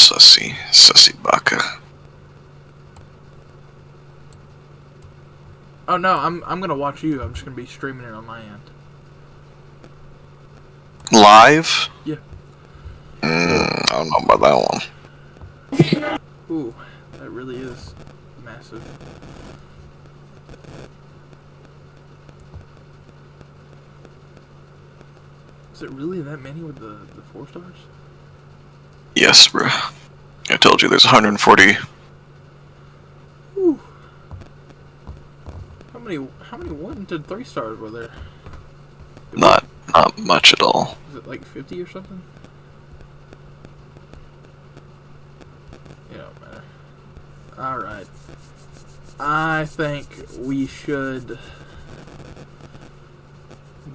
Sussy baka. Oh no, I'm gonna watch you. I'm just gonna be streaming it on my end. Live? Yeah. I don't know about that one. Ooh, that really is massive. Is it really that many with the 4 stars? Yes, bro. I told you there's 140. Ooh. How many 1 to 3 stars were there? Not much at all. Is it like 50 or something? It don't matter. Alright. I think we should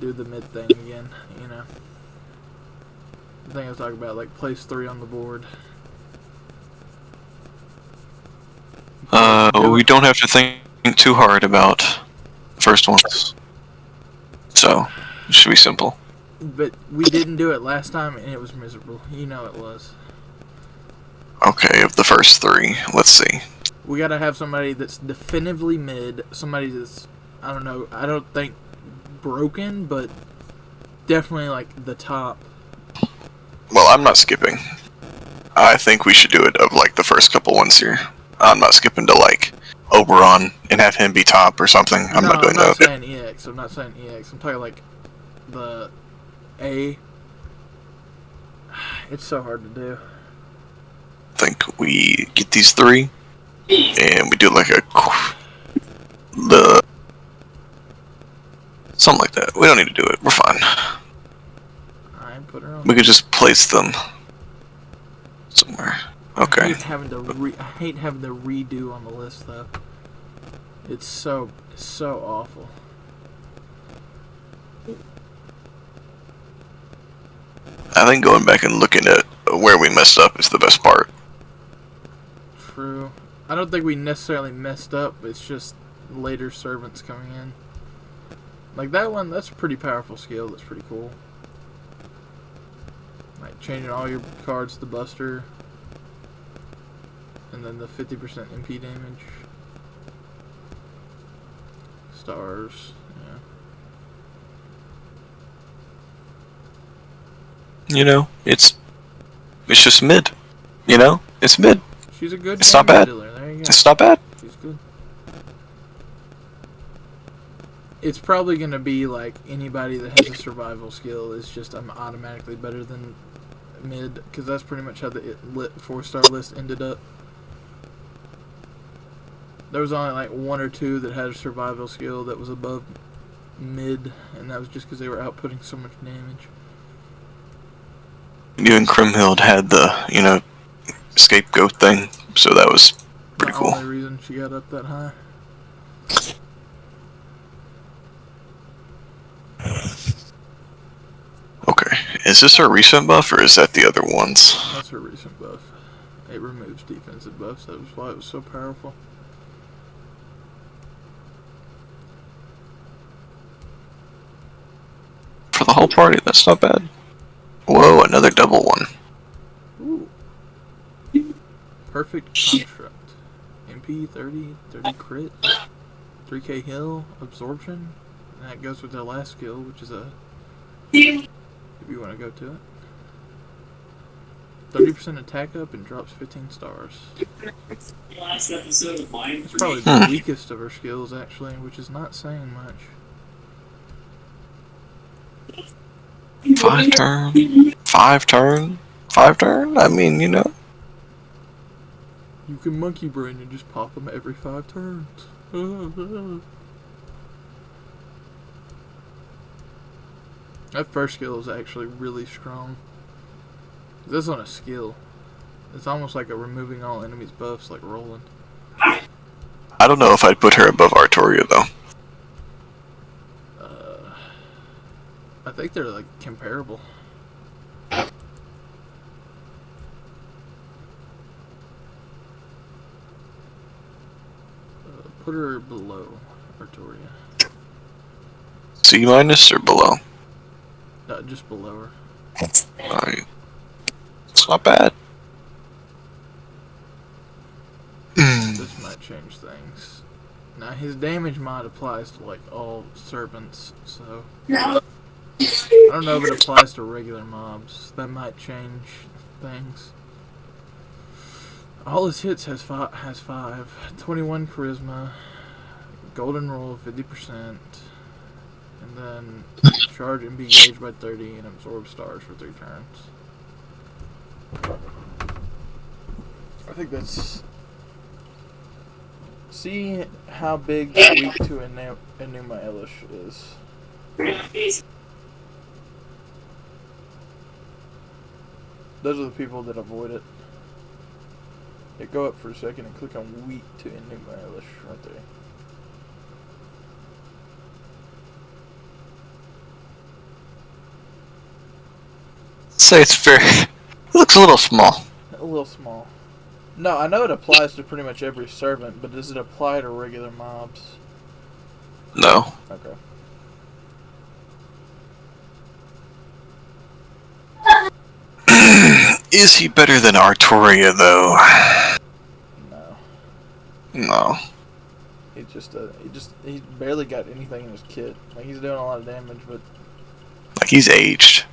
do the mid thing again, you know. The thing I was talking about, like place 3 on the board. We don't have to think too hard about the first ones. So, it should be simple. But we didn't do it last time and it was miserable. You know it was. Okay, of the first 3, let's see. We gotta have somebody that's definitively mid, somebody that's, I don't know, I don't think broken, but definitely like the top. Well, I'm not skipping. I think we should do it of like the first couple ones here. I'm not skipping to like Oberon and have him be top or something. I'm not doing that. I'm not saying EX. I'm not saying EX. I'm talking like the A. It's so hard to do. I think we get these 3 and we do like something like that. We don't need to do it. We're fine. Alright, put her on. We could just place them somewhere. Okay. I hate having to redo on the list though. It's so awful. I think going back and looking at where we messed up is the best part. True. I don't think we necessarily messed up. It's just later servants coming in. Like that one, that's a pretty powerful skill. That's pretty cool. Like changing all your cards to Buster. And then the 50% MP damage. Stars. Yeah. You know, it's just mid. You know, it's mid. She's a good. It's not bad. Dealer. There you go. It's not bad. She's good. It's probably gonna be like anybody that has a survival skill is just automatically better than mid, because that's pretty much how the 4-star list ended up. There was only like 1 or 2 that had a survival skill that was above mid, and that was just because they were outputting so much damage. You and Krimhild had the, you know, scapegoat thing, so that was pretty cool. The only reason she got up that high. Okay, is this her recent buff or is that the other ones? That's her recent buff. It removes defensive buffs. That was why it was so powerful. For the whole party, that's not bad. Whoa, another double one. Ooh. Perfect construct. MP 30 crit, 3k heal, absorption. And that goes with their last skill, which is a. If you want to go to it. 30% attack up and drops 15 stars. Last episode of mine. It's probably the weakest of her skills, actually, which is not saying much. 5 turn? 5 turn? 5 turn? I mean, you know. You can monkey brain and just pop them every 5 turns. That first skill is actually really strong. This is on a skill. It's almost like a removing all enemies buffs, like Roland. I don't know if I'd put her above Artoria, though. I think they're like comparable. Put her below Artoria. C minus or below? Just below her. Alright. It's not bad. might change things. Now his damage mod applies to like all servants, so I don't know if it applies to regular mobs. That might change things. All his hits has 5, 21 charisma, golden rule 50%, and then charge and be gauged by 30 and absorb stars for 3 turns. I think that's... See how big weak to Enuma Elish is. Those are the people that avoid it. Yeah, go up for a second and click on weak to Enuma Elish right there. Say it's very... It looks a little small. A little small. No, I know it applies to pretty much every servant, but does it apply to regular mobs? No. Okay. Is he better than Artoria, though? No. No. He barely got anything in his kit. Like, he's doing a lot of damage, but Like, he's aged.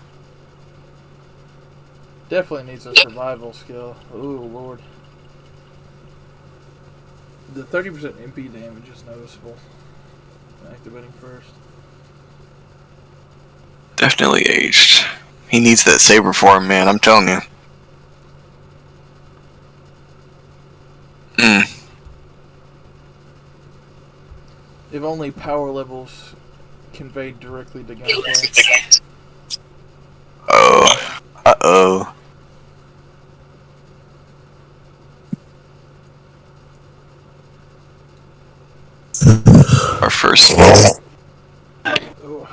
definitely needs a survival skill. Ooh, Lord. The 30% MP damage is noticeable. Activating first. Definitely aged. He needs that saber form, man, I'm telling you. If only power levels conveyed directly to gameplay. Oh. Uh-oh. Our first... Ooh.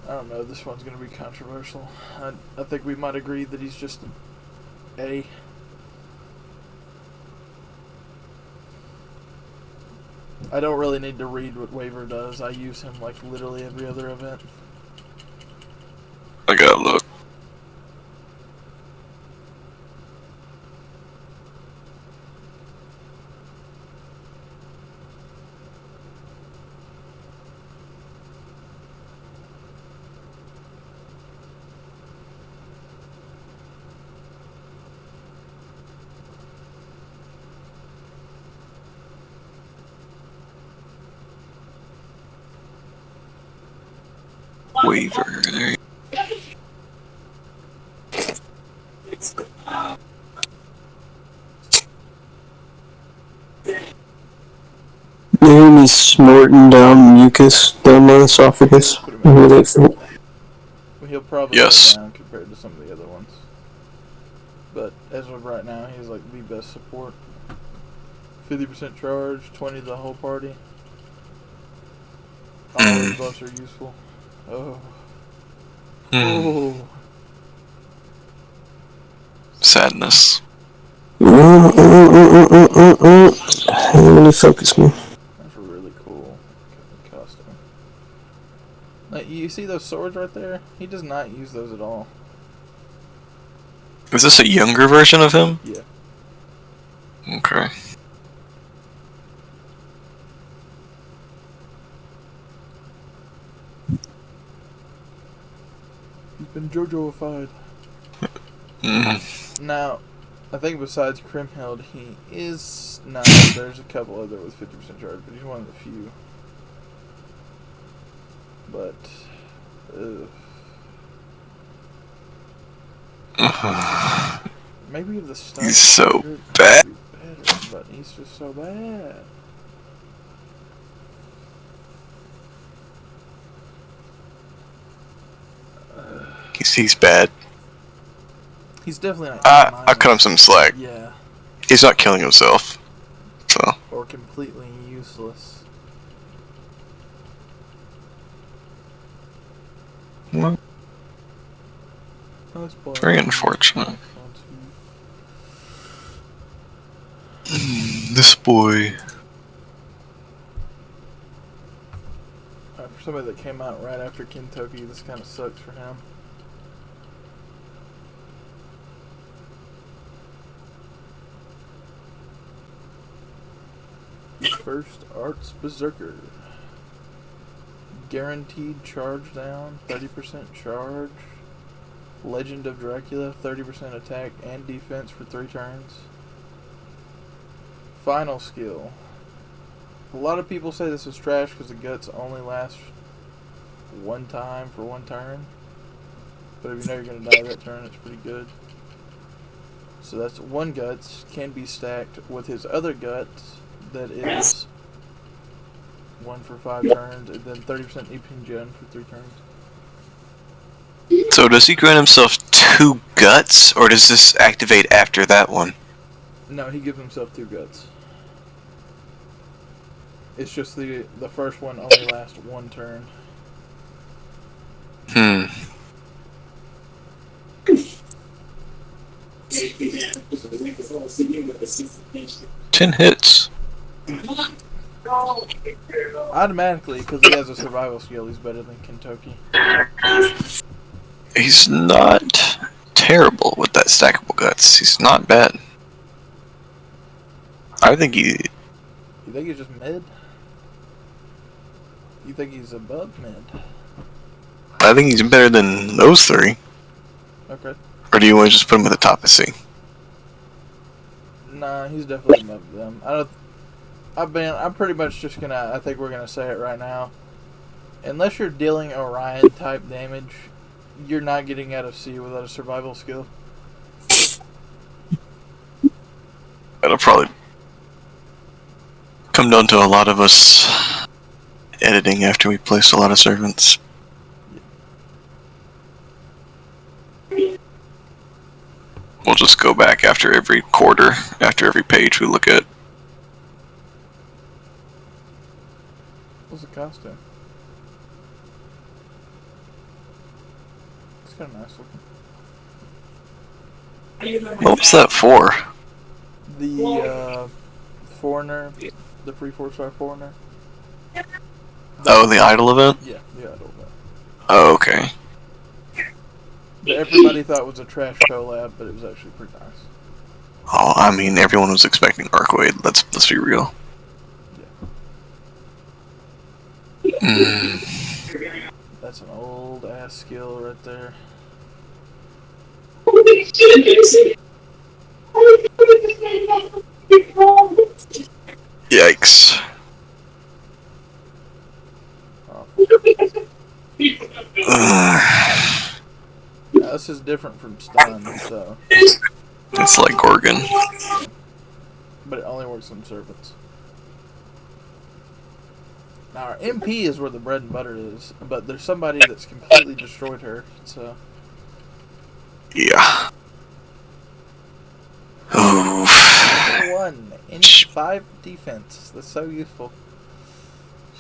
I don't know, this one's going to be controversial. I think we might agree that he's just A. I don't really need to read what Waver does. I use him like literally every other event. I gotta look. Waver. There you You hear me snorting down mucus down my esophagus? You hear that shit? Well, he'll probably Yes. go down compared to some of the other ones. But as of right now, he's like the best support. 50% charge, 20 to the whole party. All his buffs are useful. Oh. Oh. Sadness. Really focus me. That's really cool costume. Like, you see those swords right there? He does not use those at all. Is this a younger version of him? Yeah. Okay. He's been JoJo-ified. Mm. Now, I think besides Crimhild, he is... No, there's a couple other with 50% charge, but he's one of the few. But... maybe if the style He's so would bad. be better, but he's just so bad. He's bad. He's definitely not... I cut him some slack. Yeah. He's not killing himself. So. Or completely useless. Well, That's very unfortunate. This boy. For somebody that came out right after Kentucky, this kind of sucks for him. First Arts Berserker. Guaranteed charge down, 30% charge. Legend of Dracula, 30% attack and defense for 3 turns. Final skill. A lot of people say this is trash because the guts only last 1 time for 1 turn. But if you know you're going to die that turn, it's pretty good. So that's 1 guts, can be stacked with his other guts that is 1 for 5 turns, and then 30% EP gen for 3 turns. So does he grant himself 2 guts, or does this activate after that one? No, he gives himself 2 guts. It's just the first one only lasts 1 turn. 10 hits. Automatically, because he has a survival skill, he's better than Kentucky. He's not terrible with that stackable guts. He's not bad. I think he... You think he's just mid? You think he's above mid? I think he's better than those 3. Okay. Or do you want to just put him at the top of C? Nah, he's definitely above them. I'm pretty much just gonna, I think we're gonna say it right now. Unless you're dealing Orion type damage, you're not getting out of C without a survival skill. It'll probably come down to a lot of us editing after we place a lot of servants. We'll just go back after every quarter, after every page we look at. What's the costume? It's kind of nice looking. What's that for? The foreigner, the free 4-star foreigner. Oh, the idol event? Yeah, the idol event. Oh, okay. That everybody thought was a trash collab, but it was actually pretty nice. Oh, I mean, everyone was expecting Arcwade. Let's be real. Yeah. That's an old ass skill right there. Yikes. Now, this is different from stun, so. It's like Gorgon. But it only works on servants. Now, our MP is where the bread and butter is, but there's somebody that's completely destroyed her, so. Yeah. Oof. 1 in 5 defense. That's so useful.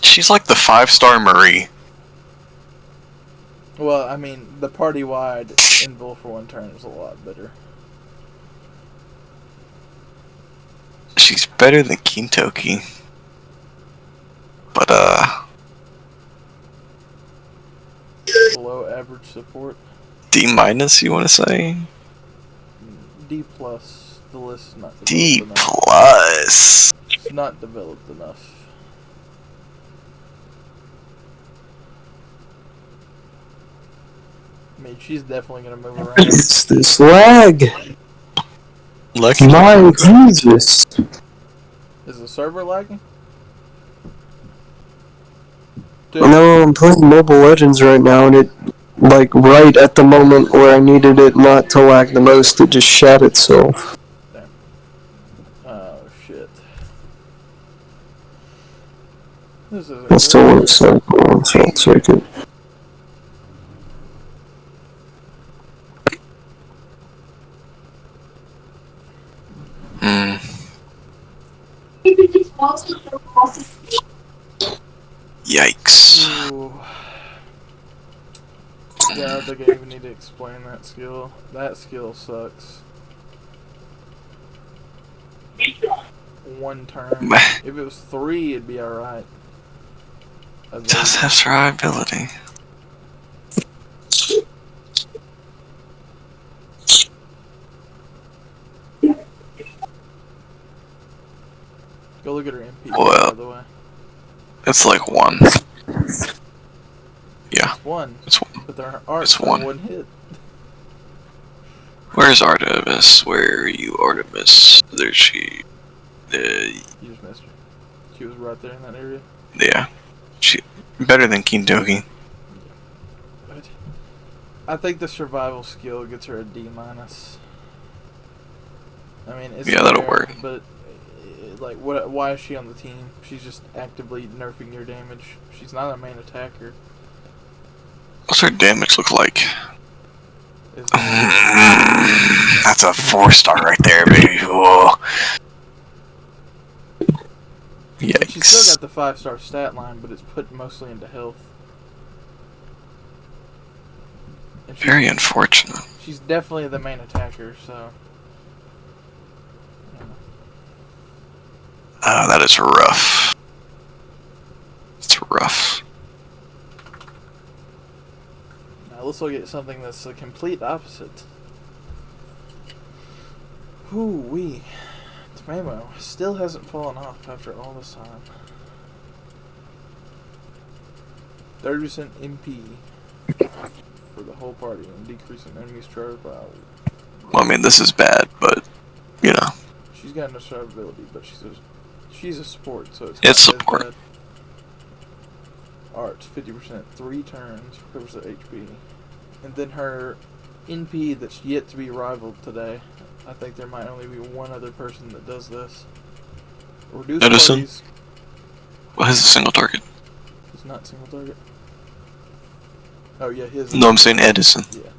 She's like the 5-star Marie. Well, I mean, the party-wide invul for 1 turn is a lot better. She's better than Kintoki. But, Below average support. D-, you want to say? D+. The list is not developed D+. enough. It's not developed enough. I mean, she's definitely going to move around. It's this lag. Lucky. My Jesus. Is the server lagging? Dude. No, I'm playing Mobile Legends right now, and it, like, right at the moment where I needed it not to lag the most, it just shat itself. Damn. Oh, shit. This is It still works like on Salt Circuit. Yikes. Ooh. Yeah, I think I even need to explain that skill. That skill sucks. 1 turn. If it was 3, it'd be alright. It does have survivability. Go look at her MP, Well, by the way. it's like 1. Yeah, One. it's 1. But their art's It's for 1. one hit. Where's Artemis? Where are you, Artemis? There she. You just missed her. She was right there in that area. Yeah. She better than Kindogi. But I think the survival skill gets her a D-. I mean, it's Yeah, that'll there, work. But like, what? Why is she on the team? She's just actively nerfing your damage. She's not a main attacker. What's her damage look like? Is That's a 4-star right there, baby. Whoa. Yikes. She's still got the 5-star stat line, but it's put mostly into health. And Very unfortunate. She's definitely the main attacker, so. Oh, that is rough. It's rough. Now let's look at something that's the complete opposite. Ooh-wee. Memo still hasn't fallen off after all this time. 30% MP for the whole party and decreasing enemies' charge by. Well, I mean, this is bad, but, you know. She's got no survivability, but she's a support, so it's It's not as support. bad. Arts 50%, 3 turns, recovers the HP, and then her NP that's yet to be rivaled today. I think there might only be one other person that does this. Reduce Edison? parties. Well, his is a single target. It's not single target. Oh yeah, his. No, I'm saying Edison. Yeah.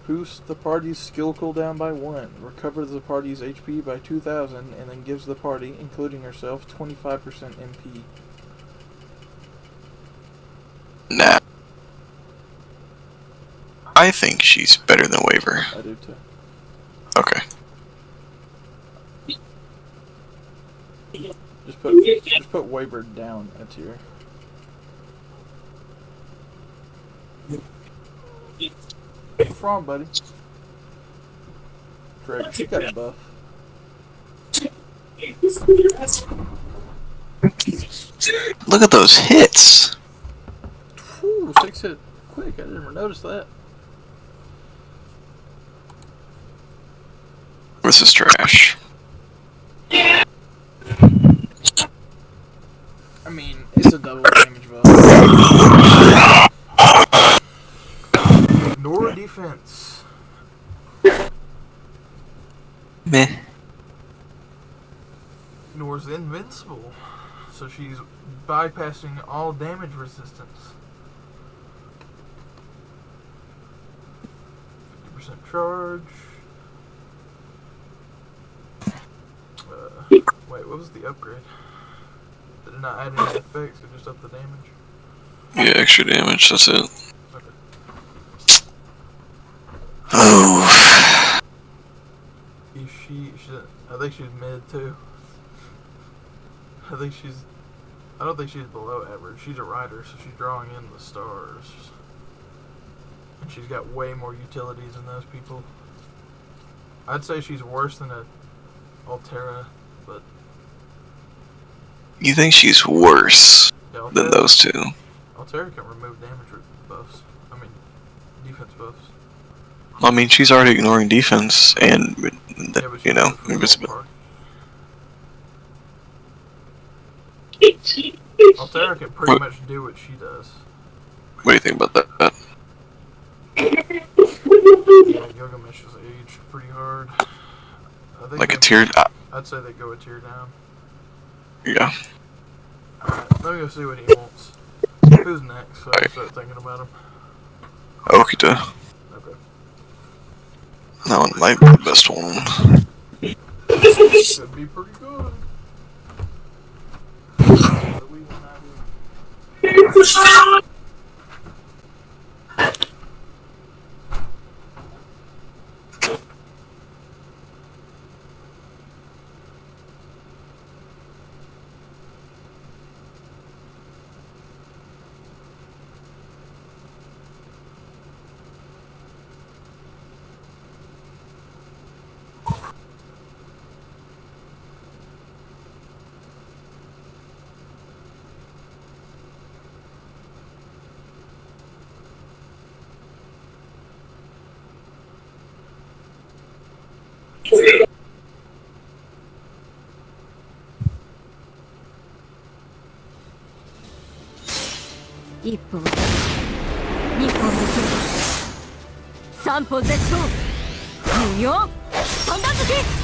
Boost the party's skill cooldown by 1. Recover the party's HP by 2,000, and then gives the party, including herself, 25% MP. Nah. I think she's better than Waver. I do too. Okay. Just put Waver down a tier. What's wrong, buddy? Drake, you got a buff. Look at those hits. Whew, 6 hit quick. I didn't even notice that. This is trash. I mean, it's a double damage buff. Ignore defense. Meh. Nor's invincible, so she's bypassing all damage resistance. 50% charge. Wait, what was the upgrade? Did it not add any effects? It just upped the damage? Yeah, extra damage, that's it. Okay. Oh. Is she I think she's mid too. I don't think she's below average. She's a rider, so she's drawing in the stars. And she's got way more utilities than those people. I'd say she's worse than a Altera, but... You think she's worse Yeah, than those two? Altera can remove damage buffs. I mean, defense buffs. I mean, she's already ignoring defense and, Yeah, but you know, for the whole invisibility. party. Altera can pretty much do what she does. What do you think about that? Yeah, Gilgamesh is aged pretty hard. I think Like a tier? I'd say they go a tier down. Yeah. Alright, let me go see what he wants. Who's next? So I can start thinking about him. Okita. Okay. That one might be the best one. Could be pretty good. But we will not do. 三歩絶倒無用三段突き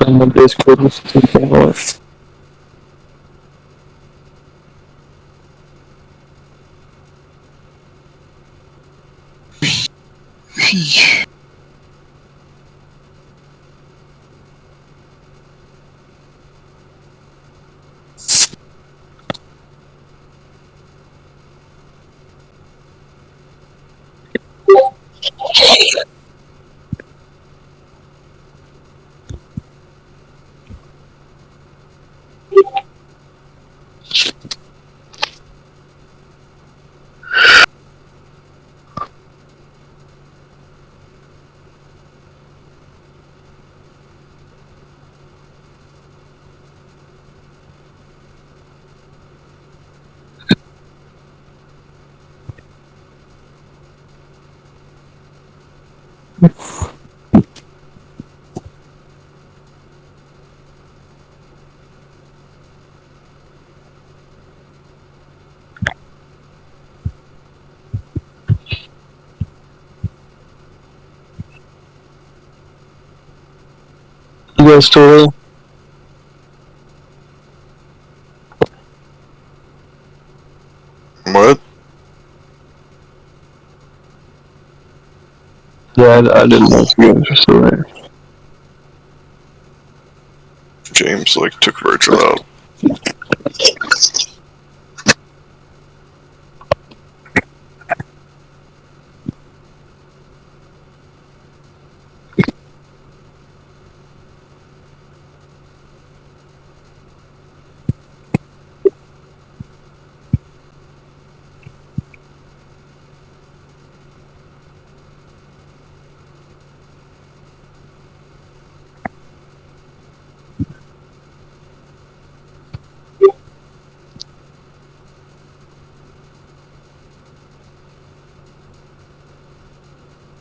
And the Discord was taking off. You guys still there? What? Yeah, I didn't know if you guys were still there. James, like, took Virgil out.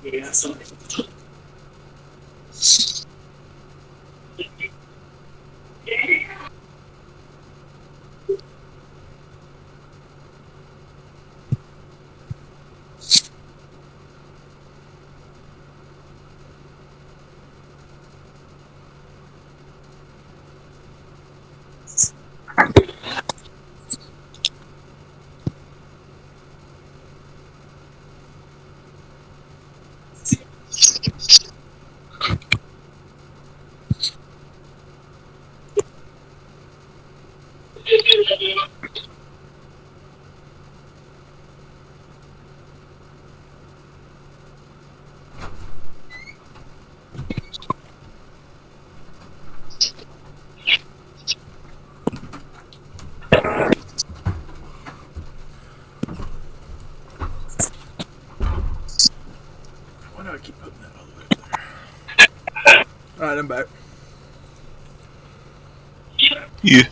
Yeah, so. Why do I keep putting that all the way up there? Alright, I'm back. Yeah.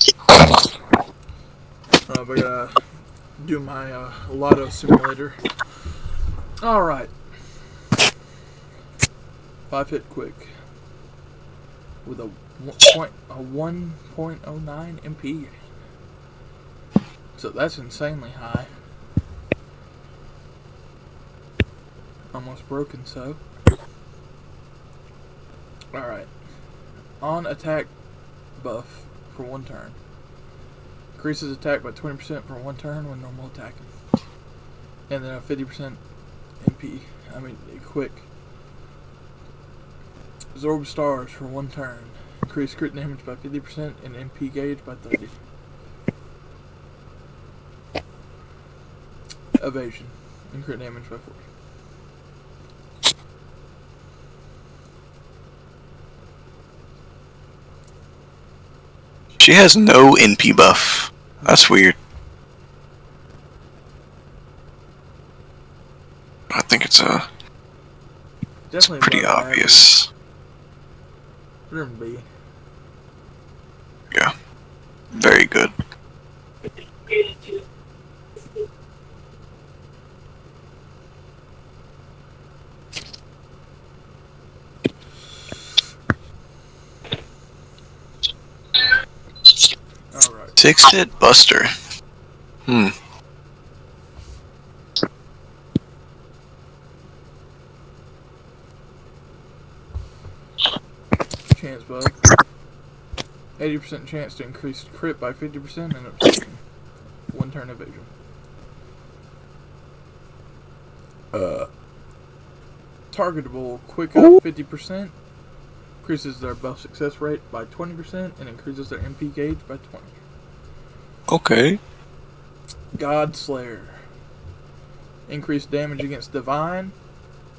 I gotta do my lotto simulator. Alright. 5-hit quick. With a 1.09 MP. So that's insanely high. Almost broken, so. Alright. On attack buff for 1 turn. Increases attack by 20% for 1 turn when normal attacking. And then a 50% quick. Absorb stars for 1 turn. Increase crit damage by 50% and MP gauge by 30. Evasion. And crit damage by 40. She has no NP buff. That's weird. I think it's Definitely pretty above obvious. Average. Whatever B. Yeah. Very good. Alright. 6-hit Buster. Chance buff. 80% chance to increase crit by 50% and evasion. 1 turn evasion. Targetable quick up 50%. Increases their buff success rate by 20% and increases their MP gauge by 20. Okay. God Slayer. Increase damage against Divine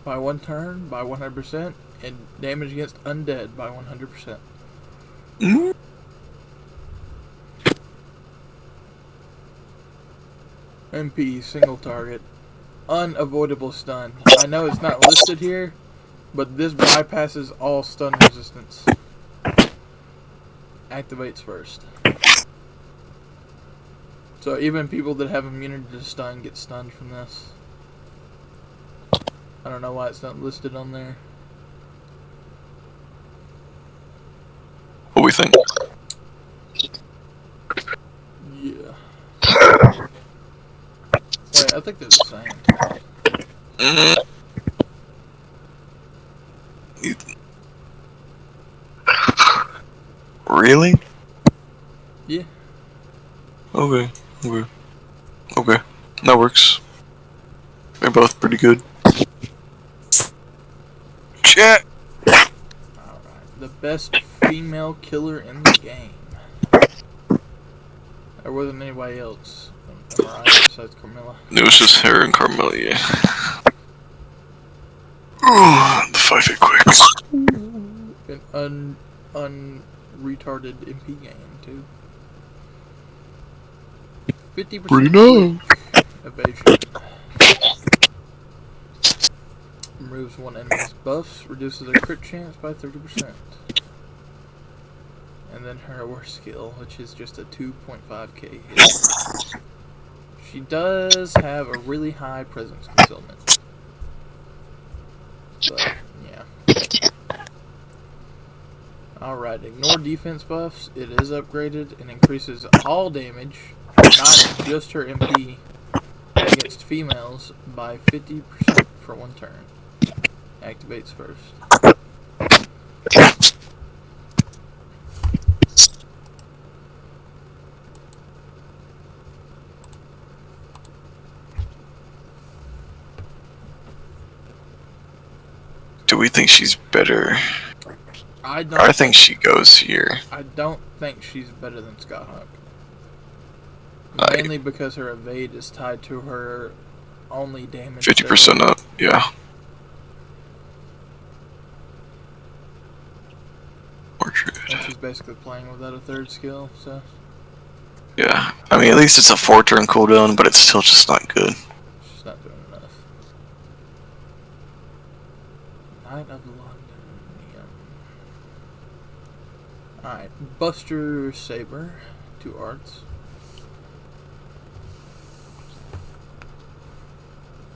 by 1 turn by 100% and damage against Undead by 100%. Mm. MP single target. Unavoidable stun. I know it's not listed here, but this bypasses all stun resistance. Activates first. So even people that have immunity to stun get stunned from this. I don't know why it's not listed on there. What do we think? Yeah. Wait, I think they're the same. Really? Yeah. Okay. That works. They're both pretty good. Chat! Alright. The best female killer in the game. There wasn't anybody else. Am I right? Besides Carmilla. It was just her and Carmilla, yeah. The 5-hit quick. An unretarded MP game, too. 50% quick evasion. Removes one enemy's buffs, reduces their crit chance by 30%. And then her worst skill, which is just a 2.5k hit. She does have a really high presence concealment. But, yeah. Alright, ignore defense buffs. It is upgraded and increases all damage, not just her MP, against females by 50% for 1 turn. Activates first. Do we think she's better? I think she goes here. I don't think she's better than Skyhawk. I- Mainly because her evade is tied to her only damage. 50% up, yeah. More good. And she's basically playing without a 3rd skill, so. Yeah. I mean, at least it's a 4-turn cooldown, but it's still just not good. She's not doing enough. Knight of London. Alright, Buster Saber, 2 arts.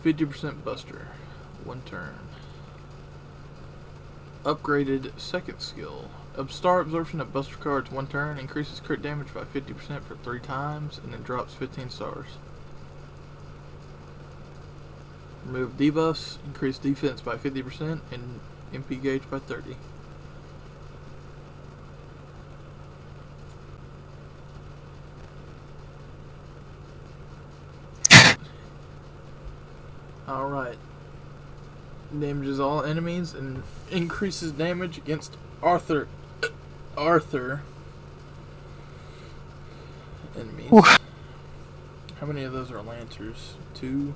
50% Buster. 1 turn. Upgraded second skill. Star absorption of Buster cards 1 turn. Increases crit damage by 50% for 3 times. And then drops 15 stars. Remove debuffs. Increase defense by 50%. And MP gauge by 30. Alright. Damages all enemies and increases damage against Arthur enemies. Ooh. How many of those are Lancers? 2?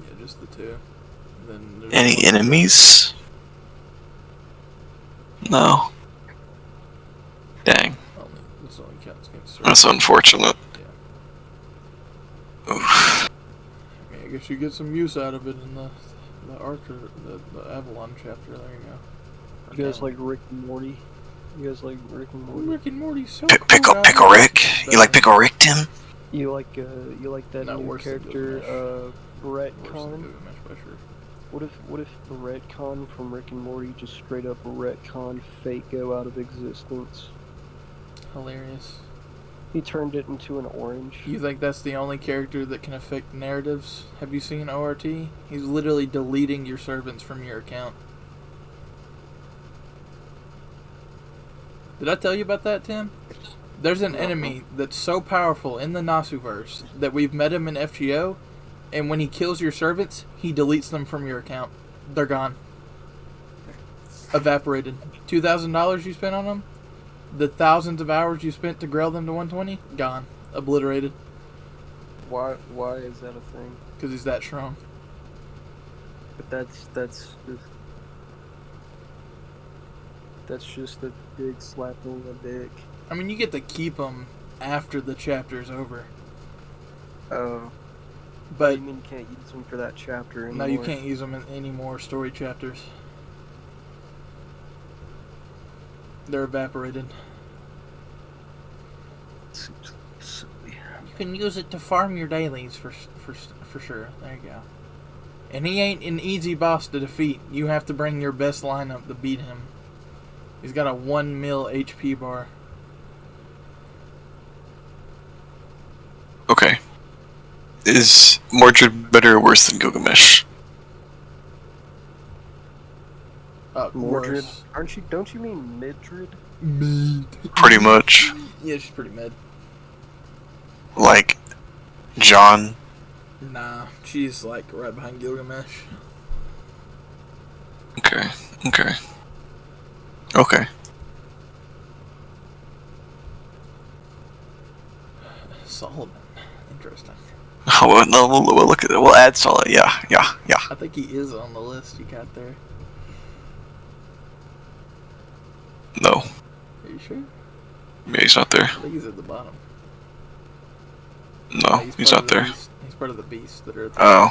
Yeah, just the 2. Then there's Any one enemies? No. Dang. This only counts against That's unfortunate. Yeah. Oof. I mean, I guess you get some use out of it in the Archer, the Avalon chapter. There you go. You guys like Rick and Morty? You guys like Rick and Morty? Rick and Morty's so Pickle cool. Pickle Rick? You like Pickle Rick, Tim? You like that No, new worse than character, Worse than Retcon? Gilgamesh by sure. What if the Retcon from Rick and Morty just straight up retcon Fate Go out of existence? Hilarious. He turned it into an orange. You think that's the only character that can affect narratives? Have you seen ORT? He's literally deleting your servants from your account. Did I tell you about that, Tim? There's an enemy that's so powerful in the Nasuverse that we've met him in FGO, and when he kills your servants, he deletes them from your account. They're gone. Evaporated. $2,000 you spent on them? The thousands of hours you spent to grill them to 120? Gone. Obliterated. Why is that a thing? Because he's that strong. But that's just a big slap on the dick. I mean, you get to keep them after the chapter's over. Oh. But You mean you can't use them for that chapter anymore? no, you can't use them in any more story chapters. They're evaporated. Seems silly. You can use it to farm your dailies for sure. There you go. And he ain't an easy boss to defeat. You have to bring your best lineup to beat him. He's got a 1 mil HP bar. Okay. Is Mordred better or worse than Gilgamesh? Mordred? Worse. Don't you mean Midred? Pretty much. Yeah, she's pretty mid. Like John. Nah, she's like right behind Gilgamesh. Okay. Solomon. Interesting. Oh, well, no, we'll look at it. We'll add Solid. Yeah. I think he is on the list you got there. No. Are you sure? Yeah, he's not there. I think he's at the bottom. No, he's part not of the there. beast. He's part of the beast that are at the Oh.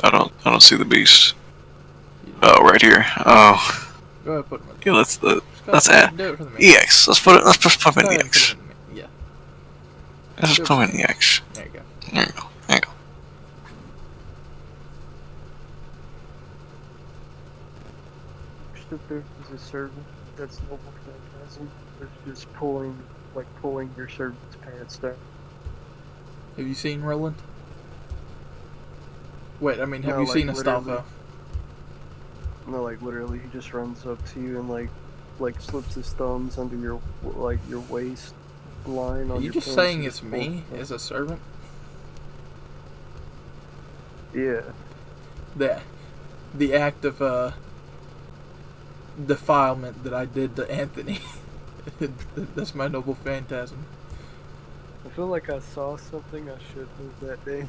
I don't see the beast. Oh, right here. Oh. Go ahead, put him in. Yeah, let's Just go let's ahead, add do it for the minute. EX. Let's put him in Go ahead, EX. put him in the- Yeah, Let's just put him in EX. there you go. There you go. If there is a servant that's noble phantasm, it's just pulling your servant's pants down. Have you seen Roland? Wait, I mean, have No, you like, seen literally. Astolfo? No, like literally, he just runs up to you and like slips his thumbs under your waist line on Are you your just pants saying and it's just me pulls as a servant? Yeah. The act of defilement that I did to Anthony. That's my noble phantasm. I feel like I saw something I shouldn't have that day.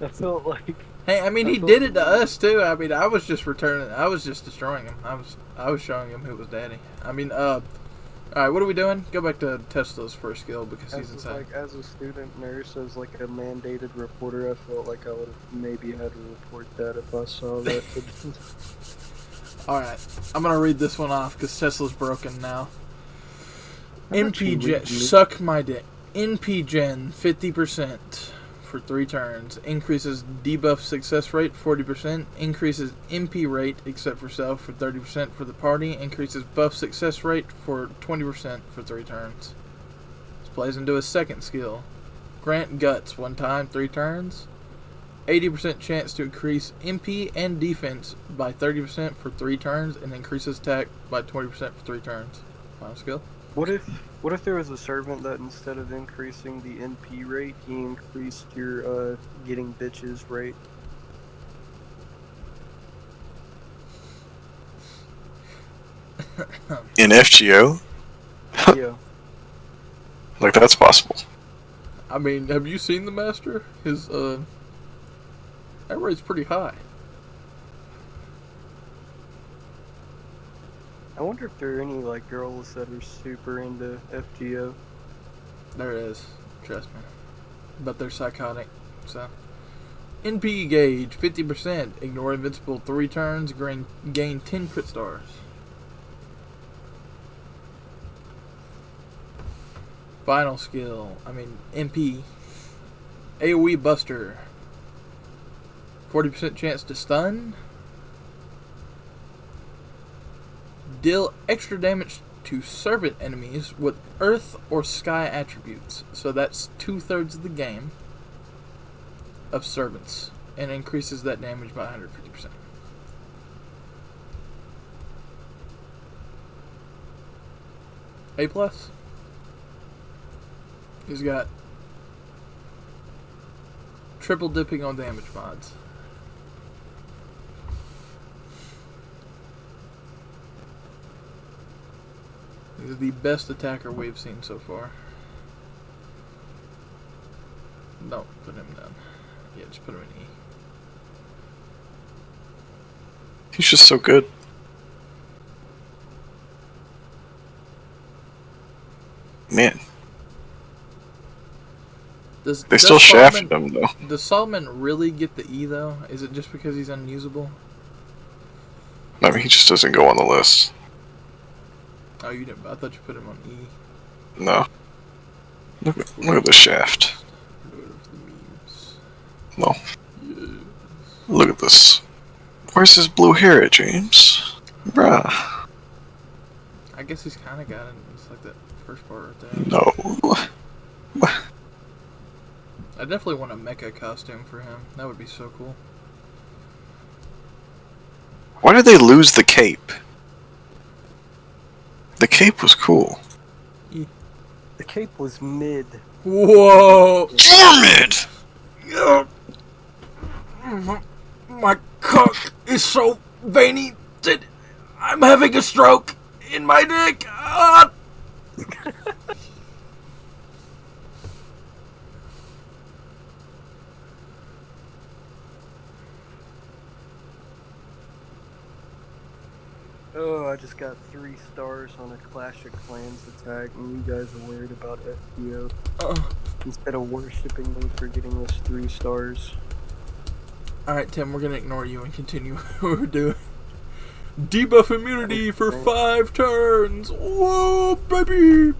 I felt like. Hey, I mean, he did it to us too. I mean, I was just destroying him. I was showing him who was daddy. I mean, all right, what are we doing? Go back to Tesla's first skill because he's inside. Like, as a student nurse, as like a mandated reporter, I felt like I would have maybe had to report that if I saw that. Alright, I'm gonna read this one off because Tesla's broken now. NP Gen, suck my dick. NP Gen 50% for 3 turns. Increases debuff success rate 40%. Increases MP rate except for self for 30% for the party. Increases buff success rate for 20% for 3 turns. This plays into his second skill. Grant Guts 1 time, 3 turns. 80% chance to increase MP and defense by 30% for 3 turns, and increases attack by 20% for 3 turns. Final skill. What if there was a servant that instead of increasing the NP rate, he increased your getting bitches rate? In FGO? Yeah. Like, that's possible. I mean, have you seen the master? His that rate's pretty high. I wonder if there are any like girls that are super into FGO. There is, trust me. But they're psychotic, so. NP gauge 50%. Ignore invincible 3 turns. Gain 10 crit stars. Final skill. MP. AoE Buster. 40% chance to stun. Deal extra damage to servant enemies with earth or sky attributes. So that's 2/3 of the game of servants. And increases that damage by 150%. A+. He's got triple dipping on damage mods. He's the best attacker we've seen so far. No, put him down. Yeah, just put him in E. He's just so good. Man. They still shafted him, though. Does Solomon really get the E, though? Is it just because he's unusable? I mean, he just doesn't go on the list. Oh, you didn't. I thought you put him on E. No. Look at the shaft. No. Yes. Look at this. Where's his blue hair at, James? Bruh. I guess he's kind of got it. It's like that first part right there. No. I definitely want a mecha costume for him. That would be so cool. Why did they lose the cape? The cape was cool. The cape was mid. Whoa! Mid! My cock is so veiny that I'm having a stroke in my dick. Ah! Oh, I just got 3 stars on a Clash of Clans attack, and you guys are worried about FGO. Instead of worshipping me for getting us 3 stars. Alright, Tim, we're gonna ignore you and continue what we're doing. Debuff immunity for 5 turns! Whoa, baby!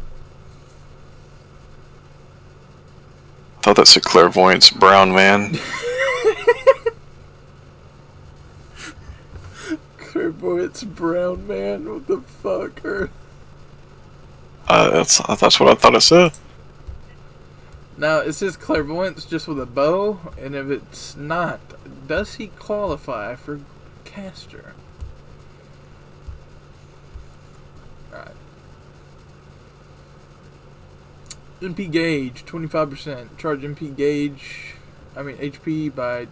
Thought that's a clairvoyance brown man. Clairvoyance brown man, what the fuck? That's what I thought it said. Now, is his clairvoyance just with a bow? And if it's not, does he qualify for caster? Alright. MP gauge, 25%. Charge HP by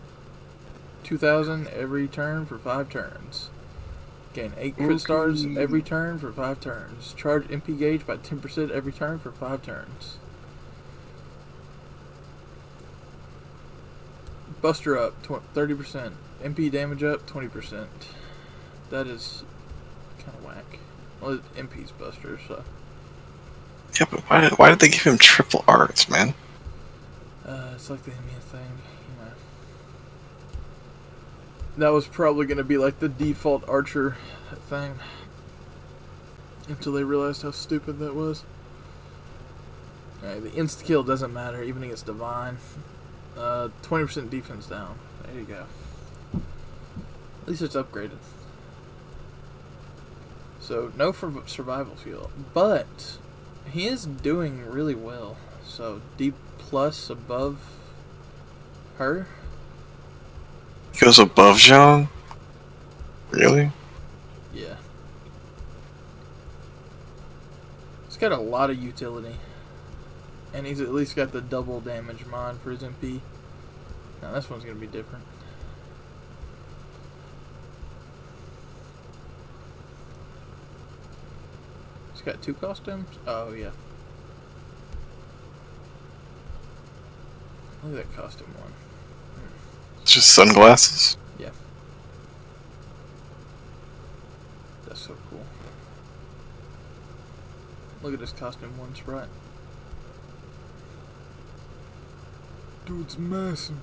2,000 every turn for 5 turns. Gain 8 crit stars every turn for 5 turns. Charge MP gauge by 10% every turn for 5 turns. Buster up 30%. MP damage up 20%. That is kind of whack. Well, MP's Buster, so. Yeah, but why did they give him triple arts, man? It's like the Emiya thing, you know. That was probably going to be like the default archer thing. Until they realized how stupid that was. Alright, the insta-kill doesn't matter, even against Divine. 20% defense down. There you go. At least it's upgraded. So, no for survival skill. But, he is doing really well. So, D plus above her. He goes above Zhang? Really? Yeah. He's got a lot of utility. And he's at least got the double damage mod for his MP. Now this one's going to be different. He's got 2 costumes? Oh, yeah. Look at that costume one. It's just sunglasses. Yeah. That's so cool. Look at this costume one sprite. Dude's massive.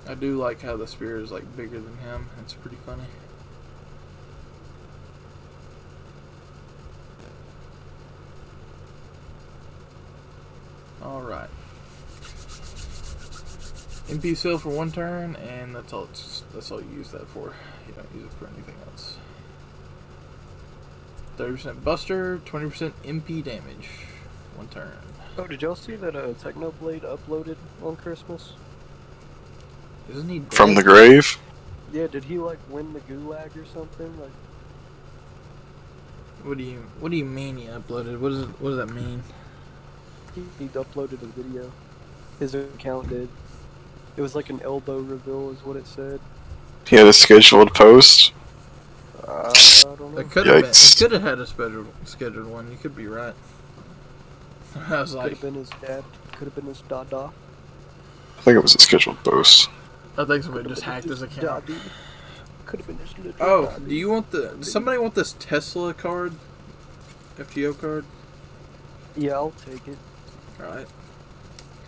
I do like how the spear is like bigger than him. It's pretty funny. Alright. MP seal for 1 turn, and that's all you use that for. You don't use it for anything else. 30% buster, 20% MP damage. 1 turn. Oh, did y'all see that Technoblade uploaded on Christmas? Isn't he dead? From the grave? Yeah, did he like win the gulag or something? Like, What do you mean he uploaded? What does that mean? he uploaded a video. His account did. It was like an elbow reveal, is what it said. He had a scheduled post. I don't know. It could have been. Yikes. It could have had a scheduled one. You could be right. I was Could like, have been his dad. Could have been his dada. I think it was a scheduled post. I think somebody just hacked his account. Could have been his little Oh, daddy. do you want does somebody want this Tesla card? FGO card? Yeah, I'll take it. Alright.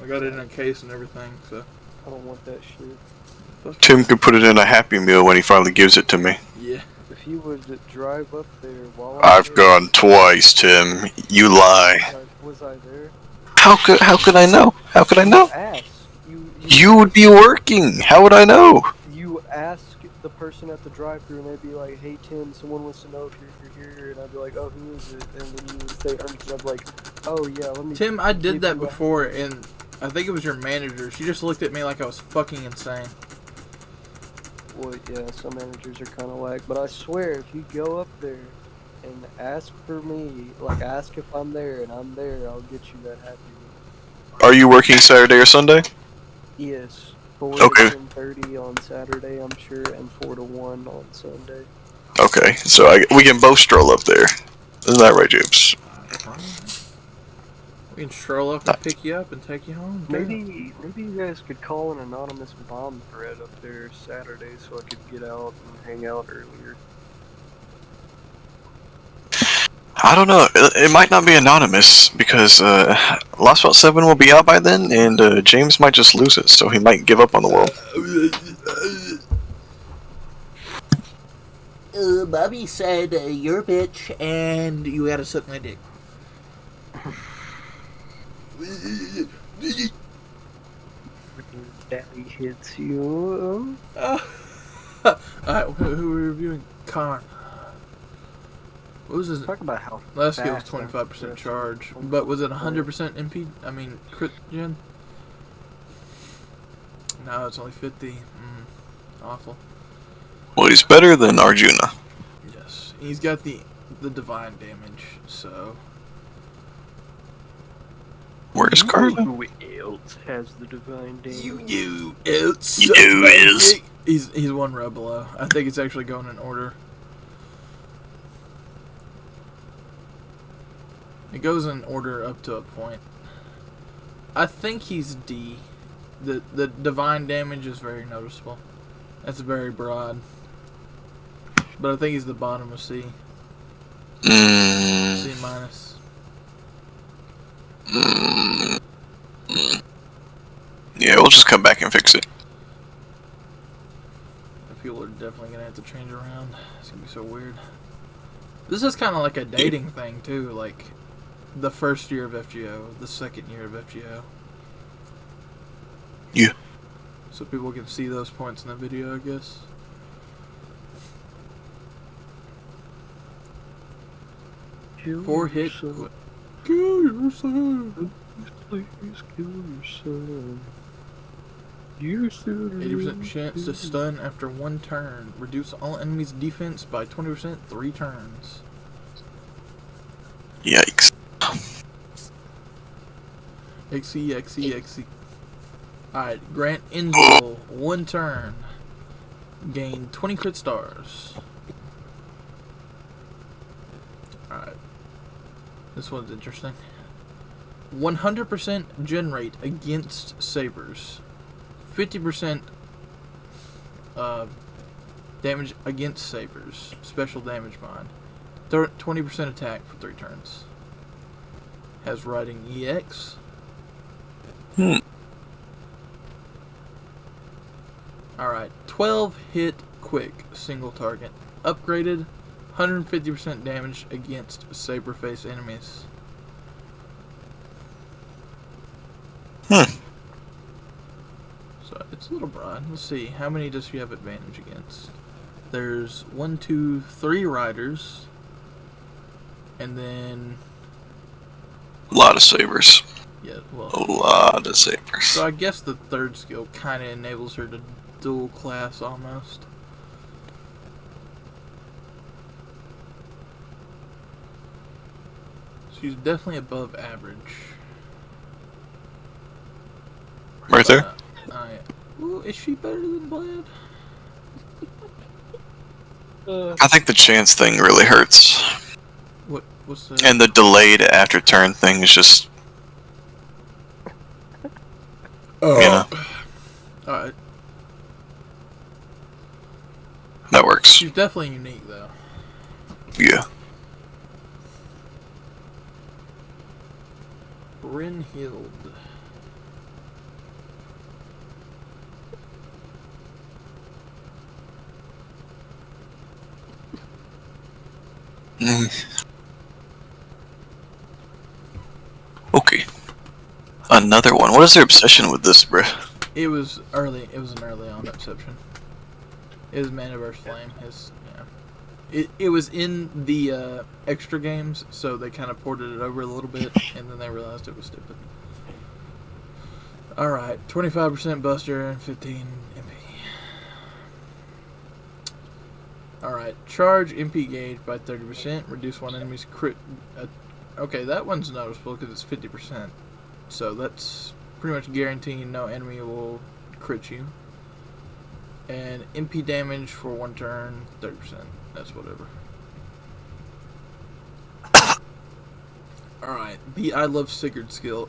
I got it in a case and everything, so. I don't want that shit. Tim could put it in a Happy Meal when he finally gives it to me. Yeah. If you would drive up there while I've gone twice, Tim. You lie. Was I there? How could I know? How could I know? Ask. You would be working. How would I know? You ask the person at the drive-thru and they'd be like, "Hey Tim, someone wants to know if you're here," and I'd be like, "Oh, who is it?" And then you would say Ernest, and I'd be like, "Oh yeah, let me." Tim, I did give that you a-" before, and I think it was your manager. She just looked at me like I was fucking insane. Well, yeah, some managers are kind of whack, but I swear, if you go up there and ask for me, like ask if I'm there and I'm there, I'll get you that Happy Meal. Are you working Saturday or Sunday? Yes, 4 Okay. to 10:30 on Saturday, I'm sure, and 4 to 1 on Sunday. Okay, so we can both stroll up there. Isn't that right, James? We can stroll up and pick you up and take you home. Maybe you guys could call an anonymous bomb thread up there Saturday so I could get out and hang out earlier. I don't know. It might not be anonymous because Lost Vault 7 will be out by then, and James might just lose it, so he might give up on the world. Bobby said you're a bitch and you gotta suck my dick. Daddy hits you. Alright, who are we reviewing? Karn. What was his Talk about how last skill? Was fast I'm 25% progressing. charge, but was it 100% MP? I mean, crit gen? No, it's only 50. Awful. Well, he's better than Arjuna. Yes, he's got the divine damage. So Where's Carla? Who else has the divine damage? you else. You is. He's 1 row below. I think it's actually going in order. It goes in order up to a point. I think he's D. The divine damage is very noticeable. That's very broad. But I think he's the bottom of C. C minus. Yeah, we'll just come back and fix it. definitely gonna have to change around. It's gonna be so weird. This is kind of like a dating thing too, like the first year of FGO, the second year of FGO. Yeah. So people can see those points in the video, I guess. Four hit. yourself. Kill yourself. Please kill yourself. You're still 80% chance to stun after 1 turn. Reduce all enemies' defense by 20% 3 turns. Yikes. XE. Alright, grant Enzo 1 turn. Gain 20 crit stars. Alright. This one's interesting. 100% generate against sabers. 50% damage against sabers. Special damage mod. 20% attack for 3 turns. Has riding EX. Alright, 12 hit quick single target. Upgraded, 150% damage against saber face enemies. So it's a little broad. Let's see, how many does she have advantage against? There's 1, 2, 3 riders, and then A lot of sabers. yeah, well, A lot of sabers. so I guess the third skill kind of enables her to dual class almost. She's definitely above average. Right there? Ooh, is she better than Blad? I think the chance thing really hurts. What's the... And the delayed after turn thing is just, you know, Alright. that works. She's definitely unique, though. Yeah. Brynhild. Okay. Another one. What is their obsession with this, bruh? It was early. It was an early on exception. It was Maniverse Flame. It was in the extra games, so they kind of ported it over a little bit, and then they realized it was stupid. Alright, 25% Buster and 15 MP. Alright, charge MP gauge by 30%, reduce one enemy's crit... okay, that one's noticeable because it's 50%. So that's pretty much guaranteeing no enemy will crit you. And MP damage for 1 turn, 30%. That's whatever. Alright, the I Love Sigurd skill.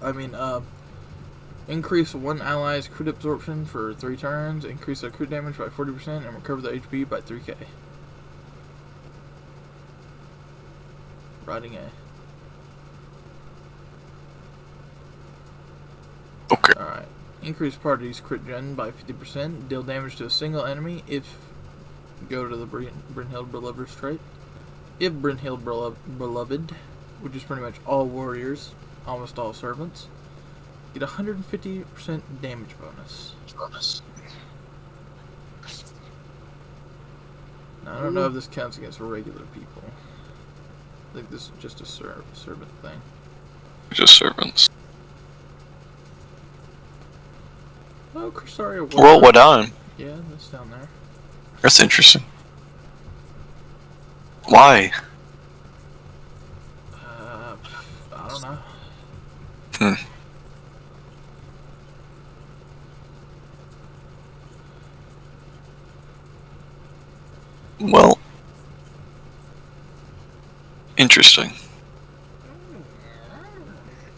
Increase one ally's crit absorption for 3 turns, increase their crit damage by 40%, and recover the HP by 3k. Riding A. Okay. Alright. Increase party's crit gen by 50%, deal damage to a single enemy if go to the Brynhild Beloved's trait. If Brynhild Beloved, which is pretty much all warriors, almost all servants, get 150% damage bonus. Now, I don't know if this counts against regular people. I think this is just a servant thing. Just servants. Oh, Chrysaria. World War Dime. Yeah, that's down there. That's interesting. Why? I don't know. Well, interesting.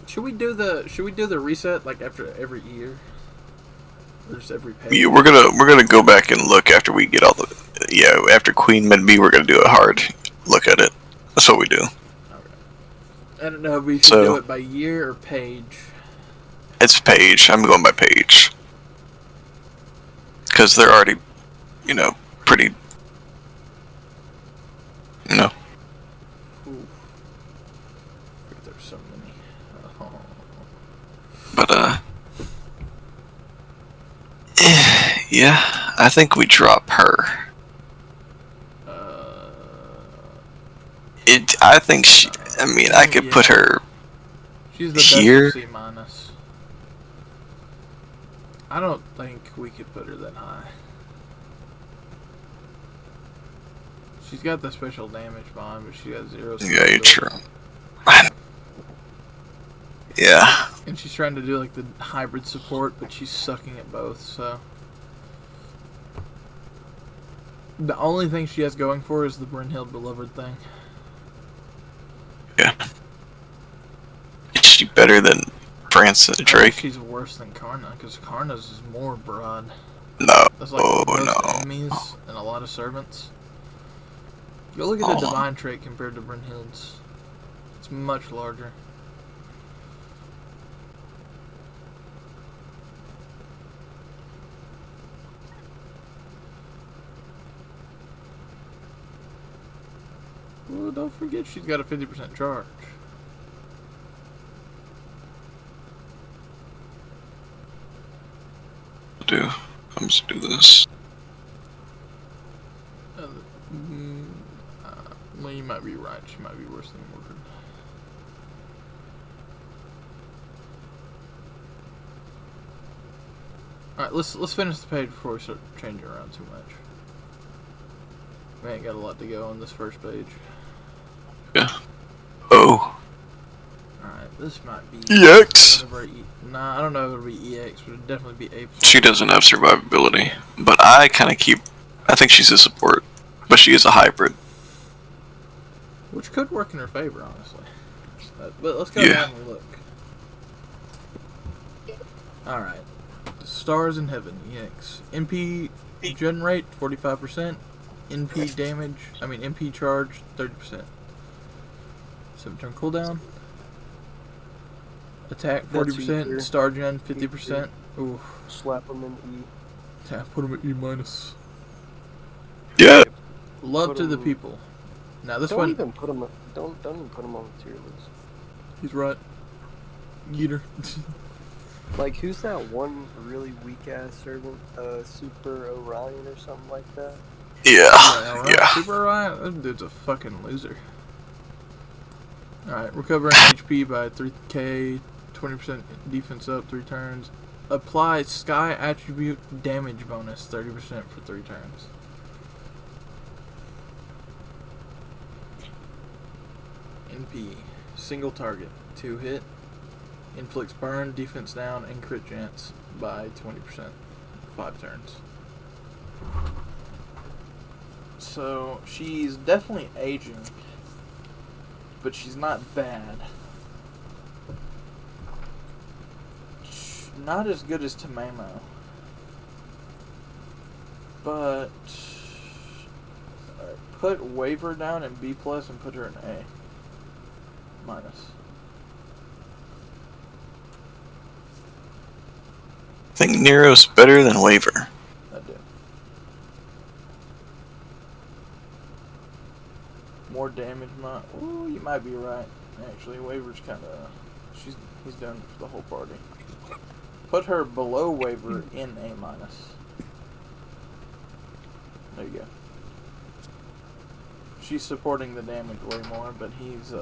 Should we do the reset like after every year? Or just every page? Yeah, we're gonna go back and look after we get all the after Queen Med B. We're gonna do a hard look at it. That's what we do. I don't know if we should do it by year or page. It's page. I'm going by page because they're already, pretty No. Ooh. There's so many. Oh. But, yeah, I think we drop her. I think she, I mean, I could put her She's the here. best of C minus. I don't think we could put her that high. She's got the special damage bond, but she got 0 skill. Yeah, you're true. Yeah. And she's trying to do like the hybrid support, but she's sucking at both, so. The only thing she has going for her is the Brynhild Beloved thing. Yeah. Is she better than Francis Drake? She's worse than Karna, because Karna's is more broad. No. That's like Oh, most no. enemies and a lot of servants. Go look at the Divine trait compared to Brynhild's. It's much larger. Well, don't forget she's got a 50% charge. I'm just do this. Well, you might be right. She might be worse than Mordred. Alright, let's finish the page before we start changing around too much. We ain't got a lot to go on this first page. Yeah. Oh. Alright, this might be EX. Nah, I don't know if it'll be EX, but it'll definitely be A+. She doesn't have survivability, but I kind of keep. I think she's a support, but she is a hybrid. Which could work in her favor, honestly. But let's go down and look. Alright. Stars in Heaven, EX. MP gen rate, 45%. MP charge, 30%. 7-turn cooldown. Attack, 40%. Star gen, 50%. Ooh. Slap them in E. Put them at E minus. Yeah. Love Put to the 'em- people. Now this Don't one. even put them. Don't even put them on the tier list. He's right. Yeeter. Like, who's that one really weak ass servant? Super Orion or something like that? Yeah. Yeah. Super Orion? That dude's a fucking loser. Alright, recovering HP by 3k, 20% defense up 3 turns. Apply Sky Attribute damage bonus 30% for 3 turns. NP. Single target. 2 hit. Inflicts burn, defense down, and crit chance by 20%. 5 turns. So, she's definitely aging. But she's not bad. Not as good as Tamamo. But... put Waver down in B+, and put her in A. Minus. I think Nero's better than Waver. I do. More damage, ooh, you might be right. Actually, Waver's kind of... he's done for the whole party. Put her below Waver in A minus. There you go. She's supporting the damage way more, but he's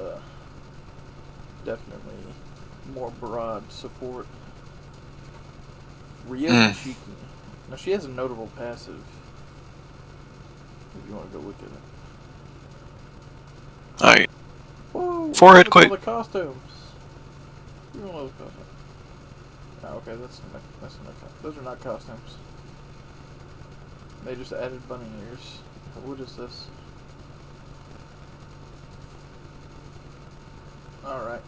definitely more broad support. Ryo's cheeky. Now she has a notable passive. If you want to go look at it. Alright. Whoa! Forehead Look at all quake. the costumes. You don't love costumes. Oh, okay, that's not. Those are not costumes. They just added bunny ears. What is this? Alright.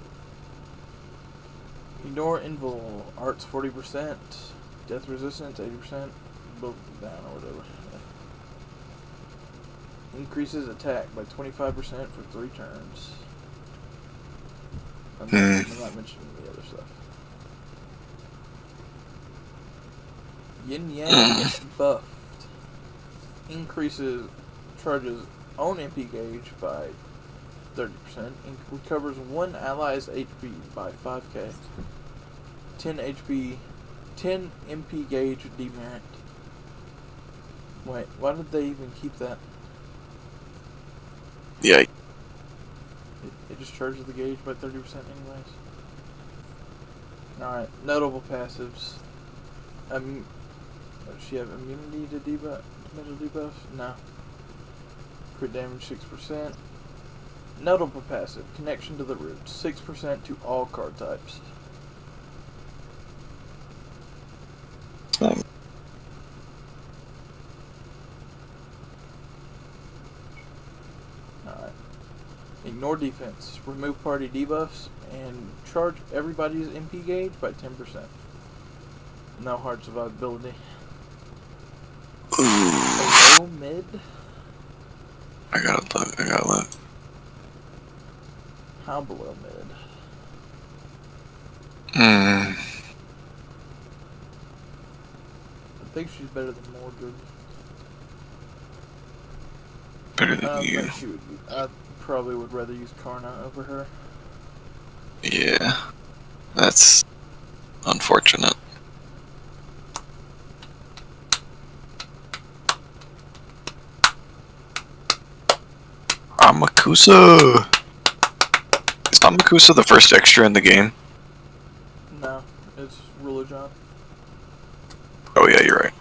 Ignore Invul. Arts 40%. Death resistance 80%. Both down or whatever. Increases attack by 25% for 3 turns. I'm not mentioning the other stuff. Yin Yang buffed. Increases charges own MP gauge by 30%. Recovers one ally's HP by 5k. 10 HP, 10 MP gauge demerit. Wait, why did they even keep that? Yeah. It just charges the gauge by 30% anyways. Alright, notable passives. Does she have immunity to debuff? Metal debuff? No. Crit damage 6%. Notable passive. Connection to the roots. 6% to all card types. Um, Alright. Ignore defense. Remove party debuffs. And charge everybody's MP gauge by 10%. No hard survivability. Below mid. I gotta look. How below mid? Hmm. I think she's better than Mordred. Better I than don't you. think she would be. I probably would rather use Karna over her. Yeah. That's unfortunate. Amakusa! Is Amakusa the first extra in the game? No, it's Ruler John. Oh yeah, you're right.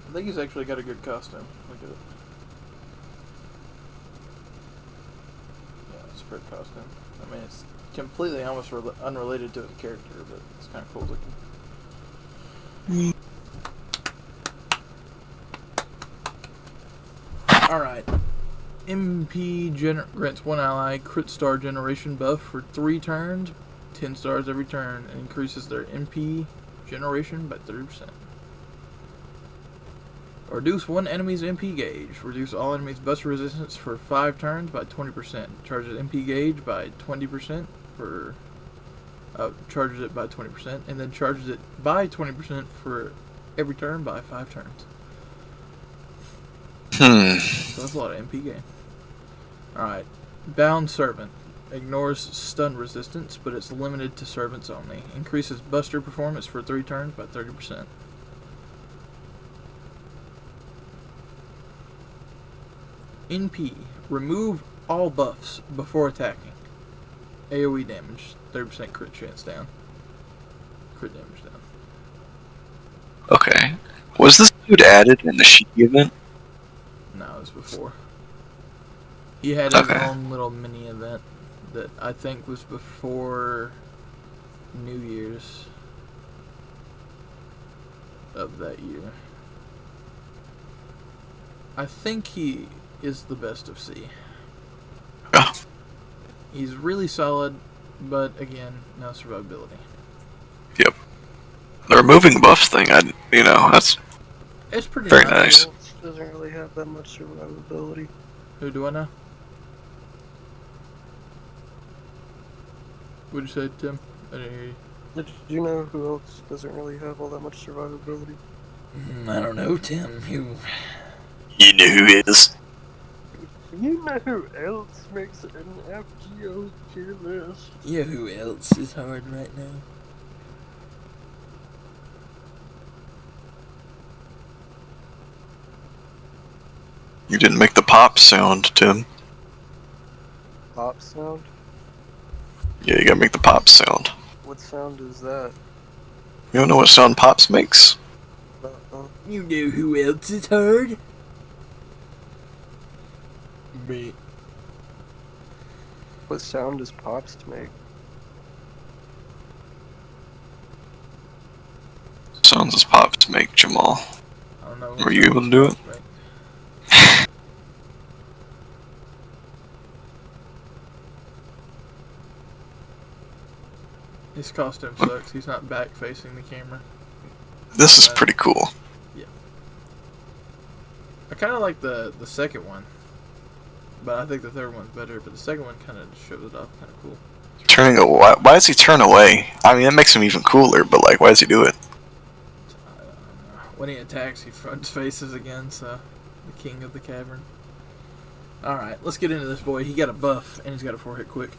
I think he's actually got a good costume. Look at it. Yeah, it's a great costume. I mean, it's completely almost unrelated to his character, but it's kind of cool looking. Alright. MP grants one ally crit star generation buff for 3 turns, 10 stars every turn, and increases their MP generation by 30%. Reduce one enemy's MP gauge. Reduce all enemies' buster resistance for 5 turns by 20%. Charges MP gauge by 20% for... charges it by 20%, and then charges it by 20% for every turn by 5 turns. So that's a lot of MP gain. Alright. Bound Servant. Ignores stun resistance, but it's limited to servants only. Increases buster performance for 3 turns by 30%. NP. Remove all buffs before attacking. AoE damage. 30% crit chance down. Crit damage down. Okay. Was this dude added in the Shiki event? No, it was before. He had his Okay. own little mini event that I think was before New Year's of that year. I think he is the best of C. Oh, He's really solid, but again, no survivability. yep. The removing buffs thing, that's It's pretty very nice. nice. Else doesn't really have that much survivability. Who do I know? What'd you say, Tim? I didn't hear you. Did you know who else doesn't really have all that much survivability? I don't know, Tim. Who? You know who it is. You know who else makes an FGO tier list? Yeah, who else is hard right now? You didn't make the pop sound, Tim. Pop sound? Yeah, you gotta make the pop sound. What sound is that? You don't know what sound pops makes? You know who else is hard? Me. What sound does Pops make? Sounds as pops make, Jamal. I don't know. Were you able to do it? His costume sucks. He's not back facing the camera. This is pretty cool. Yeah. I kind of like the second one, but I think the third one's better. But the second one kind of shows it off, kind of cool. Turning away. Why does he turn away? I mean, that makes him even cooler, but like, why does he do it? When he attacks, he fronts faces again, so the king of the cavern. Alright, let's get into this boy. He got a buff, and he's got a 4-hit quick.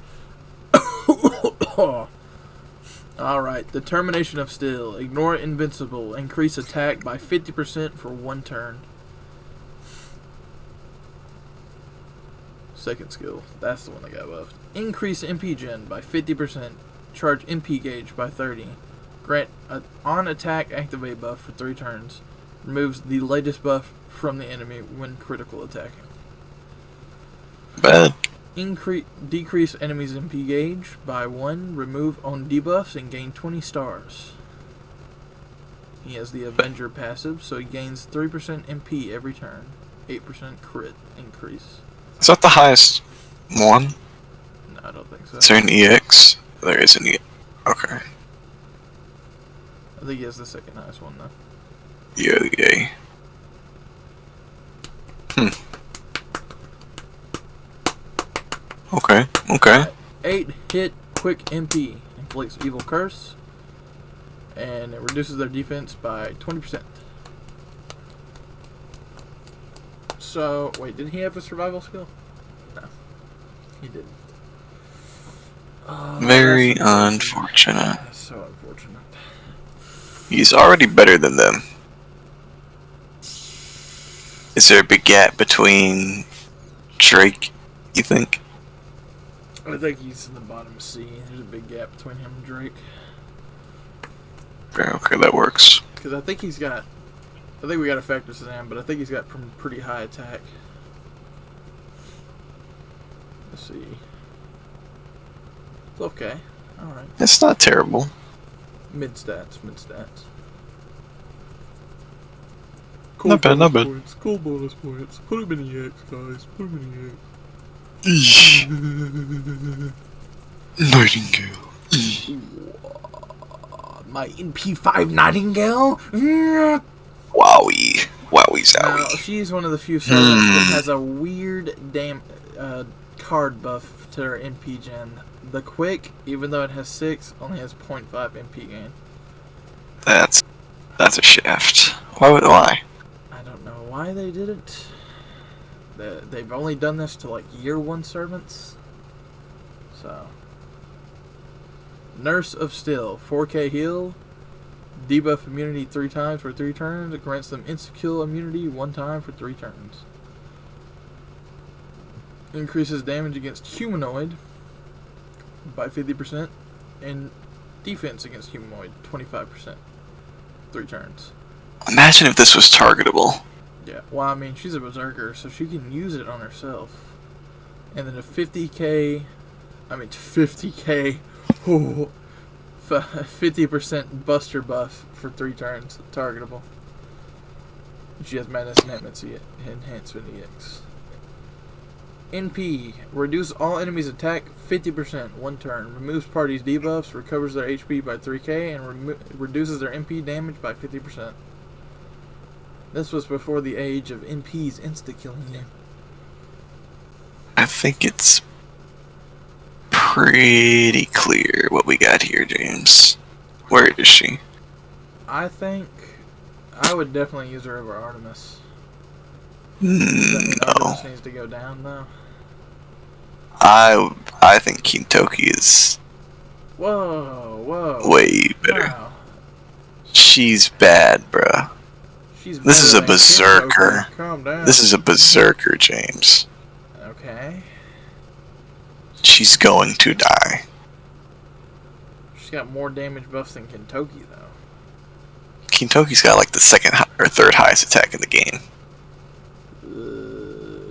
Alright, Determination of Steel. Ignore Invincible. Increase attack by 50% for 1 turn. Second skill. That's the one that got buffed. Increase MP gen by 50%. Charge MP gauge by 30. Grant an on-attack activate buff for 3 turns. Removes the latest buff from the enemy when critical attacking. Bad. Decrease enemies' MP gauge by 1. Remove on debuffs and gain 20 stars. He has the Avenger passive, so he gains 3% MP every turn. 8% crit increase. Is that the highest one? No, I don't think so. Is there an EX? There is an EX. Okay. I think he has the second highest one, though. Yay. Okay. 8 hit quick MP. Inflicts evil curse. And it reduces their defense by 20%. So, wait, did he have a survival skill? No. He didn't. Very That's unfortunate. That's so unfortunate. He's already better than them. Is there a big gap between Drake, you think? I think he's in the bottom C. There's a big gap between him and Drake. Okay, that works. Because I think he's got... I think we got to factor Shazam, but I think he's got pretty high attack. Let's see. 12k. Alright. It's not terrible. Mid stats. Not bad. Points. Cool bonus points. Put him in EX, guys. Put him in EX. Nightingale. My NP5 Nightingale? Wowie Now, zowie. she's one of the few servants that has a weird card buff to her MP gen. The quick, even though it has 6, only has 0.5 MP gain. That's a shaft. Why? I don't know why they did it. They've only done this to like year 1 servants. So. Nurse of Steel, 4k heal. Debuff immunity 3 times for 3 turns. It grants them insta-kill immunity 1 time for 3 turns. Increases damage against humanoid by 50% and defense against humanoid 25%. 3 turns. Imagine if this was targetable. Yeah, well, I mean, she's a berserker, so she can use it on herself. And then a 50k, 50% buster buff for 3 turns, targetable. She has Madness Enhancement EX. NP, reduce all enemies' attack 50%, 1 turn. Removes parties' debuffs, recovers their HP by 3k, and reduces their MP damage by 50%. This was before the age of NP's insta-killing you. I think it's pretty clear what we got here, James. Where is she? I think I would definitely use her over Artemis. No. Artemis needs to go down, though. I think Kintoki is Whoa. way better. Wow. She's bad, bruh. She's This is better a than berserker. Kintoki. Calm down. This is a berserker, James. Okay. She's going to die. She's got more damage buffs than Kintoki, though. Kintoki's got like the second or third highest attack in the game.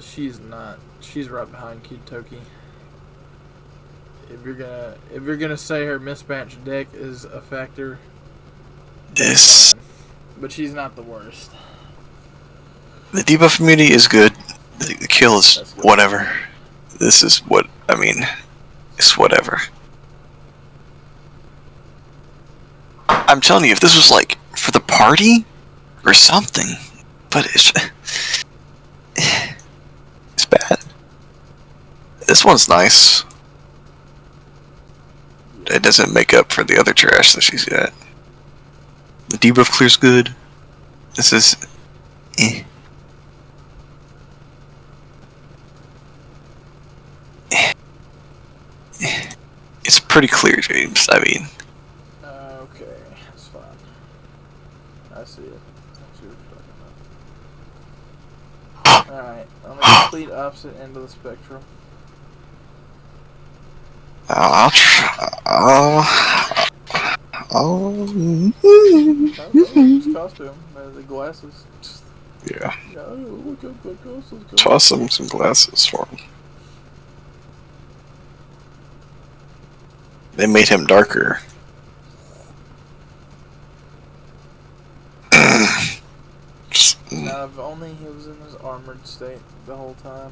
She's not. She's right behind Kintoki. If you're gonna say her mismatched deck is a factor, This but she's not the worst. the debuff immunity is good. The kill is That's good. whatever. This is what I mean. It's whatever. I'm telling you, if this was like for the party or something, but it's bad. This one's nice. it doesn't make up for the other trash that she's got. The debuff clear's good. This is... Eh. It's pretty clear, James. I mean... Okay, that's fine. I see it. I see what you're talking about. Alright, on the complete opposite end of the spectrum. I'll try... His costume, the glasses. Yeah. Yeah, look at the glasses. Toss him some glasses for him. They made him darker. Now, if only he was in his armored state the whole time.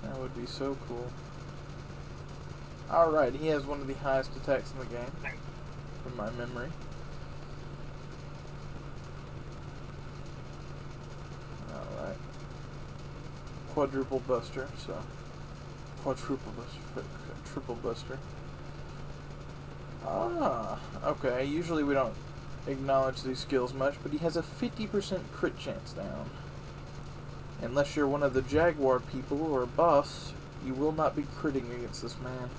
That would be so cool. Alright, he has one of the highest attacks in the game, from my memory. Alright. Quadruple buster, so... Quadruple buster, triple buster. Ah, okay, usually we don't acknowledge these skills much, but he has a 50% crit chance down. Unless you're one of the Jaguar people or a boss, you will not be critting against this man.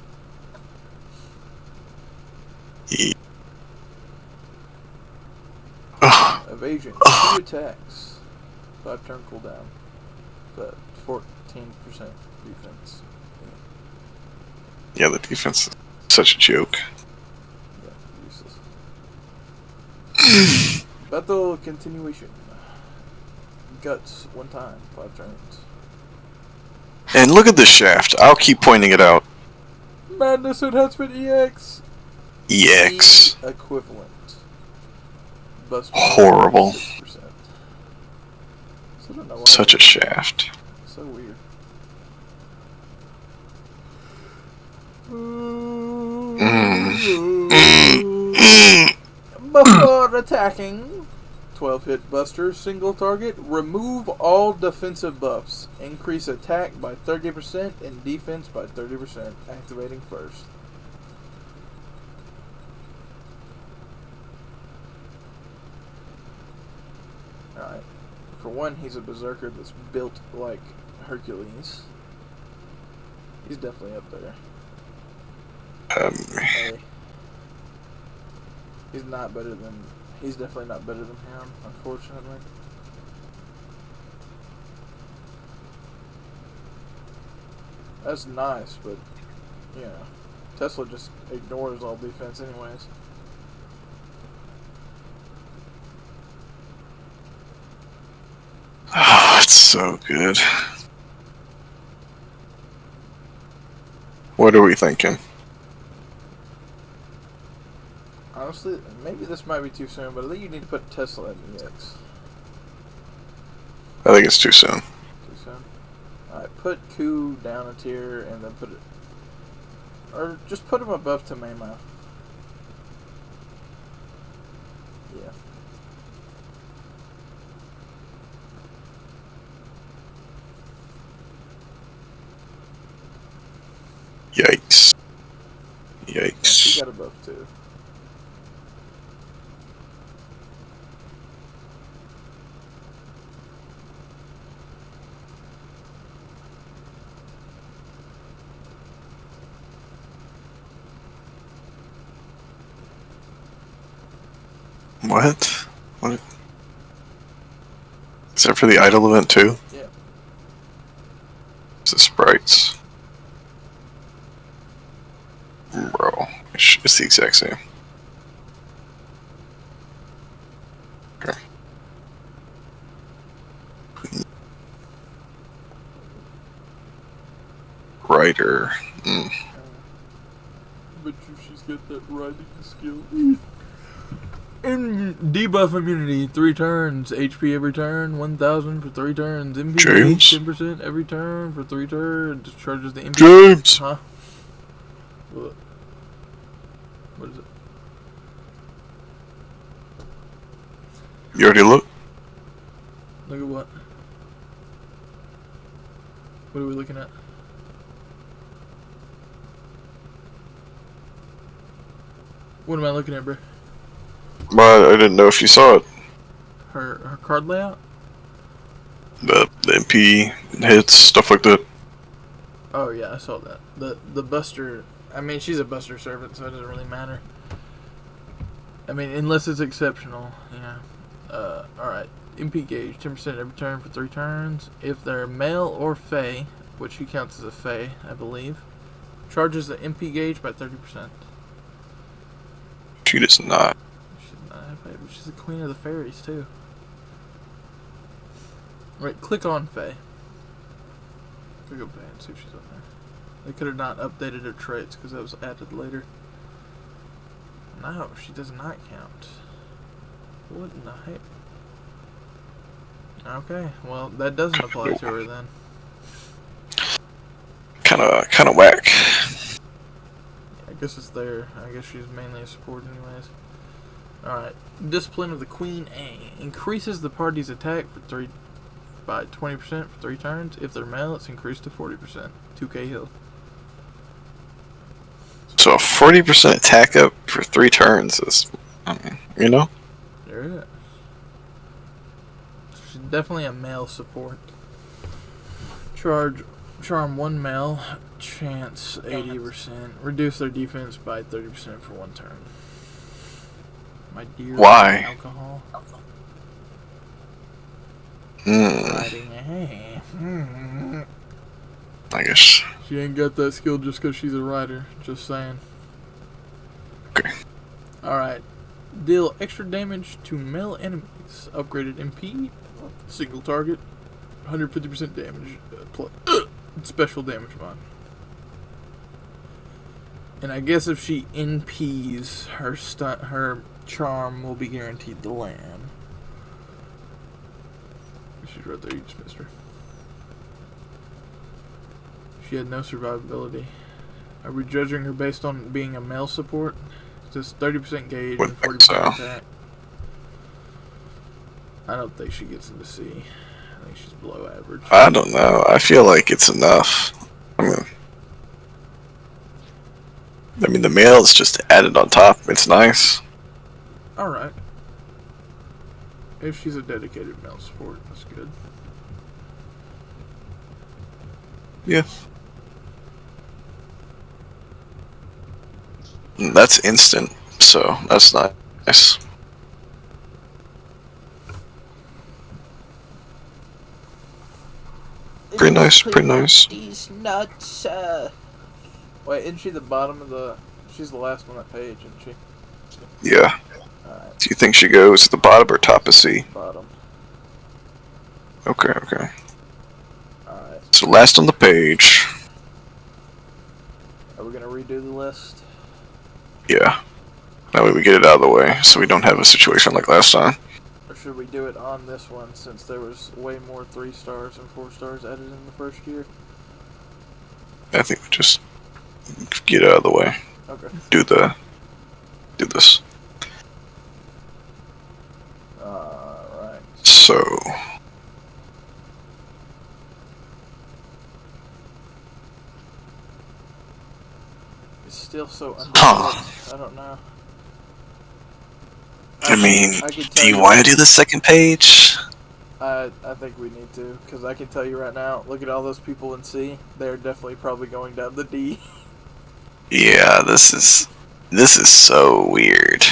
Evasion, 2 attacks, 5 turn cooldown, but 14% defense. Yeah, the defense is such a joke. Yeah, useless. Battle continuation. Guts, 1 time, 5 turns. And look at this shaft. I'll keep pointing it out. Madness Enhancement EX! EX. E equivalent. Buster Horrible. 6%. So I don't know why Such a shaft. So weird. Before attacking, 12-hit buster, single target, remove all defensive buffs, increase attack by 30% and defense by 30%, activating first. Alright, for one, he's a berserker that's built like Hercules. He's definitely up there. Hey. He's not better than... He's definitely not better than him, unfortunately. That's nice, but, you know, Tesla just ignores all defense anyways. Oh, it's so good. What are we thinking? Honestly, maybe this might be too soon, but I think you need to put Tesla in EX. I think it's too soon. Too soon? Alright, put Ku down a tier and then put it... Or just put him above Tamema. Yeah. Yikes. He Yikes. got above too. What? What? Is that for the idle event too? Yeah. It's the sprites. Bro, it's the exact same. Okay. Writer. Bet you she's got that writing skill. And debuff immunity, 3 turns. HP every turn, 1,000 for 3 turns. MP James? 10% every turn for 3 turns. Discharges the MP. James! Huh? What? What is it? You already looked? Look at what? What are we looking at? What am I looking at, bro? But I didn't know if you saw it. Her card layout? The MP hits, stuff like that. Oh yeah, I saw that. The Buster. I mean, she's a Buster servant, so it doesn't really matter. I mean, unless it's exceptional, yeah. Alright. MP gauge, 10% every turn for 3 turns. If they're male or Fey, which she counts as a Fey, I believe, charges the MP gauge by 30%. She does not. She's not a Fey, but she's the queen of the fairies, too. Right, click on Fey. Click on Fey and see if she's on there. They could have not updated her traits because that was added later. No, she does not count. What in the heck? Okay, well, that doesn't apply to her then. Kinda whack. I guess it's there. I guess she's mainly a support anyways. Alright. Discipline of the Queen A. Increases the party's attack by 20% for 3 turns. If they're male, it's increased to 40%. 2k heal. So a 40% attack up for 3 turns is, I mean, you know? There it is. She's definitely a male support. Charm 1 male, chance 80%. Reduce their defense by 30% for 1 turn. My dear Why? alcohol. Hmm. I guess. She ain't got that skill just because she's a writer. Just saying. Okay. Alright. Deal extra damage to male enemies. Upgraded MP. Single target. 150% damage. Special damage mod. And I guess if she NPs, her charm will be guaranteed to land. She's right there, you just missed her. She had no survivability. Are we judging her based on being a male support? Just 30% gauge and 40% attack. I don't think she gets into C. I think she's below average. I don't know. I feel like it's enough. I mean, the male is just added on top. It's nice. Alright. If she's a dedicated male support, that's good. Yeah. That's instant, so that's nice. Pretty nice, pretty nice. These nuts, Wait, isn't she the bottom of the... She's the last on that page, isn't she? Yeah. Alright, Do you think she goes at the bottom or top of C? bottom. Okay, okay. Alright. So last on the page. Are we gonna redo the list? Yeah. That way we get it out of the way, so we don't have a situation like last time. Or should we do it on this one, since there was way more 3 stars and 4 stars added in the first year? I think we just get it out of the way. Okay. Do this. Alright. So It's still so underrated. Huh. I don't know. I mean, I can do tell you want to do the second page? I think we need to, because I can tell you right now, look at all those people in C. They're definitely probably going down the D. Yeah, this is so weird.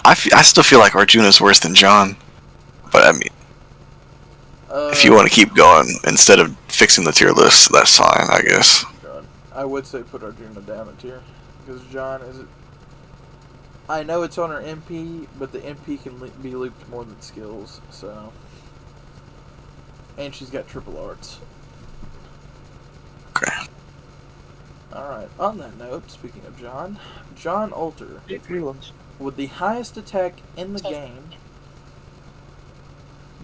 I still feel like Arjuna's worse than John, but I mean, if you want to keep going instead of fixing the tier list, that's fine, I guess. God. I would say put Arjuna down a tier, because John is... I know it's on her MP, but the MP can be looped more than skills, so... And she's got triple arts. Okay. Alright, on that note, speaking of John Alter, with the highest attack in the game,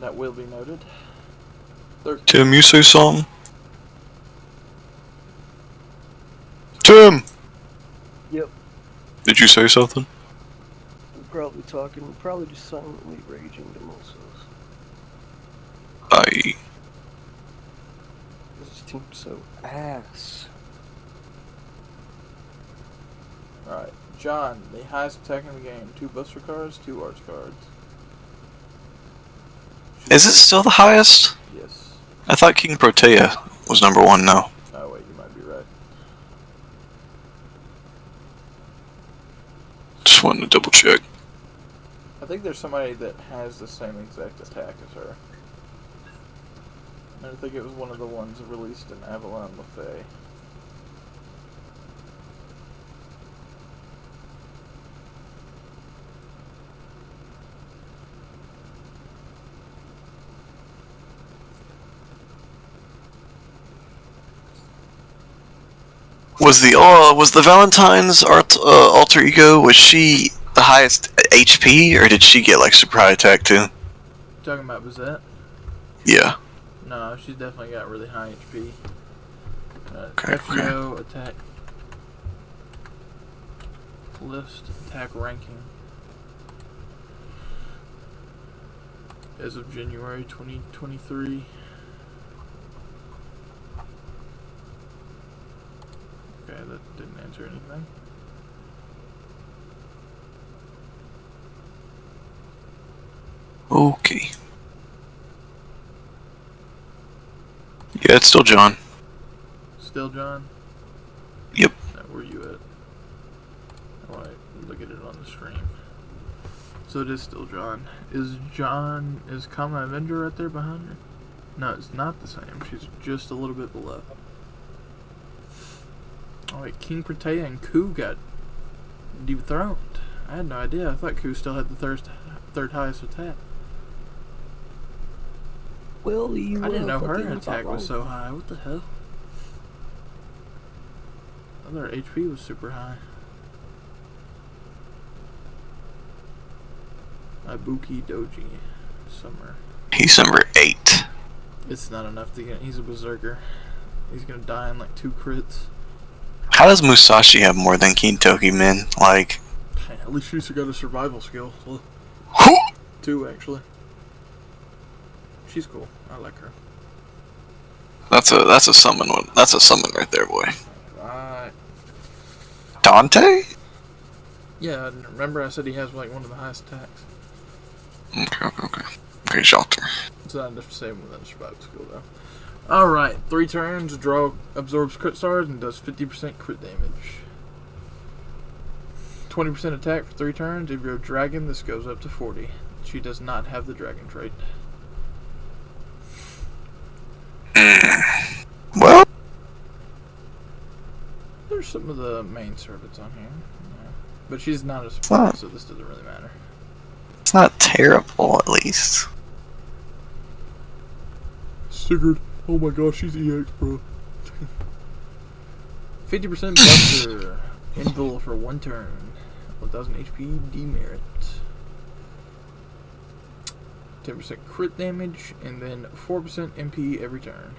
that will be noted. Tim, you say something? Tim! Yep. Did you say something? We're probably just silently raging to myself. This team's so ass. Alright, John, the highest attack in the game. 2 Buster cards, 2 Arts cards. Is it still the highest? Yes. I thought King Protea was number 1 now. Oh wait, you might be right. Just wanted to double check. I think there's somebody that has the same exact attack as her. I think it was one of the ones released in Avalon Lefay. Was the Valentine's alter ego, was she the highest HP, or did she get like super high attack too? Talking about Bizette? Yeah. No, she's definitely got really high HP. Okay, FGO attack list, attack ranking. As of January 2023. Okay, that didn't answer anything. Okay. Yeah, it's still John. Still John? Yep. Now, where you at? I want to look at it on the stream. So it is still John. Is Kama Avenger right there behind her? No, it's not the same. She's just a little bit below. Oh wait, King Protea and Ku got dethroned. I had no idea. I thought Ku still had the third highest attack. Well, you I didn't know her fucking attack was wrong. so high. What the hell? I thought her HP was super high. Ibuki Doji. Summer. He's number 8. It's not enough to get. He's a berserker. He's gonna die in like 2 crits. How does Musashi have more than Kintoki men? Like, Hey, at least she's got a survival skill. Well, 2 actually. She's cool. I like her. that's a summon one. That's a summon right there, boy. Right. Dante? Yeah, remember I said he has like one of the highest attacks. Okay, shelter. It's not enough to save him with a survival skill though. Alright, 3 turns, draw absorbs crit stars and does 50% crit damage. 20% attack for 3 turns. If you're a dragon, this goes up to 40. She does not have the dragon trait. Well, There's some of the main servants on here. Yeah. But she's not a support, so this doesn't really matter. it's not terrible, at least. Sigurd. Oh my gosh, she's EX, bro. 50% buster. Invul for 1 turn. 1000 HP demerit. 10% crit damage, and then 4% MP every turn.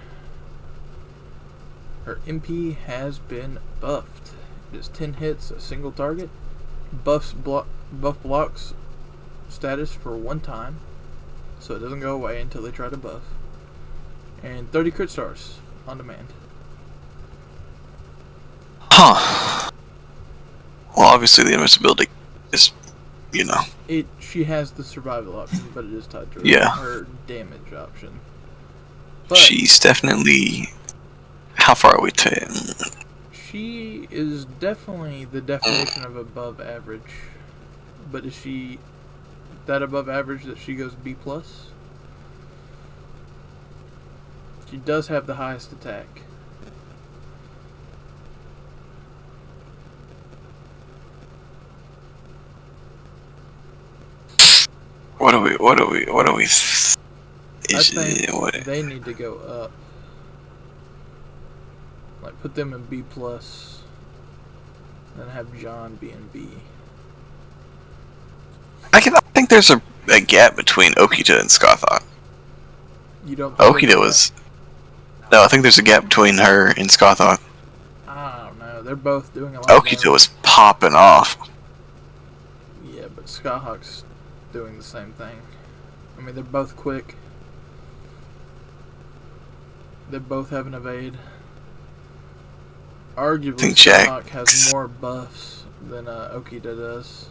Her MP has been buffed. It is 10 hits, a single target. Buff blocks status for 1 time, so it doesn't go away until they try to buff. And 30 crit stars on demand. Huh. Well, obviously the invincibility is, you know. She has the survival option, but it is tied to her damage option. But She's definitely... How far are we to... she is definitely the definition of above average. But is she that above average that she goes B+? She does have the highest attack. What do we... I think they need to go up. Like, put them in B+, then have John be in B. I think there's a gap between Okita and Skothok. You don't. Okita was... No, I think there's a gap between her and Skothok. I don't know. They're both doing a lot of Okita damage. was popping off. Yeah, but Skyhawk's doing the same thing. I mean, they're both quick. They both have an evade. Arguably, think Skyhawk has more buffs than Okita does.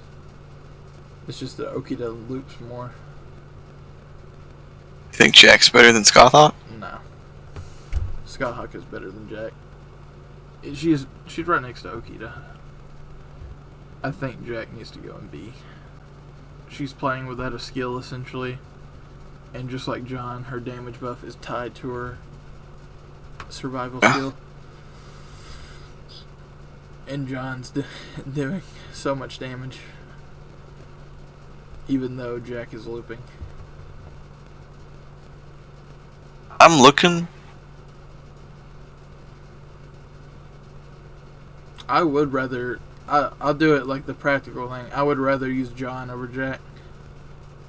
It's just that Okita loops more. You think Jack's better than Scothawk? No. Skyhawk is better than Jack. She's right next to Okita. I think Jack needs to go in B. She's playing without a skill, essentially. And just like John, her damage buff is tied to her survival skill. And John's doing so much damage. Even though Jack is looping. I'm looking. I would rather... I'll do it like the practical thing. I would rather use John over Jack.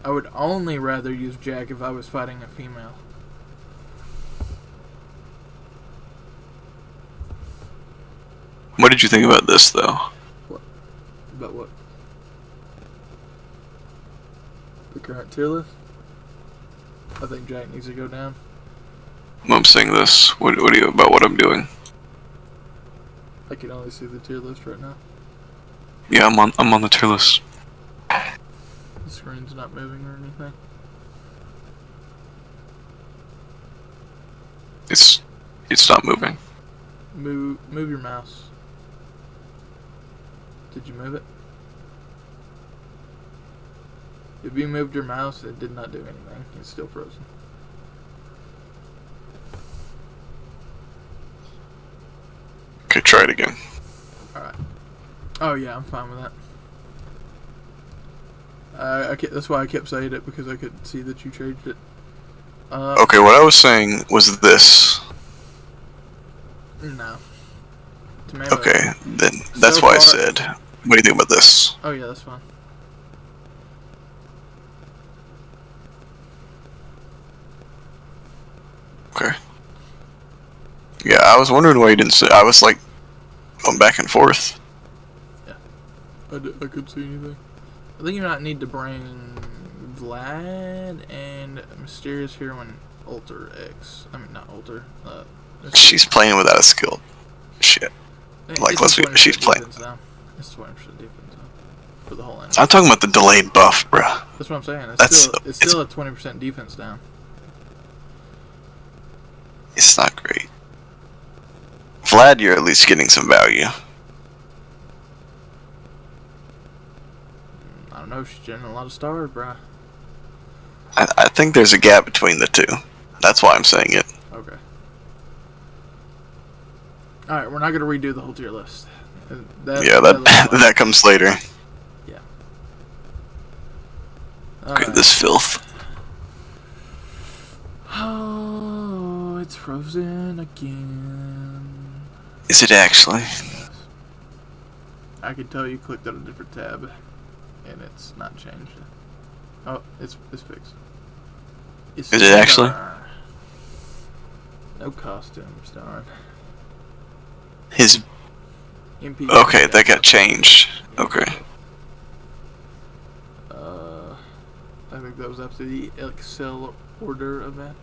I would only rather use Jack if I was fighting a female. What did you think about this, though? What? About what? The current tier list? I think Jack needs to go down. I'm saying this. What do you about what I'm doing? I can only see the tier list right now. Yeah, I'm on the tier list. The screen's not moving or anything. It's not moving. Move your mouse. Did you move it? If you moved your mouse, it did not do anything. It's still frozen. Okay, try it again. Alright. Oh yeah, I'm fine with that. That's why I kept saying it, because I could see that you changed it. Okay, what I was saying was this. No. Tomato. Okay, then that's So why I far- said. What do you think about this? Oh yeah, that's fine. Okay. Yeah, I was wondering why you didn't say. I was like going back and forth. I couldn't see anything. I think you might need to bring Vlad and Mysterious Heroine Alter X. I mean, not Alter. She's playing without a skill. Shit. Like, it's let's a be. 20% She's playing. defense down. It's 20% defense down for the whole enemy. I'm talking about the delayed buff, bruh. That's what I'm saying. It's still a 20% defense down. It's not great. Vlad, you're at least getting some value. I don't know. She's generating a lot of stars, bruh. I think there's a gap between the two. That's why I'm saying it. Okay. Alright, we're not going to redo the whole tier list. That comes later. Yeah. Look at Alright. this filth. Oh, it's frozen again. Is it actually? Yes. I can tell you clicked on a different tab, and it's not changed. Oh, it's fixed. Is it actually? No costumes, darn. His. MP. Okay, that got changed. Okay. I think that was after the Excel order event.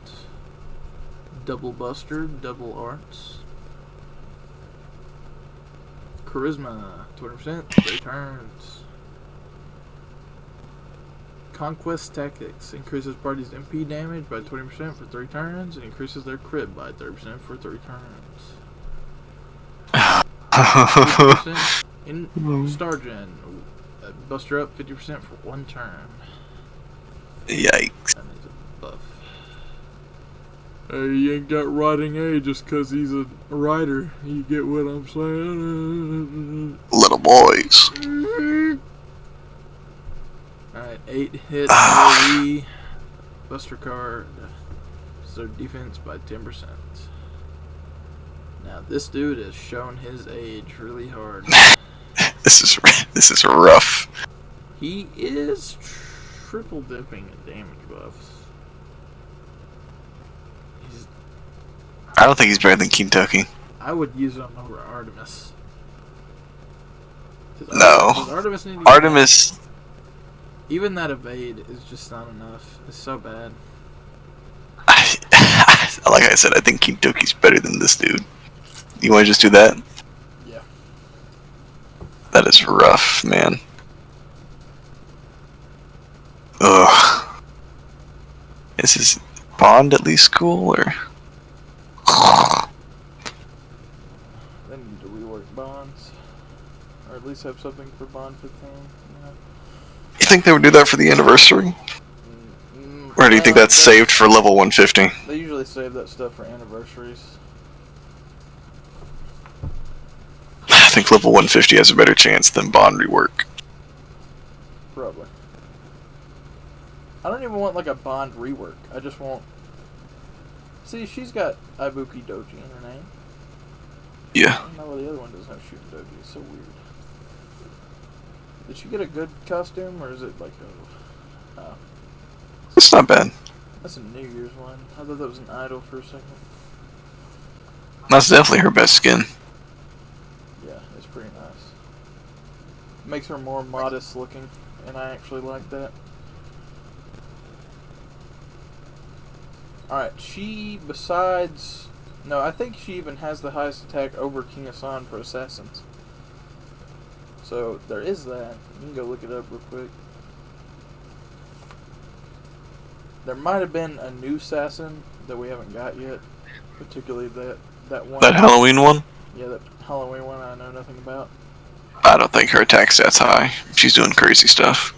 Double Buster, double arts. Charisma, 20%, 3 turns. Conquest Tactics increases party's MP damage by 20% for 3 turns and increases their crit by 30% for 3 turns. 50% in Stargen, Buster up 50% for 1 turn. Yikes. That is a buff. Hey, you ain't got rotting A just cause he's a rider. You get what I'm saying? Little boys. Alright, 8 hit AoE. Buster card. So defense by 10%. Now this dude has shown his age really hard. This is rough. He is triple dipping in damage buffs. I don't think he's better than Kentucky. I would use him over Artemis. No. Does Artemis need to Artemis. even that evade is just not enough. It's so bad. Like I said, I think Kentucky's better than this dude. You want to just do that? Yeah. That is rough, man. Ugh. Is his Bond at least cool, or? They need to rework Bonds. Or at least have something for Bond 15. You know? You think they would do that for the anniversary? Or do you think that's saved for level 150? They usually save that stuff for anniversaries. I think level 150 has a better chance than Bond rework. Probably. I don't even want like a Bond rework. I just want... See, she's got Ibuki Doji in her name. Yeah. I don't know why the other one doesn't have Shooting Doji. It's so weird. Did she get a good costume, or is it like a... Oh. It's not bad. That's a New Year's one. I thought that was an idol for a second. That's definitely her best skin. Yeah, it's pretty nice. Makes her more modest looking, and I actually like that. Alright, she, besides... No, I think she even has the highest attack over King Hassan for assassins. So, there is that. You can go look it up real quick. There might have been a new assassin that we haven't got yet. Particularly that one. That Halloween one? Yeah, that Halloween one I know nothing about. I don't think her attack stat's high. She's doing crazy stuff.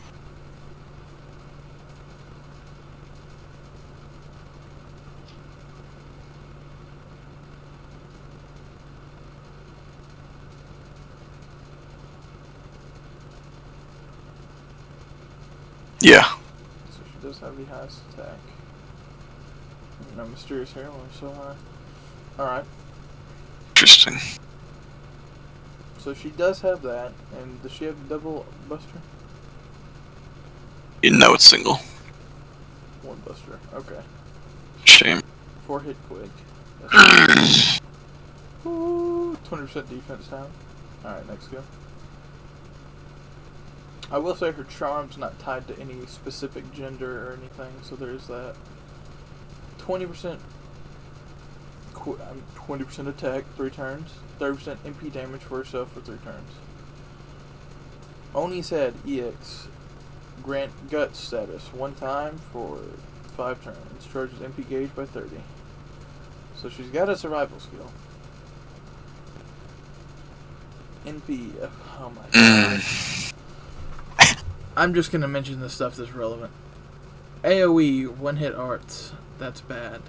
Yeah. So she does have the highest attack. No mysterious heirloom so high. Alright. Interesting. So she does have that, and does she have the double buster? You know it's single. One buster, okay. Shame. 4 hit quick. That's 20% defense down. Alright, next go. I will say her charm's not tied to any specific gender or anything, so there is that. 20% 20% attack, 3 turns. 30% MP damage for herself for 3 turns. Oni's head, EX. Grant gut status, 1 time for 5 turns. Charges MP gauge by 30. So she's got a survival skill. NP, oh my god. I'm just gonna mention the stuff that's relevant. AoE, 1-hit arts. That's bad.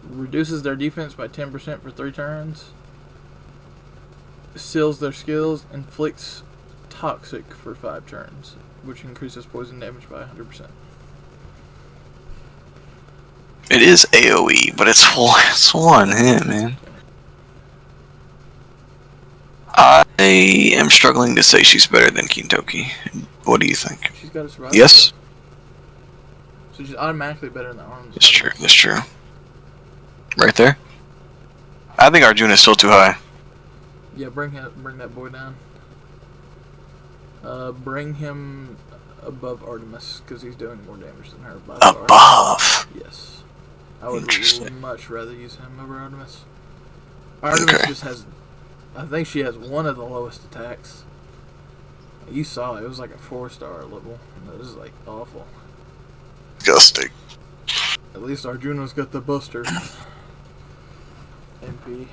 Reduces their defense by 10% for 3 turns. Seals their skills. Inflicts toxic for 5 turns, which increases poison damage by 100%. It is AoE, but it's one hit, man. I am struggling to say she's better than Kintoki. What do you think? She's got a survival. Yes? So she's automatically better than the arms. That's true, that's true. Right there? I think Arjuna's still too high. Yeah, bring that boy down. Bring him above Artemis, because he's doing more damage than her by far. Above? Yes. I would much rather use him over Artemis. Artemis just has... I think she has one of the lowest attacks. You saw it. It was like a 4-star level. That is like awful. Disgusting. At least Arjuna's got the booster. MP.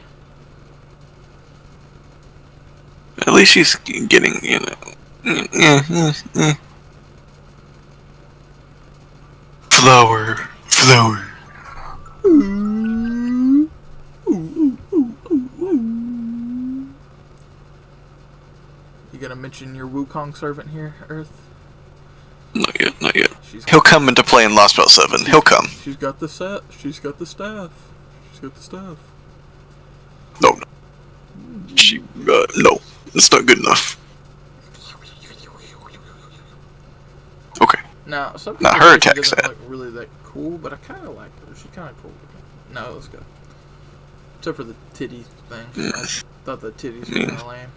At least she's getting, you know... Flower. You gonna mention your Wukong servant here, Earth? Not yet. He'll come into play in Lost Belt 7. He'll come. She's got the set. She's got the staff. No. No. It's not good enough. Okay. Now, some Now, people her say attack she doesn't set. look really that cool, but I kind of like her. She's kind of cool looking. No, let's go. Except for the titty thing. I thought the titties were kind of lame.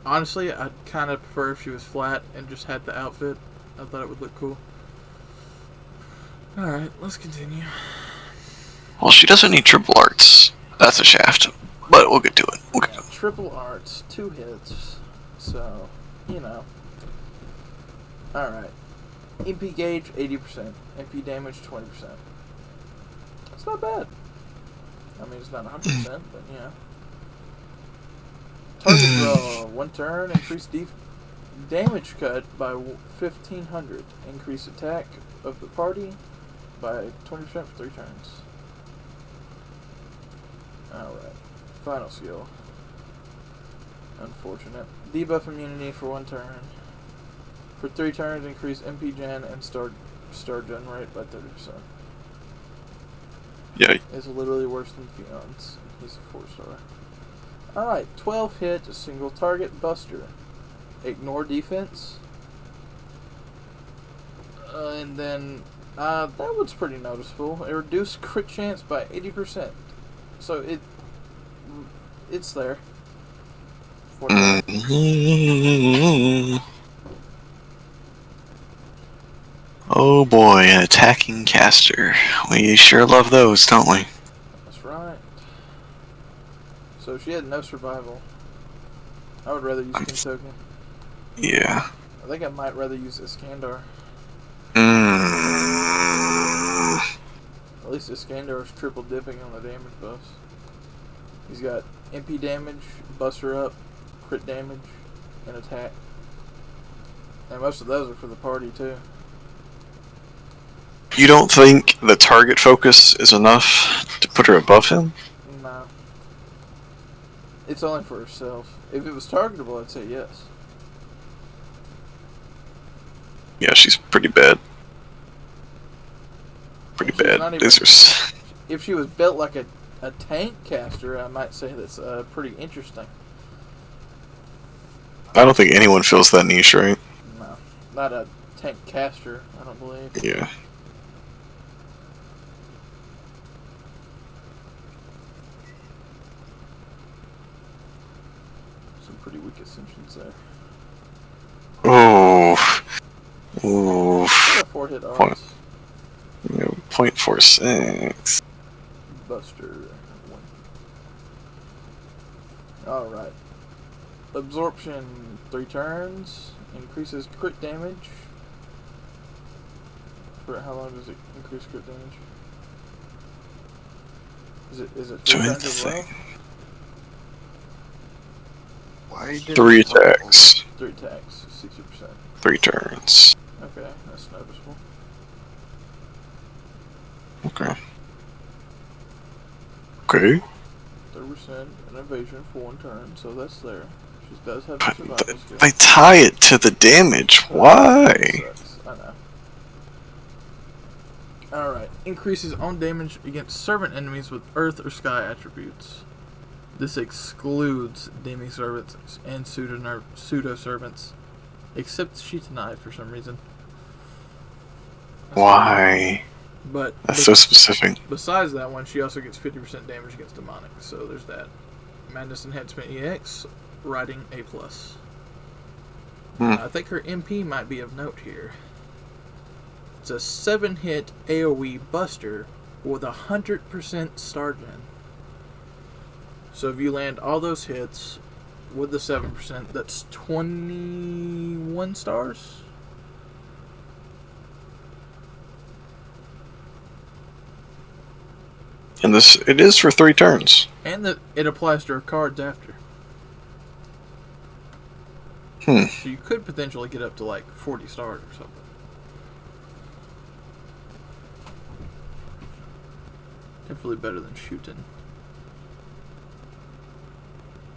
Honestly, I'd kind of prefer if she was flat and just had the outfit. I thought it would look cool. Alright, let's continue. Well, she doesn't need triple arts. That's a shaft. But we'll get to it. Triple arts, 2 hits, So, you know. Alright. MP gauge 80%. MP damage 20%. That's not bad. I mean, it's not 100%, but yeah. Target draw. 1 turn. Increase damage cut by 1,500. Increase attack of the party by 20% for 3 turns. Alright. Final skill. Unfortunate. Debuff immunity for 1 turn. For 3 turns, increase MP gen and star gen rate by 30%. Yeah. It's literally worse than Fion's. He's a 4-star. Alright, 12 hit, single target buster. Ignore defense. And then, that one's pretty noticeable. It reduced crit chance by 80%. So it's there. Oh boy, an attacking caster. We sure love those, don't we? That's right. So she had no survival. I would rather use Kentucky. Yeah. I think I might rather use Iskandar. At least Iskandar's triple dipping on the damage buffs. He's got MP damage, buster up, crit damage, and attack. And most of those are for the party too. You don't think the target focus is enough to put her above him? No. It's only for herself. If it was targetable, I'd say yes. Yeah, she's pretty bad. Pretty She's not bad. even- These are... If she was built like a tank caster, I might say that's pretty interesting. I don't think anyone feels that niche, right? No. Not a tank caster, I don't believe. Yeah. Some pretty weak ascensions there. Oh. Oof. Got 4 hit Point. arts. 0.46. Buster. Alright. Absorption 3 turns. Increases crit damage. For how long does it increase crit damage? Is it 3 Join turns the as well? thing. Why did 3 it bubble? attacks. 3 attacks, 60%. 3 turns. Okay, that's noticeable. Okay. Okay. 30% and evasion for 1 turn, so that's there. She does have But the survival skill. they tie it to the damage. Why? Sucks. I know. Alright. Increases on damage against servant enemies with earth or sky attributes. This excludes demi-servants and pseudo-servants. Except Shitanai for some reason. Why? But That's so specific. besides that one, she also gets 50% damage against demonic. So there's that. Madness Enhancement EX, riding A+. I think her MP might be of note here. It's a 7-hit AoE buster with 100% star gen. So if you land all those hits with the 7%, that's 21 stars? And it is for 3 turns. And it applies to her cards after. So you could potentially get up to like 40 stars or something. Definitely better than shooting.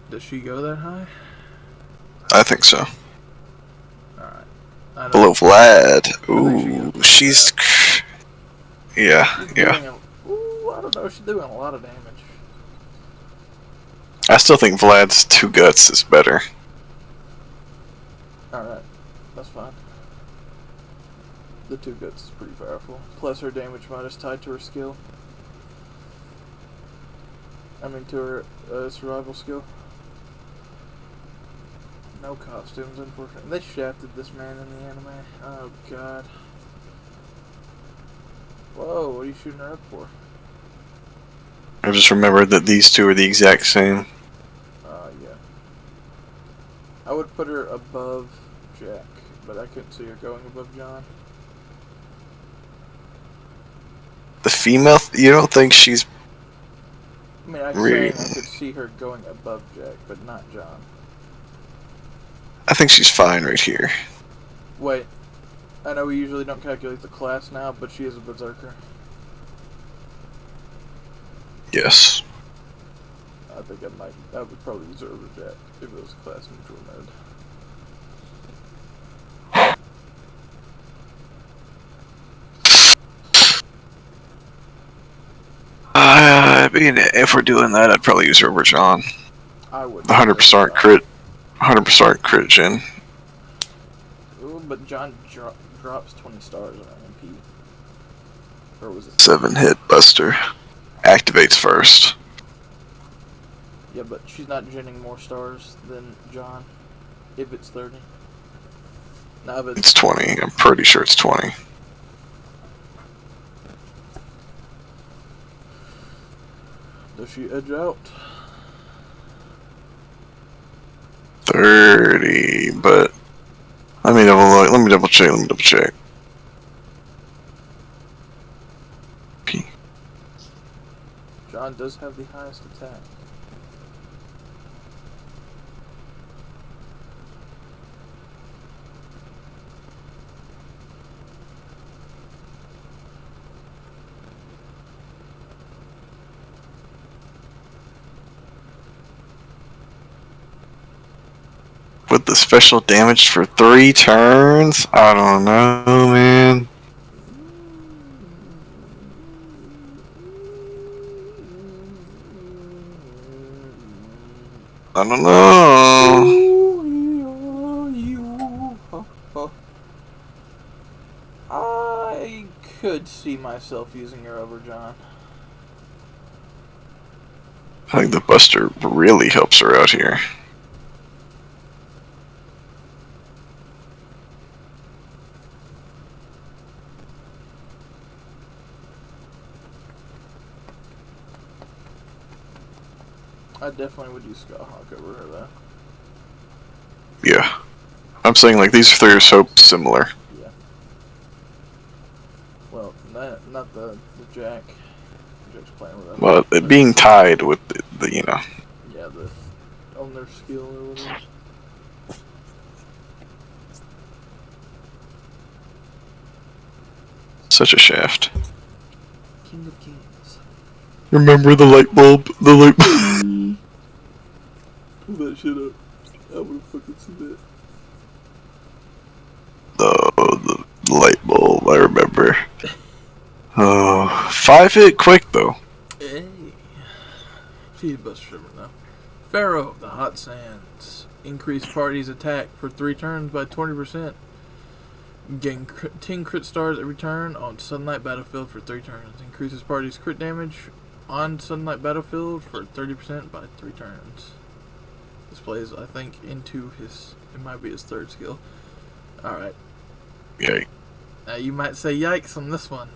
Does she go that high? I think so. Alright. Below Vlad. think she goes Ooh, she's... Yeah, yeah. Ooh, I don't know. She's doing a lot of damage. I still think Vlad's 2 guts is better. Alright. That's fine. The 2 guts is pretty powerful. Plus her damage mod is tied to her skill. I mean to her survival skill. No costumes, unfortunately. They shafted this man in the anime. Oh god. Whoa, what are you shooting her up for? I just remembered that these 2 are the exact same. Yeah. I would put her above Jack, but I couldn't see her going above John. The female, you don't think she's I mean, I'm really? saying I could see her going above Jack, but not John. I think she's fine right here. Wait, I know we usually don't calculate the class now, but she is a berserker. Yes. I think I would probably use her over Jack if it was a class neutral mode. I mean, if we're doing that, I'd probably use her over John. I would. 100% crit. 100% crit gen. Ooh, but John drops 20 stars on MP. Or was it? 7 hit buster. Activates first. Yeah, but she's not genning more stars than John. If it's 30. No, if It's 20. I'm pretty sure it's 20. Does she edge out? 30, but let me double look. Let me double check. John does have the highest attack. With the special damage for 3 turns? I don't know, man. I don't know. I could see myself using her over John. I think the buster really helps her out here. I definitely would use Scott Hawk over her though. Yeah. I'm saying like these 3 are so similar. Yeah. Well, not the Jack. Jack's playing with that. Well, it being tied with the you know. Yeah, the on their skill or whatever. Such a shaft. King of Kings. Remember the light bulb? The light bulb. Pull that shit up. I wanna fucking see that. The light bulb, I remember. Oh, 5 hit quick though. Hey. She's bust shimmer though. Pharaoh, the Hot Sands. Increase party's attack for 3 turns by 20%. Gain 10 crit stars every turn on Sunlight Battlefield for 3 turns. Increases party's crit damage on Sunlight Battlefield for 30% by 3 turns. This plays, I think, into his... It might be his 3rd skill. Alright. Yikes. You might say yikes on this one.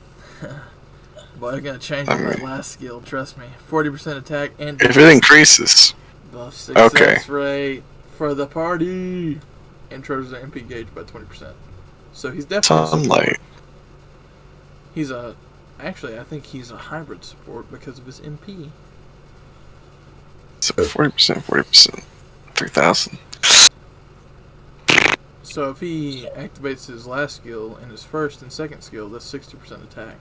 But I'm going to change on that last skill, trust me. 40% attack and... If it increases. Buff success rate for the party. Intros the MP gauge by 20%. So he's definitely Sunlight. He's a... Actually, I think he's a hybrid support because of his MP. So 40%, 40%. 3,000. So if he activates his last skill and his 1st and 2nd skill, that's 60% attack.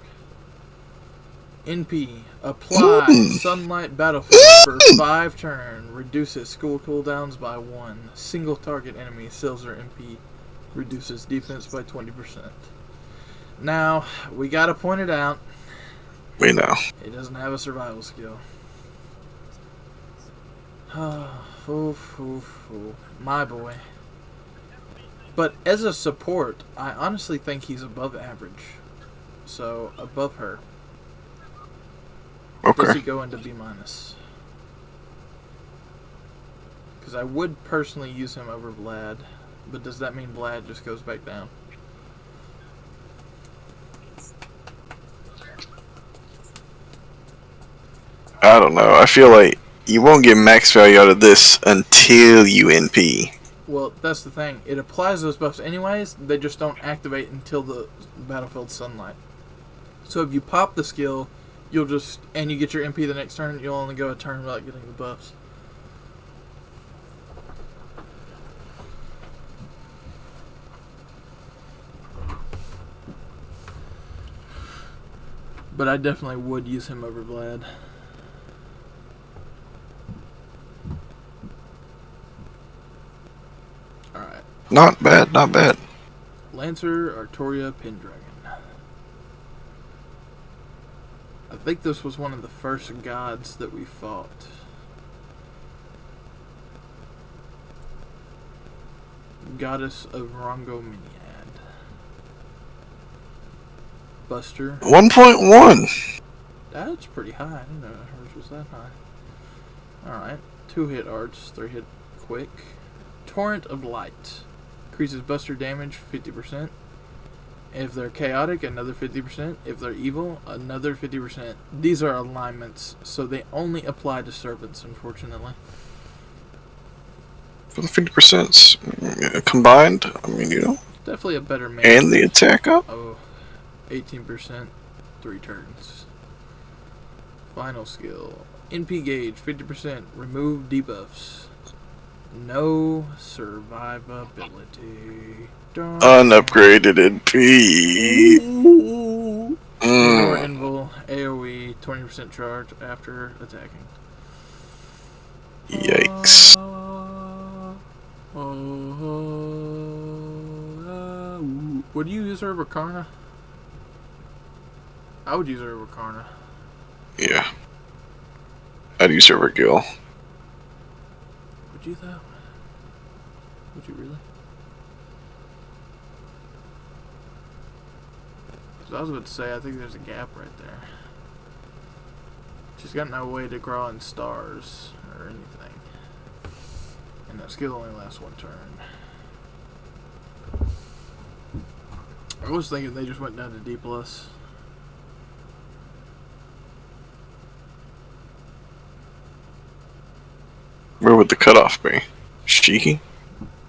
NP. Apply Sunlight Battlefield for 5 turns. Reduces skill cooldowns by 1. Single target enemy seals their MP. Reduces defense by 20%. Now, we gotta point it out. We know. He doesn't have a survival skill. My boy. But as a support, I honestly think he's above average. So, above her. Okay. Does he go into B-? Because I would personally use him over Vlad. But does that mean Vlad just goes back down? I don't know. I feel like you won't get max value out of this until you NP. Well, that's the thing. It applies those buffs anyways. They just don't activate until the battlefield sunlight. So if you pop the skill, you'll just and you get your MP the next turn. You'll only go a turn without getting the buffs. But I definitely would use him over Vlad. Alright. Not bad, not bad. Lancer, Artoria, Pendragon. I think this was one of the first gods that we fought. Goddess of Rongominiad. Buster. 1.1. That's pretty high. I didn't know hers was that high. Alright. 2-hit arts, 3-hit quick. Torrent of Light. Increases Buster damage 50%. If they're chaotic, another 50%. If they're evil, another 50%. These are alignments, so they only apply to servants, unfortunately. For the 50% combined, I mean, you know. Definitely a better man. And the attack up. Oh, 18%, 3 turns. Final skill. NP gauge, 50%. Remove debuffs. No survivability. Unupgraded NP. Ignore invul, AoE, 20% charge after attacking. Yikes. Would you use her over Karna? I would use her over Karna. Yeah. I'd use her over Gil. Would you though? Would you really? 'Cause I was about to say, I think there's a gap right there. She's got no way to grow in stars or anything. And that skill only lasts 1 turn. I was thinking they just went down to D+. Where would the cutoff be? Shiki?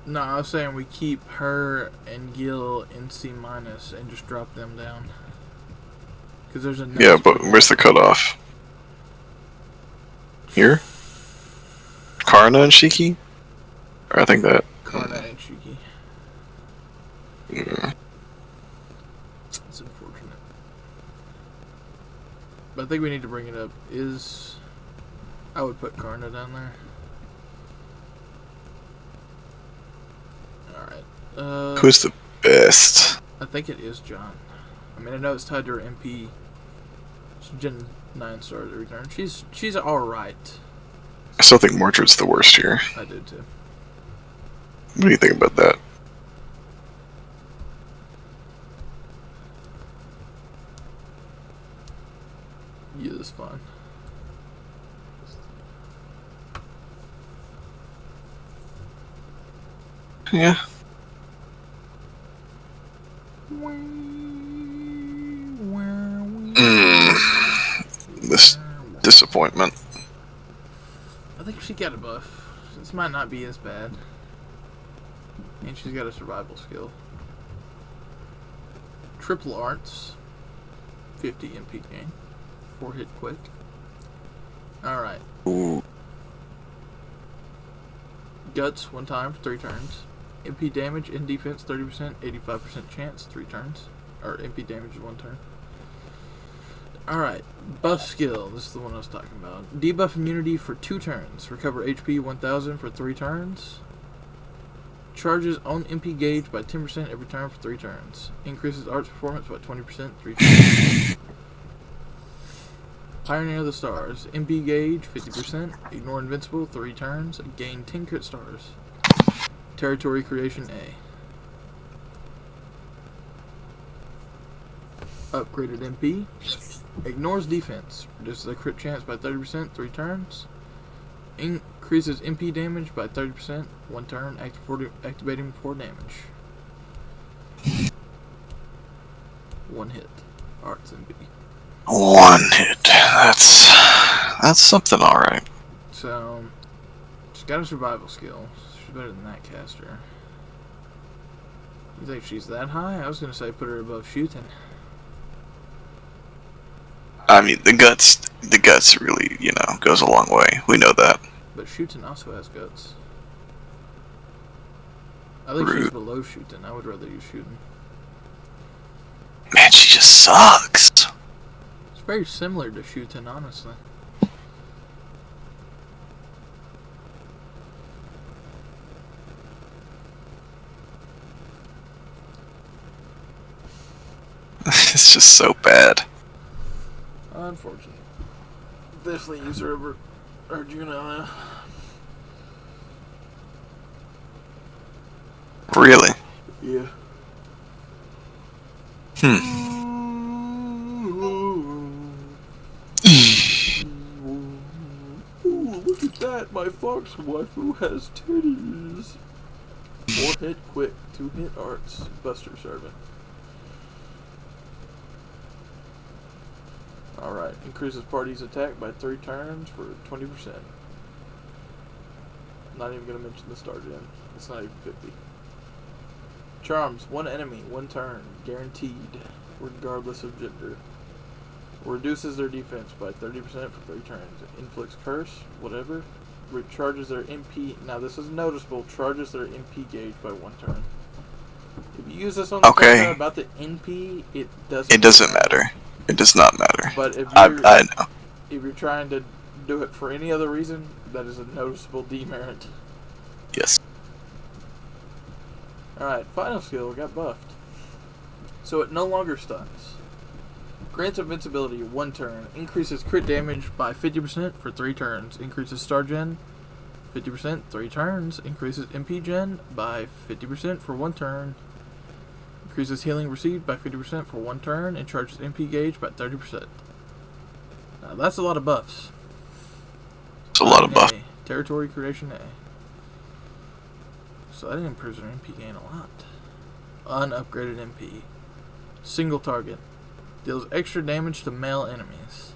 No, I was saying we keep her and Gil in C- and just drop them down. Because there's a Yeah, but where's the cutoff? Here? Karna and Shiki? Or I think that. Karna and Shiki. Yeah. It's unfortunate. But I think we need to bring it up. I would put Karna down there. Alright. Who's the best? I think it is John. I mean, I know it's tied to her MP. It's Gen 9 stars every turn. She's alright. I still think Mordred's the worst here. I did too. What do you think about that? Yeah, that's fine. Yeah. This disappointment. I think she got a buff. This might not be as bad. And she's got a survival skill. Triple arts. 50 MP gain. 4-hit quick. Alright. Ooh. Guts 1 time for 3 turns. MP damage and defense 30%, 85% chance, 3 turns. Or MP damage is 1 turn. Alright, buff skill. This is the one I was talking about. Debuff immunity for 2 turns. Recover HP 1000 for 3 turns. Charges own MP gauge by 10% every turn for 3 turns. Increases arts performance by 20%, 3 turns. Pioneer of the Stars. MP gauge 50%. Ignore invincible 3 turns. Gain 10 crit stars. Territory creation A. Upgraded MP. Ignores defense. Reduces a crit chance by 30%, 3 turns. Increases MP damage by 30%, 1 turn, activating before damage. 1 hit. Arts MP. 1 hit. That's something, alright. So, she's got a survival skill. she's better than that caster. You think she's that high? I was gonna say put her above shooting. I mean, the guts really, goes a long way. We know that. But shooting also has guts. I think she's below shooting. I would rather use shooting. Man, she just sucks. It's very similar to shooting, honestly. It's just so bad. Unfortunate. Definitely use her over Arjuna. Really? Yeah. Ooh, look at that! My fox waifu has titties! 4-hit quick, 2-hit arts, Buster Servant. Alright, increases party's attack by 3 turns for 20%. Not even gonna mention the star gen. It's not even 50. Charms, 1 enemy, 1 turn, guaranteed, regardless of gender. Reduces their defense by 30% for 3 turns. Inflicts curse, whatever. Recharges their MP. Now this is noticeable. Charges their MP gauge by 1 turn. If you use this on the camera about the NP, it doesn't. It doesn't matter. It does not matter. But if I know. If you're trying to do it for any other reason, that is a noticeable demerit. Yes. Alright, final skill got buffed. So it no longer stuns. Grants invincibility 1 turn. Increases crit damage by 50% for 3 turns. Increases star gen 50%, 3 turns. Increases MP gen by 50% for 1 turn. Increases healing received by 50% for 1 turn. And charges MP gauge by 30%. Now that's a lot of buffs. It's a lot of buff. Territory creation A. So that improves our MP gain a lot. Unupgraded MP. Single target. Deals extra damage to male enemies.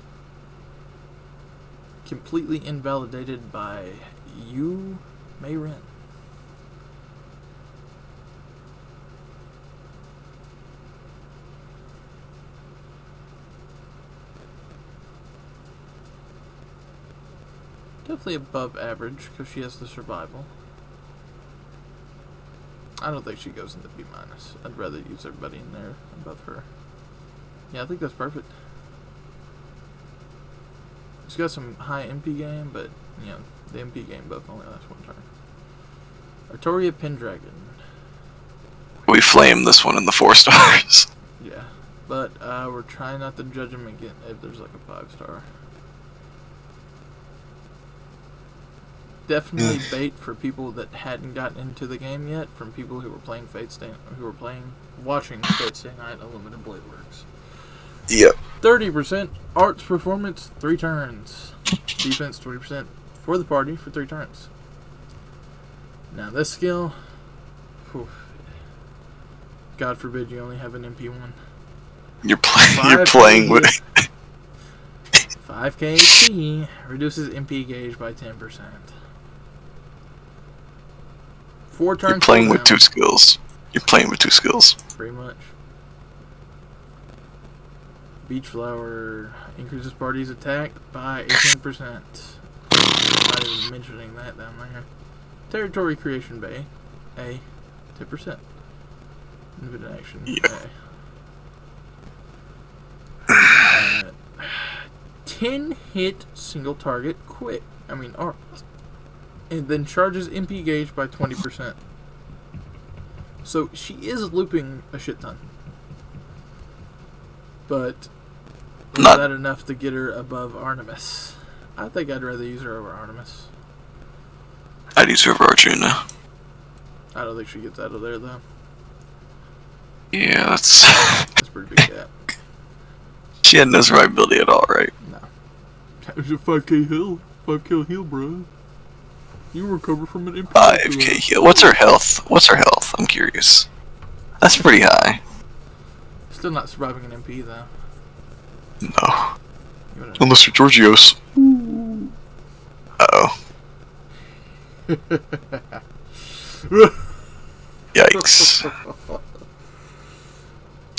Completely invalidated by you, Mayren. Definitely above average because she has the survival. I don't think she goes into B-. I'd rather use everybody in there above her. Yeah, I think that's perfect. She's got some high MP game, but, the MP game buff only lasts 1 turn. Artoria Pendragon. We flame this one in the 4 stars. Yeah, but we're trying not to judge him again if there's like a 5-star. Definitely bait for people that hadn't gotten into the game yet, from people who were playing watching Fate Stay Night Unlimited Blade Works. Yep. 30% arts performance, 3 turns. Defense 20% for the party for 3 turns. Now this skill, God forbid you only have an MP1. You're playing with 5k HP reduces MP gauge by 10%. 4 turns. You're playing with 2 skills. You're playing with 2 skills. Pretty much. Beach Flower increases party's attack by 18%. Not even mentioning that down there. Territory Creation Bay, A, 10%. Infinite Action, A. 10 hit single target quick. Art. And then charges MP gauge by 20%. So she is looping a shit ton. But is that enough to get her above Artemis? I think I'd rather use her over Artemis. I'd use her over Arjuna. I don't think she gets out of there though. Yeah, that's That's a pretty big gap. She had no survivability at all, right? No. That was a 5k heal. 5k heal, bro. You recover from an MP. 5k heal. What's her health? I'm curious. That's pretty high. Still not surviving an MP though. No. Unless you're Georgios. Uh-oh. Yikes.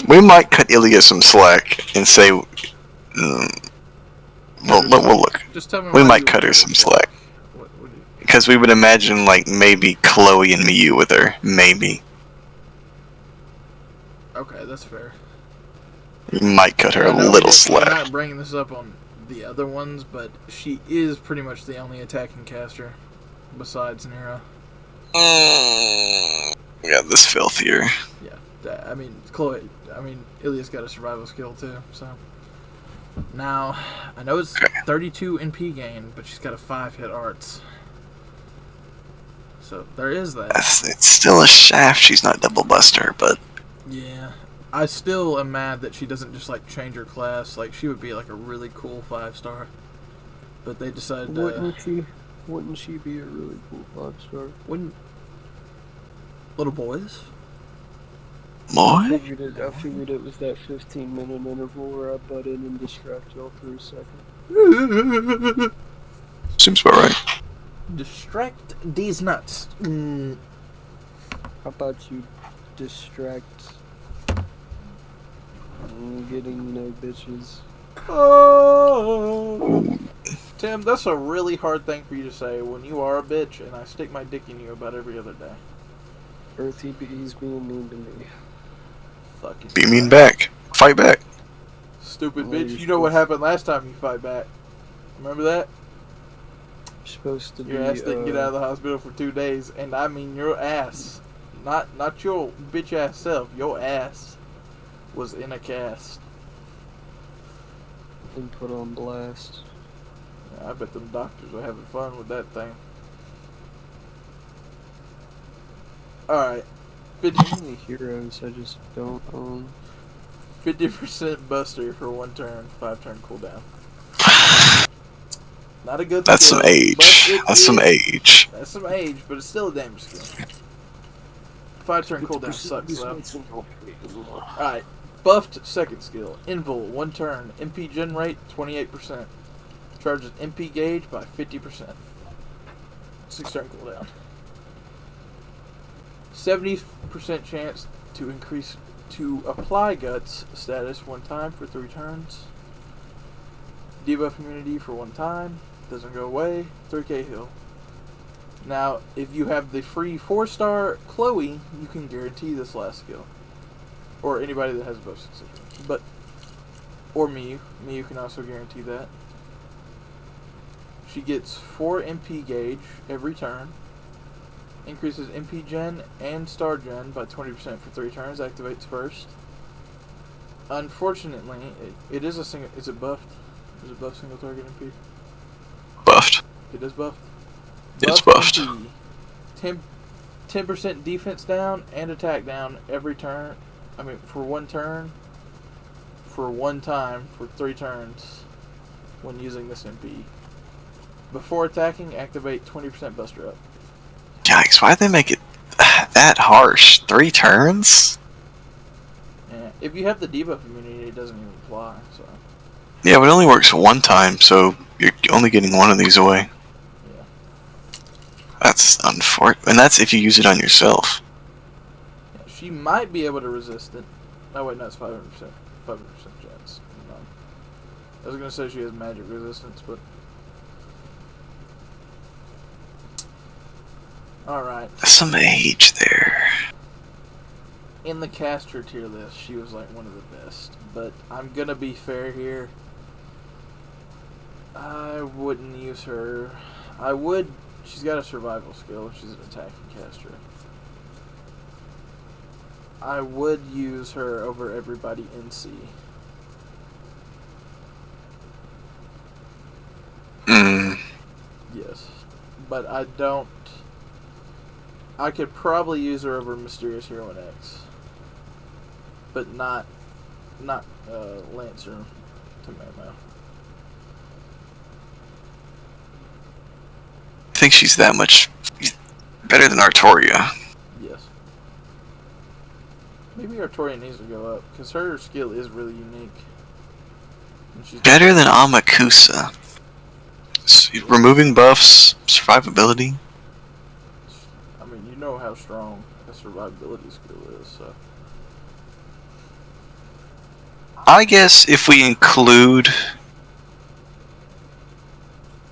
We might cut Ilya some slack and say, we'll look. Just tell me We why might you cut her would some say. slack. What do you... Because we would imagine, like, maybe Chloe and Miyu with her. Maybe. Okay, that's fair. We might cut her I a know little we're slack. not bringing this up on the other ones, but she is pretty much the only attacking caster besides Nira. Yeah, this filthier. Yeah, I mean, Ilya's got a survival skill too, so. Now, I know it's 32 NP gain, but she's got a 5-hit arts. So, there is that. It's still a shaft, she's not double buster, but... Yeah. I still am mad that she doesn't just, like, change her class. Like, she would be, like, a really cool 5-star. But they decided to... Wouldn't she be a really cool 5-star? Wouldn't... Little boys? More? I figured it was that 15-minute interval where I butt in and distract y'all for a second. Seems about right. Distract these nuts. How about you distract getting bitches? Oh. Tim, that's a really hard thing for you to say when you are a bitch and I stick my dick in you about every other day. Earthy, he's being mean to me. Fucking Be mean back. Fight back. stupid Oh, bitch. You know what happened last time you fight back. Remember that? You're supposed to Your ass didn't get out of the hospital for 2 days, and I mean your ass. Not your bitch ass self. Your ass was in a cast. and put on blast. Yeah, I bet them doctors are having fun with that thing. Alright. Many heroes I just don't own. 50% buster for 1 turn, 5-turn cooldown. Not a good That's skill, some age. but That's some age. That's some age, but it's still a damage skill. 5-turn cooldown sucks though. Alright. Buffed second skill. Invul, 1 turn. MP gen rate, 28%. Charges MP gauge by 50%. 6-turn cooldown. 70% chance to apply guts status 1 time for 3 turns. Debuff immunity for 1 time. Doesn't go away. 3k heal. Now, if you have the free 4-star Chloe, you can guarantee this last skill. Or anybody that has a buff 6. But, or Miyu. Miyu can also guarantee that. She gets 4 MP gauge every turn. Increases MP gen and star gen by 20% for 3 turns. Activates first. Unfortunately, it is a single. Is it buffed? Is it buffed single target MP? Buffed. It is buffed. It's buffed. MP. 10% defense down and attack down every turn. I mean, for 1 turn. For 1 time for 3 turns. When using this MP. Before attacking, activate 20% buster up. Yikes, why'd they make it that harsh? 3 turns? Yeah, if you have the debuff immunity, it doesn't even apply. So. Yeah, but it only works 1 time, so you're only getting 1 of these away. Yeah. That's unfortunate. And that's if you use it on yourself. Yeah, she might be able to resist it. Oh wait, no, it's 500%. 500% chance. No. I was gonna say she has magic resistance, but. Alright. Some age there. In the caster tier list, she was like one of the best. But I'm gonna be fair here. I wouldn't use her. I would. She's got a survival skill. She's an attacking caster. I would use her over everybody in C. Yes. But I don't. I could probably use her over Mysterious Hero and X. But not Lancer to Mamo. I think she's that much better than Artoria. Yes. Maybe Artoria needs to go up, because her skill is really unique. And she's Better than Amakusa. Removing buffs, survivability. I mean, you know how strong a survivability skill is, so. I guess if we include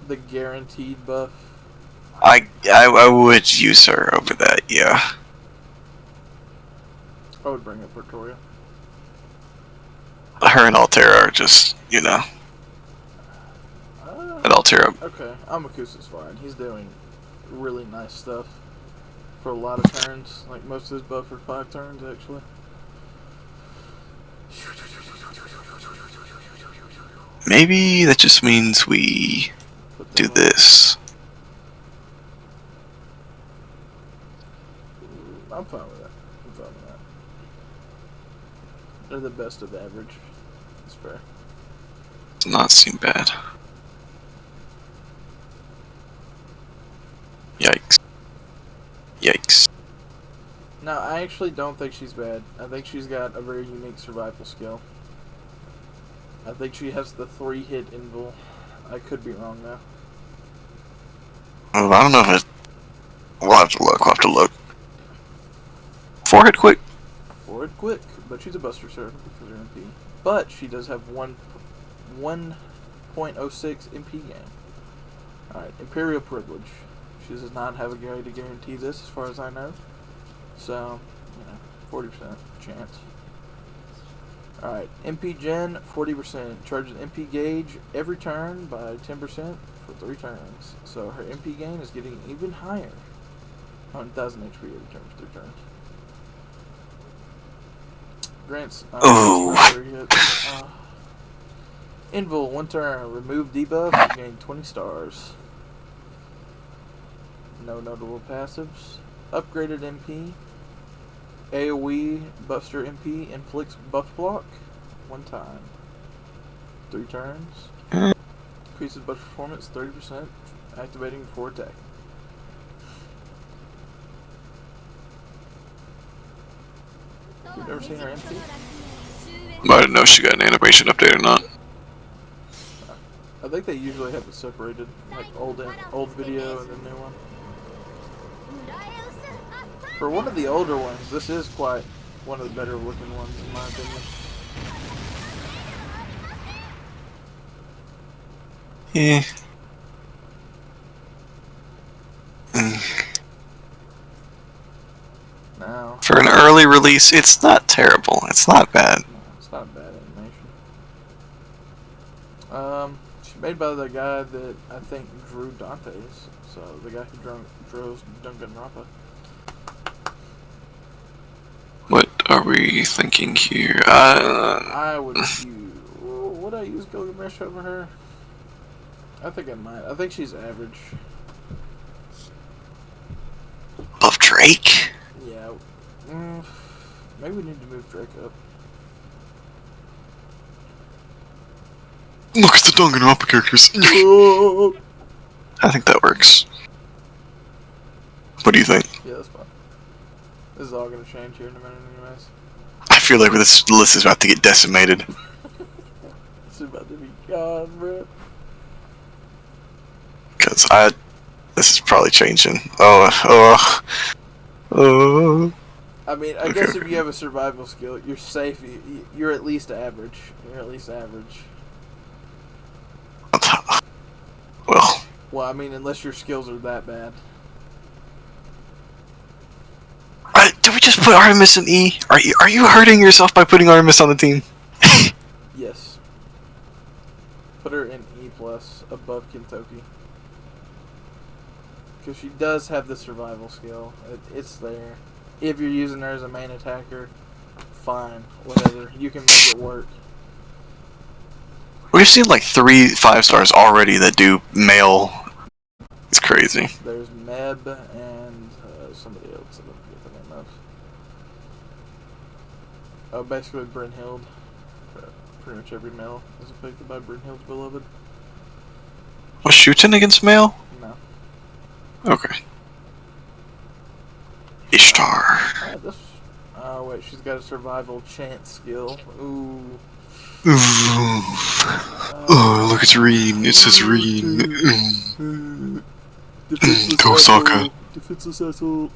The guaranteed buff. I would use her over that, yeah. I would bring up Victoria. Her and Altera are just, you know. And Altera. Okay, Amakusa's fine. He's doing really nice stuff for a lot of turns. Like, most of his buff are 5 turns, actually. Maybe that just means we do this. I'm fine with that. They're the best of average. It's fair. Does not seem bad. Yikes. Yikes. No, I actually don't think she's bad. I think she's got a very unique survival skill. I think she has the 3-hit invul. I could be wrong though. I don't know if it... We'll have to look. 4-hit quick. 4-hit quick, but she's a buster server because her MP. But she does have 1.06 MP gain. Alright, Imperial Privilege. She does not have a way to guarantee this as far as I know. So, 40% chance. Alright, MP Gen, 40%. Charges MP gauge every turn by 10% for 3 turns. So her MP gain is getting even higher. 1,000 HP every turn for 3 turns. Grants. Invul, 1 turn. Remove debuff, gain 20 stars. No notable passives. Upgraded MP. AoE Buster MP inflicts buff block 1 time. 3 turns. Increases buff performance 30%, activating before attack. You've never seen her MP? I didn't know if she got an animation update or not. I think they usually have it separated, like old video and the new one. For one of the older ones, this is quite one of the better looking ones in my opinion. Yeah. Now, For an early release, it's not terrible. It's not bad. no, it's not a bad animation. She's made by the guy that I think drew Dante's, so the guy who draws Danganronpa. What are we thinking here? I would use... Would I use Gilgamesh over her? I think I might. I think she's average. Above Drake? Yeah. Maybe we need to move Drake up. Look at the Danganronpa characters. I think that works. What do you think? Yeah, that's fine. This is all gonna change here in a minute anyways. I feel like this list is about to get decimated. It's about to be gone, bro. Because this is probably changing. Oh. I mean, I guess if you have a survival skill, you're safe. You're at least average. Well, I mean, unless your skills are that bad. Did we just put Artemis in E? Are you hurting yourself by putting Artemis on the team? Yes. Put her in E+ above Kentucky. Because she does have the survival skill. It's there. If you're using her as a main attacker, fine. Whatever. You can make it work. We've seen like 3 5-stars already that do male. It's crazy. There's Meb and somebody else. I don't forget the name of. Oh, basically Brynhild. Pretty much every male is affected by Brynhild's beloved. Was shooting against male? No. Okay. Ishtar. Oh wait, she's got a survival chance skill. Ooh. Oh, look, it's Reen. It says Reen. Defenseless Go, Sokka. Defenseless asshole.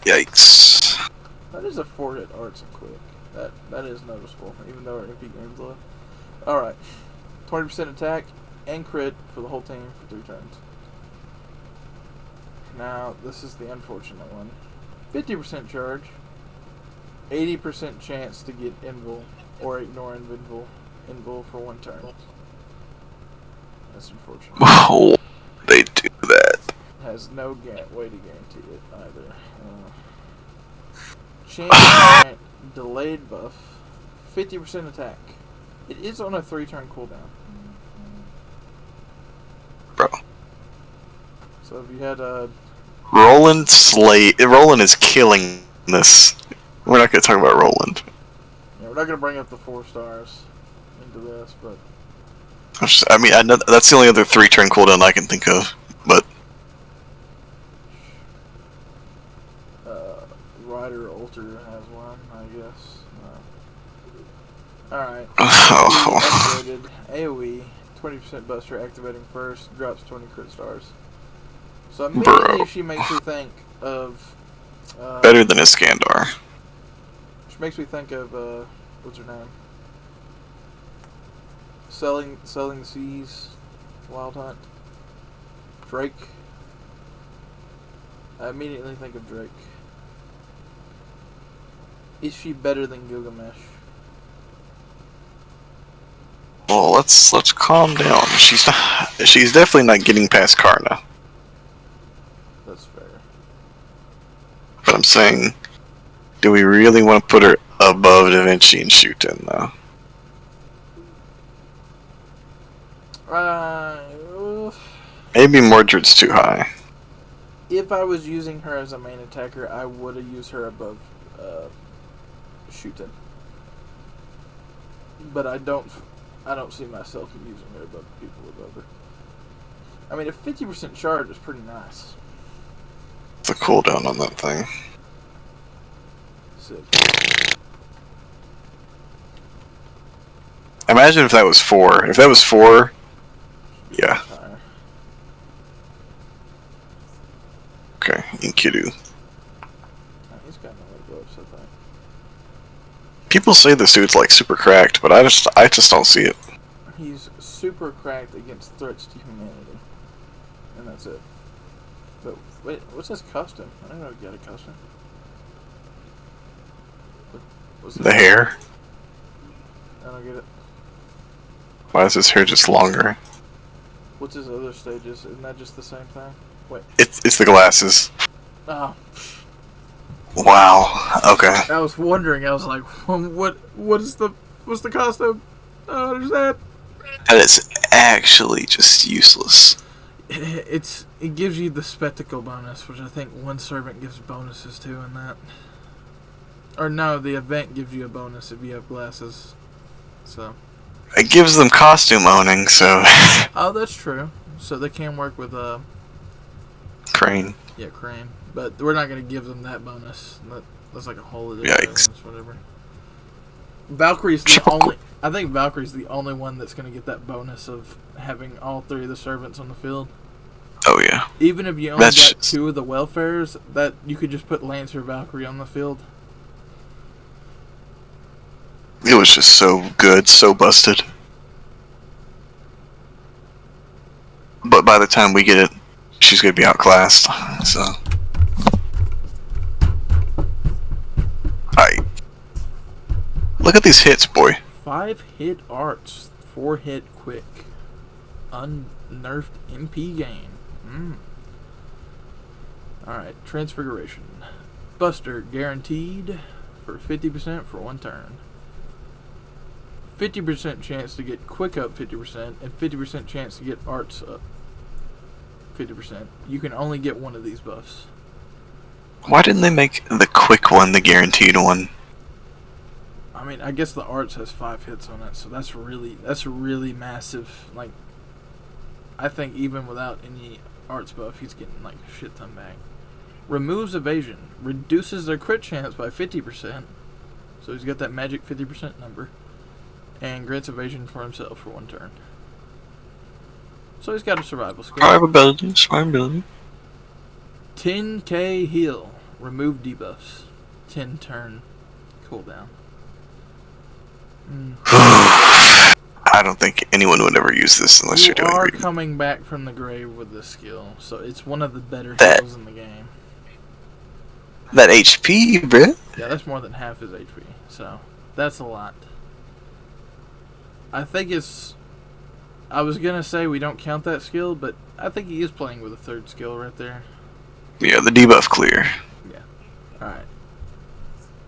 Yikes. That is a 4-hit arts and quick. That is noticeable, even though our MP game's low. Alright. 20% attack and crit for the whole team for 3 turns. Now, this is the unfortunate one. 50% charge. 80% chance to get invul or ignore invul for 1 turn. That's unfortunate. Oh, they do that. Has no way to guarantee it either. Chance delayed buff. 50% attack. It is on a 3-turn cooldown. Bro. So if you had a... Roland is killing this. We're not going to talk about Roland. Yeah, we're not going to bring up the 4 stars into this, but... I mean, I know that's the only other 3-turn cooldown I can think of, but... Rider Ultra has one, I guess. Alright. Oh. Upgraded AoE, 20% buster activating first, drops 20 crit stars. So immediately Bro. she makes me think of... Better than Iskandar. She makes me think of, what's her name? Selling the Seas, Wild Hunt. Drake. I immediately think of Drake. Is she better than Gilgamesh? Well, let's calm down. She's definitely not getting past Karna. That's fair. But I'm saying, do we really want to put her above Da Vinci and Shooten, though? Maybe Mordred's too high. If I was using her as a main attacker, I would have used her above Shooten. But I don't see myself using her above people above her. I mean, a 50% charge is pretty nice. The cooldown on that thing. Sick. Imagine if that was 4. If that was 4, yeah. Higher. Okay, Enkidu. He's got no buffs, I think. People say this dude's like super cracked, but I just don't see it. He's super cracked against threats to humanity. And that's it. But, wait, what's his custom? I don't know if you got a custom. What's The hair. I don't get it. Why is his hair just longer? What's his other stages? Isn't that just the same thing? Wait. It's the glasses. Oh. Wow. Okay. I was wondering. I was like, what's the costume? I don't understand. That is actually just useless. It gives you the spectacle bonus, which I think one servant gives bonuses to in that. Or no, the event gives you a bonus if you have glasses. So. It gives them costume owning, so. Oh, that's true. So they can work with Crane. Yeah, Crane. But we're not going to give them that bonus. That's like a whole other Yikes. bonus, whatever. Valkyrie's the only... I think Valkyrie's the only one that's going to get that bonus of having all 3 of the servants on the field. Oh yeah. Even if you only got 2 of the welfares, that you could just put Lancer Valkyrie on the field. It was just so good, so busted. But by the time we get it, she's gonna be outclassed. So. Alright. Look at these hits, boy. 5-hit arts, 4-hit quick. Unnerfed MP gain. Alright, Transfiguration. Buster guaranteed for 50% for 1 turn. 50% chance to get quick up 50% and 50% chance to get arts up 50%. You can only get one of these buffs. Why didn't they make the quick one the guaranteed one? I mean, I guess the arts has 5 hits on it, so that's really massive. Like, I think even without any arts buff, he's getting like a shit ton back. Removes evasion, reduces their crit chance by 50%. So he's got that magic 50% number. And grants evasion for himself for 1 turn. So he's got a survival skill. Survivability. 10k heal. remove debuffs. 10 turn cooldown. I don't think anyone would ever use this unless You you're doing are reading. coming back from the grave with this skill, so it's one of the better That- heals in the game. That HP, bruh. Yeah, that's more than half his HP, so that's a lot. I think it's... I was gonna say we don't count that skill, but I think he is playing with a third skill right there. Yeah, the debuff clear. Alright.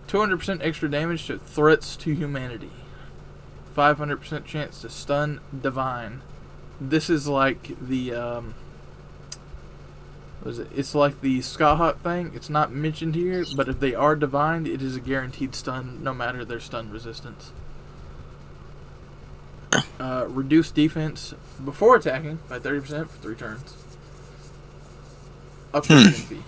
200% extra damage to threats to humanity. 500% chance to stun divine. This is like the, what is it? It's like the Skyhawk thing. It's not mentioned here, but if they are divine, it is a guaranteed stun, no matter their stun resistance. Reduce defense before attacking by 30% for 3 turns. Upgrade MP.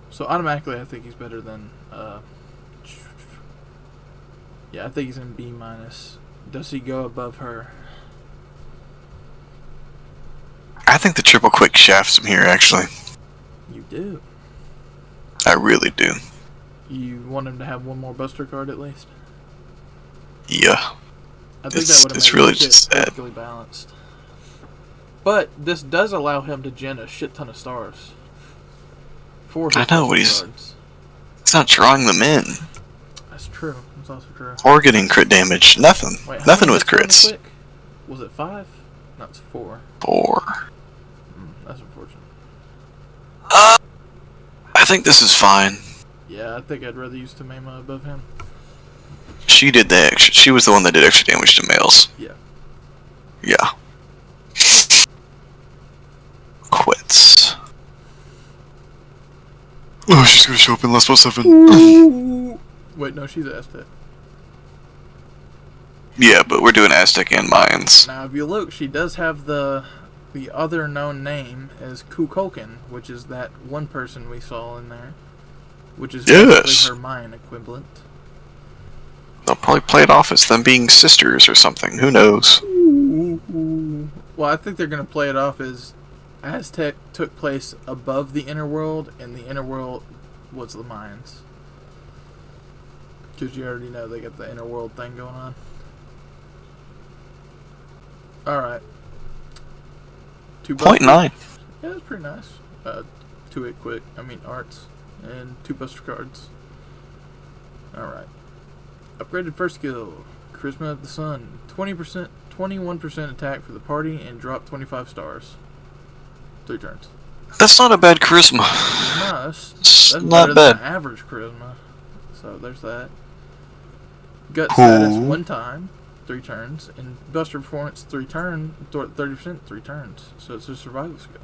So automatically, I think he's better than. Yeah, I think he's in B minus. Does he go above her? I think the triple quick shafts him here, actually. You do. I really do. You want him to have one more Buster card at least? Yeah. I think It's- that would have it's made really the kit just sad. perfectly balanced. But this does allow him to gen a shit ton of stars. For his I know, Buster but he's- cards. It's not drawing them in. That's true. That's also true. Or getting crit damage. Nothing. Wait, how Nothing many with hits on the crits. quick? Was it 5? No, it's 4. 4. That's unfortunate. I think this is fine. Yeah, I think I'd rather use Tamema above him. She did the extra. She was the one that did extra damage to males. Yeah. Yeah. Quits. Oh, she's gonna show up in last 7. Wait, no, she's Aztec. Yeah, but we're doing Aztec and Mayans. Now, if you look, she does have the other known name as Kukulkan, which is that one person we saw in there, which is Yes. basically her Mayan equivalent. They'll probably play it off as them being sisters or something. Who knows? Well, I think they're going to play it off as Aztec took place above the inner world, and the inner world was the Mayans. Because you already know they got the inner world thing going on. Alright. 0.9. Yeah, that's pretty nice. 2 hit quick, arts, and 2 buster cards. Alright. Upgraded first skill. Charisma of the Sun. 20%, 21% attack for the party, and drop 25 stars. 3 turns. That's not a bad charisma. Nah, It's that's not better bad. than average charisma. So there's that. Gut status Cool. 1 time, 3 turns, and Buster performance 30%, 3 turns. So it's a survival skill.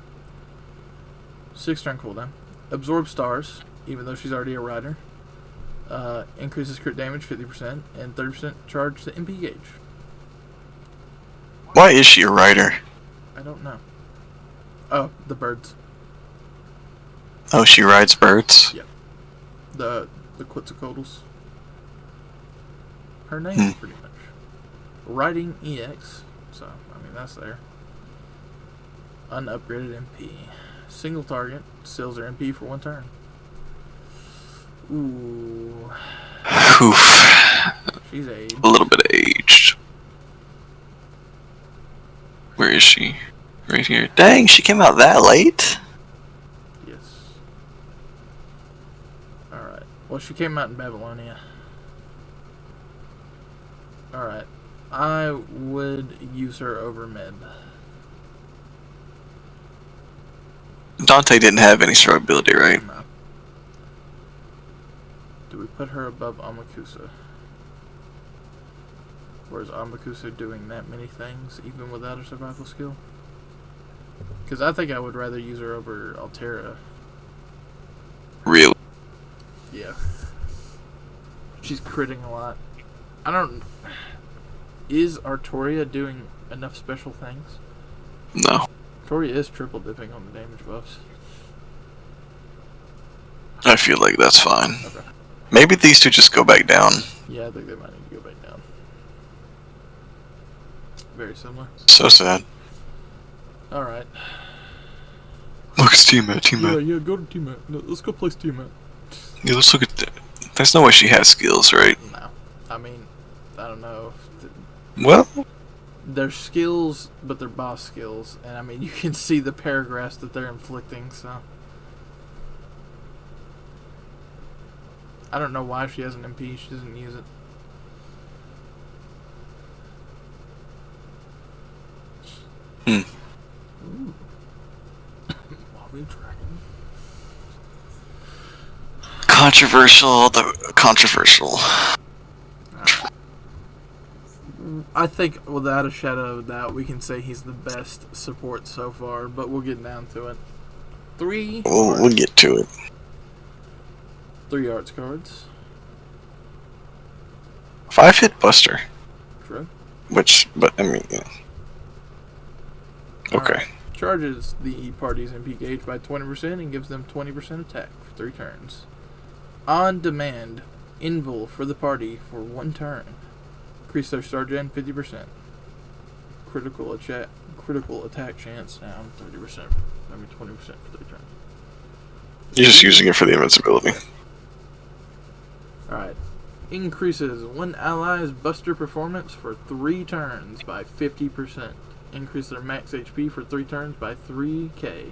6 turn cooldown. Absorb stars, even though she's already a rider. Increases crit damage 50% and 30% charge to MP gauge. Why is she a rider? I don't know. Oh, the birds. Oh, she rides birds? The Quetzalcoatlus. Her name, pretty much. Riding EX. So, that's there. Unupgraded MP. Single target. Seals her MP for 1 turn. Ooh. Oof. She's aged. A little bit aged. Where is she? Right here. Dang, she came out that late? Yes. Alright. Well, she came out in Babylonia. Alright. I would use her over Med. Dante didn't have any survivability, right? No. Do we put her above Amakusa? Or is Amakusa doing that many things, even without a survival skill? Because I think I would rather use her over Altera. Really? Yeah. She's critting a lot. I don't... Is Artoria doing enough special things? No. Artoria is triple dipping on the damage buffs. I feel like that's fine. Okay. Maybe these two just go back down. Yeah, I think they might need to go back down. Very similar. So sad. Alright. Look, it's Tiamat, Tiamat. Yeah, go to Tiamat. Let's go play Tiamat. Yeah, let's look at that. There's no way she has skills, right? No. I mean, I don't know. Well, They're skills, but they're boss skills. And I mean, you can see the paragraphs that they're inflicting, so. I don't know why she has an MP. She doesn't use it. Ooh. Wobbly dragon. controversial. Controversial. I think, without a shadow of a doubt, we can say he's the best support so far, but we'll get down to it. We'll get to it. 3 arts cards. 5-hit Buster. True. But I mean, yeah. Okay. Right. Charges the party's MP gauge by 20% and gives them 20% attack for 3 turns. On demand, invul for the party for 1 turn. Increase their star gen 50%. Critical attack chance down 30%. I mean 20% for 3 turns. You're just using it for the invincibility. Alright. Increases one ally's buster performance for 3 turns by 50%. Increase their max HP for 3 turns by 3k.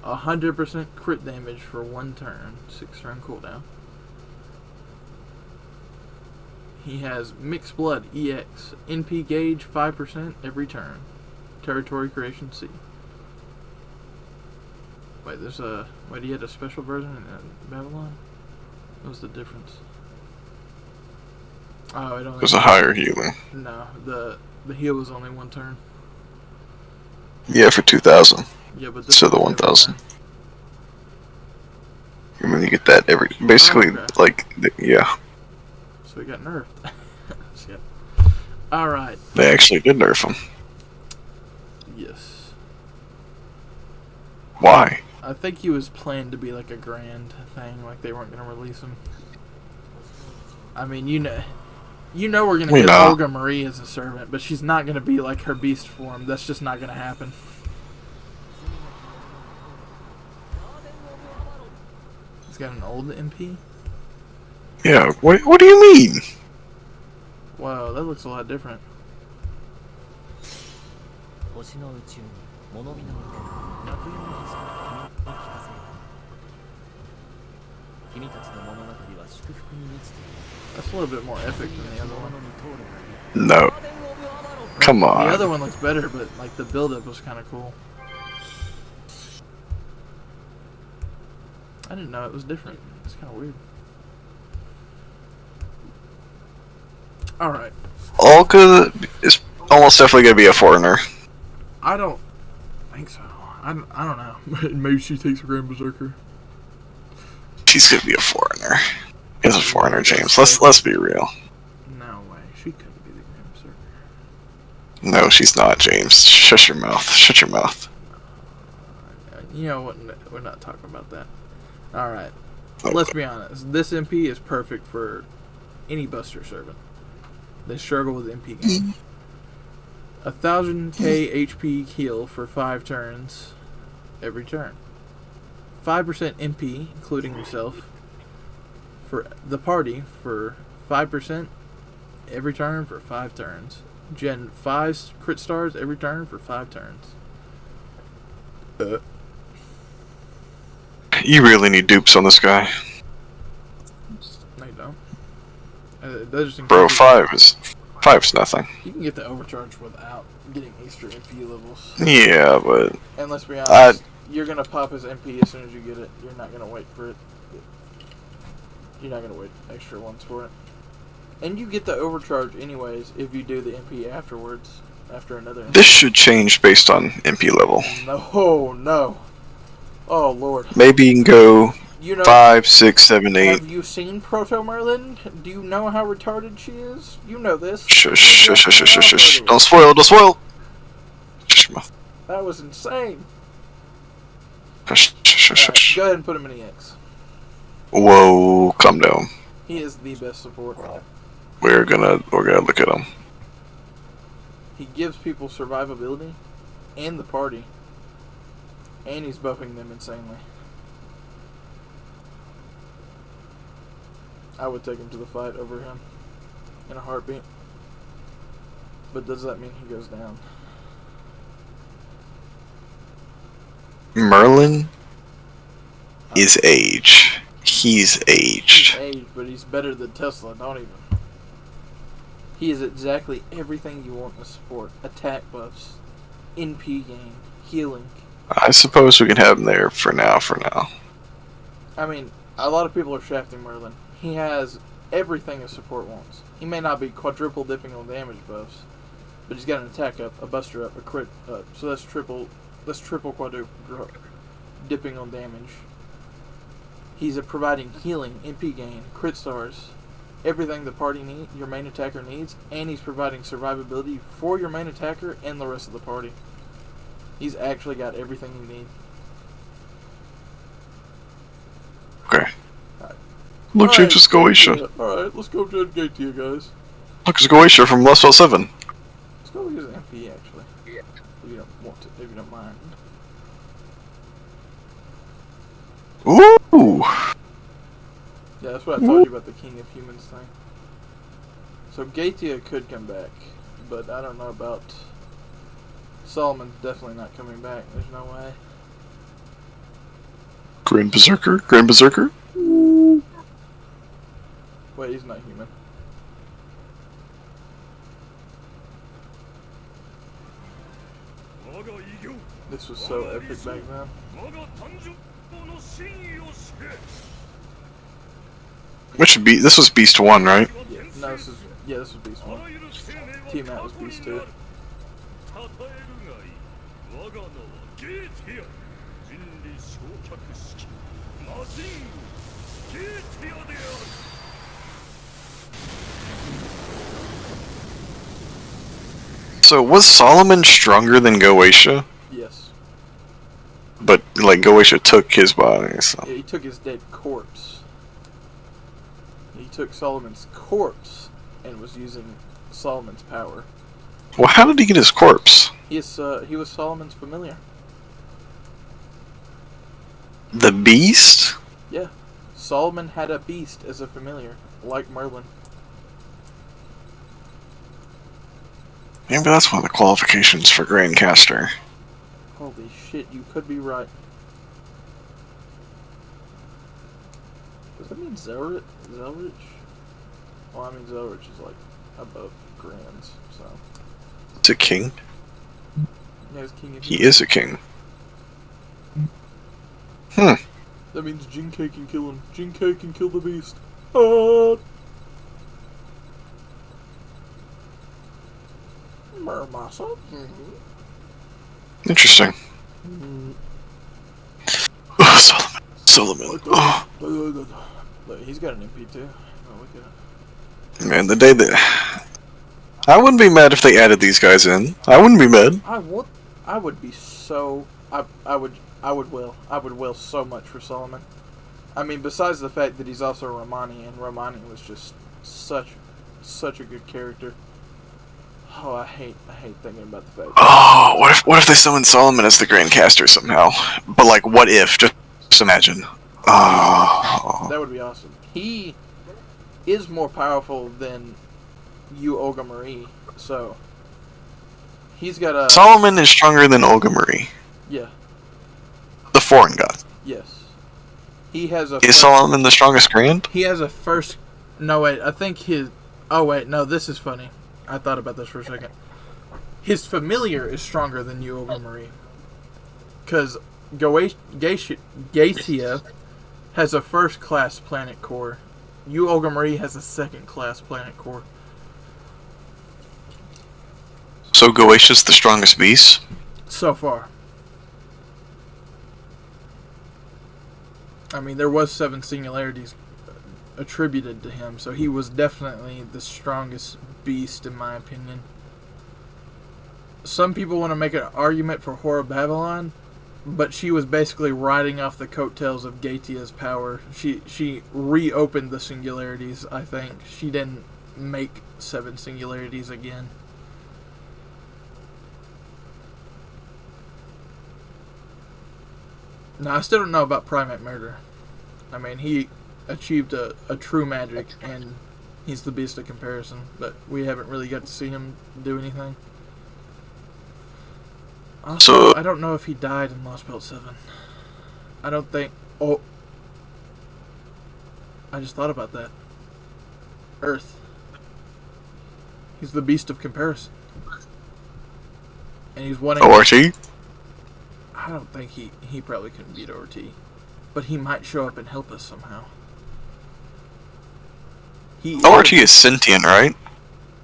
100% crit damage for 1 turn. 6 turn cooldown. He has Mixed Blood EX. NP gauge 5% every turn. Territory creation C. Wait, wait, he had a special version in Babylon? What was the difference? Oh, it only... There's a higher healing. No, the heal was only 1 turn. Yeah, for 2,000. Yeah, but So the 1,000. I mean, you get that every... Basically, yeah. So he got nerfed. Shit. Alright. They actually did nerf him. Yes. Why? I think he was planned to be like a grand thing, like they weren't going to release him. I mean, you know we're going to get Olga Marie as a servant, but she's not going to be like her beast form. That's just not going to happen. He's got an old MP? Yeah, what do you mean? Wow, that looks a lot different. That's a little bit more epic than the other one. No. Come on. The other one looks better, but like the build-up was kind of cool. I didn't know it was different. It's kind of weird. Alright. Olga is almost definitely going to be a foreigner. I don't think so. I don't know. Maybe she takes a Grand Berserker. She's going to be a foreigner. Is a foreigner, James. Let's be real. No way. She couldn't be the Grand Berserker. No, she's not, James. Shut your mouth. Shut your mouth. You know what? We're not talking about that. Alright. Let's be honest. This MP is perfect for any Buster servant. They struggle with MP game. 1000k HP heal for 5 turns every turn. 5% MP, including himself, for the party for 5% every turn for 5 turns. Gen 5 crit stars every turn for 5 turns. You really need dupes on this guy. No, you don't. Just Bro, 5's nothing. You can get the overcharge without getting extra MP levels. Yeah, but... And let's be honest, you're going to pop his MP as soon as you get it. You're not going to wait for it. You're not going to wait extra ones for it. And you get the overcharge anyways if you do the MP afterwards, after another MP. This should change based on MP level. No. Oh, Lord. Maybe you can go 5, 6, 7, 8. Have you seen Proto Merlin? Do you know how retarded she is? You know this. Shush. Don't spoil. Shush your mouth. That was insane. Shush. Go ahead and put him in EX. Whoa, calm down. He is the best support. We're gonna look at him. He gives people survivability and the party. And he's buffing them insanely. I would take him to the fight over him in a heartbeat. But does that mean he goes down? Merlin is age. He's aged. He's aged, but he's better than Tesla, don't even. He is exactly everything you want in a support. Attack buffs, NP gain, healing. I suppose we can have him there for now. I mean, a lot of people are shafting Merlin. He has everything a support wants. He may not be quadruple dipping on damage buffs, but he's got an attack up, a buster up, a crit up. So that's triple quadruple dipping on damage. He's providing healing, NP gain, crit stars, everything the party needs, your main attacker needs, and he's providing survivability for your main attacker and the rest of the party. He's actually got everything you need. Okay. Right. Look, changes Goetia. Alright, let's go to Gatia, guys. Look, it's Goetia from Lust 7. Let's go use MP, actually. Yeah. If you don't want to, if you don't mind. Ooh! Yeah, that's what I told you about the King of Humans thing. So Gatia could come back, but I don't know about... Solomon's definitely not coming back. There's no way. Grand Berserker? Wait, he's not human. This was so epic back then. Which would be... This was Beast 1, right? Yeah, no, this was Beast 1. T-Mat was Beast 2. So, was Solomon stronger than Goetia? Yes. But, like, Goetia took his body, so... Yeah, he took his dead corpse. He took Solomon's corpse and was using Solomon's power. Well, how did he get his corpse? He was Solomon's familiar. The Beast? Yeah. Solomon had a beast as a familiar, like Merlin. Maybe that's one of the qualifications for Grandcaster. Holy shit, you could be right. Does that mean Zelrich? Well, I mean Zelrich is like above Grands, so. It's a king. Yeah, he's king of He is a king. That means Jinkai can kill him. Jinkai can kill the beast. Ah! Muramasa? Interesting. Oh, Solomon. Oh. Look, he's got an MP too. Oh, look at it. Man, the day that... I wouldn't be mad if they added these guys in. I wouldn't be mad. I would be so... I would will so much for Solomon. I mean, besides the fact that he's also Romani, and Romani was just such a good character. Oh, I hate thinking about the fact. Oh, what if they summon Solomon as the Grandcaster somehow? But like, what if? Just imagine. Oh. That would be awesome. He is more powerful than you, Olga Marie. So he's got a... Solomon is stronger than Olga Marie. Yeah. The foreign god. Yes. He has a... Is Solomon the strongest Grand? He has a first... No, wait. I think his... Oh, wait. No, this is funny. I thought about this for a second. His familiar is stronger than you, Olga Marie. Because Gatia has a first-class planet core. You, Olga Marie, has a second-class planet core. So Goetia's the strongest beast? So far. I mean, there was 7 singularities attributed to him, so he was definitely the strongest beast, in my opinion. Some people want to make an argument for Whore Babylon, but she was basically riding off the coattails of Gaetia's power. She reopened the singularities, I think. She didn't make 7 singularities again. No, I still don't know about Primate Murder. I mean, he achieved a true magic, and he's the beast of comparison, but we haven't really got to see him do anything. Also, I don't know if he died in Lost Belt 7. I don't think... Oh. I just thought about that. Earth. He's the beast of comparison. And he's wanting... ORT? I don't think he probably couldn't beat ORT. But he might show up and help us somehow. ORT is sentient, right?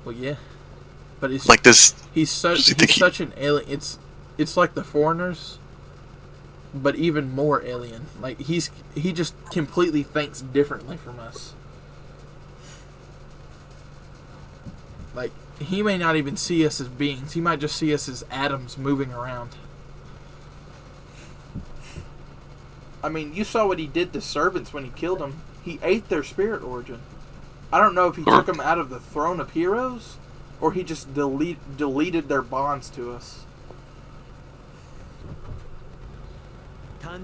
Well, yeah. But it's... Like this... He's such an alien... It's like the Foreigners, but even more alien. Like, he just completely thinks differently from us. Like, he may not even see us as beings. He might just see us as atoms moving around. I mean, you saw what he did to servants when he killed them. He ate their spirit origin. I don't know if he took them out of the throne of heroes, or he just deleted their bonds to us. Oh,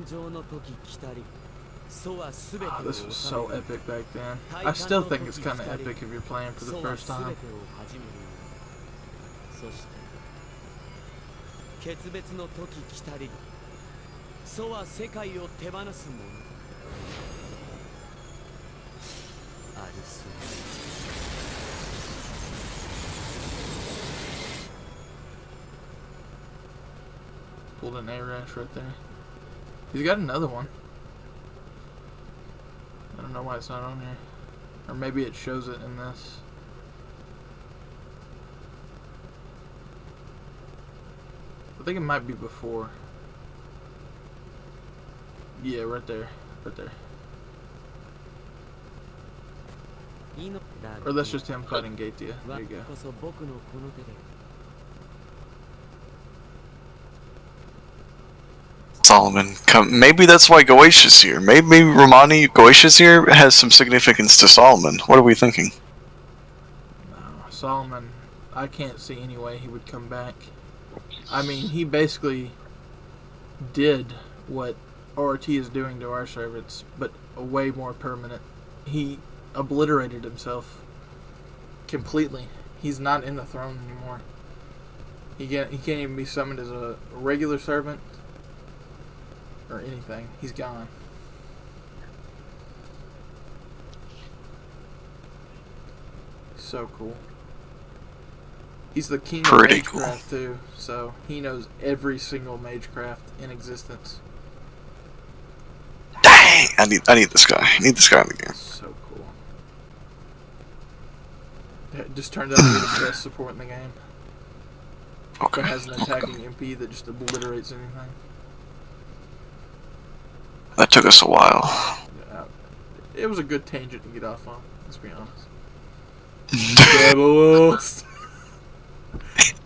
this was so epic back then. I still think it's kind of epic if you're playing for the first time. Pulled an A-Rash right there. He's got another one. I don't know why it's not on here. Or maybe it shows it in this. I think it might be before. Yeah, right there. Right there. Or that's just him fighting Gatia. There you go. Solomon. Maybe that's why Goetia's here. Maybe Romani Goetia's here has some significance to Solomon. What are we thinking? No, Solomon, I can't see any way he would come back. I mean, he basically did what ORT is doing to our servants, but way more permanent. He obliterated himself completely. He's not in the throne anymore. He can't even be summoned as a regular servant or anything. He's gone. So cool. He's the king of magecraft too, so he knows every single magecraft in existence. Dang! I need this guy. I need this guy in the game. So cool. It just turned out to be the best support in the game. Okay. It has an attacking MP that just obliterates anything. That took us a while. Yeah, it was a good tangent to get off on, let's be honest. Double-lost.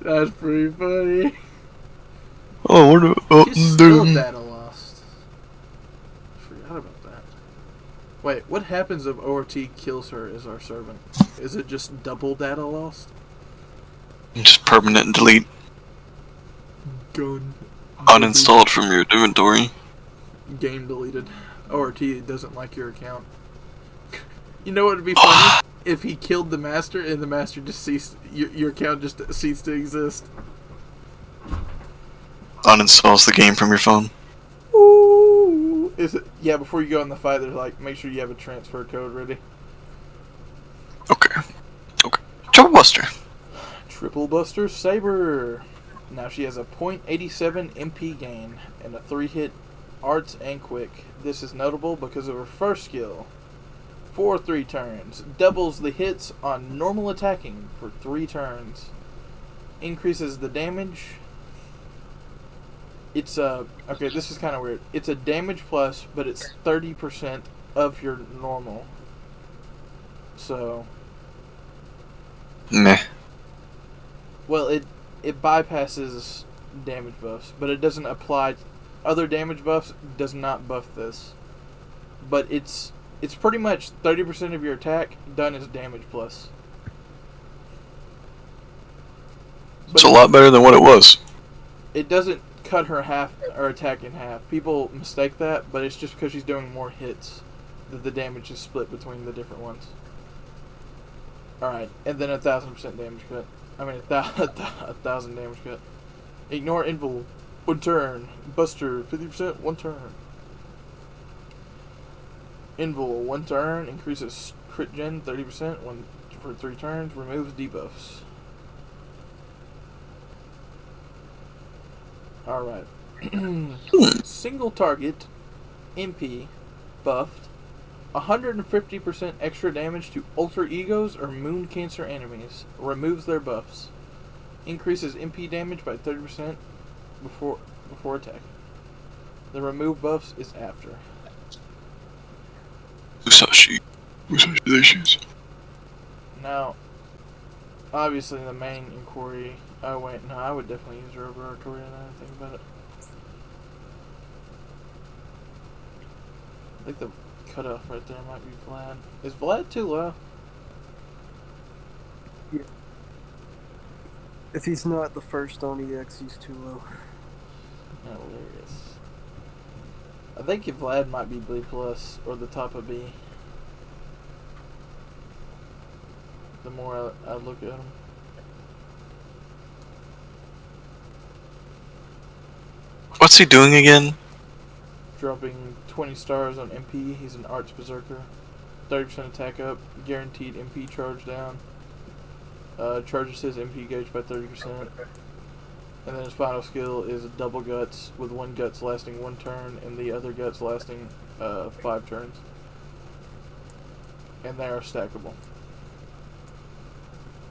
That's pretty funny. Oh, what the... He's still data lost. Forgot about that. Wait, what happens if ORT kills her as our servant? Is it just double data lost? Just permanent delete. Gun. Uninstalled from your inventory. Game deleted. ORT doesn't like your account. You know what would be funny? If he killed the master and the master just ceased, your account just ceased to exist. Uninstalls the game from your phone. Ooh. Is it? Yeah, before you go in the fight, they're like, make sure you have a transfer code ready. Okay. Okay. Triple Buster. Triple Buster Saber. Now she has a .87 MP gain and a 3-hit arts and quick. This is notable because of her first skill. For 3 turns. Doubles the hits on normal attacking for 3 turns. Increases the damage. It's okay, this is kind of weird. It's a damage plus, but it's 30% of your normal. So... Meh. Well, it bypasses damage buffs, but it doesn't apply... Other damage buffs does not buff this. But it's pretty much 30% of your attack done as damage plus. It's a lot better than what it was. It doesn't... cut her attack in half. People mistake that, but it's just because she's doing more hits that the damage is split between the different ones. Alright, and then 1,000% damage cut. I mean, 1,000 damage cut. Ignore Invul. 1 turn. Buster, 50%, 1 turn. Invul, 1 turn. Increases crit gen 30% for 3 turns. Removes debuffs. Alright. Single target. MP. Buffed. 150% extra damage to alter egos or moon cancer enemies. Removes their buffs. Increases MP damage by 30% before attack. The remove buffs is after. Musashi issues. Now, obviously the main inquiry. Oh wait, no, I would definitely use her over Artoria now I think about it. I think the cutoff right there might be Vlad. Is Vlad too low? Yeah. If he's not the first on EX, he's too low. Hilarious. I think if Vlad might be B plus or the top of B. The more I look at him. What's he doing again? Dropping 20 stars on MP. He's an Arts Berserker. 30% attack up. Guaranteed MP charge down. Charges his MP gauge by 30%. And then his final skill is double guts, with 1 guts lasting 1 turn and the other guts lasting 5 turns. And they are stackable.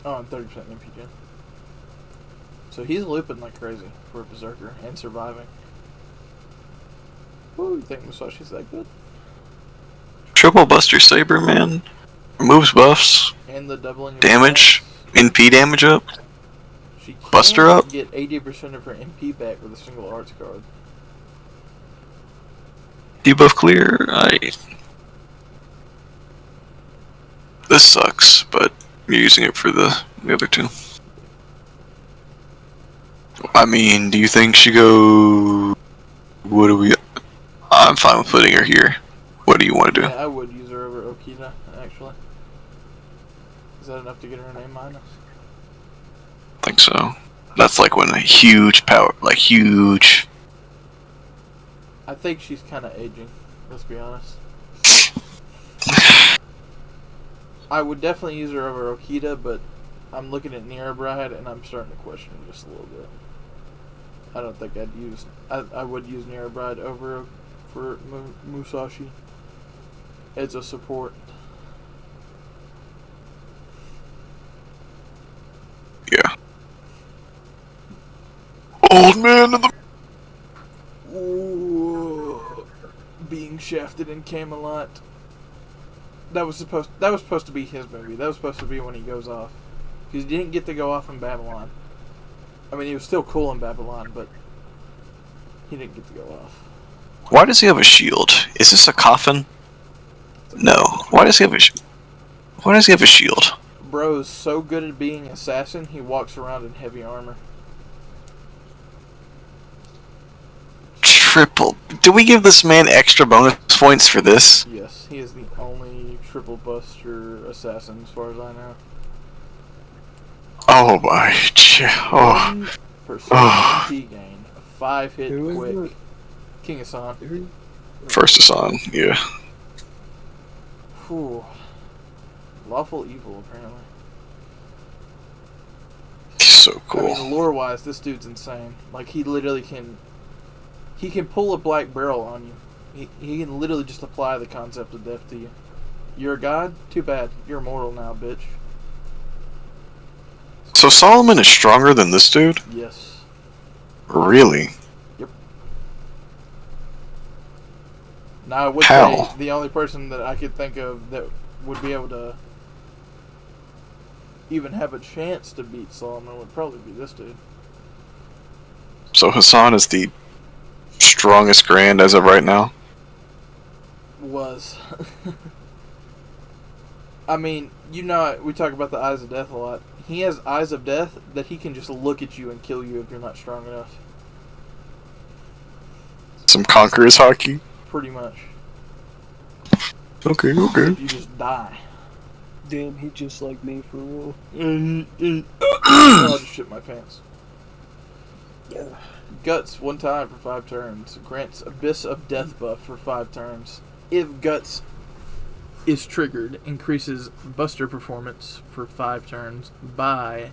Oh, and 30% MP gen. So he's looping like crazy for a Berserker and surviving. Ooh, you think Musashi's that good? Triple Buster Saber, man. Removes buffs. And the doubling of Damage. NP damage up. She can Buster up. get 80% of her MP back with a single arts card. Debuff clear. This sucks, but you're using it for the other two. I mean, do you think she go... What do we... I'm fine with putting her here. What do you want to do? Yeah, I would use her over Okita, actually. Is that enough to get her an A minus? I think so. That's like when a huge power... Like, huge... I think she's kind of aging, let's be honest. I would definitely use her over Okita, but I'm looking at Nira Bride and I'm starting to question her just a little bit. I don't think I'd use... I would use Nira Bride over for Musashi. It's a support. Yeah. Old man of the... Ooh, being shafted in Camelot. That was supposed to be his movie. That was supposed to be when he goes off. Because he didn't get to go off in Babylon. I mean, he was still cool in Babylon, but he didn't get to go off. Why does he have a shield? Is this a coffin? No. Why does he have a shield? Bro is so good at being an assassin, he walks around in heavy armor. Triple. Do we give this man extra bonus points for this? Yes, he is the only triple buster assassin as far as I know. Oh my... Oh. 1% Oh. MP gain. A 5 hit Who is quick. it? King Hassan. First Hassan, yeah. Whew. Lawful evil, apparently. He's so cool. I mean, lore-wise, this dude's insane. Like, he literally can... He can pull a black barrel on you. He can literally just apply the concept of death to you. You're a god? Too bad. You're immortal now, bitch. So Solomon is stronger than this dude? Yes. Really? Yep. Now, I would How? say the only person that I could think of that would be able to even have a chance to beat Solomon would probably be this dude. So Hassan is the strongest grand as of right now? Was. I mean, you know, we talk about the Eyes of Death a lot. He has Eyes of Death that he can just look at you and kill you if you're not strong enough. Some Conqueror's hockey. Pretty much. Okay. If you just die. Damn, he just like me for real. Oh, I just shit my pants. Yeah. Guts, 1 time for 5 turns. Grants Abyss of Death buff for 5 turns. If Guts is triggered, increases Buster performance for 5 turns by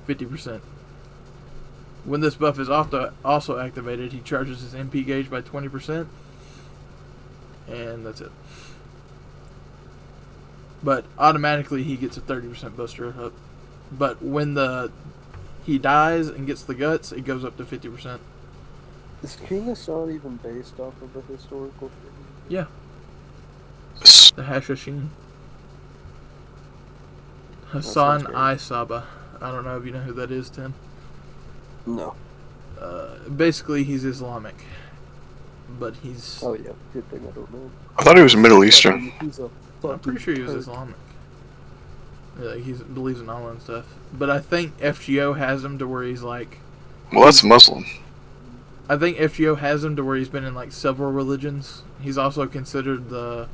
50%. When this buff is also activated, he charges his MP gauge by 20%. And that's it. But automatically he gets a 30% Buster up. But when he dies and gets the Guts, it goes up to 50%. Is King of Son even based off of a historical figure? Yeah. The Hashashin. Hassan I Saba. I don't know if you know who that is, Tim. No. Basically, he's Islamic. But he's... Oh yeah, good thing I don't know. I thought he was Middle Eastern. I'm pretty sure he was Islamic. Yeah, he believes in Allah and stuff. But I think FGO has him to where he's like... Well, that's Muslim. I think FGO has him to where he's been in like several religions. He's also considered the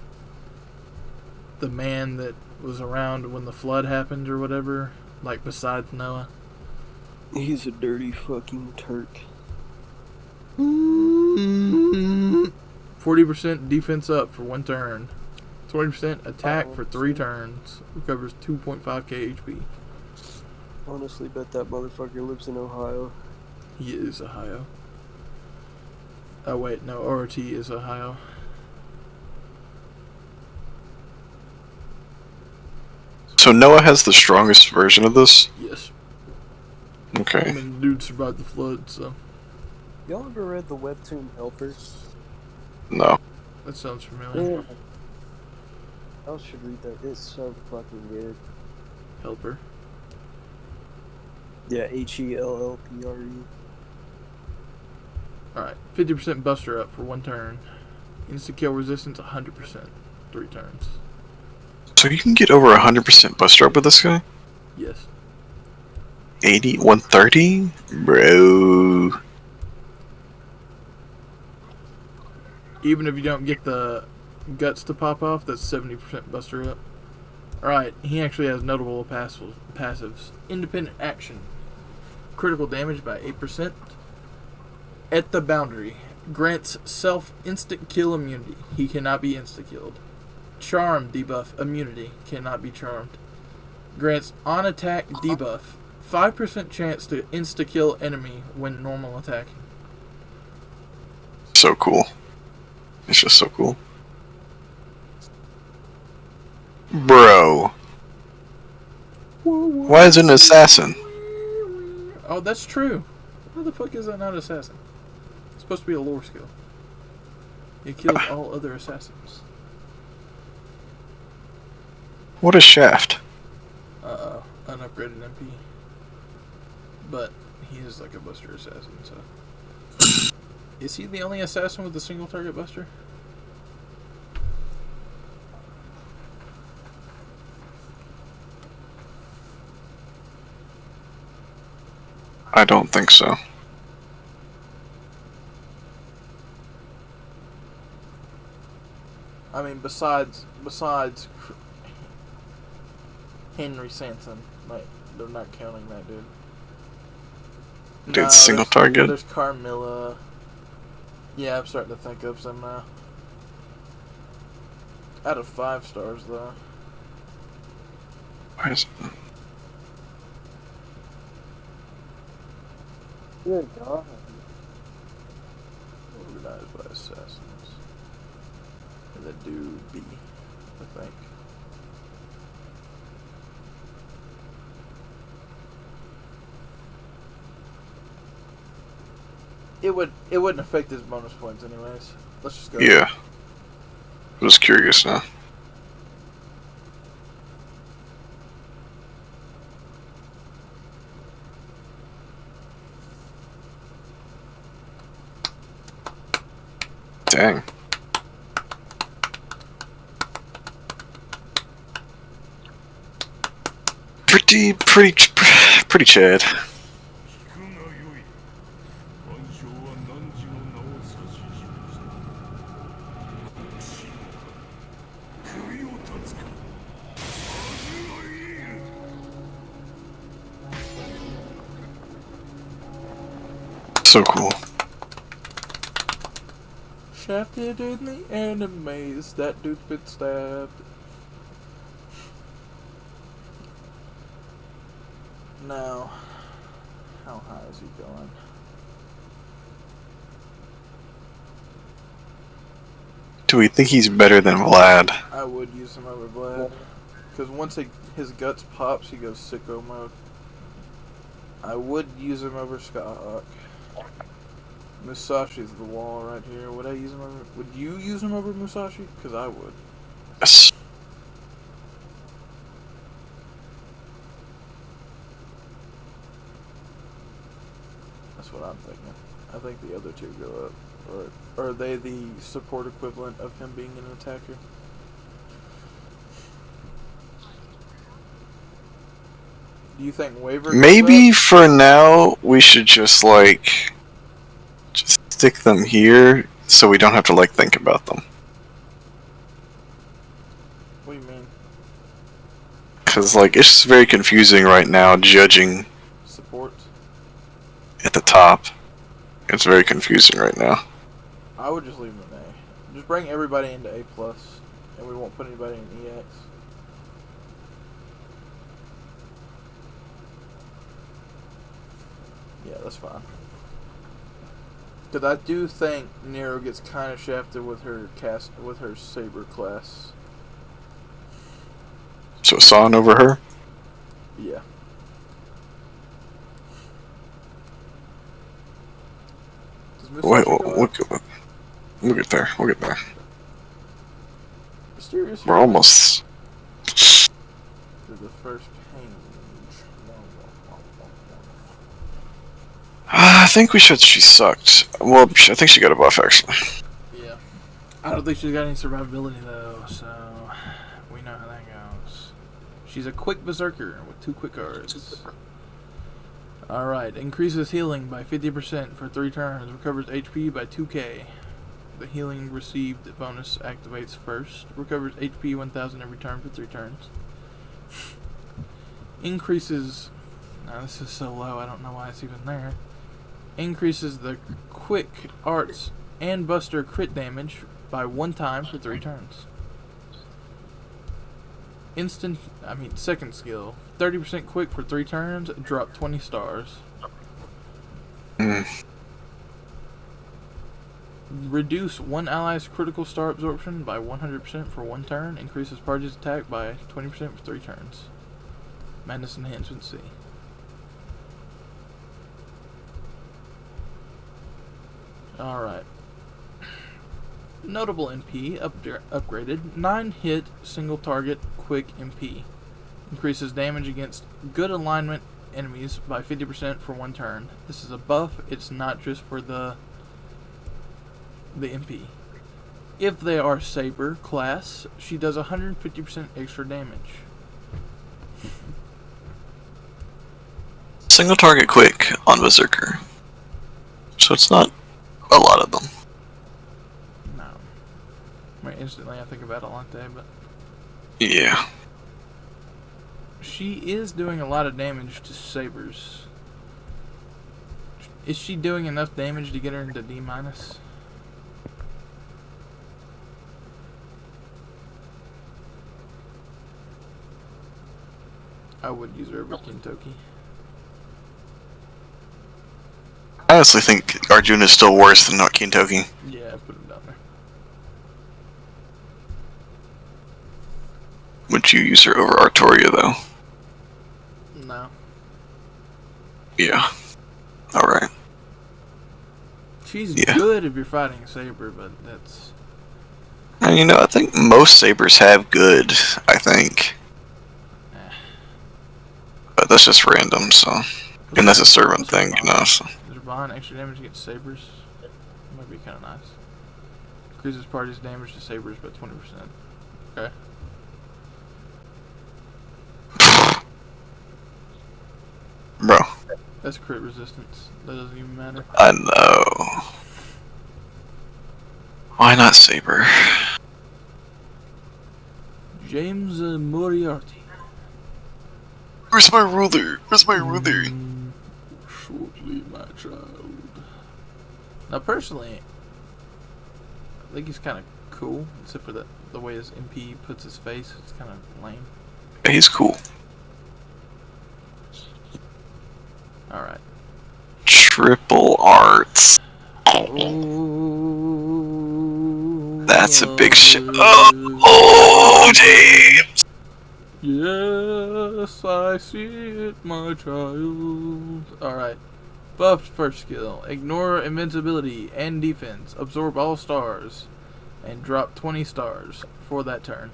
man that was around when the flood happened or whatever, like besides Noah. He's a dirty fucking Turk. 40% defense up for 1 turn. 20% attack for 3 turns. Recovers 2.5k HP. Honestly, bet that motherfucker lives in Ohio. He is Ohio. Oh wait, no, ORT is Ohio. So Noah has the strongest version of this? Yes. Okay. I mean, dude survived the flood, so... Y'all ever read the webtoon Helper? No. That sounds familiar. Yeah. Y'all should read that. It's so fucking good. Helper. Yeah, HELLPRE. Alright, 50% Buster up for 1 turn. Insta-kill resistance 100%. 3 turns. So you can get over 100% Buster up with this guy? Yes. 80? 130? Bro. Even if you don't get the Guts to pop off, that's 70% Buster up. Alright, he actually has notable passives. Independent action. Critical damage by 8%. At the boundary. Grants self instant kill immunity. He cannot be insta killed. Charm debuff immunity. Cannot be charmed. Grants on attack debuff. 5% chance to insta kill enemy when normal attacking. So cool. It's just so cool. Bro. Why is it an assassin? Oh, that's true. How the fuck is that not assassin? It's supposed to be a lore skill. It kills all other assassins. What is Shaft? Unupgraded MP. But he is like a Buster assassin, so... Is he the only assassin with a single target Buster? I don't think so. I mean, besides Henry Sanson, like they're not counting that dude. Dude, single target. There's Carmilla. Yeah, I'm starting to think of some now. Out of 5 stars though. Where is it? Good God. Organized by assassins. And the do B, I think. It wouldn't affect his bonus points anyways. Let's just go. Yeah. I'm just curious now. Dang. Pretty Chad. So cool. Shafted in the enemies. That dude's been stabbed. Now, how high is he going? Do we think he's better than Vlad? I would use him over Vlad. Because once his guts pops, he goes sicko mode. I would use him over Skyhawk. Musashi's the wall right here. Would I use him over? Would you use him over Musashi? Because I would. Yes. That's what I'm thinking. I think the other two go up. Or are they the support equivalent of him being an attacker? Do you think Waver goes Maybe up? for now we should just stick them here so we don't have to think about them. What do you mean? Because it's just very confusing right now judging Support? at the top. It's very confusing right now. I would just leave him in A. Just bring everybody into A+, and we won't put anybody in EX. Yeah, that's fine. Because I do think Nero gets kind of shafted with her Saber class. So San over her? Yeah. Does Musashi Wait, go up? we'll get there. We'll get there. Mysterious We're Hero almost. to the first page. I think we should. She sucked. Well, I think she got a buff actually. Yeah. I don't think she's got any survivability though, so we know how that goes. She's a quick berserker with 2 quick cards. Alright, increases healing by 50% for 3 turns, recovers HP by 2k. The healing received bonus activates first, recovers HP 1000 every turn for 3 turns. Increases, now this is so low, I don't know why it's even there. Increases the quick arts and buster crit damage by 1 time for 3 turns. Second skill, 30% quick for 3 turns, drop 20 stars. Reduce one ally's critical star absorption by 100% for 1 turn, increases party's attack by 20% for 3 turns. Madness Enhancement C. Alright. Notable MP upgraded. 9 hit, single target, quick MP. Increases damage against good alignment enemies by 50% for 1 turn. This is a buff, it's not just for the MP. If they are Saber class, she does 150% extra damage. Single target quick on Berserker. So it's not a lot of them. No. Instantly I think about Alante, but Yeah. she is doing a lot of damage to Sabers. Is she doing enough damage to get her into D-? I would use her over Kintoki. I honestly think Arjuna is still worse than not Kintoki. Yeah, put him down there. Would you use her over Artoria though? No. Yeah. Alright. She's Yeah. good if you're fighting a Saber, but that's... And I think most Sabers have good, I think. But that's just random, so. And that's a servant thing, so. Is Rabban extra damage against Sabers? Might be kind of nice. Increases party's damage to Sabers by 20%. Okay. Bro. That's crit resistance. That doesn't even matter. I know. Why not Saber? James Moriarty. Where's my ruler? Where's my ruler? Shortly, my child. Now, personally, I think he's kind of cool, except for the way his MP puts his face. It's kind of lame. Yeah, he's cool. Alright. Triple arts. Oh, That's a big shit. Oh, James! yes, I see it, my child. Alright. Buffed first skill. Ignore invincibility and defense. Absorb all stars. And drop 20 stars for that turn.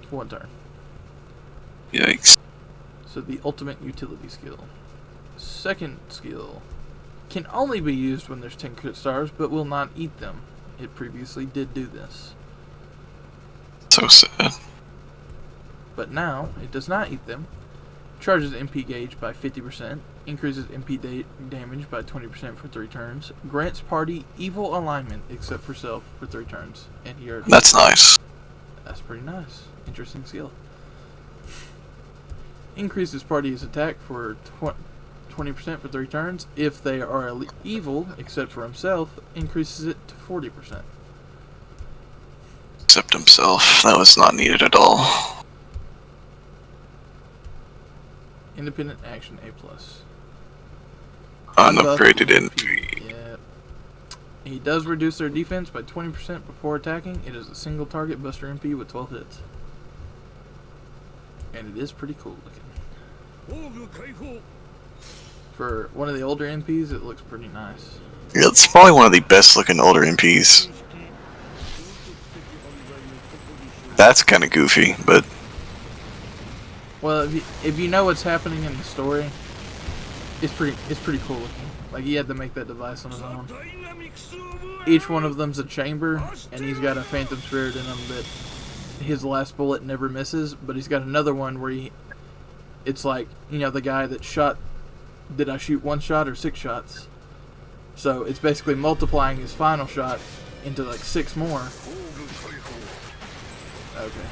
For one turn. Yikes. So the ultimate utility skill. Second skill. Can only be used when there's 10 crit stars, but will not eat them. It previously did do this. So sad. But now, it does not eat them. Charges MP gauge by 50%. Increases MP damage by 20% for 3 turns. Grants party evil alignment, except for self, for 3 turns. And here. That's nice. That's pretty nice. Interesting skill. Increases party's attack for 20% for 3 turns. If they are evil, except for himself, increases it to 40%. Except himself. That was not needed at all. Independent action A+. Unupgraded NP. Yeah. He does reduce their defense by 20% before attacking. It is a single target buster MP with 12 hits. And it is pretty cool looking. For one of the older MPs, it looks pretty nice. Yeah, it's probably one of the best looking older MPs. That's kind of goofy, but Well, if you know what's happening in the story, it's pretty cool looking. Like, he had to make that device on his own. Each one of them's a chamber, and he's got a phantom spirit in him that his last bullet never misses. But he's got another one where it's like, you know, the guy that shot. Did I shoot 1 shot or 6 shots? So it's basically multiplying his final shot into like 6 more. Okay.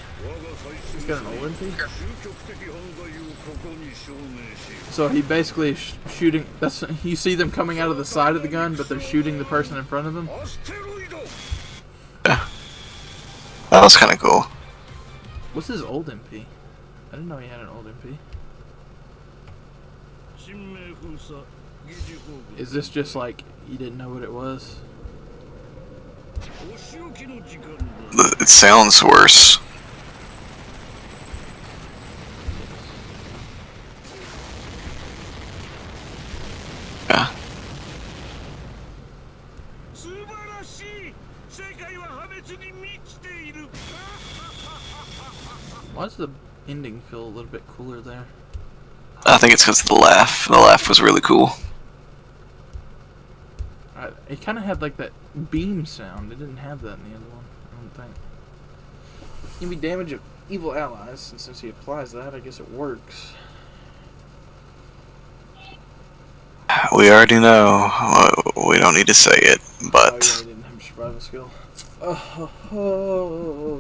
He's got an old MP? So he basically is shooting. You see them coming out of the side of the gun, but they're shooting the person in front of them. yeah. That was kind of cool. What's his old MP? I didn't know he had an old MP. Is this just like you didn't know what it was? It sounds worse. Yeah. Why does the ending feel a little bit cooler there? I think it's because of the laugh. The laugh was really cool. It kind of had like that beam sound. It didn't have that in the other one, I don't think. Give me damage of evil allies, and since he applies that, I guess it works. We already know. We don't need to say it, but Oh, yeah, he didn't have a survival skill. Oh.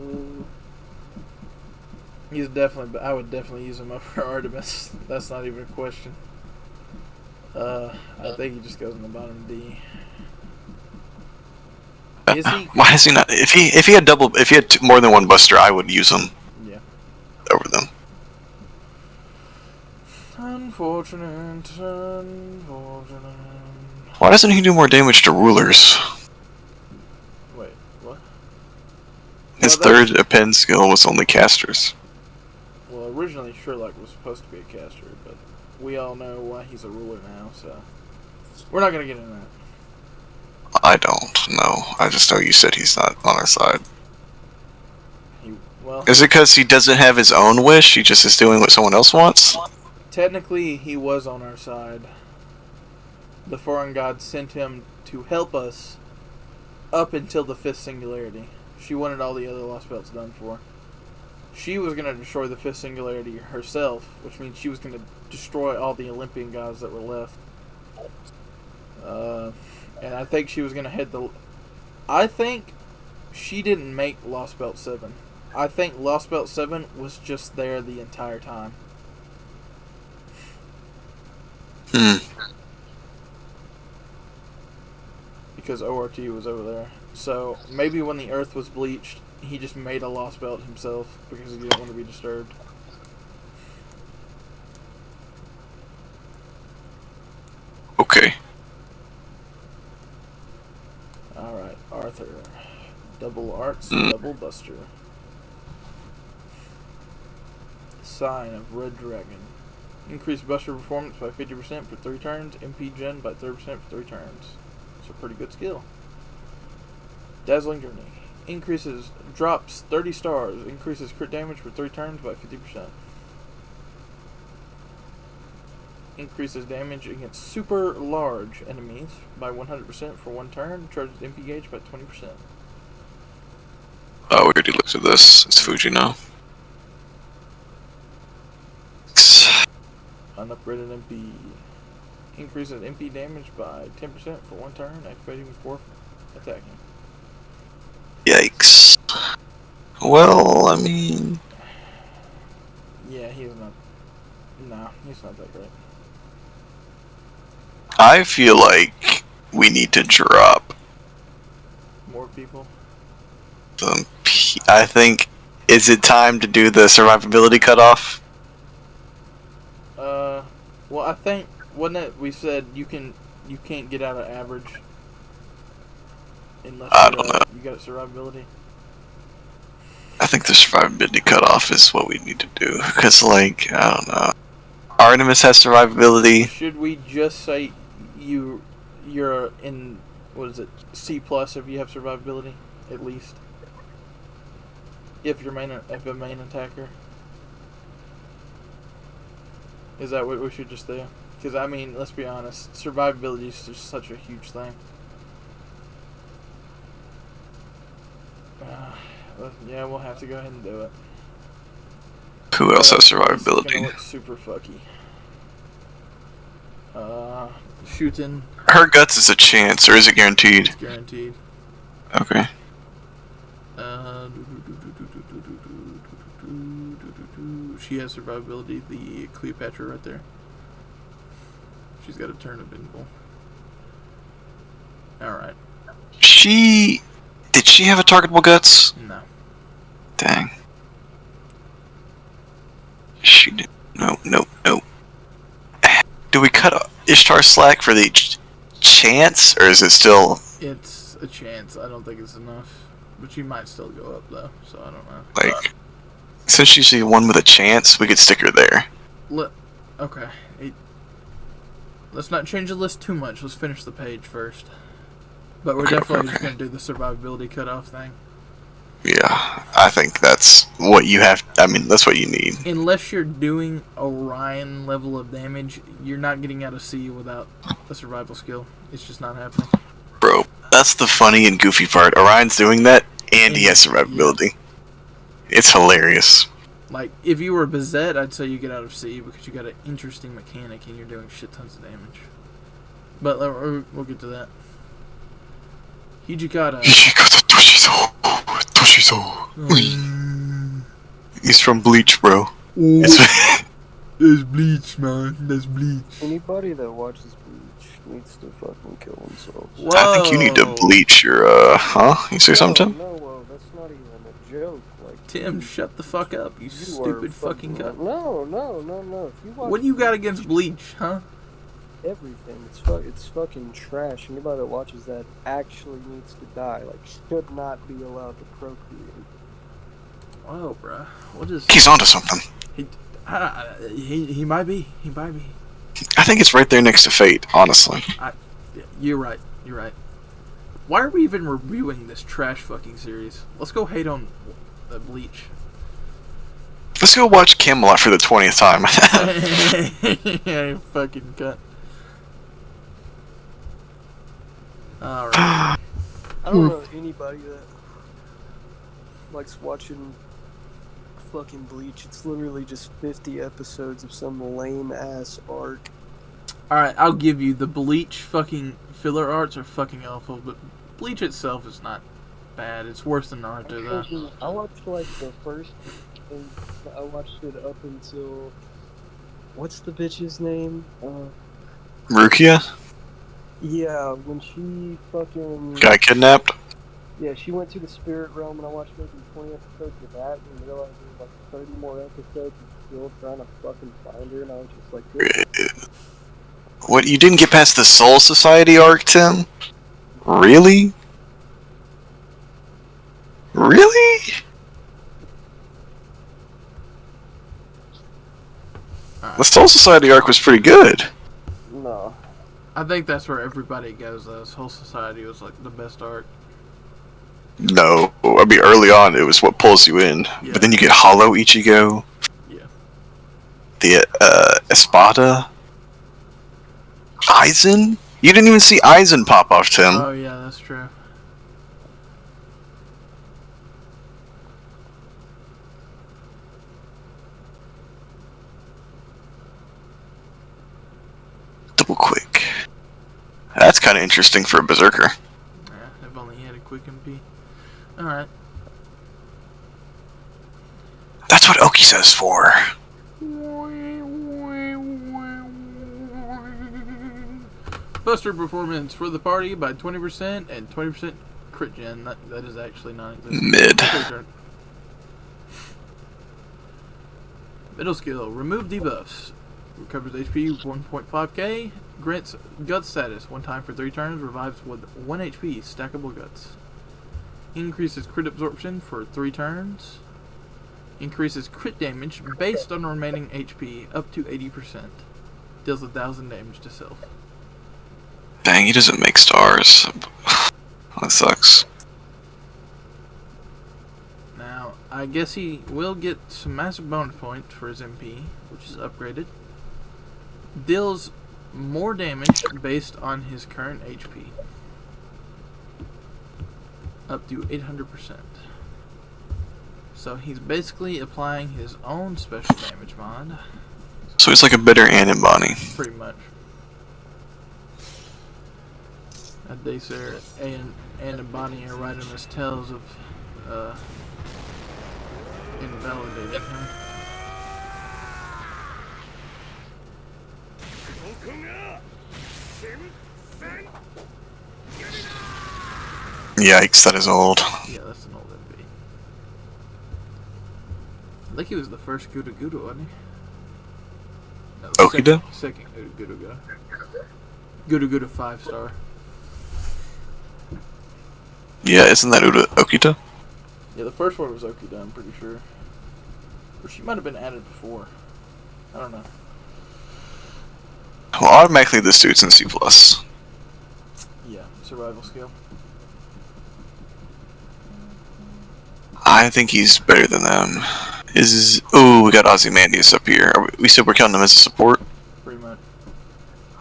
He's definitely. I would definitely use him over Artemis. That's not even a question. I think he just goes in the bottom D. Is he? Why is he not? If he had more than 1 buster, I would use him. Yeah. Over them. Unfortunate. Why doesn't he do more damage to rulers? Wait, what? His Well, third append skill was only casters. Well, originally Sherlock was supposed to be a caster, but we all know why he's a ruler now, so we're not gonna get into that. I don't know. I just know you said he's not on our side. Is it because he doesn't have his own wish? He just is doing what someone else wants? Technically, he was on our side. The foreign god sent him to help us up until the 5th singularity. She wanted all the other lost belts done for. She was going to destroy the 5th singularity herself, which means she was going to destroy all the Olympian gods that were left. And I think she was going to head the... I think she didn't make Lost Belt 7. I think Lost Belt 7 was just there the entire time. because ORT was over there. So maybe when the Earth was bleached, he just made a lost belt himself because he didn't want to be disturbed. Okay. Alright, Arthur. Double arts, double buster. Sign of Red Dragon. Increase buster performance by 50% for 3 turns. MP gen by 30% for 3 turns. It's a pretty good skill. Dazzling Journey. Drops 30 stars. Increases crit damage for 3 turns by 50%. Increases damage against super large enemies by 100% for 1 turn. Charges MP gauge by 20%. Oh, we already looked at this. It's Fuji now. Unupgraded MP. Increases MP damage by 10% for 1 turn, activating before attacking. Yikes. Well, I mean... Yeah, he's not... No, he's not that great. I feel like we need to drop More people? them. I think... Is it time to do the survivability cutoff? Well, I think... Wasn't it we said you can't get out of average unless I don't know. you got survivability? I think the survivability cutoff is what we need to do. Because, like, I don't know. Artemis has survivability. Should we just say you're in, what is it, C+ if you have survivability, at least? If you're a main attacker? Is that what we should just do? Because, I mean, let's be honest, survivability is just such a huge thing. Yeah, we'll have to go ahead and do it. Who else has It's gonna survivability? look super fucky. Shooting. Her guts is a chance, or is it guaranteed? It's guaranteed. Okay. She has survivability, the Cleopatra right there. She's got a turn of invul. Alright. Did she have a targetable guts? No. Dang. She did. No. Do we cut Ishtar slack for the chance, or is it still... It's a chance. I don't think it's enough. But she might still go up, though, so I don't know. Like, since she's the one with a chance, we could stick her there. Okay. Let's not change the list too much. Let's finish the page first. But we're definitely just going to do the survivability cutoff thing. Yeah, I think that's what you have. I mean, that's what you need. Unless you're doing Orion level of damage, you're not getting out of C without a survival skill. It's just not happening. Bro, that's the funny and goofy part. Orion's doing that, and he has survivability. Yeah. It's hilarious. Like, if you were Bazette, I'd say you get out of C because you got an interesting mechanic and you're doing shit tons of damage. But we'll get to that. Hijikata. Toshizo. He's from Bleach, bro. That's Bleach, man. That's Bleach. Anybody that watches Bleach needs to fucking kill themselves. Whoa. I think you need to bleach your, huh? You say something, Tim? No, that's not even a joke. Like, Tim, shut the fuck up, you stupid fucking guy. No. If you watch What do you got against Bleach, huh? everything, it's fucking trash. Anybody that watches that actually needs to die. Like, should not be allowed to procreate. Whoa, bruh. What is... He's onto something. He might be. He might be. I think it's right there next to Fate, honestly. You're right. You're right. Why are we even reviewing this trash fucking series? Let's go hate on the Bleach. Let's go watch Camelot for the 20th time. Yeah, fucking cut. Alright. I don't know anybody that likes watching fucking Bleach. It's literally just 50 episodes of some lame ass arc. Alright, I'll give you the Bleach fucking filler arcs are fucking awful, but Bleach itself is not bad. It's worse than Naruto though. I watched like the first, and I watched it up until, what's the bitch's name? Rukia? Yeah, when she fucking... Got kidnapped? Yeah, she went to the spirit realm, and I watched maybe 20 episodes of that, and realized there was like 30 more episodes and still trying to fucking find her, and I was just like, this... What, you didn't get past the Soul Society arc, Tim? Really? Really? The Soul Society arc was pretty good. No. I think that's where everybody goes, though. This whole society was like the best arc. No, I mean early on it was what pulls you in, Yeah. but then you get Hollow Ichigo. Yeah. The Espada, Aizen. You didn't even see Aizen pop off, Tim. Oh, yeah, that's true. Double quick. That's kind of interesting for a berserker. Yeah, if only he had a quick MP. Alright. That's what Oki says for. Buster performance for the party by 20% and 20% crit gen. That is actually non-existent. Mid. Okay, turn. Middle skill. Remove debuffs. Recovers HP 1.5k. Grants gut status 1 time for 3 turns. Revives with 1 HP. Stackable guts. Increases crit absorption for 3 turns. Increases crit damage based on remaining HP up to 80%. Deals 1000 damage to self. Dang, he doesn't make stars. That sucks. Now, I guess he will get some massive bonus points for his MP, which is upgraded. Deals more damage based on his current HP. Up to 800%. So he's basically applying his own special damage mod. So he's like a bitter Anibani. Pretty much. Dacer and Bonnie are riding his tails of invalidating him. Yikes, that is old. Yeah, that's an old MP. I think he was the first Guda Guda, wasn't he? No, Okida? Second Guda Guda. Guda Guda 5-star. Yeah, isn't that Okita? Yeah, the first one was Okida, I'm pretty sure. Or she might have been added before. I don't know. Well, automatically this dude's in C+. Yeah, survival skill. I think he's better than them. Oh, we got Ozymandias up here. We said we're counting him as a support? Pretty much.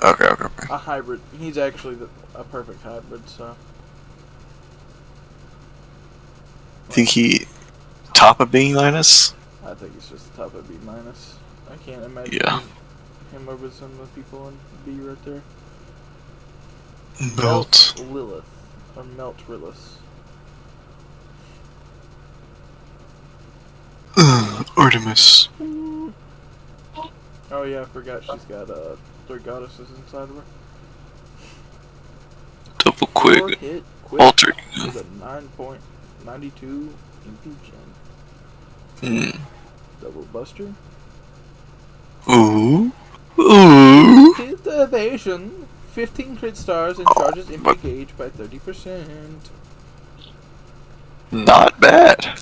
Okay. A hybrid. He's actually a perfect hybrid, so. Think he top of B minus? I think it's just the top of B minus. I can't imagine him over some of the people in B right there. Belt. Lilith. Or Melt Rillis. Artemis. Oh yeah, I forgot she's got 3 goddesses inside of her. Double 4 quick. hit quick Altered. with a 9.92 MP gen. Double buster. Ooh. Ooh. Hit evasion. 15 crit stars and charges MP gauge by 30%. Not bad.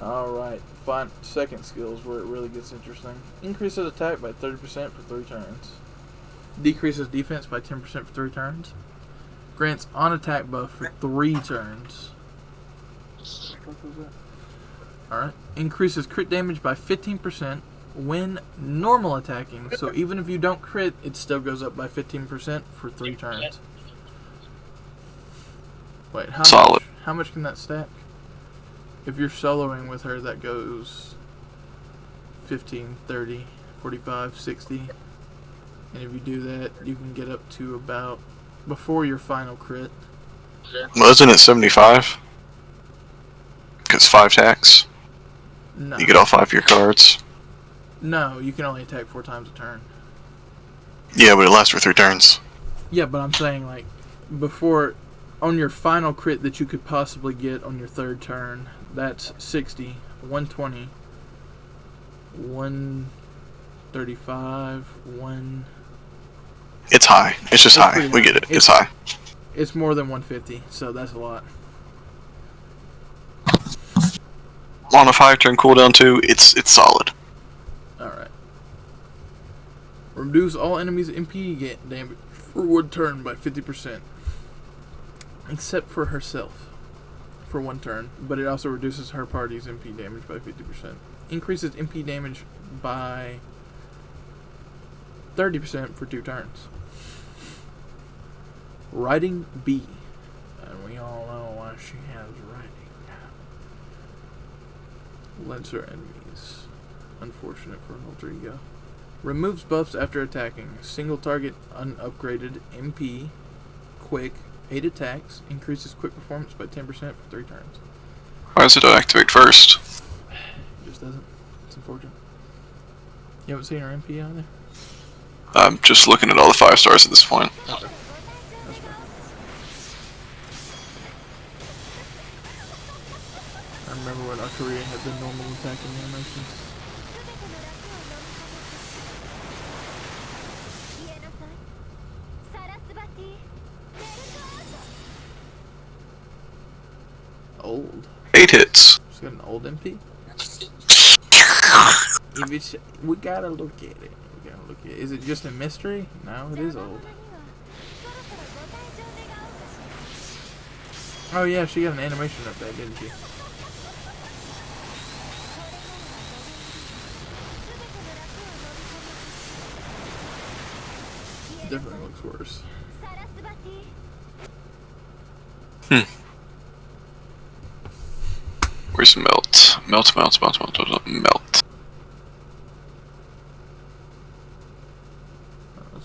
Alright, fine. Second skill is where it really gets interesting. Increases attack by 30% for 3 turns. Decreases defense by 10% for 3 turns. Grants on attack buff for 3 turns. Alright. Increases crit damage by 15% when normal attacking. So even if you don't crit, it still goes up by 15% for 3 turns. Wait, Solid. How much can that stack? If you're soloing with her, that goes 15, 30, 45, 60. And if you do that, you can get up to about, before your final crit. Well, isn't it 75? Because 5 attacks. No. You get all 5 of your cards. No, you can only attack 4 times a turn. Yeah, but it lasts for 3 turns. Yeah, but I'm saying, like, before, on your final crit that you could possibly get on your third turn, that's 60, 120, 135, 1... It's high. It's just It's high. pretty We high. get it. It's high. It's more than 150, so that's a lot. On a 5-turn cooldown too, it's solid. Alright. Reduce all enemies' MP damage for 1 turn by 50%. Except for herself. For 1 turn. But it also reduces her party's MP damage by 50%. Increases MP damage by 30% for 2 turns. Riding B. And we all know why she has riding. Lets her enemies. Unfortunate for an alter ego. Removes buffs after attacking. Single target unupgraded MP. Quick. 8 attacks. Increases quick performance by 10% for 3 turns. Why does it activate first? It just doesn't. It's unfortunate. You haven't seen her MP on there? I'm just looking at all the 5 stars at this point. Okay. That's fine. I remember when Akaria had the normal attacking animations. Old. 8 hits. She's got an old MP. If it's, we gotta look at it. We gotta look at it. Is it just a mystery? No, it is old. Oh yeah, she got an animation update, didn't she? Definitely looks worse. Where's melt? Melt.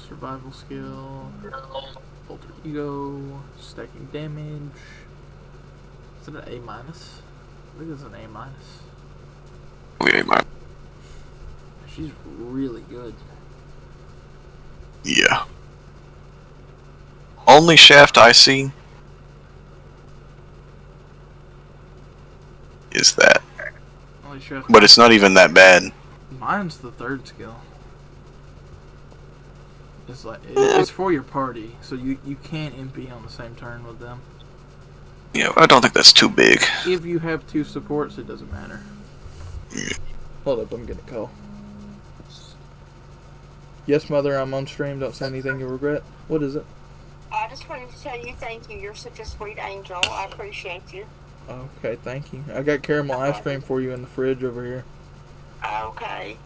Survival skill. Alter ego. Stacking damage. Is it an A minus? I think it's an A minus. Okay, She's really good. yeah. Only shaft I see is that. Holy shit. But it's not even that bad. Mine's the 3rd skill. It's like it's for your party, so you can't MP on the same turn with them. Yeah, I don't think that's too big. If you have 2 supports, it doesn't matter. Yeah. Hold up, I'm getting a call. Yes, Mother, I'm on stream. Don't say anything you'll regret. What is it? I just wanted to tell you thank you. You're such a sweet angel. I appreciate you. Okay, thank you. I got caramel ice cream for you in the fridge over here. Okay.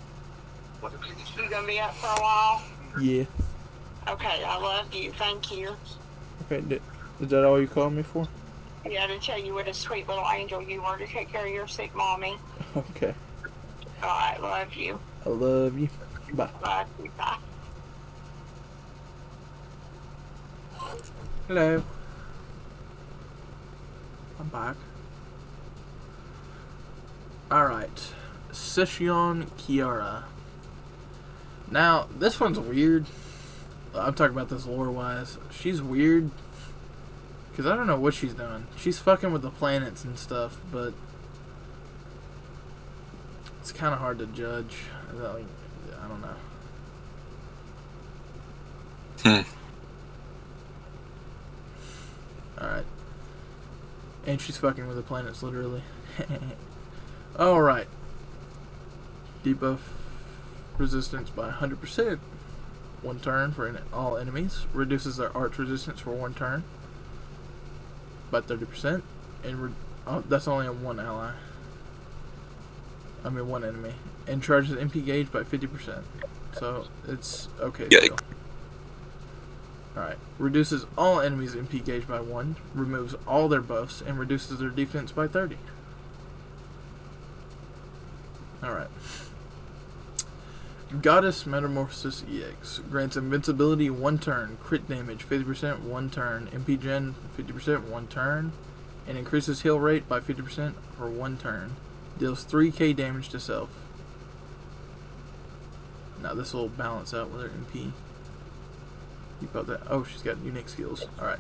You gonna be up for a while? Yeah. Okay, I love you. Thank you. Okay, is that all you called me for? Yeah, to tell you what a sweet little angel you were to take care of your sick mommy. Okay. Alright, love you. I love you. Bye. Love you. Bye. Hello. I'm back. Alright. Session Kiara. Now, this one's weird. I'm talking about this lore-wise. She's weird. Because I don't know what she's doing. She's fucking with the planets and stuff, but it's kind of hard to judge. I don't know. Alright. And she's fucking with the planets, literally. Alright. Debuff resistance by 100%. 1 turn for all enemies. Reduces their arch resistance for 1 turn by 30%. And that's only on 1 ally. I mean 1 enemy. And charges MP gauge by 50%. So it's okay. Yeah. Still. Alright. Reduces all enemies' MP gauge by 1. Removes all their buffs. And reduces their defense by 30. Alright. Goddess Metamorphosis EX. Grants invincibility 1 turn. Crit damage 50% 1 turn. MP gen 50% 1 turn. And increases heal rate by 50% for 1 turn. Deals 3k damage to self. Now this will balance out with her MP. Keep up that. Oh, she's got unique skills. Alright.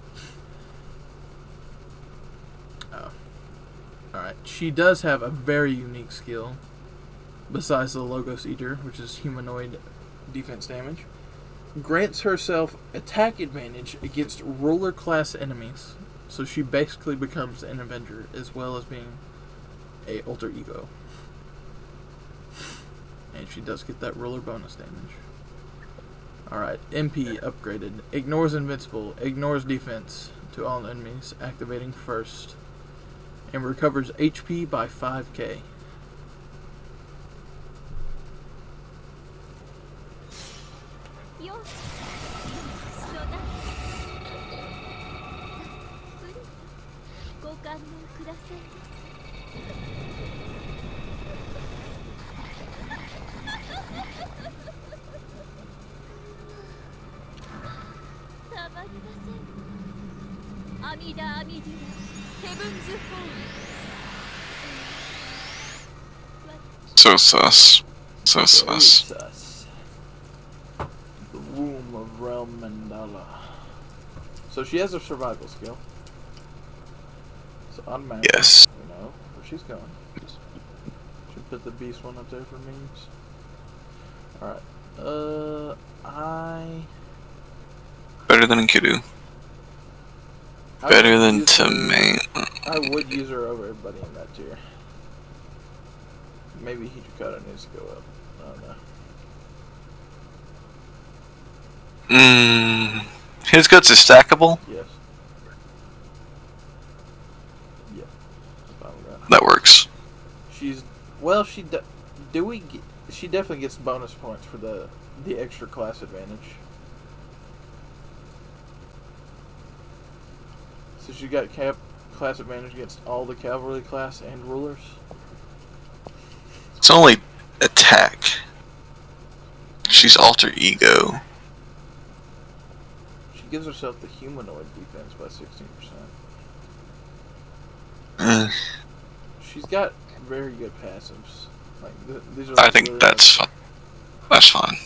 Oh. Alright. She does have a very unique skill. Besides the Logos Eater, which is humanoid defense damage. Grants herself attack advantage against ruler class enemies. So she basically becomes an Avenger as well as being a alter ego. And she does get that ruler bonus damage. Alright, MP upgraded. Ignores invincible. Ignores defense to all enemies, activating first. And recovers HP by 5k. So sus. So Very sus. sus. The Womb of Realm Mandala. So she has a survival skill. So automatically, Yes. you know where she's going. Should put the beast one up there for memes. Alright. Better than Kudu. I Better would than use her- Tamain. I would use her over everybody in that tier. Maybe Hijikata needs to go up. I don't know. His guts is stackable. Yes. Yeah. I'm fine with that. That works. She's well. She definitely gets bonus points for the extra class advantage. So she got class advantage against all the cavalry class and rulers. It's only attack. She's alter ego. She gives herself the humanoid defense by 16%. She's got very good passives. Like these are. I Like think really that's fine. That's fine.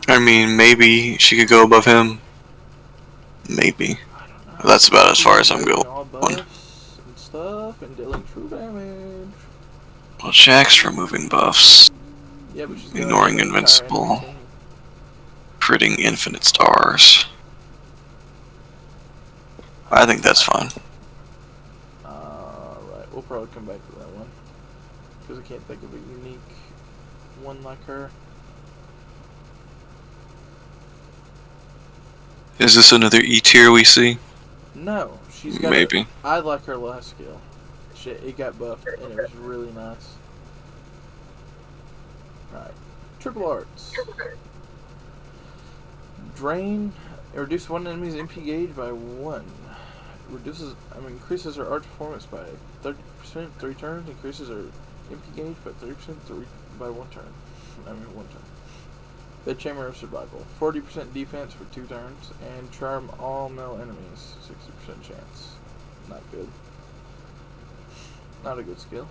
I mean, maybe she could go above him. Maybe. I don't know. That's about as far as I'm She's going. all buffs and stuff and dealing true damage. Well, Jack's removing buffs, Yeah, but she's ignoring got an entire invincible, enemy team. critting infinite stars. I think that's fine. Alright, we'll probably come back to that one. Because I can't think of a unique one like her. Is this another E tier we see? No, she's got Maybe. I like her last skill. It got buffed and it was really nice. Alright. Triple arts. Drain. Reduce one enemy's MP gauge by 1. Increases her art performance by 30%, 3 turns. Increases her MP gauge by 30%, by 1 turn. 1 turn. The Chamber of Survival. 40% defense for 2 turns. And charm all male enemies. 60% chance. Not good. Not a good skill.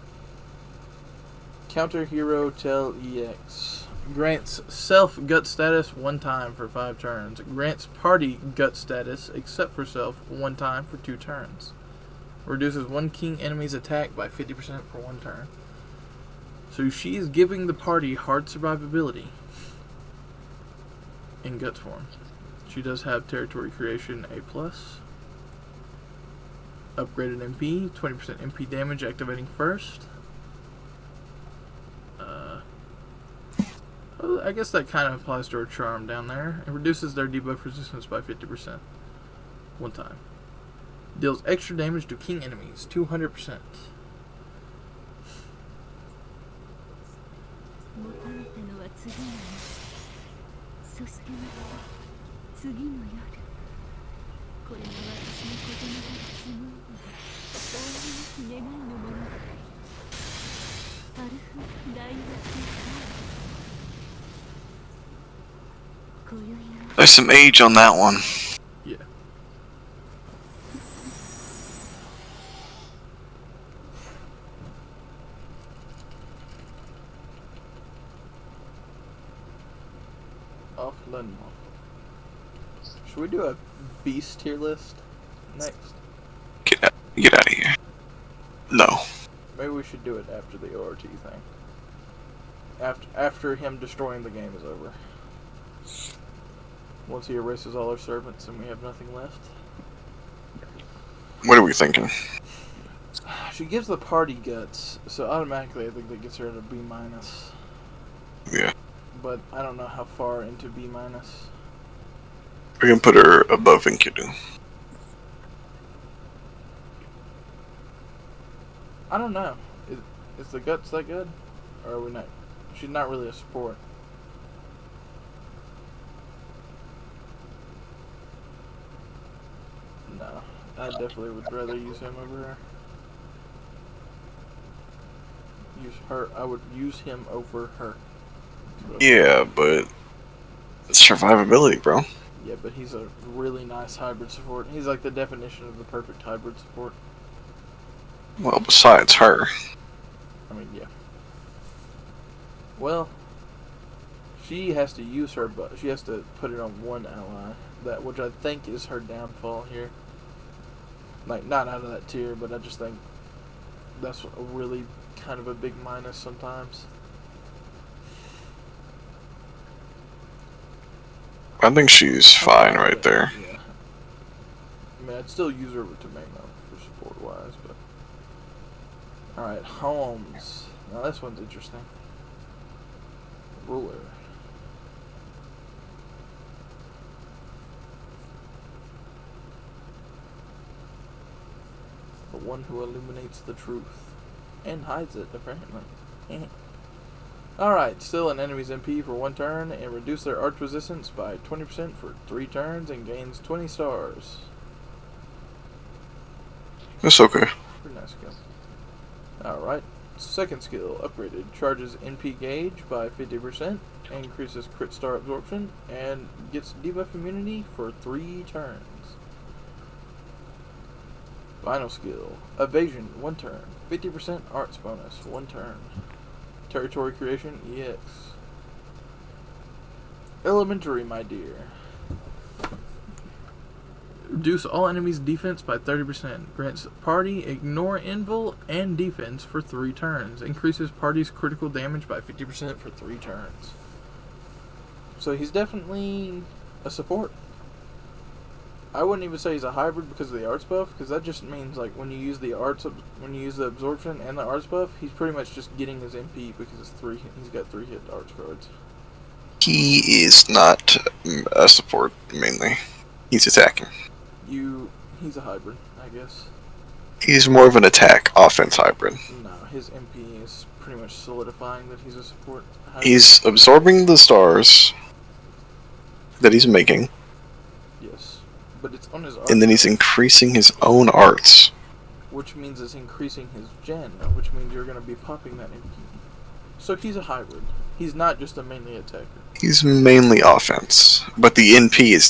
Counter Hero Tell EX. Grants self gut status 1 time for 5 turns. Grants party gut status except for self 1 time for 2 turns. Reduces one king enemy's attack by 50% for 1 turn. So she is giving the party hard survivability in guts form. She does have territory creation A+. Upgraded MP, 20% MP damage activating first. I guess that kind of applies to her charm down there. It reduces their debuff resistance by 50%. 1 time. Deals extra damage to king enemies, 200%. There's some age on that one. Yeah. Offline. Should we do a beast tier list next? Get out of here. No. Maybe we should do it after the ORT thing. After him destroying the game is over. Once he erases all our servants and we have nothing left. What are we thinking? She gives the party guts, so automatically I think that gets her to B-. Yeah. But I don't know how far into B-. We're gonna put her above Enkidu. I don't know. Is the guts that good? Or are we not? She's not really a support. No. I definitely would rather use him over her. I would use him over her. Yeah, but it's survivability, bro. Yeah, but he's a really nice hybrid support. He's like the definition of the perfect hybrid support. Well, besides her. I mean, yeah. Well, she has to use her, but she has to put it on one ally, which I think is her downfall here. Like, not out of that tier, but I just think that's a really kind of a big minus sometimes. I think she's fine right there. Yeah. I mean, I'd still use her to Mamo for support wise, but. Alright, Holmes. Now this one's interesting. Ruler. The one who illuminates the truth. And hides it, apparently. Alright, still an enemy's MP for 1 turn, and reduce their arch resistance by 20% for 3 turns, and gains 20 stars. It's okay. Pretty nice skill. Alright, second skill, upgraded. Charges NP gauge by 50%, increases crit star absorption, and gets debuff immunity for 3 turns. Final skill, evasion, 1 turn. 50% arts bonus, 1 turn. Territory creation, EX. Elementary, my dear. Reduce all enemies' defense by 30%. Grants party ignore invul and defense for 3 turns. Increases party's critical damage by 50% for 3 turns. So he's definitely a support. I wouldn't even say he's a hybrid because of the arts buff, because that just means like when you use the absorption and the arts buff, he's pretty much just getting his MP because he's got 3 hit arts cards. He is not a support mainly. He's attacking. He's a hybrid, I guess. He's more of an attack offense hybrid. No, his MP is pretty much solidifying that he's a support hybrid. He's absorbing the stars that he's making. Yes, but it's on his arts. And then he's increasing his own arts. Which means it's increasing his gen, which means you're going to be popping that MP. So he's a hybrid. He's not just a mainly attacker. He's mainly offense, but the NP is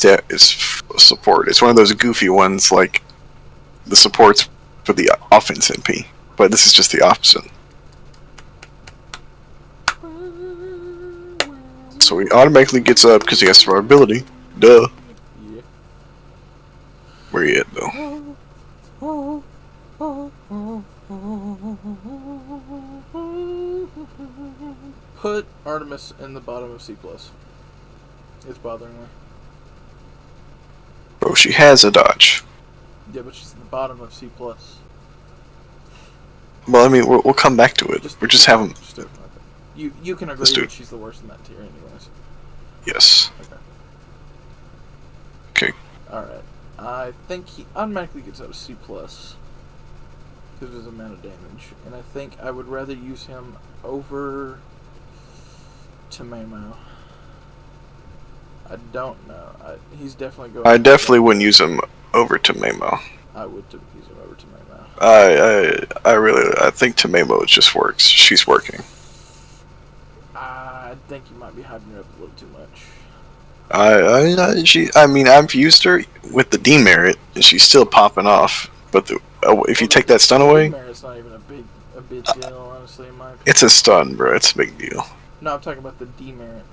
support. It's one of those goofy ones like the supports for the offense NP, but this is just the opposite. So he automatically gets up because he has survivability. Duh. Yeah. Where you at though? Put Artemis in the bottom of C+. It's bothering me. Bro, she has a dodge. Yeah, but she's in the bottom of C+. Well, I mean, we'll come back to it. We're just having. You can agree that she's the worst in that tier, anyways. Yes. Okay. Alright. I think he automatically gets out of C+. Because of his amount of damage. And I think I would rather use him over Tamamo. I don't know. He's definitely going. I definitely wouldn't use him over Tamamo. I would use him over Tamamo. I think Tamamo just works. She's working. I think you might be hyping her up a little too much. I mean, I've used her with the demerit, and she's still popping off. But if you take that stun away, Demerit's not even a big deal, honestly, in my opinion. it's a stun, bro. It's a big deal. No, I'm talking about the demerit.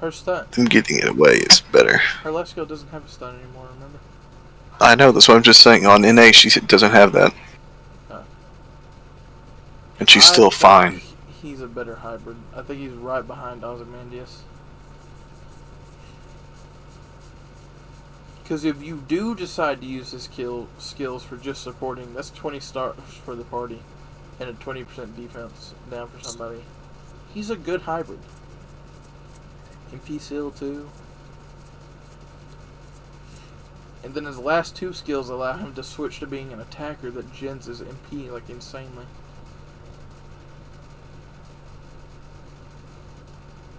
Her stun. Them getting it away is better. Her last skill doesn't have a stun anymore, remember? I know, that's what I'm just saying. On NA, she doesn't have that. Oh. And she's I still think fine. He's a better hybrid. I think he's right behind Ozymandias. Because if you do decide to use his skills for just supporting, that's 20 stars for the party. And a 20% defense down for somebody. He's a good hybrid. MP seal too. And then his last two skills allow him to switch to being an attacker that gens his MP like insanely.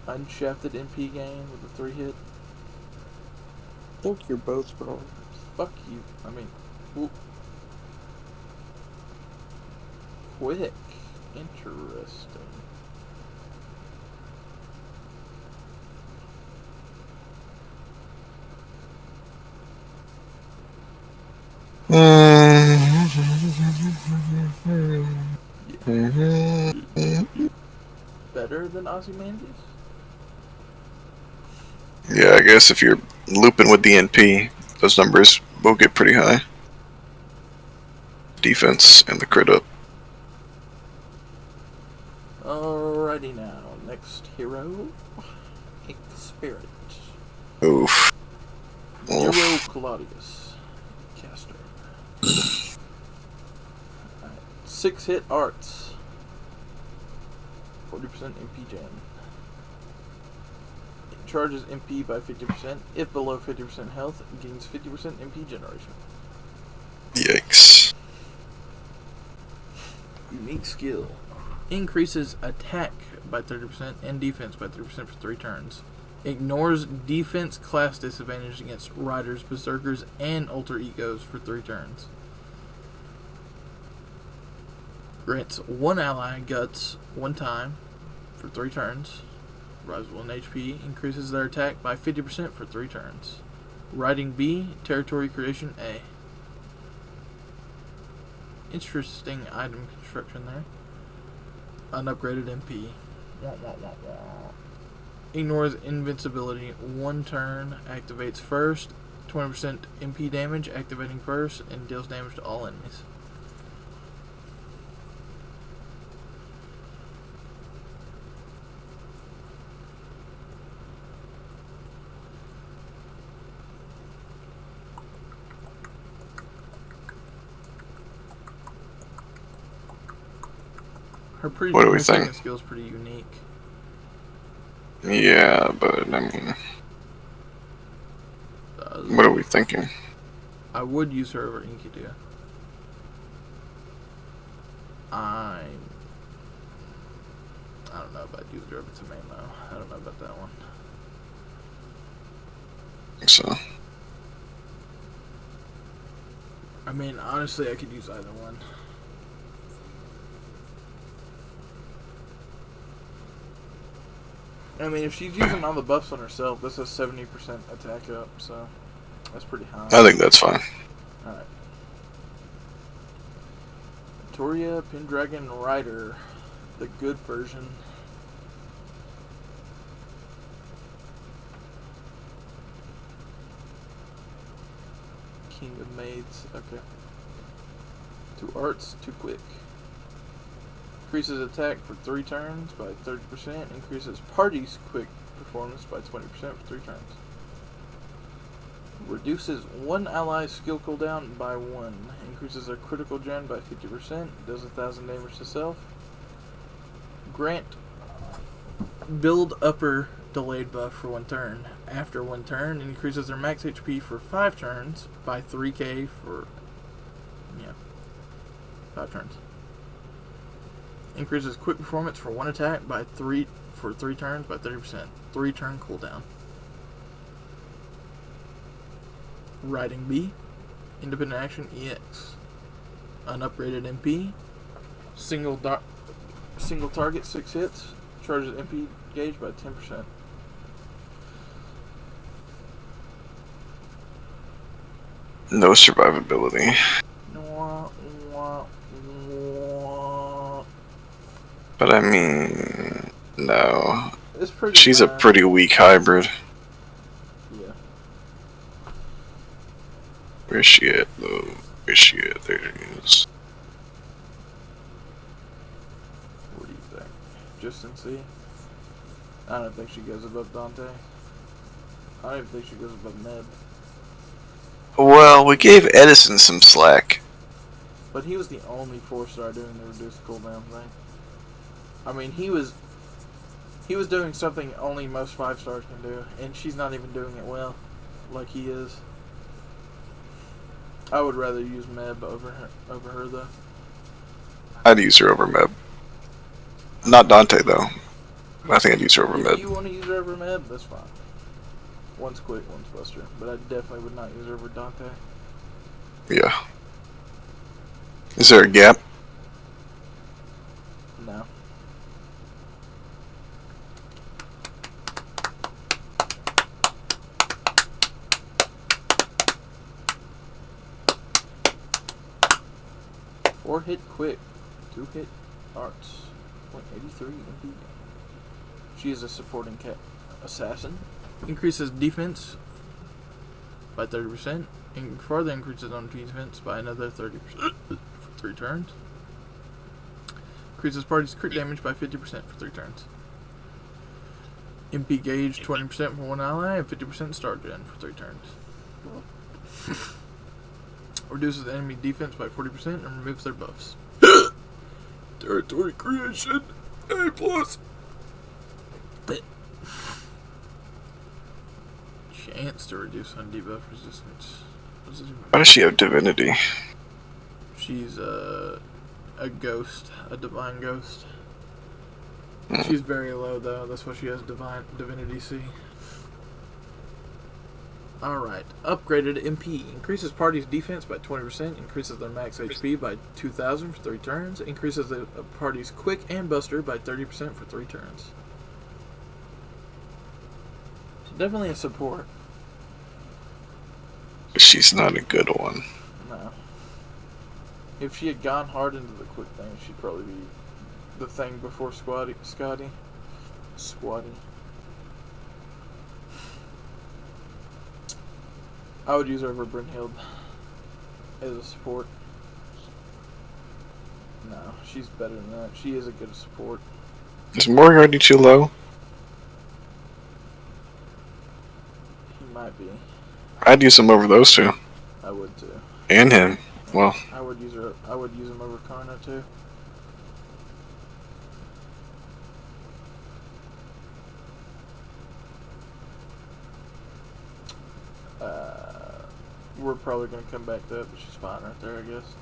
Unshafted MP gain with a 3-hit. I think you're both wrong. Fuck you. I mean, whoop. Quick. Interesting. Better than Ozymandias? Yeah, I guess if you're looping with the NP, those numbers will get pretty high. Defense and the crit up. Alrighty now, next hero, Spirit. Oof. Hero Oof. Claudius, caster. 6-hit arts, 40% MP gen. It charges MP by 50%. If below 50% health, it gains 50% MP generation. Yikes. Unique skill. Increases attack by 30% and defense by 30% for 3 turns. Ignores defense class disadvantage against riders, berserkers, and alter egos for 3 turns. Grants one ally guts 1 time for 3 turns. Rises 1 HP. Increases their attack by 50% for 3 turns. Riding B, territory creation A. Interesting item construction there. Unupgraded MP. Ignores invincibility 1 turn. Activates first. 20% MP damage activating first. And deals damage to all enemies. What do we her second think? skill is pretty unique. Yeah, but I mean, what are we thinking? I would use her over Enkidu. I don't know about use her over Tamamo. I don't know about that one. So, I mean, honestly, I could use either one. I mean, if she's using all the buffs on herself, this has 70% attack up, so that's pretty high. I think that's fine. Alright. Victoria Pendragon Rider, the good version. King of Maids, okay. 2 arts, 2 quick. Increases attack for 3 turns by 30%. Increases party's quick performance by 20% for 3 turns. Reduces 1 ally's skill cooldown by 1. Increases their critical gen by 50%. Does 1,000 damage to self. Grant build upper delayed buff for 1 turn. After 1 turn, increases their max HP for 5 turns by 3k for 5 turns. Increases quick performance for 1 attack by 3 for 3 turns by 30%. 3 turn cooldown. Riding B, independent action EX. Unupgraded MP. Single target 6 hits. Charges MP gauge by 10%. No survivability. Wah. But I mean, no. It's pretty. She's a pretty weak hybrid. Yeah. Where's she at, though? Where's she at? There she is. What do you think? Just in C? I don't think she goes above Dante. I don't even think she goes above Ned. Well, we gave Edison some slack. But he was the only 4-star doing the reduced cooldown thing. I mean, he was doing something only most 5-stars can do, and she's not even doing it well, like he is. I would rather use Meb over her though. I'd use her over Meb. Not Dante, though. I think I'd use her over If Meb. you want to use her over Meb, that's fine. One's quick, one's buster, but I definitely would not use her over Dante. Yeah. Is there a gap? No. Four hit quick, 2 hit arts, 0.83 MP. She is a supporting assassin. Increases defense by 30%, and further increases on defense by another 30% for 3 turns. Increases party's crit damage by 50% for 3 turns. MP gauge 20% for one ally and 50% star gen for 3 turns. Reduces enemy defense by 40% and removes their buffs. Territory creation A+. Chance to reduce on debuff resistance. What does it even mean? Why does she have divinity? She's a ghost, a divine ghost. She's very low though, that's why she has divinity C. Alright, upgraded MP. Increases party's defense by 20%, increases their max HP by 2,000 for 3 turns, increases the party's quick and buster by 30% for 3 turns. So definitely a support. She's not a good one. No. If she had gone hard into the quick thing, she'd probably be the thing before Scotty. I would use her over Brynhild as a support. No, she's better than that. She is a good support. Is Moriarty too low? He might be. I'd use him over those two. I would too. And him. Well, I would use her. I would use him over Karna too. We're probably going to come back to it, but she's fine right there, I guess.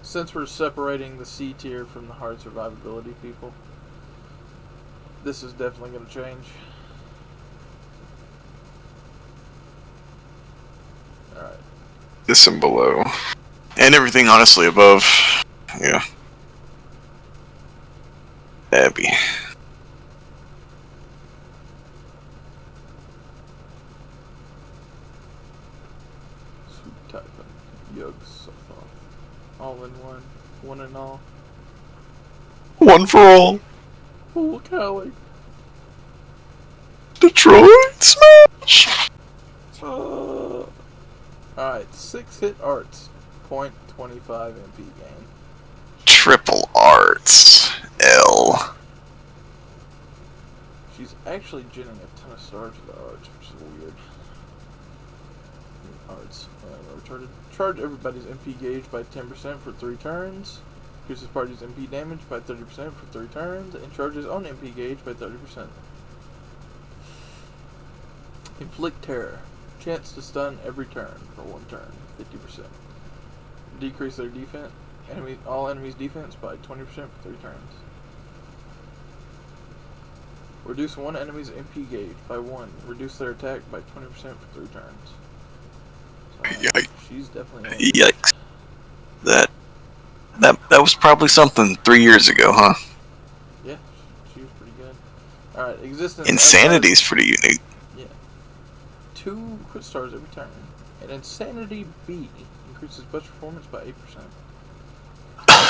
Since we're separating the C tier from the hard survivability people, this is definitely going to change. Alright. this and below. And everything honestly above. Yeah. Abby. Sweet Typhon. Yug Sothoth. All in one. One and all. One for all. Full Cali. Detroit Smash! Alright, 6 hit arts. 0.25 MP gain. Triple arts. L. She's actually genning a ton of stars with the arts, which is weird. Arts. Retarded. Charge everybody's MP gauge by 10% for 3 turns. Increases party's MP damage by 30% for 3 turns. And charges own MP gauge by 30%. Inflict terror. Chance to stun every turn for 1 turn. 50%. Decrease their defense. All enemies' defense by 20% for 3 turns. Reduce one enemy's MP gauge by 1. Reduce their attack by 20% for 3 turns. So, Yikes. she's definitely on. Yikes. That was probably something 3 years ago, huh? Yeah, she was pretty good. Alright, existence. Insanity's pretty unique. Yeah. 2 crit stars every turn. And Insanity B increases buff performance by 8%.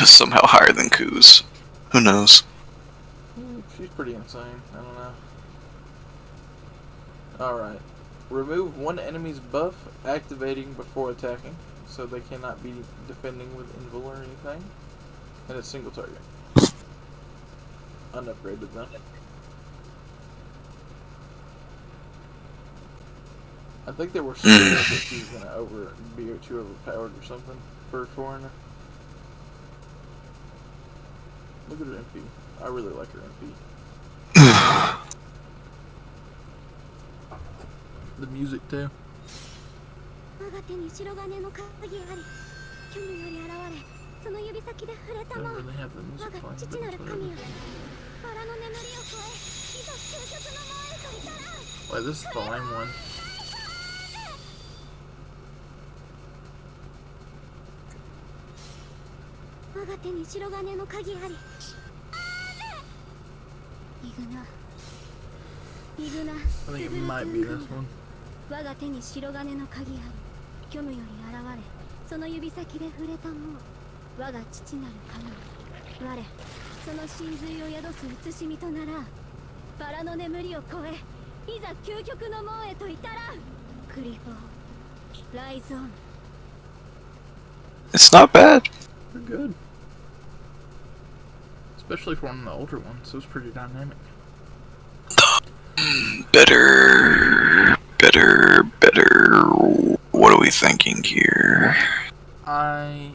Somehow higher than Kuz. Who knows? She's pretty insane. I don't know. Alright. Remove one enemy's buff activating before attacking, so they cannot be defending with invul or anything. And a single target. Unupgraded though. I think they were scared that she was gonna be too overpowered or something for a foreigner. Look at her MP. I really like her MP. The music too. I don't really have the music playing, but it's whatever. Wait, this is the lame one. I think it might be this one. 我が手に白金の鍵あり、虚無より現れ、その指先で触れたもう、我が父なる神、我、その真髄を宿す慈しみとなら、バラの眠りを超え、いざ究極の門へと至らん。クリフォー、ライゾン。It's not bad. They're good. Especially for one of the older ones, so it's pretty dynamic. Better. What are we thinking here? I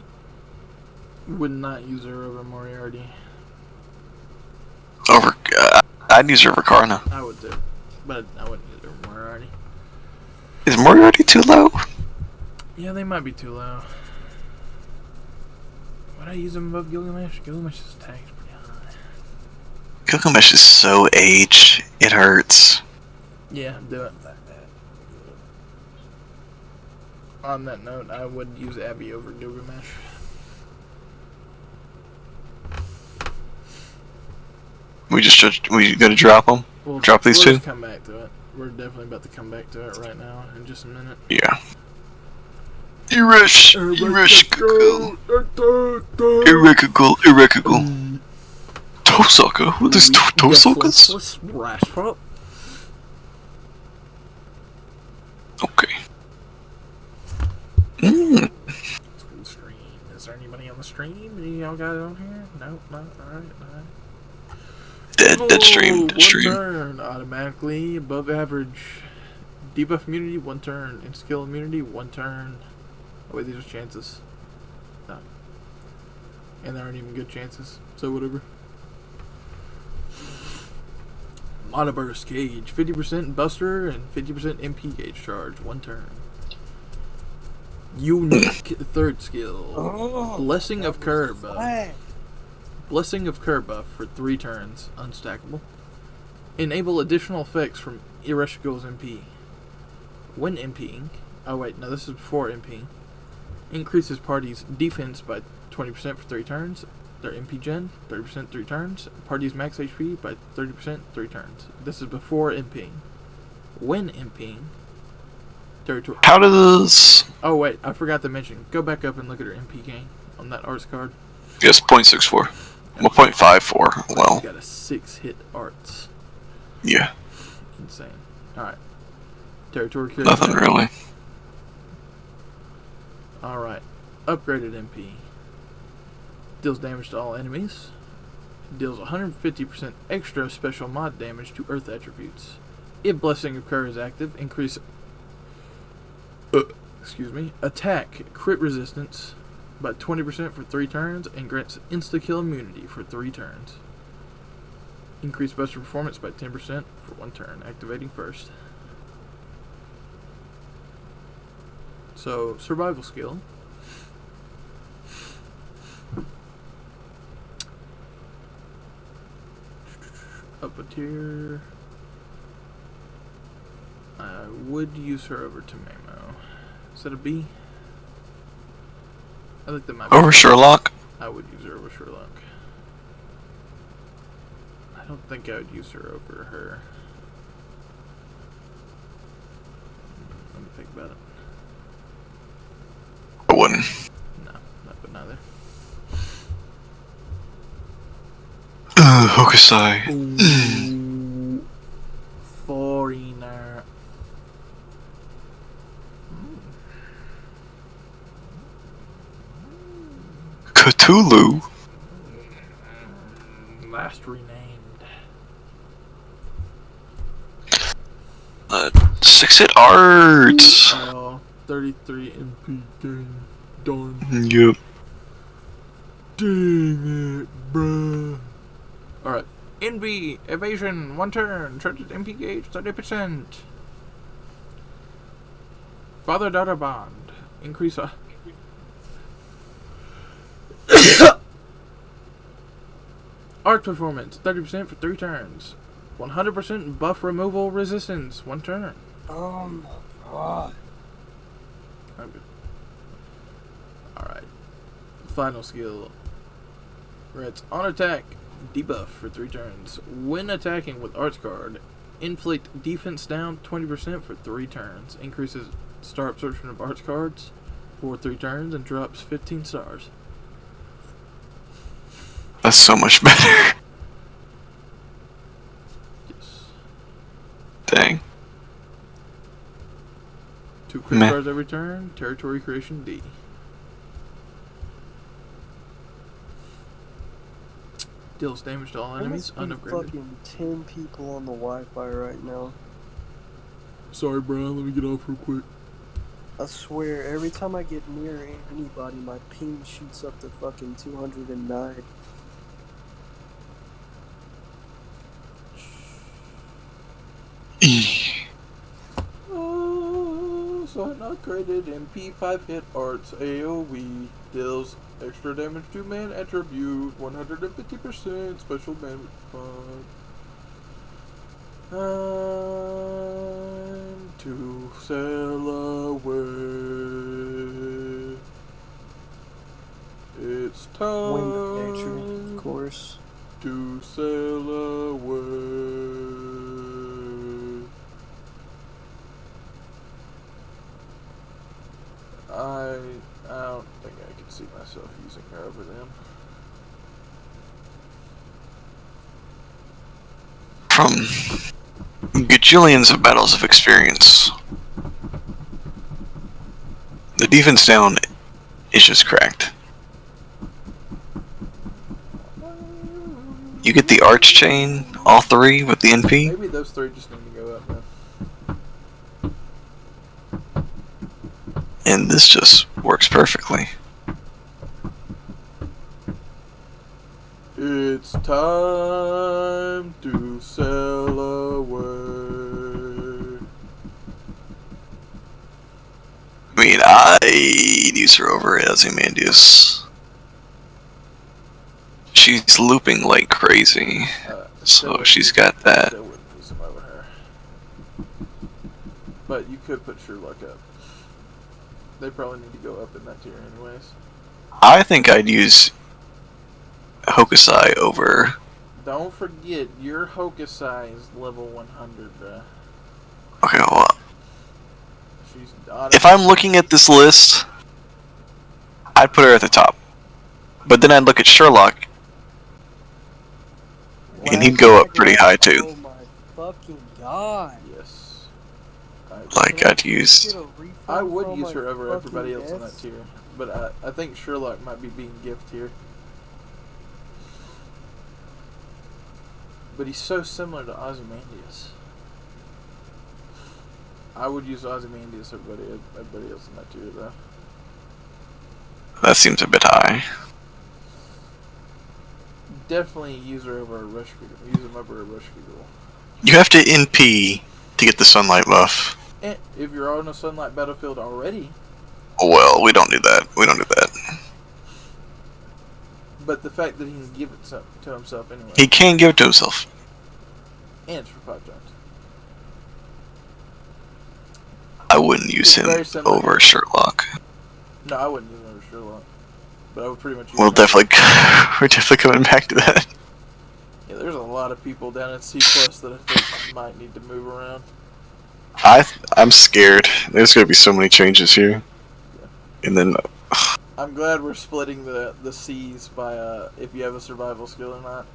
would not use her over Moriarty. I'd use her over Karna. I would too, but I wouldn't use her over Moriarty. Is Moriarty too low? Yeah, they might be too low. Would I use them above Gilgamesh? Gilgamesh's attack is pretty high. Gilgamesh is so aged, it hurts. Yeah, do it. On that note, I would use Abby over Gilgamesh. We gotta drop them? Well, Drop these we'll two? just come back to it. We're definitely about to come back to it right now in just a minute. Yeah. Irrecognizable. Tosaka? What is Tosakas? Okay. Stream. Is there anybody on the stream? Any y'all got it on here? Nope, not alright. Dead stream. One turn, automatically above average. Debuff immunity, 1 turn. And skill immunity, 1 turn. Oh wait, these are chances. No. And they aren't even good chances, so whatever. Monoburst gauge, 50% buster and 50% MP gauge charge, 1 turn. Unique third skill. Blessing of Curb buff. Blessing of Curb buff for 3 turns, unstackable. Enable additional effects from Irashiko's MP. When MPing, oh wait, no, this is before MPing. Increases party's defense by 20% for 3 turns. Their MP gen, 30% 3 turns. Party's max HP by 30% 3 turns. This is before MPing. When MPing, territory. How does... Oh wait, I forgot to mention. Go back up and look at her MP gain on that arts card. Yes, 0.64. Well, 0.54. Well, She's got a 6-hit arts. yeah. Insane. Alright. Territory cure. Nothing really. Alright. Upgraded MP. Deals damage to all enemies. Deals 150% extra special mod damage to earth attributes. If Blessing of Curse is active, increase attack crit resistance by 20% for 3 turns and grants insta-kill immunity for 3 turns. Increase buster performance by 10% for 1 turn, activating first. So, survival skill. Up a tier. I would use her over to Mamo. Is that a B? I think that might be Over Sherlock? I would use her over Sherlock. I don't think I would use her over her. Let me think about it. I wouldn't. No, not but neither. Hokusai. Ooh, foreigner. Cthulhu. Last renamed. 6-hit arts. 33 MP game. Done. Yep. Dang it, bruh. Alright. NV, evasion, 1 turn, charged MP gauge, 30%. Father-daughter bond, increase art performance, 30% for 3 turns. 100% buff removal resistance, 1 turn. Oh my god. Okay. Alright. Final skill. It's on attack, debuff for 3 turns. When attacking with Arts card, inflict defense down 20% for 3 turns. Increases star absorption of Arts cards for 3 turns and drops 15 stars. That's so much better. Yes. Dang. 2 crit Meh. stars every turn. Territory creation D. Deals damage to all enemies There's unupgraded. fucking 10 people on the Wi-Fi right now. Sorry, Brian. Let me get off real quick. I swear, every time I get near anybody, my ping shoots up to fucking 209. So upgraded MP 5 hit arts AoE deals extra damage to man attribute 150% special damage fund. Time to sail away. It's time Wind of nature, of course. to sail away. I don't think I can see myself using her over them. From gajillions of battles of experience, the defense down is just cracked. You get the arch chain, all 3 with the NP. Maybe those 3 just need to go up then. And this just works perfectly. It's time to sail away. I mean, I'd use her over Ozymandias. She's looping like crazy, so she's got that. Still wouldn't use them over her. But you could put Sherlock up. They probably need to go up in that tier anyways. I think I'd use Hokusai over. Don't forget, your Hokusai is level 100, bruh. Okay, well, She's if I'm looking at this list, I'd put her at the top. But then I'd look at Sherlock, and he'd go up pretty high too. Oh my fucking god. Yes. Like, I'd use. I would use her over everybody else in that tier. But I think Sherlock might be being gift here. But he's so similar to Ozymandias. I would use Ozymandias over everybody else in that tier, though. That seems a bit high. Definitely use her over a Rush Beagle. Use him over a Rush Beagle. You have to NP to get the sunlight buff. And if you're on a Sunlight battlefield already. Well, we don't do that. We don't do that. But the fact that he can give it to himself anyway. He can give it to himself. And it's for 5 times. I wouldn't use him over Sherlock. No, I wouldn't use him over Sherlock. But I would pretty much use We're him definitely coming back to that. Yeah, there's a lot of people down in C+ that I think might need to move around. I'm scared. There's gonna be so many changes here. And then I'm glad we're splitting the C's by if you have a survival skill or not.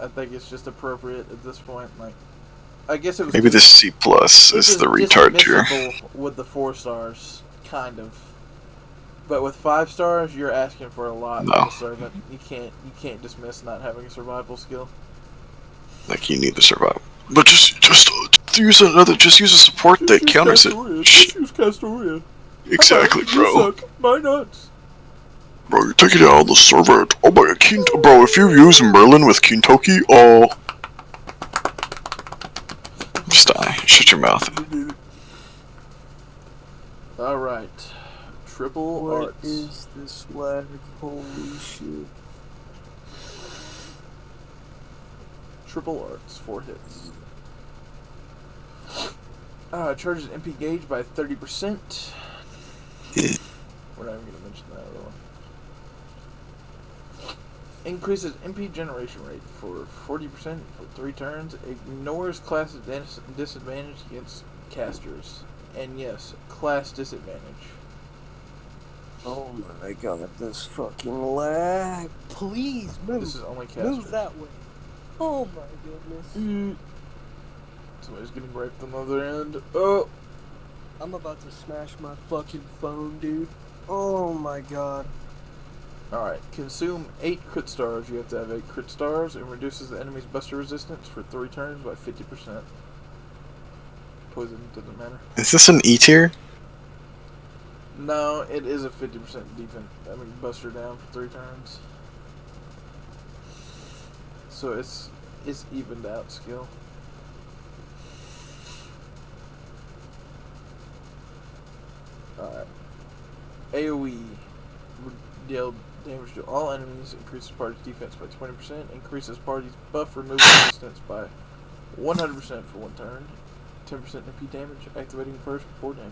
I think it's just appropriate at this point. Like, I guess it was Maybe this C plus is the retard tier. dismissible with the 4 stars, kind of. But with 5 stars, you're asking for a lot No. from a servant. You can't dismiss not having a survival skill. Like you need to survive. But just use another. Just use a support that counters it. Just use Castoria. Exactly, bro. You suck. My nuts. Bro, you're taking it out on the servant. Oh my god, bro, if you use Merlin with Kintoki, oh. Just die. Shut your mouth. Alright. Triple What arts. is this lag? Holy shit. Triple arts, 4 hits. Charges MP gauge by 30%. We're not even going to mention that at all. Increases MP generation rate for 40% for 3 turns. Ignores class disadvantage against casters. And yes, class disadvantage. Oh my god, this fucking lag. Please move. This is only casters. Move that way. Oh my goodness. Somebody's getting raped on the other end. Oh! I'm about to smash my fucking phone, dude. Oh my god. Alright, consume 8 crit stars. You have to have 8 crit stars. It reduces the enemy's buster resistance for 3 turns by 50%. Poison doesn't matter. Is this an E tier? No, it is a 50% defense. I mean, buster down for 3 turns. So it's evened out skill. Alright. AoE. Deal damage to all enemies. Increases party's defense by 20%. Increases party's buff removal resistance by 100% for 1 turn. 10% MP damage. Activating first before damage.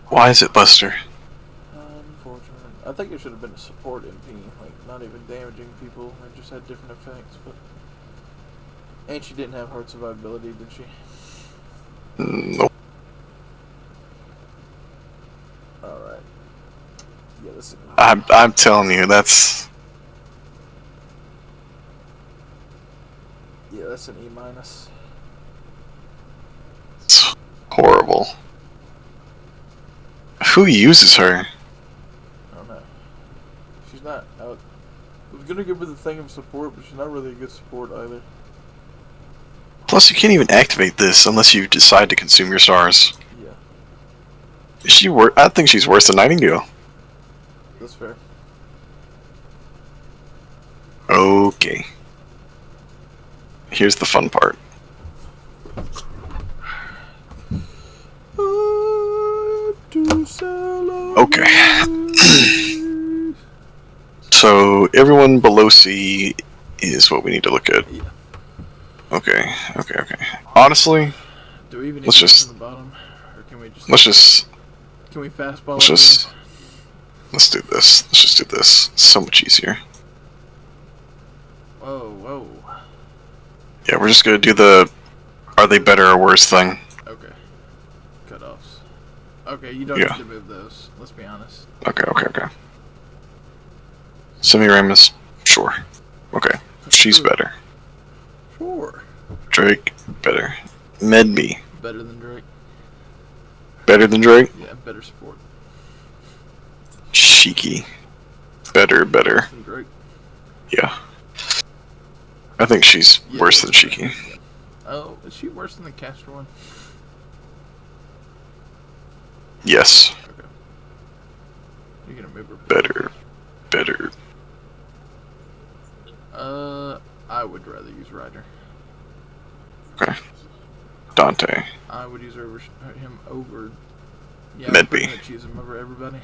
Why is it Buster? Unfortunate. I think it should have been a support MP, like not even damaging people. It just had different effects, but. And she didn't have hard survivability, did she? Nope. Alright. Yeah, this is. I'm telling you, that's Yeah, that's an E minus. it's horrible. Who uses her? I don't know. She's not. I was gonna give her the thing of support, but she's not really a good support either. Plus, you can't even activate this unless you decide to consume your stars. Yeah, Is she I think she's worse than Nightingale. that's fair. Okay. Here's the fun part. Okay. So everyone below C is what we need to look at. Yeah. Okay. Honestly, Do we even need Let's to just- from the bottom, or can we just? Can we fastball? let's it just let's do this. Let's just do this. It's so much easier. in? Whoa. Yeah, we're just gonna do the are they better or worse thing. Okay. Cutoffs. Okay, you don't Yeah. need to move those. Let's be honest. Okay. Semiramis, sure. Okay, she's Sure. better. Sure. Drake, better. Medbee, Better than Drake. better than Drake. Yeah, better support Shiki, better. than Drake. Yeah. I think she's Yeah, worse than that's Shiki. fair. Oh, is she worse than the Castor one? Yes. Okay. You're gonna move her. Better. I would rather use Ryder. Okay. Dante. I would use him over. Yeah, Medbee. pretty much use him over everybody.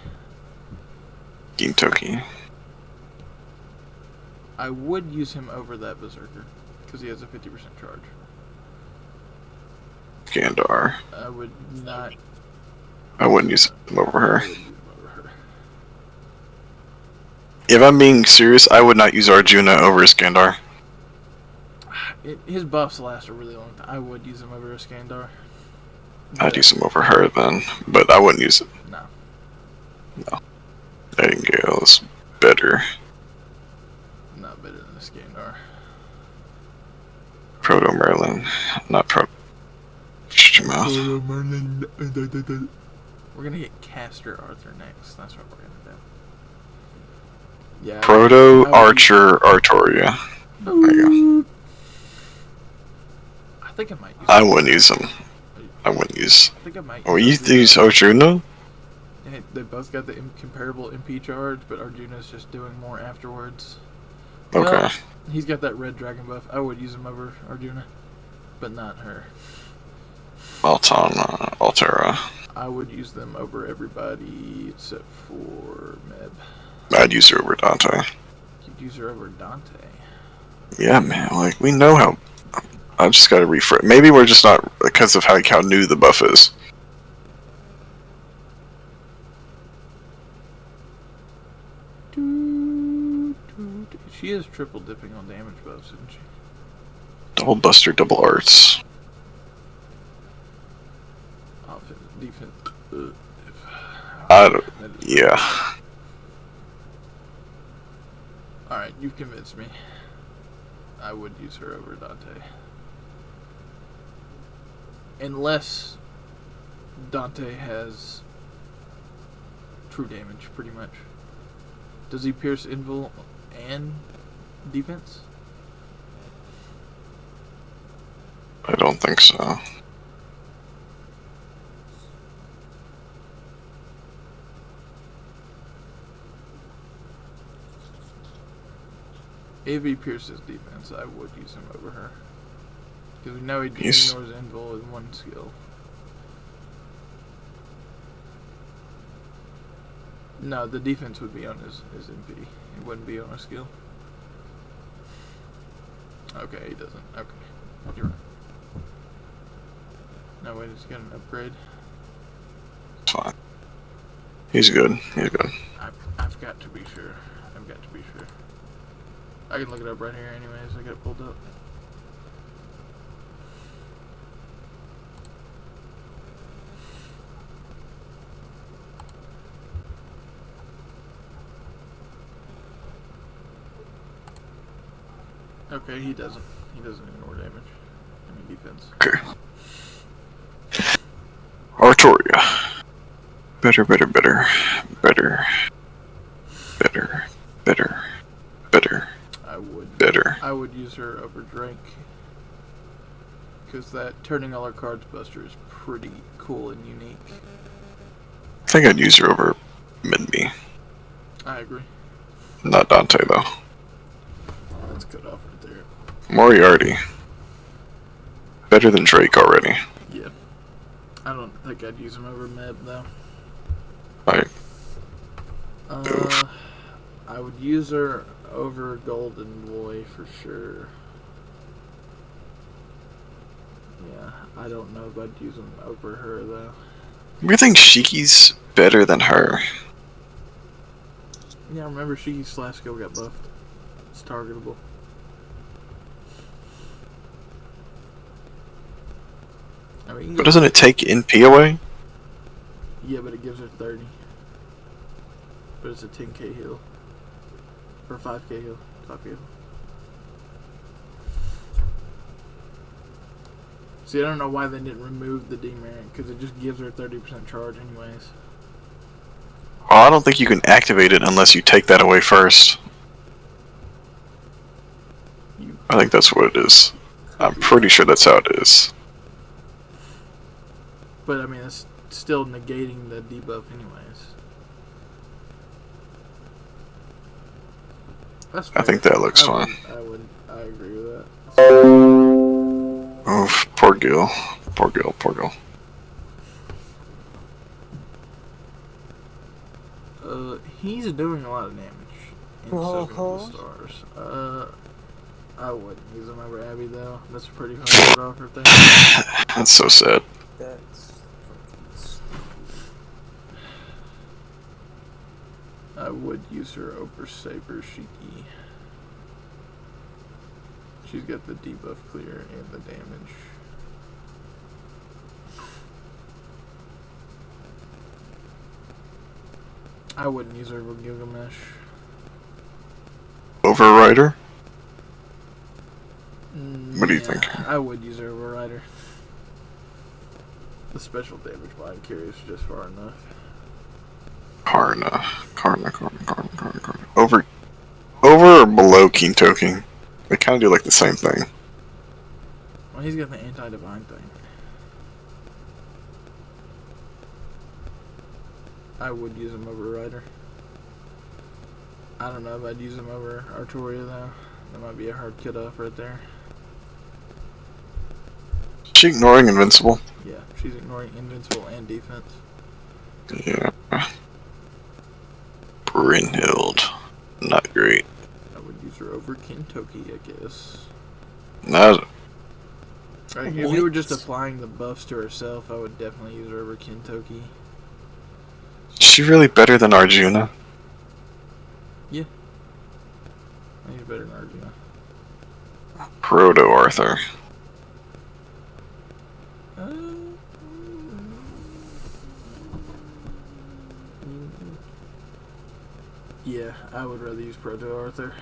Gintoki. I would use him over that Berserker because he has a 50% charge. Gandar. I would not. I wouldn't use him over her. I would use him over her. If I'm being serious, I would not use Arjuna over Iskandar. His buffs last a really long time. I would use him over Iskandar. I'd use him over her then, but I wouldn't use it. No. Nightingale's better. Not better than the Skandar. Proto Merlin, not Proto. Shut your mouth. We're gonna get Caster Arthur next. That's what we're gonna do. Yeah. Proto Archer Artoria. There you go. I think I might use. I wouldn't use them. I wouldn't use. I think I might. Oh, you use Arjuna? Yeah, they both got the comparable MP charge, but Arjuna's just doing more afterwards. Okay. Well, he's got that red dragon buff. I would use him over Arjuna, but not her. Altera. I would use them over everybody except for Meb. I'd use her over Dante. You'd use her over Dante. Yeah, man. Like, we know how. I just gotta rephrase. Maybe we're just not because of how new the buff is. She is triple dipping on damage buffs, isn't she? Double Buster, double Arts. Offense, defense. I don't. Yeah. Alright, you've convinced me. I would use her over Dante. Unless Dante has true damage, pretty much. Does he pierce invul and defense? I don't think so. If he pierces defense, I would use him over her. Because we know he Yes. ignores invul in one skill. No, the defense would be on his MP. It wouldn't be on a skill. Okay, he doesn't. Okay. You're right. No way, he's got an upgrade. It's fine. He's good. He's good. I've got to be sure. I've got to be sure. I can look it up right here anyways. I got it pulled up. Okay, he doesn't. He doesn't ignore damage. I mean defense. Okay. Artoria. Better, better, better. Better. Better. Better. Better. I would use her over Drake. Because that turning all our cards buster is pretty cool and unique. I think I'd use her over Minmi. I agree. Not Dante, though. That's cut off right there. Moriarty. Better than Drake already. Yeah. I don't think I'd use him over Meb, though. Right. I would use her over Golden Boy for sure. Yeah, I don't know if I'd use him over her, though. You think Shiki's better than her? Yeah, remember Shiki's slash skill got buffed. It's targetable. I mean, But doesn't it take NP away? Yeah, but it gives her 30. But it's a 10k heal. Or 5k heal. 5k heal. See, I don't know why they didn't remove the demerit, because it just gives her 30% charge anyways. Well, I don't think you can activate it unless you take that away first. I think that's what it is. I'm pretty sure that's how it is. But I mean, it's still negating the debuff anyways. That's fair. I think that looks fine. I agree with that. Oof, poor Gil. Poor Gil, poor Gil. He's doing a lot of damage in Soaking of the Stars. I wouldn't use him over Abby though. That's a pretty hard cut off right there. That's so sad. That's fucking stupid. I would use her over Saber Shiki. She's got the debuff clear and the damage. I wouldn't use her over Gilgamesh. Overrider? What do you think? I would use Overrider. The special damage blind carries just far enough. Karna. Over or below Kintoki? They kind of do like the same thing. Well, he's got the anti-divine thing. I would use him over Rider. I don't know if I'd use him over Arturia though. That might be a hard cut-off right there. Is she ignoring Invincible? Yeah, she's ignoring Invincible and defense. Yeah. Brynhild. Not great. I would use her over Kintoki, I guess. No. Like, if you were just applying the buffs to herself, I would definitely use her over Kintoki. Is she really better than Arjuna? Yeah. I think she's better than Arjuna. Proto Arthur. Yeah, I would rather use Proto Arthur.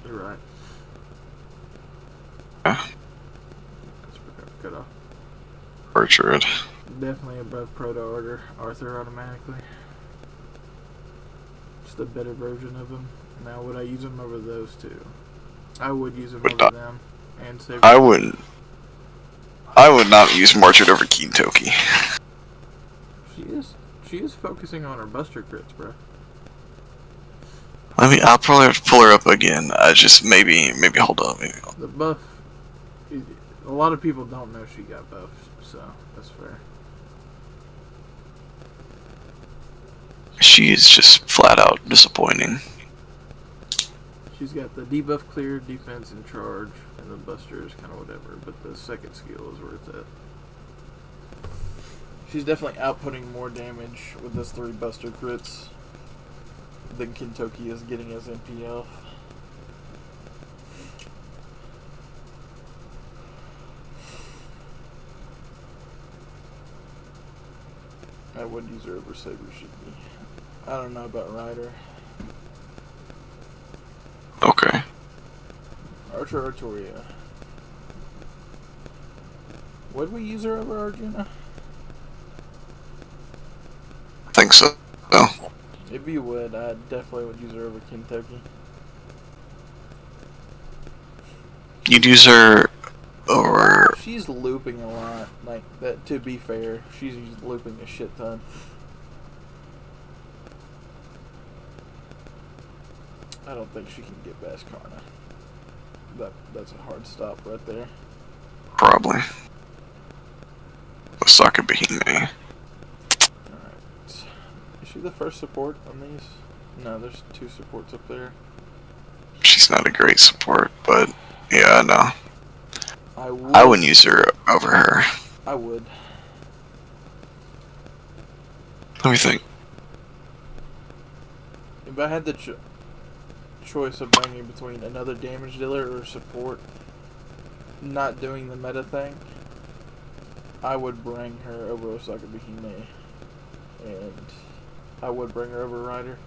You're right. Yeah. That's good off. Orchard. Definitely above Proto Arthur automatically. Just a better version of him. Now, would I use him over those two? I would use him over them. And save. I wouldn't. I would not use Marchard over Kintoki. She is focusing on her Buster crits, bro. I'll probably have to pull her up again. I just maybe hold up. The buff. A lot of people don't know she got buffed, so that's fair. She is just flat out disappointing. She's got the debuff clear, defense, and charge, and the Buster is kind of whatever, but the second skill is worth it. She's definitely outputting more damage with those 3 Buster crits than Kintoki is getting as NPF. I would use her over Saber Shiki. I don't know about Ryder. Okay. Archer Arturia. Would we use her over Arjuna? I think so. If you would, I definitely would use her over Kintoki. You'd use her over. She's looping a lot. Like that. To be fair, she's looping a shit ton. I don't think she can get past Karna. That's a hard stop right there. Probably. Osaka Bahine. Alright. Is she the first support on these? No, there's 2 supports up there. She's not a great support, but yeah, no. I wouldn't use her over her. I would. Let me think. If I had the choice of bringing between another damage dealer or support not doing the meta thing, I would bring her over Osaka Bahine. And I would bring her over Ryder.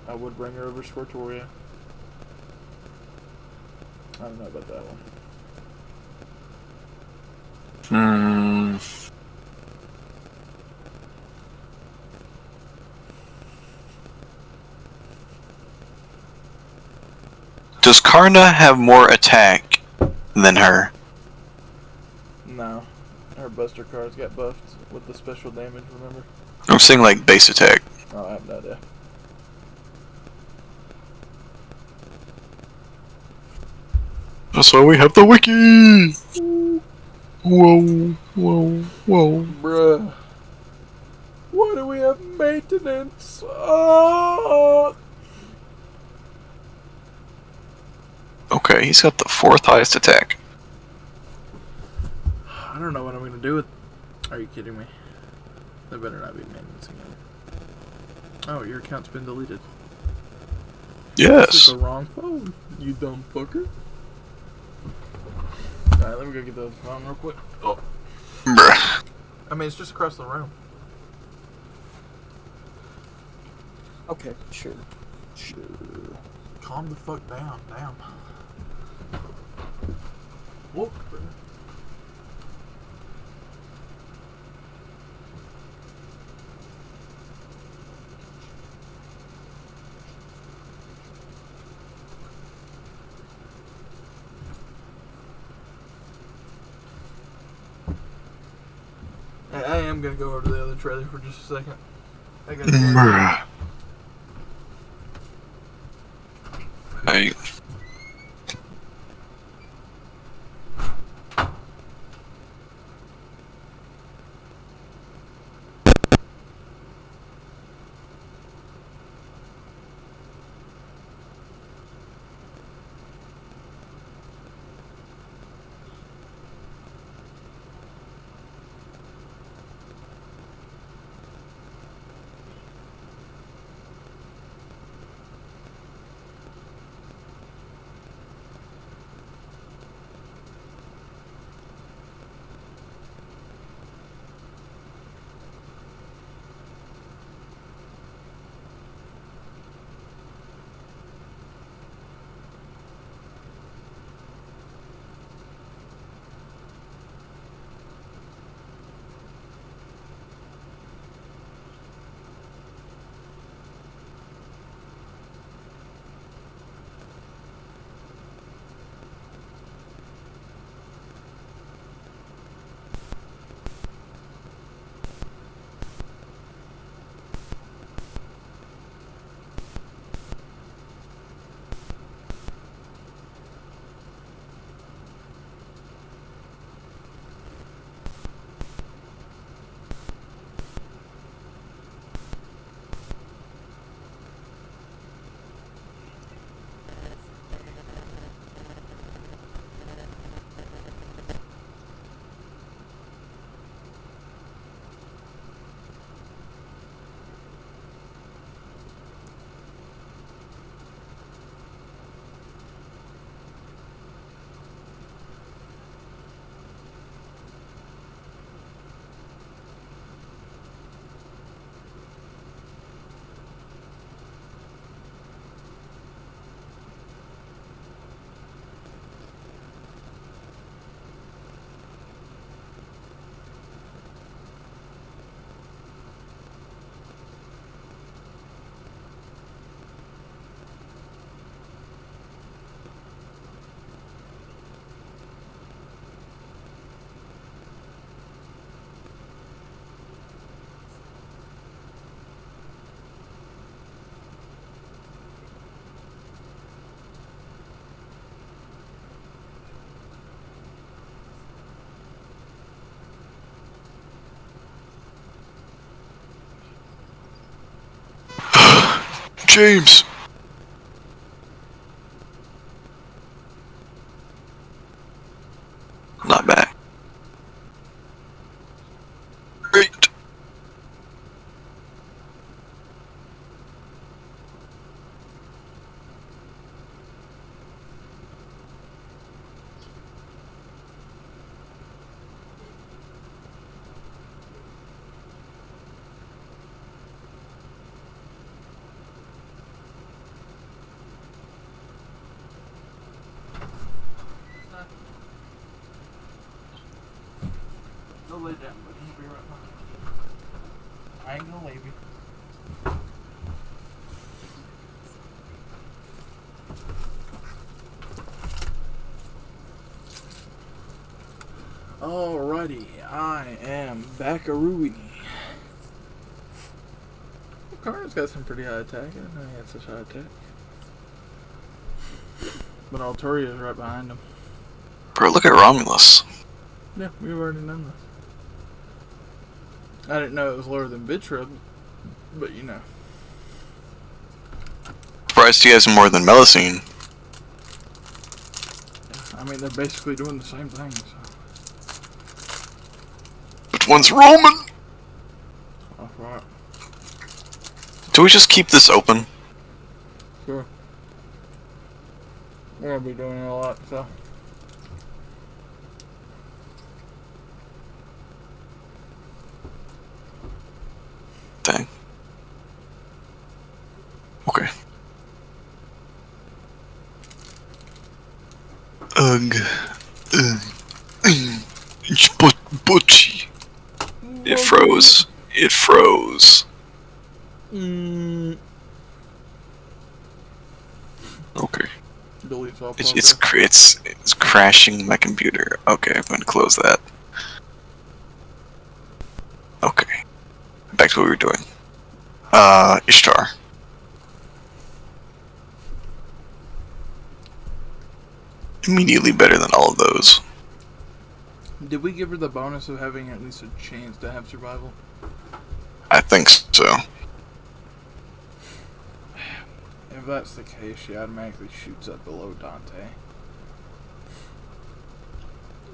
I would bring her over Scortoria. I don't know about that one. Does Karna have more attack than her? No. Her Buster cards got buffed with the special damage, remember? I'm saying like base attack. Oh, I have no idea. That's why we have the wiki! Whoa. Bruh. Why do we have maintenance? Oh! Okay, he's got the 4th highest attack. I don't know what I'm gonna do with. Are you kidding me? There better not be maintenance again. Oh, your account's been deleted. This is Yes. the wrong phone, you dumb fucker. Alright, let me go get the phone real quick. Oh. Bruh. I mean, it's just across the room. Okay, sure. Calm the fuck down, damn. Whoa. I am gonna go over to the other trailer for just a second. I gotta go. Bruh. Hey. James! Not bad. Great. Go lay down, buddy. I'll be right behind. I ain't gonna leave you. Alrighty, I am backarooing. Carter's got some pretty high attack. I didn't know he had such high attack. But Alturia's right behind him. Bro, look at Romulus. Yeah, we've already done this. I didn't know it was lower than Bitra, but you know. Surprised he has more than Melusine. I mean, they're basically doing the same thing, so. Which one's Roman? Oh, right. Do we just keep this open? Sure. We're gonna be doing it a lot, so. Dang. Okay. Ugh. Ugh. Butchie. It froze. It froze. Mm. Okay. Delete all It's crashing my computer. Okay, I'm gonna close that. Okay. Back to what we were doing. Ishtar. Immediately better than all of those. Did we give her the bonus of having at least a chance to have survival? I think so. If that's the case, she automatically shoots up below Dante.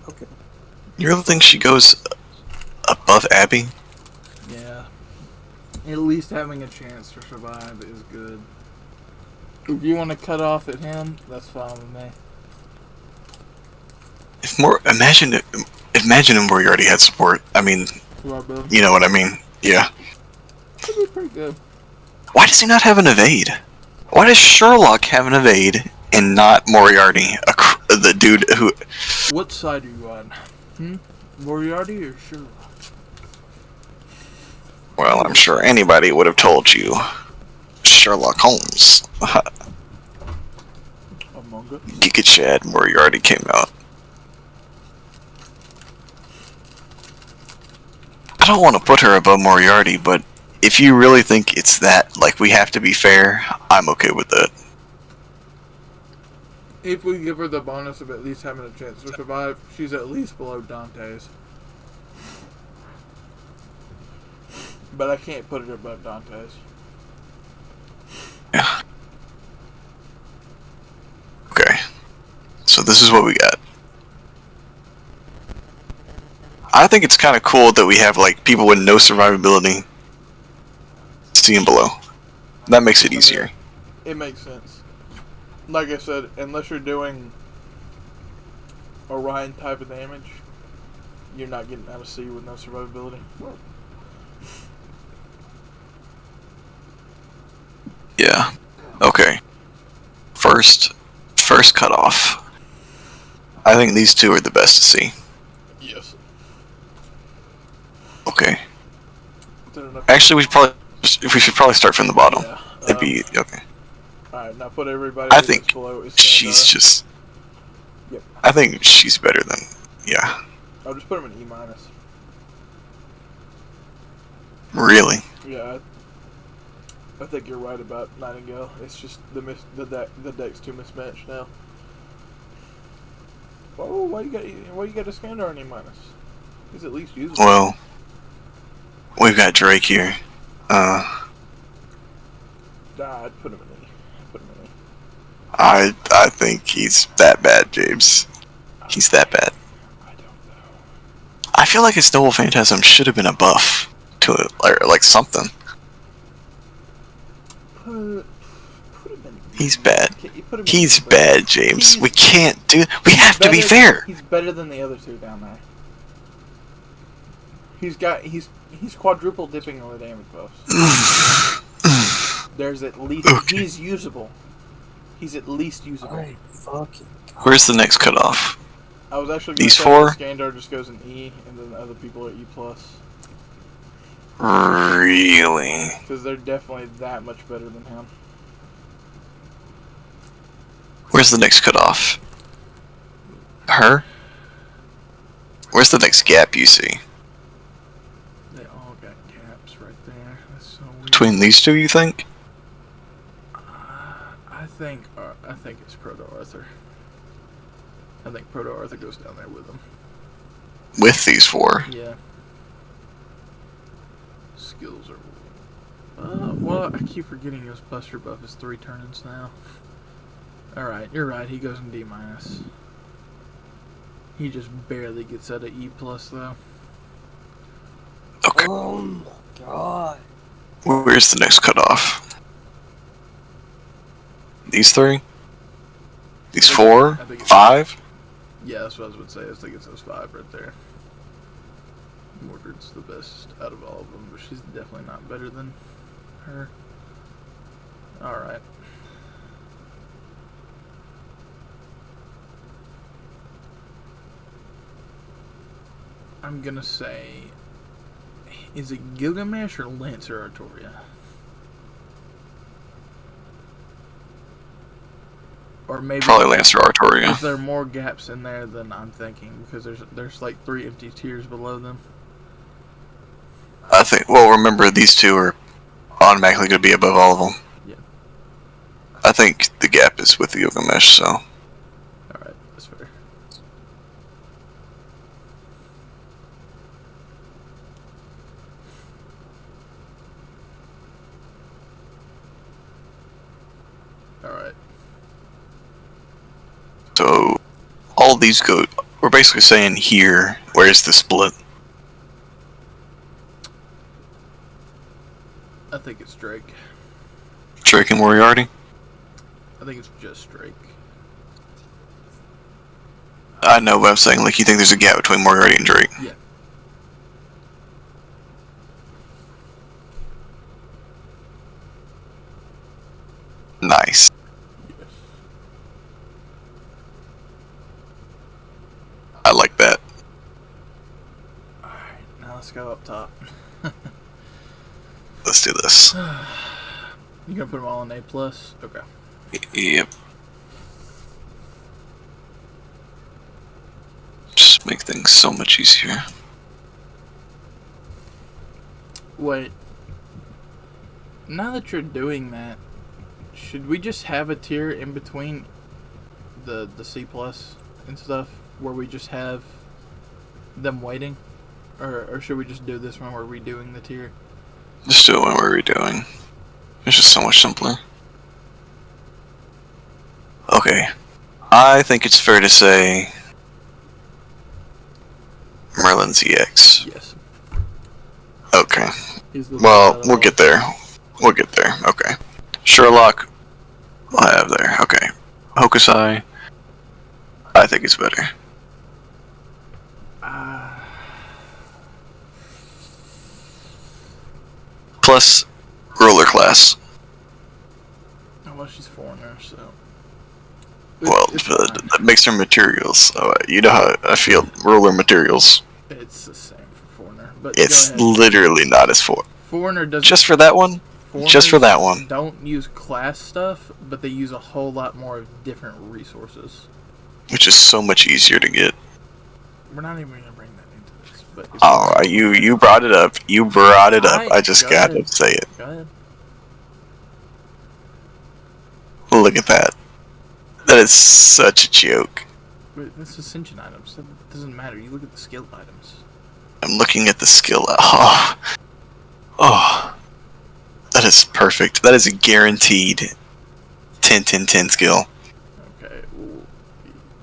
Okay. You really think she goes above Abby? Yeah. At least having a chance to survive is good. If you want to cut off at him, that's fine with me. Imagine him where he already had support. I mean, you know what I mean? Yeah. That'd be pretty good. Why does he not have an evade? Why does Sherlock have an evade and not Moriarty, the dude who... What side are you on? Moriarty or Sherlock? Well, I'm sure anybody would have told you. Sherlock Holmes. Among Us? Giga Chad Moriarty came out. I don't want to put her above Moriarty, but if you really think it's that, like, we have to be fair, I'm okay with that. If we give her the bonus of at least having a chance to survive, she's at least below Dante's. But I can't put her above Dante's. Yeah. Okay. So this is what we got. I think it's kind of cool that we have, like, people with no survivability seeing below. That makes it easier. It makes sense. Like I said, unless you're doing Orion type of damage, you're not getting out of C with no survivability. Yeah. Okay. First cutoff. I think these two are the best to see. Yes. Okay. Actually, we should probably start from the bottom. Yeah. It'd be okay. Alright, now put everybody I think below is she's just. Yep. I think she's better than. Yeah. I'll just put him in E minus. Really? Yeah. I think you're right about Nightingale. It's just the deck's too mismatched now. Whoa! Why you got a Skandar on E minus? He's at least usable. Well, we've got Drake here. I'd put him in E. I think he's that bad, James. He's that bad. I don't know. I feel like his Noble Phantasm should have been a buff to it, or like something. Put him in. He's bad. Put him He's in, bad, James. We can't do. We have to be fair. He's better than the other two down there. He's quadruple dipping on the damage buffs. There's at least he's usable. He's at least usable. Alright, fucking. Where's the next cutoff? I was actually These say four? Skandar just goes in E, and then the other people are E plus. Really? Because they're definitely that much better than him. Where's the next cutoff? Her? Where's the next gap you see? They all got gaps right there. That's so weird. Between these two, you think? I think it's Proto Arthur. I think Proto Arthur goes down there with him. With these four? Yeah. Skills are. Well, I keep forgetting his Buster buff is 3 turns now. Alright, you're right. He goes in D minus. He just barely gets out of E plus though. Okay. Oh my god. Where's the next cutoff? These three? These four? I think it's 5? Yeah, that's what I was would say. I think it says 5 right there. Mordred's the best out of all of them, but she's definitely not better than her. Alright. I'm gonna say, is it Gilgamesh or Lancer Artoria? Or maybe Probably Lancer Artoria. is there more gaps in there than I'm thinking? Because there's like 3 empty tiers below them. I think. Well, remember these two are automatically going to be above all of them. Yeah. I think the gap is with the Gilgamesh. So. All right, that's fair. All right. So, all of these go. We're basically saying here, where's the split? I think it's Drake. Drake and Moriarty? I think it's just Drake. I know, but I'm saying, like, you think there's a gap between Moriarty and Drake? Yeah. Nice. Yes. I like that. All right, now let's go up top. Let's do this. You gonna put them all in A plus? Okay. Yep. Just make things so much easier. Wait. Now that you're doing that, should we just have a tier in between the C plus and stuff where we just have them waiting, or should we just do this when we're redoing the tier? Just do it when we're redoing. It's just so much simpler. Okay. I think it's fair to say Merlin ZX. Yes. Okay. He's the Well, best out of we'll all. get there. We'll get there. Okay. Sherlock, I have there. Okay. Hokusai, I think it's better. Plus, ruler class. Well, she's foreigner, so. Well, It's fine. that makes her materials. So, you know how I feel. Ruler materials. It's the same for foreigner, but It's go ahead. literally not as for. Foreigner doesn't. Just for that one. Just for that one. Don't use class stuff, but they use a whole lot more of different resources. Which is so much easier to get. We're not even gonna bring that into this, but. Alright, you brought it up. You brought it up. I just Go gotta ahead. say it. Go ahead. Look at that. That is such a joke. Wait, this is ascension items. It doesn't matter. You look at the skill items. I'm looking at the skill. Oh. Oh. That is perfect. That is a guaranteed 10-10-10 skill. Okay. Well,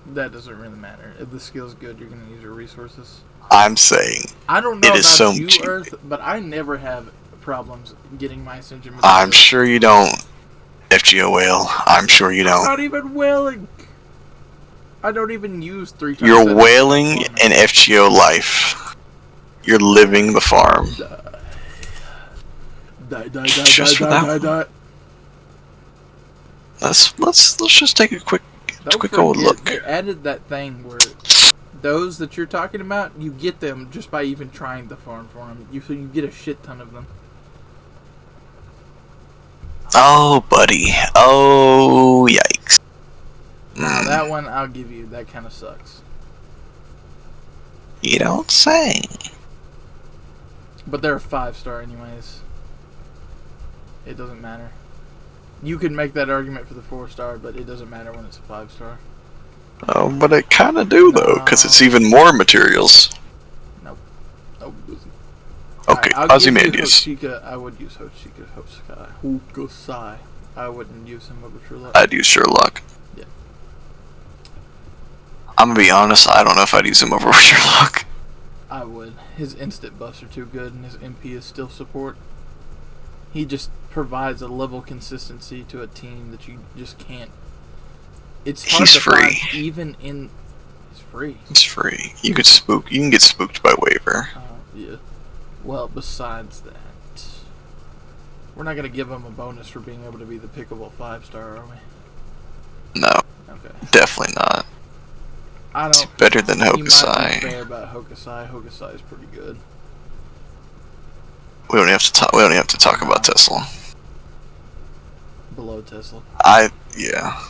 that doesn't really matter. If the skill's good, you're gonna use your resources. I'm saying I don't know it about is so you, much. Earth, but I never have problems getting my ascension. I'm materials. sure you don't, FGO whale. I'm sure you I'm don't. not even whaling. I don't even use 3 times. You're 7 whaling performance. an FGO life. You're living the farm. Die. Just for that Let's just take a quick Don't old forget, look. they added that thing where those that you're talking about, you get them just by even trying to farm for them. You get a shit ton of them. Oh, buddy. Oh, yikes. Now that one, I'll give you. That kind of sucks. You don't say. But they're a 5-star anyways. It doesn't matter. You can make that argument for the 4-star, but it doesn't matter when it's a 5-star. Oh, but it kind of do, though, because it's even more materials. Nope. Nope. Okay, I'll give you Ozymandias. Hoshika. I would use Hokusai. I wouldn't use him over Sherlock. I'd use Sherlock. Yeah. I'm gonna be honest, I don't know if I'd use him over Sherlock. I would. His instant buffs are too good, and his MP is still support. He just provides a level consistency to a team that you just can't. It's hard He's to free. find even in. He's free. It's free. You can get spooked by waiver. Yeah. Well, besides that, we're not gonna give him a bonus for being able to be the pickable 5-star, are we? No, Okay. definitely not. I It's don't. better than You might be Hokusai. fair about Hokusai. Hokusai is pretty good. We don't have to talk. We don't have to talk about Tesla. Below Tesla. Yeah.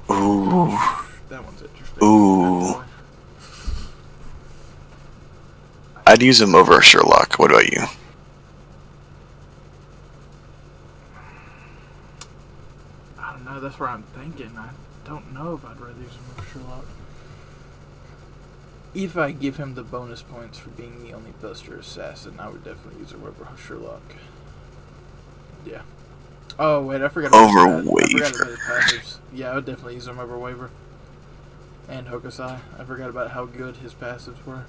Ooh. That one's interesting. Ooh. I'd use him over Sherlock. What about you? I don't know. That's where I'm thinking. I don't know if I'd rather use him over Sherlock. If I give him the bonus points for being the only Buster assassin, I would definitely use him over Sherlock. Yeah. Oh wait, I forgot about Over that. I forgot Waver. about his passives. Yeah, I would definitely use him over Waver. And Hokusai. I forgot about how good his passives were.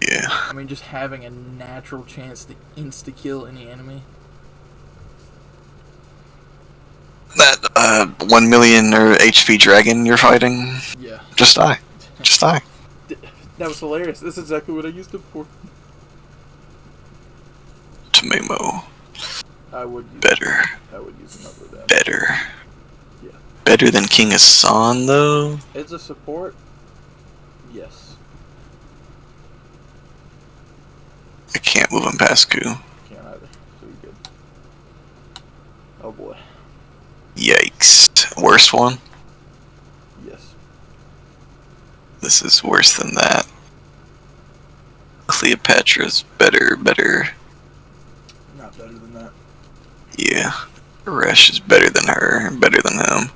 Yeah. I mean, just having a natural chance to insta-kill any enemy. That 1 million or HP dragon you're fighting. Yeah. Just die. Just die. That was hilarious. That's exactly what I used it for. Tamemo. I would use Better. I would use him over that. Better. Yeah. Better than King Hassan though. As a support, yes. I can't move him past Ku. Can't either. So you're good. Oh boy. Yikes. Worst one? Yes. This is worse than that. Cleopatra's better. Not better than that. Yeah. Resh is better than her. Better than him.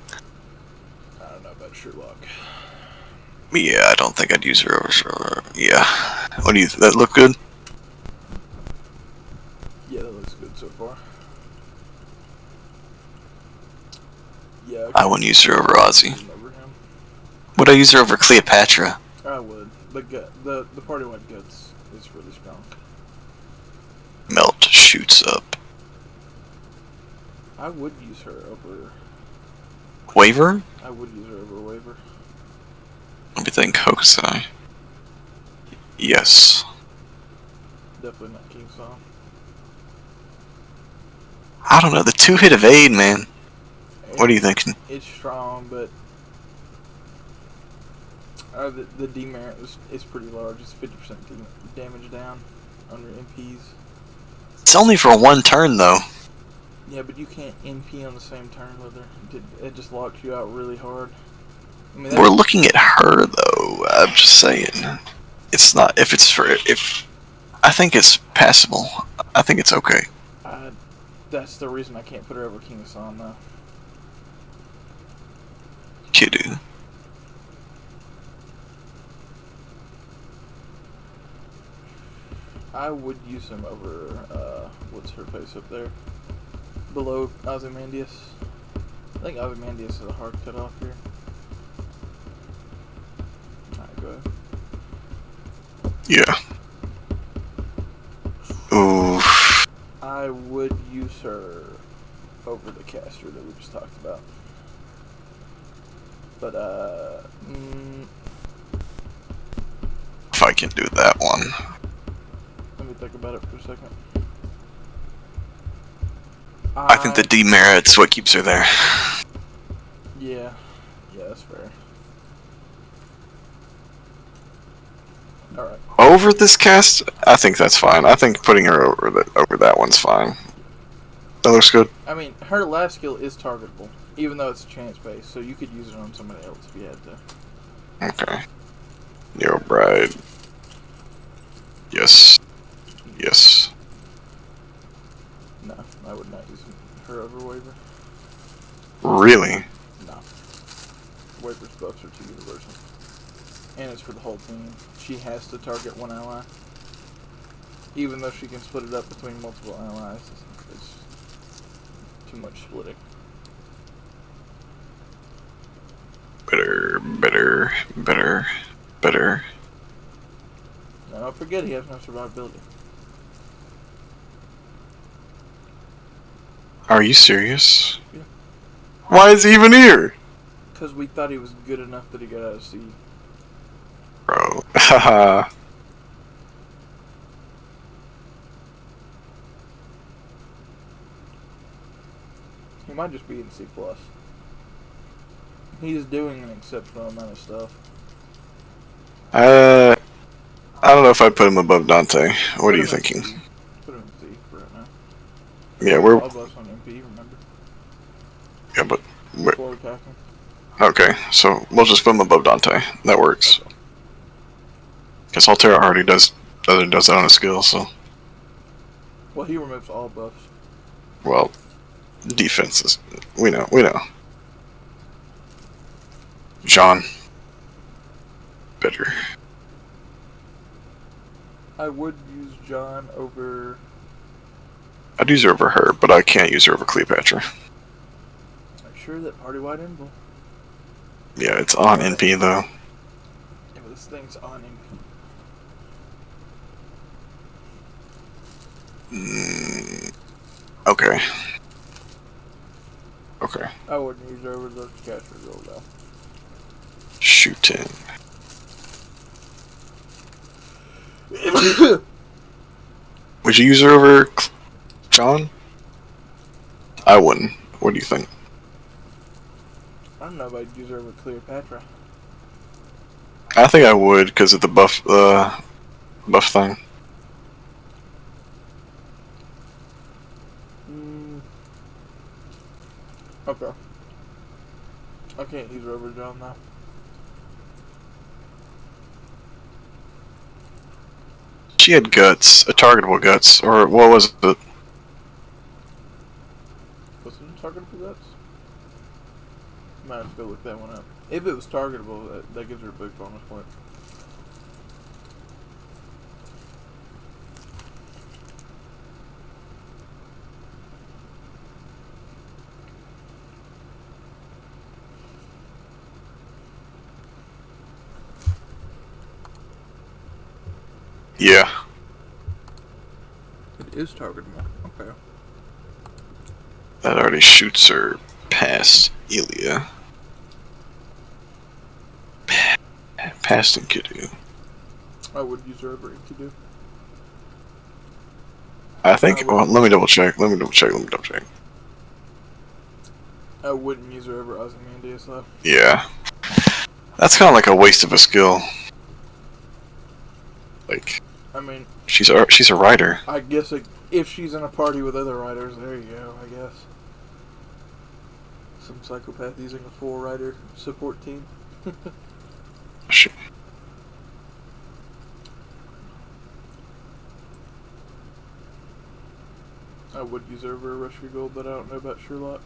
I don't know about Sherlock. Yeah, I don't think I'd use her over Sherlock. Yeah. What do you that look good? Yeah, that looks good so far. Yeah. Okay. I wouldn't use her over Ozzy. Over him. Would I use her over Cleopatra? I would. The party wide guts is really strong. Melt shoots up. I would use her over. Waver? I would use her over Waver. Let me think. Hokusai. Yes. Definitely not King Song. I don't know. The 2-hit evade, man. What are you thinking? It's strong, but the demerit is pretty large. It's 50% damage down under MPs. It's only for one turn, though. Yeah, but you can't NP on the same turn with her. It just locks you out really hard. I mean, We're looking at her, though. I'm just saying. It's not. If I think it's passable. I think it's okay. That's the reason I can't put her over King Hassan, though. Kiddo. I would use him over, what's her face up there? Below Ozymandias. I think Ozymandias is a hard cutoff here. Alright, go ahead. Yeah. Ooh. I would use her over the caster that we just talked about. But, If I can do that one. let me think about it for a second. I think the demerit's what keeps her there. Yeah, that's fair. Alright. Over this cast, I think that's fine. I think putting her over that one's fine. That looks good. I mean, her last skill is targetable, even though it's a chance based, so you could use it on somebody else if you had to. Okay. Neo Bride. Yes. Yes. No, I would not use her over Waver. Really? No. Waver's buffs are too universal. And it's for the whole team. She has to target one ally. Even though she can split it up between multiple allies, it's too much splitting. Better. Now, don't forget he has no survivability. Are you serious? Yeah. Why is he even here? Because we thought he was good enough that he got out of sea. Bro. Haha. He might just be in C+. He's doing an exceptional amount of stuff. I don't know if I'd put him above Dante. What are you thinking? Put him in C for right now. Yeah, we're all buffs on MP, remember? yeah, but Before attacking. okay. So we'll just put him above Dante. That works. Okay. Because Altera already does that on a skill. So Well, he removes all buffs. well, defenses. We know. John. Better. I would use John over. I'd use her over her, but I can't use her over Cleopatra. Make sure that party-wide invul. Yeah, it's on NP though. Yeah, but this thing's on MP. Okay. Okay. I wouldn't use her over the caster girl though. Shooting. Would you use her over John? I wouldn't. What do you think? I don't know if I'd use her over Cleopatra. I think I would because of the buff thing. Okay. I can't use her over John now. She had guts, a targetable guts, or what was it? Was it targetable guts? Might have to go look that one up. If it was targetable, that gives her a big bonus point. Yeah. It is targetable. Okay. That already shoots her past Ilya. Past Enkidu. I would use her over Enkidu. I think. Well, let me double check. Let me double check. I wouldn't use her over Ozymandias though. Yeah. That's kind of like a waste of a skill. Like. I mean, she's a writer. I guess if she's in a party with other writers, there you go. I guess some psychopath using a full writer support team. Shit. I would use her over Rusher Gold, but I don't know about Sherlock.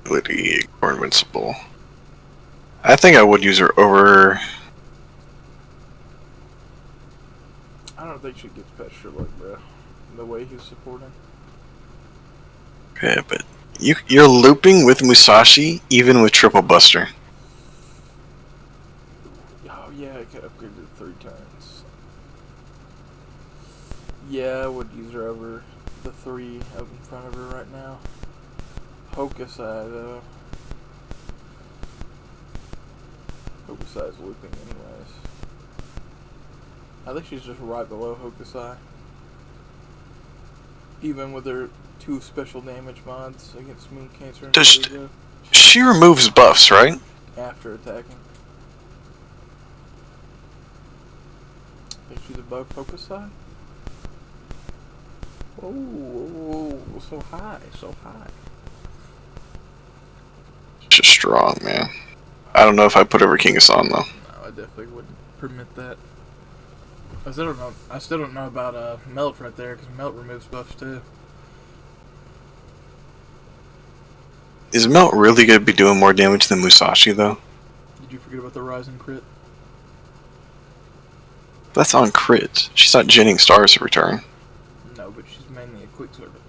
Ability or invincible. I think I would use her over. I don't think she gets past Sherlock, bro. The way he's supporting. Yeah, but you're looping with Musashi even with Triple Buster. Oh yeah, I could upgrade it 3 times. Yeah, I would use her over the 3 up in front of her right now. Hokusai though. Hokusai's looping anyways. I think she's just right below Hokusai. Even with her 2 special damage mods against Moon Cancer and Vertigo. She removes buffs, right? After attacking. I think she's above Hokusai. Oh, so high, so high. She's strong, man. I don't know if I put over King Hassan though. No, I definitely wouldn't permit that. I still don't know about Melt right there, because Melt removes buffs too. Is Melt really gonna be doing more damage than Musashi though? Did you forget about the Rising crit? That's on crit. She's not genning stars to return. No, but she's mainly a quick servant.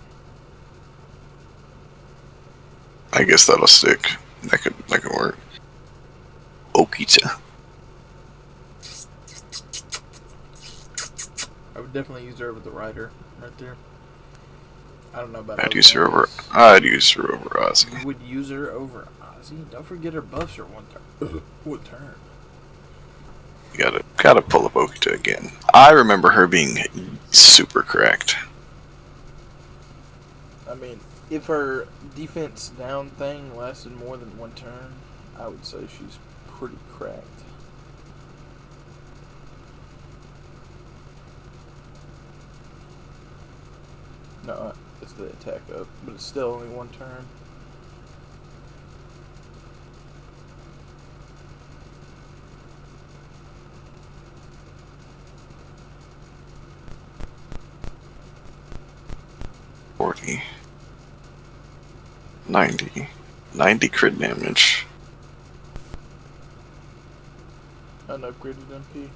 I guess that'll stick. That could work. Okita. I would definitely use her over the Rider right there. I don't know about. I'd use her over Ozzy. You would use her over Ozzy? Don't forget her buffs are 1 turn. 1 turn. You gotta pull up Okita again. I remember her being super cracked. I mean, if her defense down thing lasted more than one turn, I would say she's pretty cracked. No, it's the attack up, but it's still only one turn. $40, $90 crit damage. Unupgraded MP.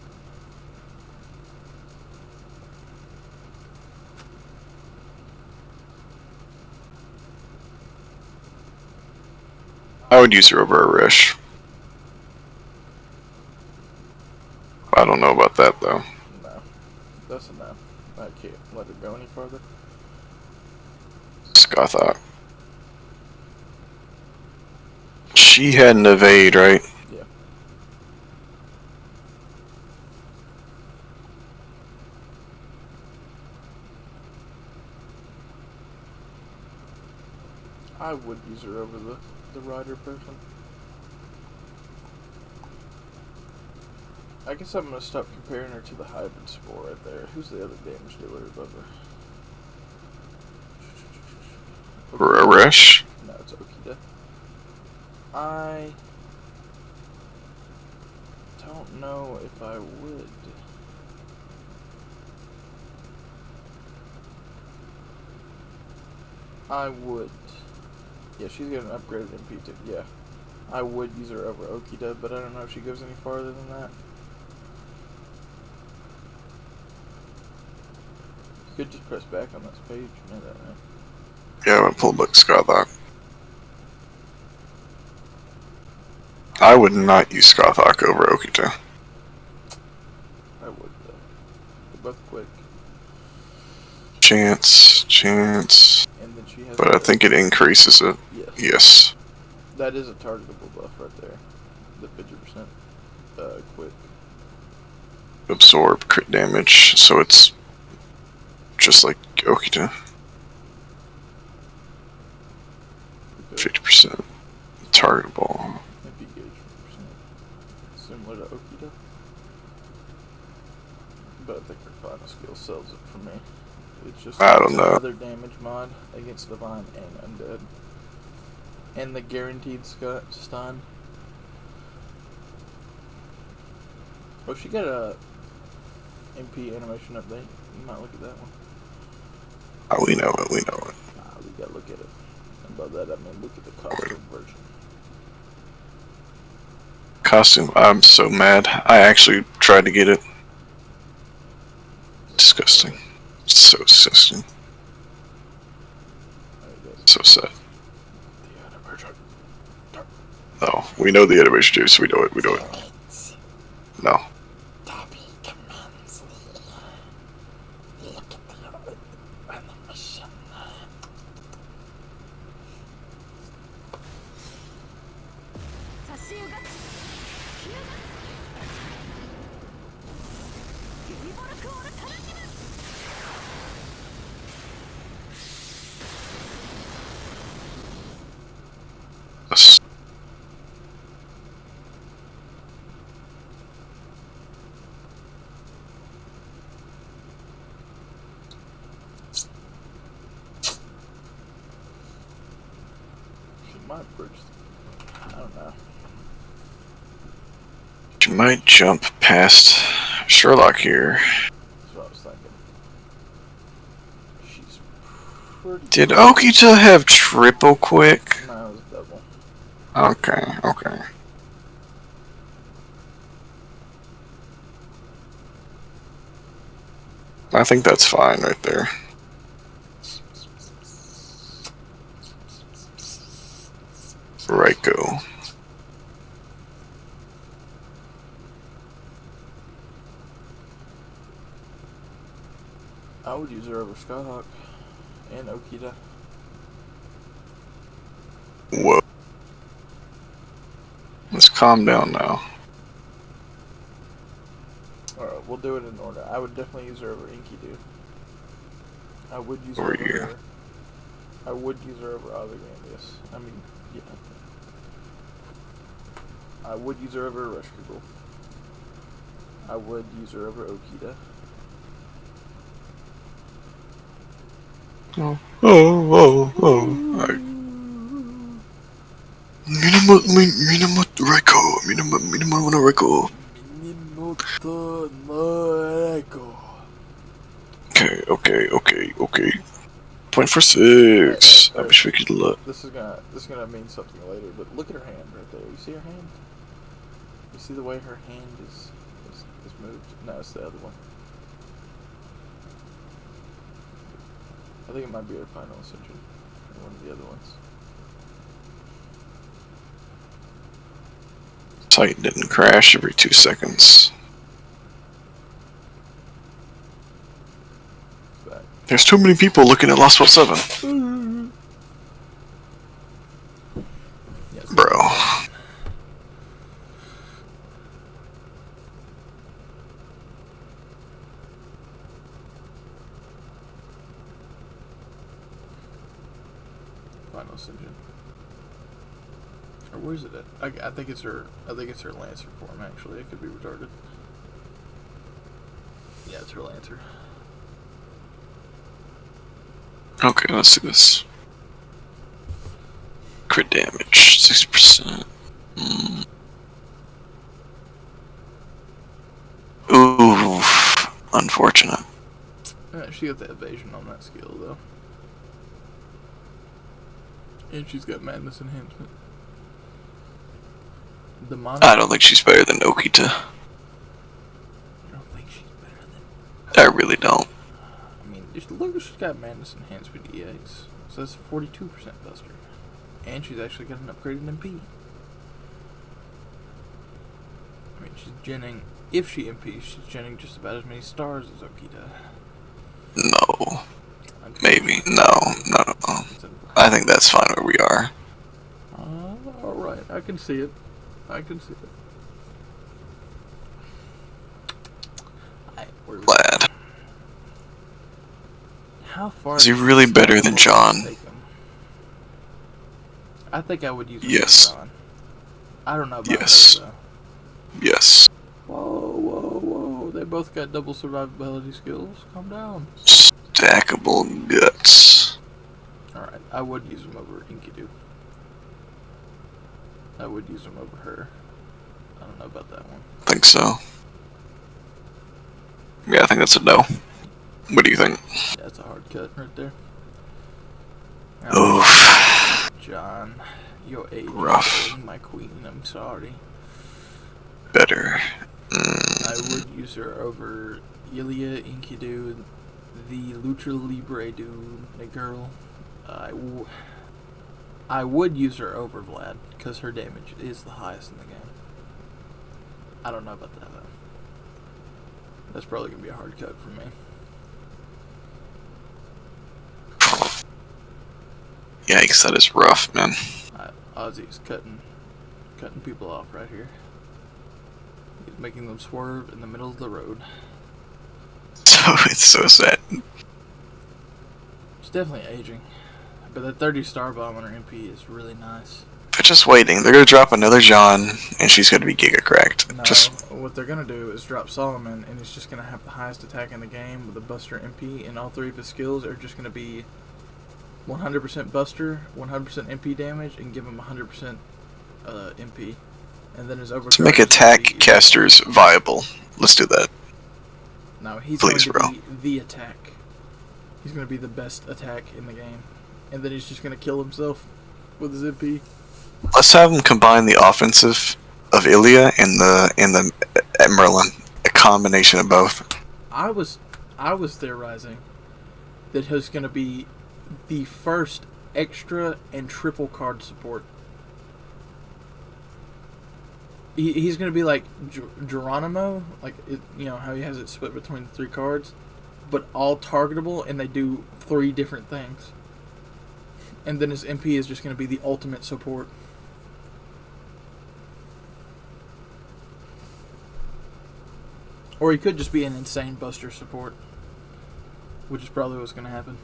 I would use her over a Rish. I don't know about that though. No, that's enough. I can't let her go any farther. Skothok. She had an evade, right? Yeah. I would use her over the rider person. I guess I'm gonna stop comparing her to the hybrid spore right there. Who's the other damage dealer above her? For a Rish? No, it's Okita. I don't know if I would. I would. Yeah, she's got an upgraded MP too. Yeah. I would use her over Okita, but I don't know if she goes any farther than that. You could just press back on this page, you know that, right? Yeah, I'm gonna pull back Skothok. I would not use Skothok over Okita. I would, though. They're both quick. Chance. And then she has But I think it increases it. Yes. Yes. That is a targetable buff right there. The 50% quick. Absorb crit damage, so it's just like Okita. 50% targetable. MP gauge 50%. Similar to Okita. But I think her final skill sells it for me. It's just I don't know. another damage mod against Divine and Undead. And the guaranteed stun. Oh, she got a MP animation update. You might look at that one. Oh, we know it. We gotta look at it. And by that I mean look at the costume version. Costume. I'm so mad. I actually tried to get it. Disgusting. So disgusting. So sad. Oh, we know the animation too, so we know it. No. Yes. She might bridge. I don't know. She might jump past Sherlock here. That's what I was thinking. She's pretty. Did Okita have triple quick? No, it was double. Okay. I think that's fine right there. Right go. I would use her over Skyhawk and Okita. Whoa. Let's calm down now. Alright, we'll do it in order. I would definitely use her over Enkidu. I would use her Over over you. her. I would use her over Ozymandias. I mean, yeah. I would use her over Rush Kugel. I would use her over Okita. Alright. Minamoto Reiko. Minamoto Reiko. Okay. Point for 6. I wish we could look. This is gonna mean something later, but look at her hand right there. You see her hand? You see the way her hand is moved? No, it's the other one. I think it might be her final ascension. Or one of the other ones. Site didn't crash every 2 seconds. Back. There's too many people looking at Lost World 7. Yes. Bro. Final ascension. Or where's it at? I think it's her. I think it's her Lancer form. Actually, it could be retarded. Yeah, it's her Lancer. Okay, let's see this. Crit damage, 60%. Ooh, unfortunate. She got the evasion on that skill though, and she's got madness enhancement. The mono. I don't think she's better than Okita. I don't think she's better than. I really don't. I mean, just look, she's got madness enhancement EX, so that's 42% buster, and she's actually got an upgraded MP. I mean, she's genning. If she MPs, she's genning just about as many stars as Okita. No. Maybe. No. I think that's fine where we are. Alright, I can see it. We're Glad. How far Is he really better than John? I think I would use Yes. John. I don't know about Yes. her, though. Yes. Whoa. They both got double survivability skills. Calm down. Stackable guts. Alright, I would use them over Enkidu. I would use them over her. I don't know about that one. Think so. Yeah, I think that's a no. What do you think? Yeah, that's a hard cut right there. Oof. John, your age Rough. is going, my queen. I'm sorry. Better. I would use her over Ilya, Enkidu, the Lucha Libre dude, the girl. I would use her over Vlad, because her damage is the highest in the game. I don't know about that, though. That's probably going to be a hard cut for me. Yikes, that is rough, man. Ozzy's cutting people off right here. He's making them swerve in the middle of the road. So it's so sad. It's definitely aging. But that 30 star bomb on her MP is really nice. They're just waiting. They're gonna drop another John, and she's gonna be giga cracked. No, Just what they're gonna do is drop Solomon, and he's just gonna have the highest attack in the game with a Buster MP, and all three of his skills are just gonna be 100% Buster, 100% MP damage, and give him 100% MP. And then his overcharge. to make attack casters viable. Let's do that. No, he's Please, going to be the attack. He's going to be the best attack in the game. And then he's just going to kill himself with his MP. Let's have him combine the offensive of Ilya and the Merlin. A combination of both. I was theorizing that he's going to be the first extra and triple card support. He's going to be like Geronimo, like how he has it split between the 3 cards, but all targetable, and they do 3 different things. And then his MP is just going to be the ultimate support. Or he could just be an insane Buster support, which is probably what's going to happen.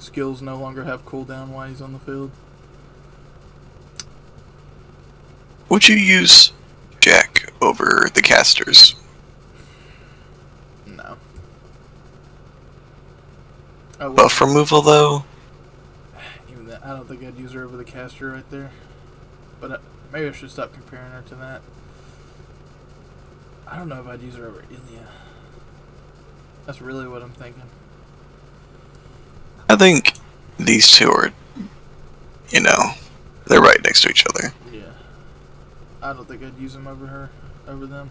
skills no longer have cooldown while he's on the field. Would you use Jack over the casters? No. Buff removal, though? Even that, I don't think I'd use her over the caster right there. But maybe I should stop comparing her to that. I don't know if I'd use her over Ilya. That's really what I'm thinking. I think these two are, you know, they're right next to each other. Yeah. I don't think I'd use them over them.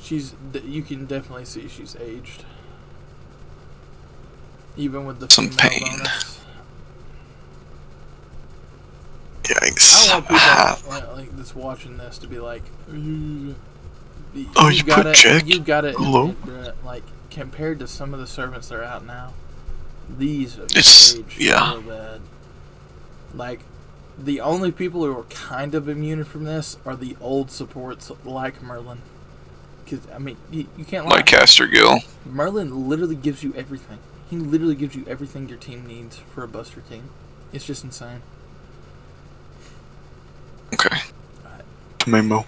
You can definitely see she's aged. Even with the Some female pain. bonus. Yikes. I don't want people like that's watching this to be like, you put Jack you gotta low? admit, bruh, like compared to some of the servants that are out now, these have It's aged yeah. real bad. Like the only people who are kind of immune from this are the old supports like Merlin. Because I mean, you can't lie. Like Caster Gill. Merlin literally gives you everything. He literally gives you everything your team needs for a Buster team. It's just insane. Okay. Memo.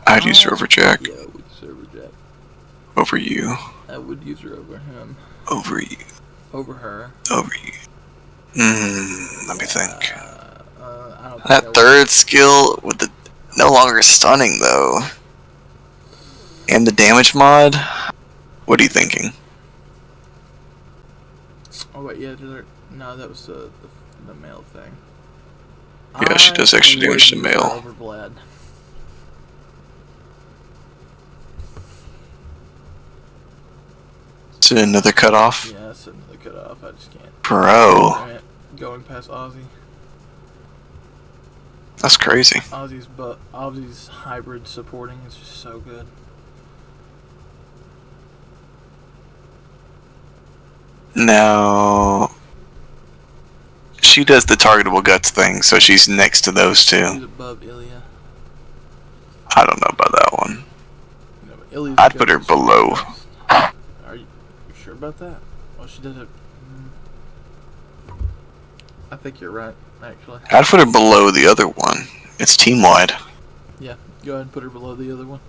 I'd use her over Jack. Yeah, I would use her over Jack. Over you. I would use her over him. Over you. Over her. Over you. Let me think. I don't think I That would. third skill with the no longer stunning though, and the damage mod. What are you thinking? Oh wait, yeah, no, that was the male thing. Yeah, she does extra I would damage to use her male. Over Vlad. Is it another cutoff? Yeah, that's another cutoff. I just can't. Bro, Alright, going past Ozzy. that's crazy. Ozzy's hybrid supporting is just so good. Now, she does the targetable guts thing, so she's next to those She's two. above Ilya. I don't know about that one. No, but Ilya's I'd good put her at below. Are you sure about that? Well, she does have. I think you're right, actually. I'd put her below the other one. It's team wide. Yeah, go ahead and put her below the other one.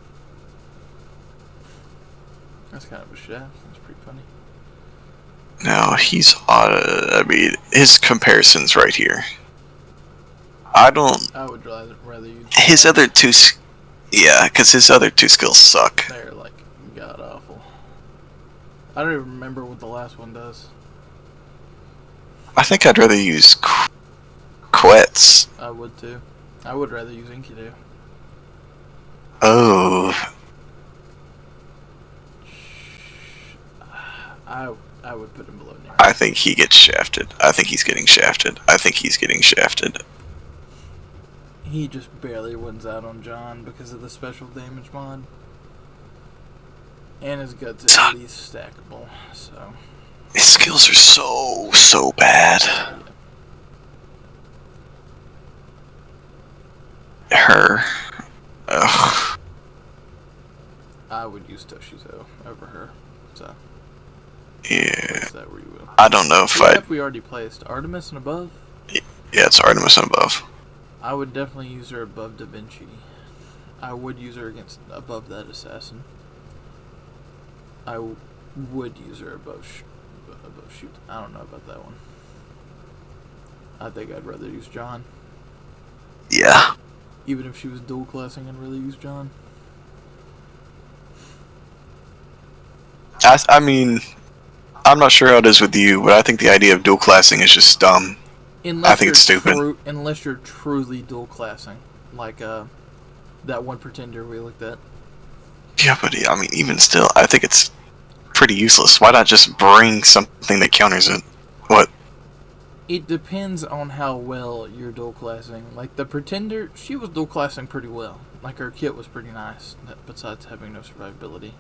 That's kind of a shaft. That's pretty funny. No, he's I mean, his comparison's right here. I don't. I would rather use. His other two. Yeah, because his other two skills suck. They're like god awful. I don't even remember what the last one does. I think I'd rather use Quets. I would too. I would rather use Enkidu. Oh. I would put him below Nero. I think he gets shafted. I think he's getting shafted. I think he's getting shafted. He just barely wins out on John because of the special damage mod. And his guts are at least stackable, so. His skills are so bad. Yeah. Her. Ugh. I would use Toshizo over her, so. Yeah. Place that where you will. I don't know if What have we already placed? Artemis and above? Yeah, it's Artemis and above. I would definitely use her above Da Vinci. I would use her above that assassin. I would use her above shoot. I don't know about that one. I think I'd rather use John. Yeah. Even if she was dual classing, I'd rather use John. I mean, I'm not sure how it is with you, but I think the idea of dual classing is just dumb. I think it's stupid. Unless you're truly dual classing, like that one pretender we looked at. Yeah, but I mean, even still, I think it's pretty useless. Why not just bring something that counters it? What? It depends on how well you're dual classing. Like the pretender, she was dual classing pretty well. Like her kit was pretty nice, besides having no survivability.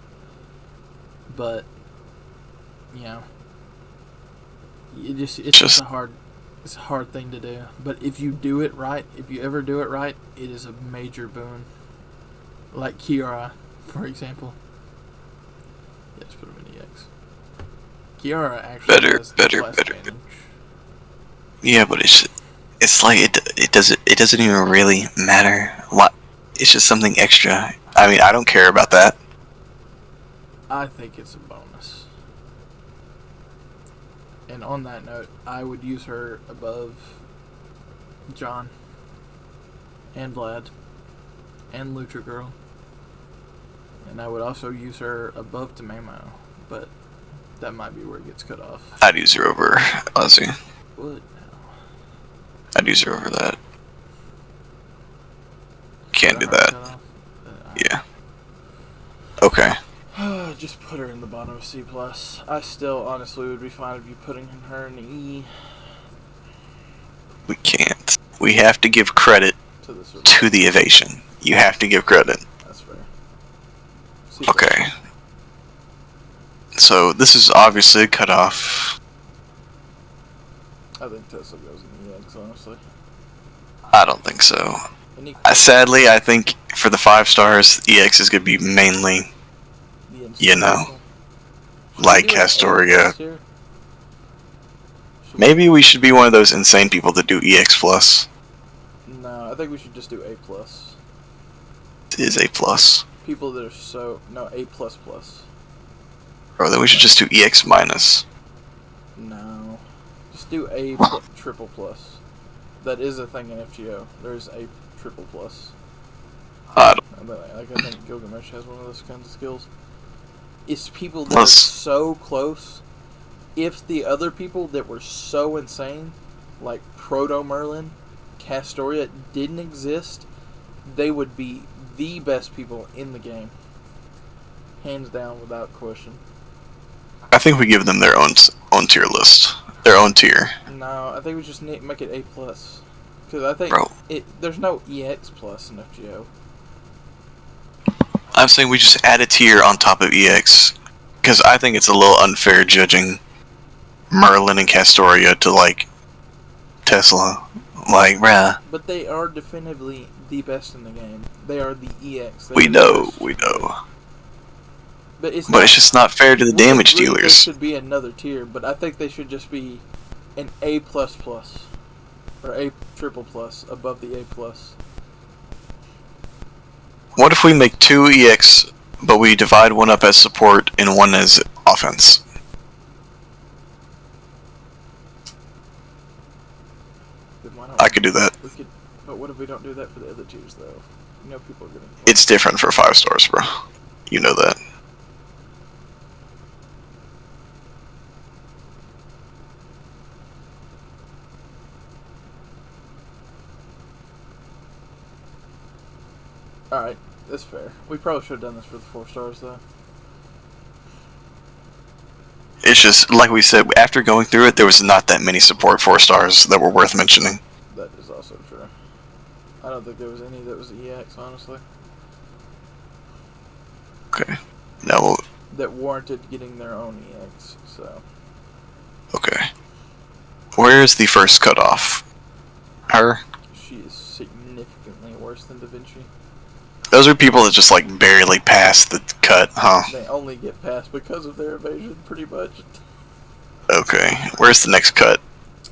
But you know, it's just a hard. It's a hard thing to do, but if you do it right, if you ever do it right, it is a major boon. Like Kiara, for example. Yes, put him in EX. Kiara actually has the class advantage. Yeah, but it's like it doesn't even really matter. What? It's just something extra. I mean, I don't care about that. I think it's a bonus. And on that note, I would use her above John and Vlad and Lucha Girl. And I would also use her above Tamamo, but that might be where it gets cut off. I'd use her over Ozzy. What? I'd use her over that. Can't do that. Yeah. Okay. Just put her in the bottom of C+. I still honestly would be fine if you putting her in E. We can't. We have to give credit to the evasion. You have to give credit. That's fair. Okay. So this is obviously a cutoff. I think Tesla goes in EX, honestly. I don't think so. Sadly, I think for the 5 stars, EX is going to be mainly, you know, like Castoria. Maybe we should be one of those insane people that do EX plus. No, I think we should just do A+. It is A plus. People that are so... No, A++. Bro, then we should just do EX minus. No. Just do A triple plus. That is a thing in FGO. There's A triple plus. I don't. Like, I think Gilgamesh has one of those kinds of skills. It's people that are so close. If the other people that were so insane, like Proto Merlin, Castoria, didn't exist, they would be the best people in the game. Hands down, without question. I think we give them their own tier list. Their own tier. No, I think we just need make it A+. Because I think there's no EX plus in FGO. I'm saying we just add a tier on top of EX. Because I think it's a little unfair judging Merlin and Castoria to, like, Tesla. Like, bruh. But they are definitively the best in the game. They are the EX. We know. But it's just not fair to the damage dealers. There should be another tier, but I think they should just be an A++. Or A triple plus above the A+. What if we make 2 EX, but we divide one up as support and one as offense? I could do that. But what if we don't do that for the other tiers, though? You know people are gonna... It's different for 5 stars, bro. You know that. Alright, that's fair. We probably should have done this for the 4 stars, though. It's just, like we said, after going through it, there was not that many support 4 stars that were worth mentioning. That is also true. I don't think there was any that was EX, honestly. Okay. No. That warranted getting their own EX, so... Okay. Where is the first cutoff? Her? She is significantly worse than Da Vinci. Those are people that just, like, barely passed the cut, huh? They only get past because of their evasion, pretty much. Okay. Where's the next cut?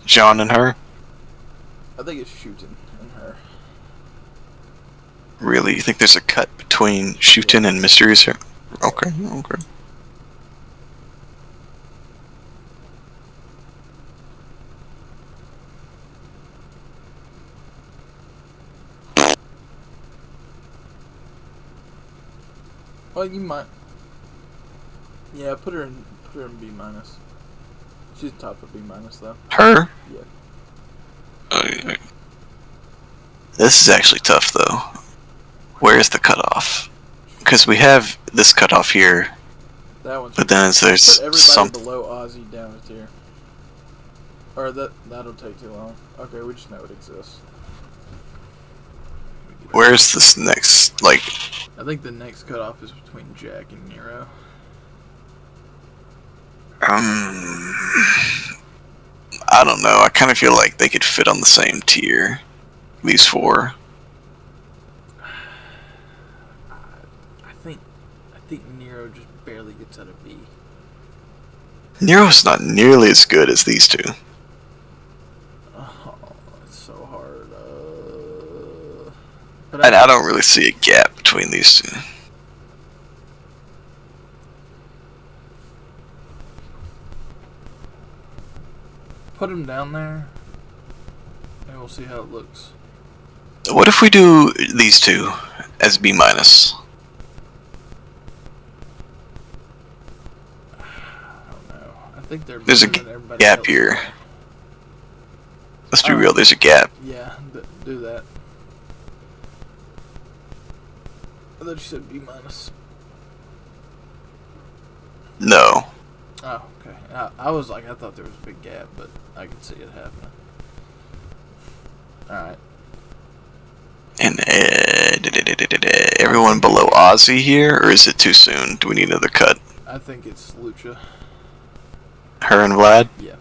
John and her? I think it's Shootin' and her. Really? You think there's a cut between Shootin' and Mysterious here? Okay. Well, you might. Yeah, put her in B minus. She's top of B minus though. Her? Yeah. This is actually tough though. Where is the cutoff? Because we have this cutoff here. That one's. But then there's some below Aussie down a tier. Or that'll take too long. Okay, we just know it exists. Where's this next, like... I think the next cutoff is between Jack and Nero. I I don't know. I kind of feel like they could fit on the same tier. These four. I think Nero just barely gets out of B. Nero's not nearly as good as these two. Oh, it's so hard. And I don't really see a gap between these two. Put him down there, and we'll see how it looks. What if we do these two as B minus? I don't know. I think they're There's a better than everybody gap else. here. Let's be real, there's a gap. Yeah, do that. I thought you said B minus. No. Oh, okay. I was like, I thought there was a big gap, but I could see it happening. Alright. And everyone below Ozzy here, or is it too soon? Do we need another cut? I think it's Lucha. Her and Vlad? Yeah.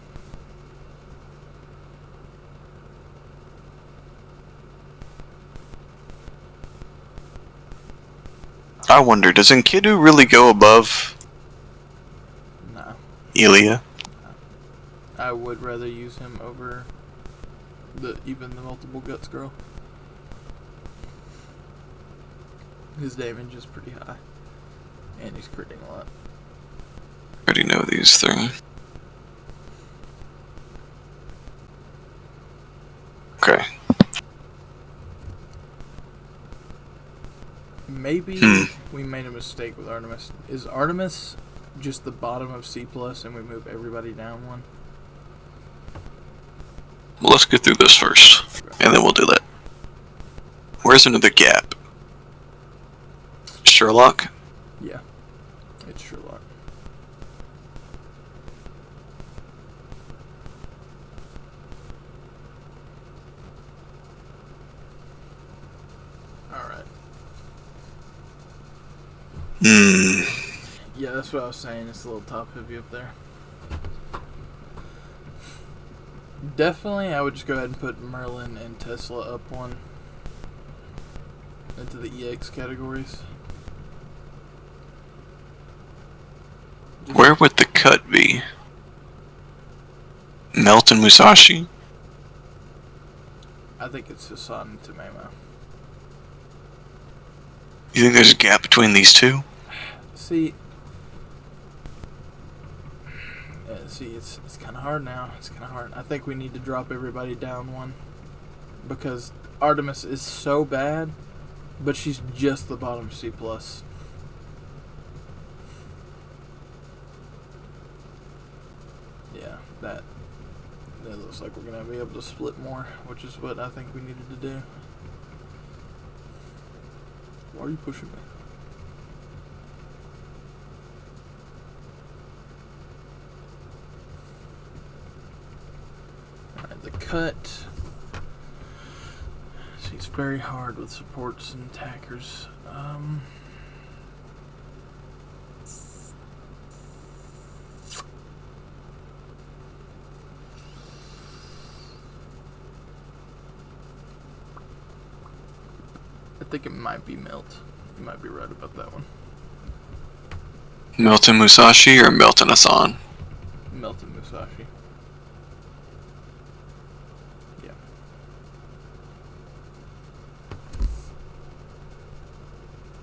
I wonder, does Enkidu really go above No. Ilya? I would rather use him over even the multiple guts girl. His damage is pretty high. And he's critting a lot. Already know these three. Okay. Maybe we made a mistake with Artemis. Is Artemis just the bottom of C plus and we move everybody down one? Well, let's get through this first, and then we'll do that. Where's another gap? Sherlock? Yeah. It's Sherlock. Alright. Yeah, that's what I was saying. It's a little top heavy up there. Definitely, I would just go ahead and put Merlin and Tesla up one into the EX categories. Where would the cut be? Melt and Musashi? I think it's Hassan and Tamemo. You think there's a gap between these two? See, it's kind of hard now. It's kind of hard. I think we need to drop everybody down one because Artemis is so bad, but she's just the bottom C plus. Yeah, that looks like we're gonna be able to split more, which is what I think we needed to do. Why are you pushing me? Alright, the cut. She's very hard with supports and attackers. I think it might be Melt. You might be right about that one. Melt and Musashi or Melt and Hassan? Melt and Musashi. Yeah.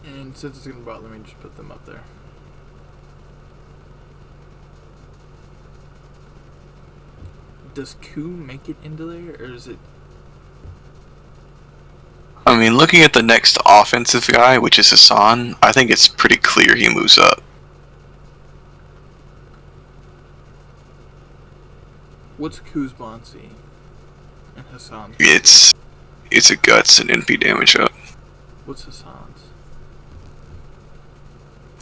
And since it's gonna bother me, just put them up there. Does Ku make it into there, or is it? I mean, looking at the next offensive guy, which is Hassan, I think it's pretty clear he moves up. What's Ku's Bonsi and Hassan's? It's a guts and NP damage up. What's Hassan's?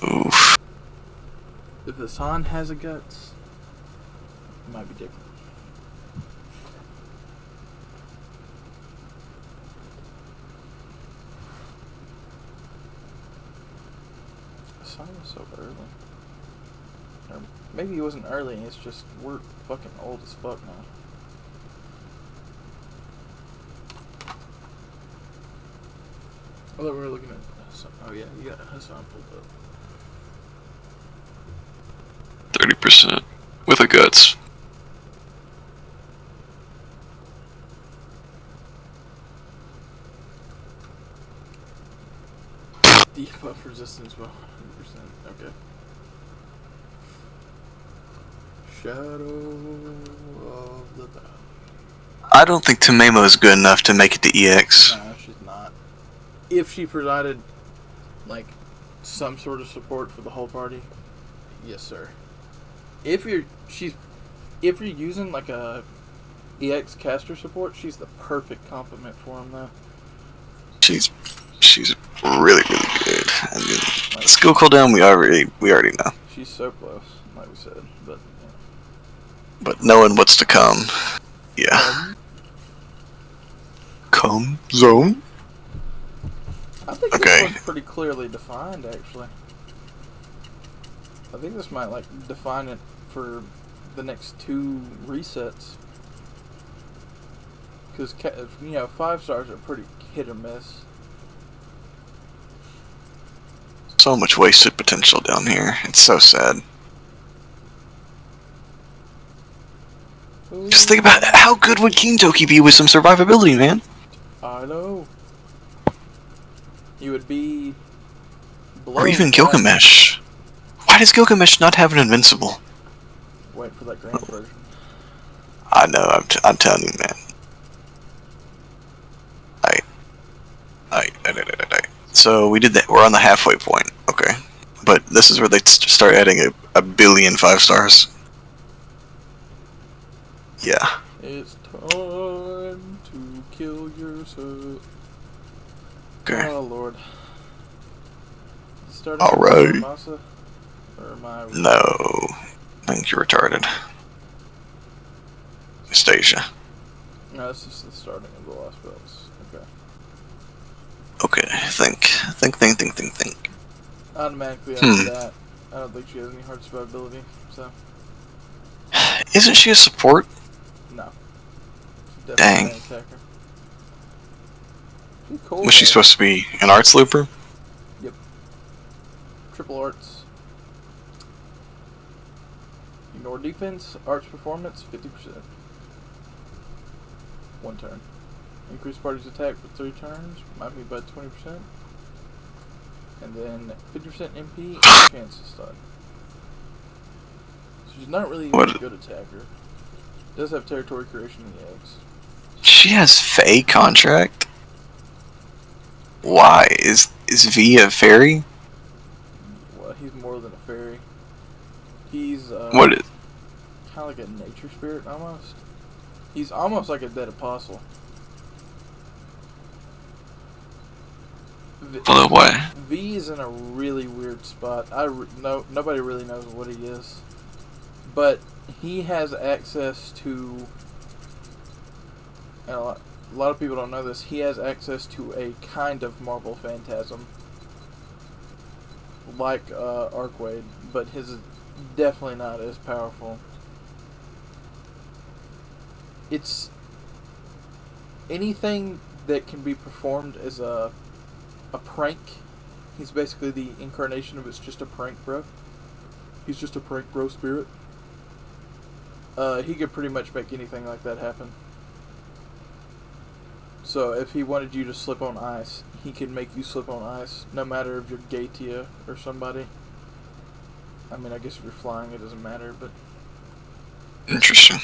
Oof. If Hassan has a guts, it might be different. Hassan was so early. Or maybe he wasn't early, it's just we're fucking old as fuck now. I thought we were looking at Hassan. Oh yeah, you got Hassan pulled up. 30% with a guts. Debuff resistance by 100%. Okay. Shadow of the Valley. I don't think Tamemo is good enough to make it to EX. No, she's not. If she provided, like, some sort of support for the whole party, yes, sir. If you're using like a EX caster support, she's the perfect complement for him, though. She's really good. I mean, skill cooldown we already know. She's so close, like we said, but yeah. But knowing what's to come, yeah. Come zone. I think this one's pretty clearly defined, actually. I think this might like define it for the next 2 resets. Because, 5 stars are pretty hit or miss. So much wasted potential down here. It's so sad. Just think about how good would Kintoki be with some survivability, man? I know. You would be... Or even Gilgamesh. Why does Gilgamesh not have an invincible? Wait for that grand version. I know, I'm telling you, man. So we did that. We're on the halfway point. Okay. But this is where they start adding a billion 5 stars. Yeah. It's time to kill yourself. Okay. Oh, Lord. Alright. Or am I... No. I think you're retarded. Stasia. No, this is the starting of the last spells. Okay. Okay, think. Automatically after that, I don't think she has any hard survivability, so... Isn't she a support? No. She's Dang. definitely an attacker. She's cool, Was she supposed to be an arts looper? Yep. Triple arts. Ignore defense, arts performance, 50%. 1 turn. Increase party's attack for 3 turns, might be by 20%. And then 50% MP and chance to stun. So she's not really a good attacker. Does have territory creation in the eggs. She has Fae contract? Why? Is V a fairy? Well, he's more than a fairy. He's what is? Kind of like a nature spirit, almost. He's almost like a dead apostle. What? V is in a really weird spot. Nobody really knows what he is, but he has access to. And a lot of people don't know this. He has access to a kind of marble phantasm, like Arkwade, but his is definitely not as powerful. It's anything that can be performed as a prank. He's basically the incarnation of it's just a prank, bro. He's just a prank, bro spirit. He could pretty much make anything like that happen. So if he wanted you to slip on ice, he can make you slip on ice, no matter if you're Gatia or somebody. I mean, I guess if you're flying, it doesn't matter, but... Interesting.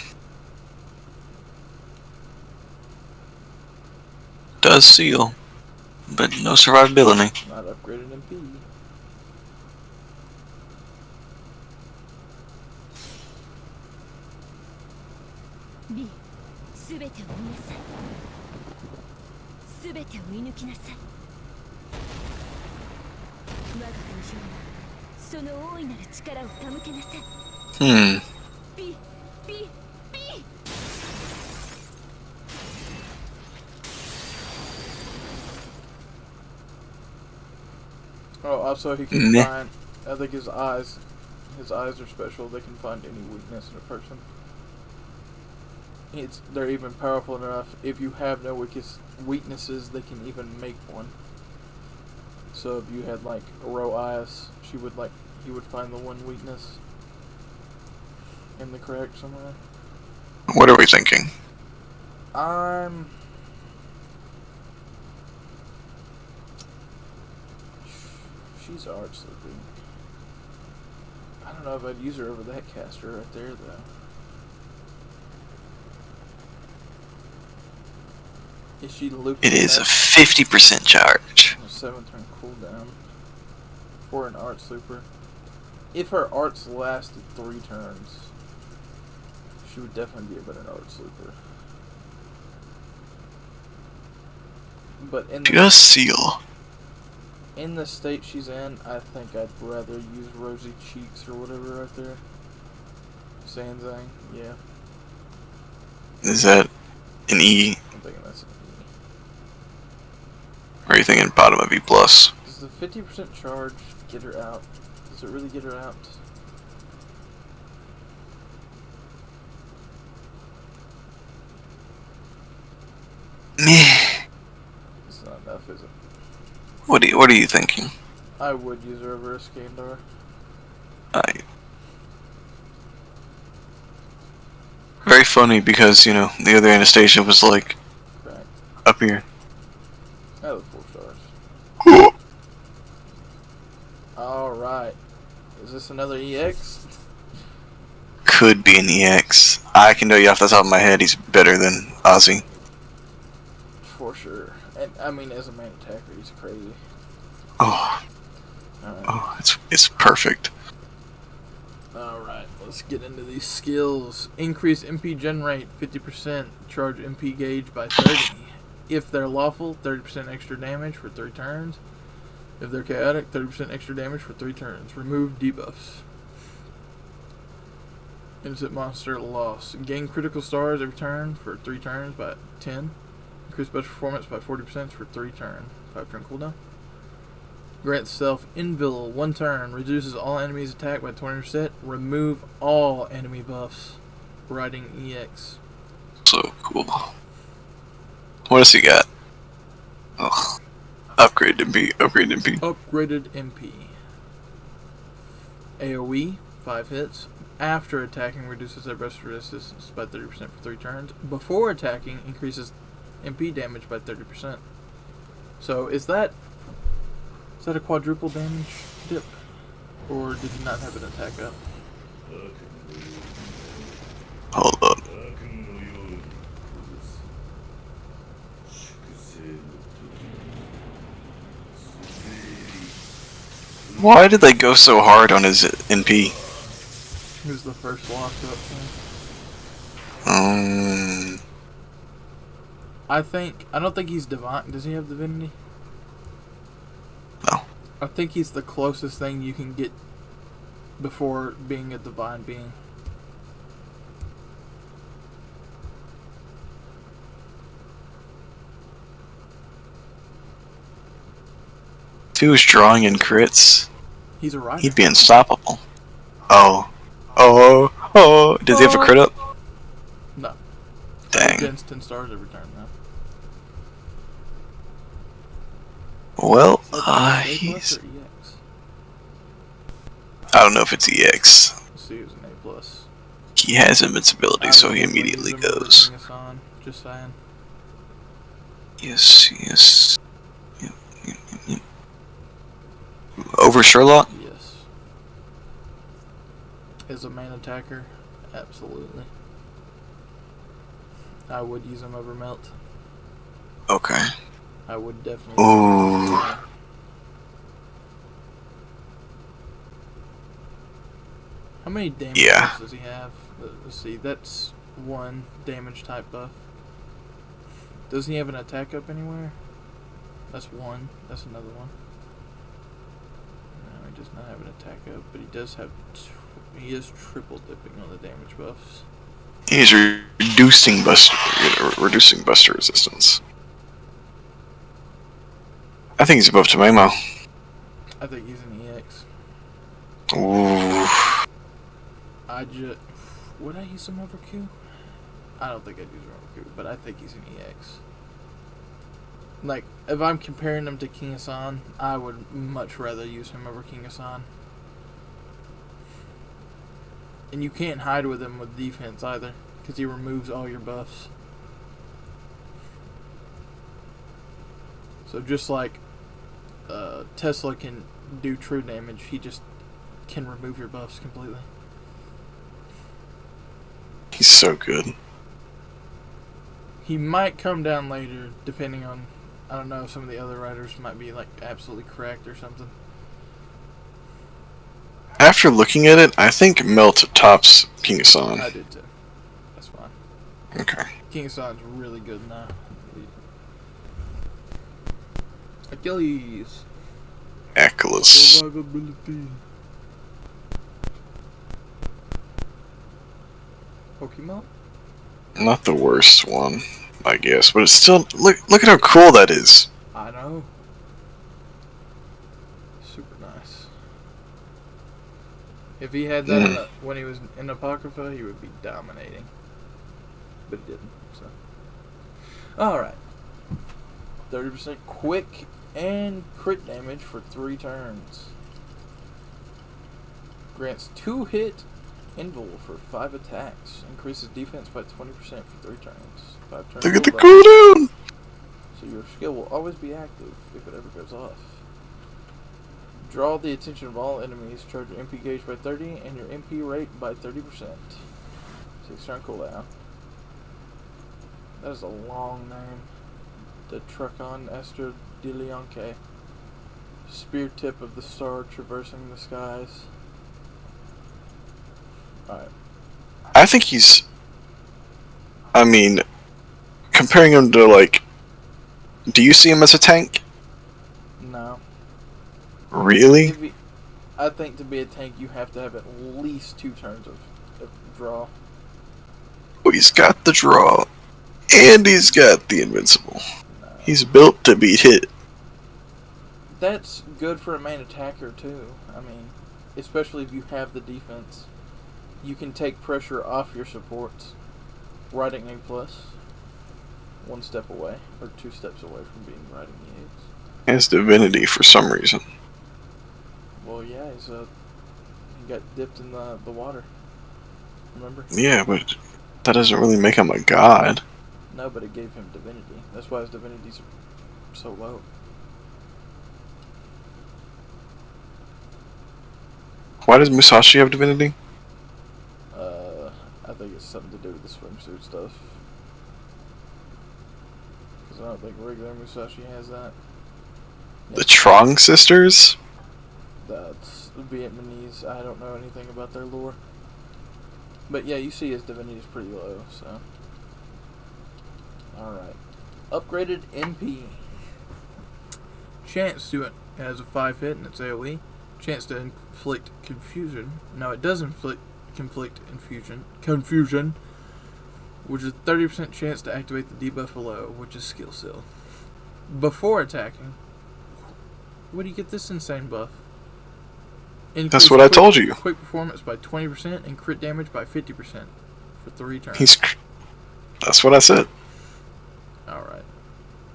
Does seal, but no survivability. Not upgraded MP. B、すべてを見なさい。すべてを見抜きなさい。我が代表にその大いなる力を手向けなさい。B、B、B。Oh, also he can find, I think his eyes are special. They can find any weakness in a person. They're even powerful enough. If you have no weaknesses, they can even make one. So if you had like a row eyes, he would find the one weakness in the correct somewhere. What are we thinking? She's art sleeping. I don't know if I'd use her over that caster right there though. Is she looping? It is a 50% charge. 7-turn cooldown for an art sleeper. If her arts lasted 3 turns, she would definitely be a better art sleeper. But Just seal. In the state she's in, I think I'd rather use Rosy Cheeks or whatever right there. Sanzang, yeah. Is that an E? I'm thinking that's an E. Or are you thinking bottom of E+? Plus? Does the 50% charge get her out? Does it really get her out? Meh. It's not enough, is it? What are you thinking? I would use her over a Skandar. Very funny because, you know, the other Anastasia was like Correct. up here. That was 4 stars. Alright. Is this another EX? Could be an EX. I can tell you off the top of my head he's better than Ozzy. For sure. And I mean, as a main attacker, he's crazy. Oh, Alright. oh, it's perfect. Alright, let's get into these skills. Increase MP gen rate 50%, charge MP gauge by 30. If they're lawful, 30% extra damage for 3 turns. If they're chaotic, 30% extra damage for 3 turns. Remove debuffs. Innocent monster loss. Gain critical stars every turn for 3 turns by 10. Increase special performance by 40% for 3 turns. 5-turn cooldown. Grants self invul 1 turn. Reduces all enemies' attack by 20%. Remove all enemy buffs. Riding EX. So cool. What does he got? Oh, upgrade MP. Upgrade MP. Upgraded MP. AoE, 5 hits. After attacking, reduces their burst resistance by 30% for 3 turns. Before attacking, increases MP damage by 30%. So, is that a quadruple damage dip? Or did you not have an attack up? Hold up. Why did they go so hard on his NP? Who's the first locked up thing? I don't think he's divine. Does he have divinity? No. I think he's the closest thing you can get before being a divine being. If he was drawing in crits, He's a rider. he'd be unstoppable. Oh. Does he have a crit up? No. Dang. Against 10 stars every turn, though. Well, A plus he's... or EX? I don't know if it's EX. Let's see, it was an A plus. He has invincibility, so he immediately goes. Just saying. Yes. Yep. Over Sherlock? Yes. As a main attacker, absolutely. I would use him over Melt. Okay. I would definitely. Ooh. How many damage Yeah. buffs does he have? Let's see, that's 1 damage type buff. Does he have an attack up anywhere? That's 1. That's another one. No, he does not have an attack up, but he does have. He is triple dipping on the damage buffs. He's reducing buster resistance. I think he's above Tamemo. I think he's an EX. Ooh. Would I use him over Q? I don't think I'd use him over Q, but I think he's an EX. Like, if I'm comparing him to King Hassan, I would much rather use him over King Hassan. And you can't hide with him with defense either, because he removes all your buffs. So just like Tesla can do true damage, he just can remove your buffs completely. He's so good. He might come down later, depending on, I don't know, some of the other riders might be like absolutely cracked or something. After looking at it, I think Melt tops King Hassan. I did too. That's fine. Okay. King Hassan's really good now. Achilles. Achilles. Survivability. Pokemon? Not the worst one, I guess, but it's still look at how cool that is. I know. Super nice. If he had that when he was in Apocrypha, he would be dominating. But he didn't, so. Alright. 30% quick and crit damage for 3 turns. Grants 2-hit invul for 5 attacks. Increases defense by 20% for 3 turns. 5 turns. Look at the cooldown. cooldown! So your skill will always be active if it ever goes off. Draw the attention of all enemies. Charge your MP gauge by 30 and your MP rate by 30%. 6 turn cooldown. That is a long name. The Trecon Esther de Leonque. Spear tip of the star traversing the skies. Alright. I think he's. I mean, comparing him to, like. Do you see him as a tank? No. Really? I think to be a tank, you have to have at least 2 turns of draw. Oh, he's got the draw, and he's got the invincible. No. He's built to be hit. That's good for a main attacker, too. I mean, especially if you have the defense. You can take pressure off your supports. Riding A+. 1 step away, or 2 steps away from being riding Eggs. He has divinity for some reason. Well, yeah, he got dipped in the water. Remember? Yeah, but that doesn't really make him a god. No, but it gave him divinity. That's why his divinity's so low. Why does Musashi have divinity? I think it's something to do with the swimsuit stuff. Because I don't think regular Musashi has that. The Trong sisters? That's Vietnamese. I don't know anything about their lore. But yeah, you see his divinity is pretty low, so. Alright. Upgraded MP. Chance to it has a 5 hit and it's AoE. Chance to inflict confusion. No, it does inflict confusion, which is 30% chance to activate the debuff below, which is skill seal. Before attacking, where do you get this insane buff? Increase That's what I told you. Quick performance by 20% and crit damage by 50% for 3 turns. That's what I said. Alright.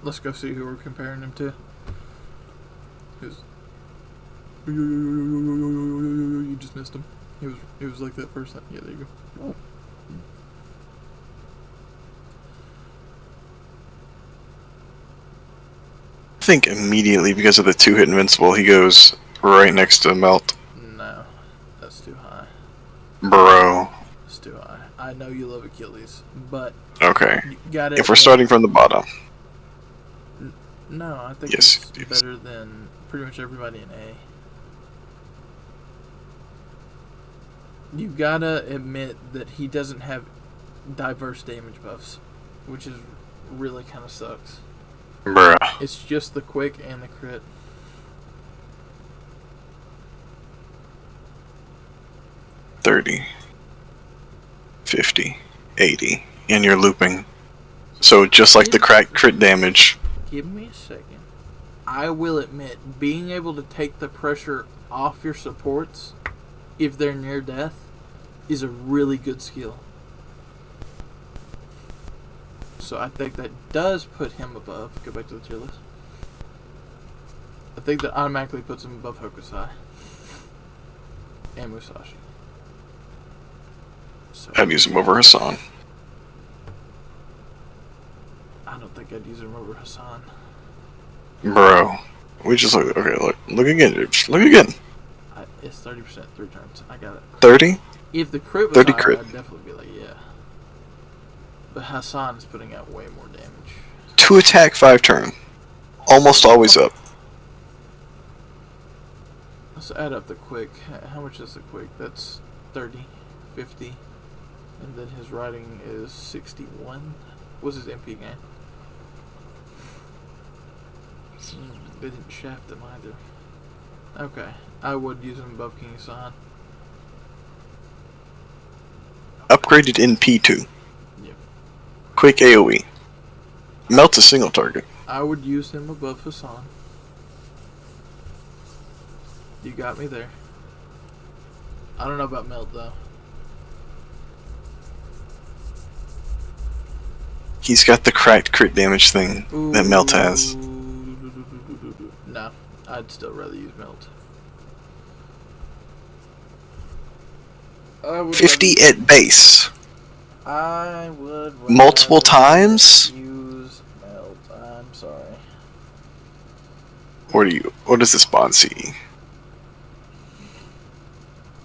Let's go see who we're comparing him to. You just missed him. He was like that first time. Yeah, there you go. I think immediately because of the 2-hit invincible, he goes right next to Melt. No, that's too high. Bro. It's too high. I know you love Achilles, but Okay. you gotta If we're starting from the bottom. No, I think Yes, it's yes. better than pretty much everybody in A. You gotta admit that he doesn't have diverse damage buffs, which is really kind of sucks. Bruh. It's just the quick and the crit. $30, $50, $80, and you're looping. So just like the crit damage. Give me a second. I will admit, being able to take the pressure off your supports if they're near death is a really good skill. So I think that does put him above. Go back to the tier list. I think that automatically puts him above Hokusai and Musashi. So I'd use him over Hassan. I don't think I'd use him over Hassan. Bro. We just look. Okay, look again, James. Look again. It's 30% 3 turns. I got it. 30? If the crit was 30 higher, crit. I'd definitely be like, yeah. But Hassan is putting out way more damage. 2 attack, 5 turn. Almost always up. Let's add up the quick. How much is the quick? That's 30, 50. And then his riding is 61. What's his MP gain? They didn't shaft him either. Okay. I would use him above King Hassan. Upgraded in P2. Yep. Quick AoE. Melts a single target. I would use him above Hassan. You got me there. I don't know about Melt though. He's got the cracked crit damage thing that Melt has. No, I'd still rather use Melt. 50 at base. I would Multiple times? use Melt. I'm sorry. What does this bond see?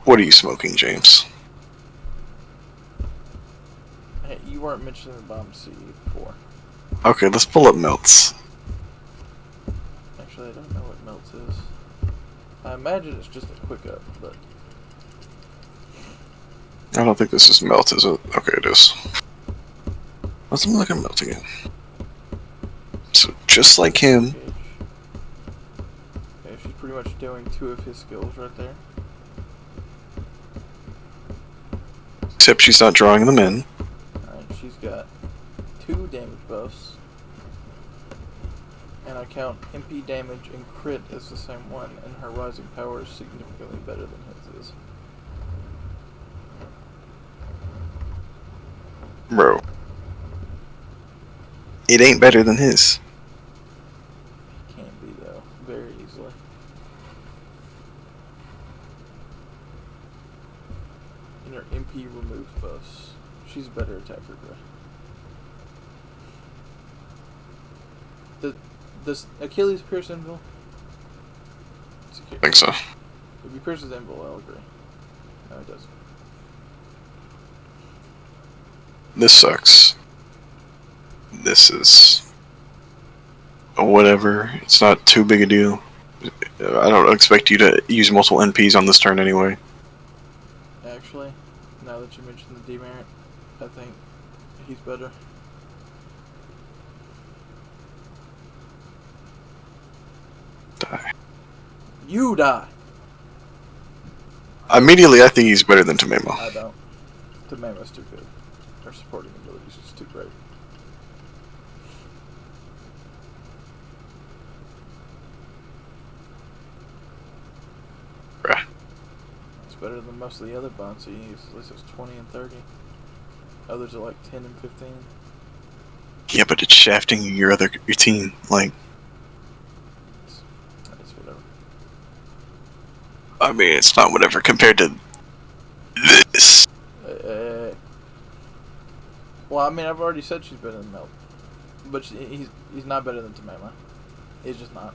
What are you smoking, James? Hey, you weren't mentioning the bomb C before. Okay, let's pull up Melts. Actually, I don't know what Melt is. I imagine it's just a quick up, but I don't think this is Melt, is it? Okay, it is. Let's look at Melt again. So, just like him. Okay, she's pretty much doing 2 of his skills right there. Except she's not drawing them in. Alright, she's got 2 damage buffs. And I count MP damage and crit as the same one, and her rising power is significantly better than his is. Bro. It ain't better than his. Can be though, very easily. And her MP removes buffs. She's a better attacker, bro. Does Achilles pierce Invul? I think so. If he pierces Invul, I'll agree. No, it doesn't. This sucks. This is whatever. It's not too big a deal. I don't expect you to use multiple NPs on this turn anyway. Actually, now that you mentioned the demerit, I think he's better. Die. You die! Immediately, I think he's better than Tamemo. I don't. Tamemo's too good. Her supporting abilities is too great. Bruh. It's better than most of the other bonds he uses. At least it's 20 and 30. Others are like 10 and 15. Yeah, but it's shafting your team. Like, It's whatever. I mean, it's not whatever compared to this. Well, I mean, I've already said she's better than Melt. But he's not better than Tamemo. He's just not.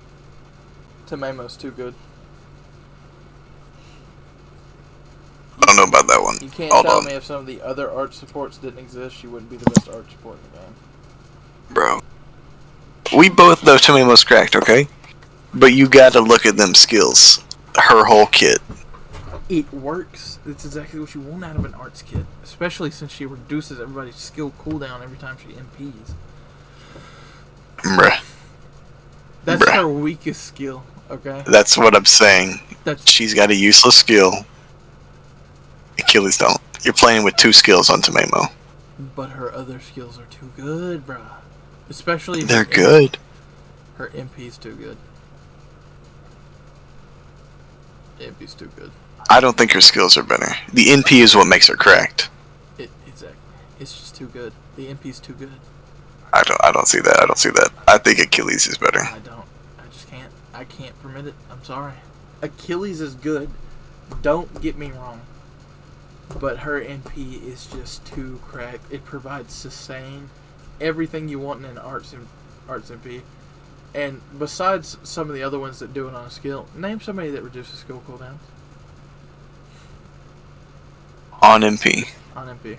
Tamemo's too good. I don't know about that one. You can't Hold tell on. me if some of the other arch supports didn't exist, she wouldn't be the best arch support in the game. Bro. We both know Tamemo's cracked, okay? But you gotta look at them skills. Her whole kit. It works. It's exactly what you want out of an arts kit. Especially since she reduces everybody's skill cooldown every time she MPs. Bruh. That's Bruh. her weakest skill, okay? That's what I'm saying. That's She's got a useless skill. Achilles don't. You're playing with 2 skills on Tamemo. But her other skills are too good, bruh. Especially if They're her good. Her MP's too good. MP's too good. I don't think her skills are better. The NP is what makes her cracked. Exactly. It's just too good. The MP's too good. I don't see that. I don't see that. I think Achilles is better. I don't. I just can't. I can't permit it. I'm sorry. Achilles is good. Don't get me wrong. But her MP is just too cracked. It provides sustain, everything you want in an arts MP. And besides some of the other ones that do it on a skill, name somebody that reduces skill cooldowns. On MP. On MP.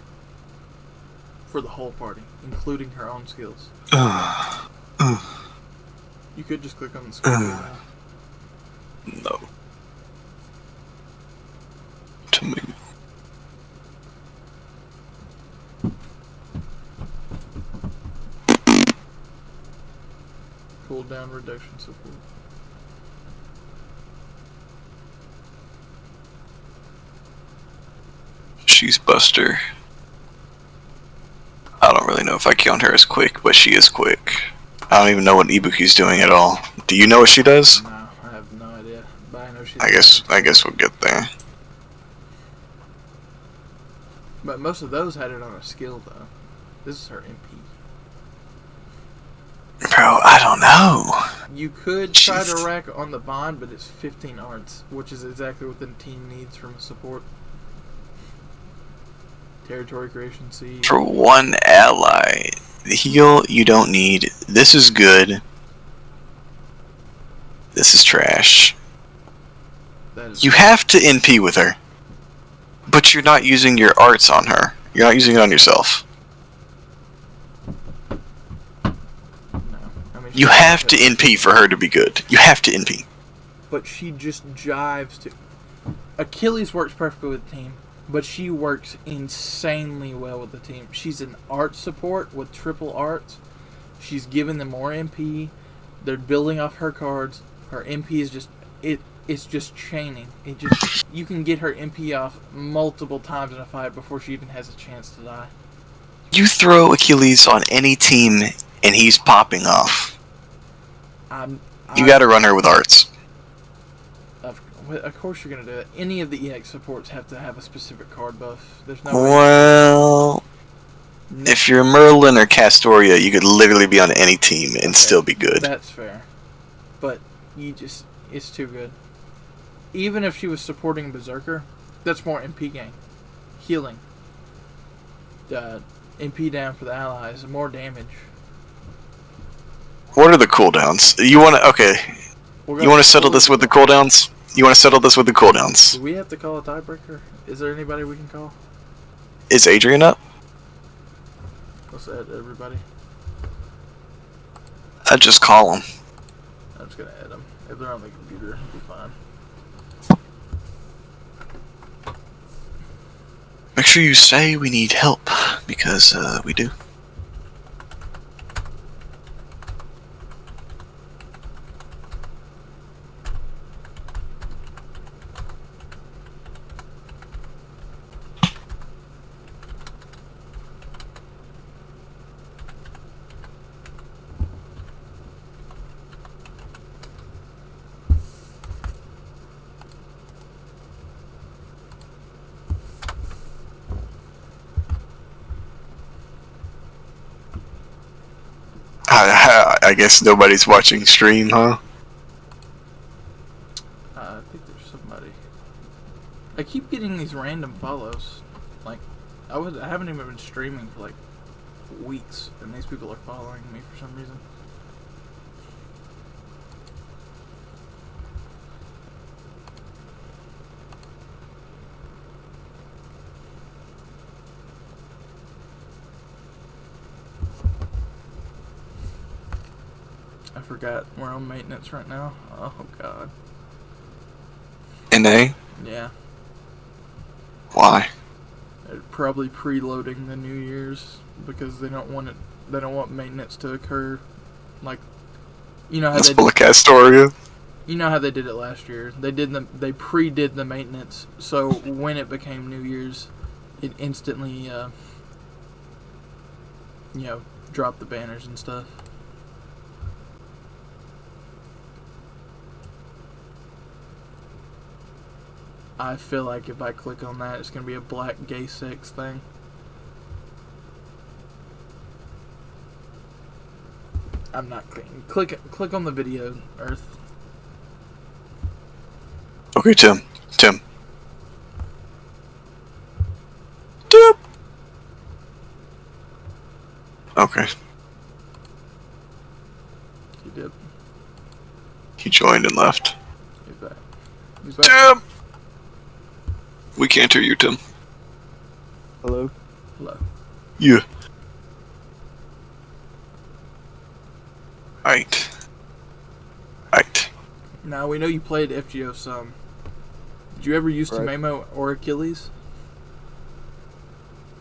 For the whole party, including her own skills. You could just click on the skill cooldown. No. To me. Cooldown reduction support. She's Buster. I don't really know if I count her as quick, but she is quick. I don't even know what Ibuki's doing at all. Do you know what she does? No, I have no idea. But I know she's. I guess we'll get there. But most of those had it on a skill though. This is her MP. Bro, I don't know. You could try to rack on the bond, but it's 15 arts, which is exactly what the team needs from a support. Territory creation seed. For one ally, the heal you don't need. This is good. This is trash. You have to NP with her. But you're not using your arts on her. You're not using it on yourself. You have to NP for her to be good. You have to NP. But she just jives to... Achilles works perfectly with the team, but she works insanely well with the team. She's an art support with triple arts. She's giving them more MP. They're building off her cards. Her MP is just... It's just chaining. It just... You can get her MP off multiple times in a fight before she even has a chance to die. You throw Achilles on any team and he's popping off. You gotta run her with arts. Of course you're gonna do it. Any of the EX supports have to have a specific card buff. There's no Well, if you're Merlin or Castoria, you could literally be on any team and still be good. That's fair. But it's too good. Even if she was supporting Berserker, that's more MP gain. Healing. MP down for the allies, more damage. What are the cooldowns? You wanna settle this with the cooldowns? You wanna settle this with the cooldowns? Do we have to call a tiebreaker? Is there anybody we can call? Is Adrian up? Let's add everybody. I'd just call him. I'm just gonna add them. If they're on the computer, it'll be fine. Make sure you say we need help, because we do. I guess nobody's watching stream, huh? I think there's somebody. I keep getting these random follows. Like, I haven't even been streaming for like weeks, and these people are following me for some reason. I forgot we're on maintenance right now. Oh god. NA? Yeah. Why? They're probably preloading the New Year's because they don't want it. They don't want maintenance to occur. Like, you know how That's they full of Castoria. You know how they did it last year. They pre-did the maintenance, so when it became New Year's, it instantly dropped the banners and stuff. I feel like if I click on that, it's going to be a black gay sex thing. I'm not clicking. Click on the video, Earth. Okay, Tim. Tim. Tim. Okay. You did. He joined and left. He's back. He's back. Tim! We can't hear you, Tim. Hello? Hello. Yeah. Right. Right. Now, we know you played FGO some. Did you ever use Right. Tamemo or Achilles?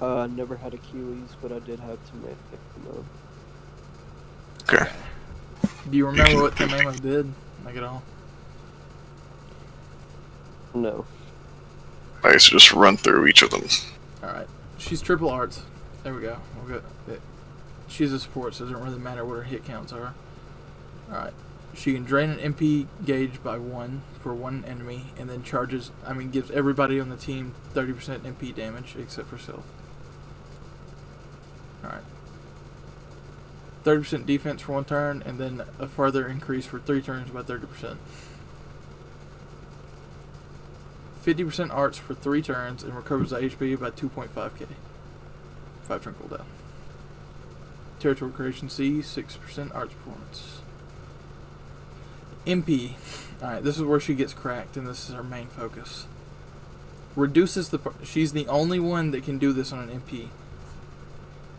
I never had Achilles, but I did have Tomato. Okay. Do you remember what Tamemo did? Like at all? No. I guess just run through each of them. Alright. She's triple arts. There we go. We'll go. She's a support, so it doesn't really matter what her hit counts are. Alright. She can drain an MP gauge by 1 for one enemy, and then gives everybody on the team 30% MP damage, except for self. Alright. 30% defense for 1 turn, and then a further increase for 3 turns by 30%. 50% arts for 3 turns, and recovers the HP by 2.5k. 5 turn cooldown. Territory creation C, 6% arts performance. MP. Alright, this is where she gets cracked, and this is her main focus. Reduces she's the only one that can do this on an MP.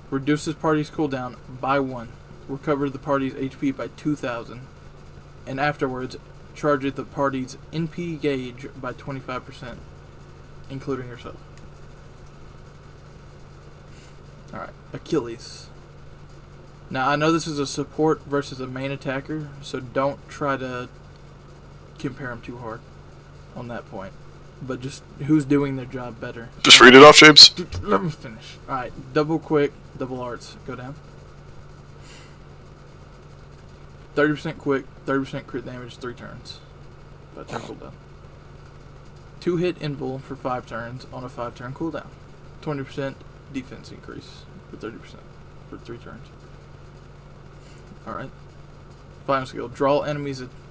Reduces party's cooldown by 1. Recover the party's HP by 2,000. And afterwards, charges the party's NP gauge by 25%, including herself. Alright, Achilles. Now, I know this is a support versus a main attacker, so don't try to compare them too hard on that point. But just who's doing their job better. Just read it off, James. Let me finish. Alright, double quick, double arts. Go down. 30% quick, 30% crit damage, 3 turns. 5 turn cooldown. 2 hit invul for 5 turns on a 5 turn cooldown. 20% defense increase for 30% for 3 turns. Alright. Final skill. Draw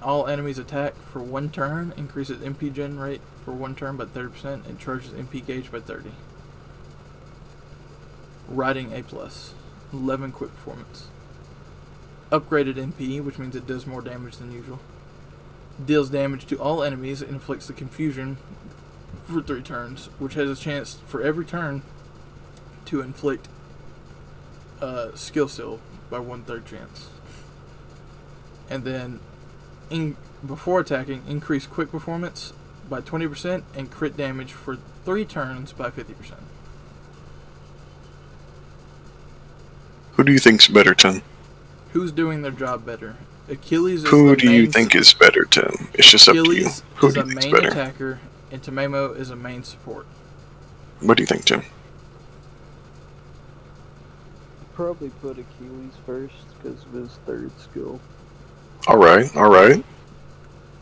all enemies attack for 1 turn, increases MP gen rate for 1 turn by 30%, and charges MP gauge by 30. Riding A+. 11 quick performance. Upgraded MP, which means it does more damage than usual. Deals damage to all enemies and inflicts the confusion for 3 turns, which has a chance for every turn to inflict skill seal by 1/3 chance. And then, before attacking, increase quick performance by 20% and crit damage for 3 turns by 50%. Who do you think's better, Tim? Who's doing their job better? Achilles is Who the do you main think is better, Tim? It's just up to you. Achilles Who is do a you think's main better? attacker, and Tamemo is a main support. What do you think, Tim? Probably put Achilles first because of his 3rd skill. Alright, alright.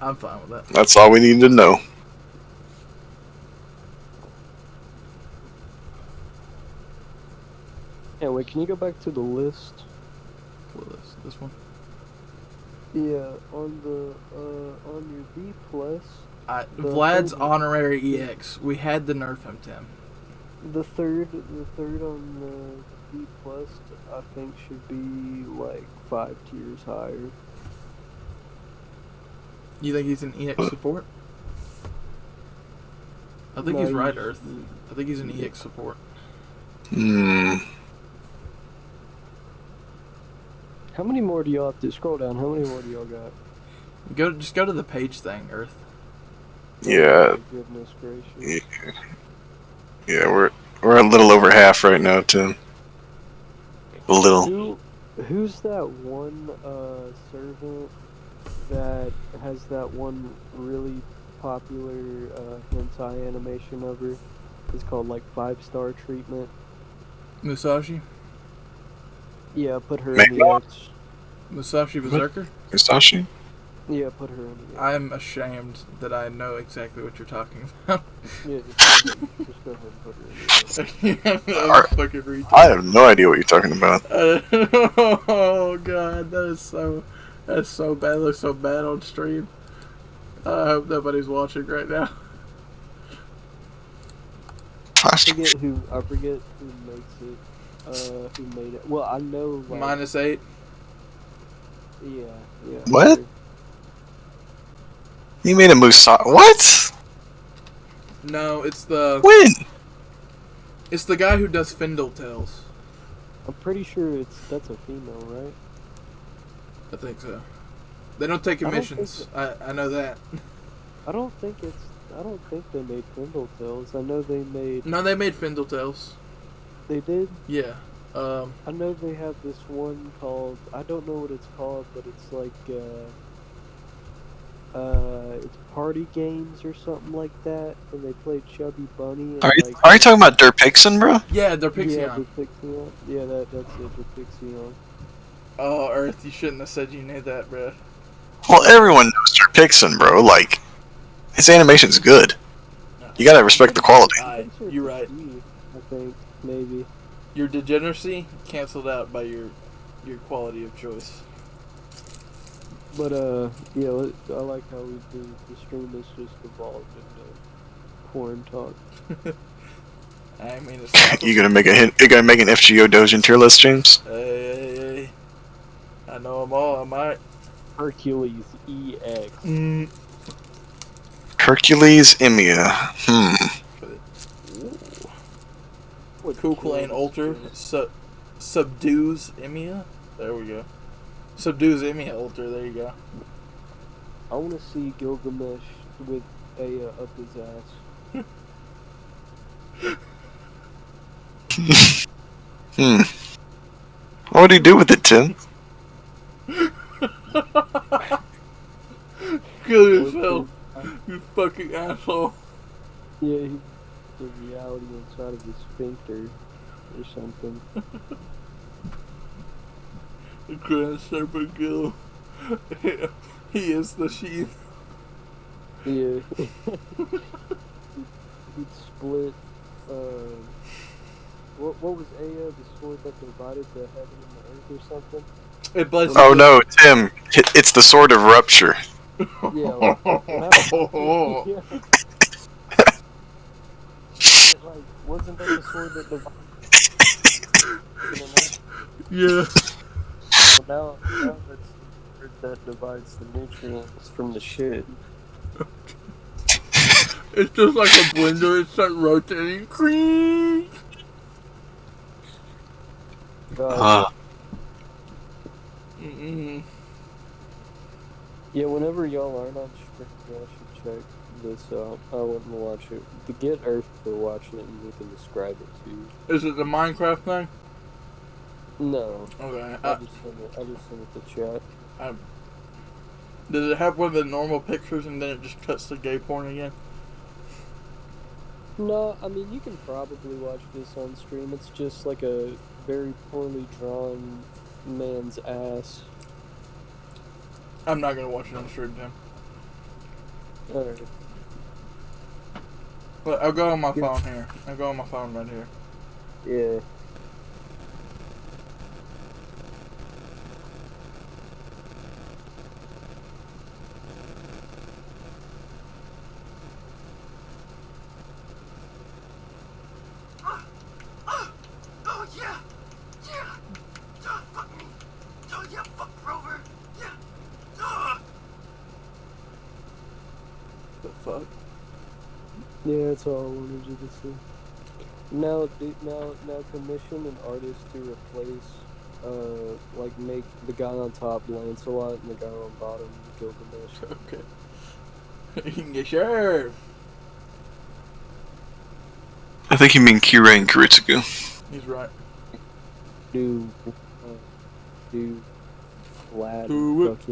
I'm fine with that. That's all we need to know. Anyway, can you go back to the list? What is this one? Yeah, on your B+, Vlad's third- honorary EX. We had to nerf him, Tim. the third on the B+, I think should be like 5 tiers higher. You think he's an EX support? I think he's right, Earth. I think he's an EX support. How many more do y'all have to scroll down? How many more do y'all got? Just go to the page thing, Earth. Yeah. Oh, goodness gracious. Yeah, we're a little over half right now, Tim. A little. Who's that one servant that has that one really popular hentai animation of her? It's called like 5-star treatment. Musashi? Yeah, put her in the X. Musashi Berserker? Musashi? Yeah, put her in. Yeah, I'm ashamed that I know exactly what you're talking about. yeah, just go ahead and put her in. Yeah. I'm a fucking retard. I have no idea what you're talking about. Oh god, that's so bad. It looks so bad on stream. I hope nobody's watching right now. I forget who makes it. Who made it? Well, I know. Like, -8. Yeah. What? You made a Musa? What? No, it's the When? It's the guy who does Findle Tales. I'm pretty sure that's a female, right? I think so. They don't take commissions. I know that. I don't think they made Findle Tales. I know they made. No, they made Findle Tales. They did? Yeah. I know they have this one called. I don't know what it's called, but it's like it's Party Games or something like that, and they play Chubby Bunny. And Are you talking about Derpixen, bro? Yeah, they're Pixion. Yeah, Derpixion. Yeah, that's it, Derpixion. Oh, Earth, you shouldn't have said you knew that, bro. Well, everyone knows Derpixen, bro. Like, his animation's good. You gotta respect the quality. You're right. I think maybe. Your degeneracy canceled out by your quality of choice. But yeah, I like how the stream has just evolved into porn talk. I mean, it's You gonna make an FGO Dojin tier list, James? Hey. I know them all. I might. Hercules EX. Hercules Emiya. Kukulane Ultra subdues Emiya. There we go. Subdues Emiya Ultra. There you go. I want to see Gilgamesh with Aya up his ass. What would he do with it, Tim? Kill yourself, you fucking asshole. Yeah, the reality inside of his sphincter or something. The Grand Serpent Gill. He is the sheath. Yeah. He'd split. What was Aya, the sword that divided the heaven and the earth or something? It blazes. Oh no, Tim! It's the sword of rupture. Yeah. Like, yeah. Like, wasn't that the sword that divided? Yeah. Well, now that's the sword that divides the nutrients from the shit. It's just like a blender. It starts rotating. Creak. Yeah, whenever y'all aren't on stream, y'all should check this out. I wouldn't watch it. To get Earth to watch it, and we can describe it to you. Is it the Minecraft thing? No. Okay. I just sent it to chat. Does it have one of the normal pictures and then it just cuts to gay porn again? No, I mean, you can probably watch this on stream. It's just like a very poorly drawn man's ass. I'm not gonna watch it on stream, Tim. Alright. Look, I'll go on my phone here. I'll go on my phone right here. Yeah. Yeah, that's all I wanted you to see. Now commission an artist to replace, like make the guy on top Lancelot and the guy on bottom Gilgamesh. Okay. Sure. I think you mean Kirei and Kiritsugu. He's right. Do flat. Do it.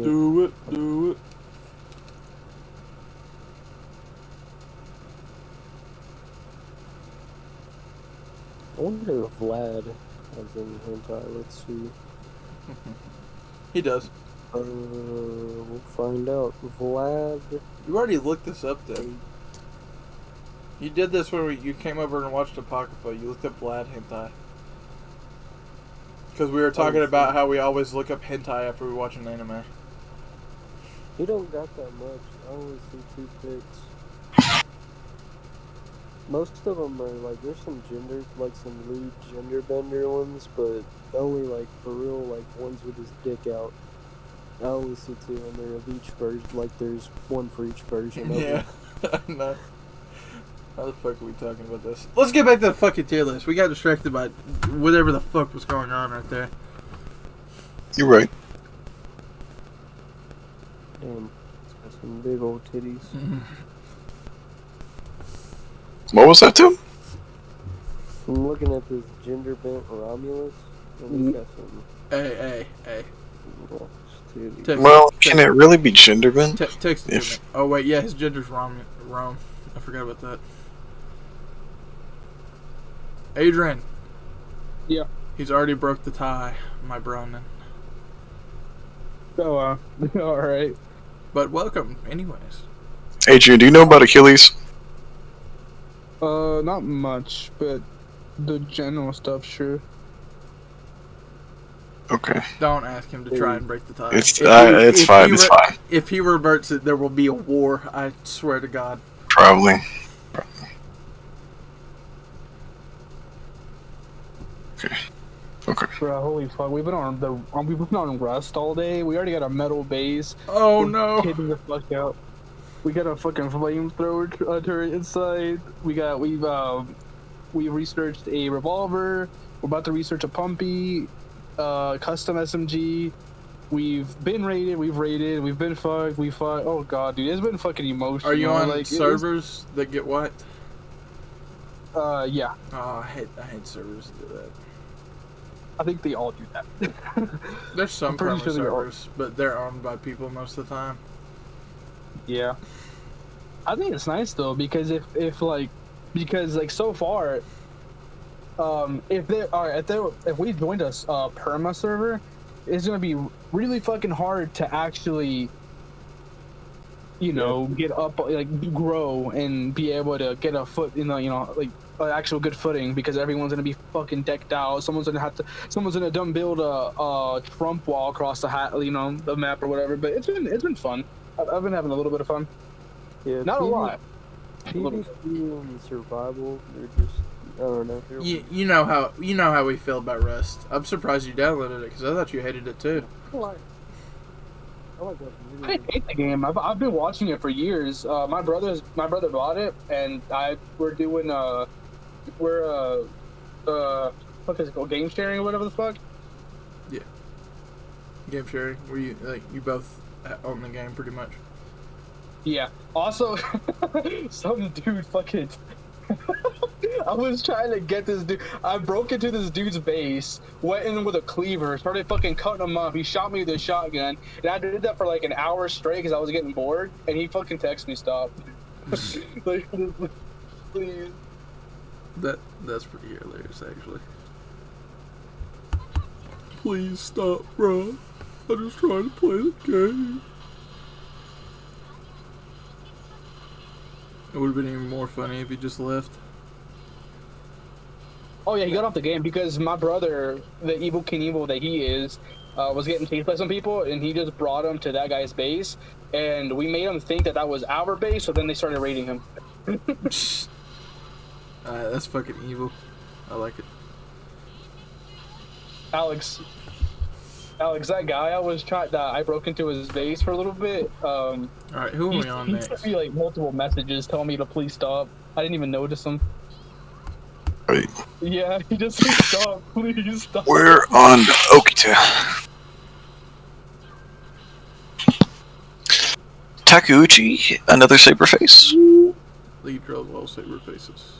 I wonder if Vlad has any hentai. Let's see. He does. We'll find out. Vlad. You already looked this up, though. You did this when you came over and watched Apocrypha. You looked up Vlad hentai. Because we were talking about how we always look up hentai after we watch an anime. He don't got that much. I only see 2 pics. Most of them are like, there's some lewd gender bender ones, but only like for real, like ones with his dick out. I only see 2, and they're of each version. Like there's one for each version. Yeah, I know. How the fuck are we talking about this? Let's get back to the fucking tier list. We got distracted by whatever the fuck was going on right there. You're right. Damn, it's got some big old titties. What was that to? I'm looking at this gender bent Romulus, and he's got some Hey. large titties. Text, Well, can it really be gender bent? text it to me. Oh wait, yeah, his gender's Rome. I forgot about that. Adrian. Yeah. He's already broke the tie, my Bronin. Oh, alright. But welcome, anyways. Adrian, do you know about Achilles? Not much, but the general stuff, sure. Okay. Don't ask him to try and break the tie. It's If fine. he It's fine. If he reverts it, there will be a war. I swear to God. Probably. Okay. Bro, holy fuck, we've been on Rust all day. We already got a metal base. Oh We're no! Kidding the fuck out. We got a fucking flamethrower turret inside. We researched a revolver. We're about to research a pumpy, custom SMG. We've been raided. We've been fucked. We fought. Oh god, dude, it's been fucking emotional. Are you on like, servers that get wiped? Yeah. Oh, I hate servers that do that. I think they all do that. There's some I'm pretty promo sure they all- servers, but they're owned by people most of the time. Yeah. I think it's nice though because if so far, if we joined a perma server, it's gonna be really fucking hard to actually, get up, like grow and be able to get a foot in the like an actual good footing because everyone's gonna be fucking decked out. Someone's gonna dumb build a Trump wall across the map or whatever. But it's been fun. I've been having a little bit of fun. Yeah, Not a lot. PvP and survival, they're just, I don't know. You know how we feel about Rust. I'm surprised you downloaded it because I thought you hated it too. I like that I video. hate the game. I've been watching it for years. My brother bought it, and we're doing what is it called? Game sharing or whatever the fuck. Yeah. Game sharing, where you both own the game pretty much. Yeah. Also, some dude fucking. I was trying to get this dude. I broke into this dude's base, went in with a cleaver, started fucking cutting him up. He shot me with a shotgun, and I did that for like an hour straight because I was getting bored. And he fucking texted me, "Stop." Like, please. That's pretty hilarious, actually. Please stop, bro. I'm just trying to play the game. It would have been even more funny if he just left. Oh yeah, he got off the game because my brother, the evil Knievel that he is, was getting chased by some people, and he just brought him to that guy's base, and we made him think that was our base, so then they started raiding him. That's fucking evil. I like it. Alex, that guy I broke into his base for a little bit. Alright, who are we on he next? sent me like multiple messages telling me to please stop. I didn't even notice him. Right. Yeah, he just said stop, please stop. We're on Okita. Takeuchi, another saber face. Lead draws well saber faces.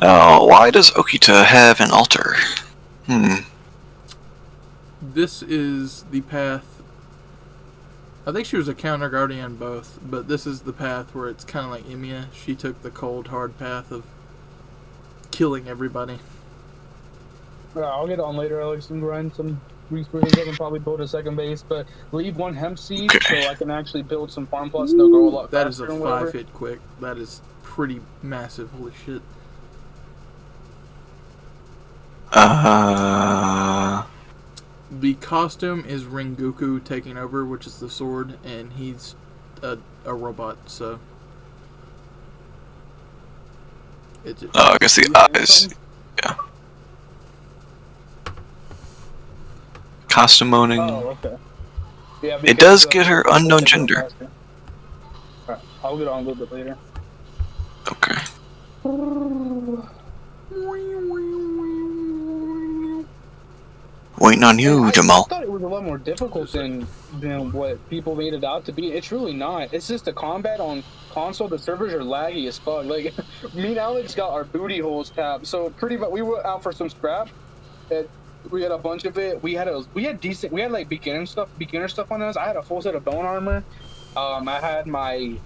Now, why does Okita have an altar? This is the path. I think she was a counter guardian both, but this is the path where it's kind of like Emiya. She took the cold, hard path of killing everybody. I'll get on later, Alex, and grind some resources up and probably build a second base, but leave one hemp seed Okay. so I can actually build some farm plots and they'll grow a lot That is faster a and whatever. 5-hit quick. That is pretty massive. Holy shit. The costume is Rengoku taking over, which is the sword, and he's a robot, so. It's I guess the eyes. Yeah. Costume owning. Oh, okay. Yeah, It does get her unknown gender. Alright, I'll get on a little bit later. Okay. Waiting on you, I Jamal. thought it was a lot more difficult than what people made it out to be. It's really not. It's just the combat on console. The servers are laggy as fuck. Like, me and Alex got our booty holes tapped. So pretty much, we went out for some scrap. We had a bunch of it. We had like beginner stuff on us. I had a full set of bone armor. I had my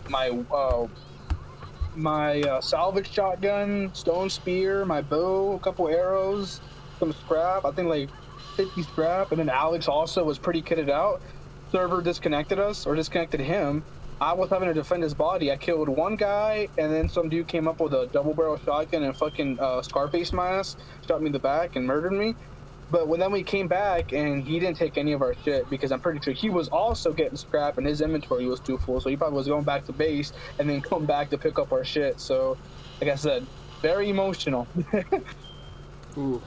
salvage shotgun, stone spear, my bow, a couple arrows, some scrap. I think like 50 scrap, and then Alex also was pretty kitted out. Server disconnected him. I was having to defend his body. I killed one guy, and then some dude came up with a double barrel shotgun and fucking Scarface my ass, shot me in the back and murdered me. But then we came back, and he didn't take any of our shit because I'm pretty sure he was also getting scrap, and his inventory was too full. So he probably was going back to base and then come back to pick up our shit. So, like I said, very emotional. Ooh.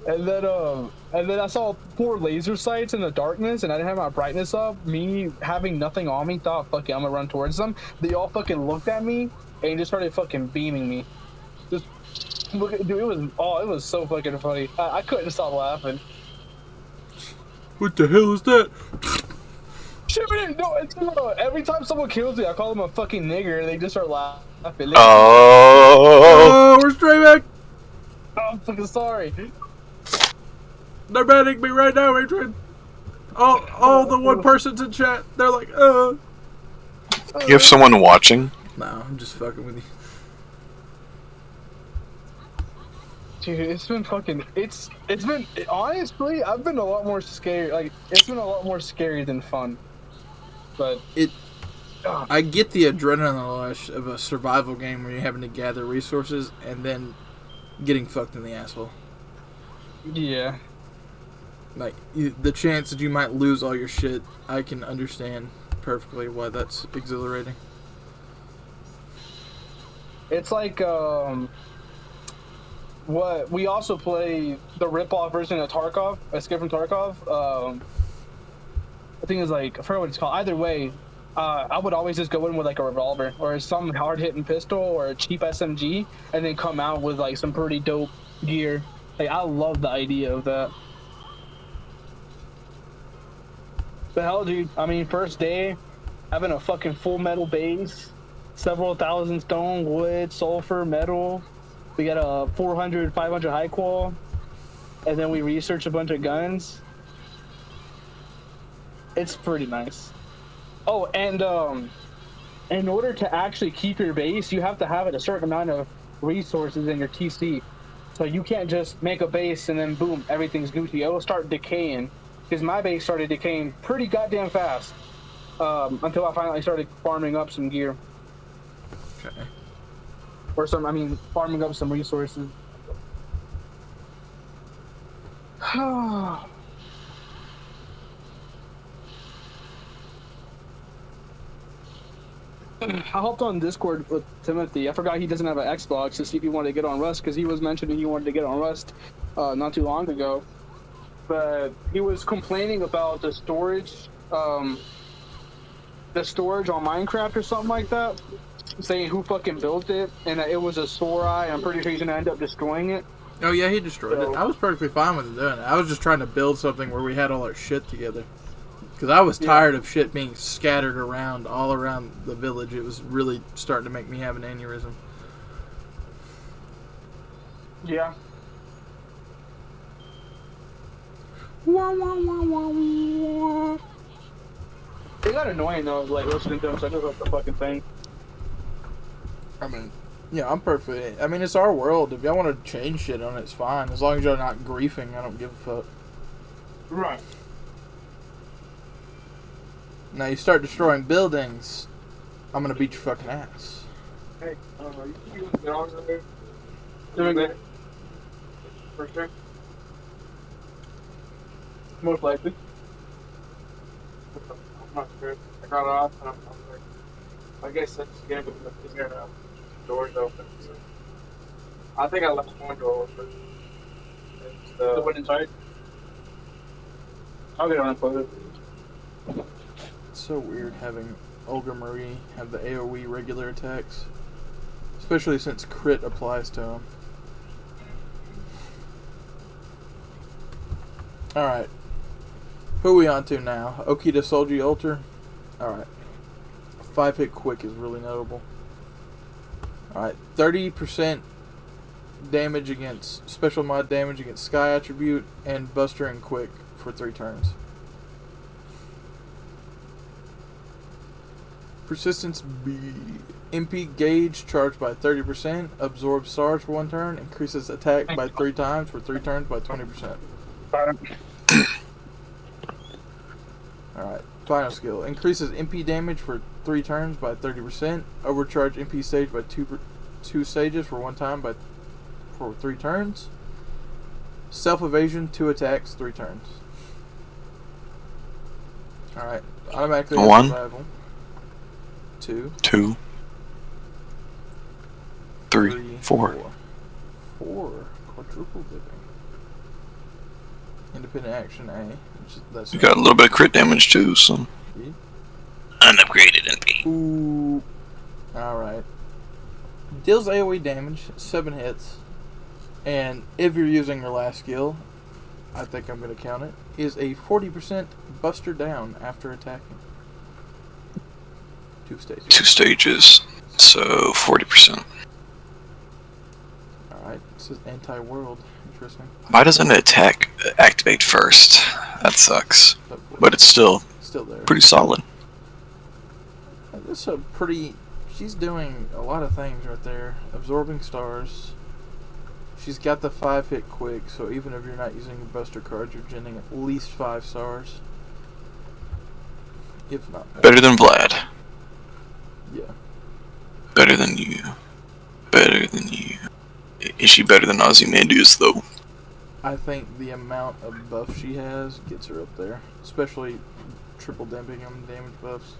And then I saw 4 laser sights in the darkness, and I didn't have my brightness up. Me having nothing on me, thought, fuck it, I'm gonna run towards them. They all fucking looked at me and just started fucking beaming me. Just look at, dude, it was so fucking funny. I couldn't stop laughing. What the hell is that? Shit, man, no, every time someone kills me, I call them a fucking nigger, and they just start laughing. Oh. We're straight back. Oh, I'm fucking sorry. They're banning me right now, Adrian. All the one persons in chat, they're like, You have someone watching? No, I'm just fucking with you. Dude, it's been honestly, I've been a lot more scared. Like, it's been a lot more scary than fun. But I get the adrenaline rush of a survival game where you're having to gather resources and then getting fucked in the asshole. Yeah. Like, the chance that you might lose all your shit, I can understand perfectly why that's exhilarating. It's like, what we also play the rip-off version of Tarkov, Escape from Tarkov. I think it's like, I forgot what it's called. Either way, I would always just go in with like a revolver or some hard-hitting pistol or a cheap SMG, and then come out with like some pretty dope gear. Like, I love the idea of that. The hell, dude? I mean, first day, having a fucking full metal base, several thousand stone, wood, sulfur, metal. We got a 400, 500 high qual, and then we research a bunch of guns. It's pretty nice. Oh, and in order to actually keep your base, you have to have a certain amount of resources in your TC. So you can't just make a base and then boom, everything's Gucci. It'll start decaying. Because my base started decaying pretty goddamn fast. Until I finally started farming up some gear. Okay. Or farming up some resources. I hopped on Discord with Timothy. I forgot he doesn't have an Xbox to see if he wanted to get on Rust, because he was mentioning he wanted to get on Rust not too long ago. But he was complaining about the storage on Minecraft or something like that, saying who fucking built it, and that it was a Sorai. I'm pretty sure he's gonna end up destroying it. Oh yeah, he destroyed it. I was perfectly fine with him doing it. I was just trying to build something where we had all our shit together. Because I was tired of shit being scattered around, all around the village. It was really starting to make me have an aneurysm. Yeah. Wah, wah, wah, wah, wah. It got annoying though, like listening to him, so I just left the fucking thing. I mean, yeah, I'm perfect. I mean, it's our world. If y'all want to change shit on it, it's fine. As long as y'all not griefing, I don't give a fuck. Right. Now you start destroying buildings, I'm gonna beat your fucking ass. Hey, you get on there? Doing that? For sure. Most likely. I'm not sure. I got off and I'm like, I guess that's again because the doors open. So. I think I left one door open. The one inside? I'll get on and close it. It's so weird having Olga Marie have the AoE regular attacks. Especially since crit applies to him. Alright. Who are we on to now? Okita Solji Ultra? Alright. 5-hit quick is really notable. Alright. 30% damage against special mod damage against Sky attribute and Buster and Quick for 3 turns. Persistence B. MP gauge charged by 30%, absorbs SARS for 1 turn, increases attack by 3 times for 3 turns by 20%. Alright, final skill. Increases MP damage for 3 turns by 30%, overcharge MP stage by 2 stages for 1 time for 3 turns, self evasion 2 attacks 3 turns. Alright, automatically 1, survival. 2, 2, 3, 4. 4. Quadruple dipping. Independent action A. That's You got a little bit of crit damage too, so. B. Unupgraded MP. Ooh. Alright. Deals AoE damage, 7 hits. And if you're using your last skill, I think I'm going to count it, is a 40% buster down after attacking. 2 stages. 2 stages, so 40%. Alright, this is anti-world. Interesting. Why doesn't an attack activate first? That sucks. But it's still there. pretty solid. This is a pretty... She's doing a lot of things right there. Absorbing stars. She's got the 5-hit quick, so even if you're not using your buster cards, you're genning at least 5 stars. If not more. Better than Vlad. Yeah. Better than you. Better than you. Is she better than Ozymandias, though? I think the amount of buff she has gets her up there. Especially triple damping on damage buffs.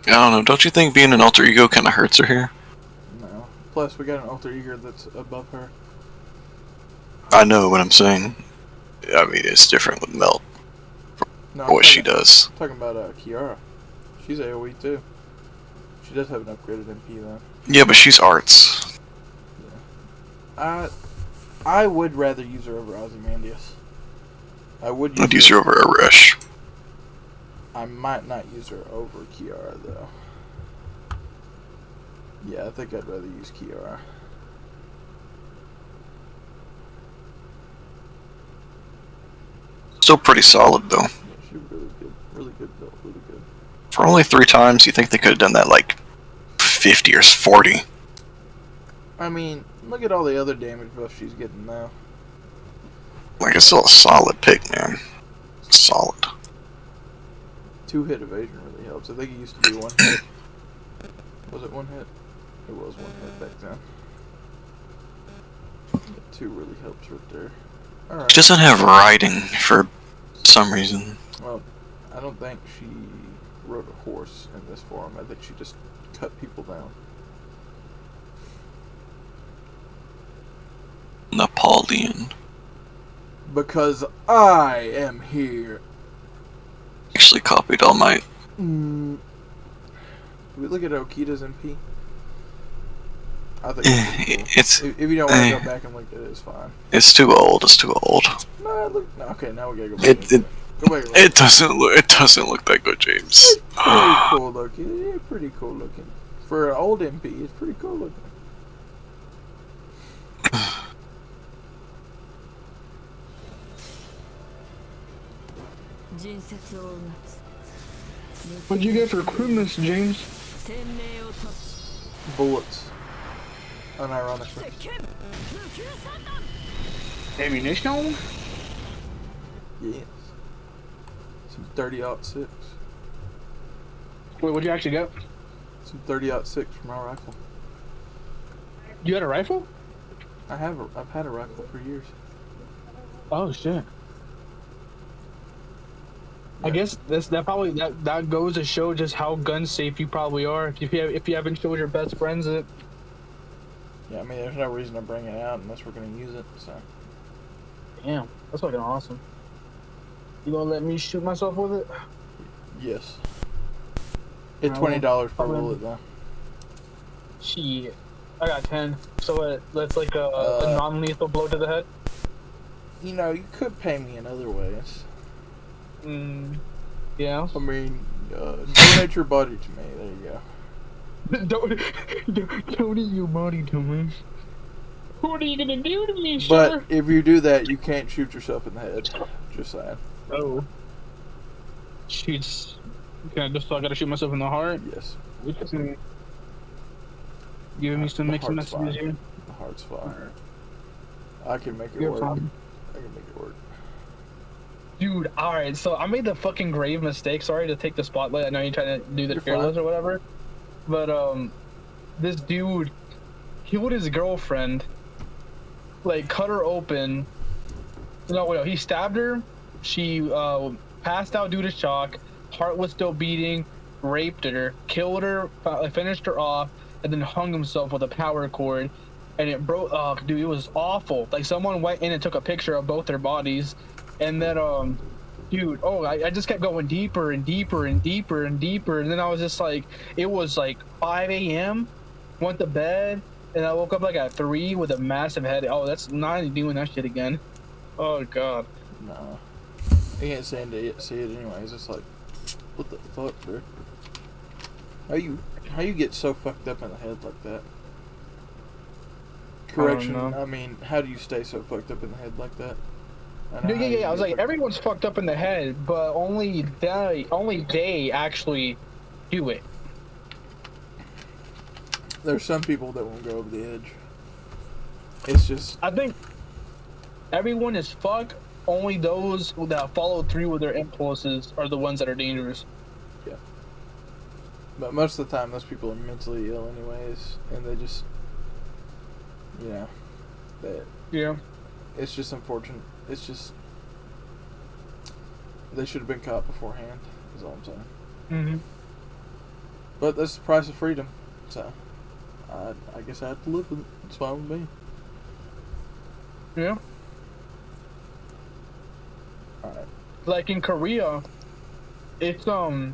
I don't know, don't you think being an alter ego kind of hurts her here? No. Plus, we got an alter ego that's above her. I know what I'm saying. I mean, it's different with Melt. No, What she does. I'm talking about Kiara. She's AoE too. She does have an upgraded MP though. Yeah, but she's arts. Yeah. I would rather use her over Ozymandias. I'd use her over Arash. I might not use her over Kiara though. Yeah, I think I'd rather use Kiara. Still pretty solid though. Yeah, she's really good build, really good. For only 3 times, you think they could have done that like 50 or 40? I mean, look at all the other damage buffs she's getting now. Like, it's still a solid pick, man. Solid. 2-hit evasion really helps. I think it used to be 1 hit. Was it 1 hit? It was 1 hit back then. Yeah, 2 really helps right there. Alright. She doesn't have riding for some reason. Well, I don't think she rode a horse in this form. I think she just cut people down. Napoleon. Because I am here. Actually copied All Might. Do we look at Okita's MP? I think It's if you don't want to go back and look at it, it's fine. It's too old. It's too old. No, look. No, okay, now we gotta go back. Go back. It doesn't look. It doesn't look that good, James. It's pretty cool looking. Yeah, pretty cool looking. For an old MP, it's pretty cool looking. What'd you get for recruitment, James? Bullets. unironically. Ammunition? Yes. Some 30-06. Wait, what'd you actually get? Some 30-06 for my rifle. You had a rifle? I've had a rifle for years. Oh shit. I guess that goes to show just how gun safe you probably are. If you haven't showed your best friends it. Yeah, I mean, there's no reason to bring it out unless we're gonna use it. So. Damn, that's fucking awesome. You gonna let me shoot myself with it? Yes. It's $20 per bullet though. Shit. I got 10. So that's like a non-lethal blow to the head. You know, you could pay me in other ways. Yeah. I mean, donate your body to me. There you go. Donate your body to me. What are you gonna do to me, sir? But if you do that, you can't shoot yourself in the head. Just saying. Oh. Shoots. Okay, I gotta shoot myself in the heart? Yes. Giving me some mixed heart's messages fine. here. The heart's fine. I can make it You're work. fine. I can make it work. Dude, alright, so I made the fucking grave mistake. Sorry to take the spotlight. I know you're trying to do the tier list or whatever. But, this dude killed his girlfriend. Like, cut her open. No, he stabbed her. She, passed out due to shock. Heart was still beating. Raped her. Killed her. Finished her off. And then hung himself with a power cord. And it broke. Oh, dude, it was awful. Like, someone went in and took a picture of both their bodies. And then, dude, I just kept going deeper and deeper and deeper and deeper. And then I was just like, it was like 5 a.m. Went to bed. And I woke up like at 3 with a massive headache. Oh, that's not doing that shit again. Oh, God. No. I can't stand to see it anyways. It's like, what the fuck, bro? How you get so fucked up in the head like that? Correction, I mean, how do you stay so fucked up in the head like that? Yeah. I was like, everyone's fucked up in the head, but only they actually do it. There's some people that won't go over the edge. It's just... I think everyone is fucked. Only those that follow through with their impulses are the ones that are dangerous. Yeah. But most of the time, those people are mentally ill anyways, and they just... You know... Yeah. It's just unfortunate. It's just... They should have been caught beforehand, is all I'm saying. Mm-hmm. But that's the price of freedom, so... I guess I have to live with it. It's fine with me. Yeah. Alright. Like in Korea, it's I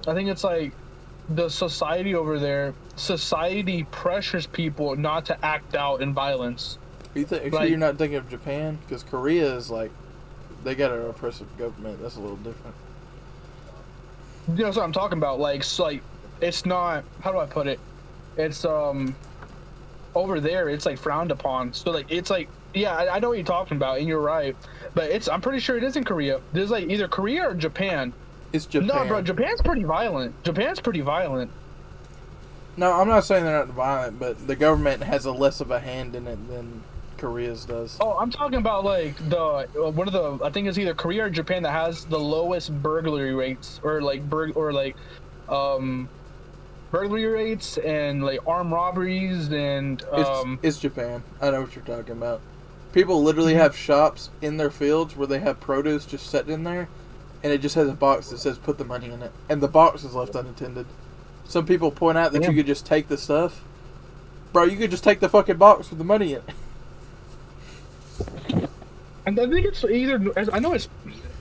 think it's like the society over there. Society pressures people not to act out in violence. You sure you're not thinking of Japan? Because Korea is like, they got an oppressive government. That's a little different. You know what I'm talking about? Like, it's not. How do I put it? It's over there. It's like frowned upon. So like, it's like, yeah, I know what you're talking about, and you're right. But I'm pretty sure it is in Korea. There's like either Korea or Japan. It's Japan. No, bro, Japan's pretty violent. No, I'm not saying they're not violent, but the government has a less of a hand in it than Korea's does. Oh, I'm talking about like one of the, I think it's either Korea or Japan that has the lowest burglary rates, or like burglary rates and like armed robberies and It's Japan. I know what you're talking about. People literally have shops in their fields where they have produce just sitting in there, and it just has a box that says put the money in it, and the box is left unattended. Some people point out that you could just take the stuff. Bro, you could just take the fucking box with the money in it. And I think it's either, I know it's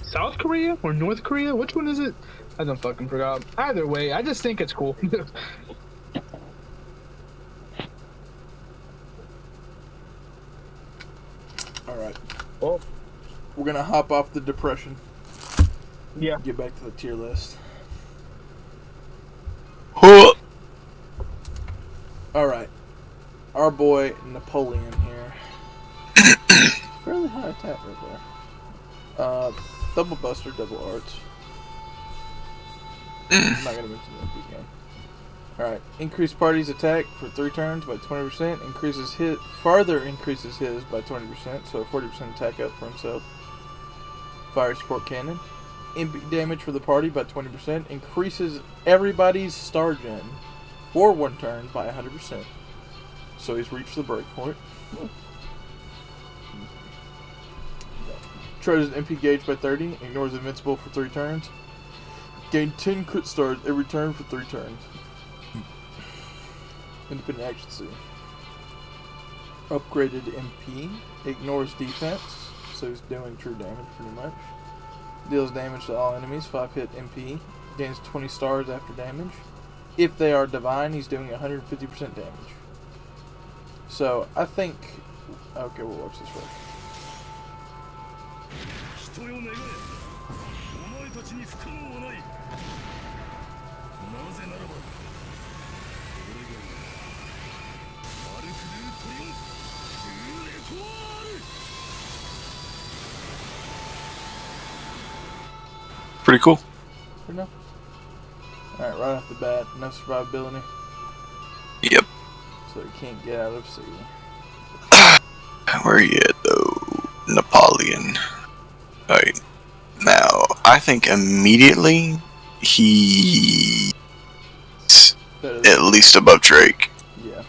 South Korea or North Korea. Which one is it? I don't fucking forgot. Either way, I just think it's cool. Alright. Well, we're gonna hop off the depression. Yeah. Get back to the tier list. Alright. Our boy Napoleon here. Fairly high attack right there. Double Buster, double Arts. I'm not gonna mention that again. Alright. Increase party's attack for 3 turns by 20%. Further increases his by 20%, so a 40% attack up for himself. Fire support cannon. MP damage for the party by 20%. Increases everybody's star gen for 1 turn by 100%. So he's reached the breakpoint. Charges MP gauge by 30. Ignores invincible for 3 turns. Gain 10 crit stars every turn for 3 turns. Independent action C. Upgraded MP. Ignores defense. So he's doing true damage pretty much. Deals damage to all enemies. 5 hit MP. Gains 20 stars after damage. If they are divine, he's doing 150% damage. So I think... Okay, we'll watch this first. Pretty cool. Good enough. Alright, right off the bat, no survivability. Yep. So he can't get out of sea. Where are you at, though? Napoleon. Alright. Now, I think immediately he's at least above Drake. Yeah.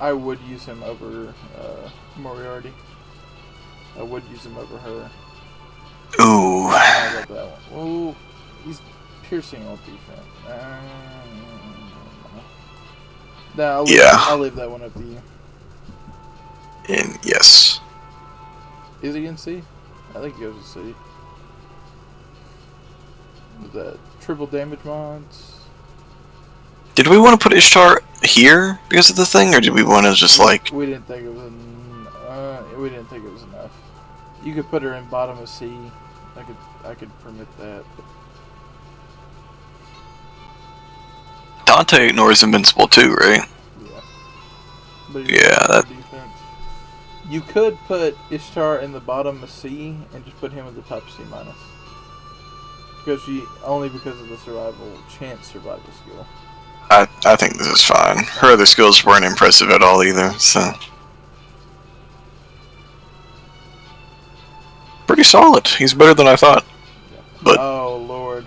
I would use him over Moriarty. I would use him over her. Ooh. How about that one? Ooh, he's piercing all defense. Nah, I'll leave that one up to you. And yes. Is he in C? I think he goes to C. Is that triple damage mods? Did we want to put Ishtar here because of the thing, or did we want to just like... We didn't think it was enough. You could put her in bottom of C. I could permit that. But... Dante ignores invincible too, right? Yeah. But yeah, that... defense. You could put Ishtar in the bottom of C and just put him at the top of C minus. Only because of the survival skill. I think this is fine. Her other skills weren't impressive at all either, so... Pretty solid. He's better than I thought. Yeah. But... Oh, Lord.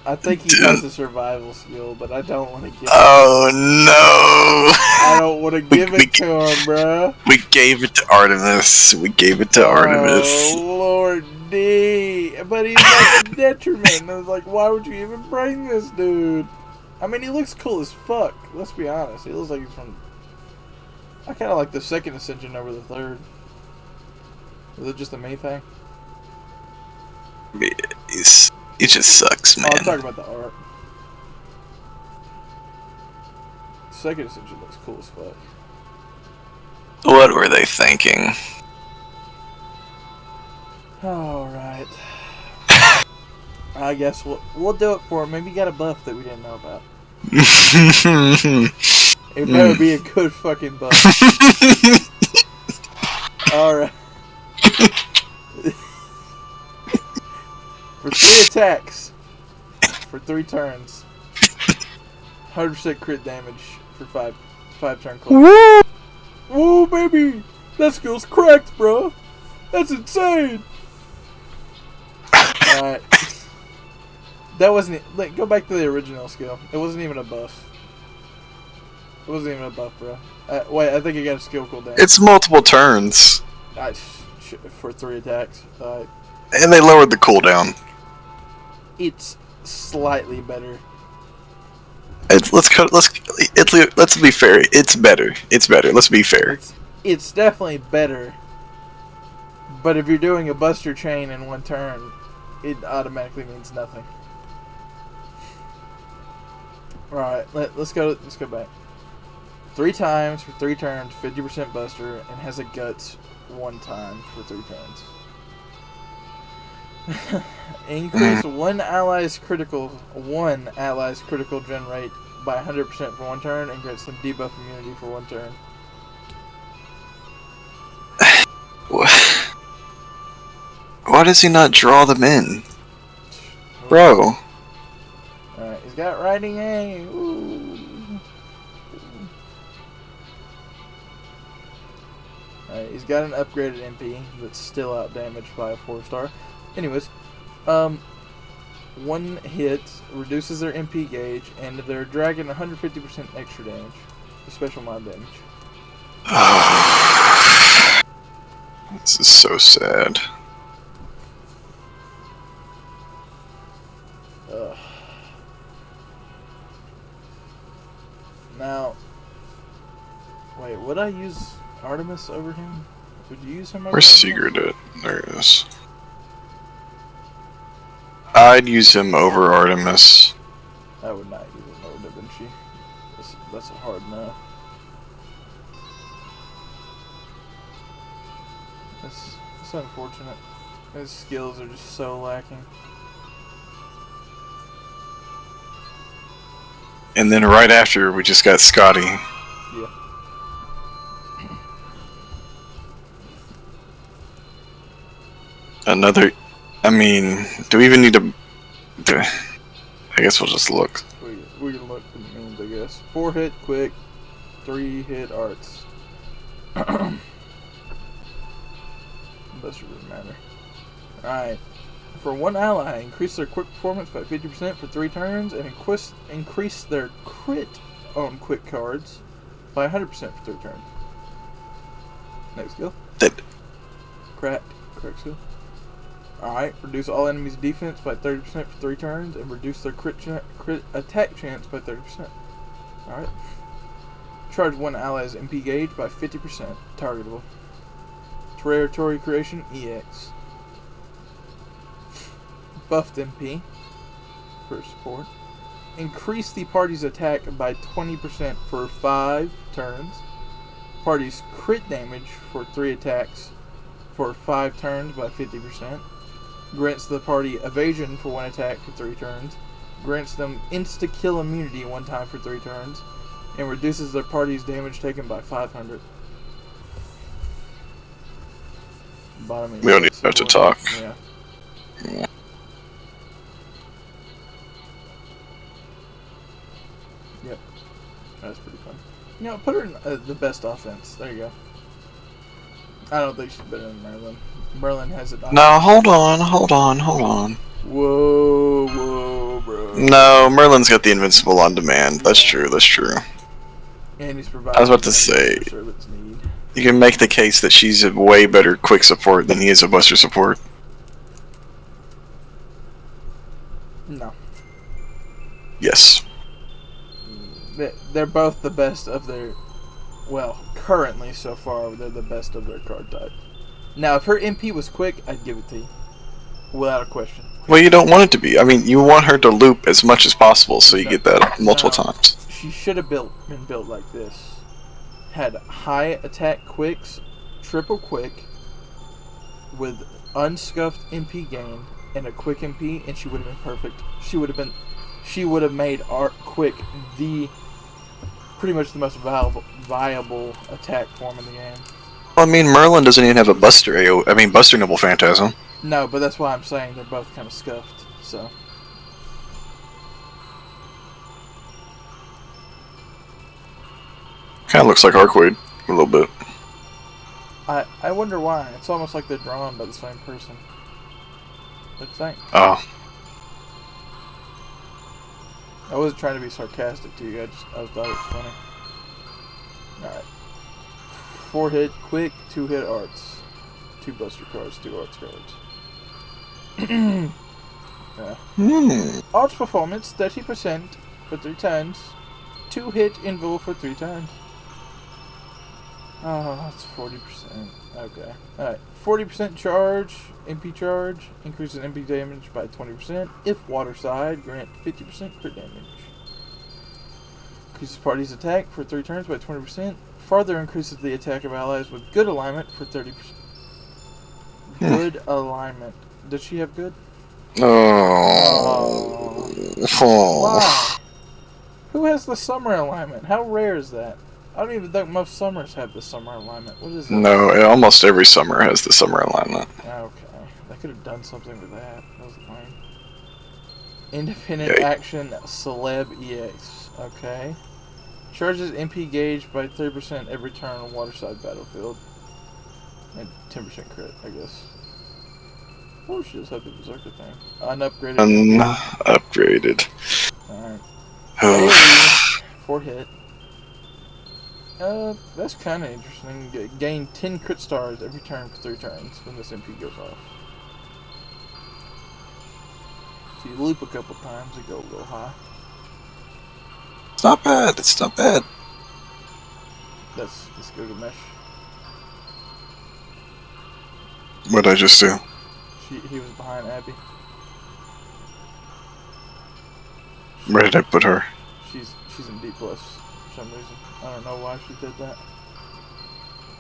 I think he has a survival skill, but I don't want to give it. Oh, no! I don't want to give it to him, bro. We gave it to Artemis. Oh, Lord D. But he's like a detriment. I was like, why would you even bring this dude? I mean, he looks cool as fuck. Let's be honest. He looks like he's from... I kind of like the second Ascension over the third. Is it just a me thing? It just sucks, man. Oh, I'm talking about the art. Second Ascension looks cool as fuck. What were they thinking? Alright. I guess we'll do it for him. Maybe he got a buff that we didn't know about. It better be a good fucking buff. Alright. For 3 attacks, for 3 turns, 100% crit damage for 5 turn clock. Woo, baby! That skill's cracked, bro. That's insane. Alright. That wasn't... go back to the original skill. It wasn't even a buff. It wasn't even a buff, bro. Wait, I think you got a skill cooldown. It's multiple turns. For 3 attacks. And they lowered the cooldown. It's slightly better. Let's be fair. It's better. Let's be fair. It's definitely better. But if you're doing a Buster Chain in 1 turn, it automatically means nothing. Alright, let's go back. 3 times for 3 turns, 50% Buster, and has a Guts 1 time for 3 turns. Increase one ally's critical gen rate by 100% for 1 turn, and grant some debuff immunity for 1 turn. What why does he not draw them in? Bro. Alright, he's got riding A. Ooh. Alright, he's got an upgraded MP that's still out damaged by a 4-star. Anyways, one hit reduces their MP gauge and their dragon 150% extra damage. Special mod damage. This is so sad. Ugh. Now, wait, would I use Artemis over him? Would you use him over Where's him? Sigurd at? There it is. I'd use him over Artemis. I would not use him over Da Vinci. That's a hard no. It's unfortunate. His skills are just so lacking. And then right after, we just got Scotty. Yeah. Another... I mean, do we even need to... I guess we'll just look. We can look for the means, I guess. 4-hit quick, 3-hit arts. Doesn't really matter. Alright. For one ally, increase their quick performance by 50% for 3 turns, and increase their crit on quick cards by 100% for 3 turns. Next skill. Correct skill. Alright, reduce all enemies' defense by 30% for 3 turns, and reduce their crit attack chance by 30%. Alright. Charge one ally's MP gauge by 50%. Targetable. Territory Creation EX. Buffed MP for support. Increase the party's attack by 20% for 5 turns. Party's crit damage for 3 attacks for 5 turns by 50%. Grants the party evasion for 1 attack for 3 turns. Grants them insta-kill immunity 1 time for 3 turns. And reduces their party's damage taken by 500. Bottom We don't need to have to talk. Yeah. Yep. That's pretty fun. You know, put her in the best offense. There you go. I don't think she's better than Merlin. Merlin has it. No, hold on. Whoa, bro. No, Merlin's got the invincible on demand. That's true. And he's providing. I was about to say, you can make the case that she's a way better quick support than he is a buster support. No. Yes. They're both the best of their... Well, currently, so far, they're the best of their card type. Now, if her MP was quick, I'd give it to you. Without a question. Well, you don't want it to be. I mean, you want her to loop as much as possible, so you get that multiple times. She should have been built like this. Had high attack quicks, triple quick, with unscuffed MP gain, and a quick MP, and she would have been perfect. She would have made art quick pretty much the most viable attack form in the game. Well, I mean, Merlin doesn't even have a Buster Buster Noble Phantasm. No, but that's why I'm saying they're both kind of scuffed, so. Kind of looks like Arcwood, a little bit. I wonder why. It's almost like they're drawn by the same person. What do you think? Oh. I wasn't trying to be sarcastic to you, I thought it was funny. Alright. 4-hit quick, 2-hit arts. 2 buster cards, 2 arts cards. Yeah. Arts performance, 30% for 3 turns. 2-hit invul for 3 turns. Oh, that's 40%. Okay. Alright. 40% charge, MP charge, increases MP damage by 20%. If water side, grant 50% crit damage. Increases party's attack for 3 turns by 20%. Further increases the attack of allies with good alignment for 30%. Good alignment. Does she have good? Oh. Why? Who has the summer alignment? How rare is that? I don't even think most summers have the summer alignment. What is that? No, almost every summer has the summer alignment. Okay. They could have done something with that. That was lame. Independent Yeah. Action Celeb EX. Okay. Charges MP gauge by 30% every turn on waterside battlefield. And 10% crit, I guess. Or she just had the Berserker thing. Unupgraded. Upgraded. Alright. Oh. 4 hit. That's kind of interesting. Gain 10 crit stars every turn for 3 turns when this MP goes off. So you loop a couple times, you go a little high. It's not bad. It's not bad. That's Gilgamesh. What did I just do? He was behind Abby. Where did I put her? She's in D plus for some reason. I don't know why she did that.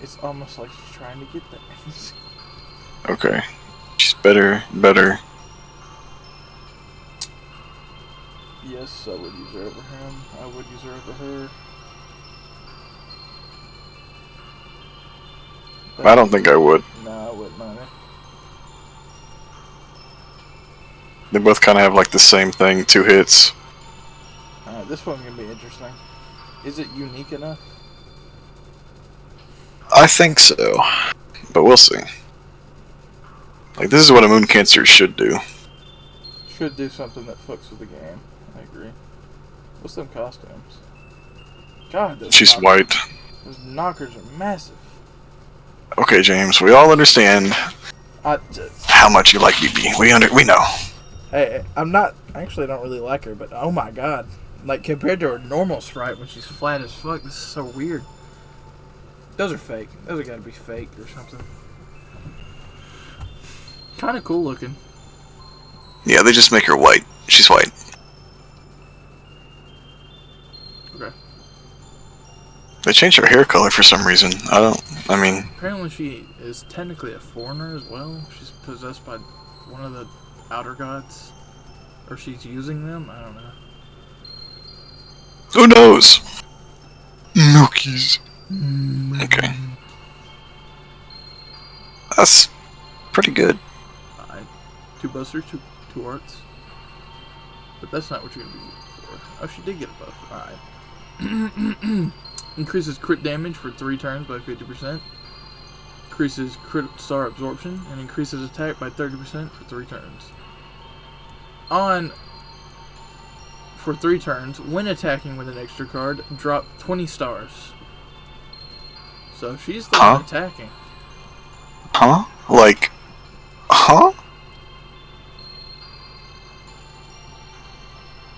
It's almost like she's trying to get there. Okay. She's better. Yes, I would use her over him. I would use her over her. I don't think I would. Nah, I wouldn't either. They both kind of have like the same thing, 2 hits. Alright, this one's gonna be interesting. Is it unique enough? I think so, but we'll see. Like, this is what a Moon Cancer should do. Should do something that fucks with the game. I agree. What's them costumes? God, those She's knockers, white. Those knockers are massive. Okay, James, we all understand how much you like BB. We know. Hey, I actually don't really like her, but oh my god. Like, compared to her normal sprite when she's flat as fuck, this is so weird. Those are fake. Those are gotta be fake or something. Kinda cool looking. Yeah, they just make her white. She's white. Okay. They changed her hair color for some reason. I mean... Apparently she is technically a foreigner as well. She's possessed by one of the outer gods. Or she's using them? I don't know. Who knows? Nookies. Okay. That's pretty good. Alright. 2 busters, 2 arts. But that's not what you're gonna be using for. Oh, she did get a buff. Alright. Increases crit damage for 3 turns by 50%. Increases crit star absorption. And increases attack by 30% for 3 turns. For 3 turns, when attacking with an extra card, drop 20 stars. So she's the one attacking. Huh? Like... Huh?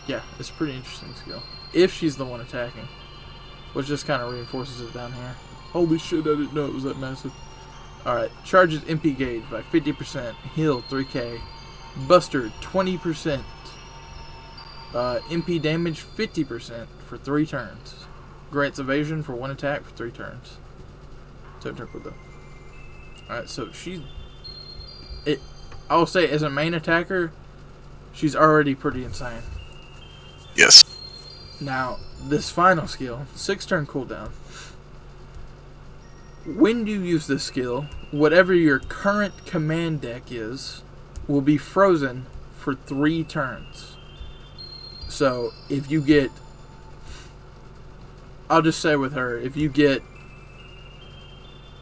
Yeah, it's a pretty interesting skill. If she's the one attacking. Which just kind of reinforces it down here. Holy shit, I didn't know it was that massive. Alright, charges MP gauge by 50%, heal 3k, buster 20%, MP damage 50% for 3 turns. Grants evasion for 1 attack for 3 turns. So turn though. Alright, so I'll say as a main attacker, she's already pretty insane. Yes. Now, this final skill, 6 turn cooldown. When you use this skill, whatever your current command deck is, will be frozen for 3 turns. So, if you get... I'll just say with her, if you get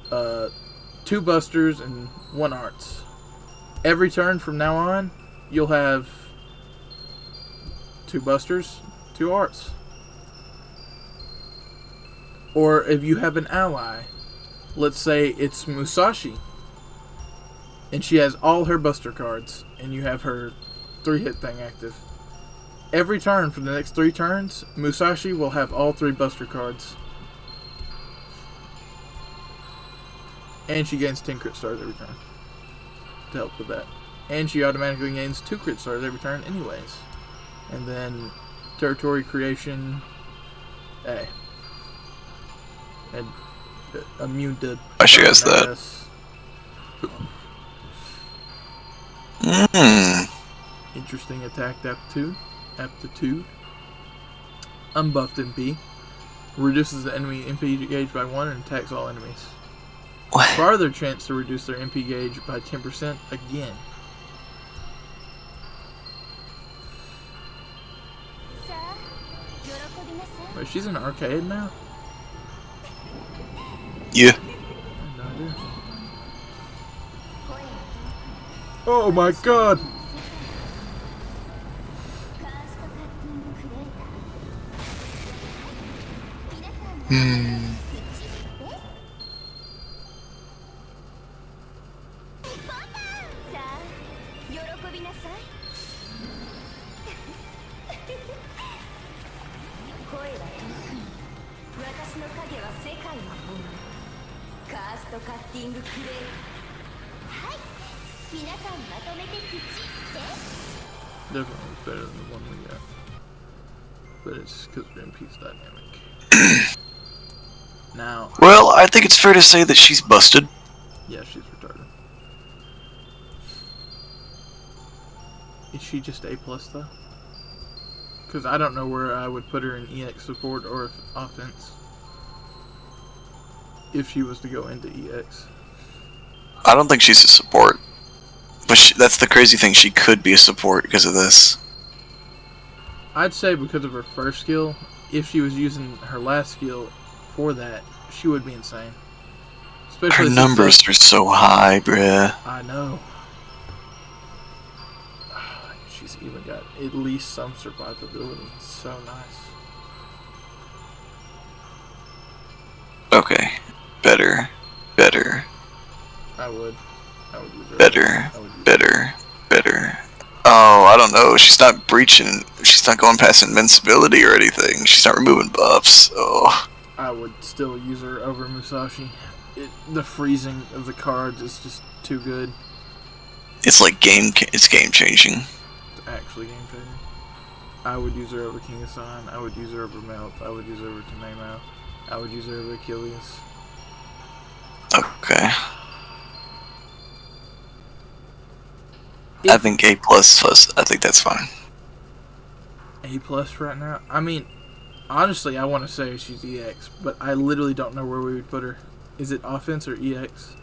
2 busters and 1 arts, every turn from now on, you'll have 2 busters, 2 arts. Or if you have an ally, let's say it's Musashi, and she has all her buster cards, and you have her 3-hit thing active. Every turn for the next 3 turns, Musashi will have all 3 buster cards. And she gains 10 crit stars every turn to help with that. And she automatically gains 2 crit stars every turn anyways. And then territory creation, and immune to... She has that. Interesting attack aptitude. Unbuffed MP. Reduces the enemy MP gauge by 1 and attacks all enemies. What? Farther chance to reduce their MP gauge by 10% again. Wait, she's in an arcade now? Yeah. I had no idea. Oh my god! Hmm. 喜びなさい声は遠くに私の影は世界を覆うカーストカッティングクレイはい皆さんまとめて口です Definitely was better than the one we got. But it's because of MP's dynamic. Now, Well, I think it's fair to say that she's busted. yeah, she's retarded. Is she just A+ though? Because I don't know where I would put her in EX support or offense. If she was to go into EX. I don't think she's a support. But that's the crazy thing, she could be a support because of this. I'd say because of her first skill, if she was using her last skill for that, she would be insane. Especially Her since numbers are so high, bruh. I know. She's even got at least some survivability. It's so nice. Okay. Better. Better. I would use her. Better. I would use her. Better. Better. Oh, I don't know. She's not breaching. She's not going past invincibility or anything. She's not removing buffs. Oh. I would still use her over Musashi. The freezing of the cards is just too good. It's like it's game changing. It's actually game changing. I would use her over King Hassan. I would use her over Melt. I would use her over Tanemo. I would use her over Achilles. Okay. I think A++, I think that's fine. A+ right now? I mean, honestly, I want to say she's EX, but I literally don't know where we would put her. Is it offense or EX?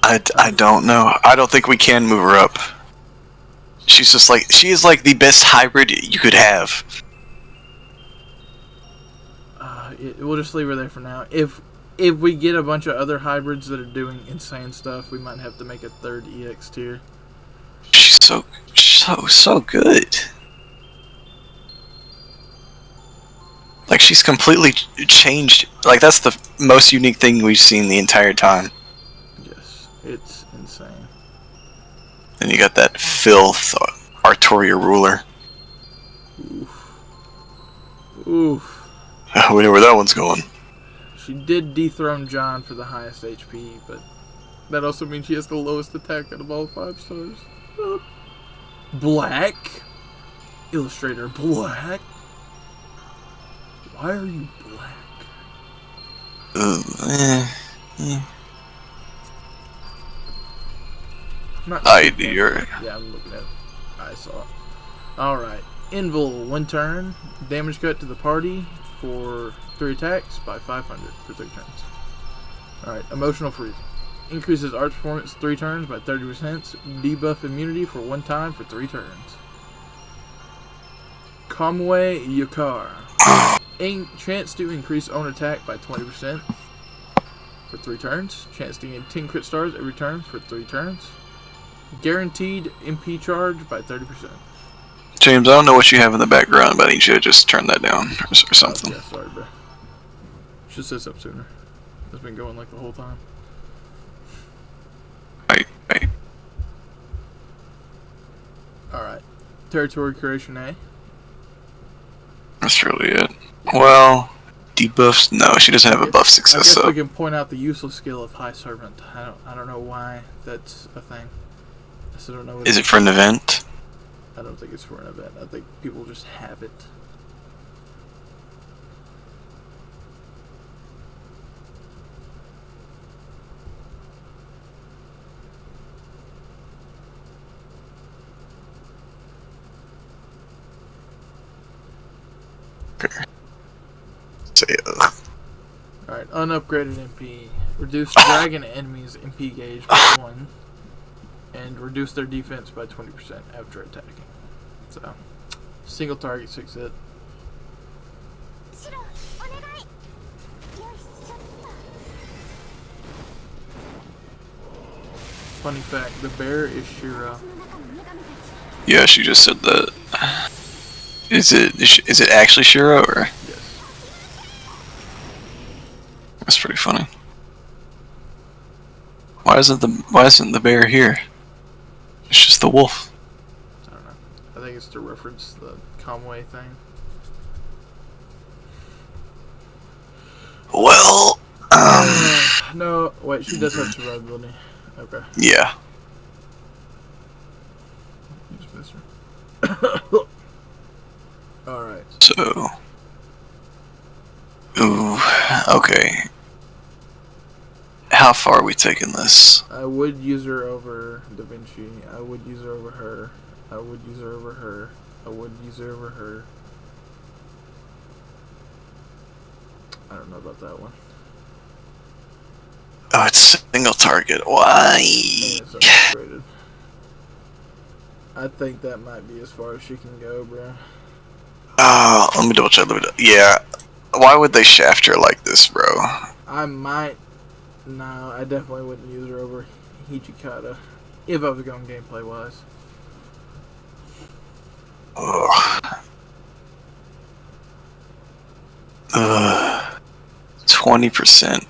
I don't know. I don't think we can move her up. She's just like, she is like the best hybrid you could have. We'll just leave her there for now. If we get a bunch of other hybrids that are doing insane stuff, we might have to make a third EX tier. She's so good. Like, she's completely changed. Like, that's the most unique thing we've seen the entire time. Yes, it's insane. And you got that filth, Artoria ruler. Oof. Oof. We know where that one's going. She did dethrone John for the highest HP, but that also means she has the lowest attack out of all 5 stars. Black? Illustrator Black? Why are you black? You're... Yeah, I'm looking at it. I saw it. Alright. Invul, 1 turn. Damage cut to the party for 3 attacks by 500 for 3 turns. Alright, Emotional Freezing. Increases arch performance 3 turns by 30%. Debuff immunity for 1 time for 3 turns. Kamwe Yukar. Chance to increase own attack by 20% for 3 turns. Chance to gain 10 crit stars every turn for 3 turns. Guaranteed MP charge by 30%. James, I don't know what you have in the background, but I need you to just turn that down or something. Yeah, sorry, bro. Should set this up sooner. It's been going like the whole time. Right. Alright. Territory Creation A. That's really it. Well, debuffs? No, she doesn't have a buff I success guess up. we can point out the useless skill of High Servant. I don't know why that's a thing. I still don't know what Is it for an event? I don't think it's for an event. I think people just have it. Alright, unupgraded MP. Reduce dragon enemies' MP gauge by 1. And reduce their defense by 20% after attacking. So, single target 6 hit. funny fact: the bear is Shiro. Yeah, she just said that. Is it actually Shiro or? Yes. That's pretty funny. Why isn't the bear here? It's just the wolf. I don't know. I think it's to reference the Conway thing. Well, No, wait, she does have survivability. Okay. yeah. You just missed her. Alright. So, ooh, okay. How far are we taking this? I would use her over Da Vinci. I would use her over her. I would use her over her. I would use her over her. I don't know about that one. Oh, it's single target. Why? And it's upgraded. I think that might be as far as she can go, bro. Oh, let me double check. Yeah. Why would they shaft her like this, bro? I might. No, I definitely wouldn't use her over Hijikata. If I was going gameplay wise. Ugh. 20%.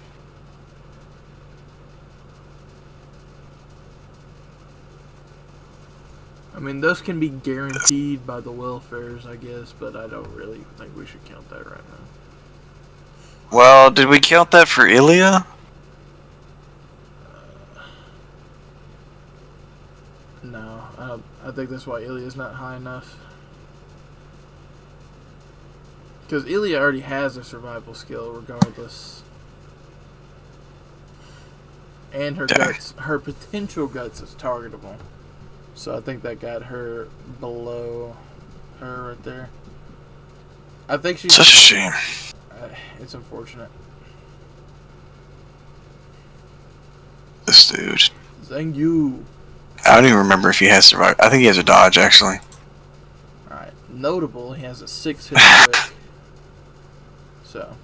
I mean, those can be guaranteed by the welfares, I guess, but I don't really think we should count that right now. Well, did we count that for Ilya? No, I think that's why Ilya's not high enough. Because Ilya already has a survival skill, regardless. And her guts, her potential guts is targetable. So I think that got her below her right there. I think she's... Such a shame. It's unfortunate. This dude. Thank you. I don't even remember if he has survival. I think he has a dodge, actually. Alright. Notable, he has a 6-hit quick. So,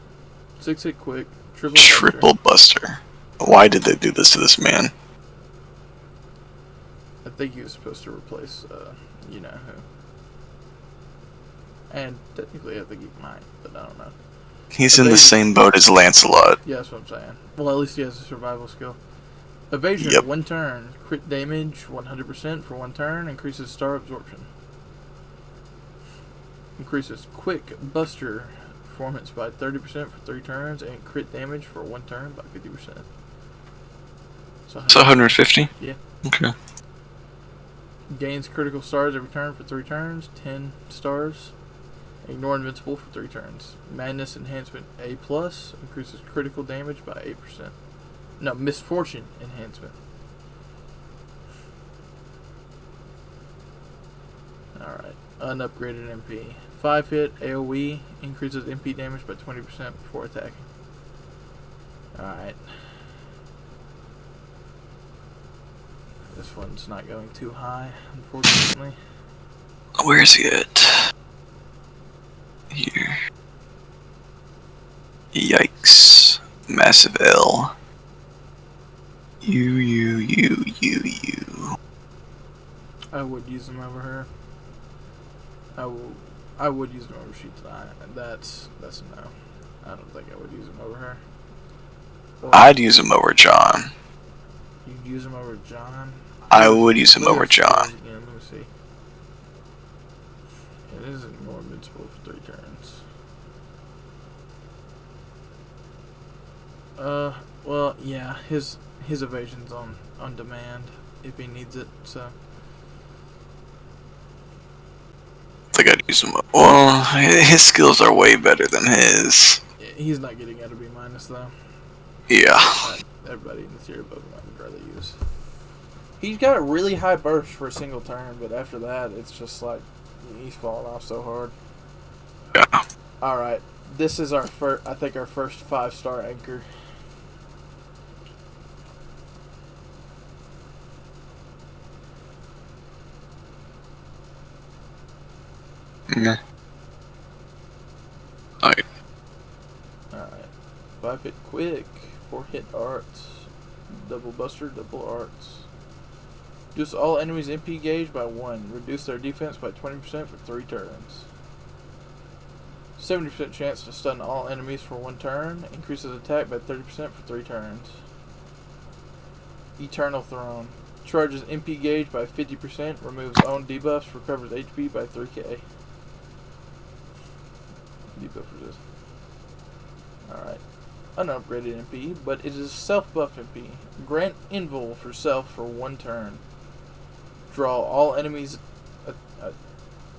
6-hit quick, Triple buster. Why did they do this to this man? I think he was supposed to replace, you know who. And technically, I think he might, but I don't know. He's in the same boat as Lancelot. Yeah, that's what I'm saying. Well, at least he has a survival skill. Evasion, Yep. 1 turn. Crit damage, 100% for 1 turn. Increases star absorption. Increases quick buster performance by 30% for 3 turns. And crit damage for 1 turn by 50%. So 150? Yeah. Okay. Gains critical stars every turn for 3 turns. 10 stars. Ignore invincible for 3 turns. Madness enhancement A+. Increases critical damage by 8%. No, misfortune enhancement. Alright. Unupgraded MP. 5-hit AoE. Increases MP damage by 20% before attacking. Alright. This one's not going too high, unfortunately. Where is he at? Here. Yikes. Massive L. You. I would use them over her. I would use them over Shitai. That's a no. I don't think I would use them over her. I'd use him over John. You'd use them over John? I would use him Look over at her skills John. again, let me see. It isn't more invincible for 3 turns. Well, yeah, his evasion's on demand if he needs it, so. I think I'd use him. Well, his skills are way better than his. He's not getting out of B- though. Yeah. Everybody in the tier above him I would rather use. He's got a really high burst for a single turn, but after that, it's just like he's falling off so hard. Yeah. All right, this is our first. I think our first 5-star anchor. Yeah. Alright. Alright. 5-hit quick, 4-hit arts, double buster, double arts. Reduce all enemies' MP gauge by 1. Reduce their defense by 20% for 3 turns. 70% chance to stun all enemies for 1 turn. Increases attack by 30% for 3 turns. Eternal Throne. Charges MP gauge by 50%. Removes own debuffs. Recovers HP by 3k. Debuff resist. Alright. Unupgraded MP, but it is self-buff MP. Grant Invul for self for 1 turn. Draw all enemies.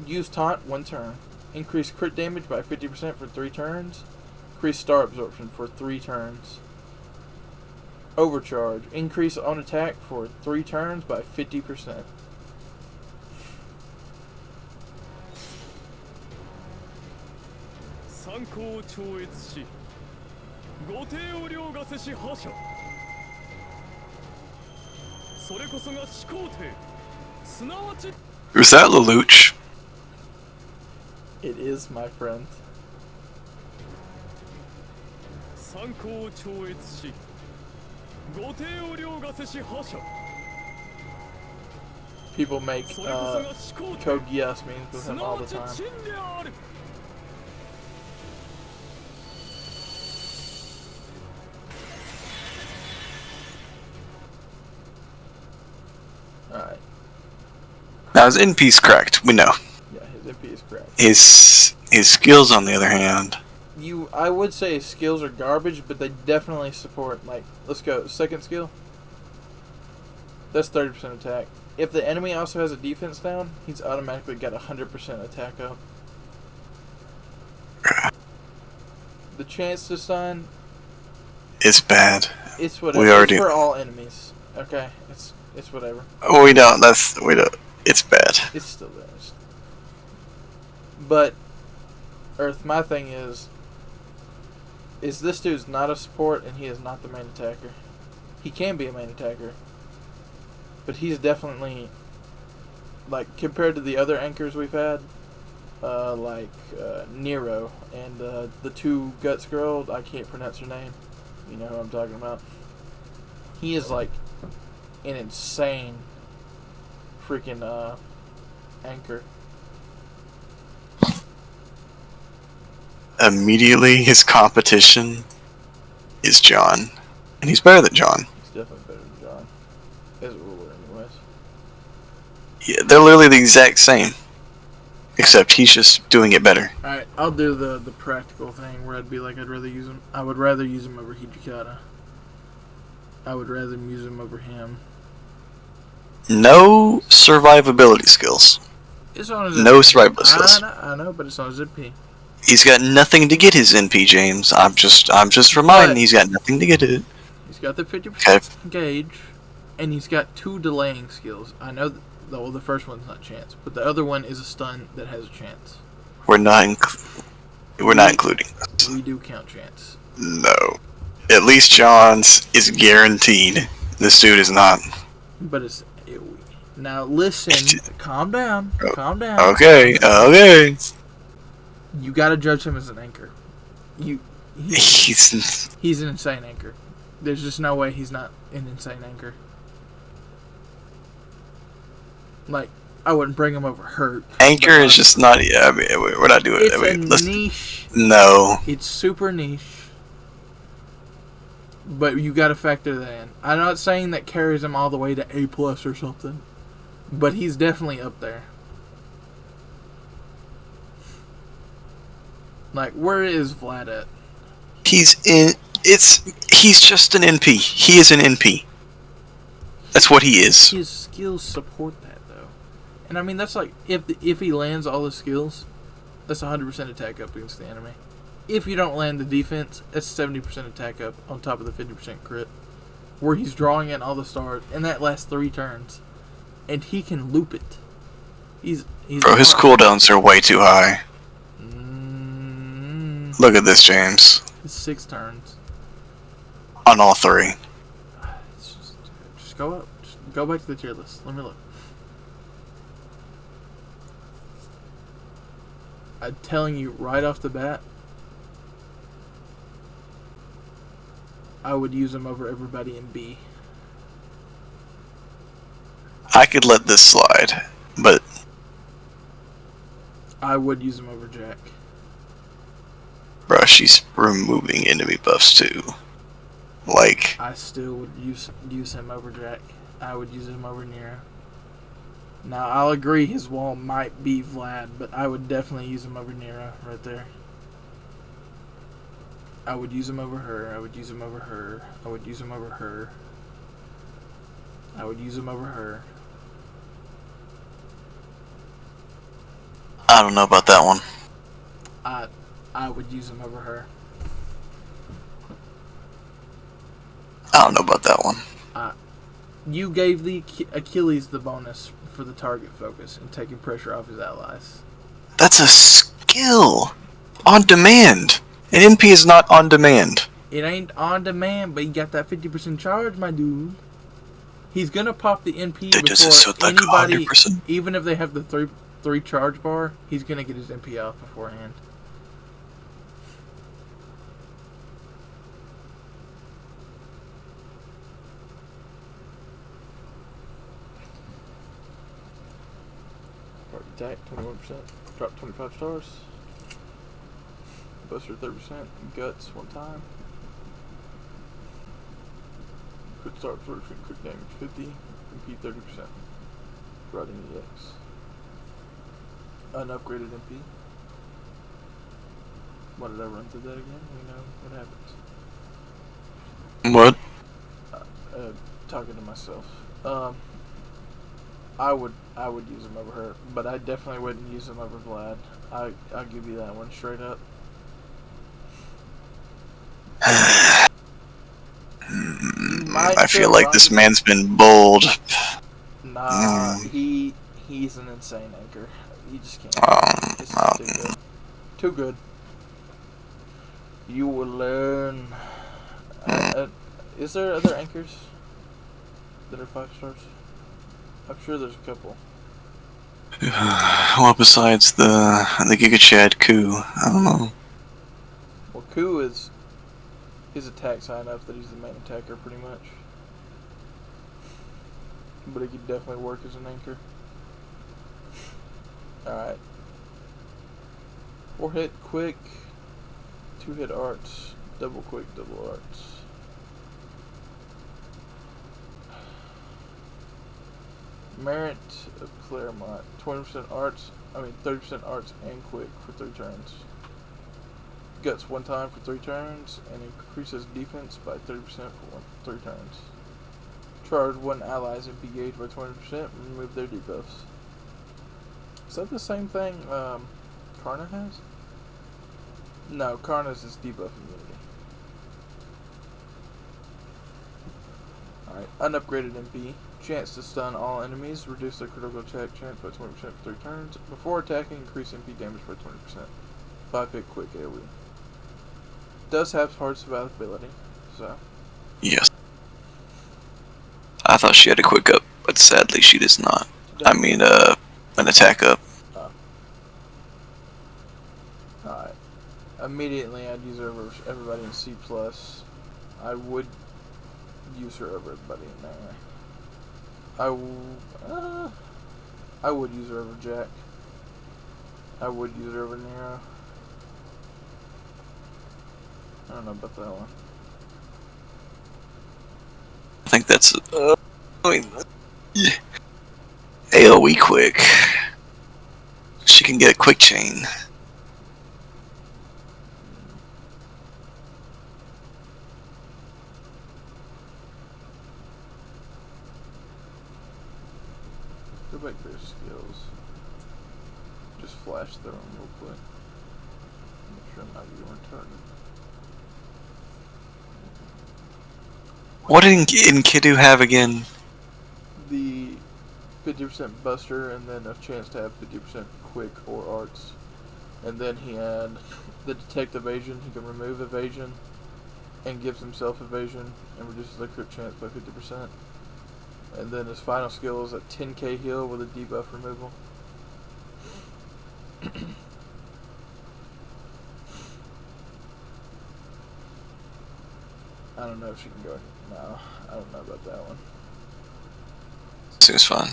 Use Taunt 1 turn. Increase crit damage by 50% for 3 turns. Increase star absorption for 3 turns. Overcharge. Increase on attack for 3 turns by 50%. Was that Lelouch? It is, my friend. People make code yes means with him all the time. Alright. Now his NP's correct. We know. Yeah, his MP is correct. His skills, on the other hand, I would say his skills are garbage, but they definitely support, like, let's go, second skill. That's 30% attack. If the enemy also has a defense down, he's automatically got 100% attack up. the chance to stun, it's bad. it's whatever. We already It's for all enemies. Okay, it's whatever. We don't. We don't. It's bad. It's still there. But Earth, my thing is this dude's not a support and he is not the main attacker. He can be a main attacker, but he's definitely, like, compared to the other anchors we've had, like Nero and the two Guts girl, I can't pronounce her name. You know who I'm talking about. He is like an insane freaking anchor. Immediately, his competition is John, and he's better than John. He's definitely better than John, as a ruler, anyways. Yeah, they're literally the exact same, except he's just doing it better. Alright, I'll do the practical thing where I'd be like, I would rather use him over Hijikata. I would rather use him over him. No survivability skills. It's on his No NP. survivability skills. I know, but it's on his NP. He's got nothing to get his NP, James. I'm just reminding. He's got nothing to get it. He's got the 50% gauge, and he's got 2 delaying skills. I know the first one's not chance, but the other one is a stun that has a chance. We're not including this. We do count chance. No. At least John's is guaranteed. This dude is not. But it's now listen. Calm down. Calm down. Okay. Okay. You gotta judge him as an anchor. He's an insane anchor. There's just no way he's not an insane anchor. Like, I wouldn't bring him over Hurt. Anchor is just not. Yeah, I mean, we're not doing it. It's a niche. No. It's super niche. But you gotta factor that in. I'm not saying that carries him all the way to A+ or something, but he's definitely up there. Like, where is Vlad at? He's just an NP. He is an NP. That's what he is. His skills support that, though. And I mean, that's like, if he lands all his skills, that's 100% attack up against the enemy. If you don't land the defense, that's 70% attack up on top of the 50% crit. Where he's drawing in all the stars, and that lasts 3 turns. And he can loop it. He's Bro, his cooldowns are way too high. Look at this, James. It's 6 turns. On all 3. Just go up. Just go back to the tier list. Let me look. I'm telling you right off the bat, I would use him over everybody in B. I could let this slide, but I would use him over Jack. bro, she's removing enemy buffs too. Like, I still would use him over Jack. I would use him over Nero. Now, I'll agree his wall might be Vlad, but I would definitely use him over Nero right there. I would use him over her. I would use him over her. I would use him over her. I would use him over her. I don't know about that one. I would use him over her. I don't know about that one. You gave the Achilles the bonus for the target focus and taking pressure off his allies. That's a skill. On demand. An MP is not on demand. It ain't on demand, but you got that 50% charge, my dude. He's gonna pop the NP That doesn't before sound like anybody, 100%. even if they have the three charge bar, he's gonna get his NP off beforehand. Party attack 21%, drop 25 stars. Buster 30%, guts one time. Quick start absorption, quick damage 50, MP 30%. Riding EX. Unupgraded MP. What did I run through that again? We know what happens. What? Talking to myself. I would use him over her, but I definitely wouldn't use him over Vlad. I'll give you that one straight up. I feel like this man's been bold. Nah, he's an insane anchor. You just can't. It's too good. Too good. You will learn. Is there other anchors that are 5 stars? I'm sure there's a couple. Well, besides the Giga Chad coup, I don't know. Well, Ku is his attack's high enough that he's the main attacker pretty much. But he could definitely work as an anchor. Alright. 4-hit quick, 2-hit arts, double quick, double arts. Merit of Claremont, 20% arts, 30% arts and quick for 3 turns. Guts 1 time for 3 turns and increases defense by 30% for 3 turns. Charge 1 ally's MP gauge by 20% and remove their debuffs. Is that the same thing Karna has? No, Karna's is debuff immunity. Alright, unupgraded MP. Chance to stun all enemies, reduce their critical attack chance by 20% for 3 turns. Before attacking, increase MP damage by 20%. 5-hit quick AoE. Does have hard survivability, so. Yes. I thought she had a quick up, but sadly she does not. I mean, an attack up. Alright. Immediately I'd use her over everybody in C+. I would use her over everybody in there. I would use her over Jack. I would use her over Nero. I don't know about that one. I think that's AoE quick. She can get a quick chain. Go back to their skills. Just flash through them real quick. Make sure I'm not getting retarded. What did Enkidu have again? The 50% buster and then a chance to have 50% quick or arts. And then he had the detect evasion. He can remove evasion and gives himself evasion and reduces the crit chance by 50%. And then his final skill is a 10k heal with a debuff removal. I don't know if she can go. No, I don't know about that one. seems fine.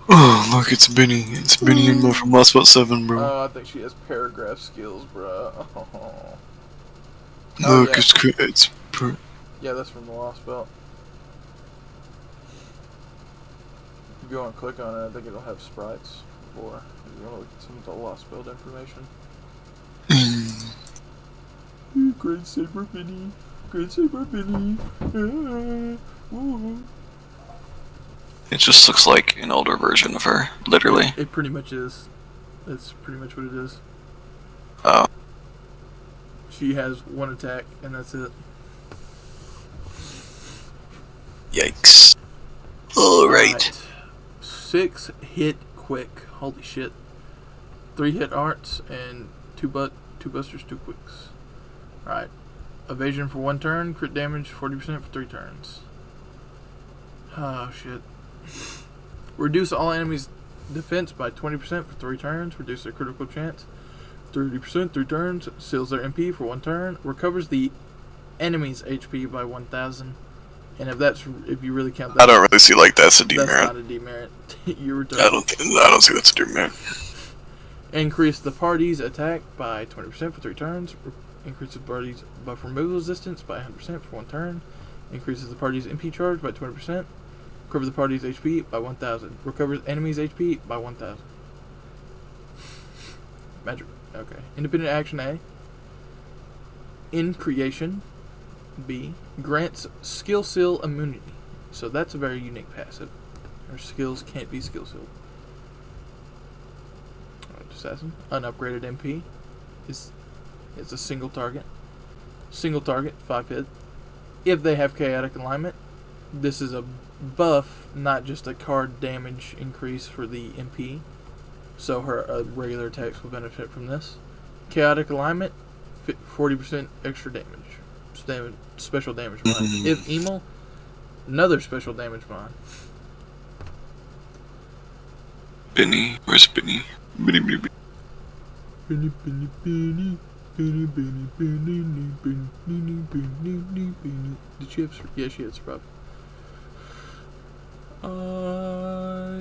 Oh, look, it's Benny. It's Benny and Mo from Last But 7, bro. Oh, I think she has paragraph skills, bro. Look, yeah. it's Yeah, that's from the Lost Belt. If you want to click on it, I think it'll have sprites for. If you want to look at some of the Lost Belt information. Great Saber Benny. Great Saber Benny. It just looks like an older version of her, literally. It pretty much is. That's pretty much what it is. Oh. She has one attack, and that's it. Yikes. Alright. 6 hit quick. Holy shit. 3 hit arts and 2 busters, 2 quicks. Alright. Evasion for 1 turn, crit damage 40% for 3 turns. Oh shit. Reduce all enemies' defense by 20% for 3 turns. Reduce their critical chance 30% 3 turns. Seals their MP for 1 turn. Recovers the enemy's HP by 1,000. And if you really count that, I don't really see like that's a demerit. That's not a demerit. You're I don't see that's a demerit. Increase the party's attack by 20% for 3 turns. Increases the party's buff removal resistance by 100% for 1 turn. Increases the party's MP charge by 20%. Recovers the party's HP by 1,000. Recovers enemy's HP by 1,000. Magic. Okay. Independent action A. In creation. B. Grants skill seal immunity. So that's a very unique passive. Her skills can't be skill sealed. Assassin. Unupgraded MP. It's a single target. Single target, 5 hit. If they have chaotic alignment, this is a buff, not just a card damage increase for the MP. So her regular attacks will benefit from this. Chaotic alignment, 40% extra damage. Special damage mod. If Emil, another special damage mod. Benny, where's Benny? Benny. Benny. Did she have? Yeah, she had survived. I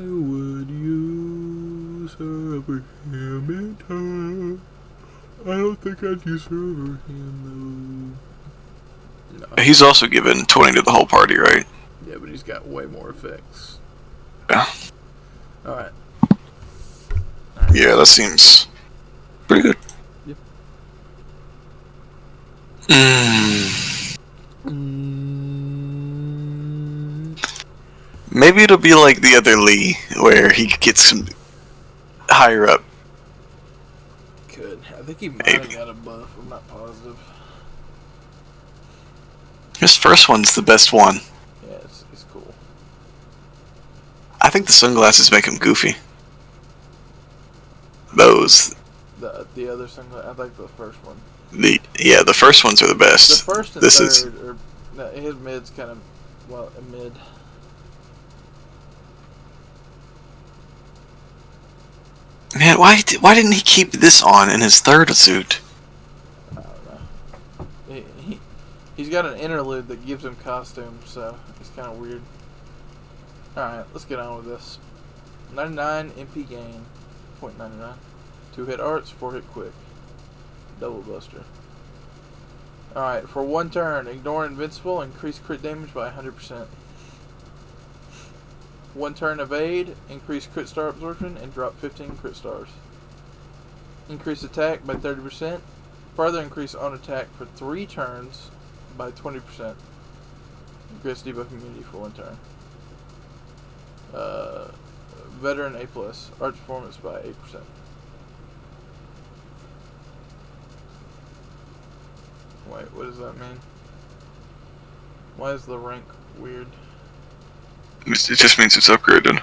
would use her over him in time. I don't think I'd use her over him though. No. He's also given 20 to the whole party, right? Yeah, but he's got way more effects. Yeah. Alright. Yeah, that seems pretty good. Yep. Maybe it'll be like the other Lee, where he gets some higher up. Could. I think he might have got a buff. I'm not positive. His first one's the best one. Yeah, it's cool. I think the sunglasses make him goofy. Those. The other sunglasses, I like the first one. The first ones are the best. The first and third are his mid's kind of a mid. Man, why didn't he keep this on in his third suit? I don't know. He's got an interlude that gives him costumes, so it's kind of weird. Alright, let's get on with this. 99 MP gain, 0.99. 2 hit arts, 4 hit quick. Double buster. Alright, for 1 turn, ignore invincible, increase crit damage by 100%. 1 turn evade, increase crit star absorption, and drop 15 crit stars. Increase attack by 30%. Further increase on attack for 3 turns by 20%. Increase debuff immunity for 1 turn. Veteran A+. Arch performance by 8%. Wait, what does that mean? Why is the rank weird? It just means it's upgraded.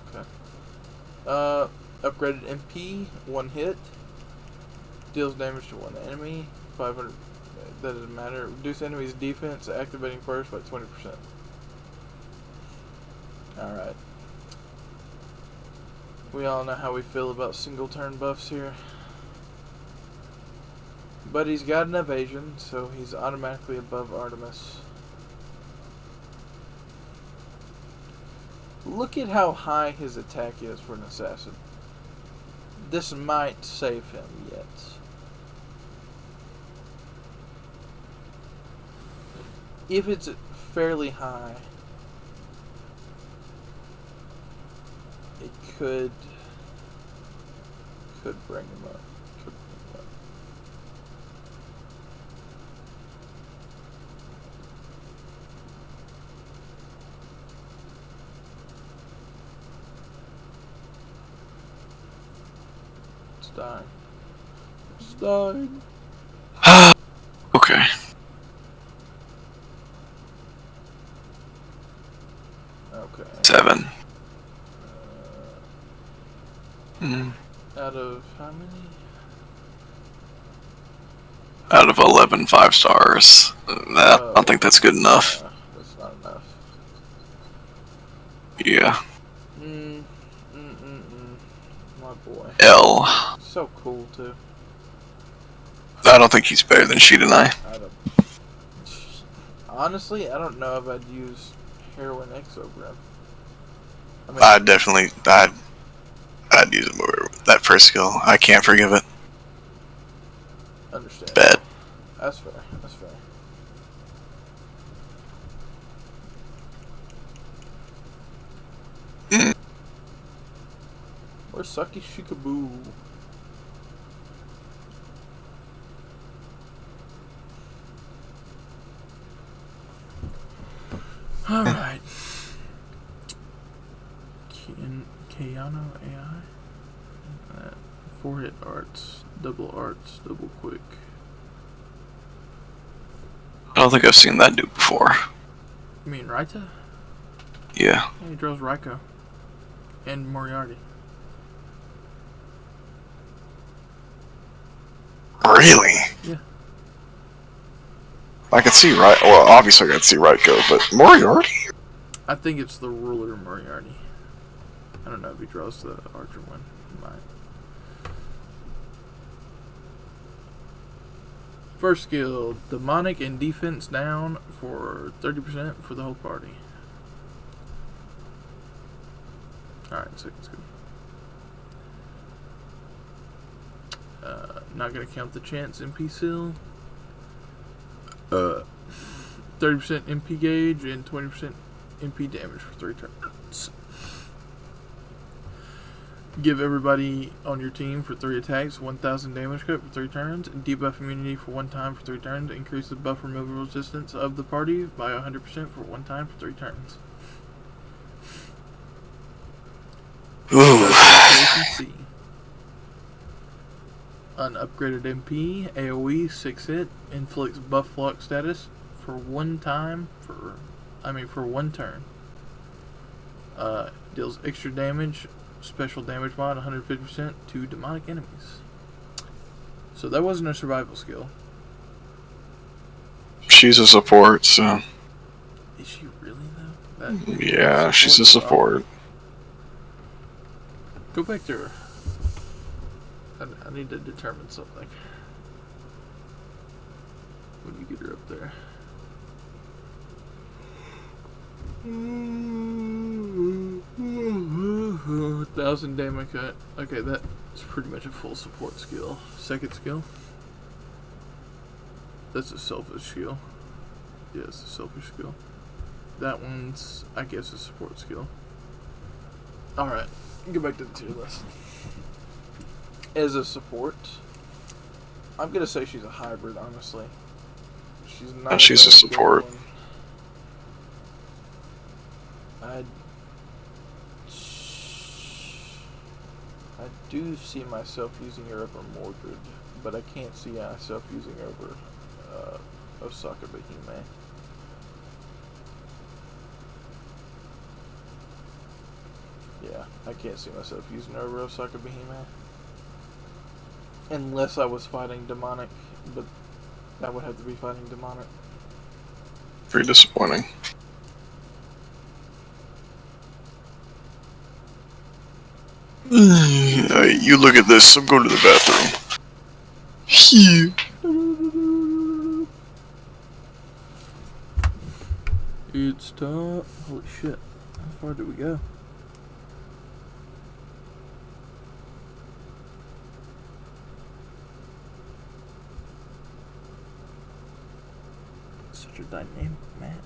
Okay. Upgraded MP, 1 hit. Deals damage to 1 enemy. 500. That doesn't matter. Reduce enemy's defense, activating first by 20%. Alright. We all know how we feel about single turn buffs here. But he's got an evasion, so he's automatically above Artemis. Look at how high his attack is for an assassin. This might save him yet. If it's fairly high, it could bring him up. It's dying. It's dying. Okay. Okay. 7. Out of how many? Out of 11 5-stars. I don't think that's good enough. That's not enough. Yeah. My boy. L. So cool too. I don't think he's better than Sheet and I. Honestly, I don't know if I'd use Heroin X over him. I mean, I'd use him over that first skill. I can't forgive it. understand. Bet. That's fair. That's fair. Where's Saki Shikaboo? Alright. Kayano AI? 4-hit arts, double quick. I don't think I've seen that dude before. You mean Raita? Yeah. Yeah, he draws Raiko. And Moriarty. Really? Yeah. I can see well, obviously I can see Raiko, but Moriarty? I think it's the ruler Moriarty. I don't know if he draws the archer one. He might. First skill, demonic and defense down for 30% for the whole party. Alright, second skill. Not gonna count the chance MP seal. 30% MP gauge and 20% MP damage for 3 turns. Give everybody on your team for 3 attacks 1000 damage cut for 3 turns. And debuff immunity for 1 time for 3 turns. Increase the buff removal resistance of the party by 100% for 1 time for 3 turns. Ooh. Unupgraded MP, AoE, 6 hit, inflicts buff flock status for 1 time for 1 turn. Deals extra damage, special damage mod 150% to demonic enemies. So that wasn't a survival skill. She's a support, so. Is she really though? Yeah, she's a support. Go back to her. I need to determine something. When you get her up there. 1000 damage cut. Okay, that's pretty much a full support skill. Second skill. That's a selfish skill. Yeah, it's a selfish skill. That one's, I guess, a support skill. Alright, go back to the tier list. As a support, I'm gonna say she's a hybrid, honestly. She's not. She's a support. I do see myself using her over Mordred, but I can't see myself using her over Osaka Bahime. Yeah, I can't see myself using her over Osaka Bahime. Unless I was fighting demonic, but that would have to be fighting demonic. Pretty disappointing. You look at this, I'm going to the bathroom. It's time. Holy shit. How far did we go? Such a dynamic map.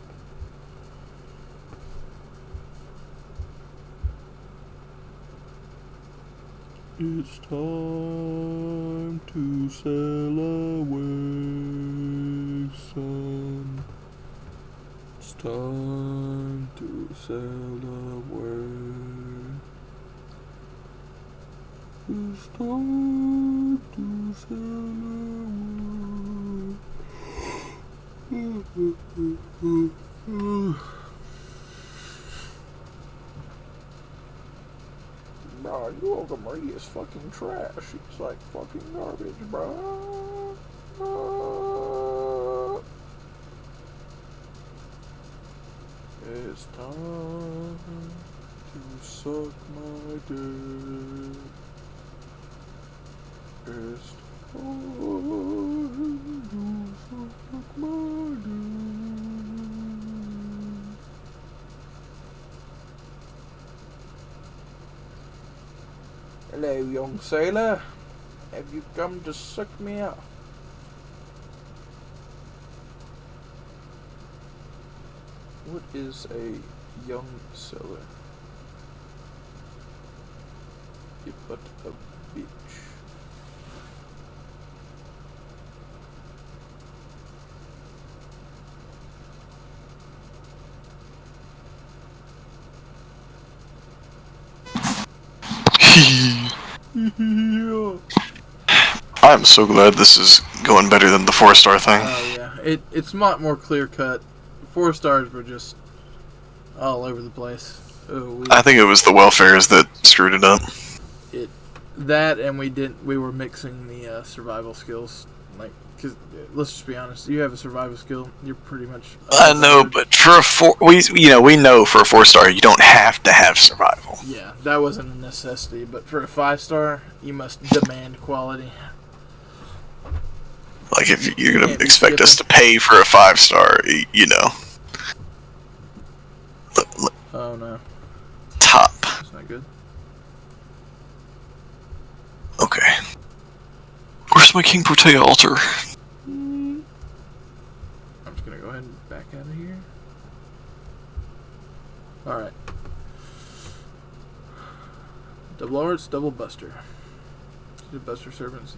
It's time to sail away, son. It's time to sail away. It's time to sail away. Bro, you over Marie is fucking trash. It's like fucking garbage, bro. It's time to suck my dick. It's time to suck my dick. Hello, young sailor. Have you come to suck me off? What is a young sailor? You but a bitch. Yeah. I'm so glad this is going better than the 4-star thing. Oh yeah, it's a lot more clear cut. 4 stars were just all over the place. Oh, I think it was the welfares that screwed it up. That and we were mixing the survival skills. Like, cause let's just be honest, you have a survival skill, you're pretty much. I know, but for a we know for a 4-star you don't have to have survival. Yeah, that wasn't a necessity, but for a 5-star, you must demand quality. Like, if you're gonna expect us to pay for a 5-star, you know. Oh no. Top. That's not good. Okay. Where's my King Protea altar? I'm just gonna go ahead and back out of here. Alright. Double Arts, Double Buster. The Buster Servants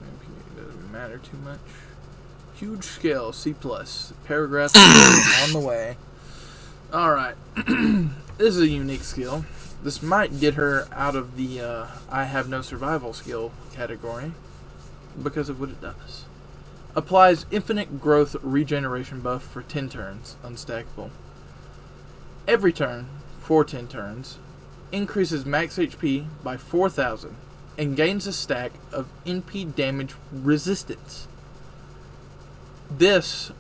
doesn't matter too much. Huge scale, C+. Paragraph on the way. Alright. This is a unique skill. This might get her out of the I have no survival skill category because of what it does. Applies infinite growth regeneration buff for 10 turns, unstackable. Every turn, for 10 turns, increases max HP by 4,000 and gains a stack of NP damage resistance. This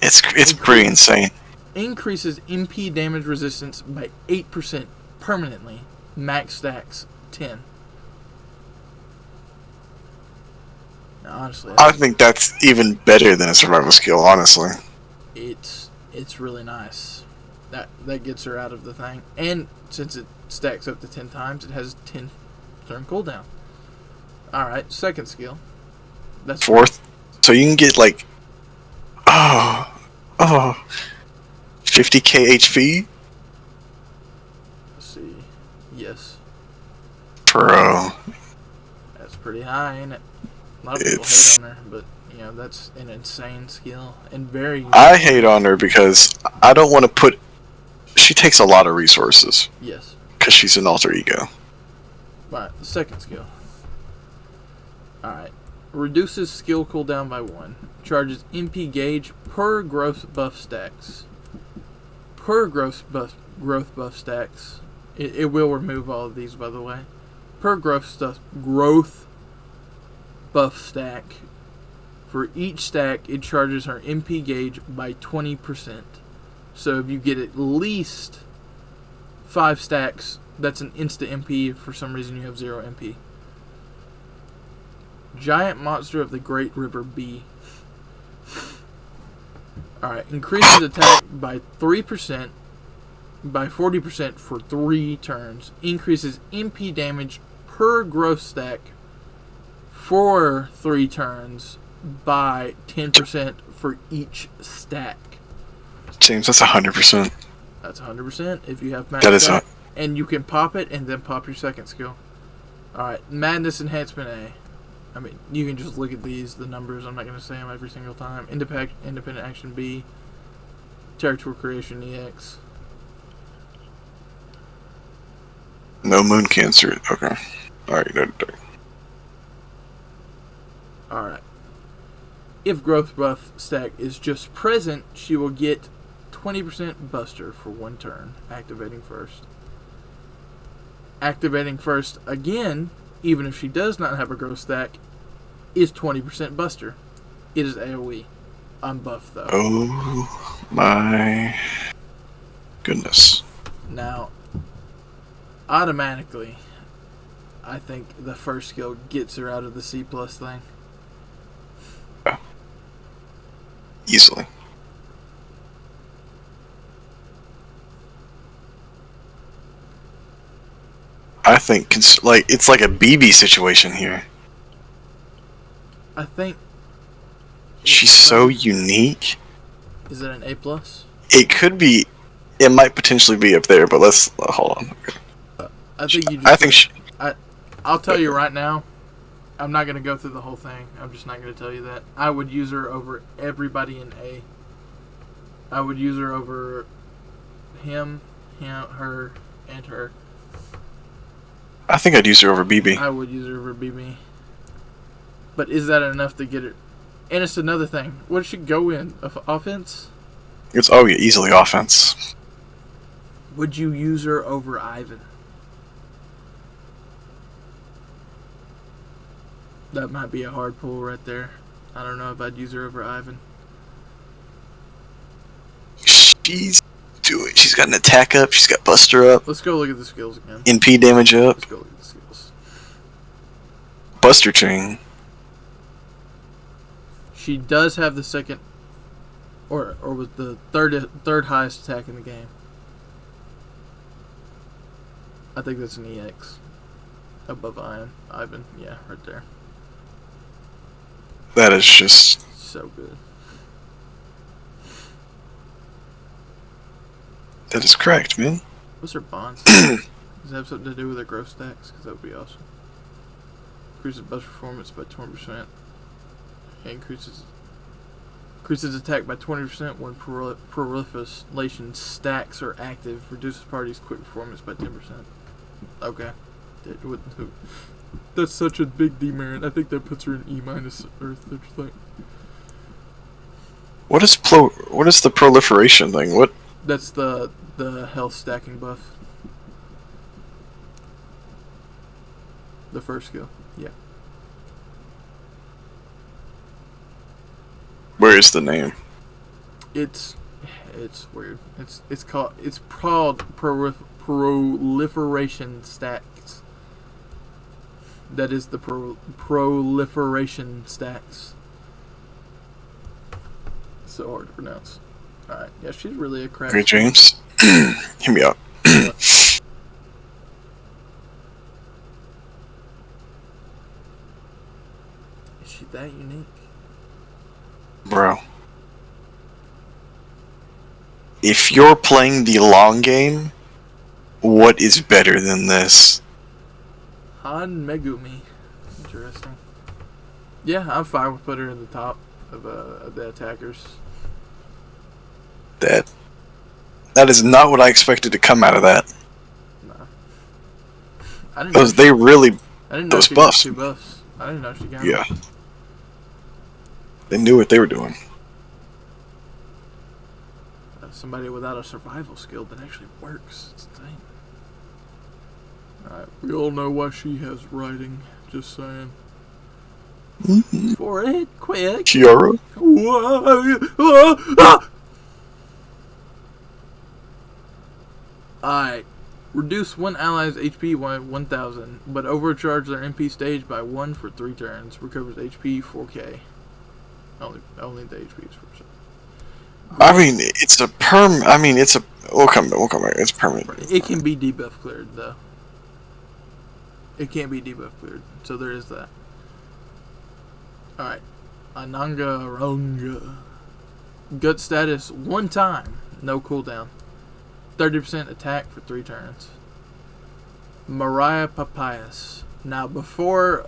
It's pretty insane. increases MP damage resistance by 8% permanently. Max stacks 10. Now, honestly, I think that's even better than a survival skill, honestly. it's really nice. That gets her out of the thing, and since it stacks up to 10 times, it has 10 turn cooldown. All right, second skill. That's 4th, so you can get like 50k HP. Let's see. Yes, Bro, that's pretty high, ain't it? A lot of people hate on her, but you know that's an insane skill and very. I hate on her because I don't want to put. She takes a lot of resources Yes. because she's an alter ego. Right, the second skill. Alright. Reduces skill cooldown by 1. Charges MP gauge per growth buff stacks. Per growth buff stacks. It will remove all of these, by the way. Per growth buff stack. For each stack, it charges her MP gauge by 20%. So if you get at least 5 stacks, that's an insta MP. If for some reason you have 0 MP. Giant monster of the Great River B. Alright, increases attack by 3%, by 40% for 3 turns. Increases MP damage per growth stack for 3 turns by 10% for each stack. James, that's 100%. That's 100% if you have max That is stack. And you can pop it and then pop your second skill. Alright, Madness Enhancement A. I mean, you can just look at these, the numbers. I'm not going to say them every single time. Independent Action B. Territory Creation EX. No Moon Cancer. Okay. Alright, no. Alright. If Growth Buff stack is just present, she will get 20% Buster for 1 turn, activating first. Activating first again, even if she does not have a growth stack, is 20% Buster. It is AoE. Unbuffed though. Oh my goodness. Now, automatically, I think the first skill gets her out of the C+ thing. Easily. I think it's like a BB situation here. I think She's so unique. Is it an A+? It could be. It might potentially be up there, but let's hold on. Okay. I think you just I think she. I'll tell you right now, I'm not going to go through the whole thing. I'm just not going to tell you that. I would use her over everybody in A. I would use her over him, her, and her. I think I'd use her over BB. I would use her over BB. But is that enough to get her? And it's another thing. What does she go in? Offense? It's yeah, easily offense. Would you use her over Ivan? That might be a hard pull right there. I don't know if I'd use her over Ivan. She's got an attack up. She's got Buster up. Let's go look at the skills again. NP damage up. Let's go look at the skills. Buster chain. She does have the second, or was the third highest attack in the game. I think that's an EX. Above Ivan. Yeah, right there. That is just so good. That is correct, man. What's her bonds? Does it have something to do with her growth stacks? Because that would be awesome. Increases bust performance by 20%. Increases attack by 20% when proliferation stacks are active. Reduces party's quick performance by 10%. Okay. That's such a big demerit. I think that puts her in E- or thing. What is the proliferation thing? What? That's the health stacking buff. The first skill. Yeah. Where is the name? It's weird. It's called proliferation stacks. That is the proliferation stacks. So hard to pronounce. Alright, yeah, she's really a crap. Okay, James. Hear me out. Is she that unique? Bro. If you're playing the long game, what is better than this? Han Megumi. Interesting. Yeah, I'm fine with putting her in the top of the attackers. That is not what I expected to come out of that. No. I didn't Those they really I didn't know those she buffs. got 2 buffs. I didn't know she got Yeah. them. They knew what they were doing. Somebody without a survival skill that actually works. It's insane. Alright, we all know why she has writing. Just saying. For it, quick. Kiara? Alright. Reduce one ally's HP by 1,000, but overcharge their MP stage by 1 for 3 turns. Recovers HP 4k. Only the HP is 4%. I mean, it's a perm. I mean, it's a. We'll come back. It's permanent. It can be debuff cleared, though. It can't be debuff cleared, so there is that. Alright. Anangarunga. Gut status 1 time, no cooldown. 30% attack for 3 turns. Mariah Papayas. Now before,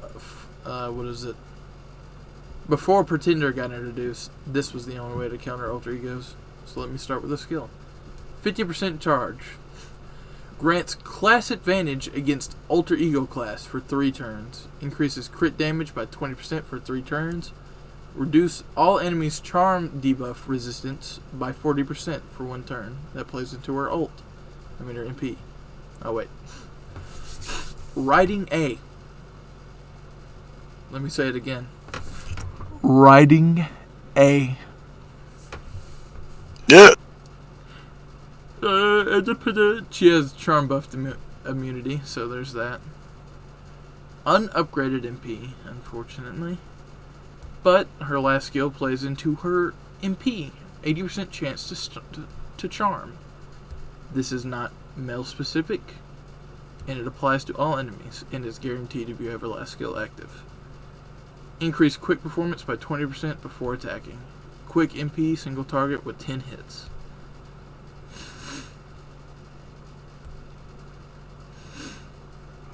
Before Pretender got introduced, this was the only way to counter alter egos. So let me start with the skill. 50% charge. Grants class advantage against alter ego class for 3 turns. Increases crit damage by 20% for 3 turns. Reduce all enemies' charm debuff resistance by 40% for 1 turn. That plays into her ult. I mean her MP. Oh wait. Riding A. Let me say it again. Riding A. Yeah. She has charm buffed immunity, so there's that. Unupgraded MP, unfortunately. But her last skill plays into her MP. 80% chance to charm. This is not male specific, and it applies to all enemies, and is guaranteed if you have her last skill active. Increase quick performance by 20% before attacking. Quick MP, single target with 10 hits.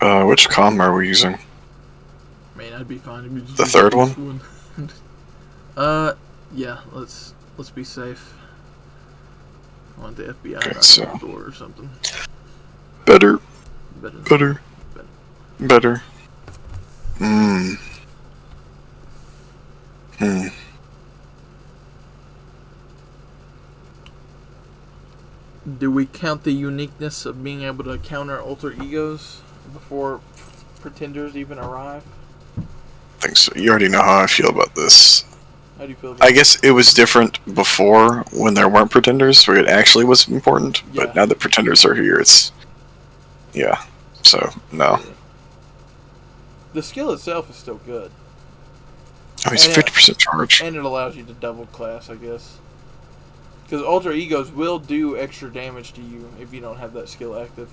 Which comm are we using? I mean, I'd be fine if we just The use third this one? Yeah, let's be safe. I want the FBI Okay, knocking so- on the door or something. Better. Better. Better. Better. Hmm. Do we count the uniqueness of being able to counter alter egos before pretenders even arrive? I think so. You already know how I feel about this. How do you feel about I guess it was different before when there weren't pretenders, where it actually was important. Yeah. But now that pretenders are here, it's yeah. So no, The skill itself is still good. I mean it's And, 50% charge. And it allows you to double class, I guess. Because alter egos will do extra damage to you if you don't have that skill active.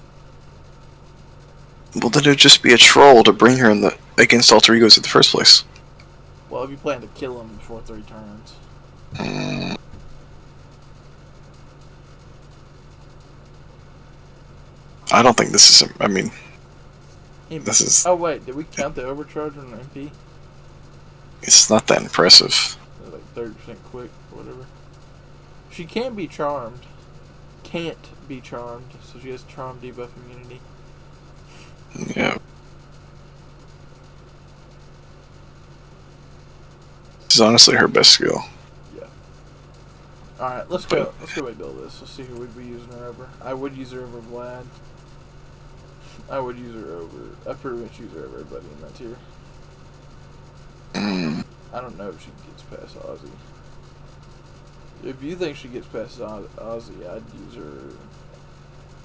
Well, then it'd just be a troll to bring her in the against alter egos in the first place. Well, if you plan to kill them before 3 turns. I don't think this is. I mean, this is. Oh wait, did we count the overcharge on the MP? It's not that impressive. Like 30% quick or whatever. She can be charmed. Can't be charmed, so she has charm debuff immunity. Yeah. This is honestly her best skill. Yeah. Alright, let's go back to all this. Let's see who we'd be using her over. I would use her over Vlad. I would use her over... I pretty much use her over everybody in that tier. I don't know if she gets past Ozzy. If you think she gets past Ozzy, I'd use her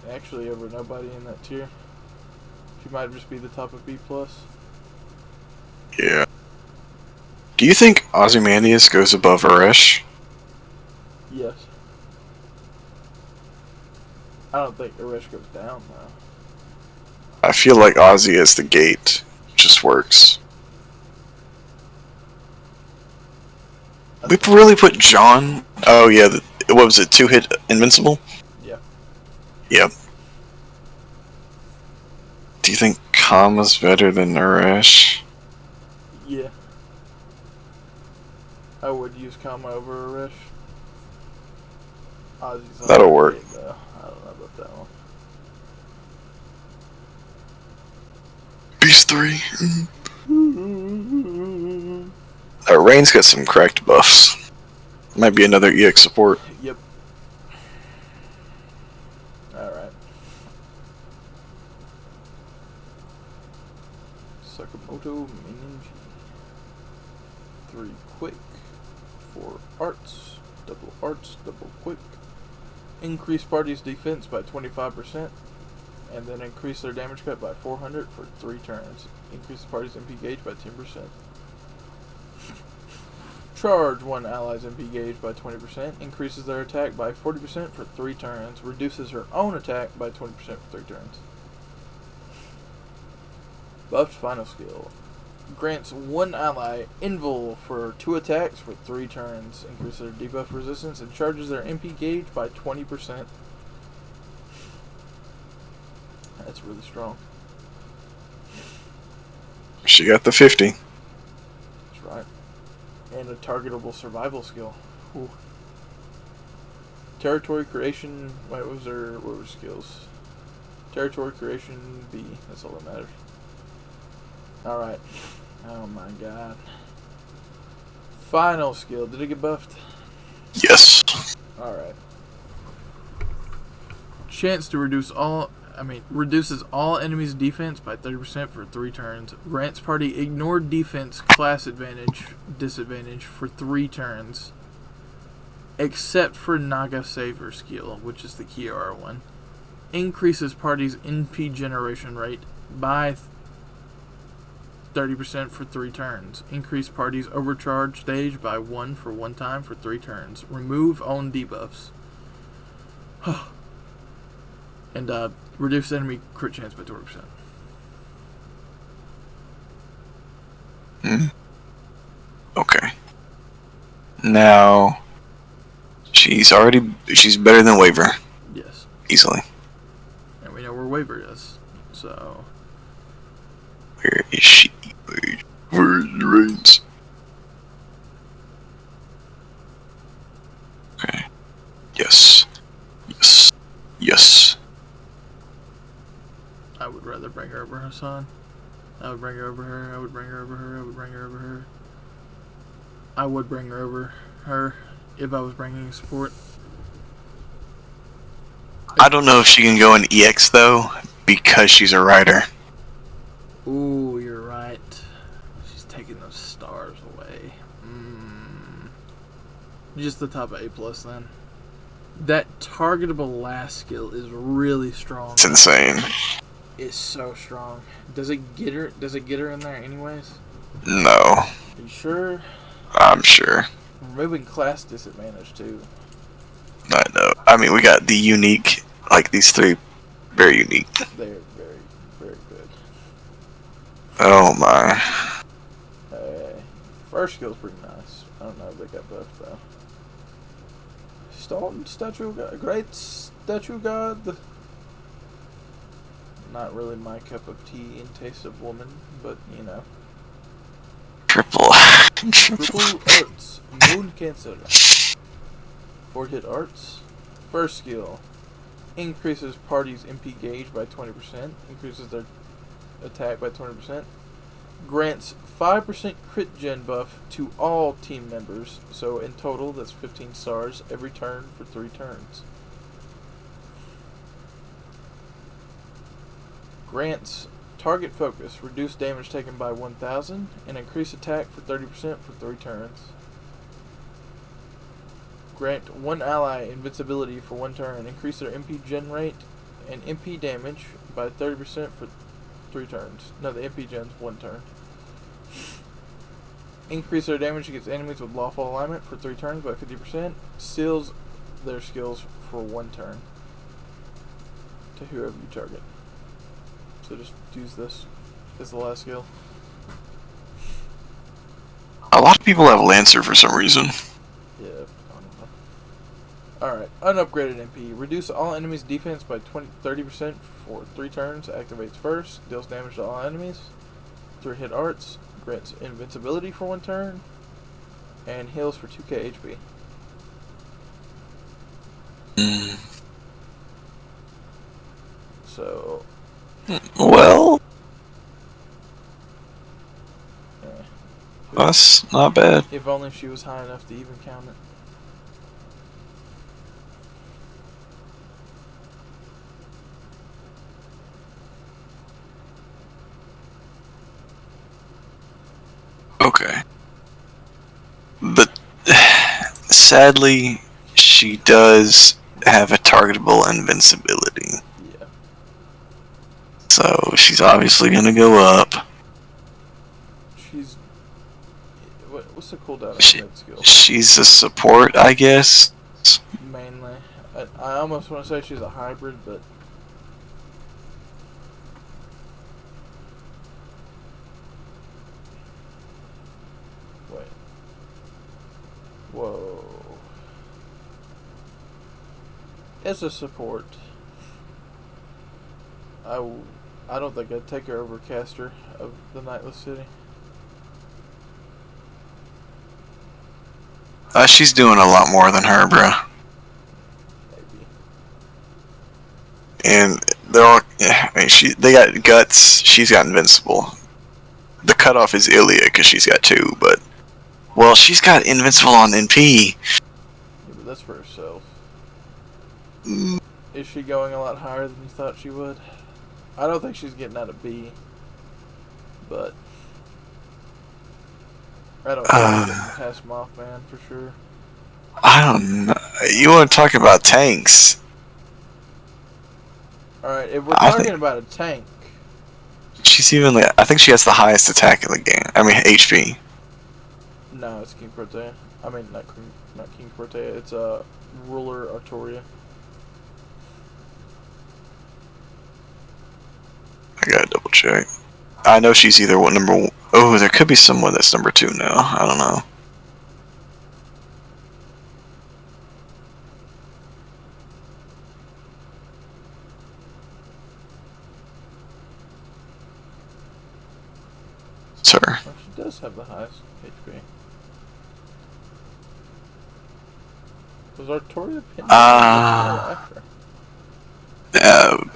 actually over nobody in that tier. She might just be the top of B+. Yeah. Do you think Ozymandias goes above Aresh? Yes. I don't think Aresh goes down, though. I feel like Ozzy as the gate just works. We really put John. Oh yeah, what was it? 2-hit invincible. Yeah. Yep. Do you think Kama's better than Aresh? Yeah. I would use Kama over Aresh. Ozzy's That'll work. great, though. I don't know about that one. Beast 3. Rain's got some cracked buffs. Might be another EX support. Yep. Alright. Sakamoto Meninji. 3 quick. 4 arts. Double quick. Increase party's defense by 25%. And then increase their damage cut by 400 for 3 turns. Increase the party's MP gauge by 10%. Charge one ally's MP gauge by 20%. Increases their attack by 40% for 3 turns. Reduces her own attack by 20% for 3 turns. Buffed final skill. Grants one ally invul for 2 attacks for 3 turns. Increases their debuff resistance and charges their MP gauge by 20%. That's really strong. She got the 50. That's right. And a targetable survival skill. Ooh. Territory creation. What was her? What were skills? Territory creation B. That's all that matters. All right. Oh my god. Final skill. Did it get buffed? Yes. All right. Chance to reduces all enemies' defense by 30% for 3 turns. Grants party ignored defense class disadvantage for 3 turns. Except for Naga Saver skill, which is the Kiara one. Increases party's NP generation rate by 30% for 3 turns. Increase party's overcharge stage by 1 for 1 time for 3 turns. Remove own debuffs. And reduce enemy crit chance by 20%. Okay. Now, she's better than Waver. Yes. Easily. And we know where Waver is. So. Where is she? Where's the reins? Okay. Yes. Yes. Yes. I would rather bring her over Hassan. I would bring her over her. I would bring her over her. I would bring her over her. I would bring her over her if I was bringing support. I don't know if she can go in EX though, because she's a rider. Ooh, you're right. She's taking those stars away. Just the top of A+ then. That targetable last skill is really strong. It's insane. It's so strong. Does it get her? Does it get her in there anyways? No. Are you sure? I'm sure. Removing class disadvantage too. I know. I mean, we got the unique, like these 3, very unique. They're very, very good. Oh my. First skill's pretty nice. I don't know if they got buffed though. Stone statue god, great statue god. Not really my cup of tea in taste of woman, but you know. Triple. Triple arts, moon cancer. 4-hit arts. First skill. Increases party's MP gauge by 20%. Increases their attack by 20%. Grants 5% crit gen buff to all team members. So in total, that's 15 stars every turn for 3 turns. Grants target focus. Reduce damage taken by 1,000. And increase attack for 30% for 3 turns. Grant one ally invincibility for 1 turn. Increase their MP gen rate and MP damage by 30% for 3 turns. No, the MP gen's 1 turn. Increase their damage against enemies with lawful alignment for 3 turns by 50%. Seals their skills for 1 turn to whoever you target. So just use this as the last skill. A lot of people have Lancer for some reason. Yeah, I don't know. Alright, unupgraded MP. Reduce all enemies' defense by 30% for 3 turns. Activates first. Deals damage to all enemies. 3-hit arts. Grants invincibility for 1 turn. And heals for 2k HP. So... Well, yeah. that's not bad. If only she was high enough to even count it. Okay. But sadly, she does have a targetable invincibility. Yeah. So she's obviously gonna go up. She's... What's the cooldown on that skill? She's a support, I guess. Mainly. I almost want to say she's a hybrid, but... Whoa. As a support, I don't think I'd take her over Caster of the Nightless City. She's doing a lot more than her, bro. Maybe. And they're all. I mean, they got guts. She's got invincible. The cutoff is Ilya because she's got 2, but well, she's got invincible on NP. Yeah, but that's for herself. Mm. Is she going a lot higher than you thought she would? I don't think she's getting out of B, but I don't think she's getting past Mothman for sure. I don't know. You want to talk about tanks? Alright, if we're talking about a tank, she's even like, I think she has the highest attack in the game. I mean, HP. no, it's King Protea. I mean, not King Protea. It's Ruler Artoria. I gotta double check. I know she's either number 1. Oh, there could be someone that's number 2 now. I don't know. Sir. Well, she does have the highest HP. Was Artoria pinned after?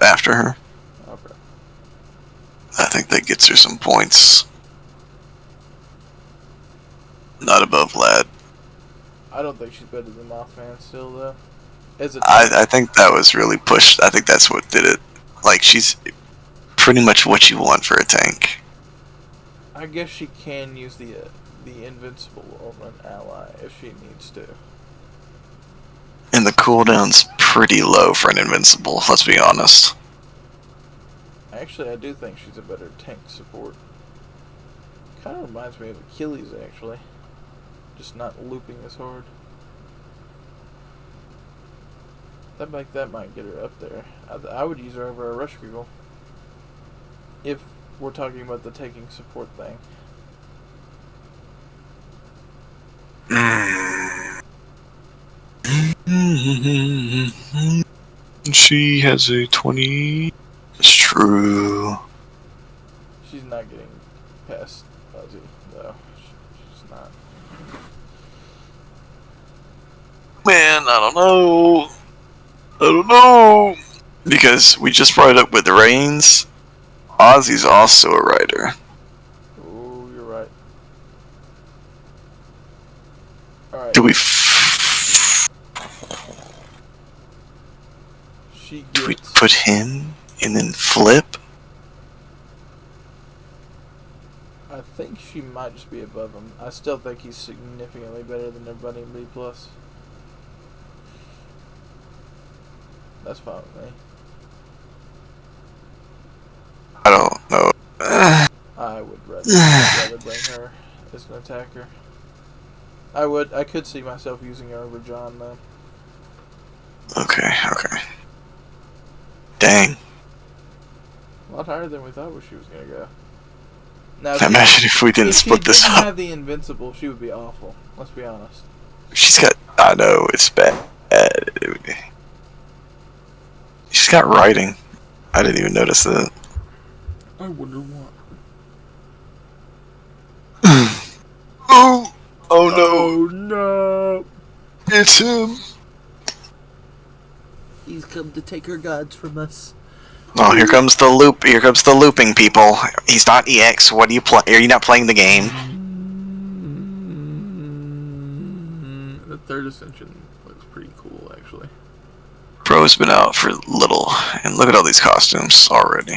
After her. Okay. I think that gets her some points. Not above Lad. I don't think she's better than Mothman still, though. I think that was really pushed. I think that's what did it. Like, she's pretty much what you want for a tank. I guess she can use the invincible on an ally if she needs to. And the cooldown's pretty low for an invincible, let's be honest. Actually, I do think she's a better tank support. Kind of reminds me of Achilles, actually. Just not looping as hard. That might get her up there. I would use her over a Rush Eagle. If we're talking about the taking support thing. She has a 20. It's true. She's not getting past Fuzzy, though. She's not. Man, I don't know. Because we just brought it up with the Reigns. Ozzy's also a writer. Oh, you're right. Alright. Do we put him and then flip? I think she might just be above him. I still think he's significantly better than everybody in B+. That's fine with me. I don't know. I would rather bring her as an attacker. I could see myself using her over John, though. Okay. Dang. A lot higher than we thought she was going to go. Now, Imagine if we didn't split this up. If she didn't up. have the invincible, she would be awful. Let's be honest. She's got... I know, it's bad. She's got writing. I didn't even notice that. I wonder why. Oh no! Oh no! It's him! He's come to take our gods from us. Oh, here comes the loop. Here comes the looping, people. He's not EX. What do you play? Are you not playing the game? The third ascension looks pretty cool, actually. Bro's been out for little, and look at all these costumes already.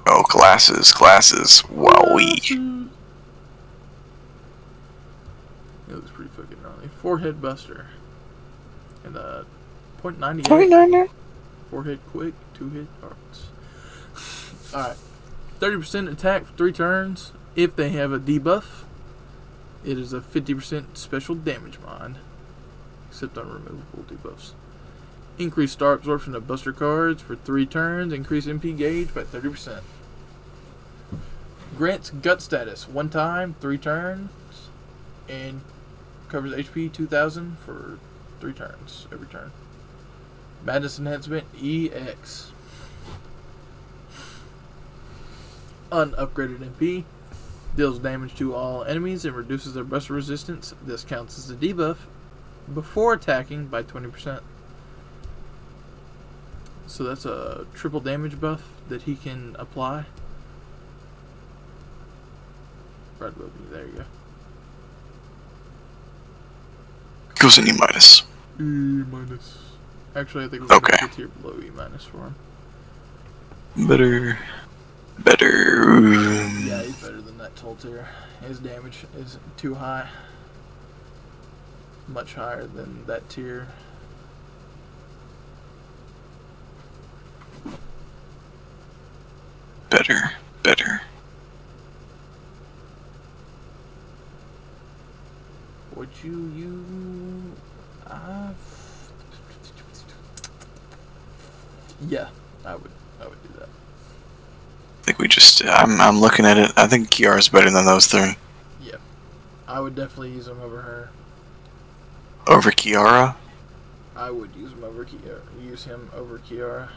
Oh, glasses. Wowee. It looks pretty fucking gnarly. Forehead Buster. And .98. 0.99. Forehead quick, 2-hit arts. Alright. 30% attack for 3 turns. If they have a debuff, it is a 50% special damage mod. Except on removable debuffs. Increase star absorption of Buster cards for 3 turns. Increase MP gauge by 30%. Grants gut status 1 time, 3 turns, and covers HP 2000 for 3 turns every turn. Madness enhancement EX. Unupgraded MP. Deals damage to all enemies and reduces their buster resistance. This counts as a debuff before attacking by 20%. So that's a triple damage buff that he can apply. Right above you, there you go. Goes an E minus. E minus. Actually, I think we're Okay. going to tier below E minus for him. Better. Yeah, he's better than that Toll tier. His damage is too high. Much higher than that tier. Better. Would you yeah, I would do that. I think we just. I'm looking at it. I think Kiara's better than those three. Yeah. I would definitely use him over her. Over Kiara? I would use him over Kiara.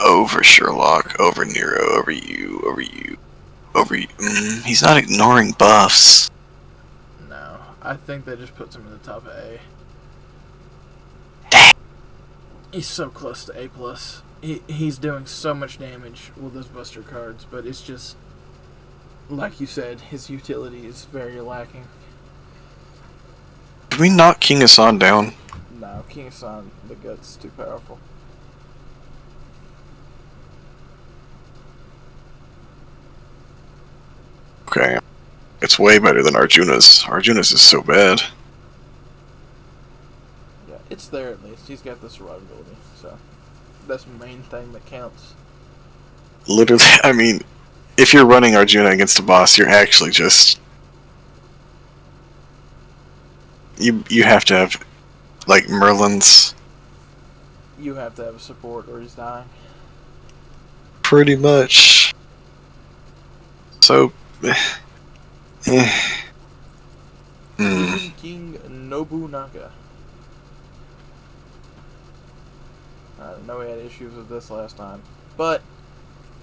Over Sherlock, over Nero, over you. He's not ignoring buffs. No. I think that just puts him in the top of A. He's so close to A+. He's doing so much damage with those buster cards, but it's just, like you said, his utility is very lacking. Did we knock King Hassan down? No, King Hassan, the gut's too powerful. Okay. It's way better than Arjuna's. Arjuna's is so bad. Yeah, it's there at least. He's got the survivability, so that's the main thing that counts. Literally, I mean, if you're running Arjuna against a boss, you're actually just... You have to have, like, Merlin's... You have to have a support or he's dying. Pretty much. So... King Nobunaga. I know we had issues with this last time, but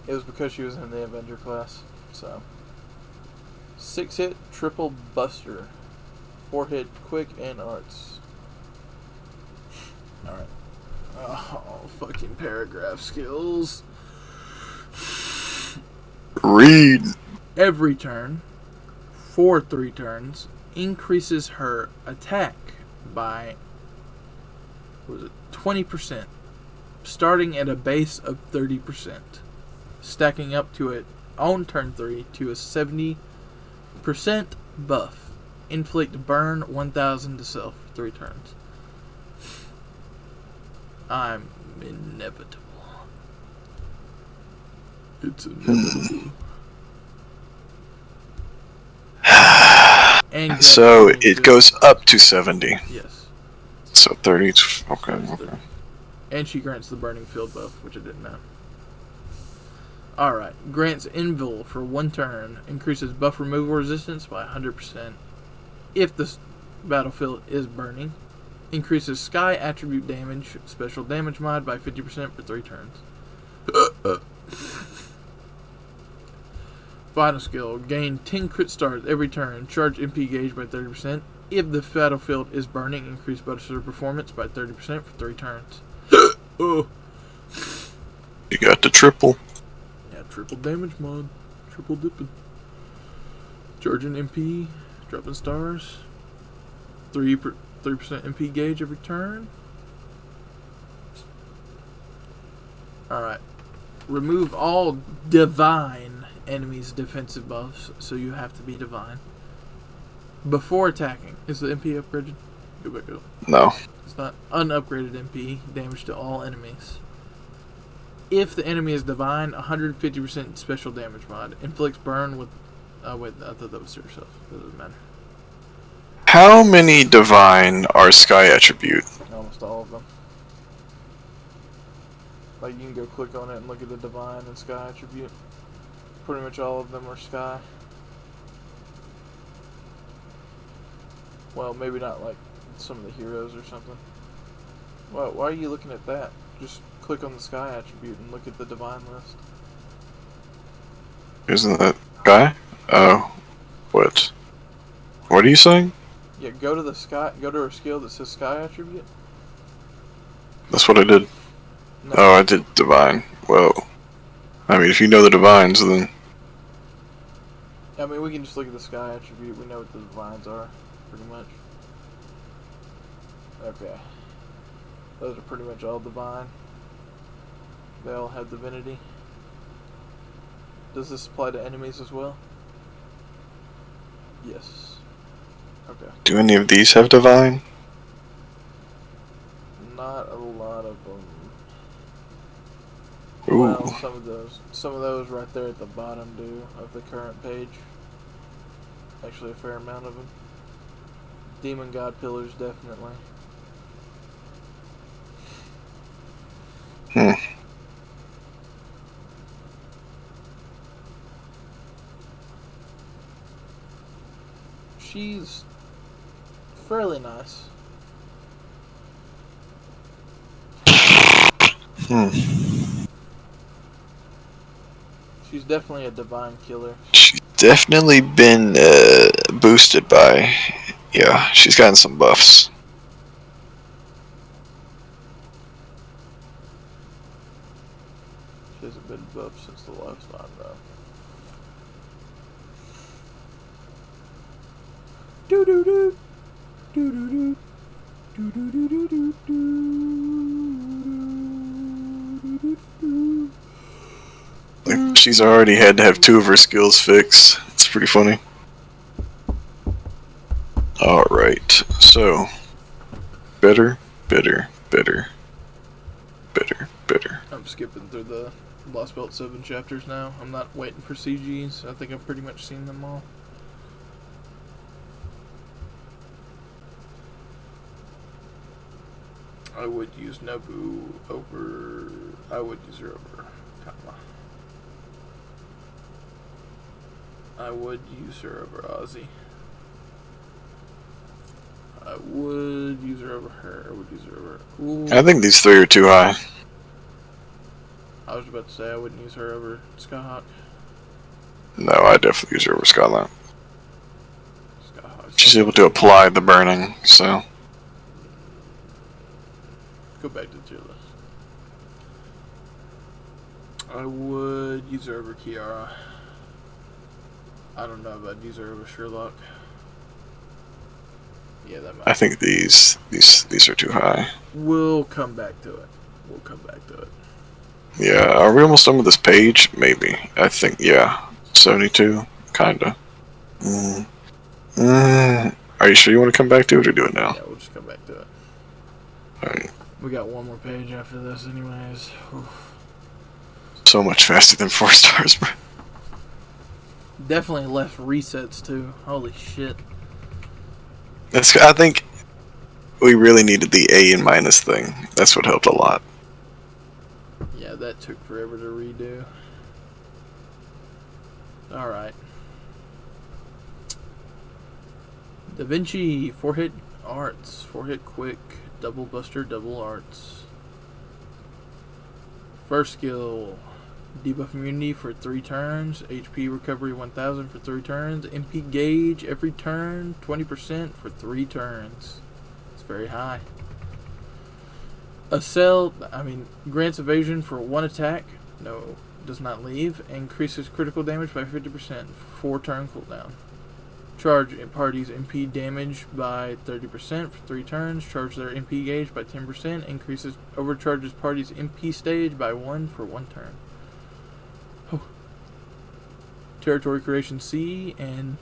it was because she was in the Avenger class. So 6-hit triple buster, 4-hit quick and arts. All right. Oh, fucking paragraph skills. Read. Every turn, for 3 turns, increases her attack by 20%, starting at a base of 30%, stacking up to it on turn 3 to a 70% buff. Inflict burn 1000 to self for 3 turns. I'm inevitable. It's inevitable. And So it goes up to 70. Yes. So 30. Okay. And she grants the burning field buff, which I didn't know. Alright. Grants Invul for 1 turn. Increases buff removal resistance by 100% if the battlefield is burning. Increases sky attribute damage, special damage mod by 50% for 3 turns. Final skill. Gain 10 crit stars every turn. Charge MP gauge by 30%. If the battlefield is burning, increase buster performance by 30% for 3 turns. Oh. You got the triple. Yeah, triple damage mod. Triple dipping. Charging MP. Dropping stars. 3% MP gauge every turn. Alright. Remove all divine enemies' defensive buffs, so you have to be divine. Before attacking. Is the MP upgraded? Go back up. No. It's not. Unupgraded MP. Damage to all enemies. If the enemy is divine, 150% special damage mod. Inflicts burn with... Oh wait, I thought that was to yourself. That doesn't matter. How many divine are sky attribute? Almost all of them. Like, you can go click on it and look at the divine and sky attribute. pretty much all of them are Sky. Well, maybe not like some of the heroes or something. Well, why are you looking at that? Just click on the Sky attribute and look at the Divine list. Isn't that guy? Oh, what? What are you saying? Yeah, go to the Sky. Go to her skill that says Sky attribute. That's what I did. No. Oh, I did divine. Whoa. I mean, if you know the divines, then I mean, we can just look at the Sky attribute. We know what the Divines are, pretty much. Okay. Those are pretty much all Divine. They all have Divinity. Does this apply to enemies as well? Yes. Okay. do any of these have divine? Not a lot of them. Ooh. Well, some of those right there at the bottom do of the current page. Actually, a fair amount of them. Demon God pillars, definitely. Hmm. She's fairly nice. Hmm. She's definitely a divine killer. She's definitely been boosted by. Yeah, she's gotten some buffs. She hasn't been buffed since the last time, though. Do do do do do do do do do do do do. Like, she's already had to have 2 of her skills fixed. It's pretty funny. Alright, so. Better, better, better. Better, better. I'm skipping through the Lost Belt 7 chapters now. I'm not waiting for CGs. I think I've pretty much seen them all. I would use Nobu over... I would use her over Kama. I would use her over Ozzy. I would use her over her. I would use her over... Ooh. I think these 3 are too high. I was about to say I wouldn't use her over Skyhawk. No, I definitely use her over Skyline. Skyhawk. She's able to apply the burning, so. Go back to the tier list. I would use her over Kiara. I don't know if I'd use her over Sherlock. Yeah, that might. I think these are too high. We'll come back to it. We'll come back to it. Yeah, are we almost done with this page? Maybe. I think, yeah. 72? Kinda. Are you sure you want to come back to it or do it now? Yeah, we'll just come back to it. Alright. We got one more page after this anyways. Oof. So much faster than 4 stars, bro. Definitely less resets too. Holy shit. I think we really needed the A and minus thing. That's what helped a lot. Yeah, that took forever to redo. Alright. Da Vinci, 4-hit arts, 4-hit quick, double buster, double arts. First skill, debuff immunity for 3 turns, HP recovery 1000 for 3 turns, MP gauge every turn, 20% for 3 turns. It's very high. Grants evasion for 1 attack, no, does not leave, increases critical damage by 50%, 4 turn cooldown. Charge parties MP damage by 30% for 3 turns, charge their MP gauge by 10%, increases overcharges parties MP stage by 1 for 1 turn. Oh. Territory creation C, and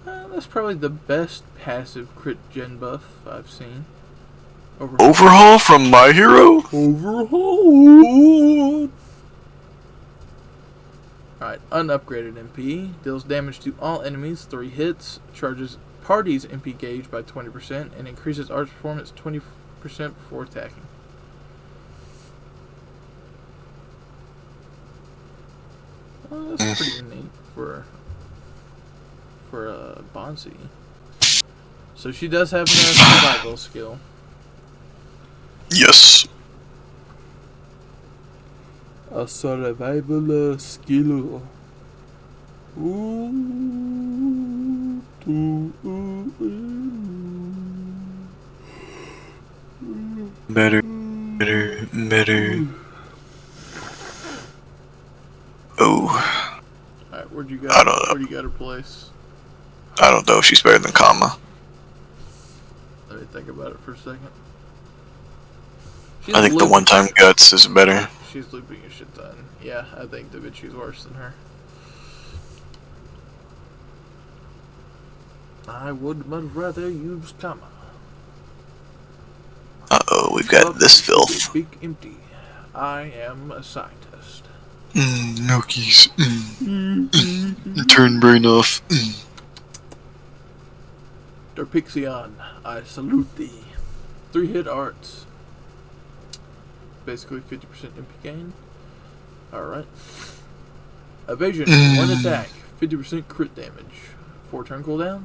that's probably the best passive crit gen buff I've seen. Overhaul from My Hero? Overhaul! Alright, unupgraded MP. Deals damage to all enemies, 3 hits. Charges parties MP gauge by 20%, and increases arts performance 20% before attacking. Oh, that's pretty neat for Bonzi. So she does have a survival skill. Yes. A survival skill. Better. Oh, Alright, where'd you go? I don't know. Where'd you got her place? I don't know if she's better than Kama. Let me think about it for a second. I think the one-time guts is better. She's looping a shit ton. Yeah, I think the bitch is worse than her. I would much rather use Kama. Uh-oh, we've got this filth. Big empty. I am a scientist. Milkies. Turn brain off. Derpixion, I salute thee. 3-hit arts. Basically 50% MP gain. Alright. Evasion, 1 attack, 50% crit damage. 4 turn cooldown.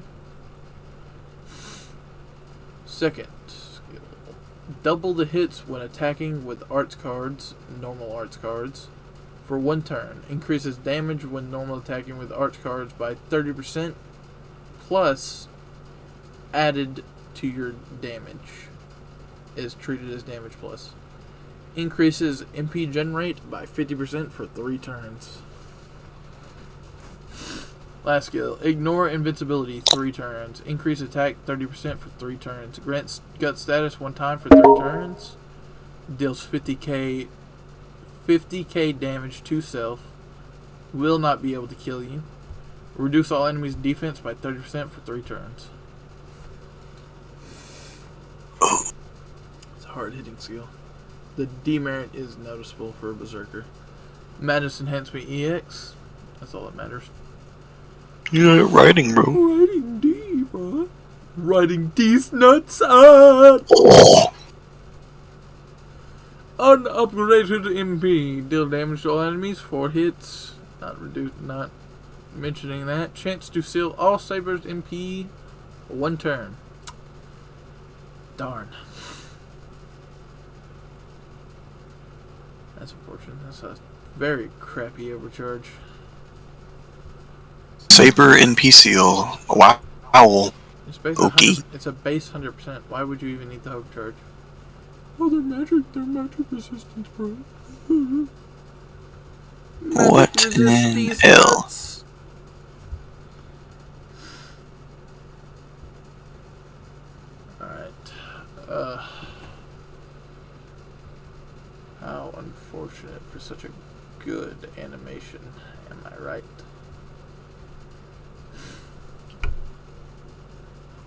Second skill. Double the hits when attacking with arts cards, normal arts cards, for 1 turn. Increases damage when normal attacking with arts cards by 30%, plus added to your damage. Is treated as damage plus. Increases MP gen rate by 50% for 3 turns. Last skill. Ignore invincibility 3 turns. Increase attack 30% for 3 turns. Grants gut status 1 time for 3 turns. Deals 50k damage to self. Will not be able to kill you. Reduce all enemies' defense by 30% for 3 turns. It's a hard hitting skill. The demerit is noticeable for a Berserker. Madness Enhancement EX. That's all that matters. You're not writing, bro. Riding D, bro. Riding D's nuts up. Unupgraded MP. Deal damage to all enemies. 4 hits. Not mentioning that. Chance to seal all sabers MP 1 turn. Darn. That's unfortunate. That's a very crappy overcharge. Saber NP seal. Wow. It's based Okay. It's a base 100%. Why would you even need the overcharge? Oh, they're magic resistance, bro. What in hell? Alright. How unfortunate for such a good animation. Am I right?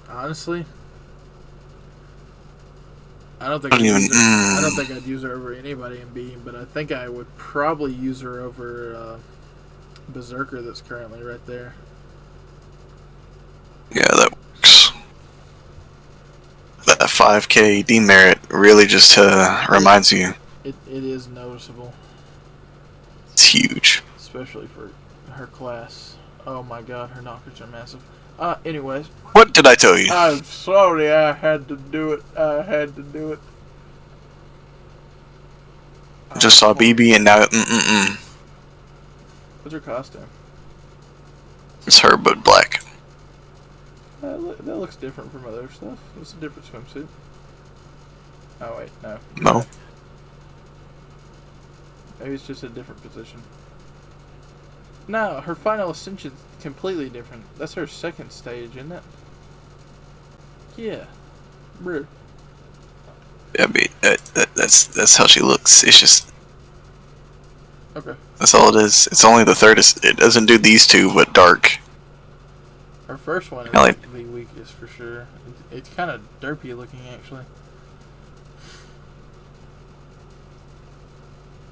Honestly, I don't think I'd use her over anybody in Beam, but I think I would probably use her over Berserker that's currently right there. Yeah, that works. That 5k demerit really just reminds you. It is noticeable. It's huge. Especially for her class. Oh my god, her knockers are massive. Anyways. What did I tell you? I'm sorry, I had to do it. Just saw BB and now What's her costume? It's her, but black. That looks different from other stuff. It's a different swimsuit. Oh wait, no. No. Maybe it's just a different position. No, her final ascension's completely different. That's her second stage, isn't it? Yeah. Bruh. I mean, that's how she looks. It's just. Okay. That's all it is. It's only the third. It doesn't do these two, but dark. Her first one is like the weakest for sure. It's kind of derpy looking, actually.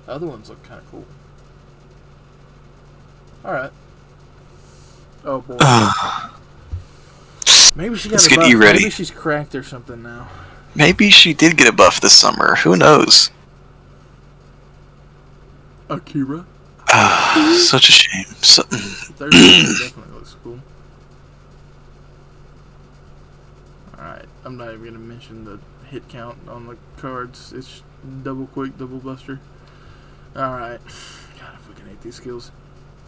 The other ones look kind of cool. Alright. Oh boy. Maybe she got Let's a get buff. E ready. Maybe she's cracked or something now. Maybe she did get a buff this summer. Who knows? Akira? Such a shame. Third one definitely looks cool. Alright, I'm not even going to mention the hit count on the cards. It's double quick, double buster. Alright. God, I fucking hate these skills.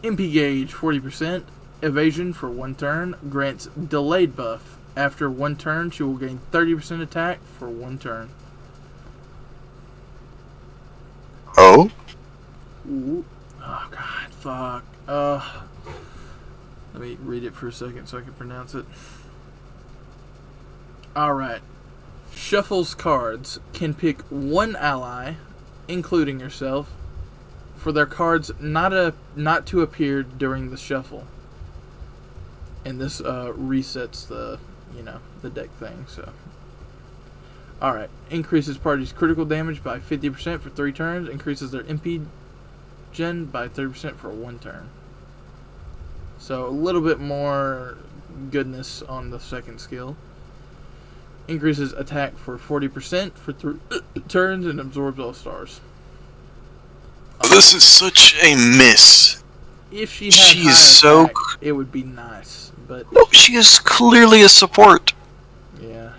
MP gauge, 40%. Evasion for 1 turn. Grants delayed buff. After 1 turn, she will gain 30% attack for 1 turn. Oh? Ooh. Oh, God, fuck. Let me read it for a second so I can pronounce it. Alright. Shuffles cards can pick 1 ally, including yourself, for their cards not to appear during the shuffle. And this resets the deck thing, so. Alright. Increases party's critical damage by 50% for 3 turns. Increases their MP gen by 30% for 1 turn. So a little bit more goodness on the second skill. Increases attack for 40% for 3 turns and absorbs all stars. This is such a miss. If she had higher attack, it would be nice, but no, she is clearly a support. Yeah.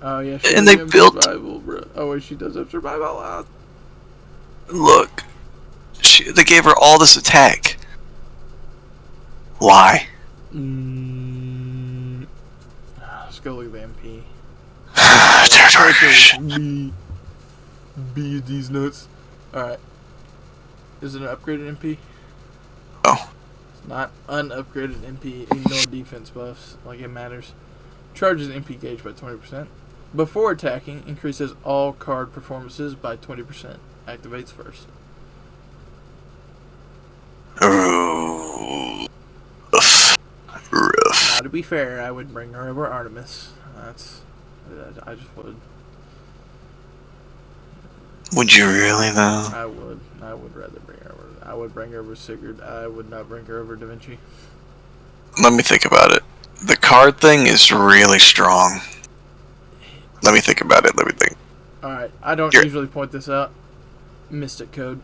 Oh yeah. And they built survival, bro. Oh wait, she does have survival. Look, they gave her all this attack. Why? Let's go look at the MP. Territory. Be these nuts. All right. Is it an upgraded MP? Oh. It's not unupgraded MP. Ignore defense buffs like it matters. Charges MP gauge by 20%. Before attacking, increases all card performances by 20%. Activates first. Rough. Now, to be fair, I would bring her over Artemis. I just would. Would you really, though? I would rather bring her over. I would bring her over Sigurd. I would not bring her over Da Vinci. Let me think about it. The card thing is really strong. Let me think about it. Let me think. Alright, I don't usually point this out. Mystic code.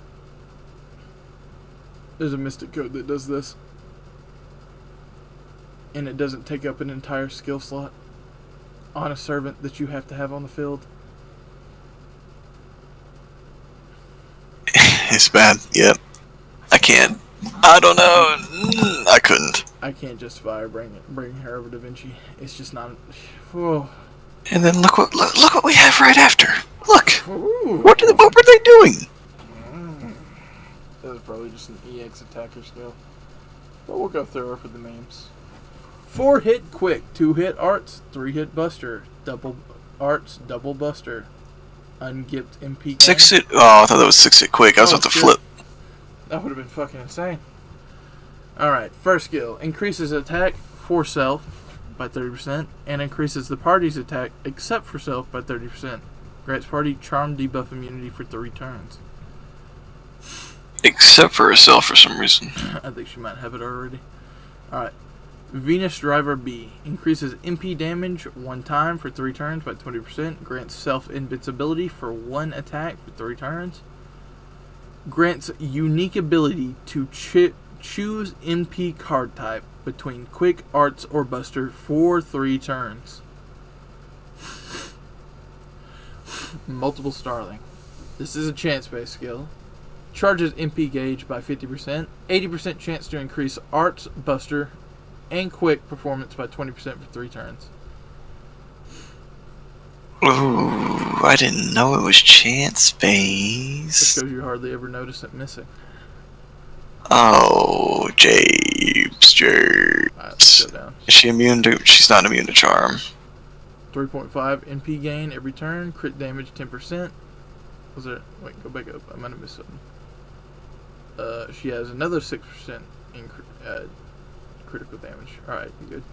There's a mystic code that does this. And it doesn't take up an entire skill slot on a servant that you have to have on the field. It's bad. Yep. I can't. I don't know. I couldn't. I can't justify bringing her over Da Vinci. It's just not. Oh. And then look what we have right after. Look. Ooh. What were they doing? That was probably just an EX attacker skill. But we'll go through her for the names. 4 hit quick, 2 hit arts, 3 hit buster, double arts, double buster. Ungipped MP. 6 hit. Oh, I thought that was 6 hit quick. I was about to flip. That would have been fucking insane. Alright, first skill. Increases attack for self by 30% and increases the party's attack except for self by 30%. Grants party charm debuff immunity for 3 turns. Except for herself for some reason. I think she might have it already. Alright. Venus Driver B. Increases MP damage 1 time for 3 turns by 20%. Grants self-invincibility for 1 attack for 3 turns. Grants unique ability to choose MP card type between Quick, Arts, or Buster for 3 turns. Multiple Starling. This is a chance-based skill. Charges MP gauge by 50%. 80% chance to increase Arts, Buster, and Quick performance by 20% for 3 turns. Ooh, I didn't know it was chance Which based. shows you hardly ever notice it missing. Oh, Japes. Alright, let's go down. Is she immune to? She's not immune to charm. 3.5 MP gain every turn. Crit damage 10%. Was there? Wait, go back up. I might have missed something. She has another 6% in critical damage. Alright, you good.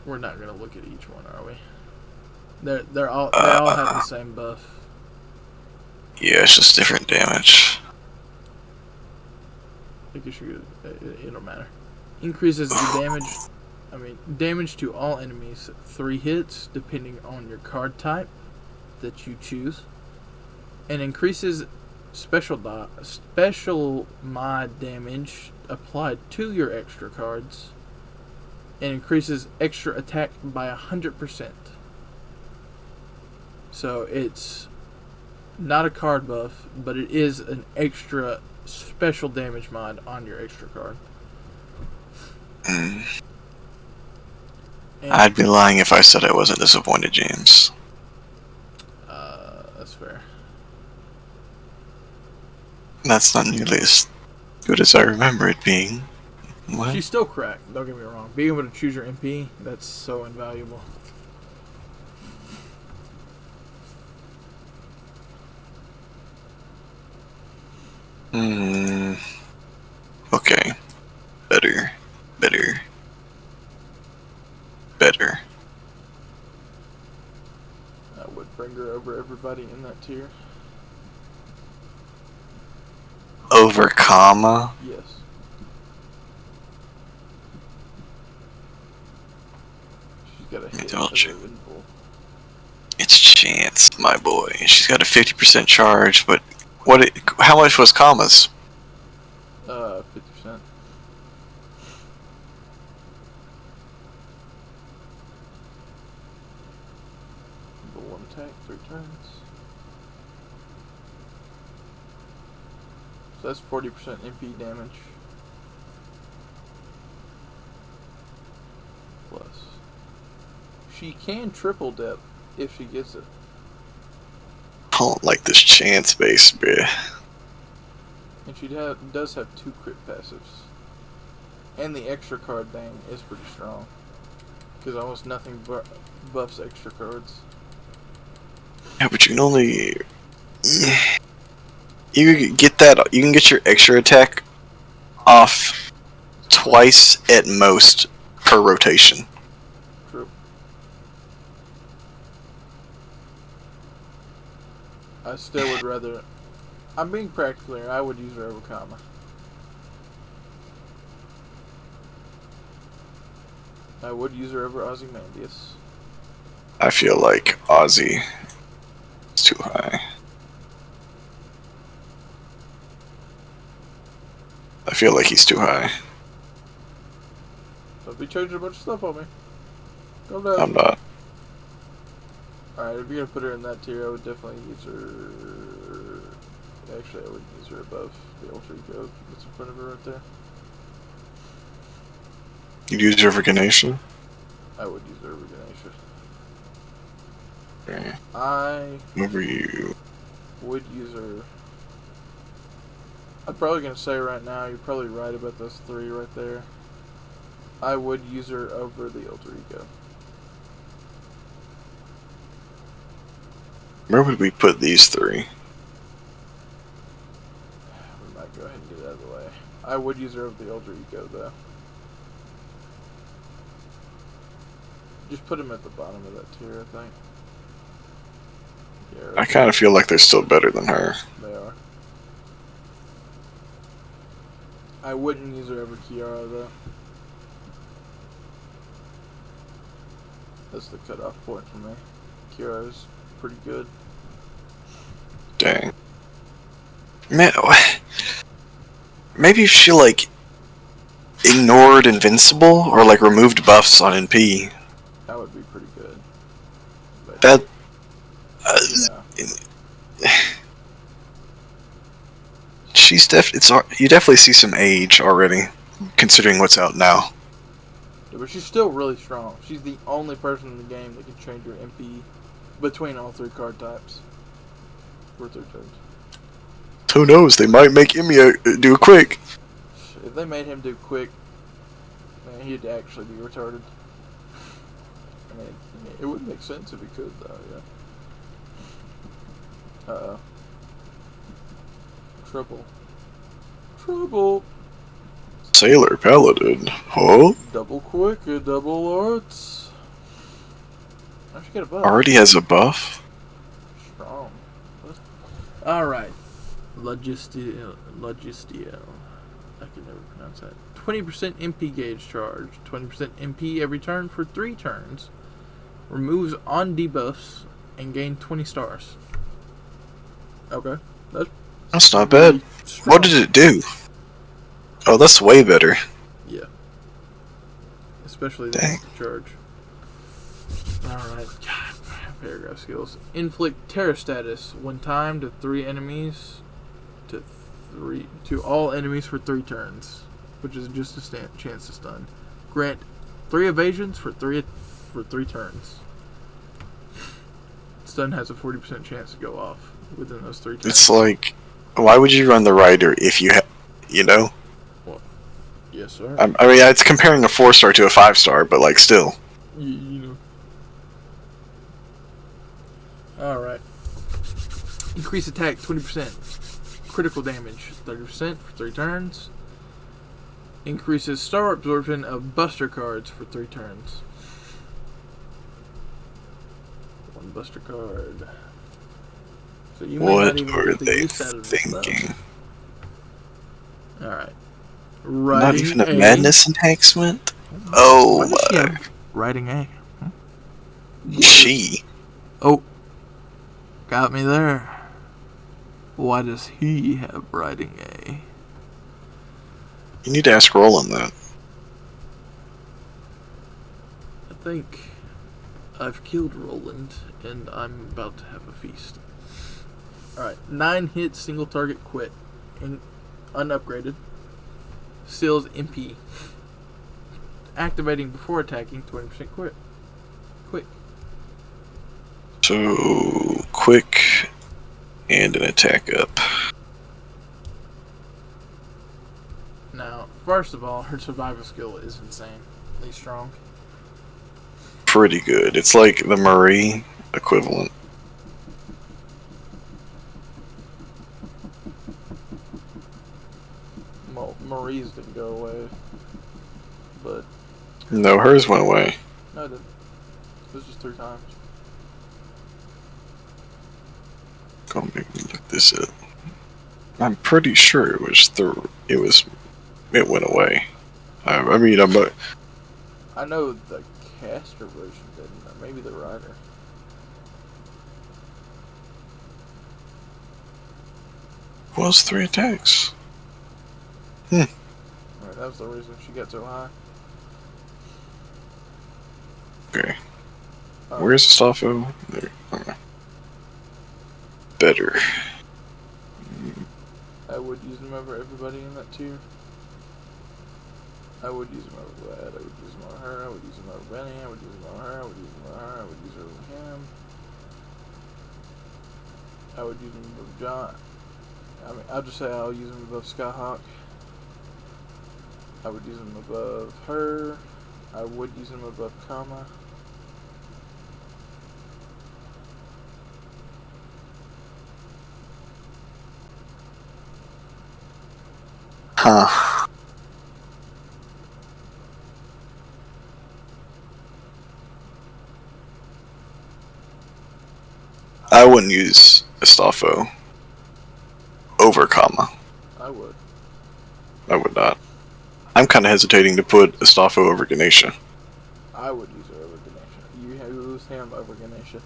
We're not gonna look at each one, are we? They all have the same buff. Yeah, it's just different damage. I guess you could, it don't matter. Increases the damage to all enemies 3 hits depending on your card type that you choose, and increases special mod damage applied to your extra cards and increases extra attack by 100%. So it's not a card buff, but it is an extra special damage mod on your extra card. Mm. And, I'd be lying if I said I wasn't disappointed, James. that's fair. That's not nearly as good as I remember it being. What? She's still cracked, don't get me wrong. Being able to choose your MP, that's so invaluable. Okay. Better. That would bring her over everybody in that tier. Over comma? Yes. She's got a Let me hit double of check. a windfall. It's Chance, my boy. She's got a 50% charge, but how much was commas? 50%. Go one attack, 3 turns. So that's 40% MP damage. Plus. She can triple dip if she gets it. I don't like this Chance base, bruh. And she does have 2 crit passives. And the extra card thing is pretty strong. Because almost nothing buffs extra cards. Yeah, but you can only... You can get that. You can get your extra attack off twice at most per rotation. True. I still would rather... I'm being practical here. I would use her over comma. I would use her over Ozymandias. I feel like Ozzy is too high. I feel like he's too high. Don't be changing a bunch of stuff on me. Go down. I'm not. Alright, if you're gonna put her in that tier, I would definitely use her... Actually, I would use her above the Ultra Eco that's in front of her right there. You'd use her for Ganesha? I would use her over Ganesha. Okay. I Over you. would use her... I'm probably gonna say right now, you're probably right about those 3 right there. I would use her over the Ultra Eco. Where would we put these 3? We might go ahead and get it out of the way. I would use her over the Ultra Eco though. Just put them at the bottom of that tier, I think. Yeah, I kind of feel like they're still better than her. they are. I wouldn't use her over Kiara though. That's the cutoff point for me. Kiara's pretty good. Dang. Man, maybe if she, like, ignored Invincible or, like, removed buffs on NP. That would be pretty good. But, That... yeah. She's you definitely see some age already, considering what's out now. Yeah, but she's still really strong. She's the only person in the game that can change her MP between all 3 card types for 3 turns. Who knows? They might make Emiya do it quick. If they made him do quick, man, he'd actually be retarded. I mean, it would make sense if he could, though, yeah. Uh-oh. Trouble. Sailor Paladin, huh? Double quick, double arts. I should get a buff. Already has a buff? Strong. Alright. Logistio. I can never pronounce that. 20% MP gauge charge. 20% MP every turn for 3 turns. Removes on debuffs and gain 20 stars. Okay. That's That's not really bad. strong. What did it do? Oh, that's way better. Yeah. Especially the Dang. charge. Alright. Paragraph skills. Inflict terror status when timed to all enemies for 3 turns, which is just a chance to stun. Grant 3 evasions for 3 turns. Stun has a 40% chance to go off within those 3 turns. It's like, why would you run the Rider if you you know? Yes, sir. I mean, it's comparing a 4-star to a 5-star, but like still. You know. Alright. Increase attack 20%. Critical damage 30% for 3 turns. Increases star absorption of buster cards for 3 turns. 1 buster card. So you may not What even are get the they use out of this thinking? Alright. Not Riding even a madness enhancement? Oh, Why does she have Riding A? she. Oh. Got me there. Why does he have Riding A? You need to ask Roland that. I think I've killed Roland, and I'm about to have a feast. Alright, 9 hits, single target, quit. Unupgraded. Seals MP. Activating before attacking, 20% quit. Quick. So, quick and an attack up. Now, first of all, her survival skill is insanely strong. Pretty good. It's like the Marie equivalent. Well, Marie's didn't go away, but No, hers went away. no, it didn't. It was just 3 times. Go make me look this up. I'm pretty sure it went away. I mean, I know the caster version didn't, or maybe the rider. was 3 attacks. Right, that was the reason she got so high. Okay. Where's the Staffo? There. Okay. Better. I would use him over everybody in that tier. I would use him over Vlad. I would use him over her. I would use him over Benny. I would use him over her. I would use him over her. I would use her over him. I would use him above John. I mean, I'll just say I'll use him above Skyhawk. I would use him above her. I would use him above Kama. Huh. I wouldn't use Estafo over Kama. I would. I would not. I'm kind of hesitating to put Estafo over Ganesha. I would use her over Ganesha. You use him over Ganesha.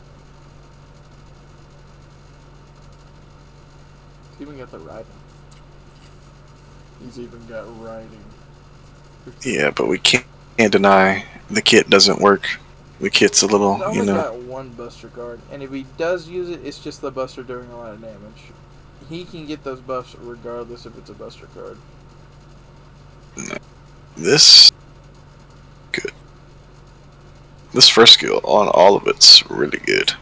He's even got the riding. He's even got riding. Yeah, but we can't deny the kit doesn't work. The kit's a little, He's only you know. got 1 buster card, and if he does use it, it's just the buster doing a lot of damage. He can get those buffs regardless if it's a buster card. This good. This first skill on all of it's really good.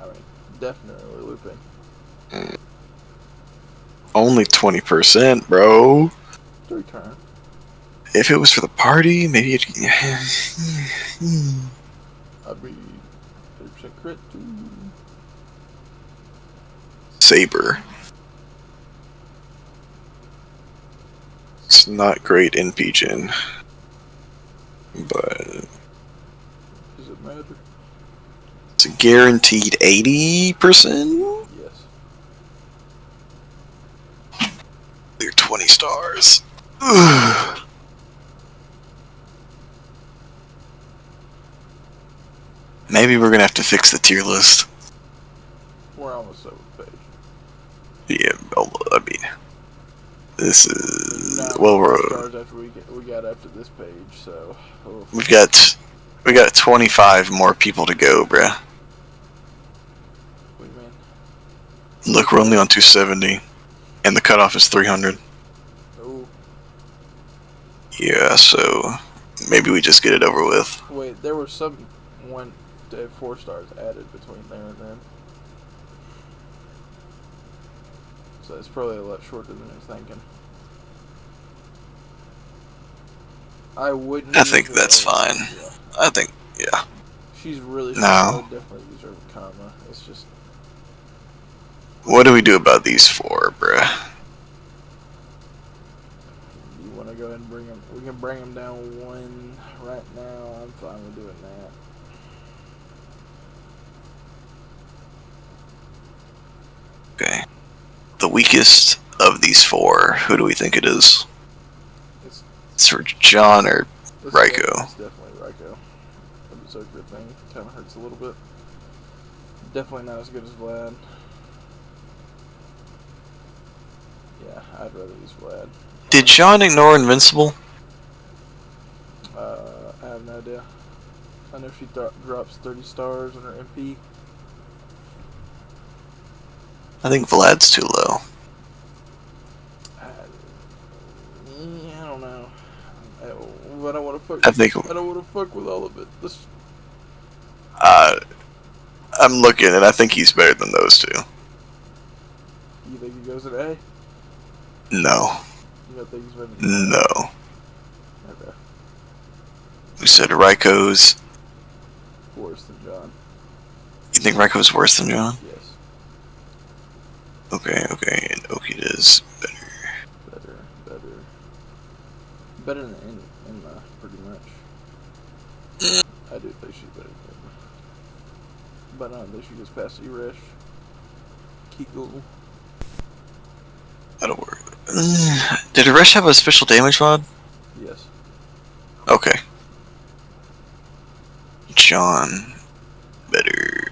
I mean, definitely looping. Only 20%, bro. 3 turn. If it was for the party, maybe it. I'd be 30% crit too. Saber. It's not great in P-Gen, but Does it matter? it's a guaranteed 80%. Yes. They're 20 stars. Ugh. Maybe we're gonna have to fix the tier list. We're almost over the page. Yeah, I mean, this is Not well, many stars after we got after this page, so oof. we got 25 more people to go, bruh. What do you mean? Look, we're only on 270, and the cutoff is 300. Oh, Yeah, so maybe we just get it over with. wait, there were some 1 to 4 stars added between there and then, so it's probably a lot shorter than you're thinking. I wouldn't. I think use that's it. fine. Yeah. I think, yeah. She's really No. solid. Definitely use her with comma. It's just What do we do about these 4, bruh? you want to go ahead and bring them. We can bring them down 1 right now. I'm fine with doing that. Okay. The weakest of these 4, who do we think it is? It's for John or Raiko. It's definitely Raiko. The Berserker thing kind of hurts a little bit. Definitely not as good as Vlad. Yeah, I'd rather use Vlad. Did John ignore Invincible? I have no idea. I know she drops 30 stars on her MP. I think Vlad's too low. I don't know. I don't want to fuck. I think I don't want to fuck with all of it. I'm looking, and I think he's better than those 2. You think he goes at A? No. You don't think he's better than No. Okay. We said Raiko's. Worse than John. You think Raiko's worse than John? Yes. Okay, and Okida's better. Better than Inma, pretty much. I do think she's better than Inma. But I don't think she gets past Eresh. Kegel. That'll work. Did Eresh have a special damage mod? Yes. Okay. John. Better.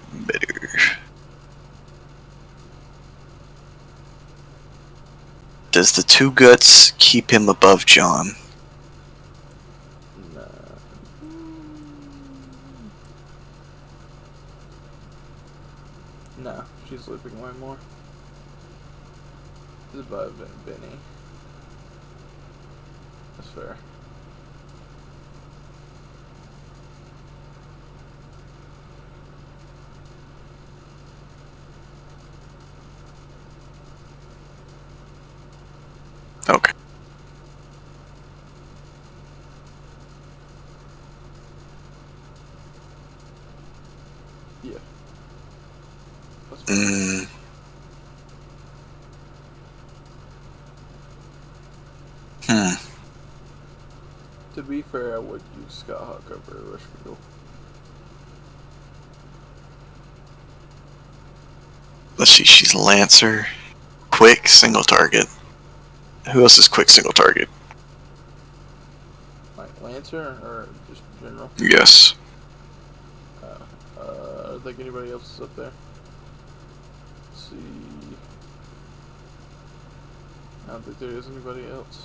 Does the 2 guts keep him above John? Nah. No, she's looping way more. This is above Benny. That's fair. Okay. Yeah. That's fair. To be fair, I would use Scott Hawk over Rush Kegel. Let's see, she's Lancer. Quick, single target. Who else is quick, single target? Like Lancer or just general? Yes. I think anybody else is up there. Let's see. I don't think there is anybody else.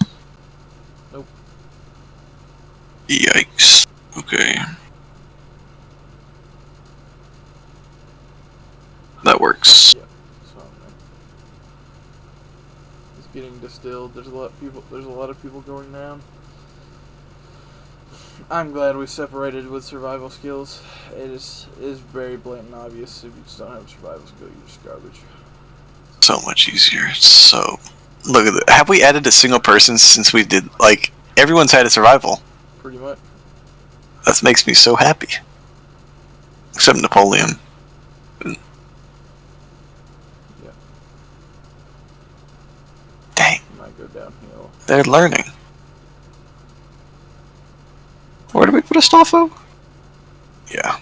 Nope. Yikes. Okay. That works. Yeah, that's fine, man. It's getting distilled. There's a lot of people going down. I'm glad we separated with survival skills. It is very blatant obvious. If you just don't have a survival skill, you're just garbage. So much easier. So, look at that. Have we added a single person since we did, like, everyone's had a survival? Pretty much. That makes me so happy. Except Napoleon. Yeah. Dang. Might go downhill. They're learning. Where do we put Astolfo? Yeah.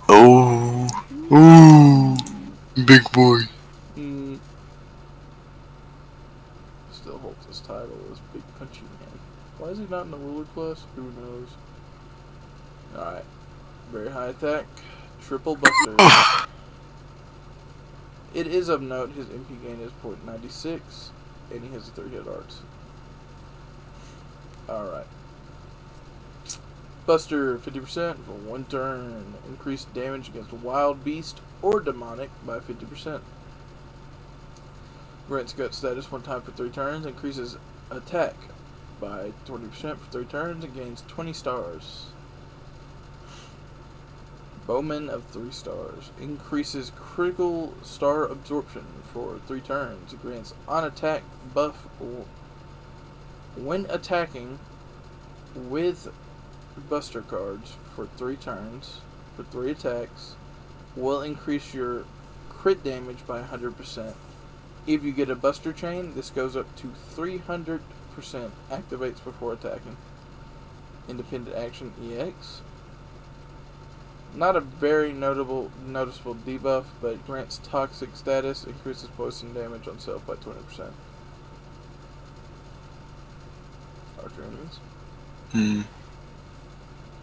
Oh. Ooh. Big boy. Still holds his title as Big Punchy Man. Why is he not in the ruler class? Who knows? Alright. Very high attack. Triple buster. It is of note his MP gain is .96, and he has a 3-hit arts. Alright. Buster 50% for 1 turn. Increased damage against wild beast or demonic by 50%. Grants gut status 1 time for 3 turns. Increases attack by 20% for 3 turns and gains 20 stars. Bowman of 3 stars. Increases critical star absorption for 3 turns. Grants on attack buff when attacking with Buster cards for 3 turns, for 3 attacks, will increase your crit damage by 100%. If you get a Buster chain, this goes up to 300%. Activates before attacking. Independent action EX. Not a very noticeable debuff, but grants toxic status, increases poison damage on self by 20%. Archer enemies.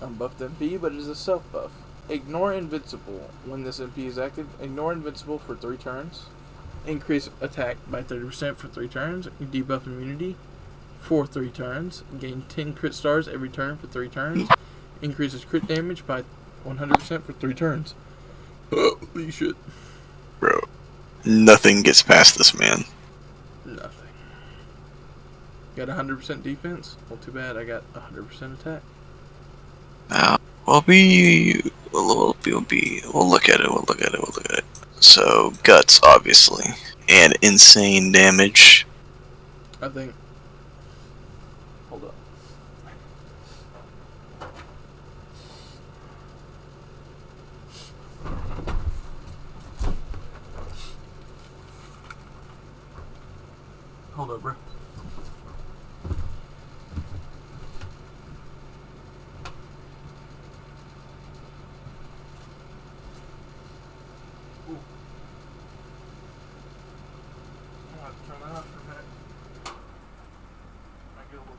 Unbuffed MP, but it is a self buff. Ignore Invincible. When this MP is active, ignore Invincible for 3 turns. Increase attack by 30% for 3 turns. Debuff immunity for 3 turns. Gain 10 crit stars every turn for 3 turns. Increases crit damage by 100% for 3 turns. Holy shit. Bro, nothing gets past this man. Nothing. Got 100% defense? Well, too bad. I got 100% attack. We'll look at it. So, guts, obviously. And insane damage. I think. Hold up. Hold up, bro.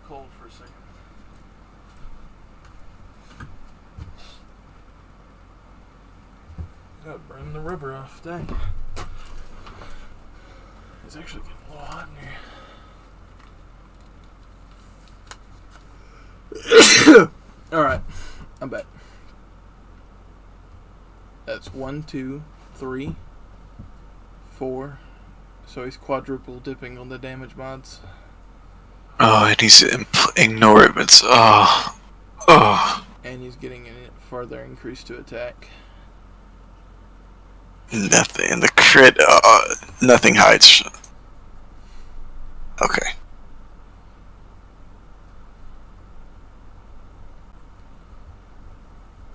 Cold for a second. Got burn the rubber off. Dang. It's actually getting a little hot in here. Alright, I'm back. That's 1, 2, 3, 4. So he's quadruple dipping on the damage mods. Oh, and he's ignore it, but And he's getting a further increase to attack. nothing. And the crit, nothing hides. Okay.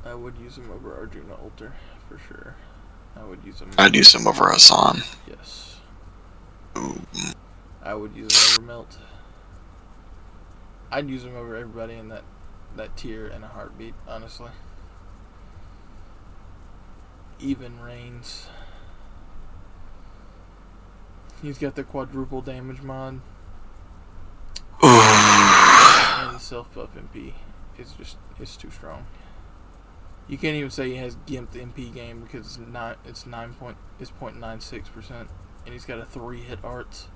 I would use him over Arjuna Alter, for sure. I'd use him over Hassan. Yes. Ooh. I would use him over Melt. I'd use him over everybody in that tier in a heartbeat, honestly. Even Reigns. He's got the quadruple damage mod. And the self-buff MP is too strong. You can't even say he has gimped MP game because it's 0.96%, and he's got a 3-hit arts.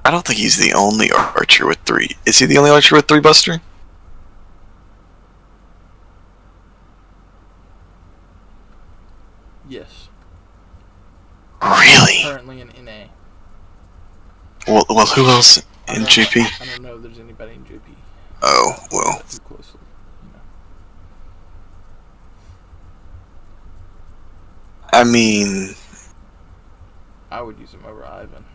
I don't think he's the only archer with 3. Is he the only archer with 3 Buster? Yes. Really? Currently in NA. Well, who else in JP? I don't know if there's anybody in JP. Oh, well. Too closely, you know. I mean... I would use him over Ivan.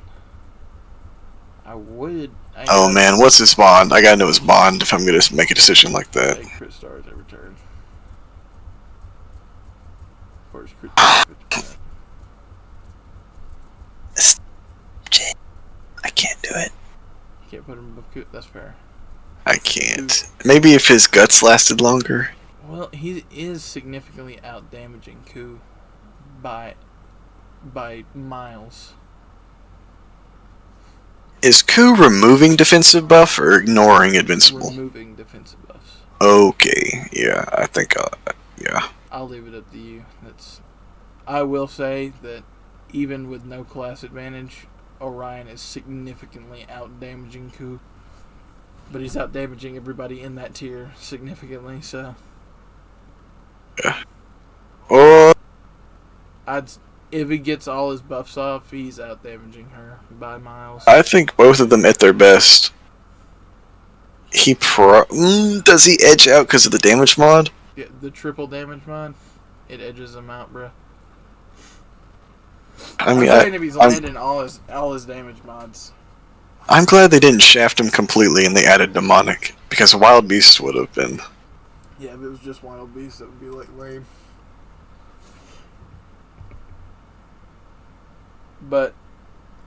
I would. Oh man, what's his bond? I gotta know his bond if I'm gonna make a decision like that. Crit stars every turn. For his crit 50%. I can't do it. You can't put him above Coot, that's fair. I can't. Maybe if his guts lasted longer. Well, he is significantly out damaging Ku by miles. Is Ku removing defensive buff or ignoring invincible? Removing defensive buffs. Okay, yeah, I think yeah. I'll leave it up to you. I will say that even with no class advantage, Orion is significantly out damaging Ku. But he's out damaging everybody in that tier significantly, so. Yeah. Oh. If he gets all his buffs off, he's out damaging her by miles. I think both of them at their best. Does he edge out because of the damage mod? Yeah, the triple damage mod, it edges him out, bro. I mean, I'm saying if he's landing all his damage mods. I'm glad they didn't shaft him completely and they added demonic, because Wild Beast would have been. Yeah, if it was just Wild Beast, that would be like lame. But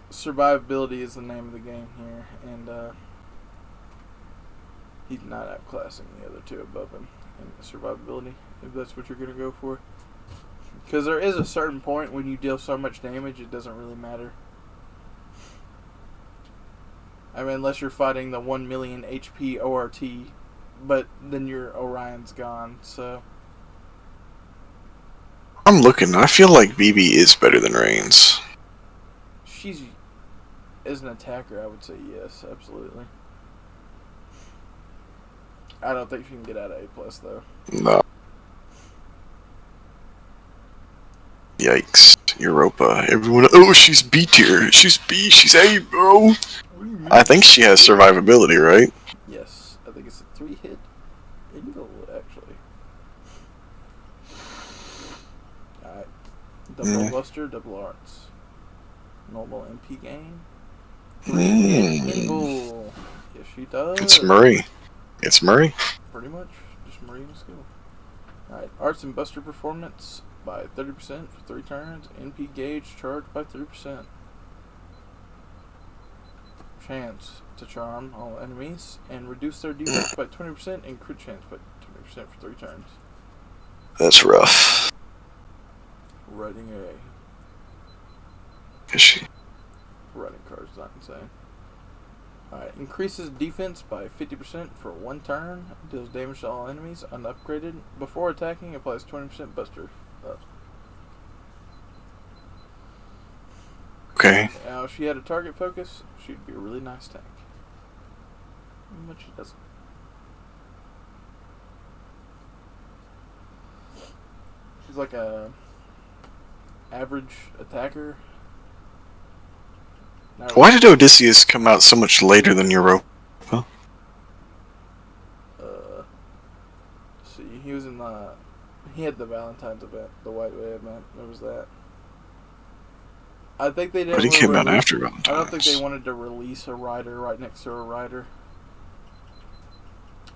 survivability is the name of the game here, and he's not outclassing the other two above him in survivability, if that's what you're going to go for. Because there is a certain point when you deal so much damage, it doesn't really matter. I mean, unless you're fighting the 1 million HP ORT, but then your Orion's gone, so. I'm looking, I feel like BB is better than Reigns. As an attacker, I would say yes, absolutely. I don't think she can get out of A+, though. No. Yikes. Europa. Everyone, oh, she's B tier. She's B, she's A, bro. I think she has survivability, right? Yes, I think it's a 3-hit angle, actually. Alright. Double Buster, double Arts. Normal MP gain. 3-hit angle. Yes, she does. It's Murray. It's Murray. Pretty much. Just Marine skill. Alright, Arts and Buster performance by 30% for 3 turns. NP gauge charged by 3%. Chance to charm all enemies and reduce their defense by 20% and crit chance by 20% for 3 turns. That's rough. Writing A. Is she? Writing card's not insane. Alright, increases defense by 50% for 1 turn. Deals damage to all enemies unupgraded. Before attacking, applies 20% buster. Okay. Now, if she had a target focus, she'd be a really nice tank. But she doesn't. She's like a average attacker. Why did Odysseus come out so much later than Europa? See, he was in the. He had the Valentine's event, the White Way event. There was that. I think they didn't. But he came out after Valentine's. I don't think they wanted to release a rider right next to a rider.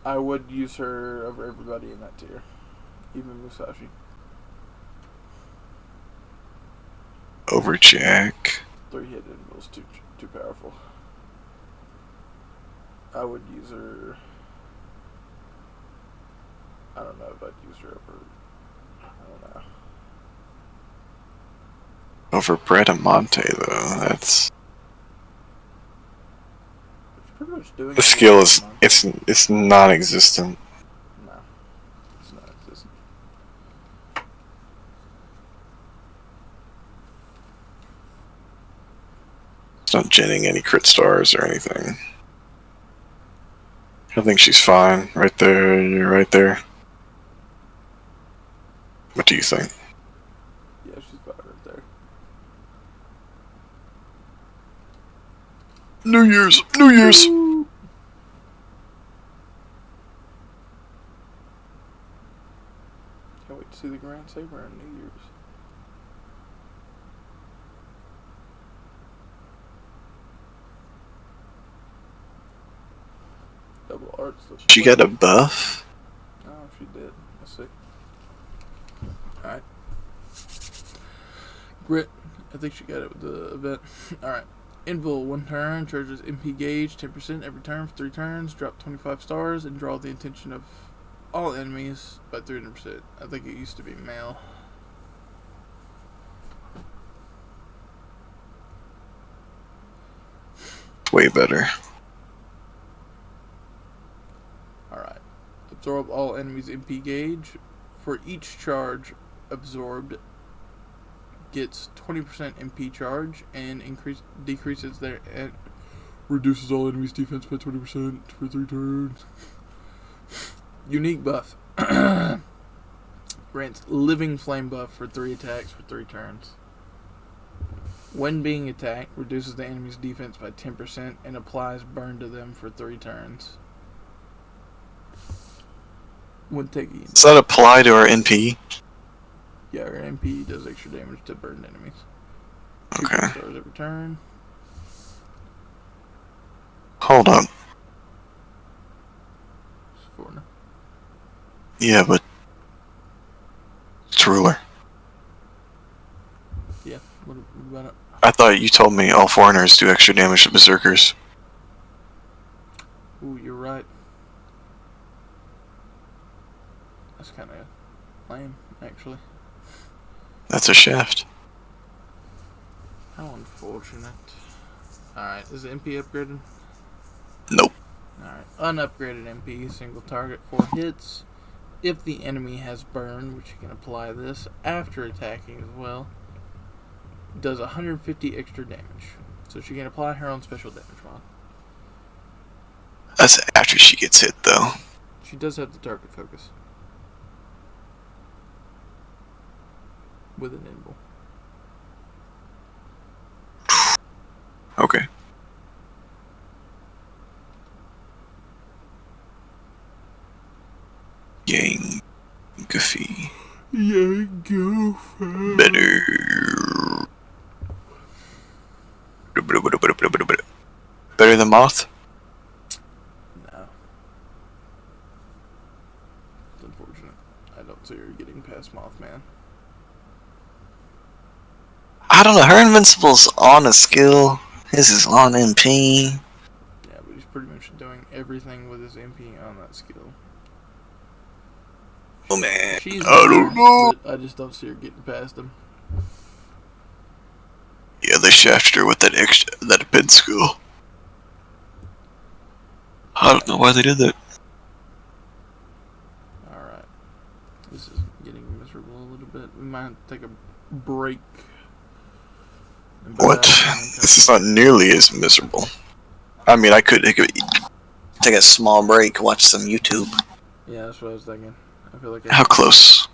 I would use her over everybody in that tier, even Musashi. Over Jack. 3-hit invil's too powerful. I would use her. I don't know if I'd use her over. I don't know. Over Bradamonte though, that's. It's pretty much doing. The skill is it's non-existent. No, it's not existent. It's not genning any crit stars or anything. I think she's fine. Right there, you're right there. What do you think? Yeah, she's fine right there. New Year's! New Year's! Can't wait to see the Grand Saber on New Year's. Double Arts. She got a buff? Oh, she did. Let's see. Alright. Grit. I think she got it with the event. Alright. Invul, 1 turn, charges MP gauge 10% every turn for 3 turns, drop 25 stars, and draw the attention of all enemies by 300%. I think it used to be male. Way better. Alright. Absorb all enemies' MP gauge. For each charge absorbed, gets 20% MP charge and decreases their reduces all enemies' defense by 20% for 3 turns. Unique buff. Grants Living Flame buff for 3 attacks for 3 turns. When being attacked, reduces the enemy's defense by 10% and applies burn to them for 3 turns. When taking Does that apply to our NP? Yeah, our MP does extra damage to burned enemies. 2 Okay. stars every turn. Hold up. It's 4 now. Yeah, but it's ruler. Yeah, what about it? I thought you told me all foreigners do extra damage to berserkers. Ooh, you're right. That's kind of lame, actually. That's a shaft. How unfortunate. Alright, is the MP upgraded? Nope. Alright, unupgraded MP, single target, 4 hits. If the enemy has burn, which you can apply this after attacking as well, does 150 extra damage. So she can apply her own special damage mod. That's after she gets hit, though. She does have the target focus. With a nimble. Okay. Yang Goofy. Yeah, go fast. Better. Better than Moth? No. It's unfortunate. I don't see her getting past Mothman. I don't know. Her Invincible's on a skill. His is on MP. Yeah, but he's pretty much doing everything with his MP on that skill. Oh man. She's I don't know. but I just don't see her getting past him. Yeah, they shafted her with that bed skill. I don't know why they did that. Alright. This is getting miserable a little bit. We might take a break. And by What? that time, This is not nearly as miserable. I mean, I could take a small break, watch some YouTube. Yeah, that's what I was thinking. I feel like How close?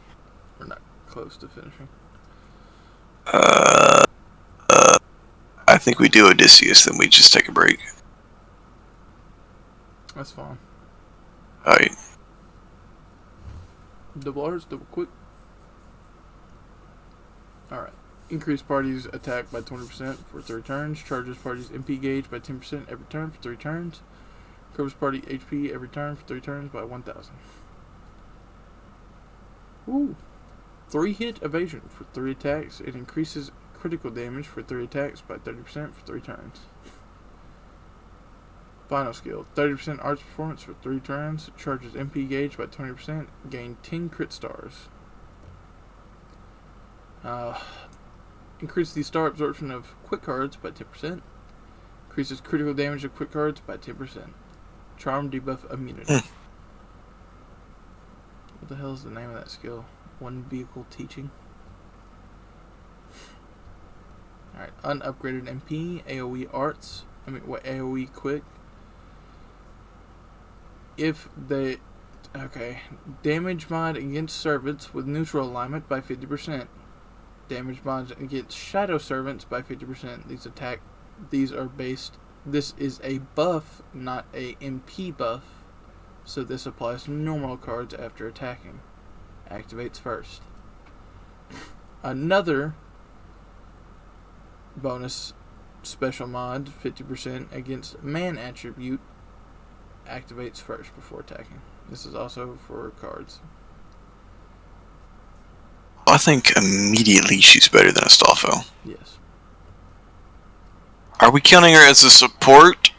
we're not close to finishing. I think we do Odysseus, then we just take a break. That's fine. Alright. Double R's, double quick. Alright. Increase parties attack by 20% for 3 turns. Charges parties MP gauge by 10% every turn for 3 turns. Covers party HP every turn for 3 turns by 1,000. Ooh. 3 hit evasion for 3 attacks. It increases critical damage for 3 attacks by 30% for 3 turns. Final skill. 30% arts performance for 3 turns. Charges MP gauge by 20%. Gain 10 crit stars. Increase the star absorption of quick cards by 10%. Increases critical damage of quick cards by 10%. Charm debuff immunity. What the hell is the name of that skill? One vehicle teaching. Alright, unupgraded MP, AoE arts. AoE quick. If they. Okay. Damage mod against servants with neutral alignment by 50%. Damage mods against shadow servants by 50%. These are based. This is a buff, not a MP buff. So this applies to normal cards after attacking. Activates first. Another bonus special mod, 50% against man attribute, activates first before attacking. This is also for cards. I think immediately she's better than Astolfo. Yes. Are we counting her as a support?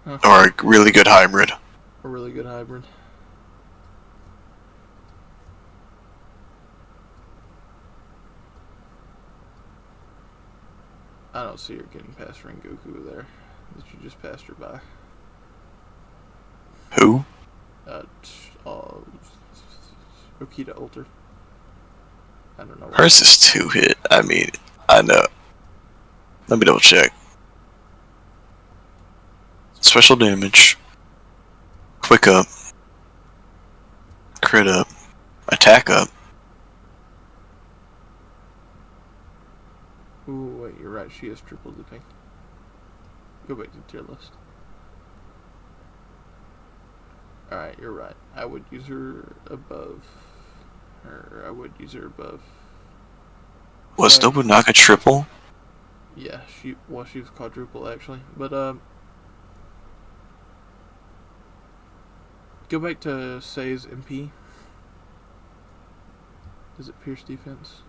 Huh. Or a really good hybrid? A really good hybrid. I don't see her getting past Rengoku there. That you just passed her by. Who? Okita Ulter. I don't know. Why. Hers is 2 hit. I mean, I know. Let me double check. Special damage. Quick up. Crit up. Attack up. Ooh, wait, you're right. She is triple dipping. Go back to tier list. Alright, you're right. I would use her above. Or I would use her above. Was Nobunaga triple? Yeah, she was quadruple actually. But go back to Say's MP. Does it pierce defense?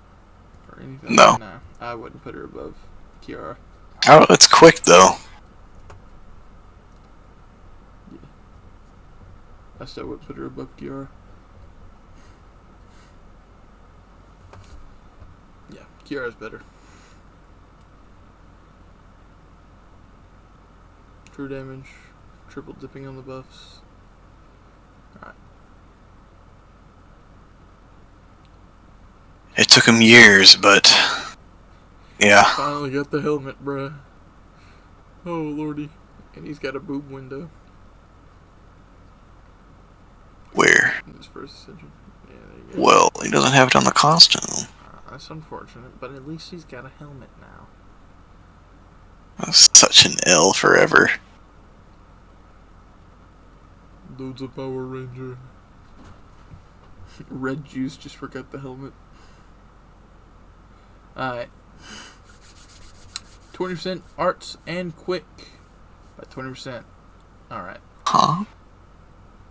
Or anything? No. Nah, I wouldn't put her above Kiara. Oh, it's quick though. I still wouldn't put her above Kiara. Yeah, Kiara's better. True damage, triple dipping on the buffs. Alright. It took him years, but yeah. Finally got the helmet, bruh. Oh lordy. And he's got a boob window Where? in his first ascension. Yeah, there you go. Well, he doesn't have it on the costume. That's unfortunate, but at least he's got a helmet now. That's such an L forever. Dude's a Power Ranger. Red Juice just forgot the helmet. Alright. 20% arts and quick. By 20%. Alright. Huh?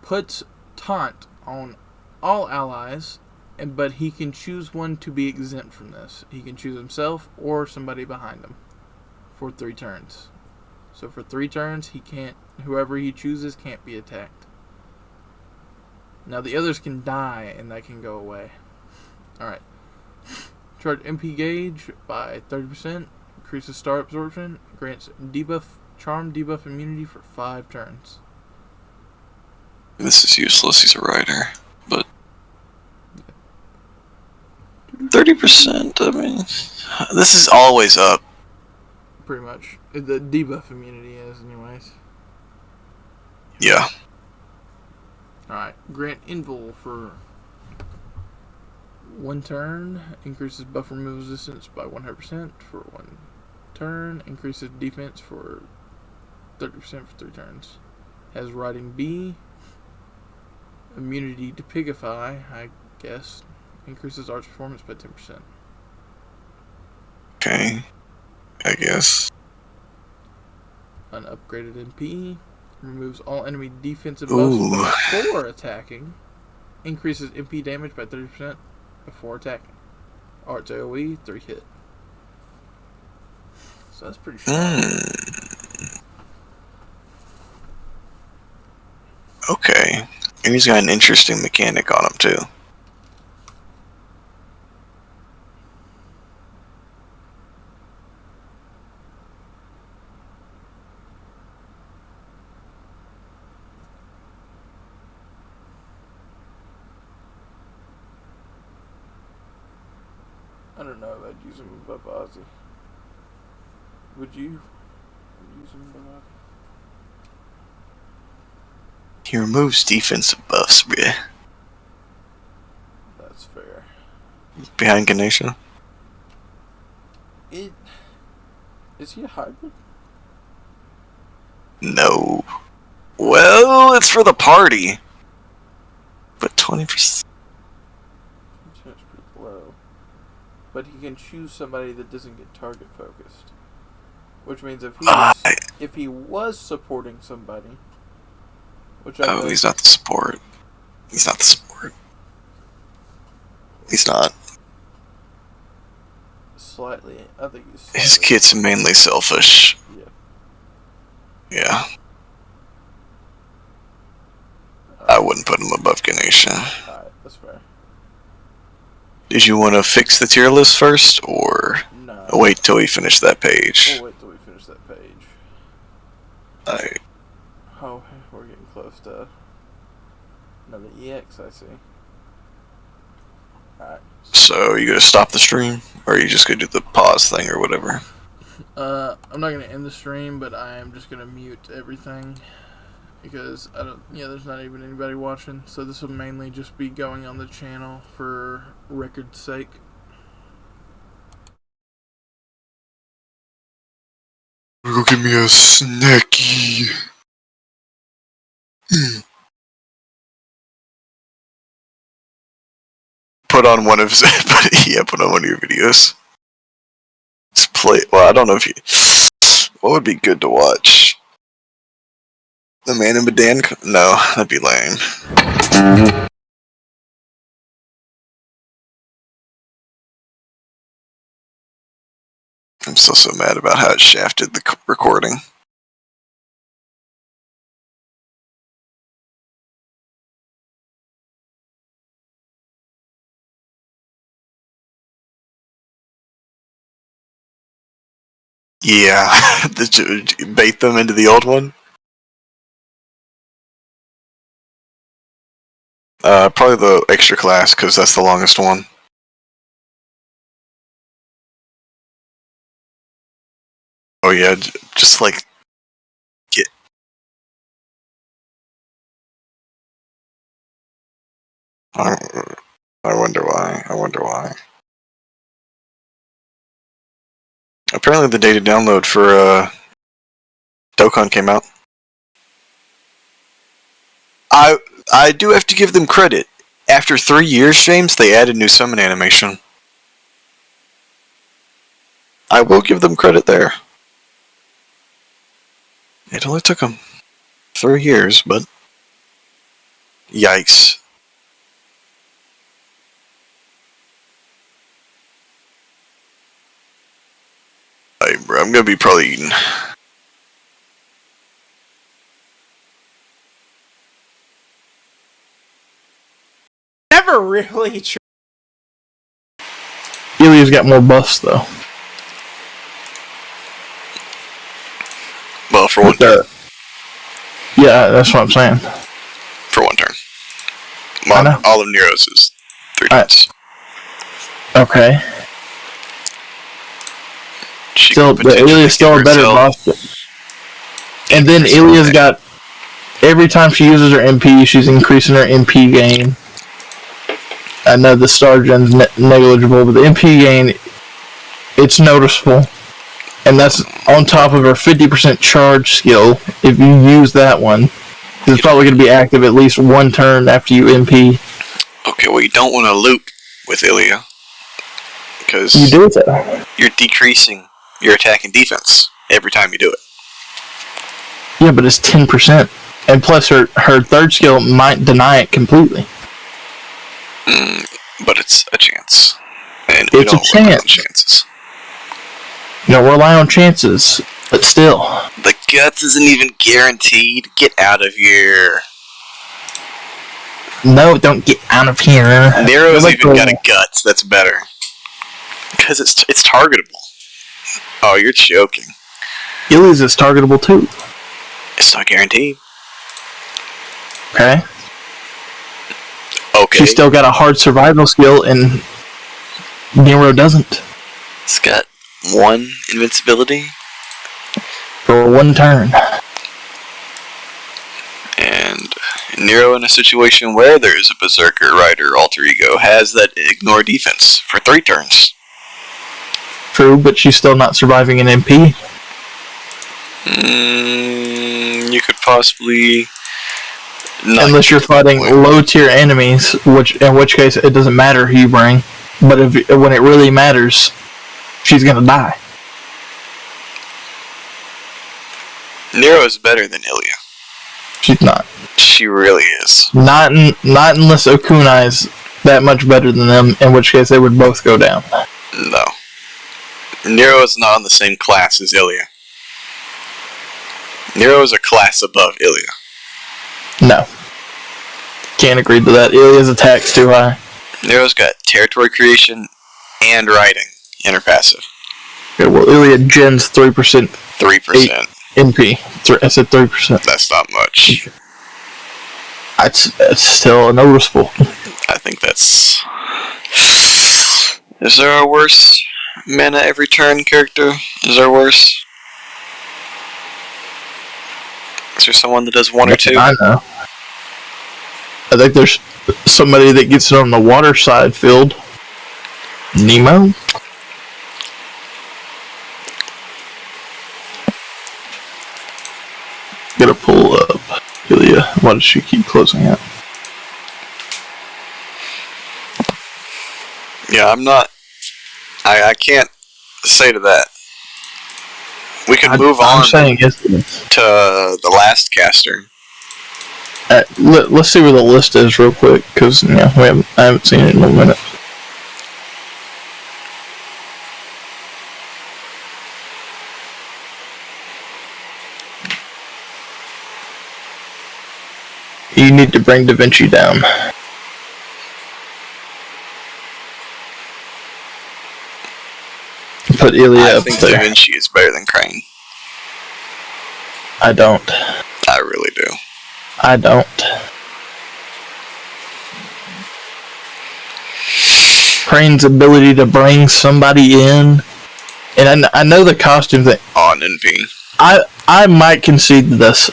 Puts taunt on all allies, but he can choose one to be exempt from this. He can choose himself or somebody behind him for 3 turns. So for 3 turns, he can't. Whoever he chooses can't be attacked. Now the others can die, and that can go away. Alright. Charge MP gauge by 30%. Increases star absorption. Grants debuff, charm debuff immunity for 5 turns. This is useless, he's a rider. But 30%, I mean, this is always up. Pretty much. The debuff immunity is, anyways. Yeah. Alright. Grant invul for 1 turn. Increases buff remove resistance by 100% for 1 turn. Increases defense for 30% for 3 turns. Has riding B. Immunity to Pigify, I guess. Increases arts performance by 10%. Okay. I guess. An upgraded MP. Removes all enemy defensive buffs before attacking. Increases MP damage by 30% before attacking. Arts AoE, 3 hit. So that's pretty strong. Okay. And he's got an interesting mechanic on him, too. I don't know if I'd use him above Ozzy. Would you? Use him above Ozzy? He removes defensive buffs, bruh. That's fair. Behind Ganesha. Is he a hybrid? No. Well, it's for the party. But 20%. That's pretty low. But he can choose somebody that doesn't get target focused. Which means if he was supporting somebody, which I he's not the support. He's not the support. He's not. Slightly, I think he's slightly. His kit's mainly selfish. Yeah. Yeah. I wouldn't put him above Ganesha. Alright, that's fair. Did you want to fix the tier list first, or No. wait till we finish that page? We'll wait till we finish that page. Alright. Oh, we're getting close to another EX, I see. Alright. So you gonna stop the stream, or are you just gonna do the pause thing or whatever? I'm not gonna end the stream, but I am just gonna mute everything because there's not even anybody watching. So this will mainly just be going on the channel for record's sake. Go give me a snacky. Put on one of put on one of your videos. Just play. Well, I don't know if you. What would be good to watch? The Man in Medan? No, that'd be lame. I'm still so mad about how it shafted the recording. Yeah, did you bait them into the old one? Probably the extra class, because that's the longest one. Oh yeah, just like get. I wonder why. I wonder why. Apparently, the data download for Dokkan came out. I do have to give them credit. After 3 years, James, they added new summon animation. I will give them credit there. It only took them 3 years, but yikes. I'm gonna be probably eating. Never really. Ilya's got more buffs though. Well, for one turn. Yeah, that's what I'm saying. For one turn. Well, all of Nero's is 3 turns. Okay. Still, Ilya's still a better boss. And then Ilya's got, every time she uses her MP, she's increasing her MP gain. I know the star gen's negligible, but the MP gain, it's noticeable. And that's on top of her 50% charge skill, if you use that one. It's probably going to be active at least 1 turn after you MP. Okay, well you don't want to loop with Ilya. Because you do that. You're decreasing your attack and defense every time you do it. Yeah, but it's 10%. And plus her third skill might deny it completely. But it's a chance. And it's a chance. Chances. You don't rely on chances, but still. The guts isn't even guaranteed. Get out of here. No, don't get out of here. Nero's even got a guts. That's better. Because it's targetable. Oh, you're joking. Ilya's is targetable too. It's not guaranteed. Okay. Okay. She's still got a hard survival skill, and Nero doesn't. It's got 1 invincibility. For 1 turn. And Nero, in a situation where there's a Berserker Rider alter ego, has that ignore defense for 3 turns. True, but she's still not surviving an MP. You could possibly... Unless you're fighting low-tier enemies, in which case it doesn't matter who you bring. But when it really matters, she's gonna die. Nero is better than Ilya. She's not. She really is. Not unless Okunai is that much better than them, in which case they would both go down. No. Nero is not in the same class as Ilya. Nero is a class above Ilya. No. Can't agree to that. Ilya's attack's too high. Nero's got territory creation and riding in her passive. Okay, well, Ilya gens 3%. 3%. MP. I said 3%. That's not much. It's still noticeable. I think that's... Is there a worse mana every turn character? Is there worse? Is there someone that does 1 or 2? I know. I think there's somebody that gets it on the water side field. Nemo? Gotta pull up Ilya. Why does she keep closing out? Yeah, I'm not... I can't say to that. We can move on to the last caster. Let's see where the list is real quick, because I haven't seen it in a minute. You need to bring Da Vinci down. Put Ilya up think there. Da Vinci is better than Crane. I don't. I really do. I don't. Crane's ability to bring somebody in, and I know the costume thing. On NP. I might concede to this.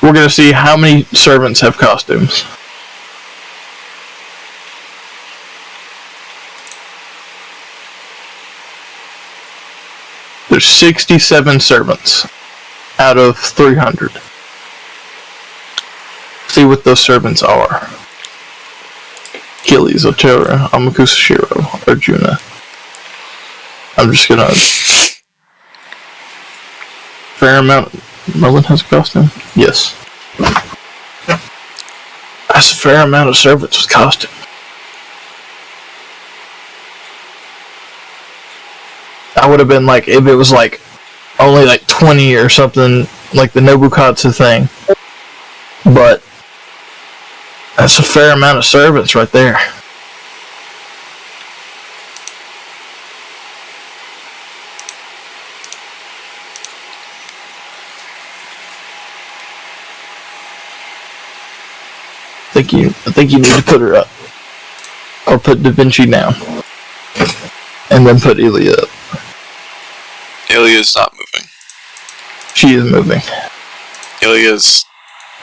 We're gonna see how many servants have costumes. There's 67 servants out of 300. See what those servants are. Achilles, Otero, Amakusa Shiro, Arjuna. I'm just gonna... Fair amount... Merlin has a costume? Yes. That's a fair amount of servants with costume. I would have been like, if it was like only like 20 or something, like the Nobukatsu thing. But that's a fair amount of servants right there. I think you need to put her up. Or put Da Vinci down. And then put Ilya up. Ilya's not moving. She is moving. Ilya's...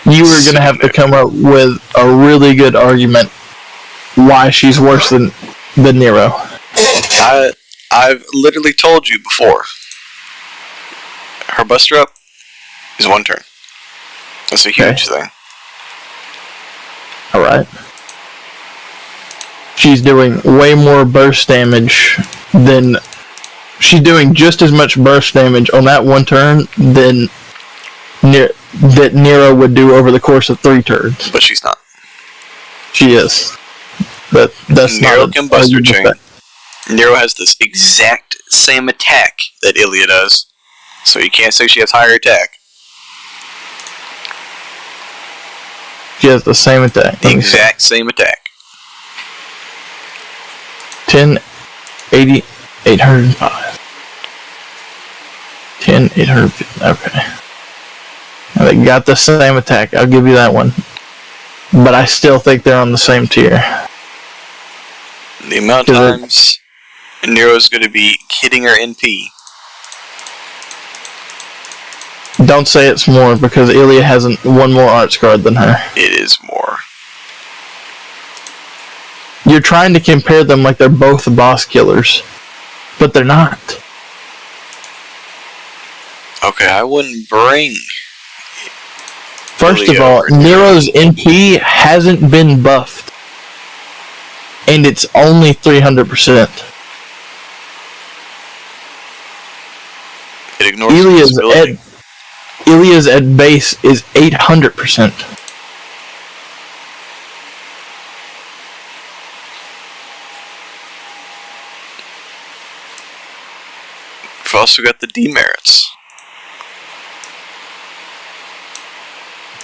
You were going to have to come up with a really good argument why she's worse than Nero. I've literally told you before. Her buster up is 1 turn. That's a huge thing. Alright. She's doing way more burst damage than... She's doing just as much burst damage on that 1 turn than that Nero would do over the course of 3 turns. But she's not. She is. But that's Nero not... can buster chain. Nero has this exact same attack that Ilya does. So you can't say she has higher attack. She has the same attack. The exact same attack. 10, 80, 805. 10, 850. Okay. They got the same attack. I'll give you that one. But I still think they're on the same tier. The amount of times Nero's going to be hitting her NP. Don't say it's more, because Ilya has 1 more arts card than her. It is more. You're trying to compare them like they're both boss killers. But they're not. Okay, I wouldn't bring... First of all, Nero's NP hasn't been buffed. And it's only 300%. It ignores Ilya's ability. Ilya's at base is 800%. We've also got the demerits.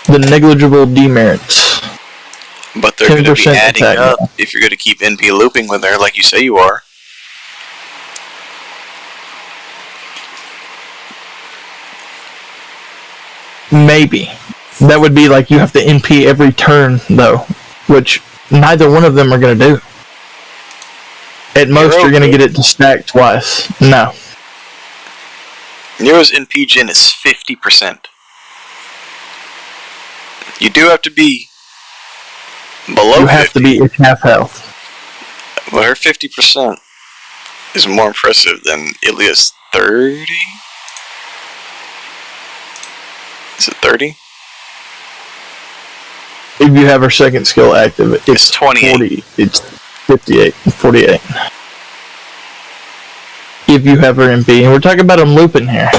The negligible demerits. But they're going to be adding up if you're going to keep NP looping with her like you say you are. Maybe. That would be like you have to NP every turn, though. Which neither one of them are going to do. At most, Nero you're going to could. get it to stack twice. No. Nero's NP gen is 50%. You do have to be below You have 50, to be at half health. but her 50% is more impressive than Ilia's 30? Is it 30? If you have her second skill active, it's 28. 40. It's 58. 48. If you have her MP. And we're talking about them looping here.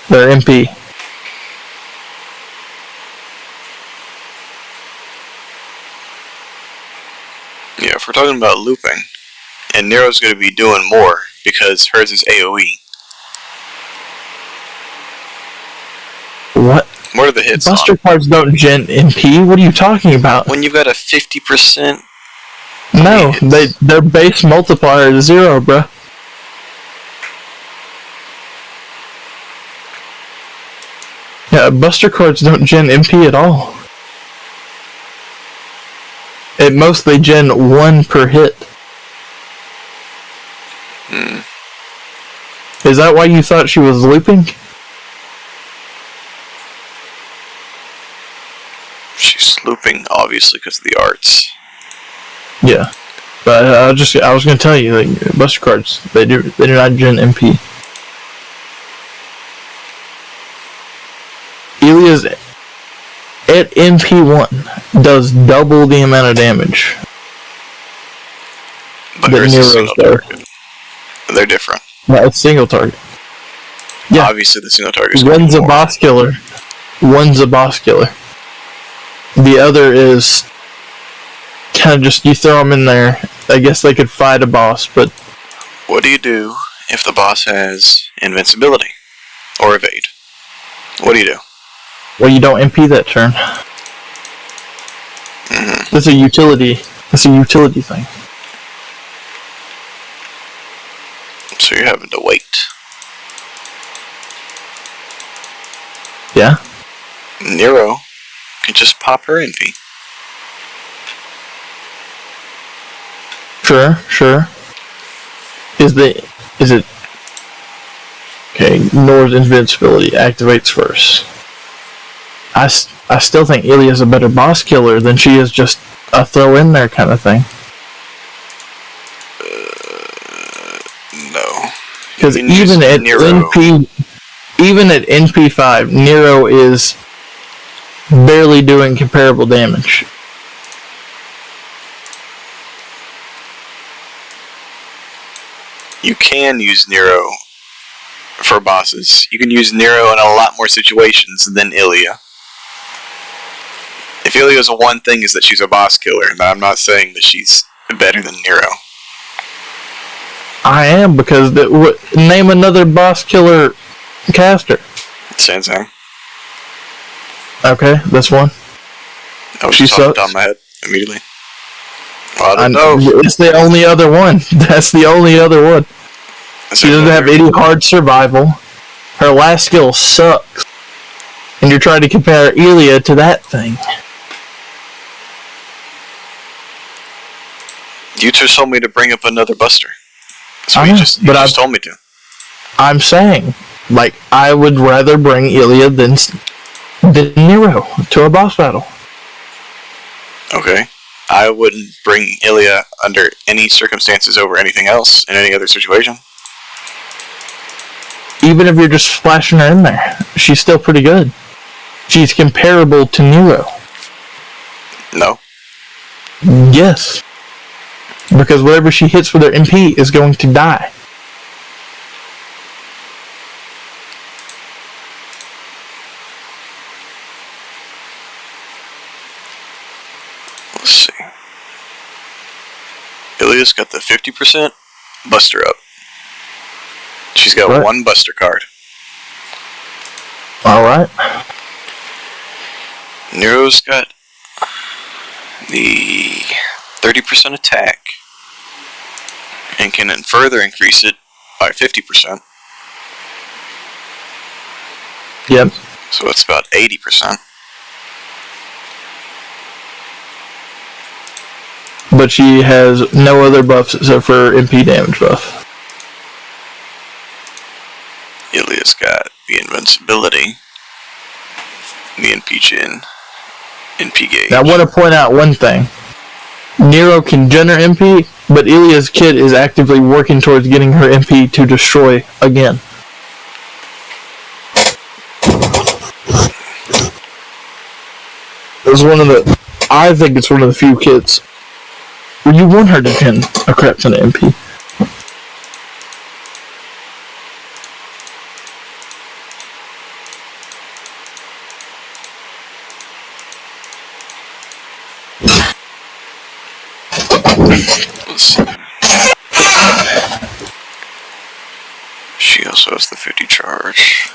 Their MP. Yeah, if we're talking about looping, and Nero's going to be doing more because hers is AoE. What? What are the hits Buster on? cards don't gen MP? What are you talking about? When you've got a 50%... No, hits. their base multiplier is 0, bruh. Yeah, Buster cards don't gen MP at all. At most, they gen 1 per hit. Is that why you thought she was looping? She's looping, obviously, because of the arts. Yeah, but I was gonna tell you, like, Buster cards, they do not gen MP. Ilia's at MP1 does double the amount of damage But that hers is Nero's single does. target. They're different. Yeah, it's single target. Yeah. Obviously, the single target is One's a more. boss killer. One's a boss killer. The other is kind of just, you throw them in there. I guess they could fight a boss, but What do you do if the boss has invincibility? Or evade? What do you do? well, you don't MP that turn. That's a utility. That's a utility thing. So you're having to wait. Yeah. Nero can just pop her NP. Sure. Is it okay? Nora's invincibility activates first. I still think Ilia's a better boss killer than she is just a throw in there kind of thing. No. Because You can use even at Nero. even at NP5, Nero is barely doing comparable damage. You can use Nero for bosses. You can use Nero in a lot more situations than Ilia. If Ilia's one thing is that she's a boss killer, then I'm not saying that she's better than Nero. I am, because name another boss killer caster. Sensei. Okay, this one. I was She just off the sucks. top of my head immediately. Well, I don't know. It's the only other one. That's the only other one. She doesn't have any hard survival. Her last skill sucks. And you're trying to compare Ilia to that thing. You just told me to bring up another Buster. That's what I know, you just told me to. I'm saying, like, I would rather bring Ilia than Nero to a boss battle. Okay. I wouldn't bring Ilia under any circumstances over anything else in any other situation. Even if you're just splashing her in there, she's still pretty good. She's comparable to Nero. No. Yes. Because whatever she hits with her MP is going to die. Let's see. Ilia's got the 50% Buster up. She's got Right. one Buster card. Alright. Nero's got the 30% attack and can then further increase it by 50%. Yep. So it's about 80%. but she has no other buffs except for MP damage buff. Ilia's got the invincibility, the NP chin, NP gauge. Now, I want to point out one thing. Nero can gen her MP, but Ilia's kit is actively working towards getting her MP to destroy again. It's one of the... I think it's one of the few kits where you want her to gen a crap ton of MP. Let's see. She also has the 50 charge.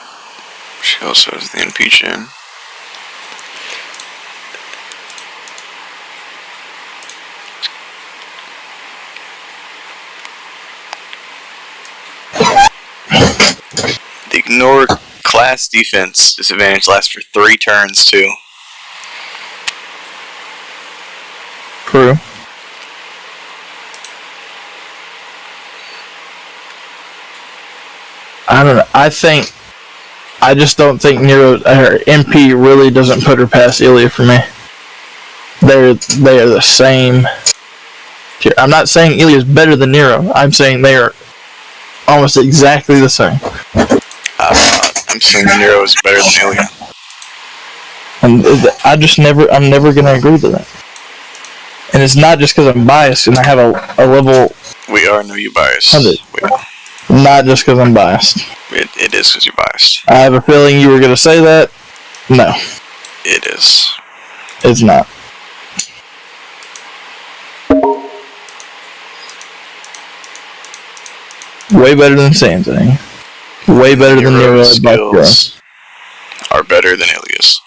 She also has the NP chin. The ignore class defense disadvantage lasts for 3 turns too. True. I don't know. I just don't think Nero, her MP really doesn't put her past Ilia for me. They are the same. I'm not saying Ilia's better than Nero. I'm saying they are almost exactly the same. I'm saying Nero is better than Ilia. And I'm never gonna agree to that. And it's not just because I'm biased and I have a level. We are know you biased. 100. Not just because I'm biased. It is because you're biased. I have a feeling you were gonna say that. No. It is. It's not. Way better than Sanzang. Way better than Nero Nero's skills are better than Ilia's.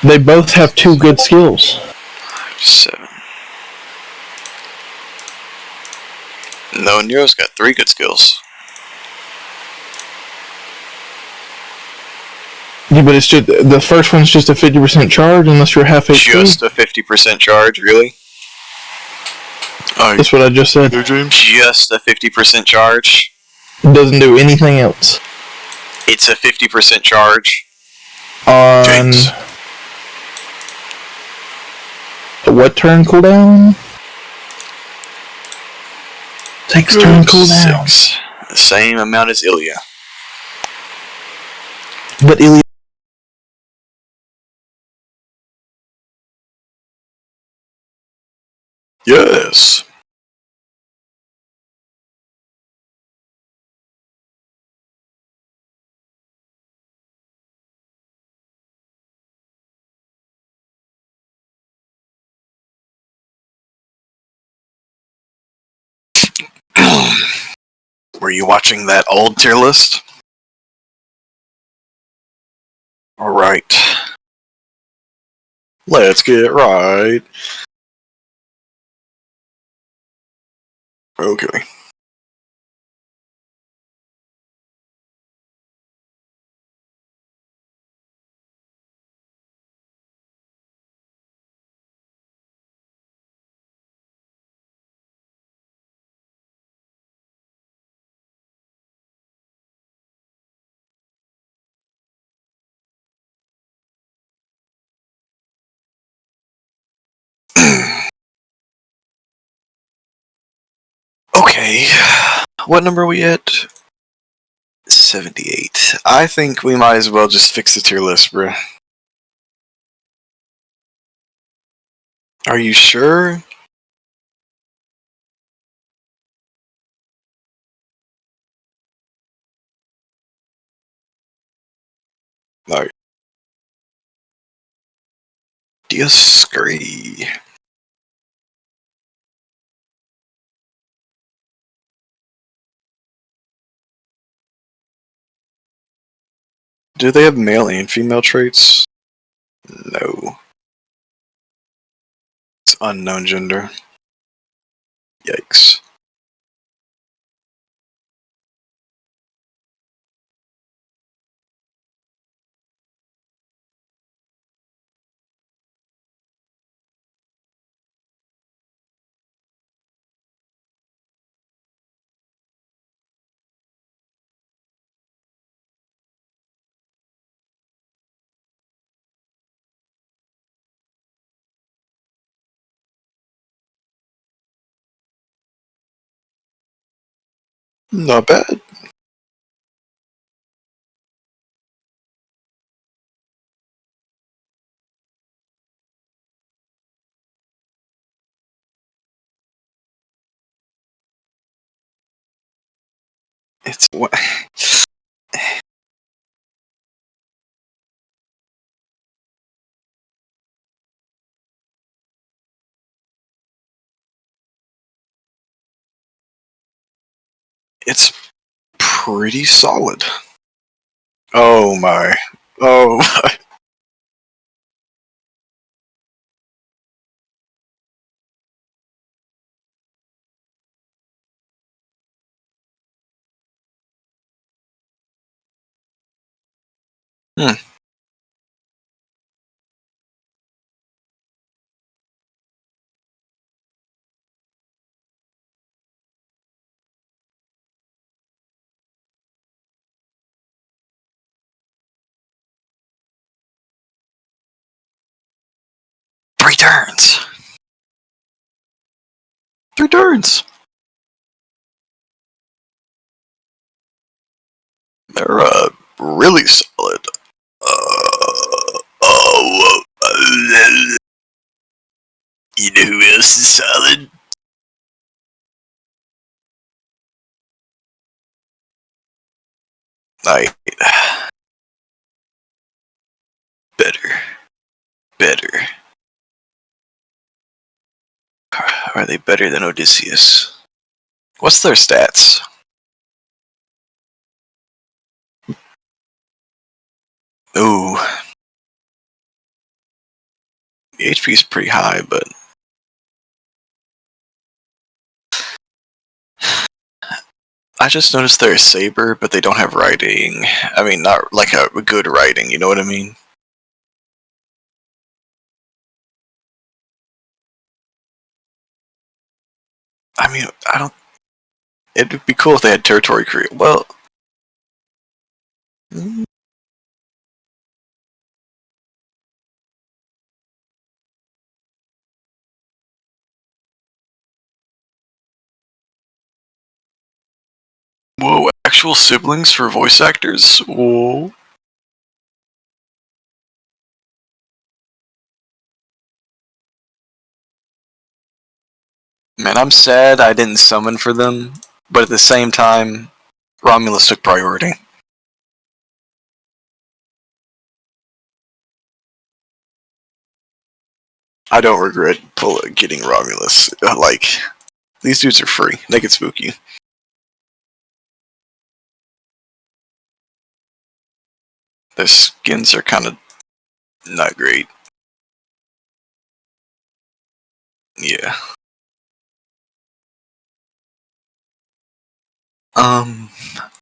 They both have 2 good skills. 7. No, Nero's got 3 good skills. Yeah, but it's just the first one's just a 50% charge unless you're half HP. Just a 50% charge, really? That's what I just said. Just a 50% charge. It doesn't do anything else. It's a 50% charge. On James. What turn cooldown? 6 turn cooldown. 6. The same amount as Ilia. But Ilia. Yes. Were you watching that old tier list? Alright. Let's get right. Okay. Okay. What number are we at? 78. I think we might as well just fix the tier list, bruh. Are you sure? No. Disagree. Do they have male and female traits? No. It's unknown gender. Yikes. Not bad. It's what. It's pretty solid. Oh my. Oh my. Hmm. 3 turns. 3 turns. They're really solid. Oh, you know who else is solid? Like, better. Are they better than Odysseus? What's their stats? Ooh, the HP is pretty high, but I just noticed they're a saber, but they don't have riding. I mean, not like a good riding, you know what I mean? I mean, I don't. It'd be cool if they had territory creep. Well, whoa, actual siblings for voice actors? Whoa. Man, I'm sad I didn't summon for them, but at the same time, Romulus took priority. I don't regret getting Romulus. Like, these dudes are free. They can spook you. Their skins are kind of not great. Yeah.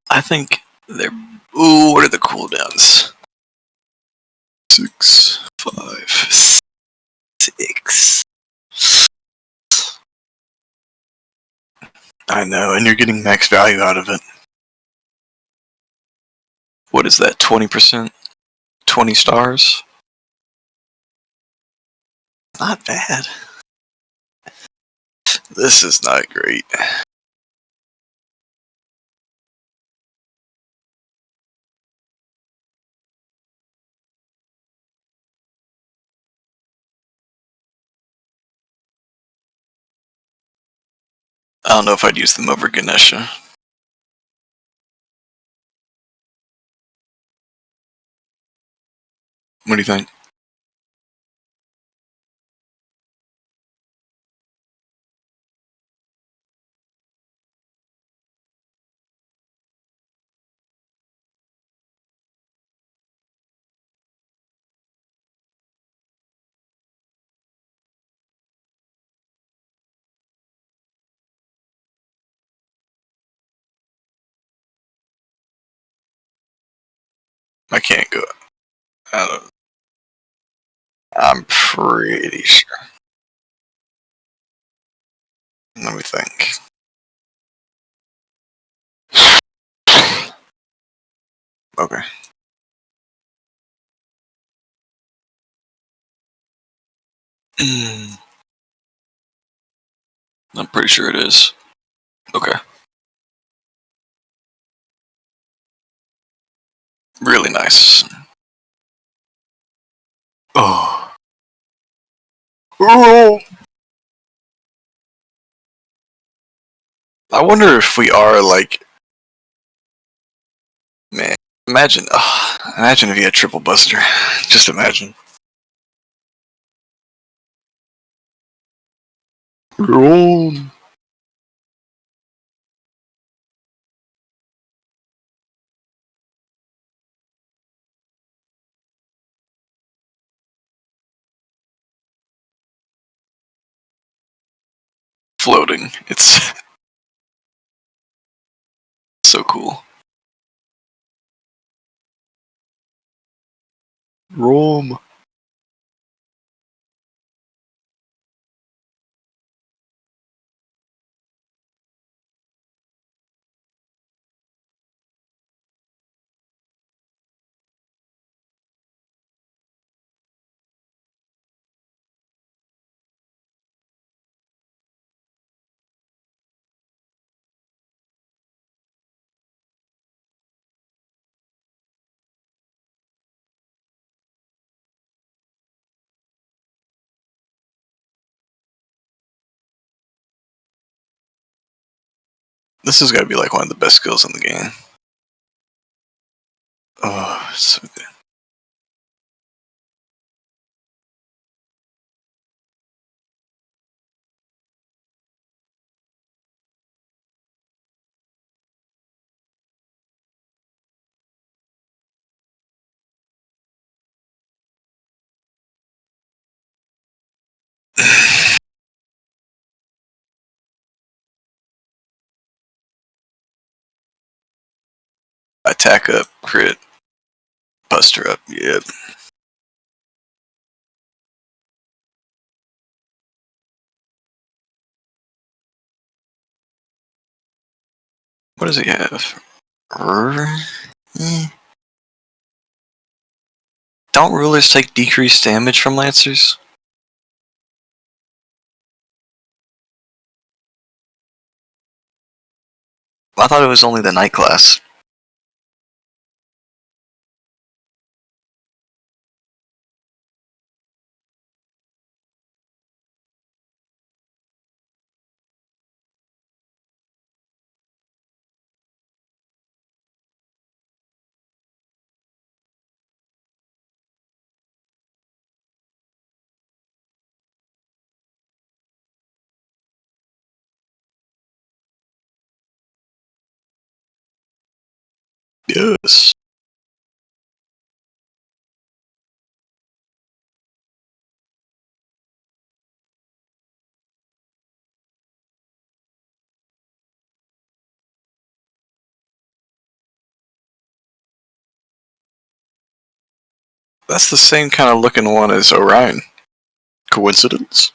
I think they're. Ooh, what are the cooldowns? 6, 5, 6. I know, and you're getting max value out of it. What is that? 20%? 20 stars? Not bad. This is not great. I don't know if I'd use them over Ganesha. What do you think? I can't go. I don't. I'm pretty sure. Let me think. Okay. I'm pretty sure it is. Okay. Really nice. Oh. Oh. I wonder if we are like, man. Imagine if you had triple Buster. Just imagine. Roll. Floating. It's so cool. Rome. This has got to be like one of the best skills in the game. Oh, it's so good. Attack up, crit, Buster up. Yep. What does he have? Don't rulers take decreased damage from lancers? I thought it was only the knight class. Yes. That's the same kind of looking one as Orion. Coincidence?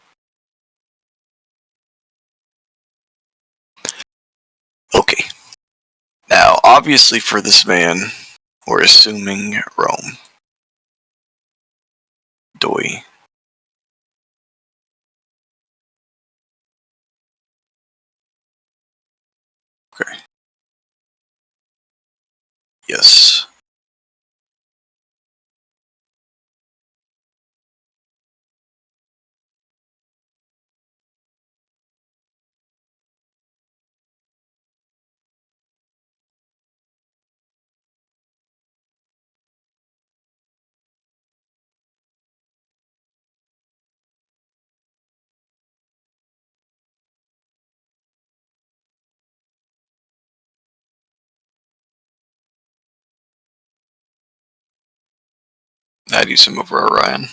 Okay. Now, obviously for this man, we're assuming Rome. Doi. Okay. Yes. I'd use him over Orion.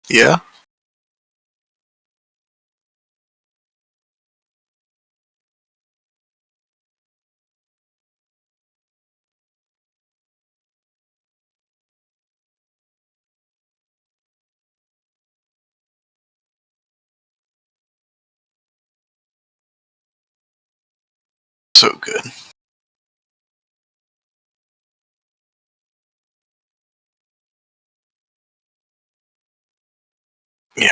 Yeah? So good. Yeah.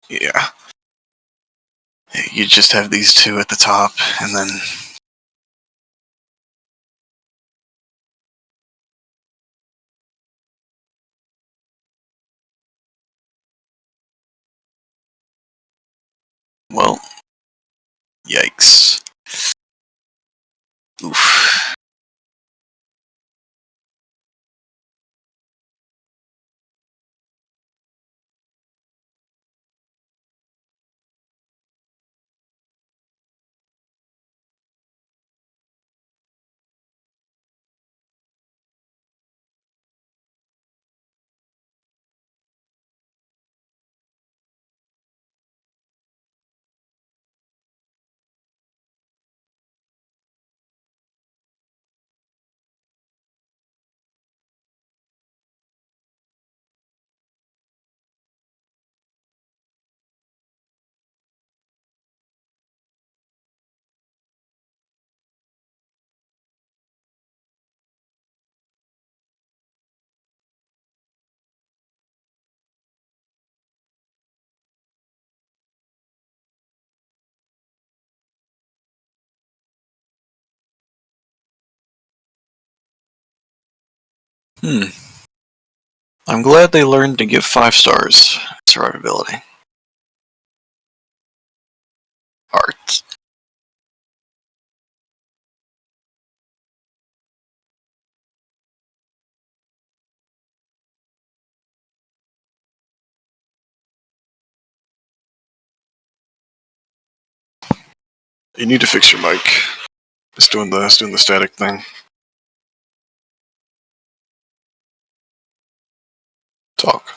Yeah. You just have these two at the top, and then well, yikes. Oof. I'm glad they learned to give 5 stars survivability. Art. You need to fix your mic. It's doing the static thing. Talk.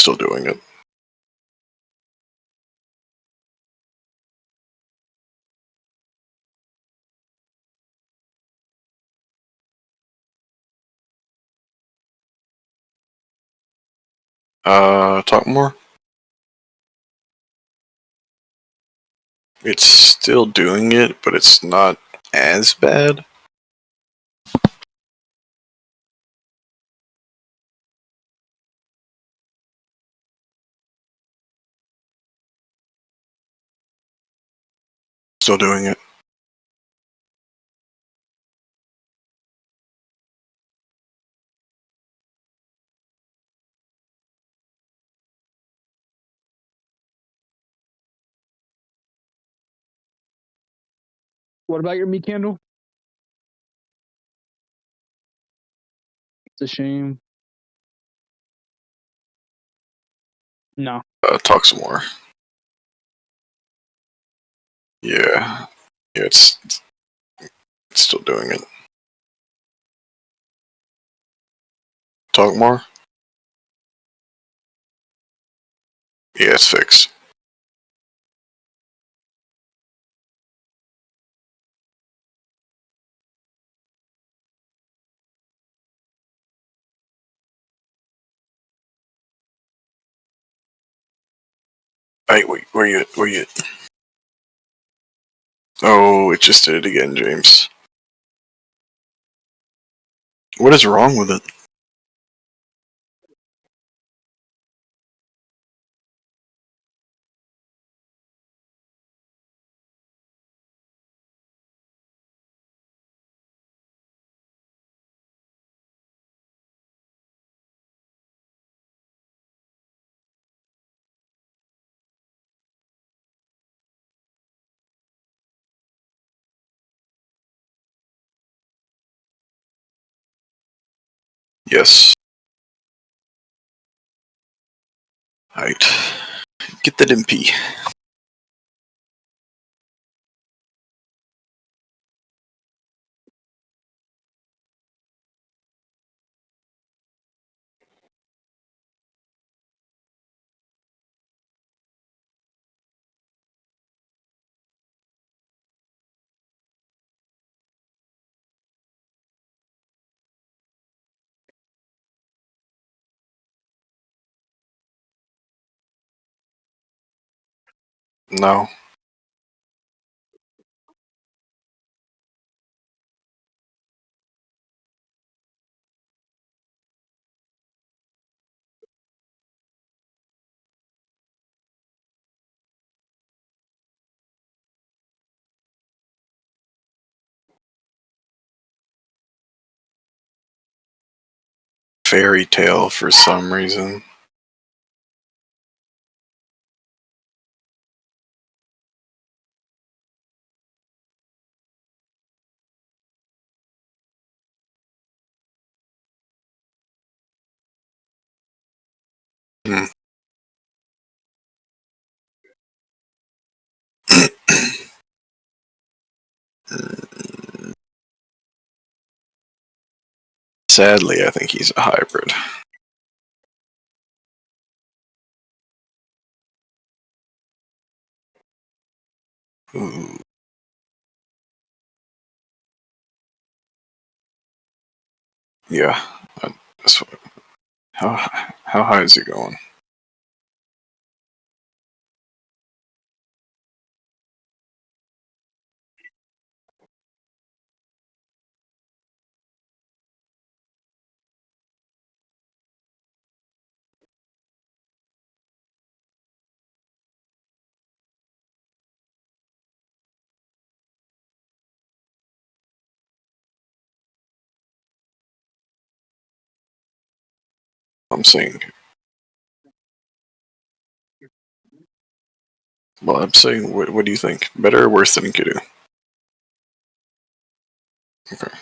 Still doing it. Talk more. It's still doing it, but it's not as bad. Still doing it. What about your meat candle? It's a shame. No. Talk some more. Yeah. Yeah, it's still doing it. Talk more. Yeah, it's fixed. Hey, wait, where you at? Where you at? Oh, it just did it again, James. What is wrong with it? Yes. Alright. Get that MP. No. Fairy tale for some reason. Hmm. Sadly, I think he's a hybrid. Ooh. Yeah. That's what, how high is he going? I'm saying. Well, I'm saying, what do you think? Better or worse than Enkidu? Okay.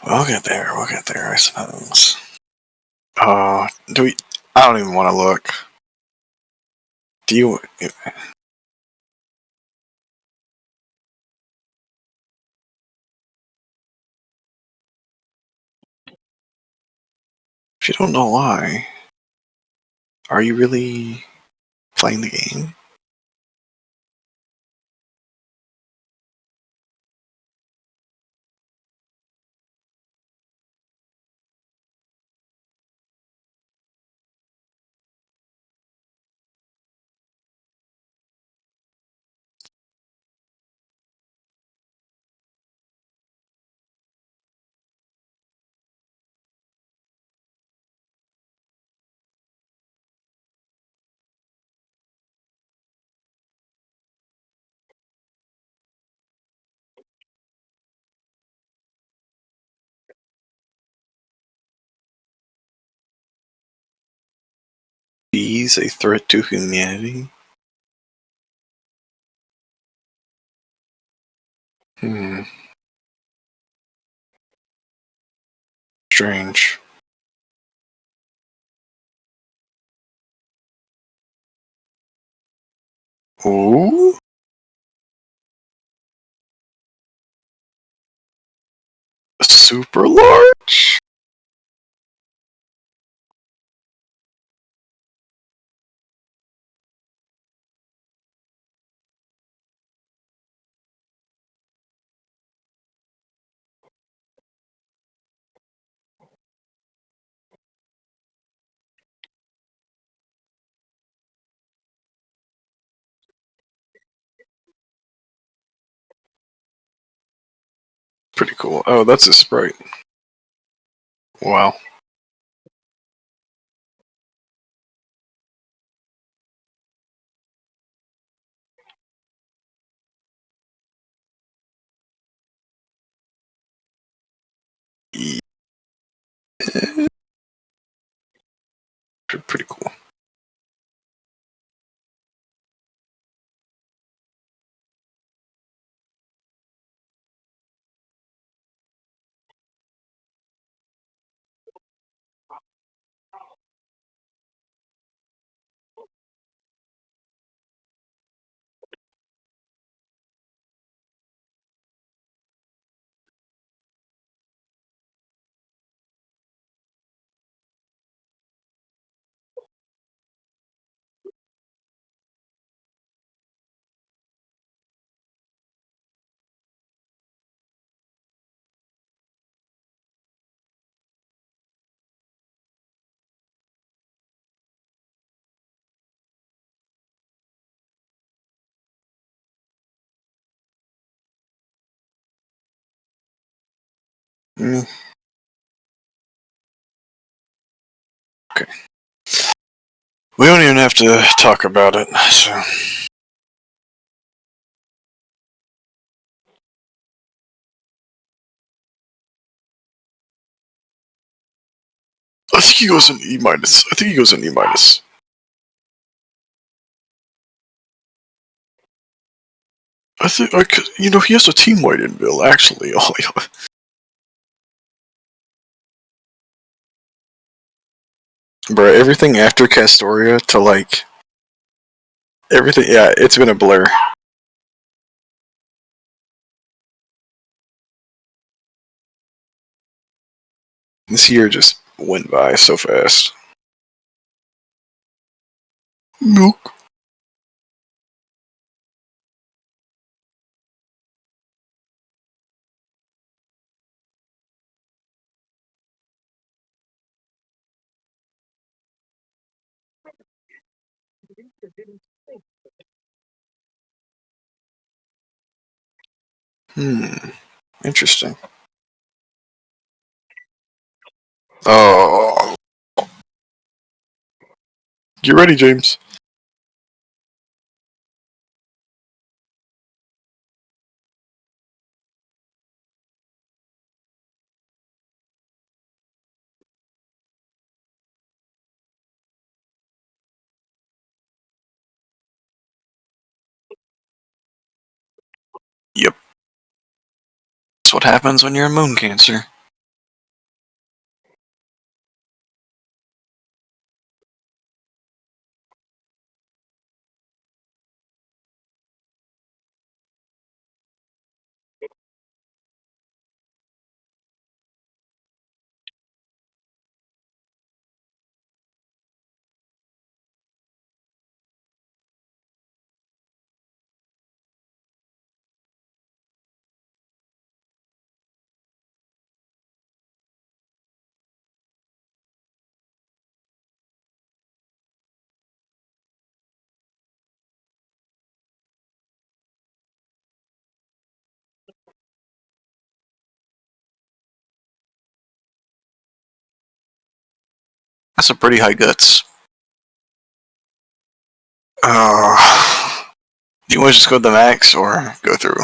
We'll get there. We'll get there, I suppose. Do we? I don't even want to look. Do you? If you don't know why, are you really playing the game? He's a threat to humanity? Hmm. Strange. Ooh? Super large? Pretty cool. Oh, that's a sprite. Wow. Yeah, pretty cool. Mm. Okay. We don't even have to talk about it, so. I think he goes in E minus. I think he goes in E minus. I think, you know, he has a team white in Bill, actually. Oh, yeah. Bro, everything after Castoria to, like, everything, yeah, it's been a blur. This year just went by so fast. Milk. Interesting. Oh. You ready, James? Yep. That's what happens when you're a moon cancer. That's a pretty high guts. Do you want to just go to the max or go through?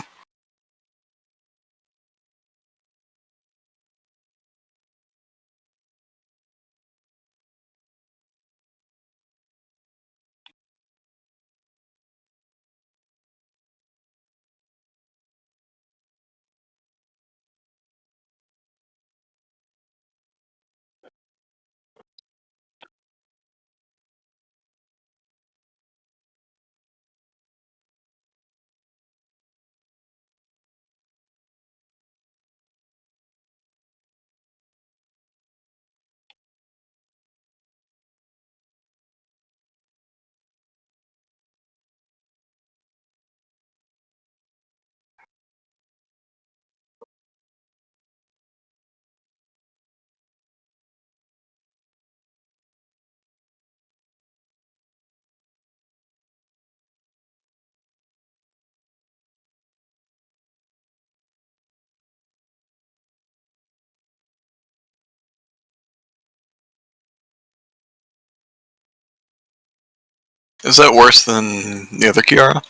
Is that worse than the other Kiara?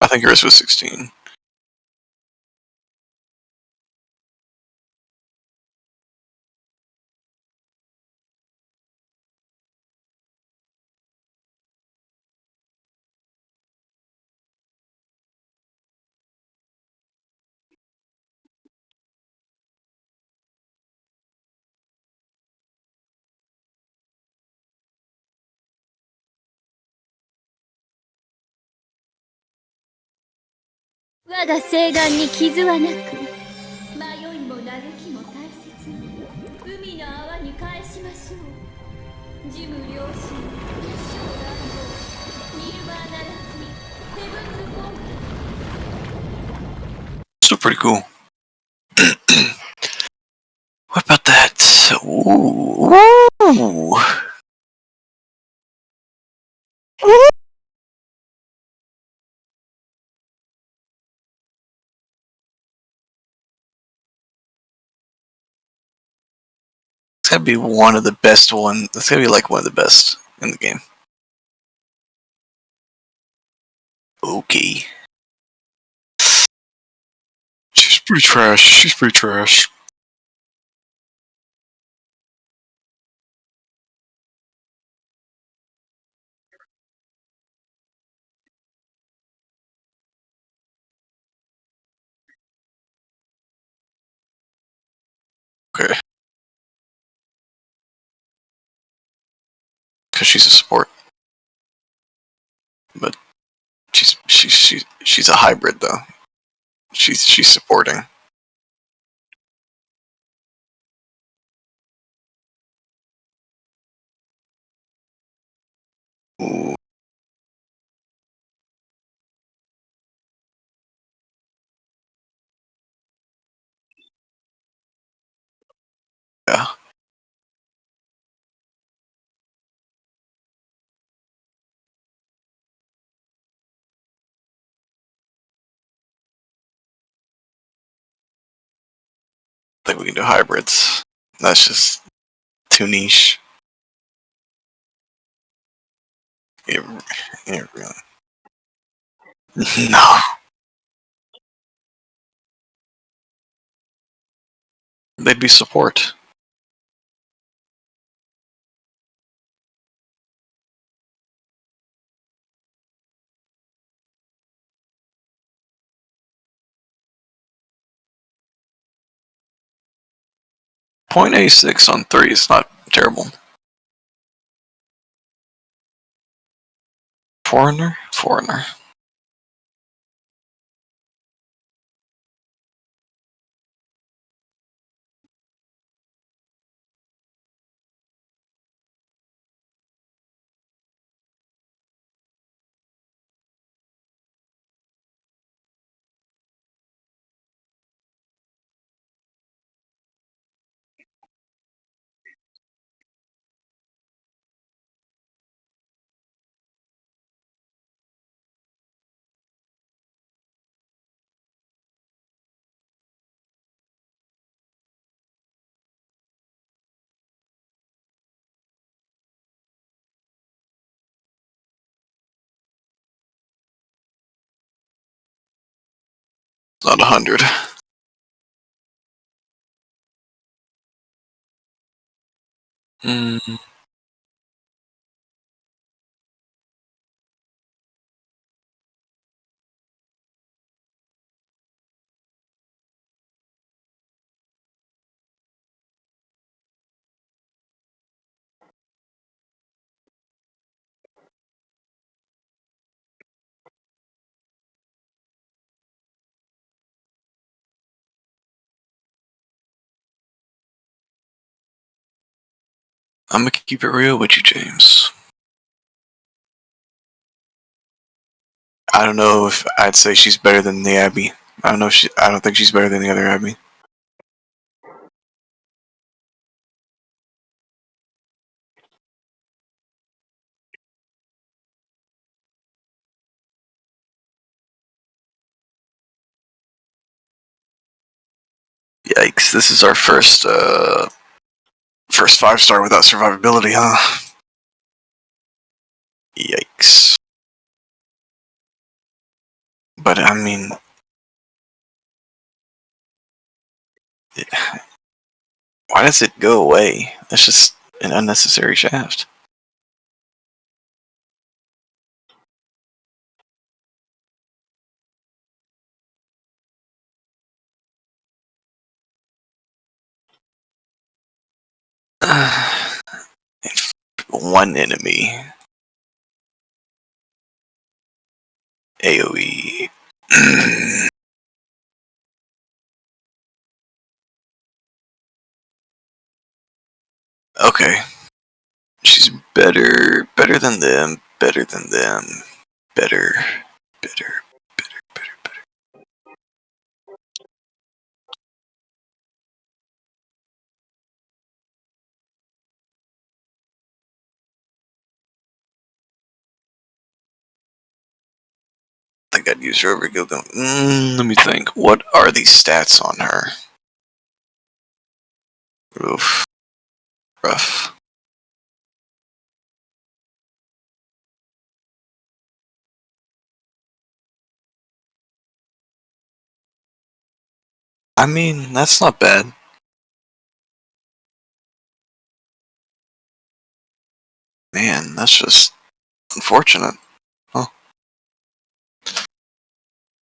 I think yours was 16. Still pretty cool. What about that? Ooh. It's gotta be one of the best one. It's gotta be like one of the best in the game. Okay. She's pretty trash. She's pretty trash. Okay. Because she's a support. But she's a hybrid though. She's supporting. Ooh. Yeah. I think we can do hybrids. That's just too niche. Yeah, yeah, really. No. They'd be support. .86 on 3 is not terrible. Foreigner? Foreigner. Not 100. Mm. I'm gonna keep it real with you, James. I don't know if I'd say she's better than the Abby. I don't know if I don't think she's better than the other Abby. Yikes! This is our first 5-star without survivability, huh? Yikes! But I mean, why does it go away? That's just an unnecessary shaft. One enemy. AoE. Okay. She's better than them, better than them, better, better. I think I'd use her over Gilgum. Let me think. What are the stats on her? Oof. rough. I mean, that's not bad. Man, that's just unfortunate. Huh.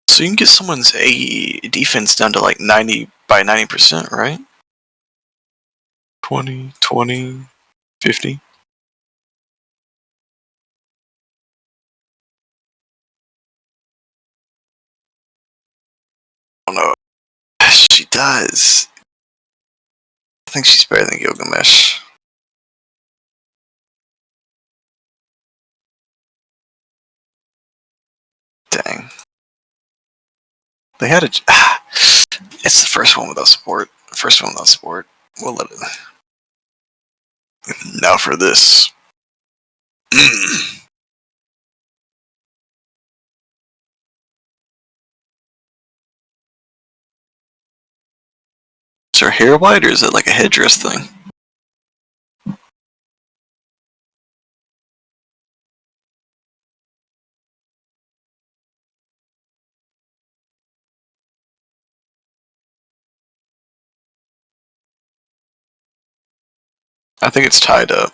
So you can get someone's AE defense down to like 90 by 90%, right? 20, 20, 50. I don't know. She does. I think she's better than Gilgamesh. Dang. They had a. It's the first one without support. First one without support. We'll let it. Now for this. Is her hair white or is it like a headdress thing? I think it's tied up.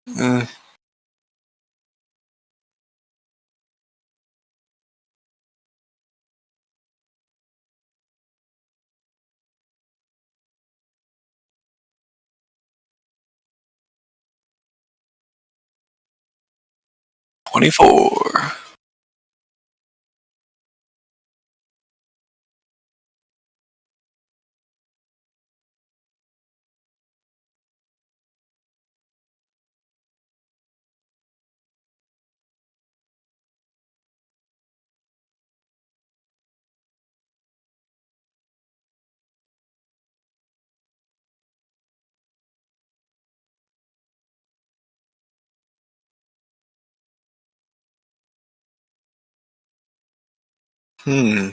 Mm. $24. Hmm.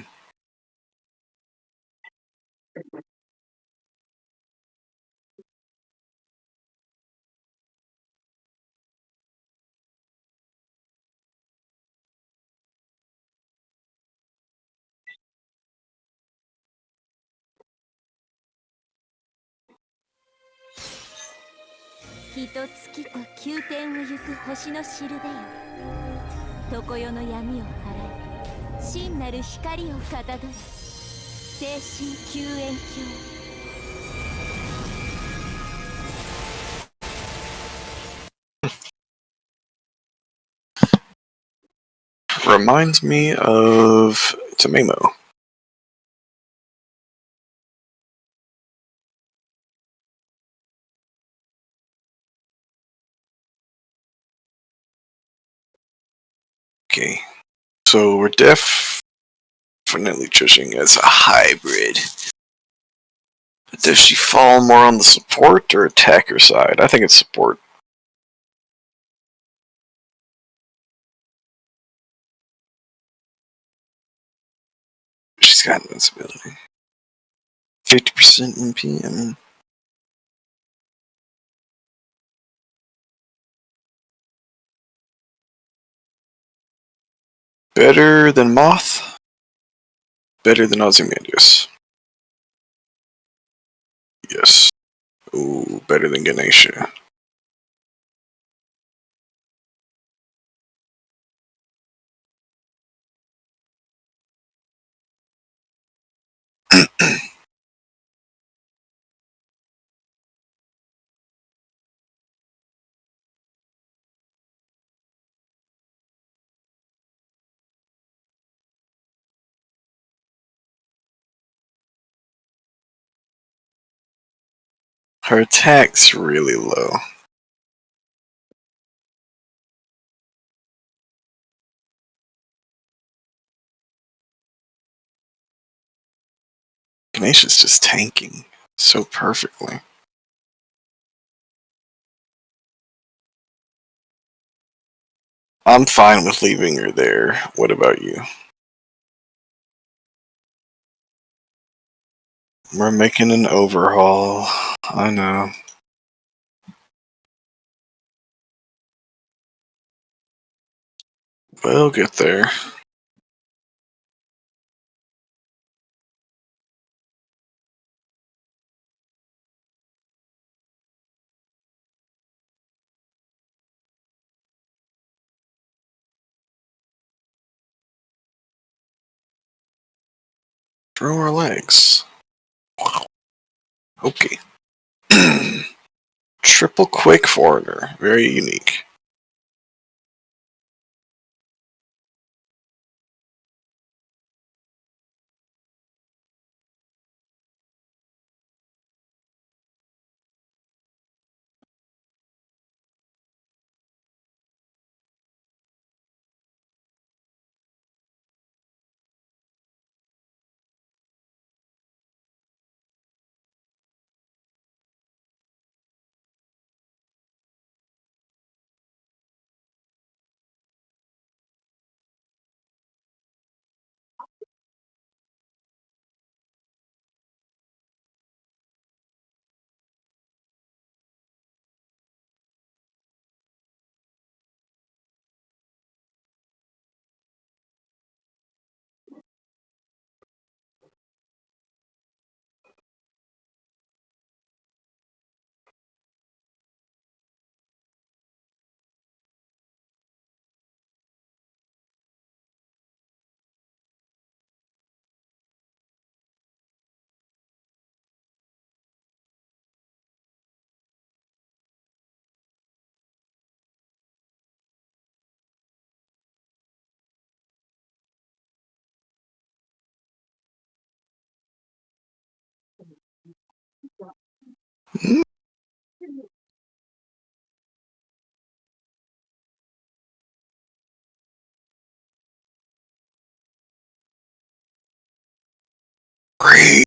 Reminds me of Tamemo. Okay. So we're definitely judging as a hybrid. But does she fall more on the support or attacker side? I think it's support. She's got invincibility. 50% MP. I mean, better than Moth. Better than Ozymandias. Yes. Ooh, better than Ganesha. Her attack's really low. Ganesha's just tanking so perfectly. I'm fine with leaving her there. What about you? We're making an overhaul. I know. We'll get there. Throw our legs. Okay. Triple quick foreigner. Very unique. Great.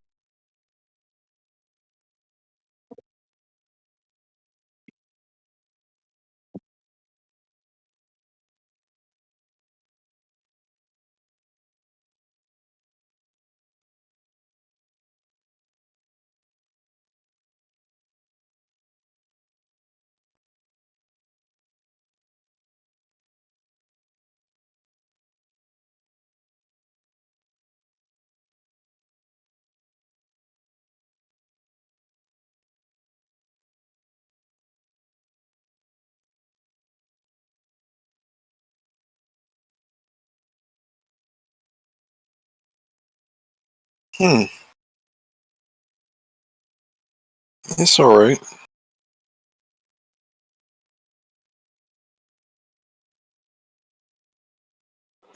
It's alright.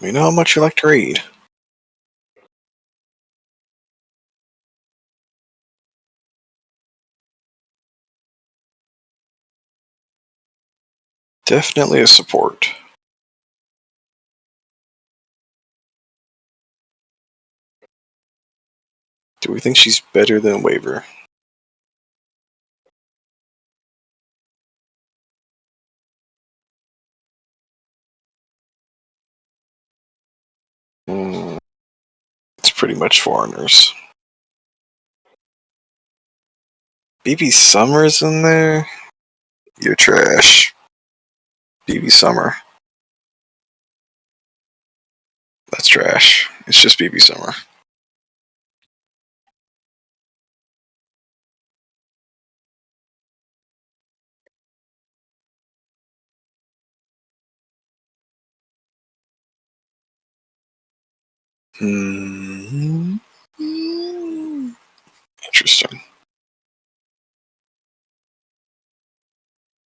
We know how much you like to read. Definitely a support. Do we think she's better than Waver? It's pretty much foreigners. BB Summer's in there? You're trash. BB Summer. That's trash. It's just BB Summer. Interesting.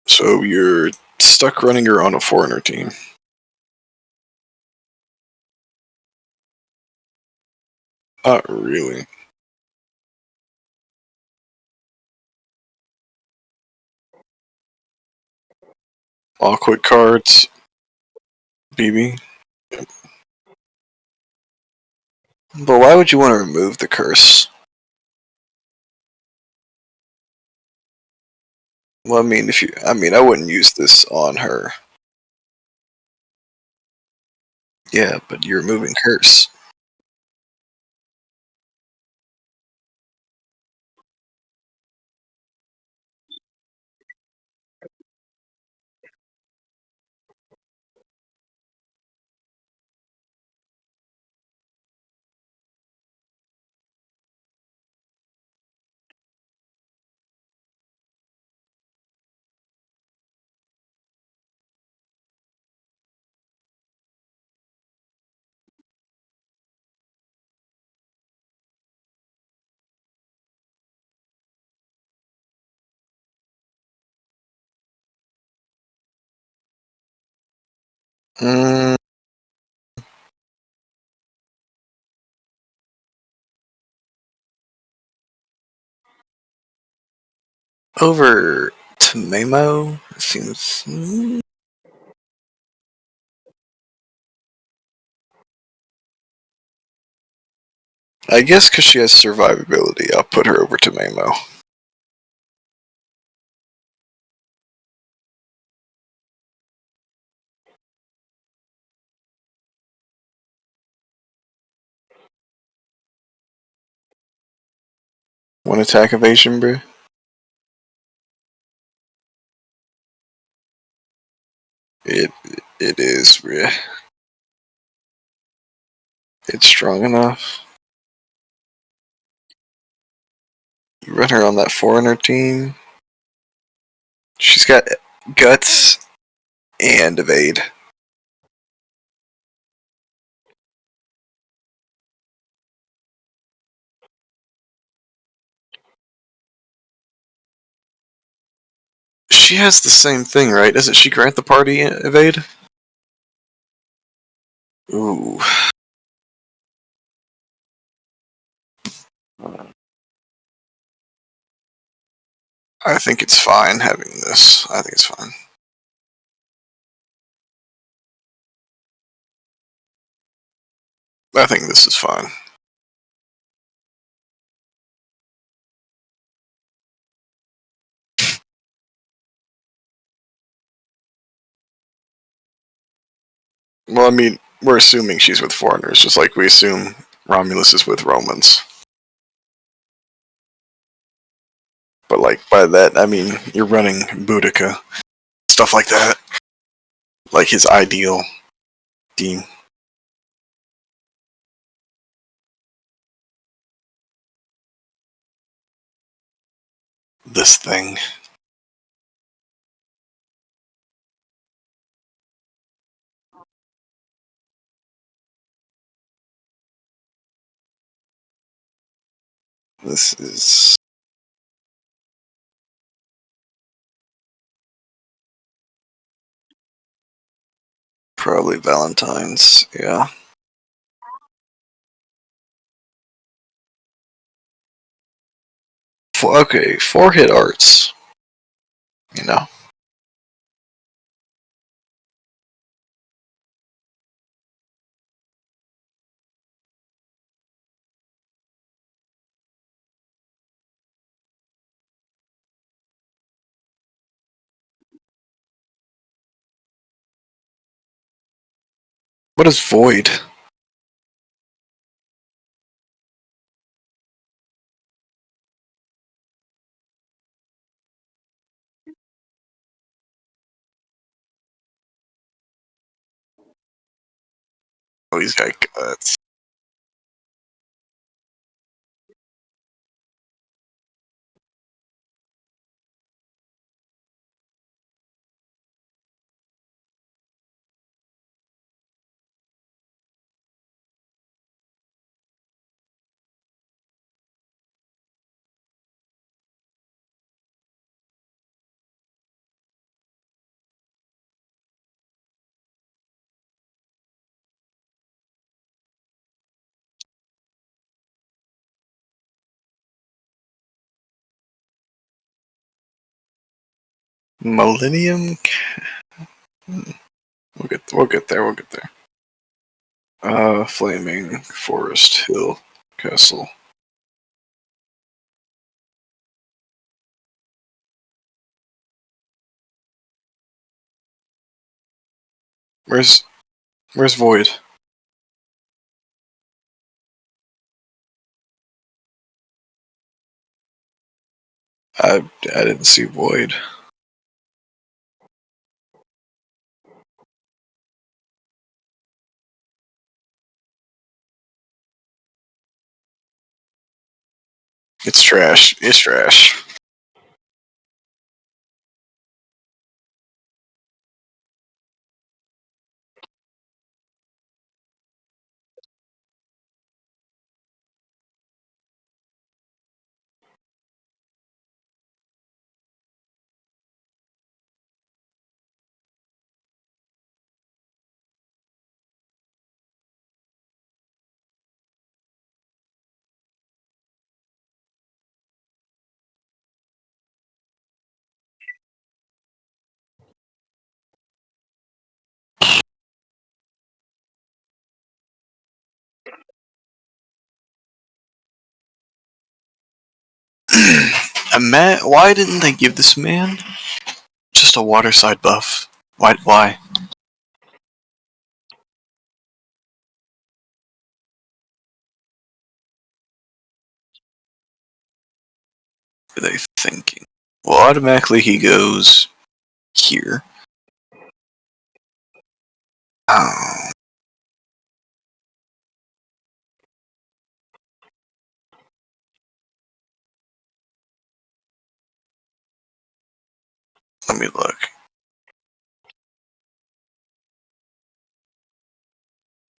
So you're stuck running her on a foreigner team. Not really. All quick cards. BB. But why would you want to remove the curse? Well, I mean, I wouldn't use this on her. Yeah, but you're removing curse. Mm, over to Mamo seems. I guess because she has survivability, I'll put her over to Mamo. One attack evasion, bro. It it is, bro. It's strong enough. You run her on that foreigner team. She's got guts and evade. She has the same thing, right? Doesn't she grant the party evade? Ooh. I think it's fine having this. I think it's fine. I think this is fine. Well, I mean, we're assuming she's with foreigners, just like we assume Romulus is with Romans. But like by that, I mean you're running Boudica, stuff like that, like his ideal team. This thing. This is probably Valentine's. Yeah. Okay, 4-hit arts. You know. What is void? Oh, he's got guts. Millennium. We'll get there. We'll get there. Flaming Forest Hill Castle. Where's Void? I didn't see Void. It's trash. It's trash. Why didn't they give this man just a water side buff? Why? What are they thinking? Well, automatically he goes here. Oh. Let me look.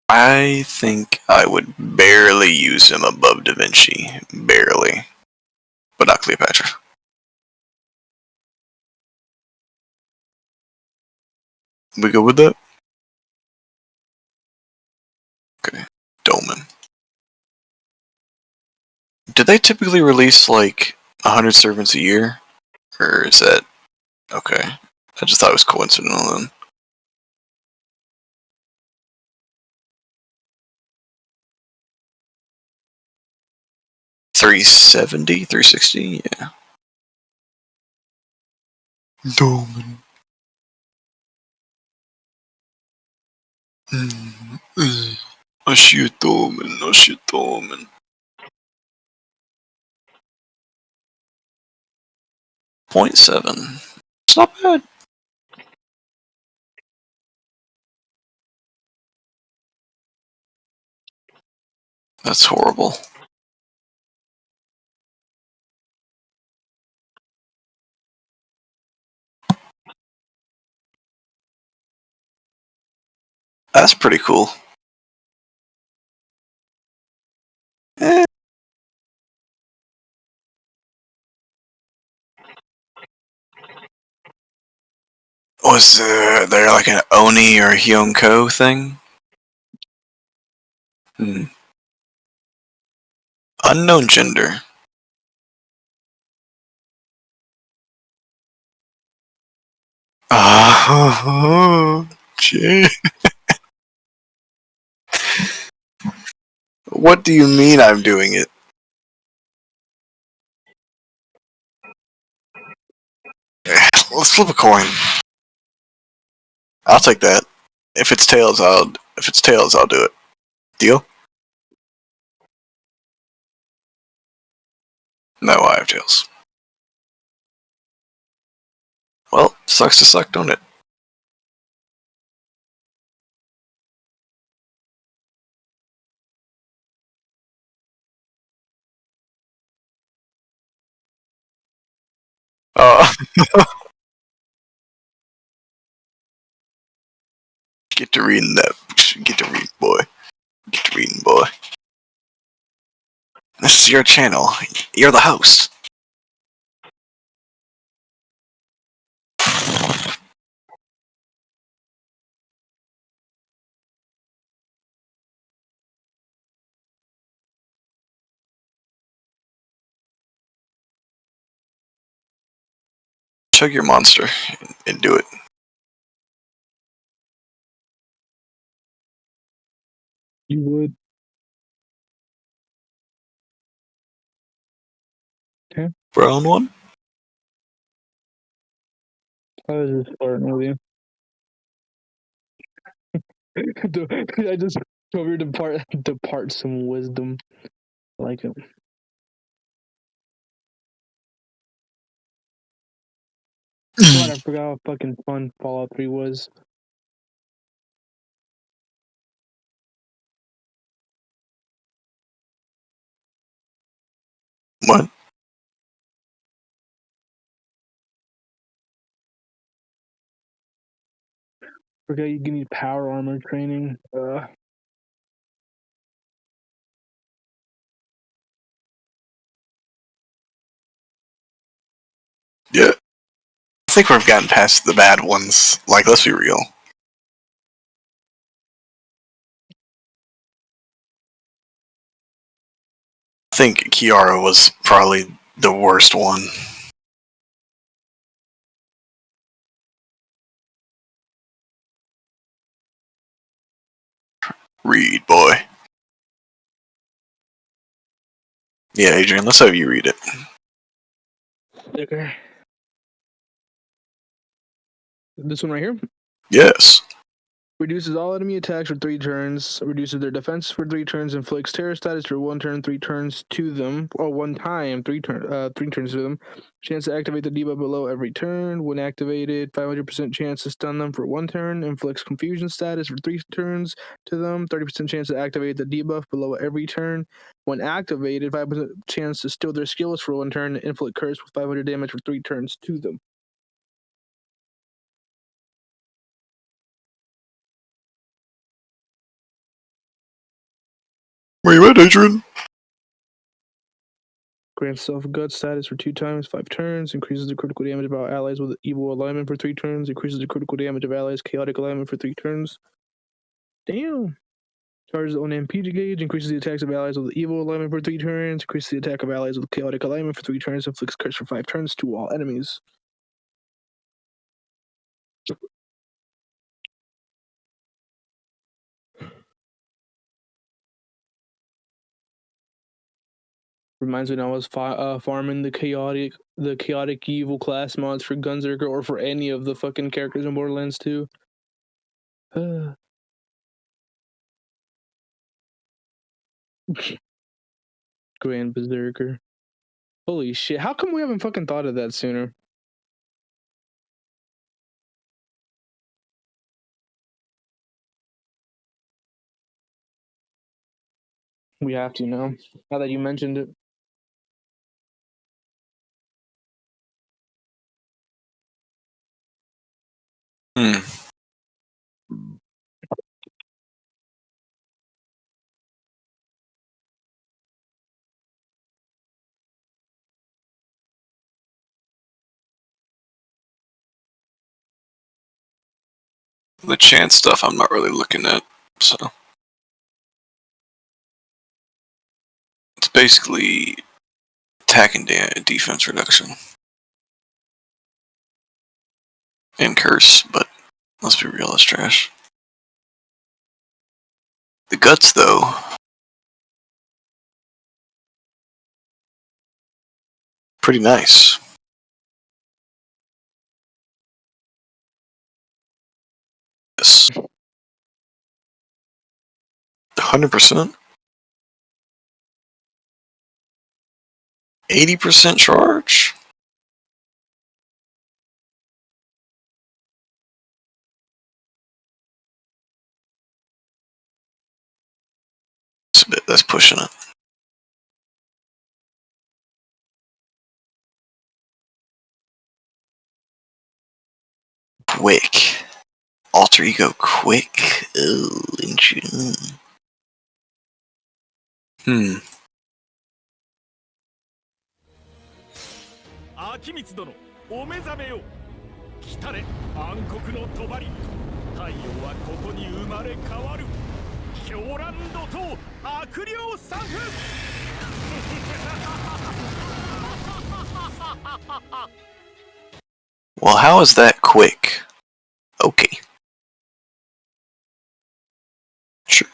I think I would barely use him above Da Vinci. Barely. But not Cleopatra. We go with that? Okay. Dolman. Do they typically release like 100 servants a year? Or is that... Okay. I just thought it was coincidental then. 370? 360? Yeah. Dolman. Aşıyor Dolman. Aşıyor Dolman. 0.7. It's not bad. That's horrible. That's pretty cool. Eh. Was there like an Oni or Hyunko thing? Unknown gender. Jay. What do you mean I'm doing it? Let's flip a coin. I'll take that. If it's tails, I'll do it. Deal? No, I have tails. Well, sucks to suck, don't it? Get to reading that. Get to reading, boy. Get to reading, boy. This is your channel. You're the host. Chug your monster and do it. You would. Okay. Brown one? I was just flirting with you. I just told you to depart some wisdom. I like it. God, I forgot how fucking fun Fallout 3 was. What? Forgot you need power armor training. Yeah. I think we've gotten past the bad ones. Like, let's be real. I think Kiara was probably the worst one. Read, boy. Yeah, Adrian, let's have you read it. Okay. This one right here? Yes. Reduces all enemy attacks for 3 turns, reduces their defense for 3 turns, inflicts terror status for 1 turn, 3 turns to them, or 1 time, 3 turns to them. Chance to activate the debuff below every turn. When activated, 500% chance to stun them for 1 turn, inflicts confusion status for 3 turns to them, 30% chance to activate the debuff below every turn. When activated, 5% chance to steal their skills for 1 turn, inflict curse with 500 damage for 3 turns to them. Where you at, Adrian? Grants self-gut status for 2 times, 5 turns, increases the critical damage of our allies with evil alignment for 3 turns, increases the critical damage of allies chaotic alignment for 3 turns. Damn. Charges on MP gauge, increases the attacks of allies with evil alignment for 3 turns, increases the attack of allies with chaotic alignment for 3 turns, inflicts curse for 5 turns to all enemies. Reminds me when I was farming the chaotic evil class mods for Gunzerker or for any of the fucking characters in Borderlands 2. Grand Berserker. Holy shit, how come we haven't fucking thought of that sooner? We have to now. Now that you mentioned it. The chance stuff I'm not really looking at, so. It's basically attack and defense reduction. And curse, but let's be real, that's trash. The guts, though. Pretty nice. Yes. 100%? 80% charge? That's pushing it. Quick. Alter ego quick. Oh, interesting. Hmm. 秋光殿、お目覚めよ。来たれ、暗黒の帳。太陽はここに生まれ変わる。狂乱怒涛、悪霊散布。Well, how is that quick? Okay. Sure.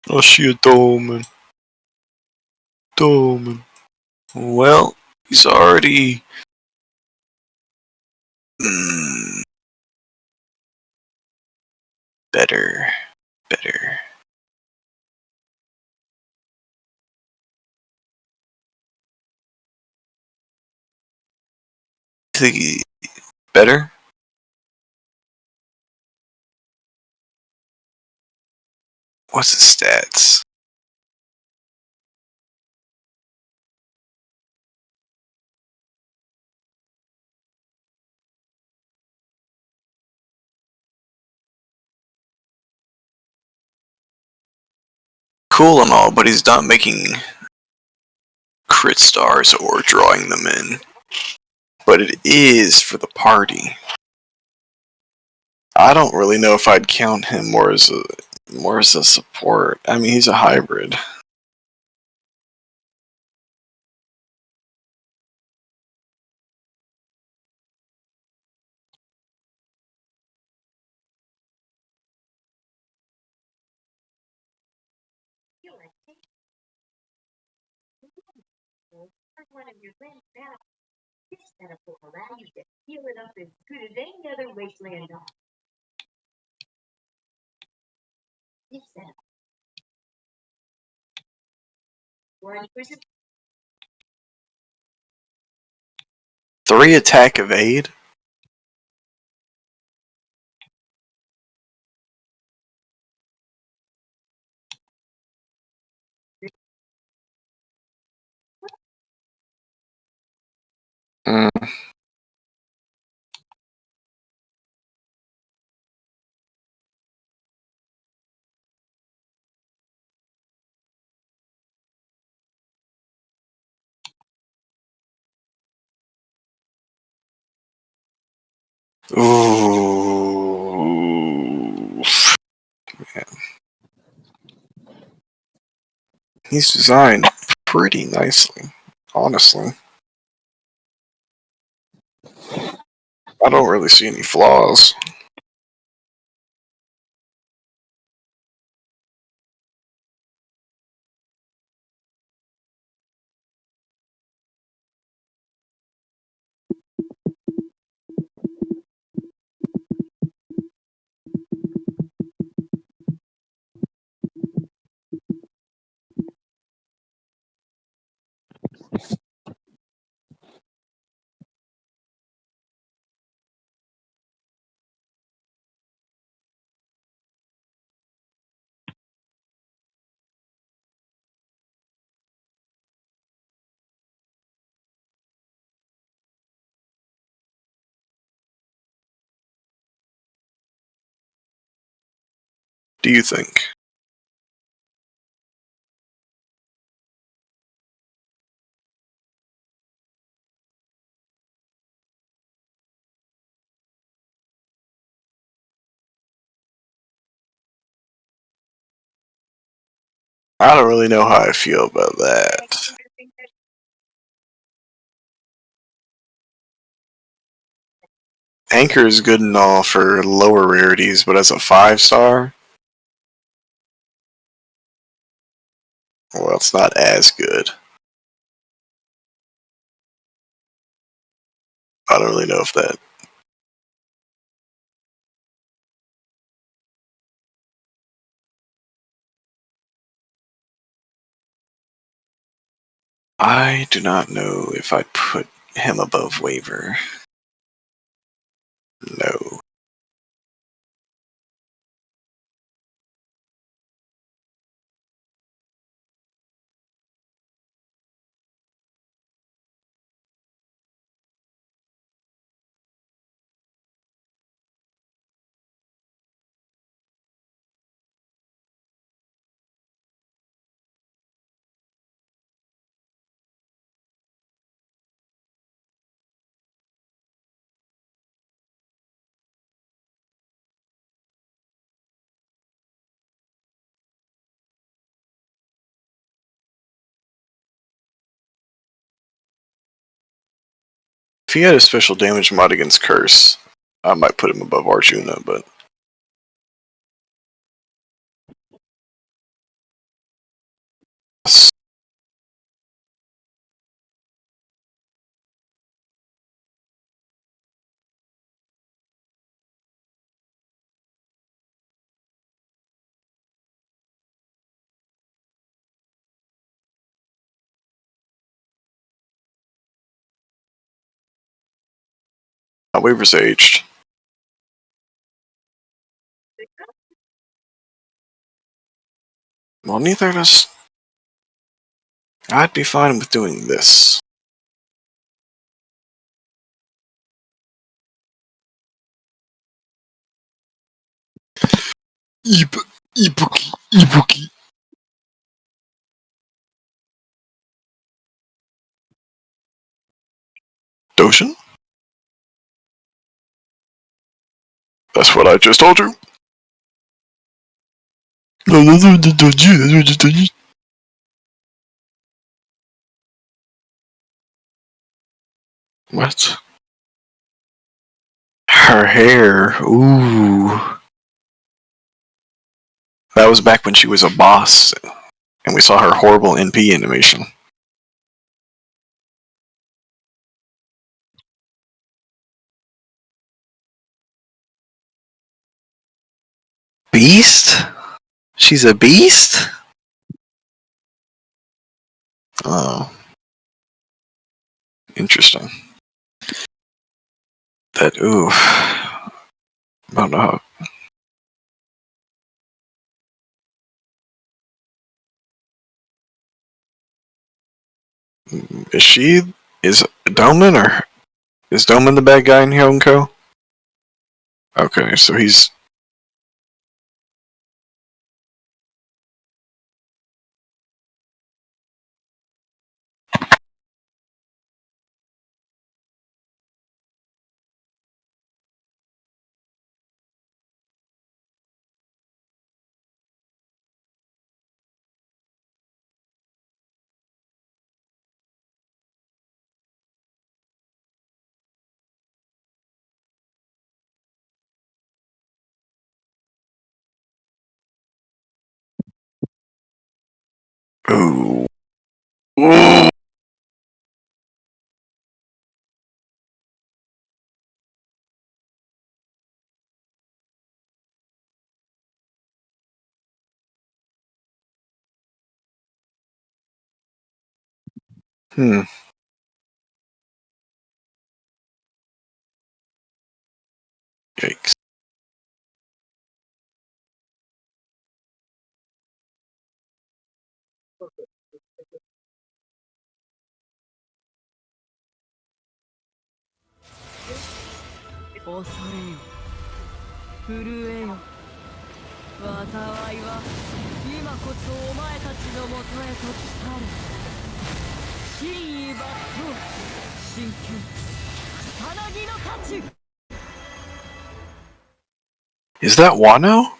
Oh, she a Dolman. Dolman. Well, he's already... Better. Better. he better? What's his stats? Cool and all, but he's not making crit stars or drawing them in. But it is for the party. I don't really know if I'd count him more as a support. I mean, he's a hybrid. Three attack evade? Mm. Ooh. Man. He's designed pretty nicely, honestly. I don't really see any flaws. Do you think? I don't really know how I feel about that. Anchor is good and all for lower rarities, but as a 5-star, well, it's not as good. I don't really know if that. I do not know if I'd put him above waiver. No. If he had a special damage mod against Curse, I might put him above Arjuna, but Weaver's aged. Well, neither does. I'd be fine with doing this. Ibuki. Doshin? That's what I just told you. No, that's what I just told you. That's what I just told you. What? Her hair. Ooh. That was back when she was a boss, and we saw her horrible NP animation. Beast? She's a beast? Oh. Interesting. That, ooh. I don't know. Is she, is Doman, or is Doman the bad guy in Hyonko? Okay, so he's, ooh. Hmm. Yikes. Is that Wano?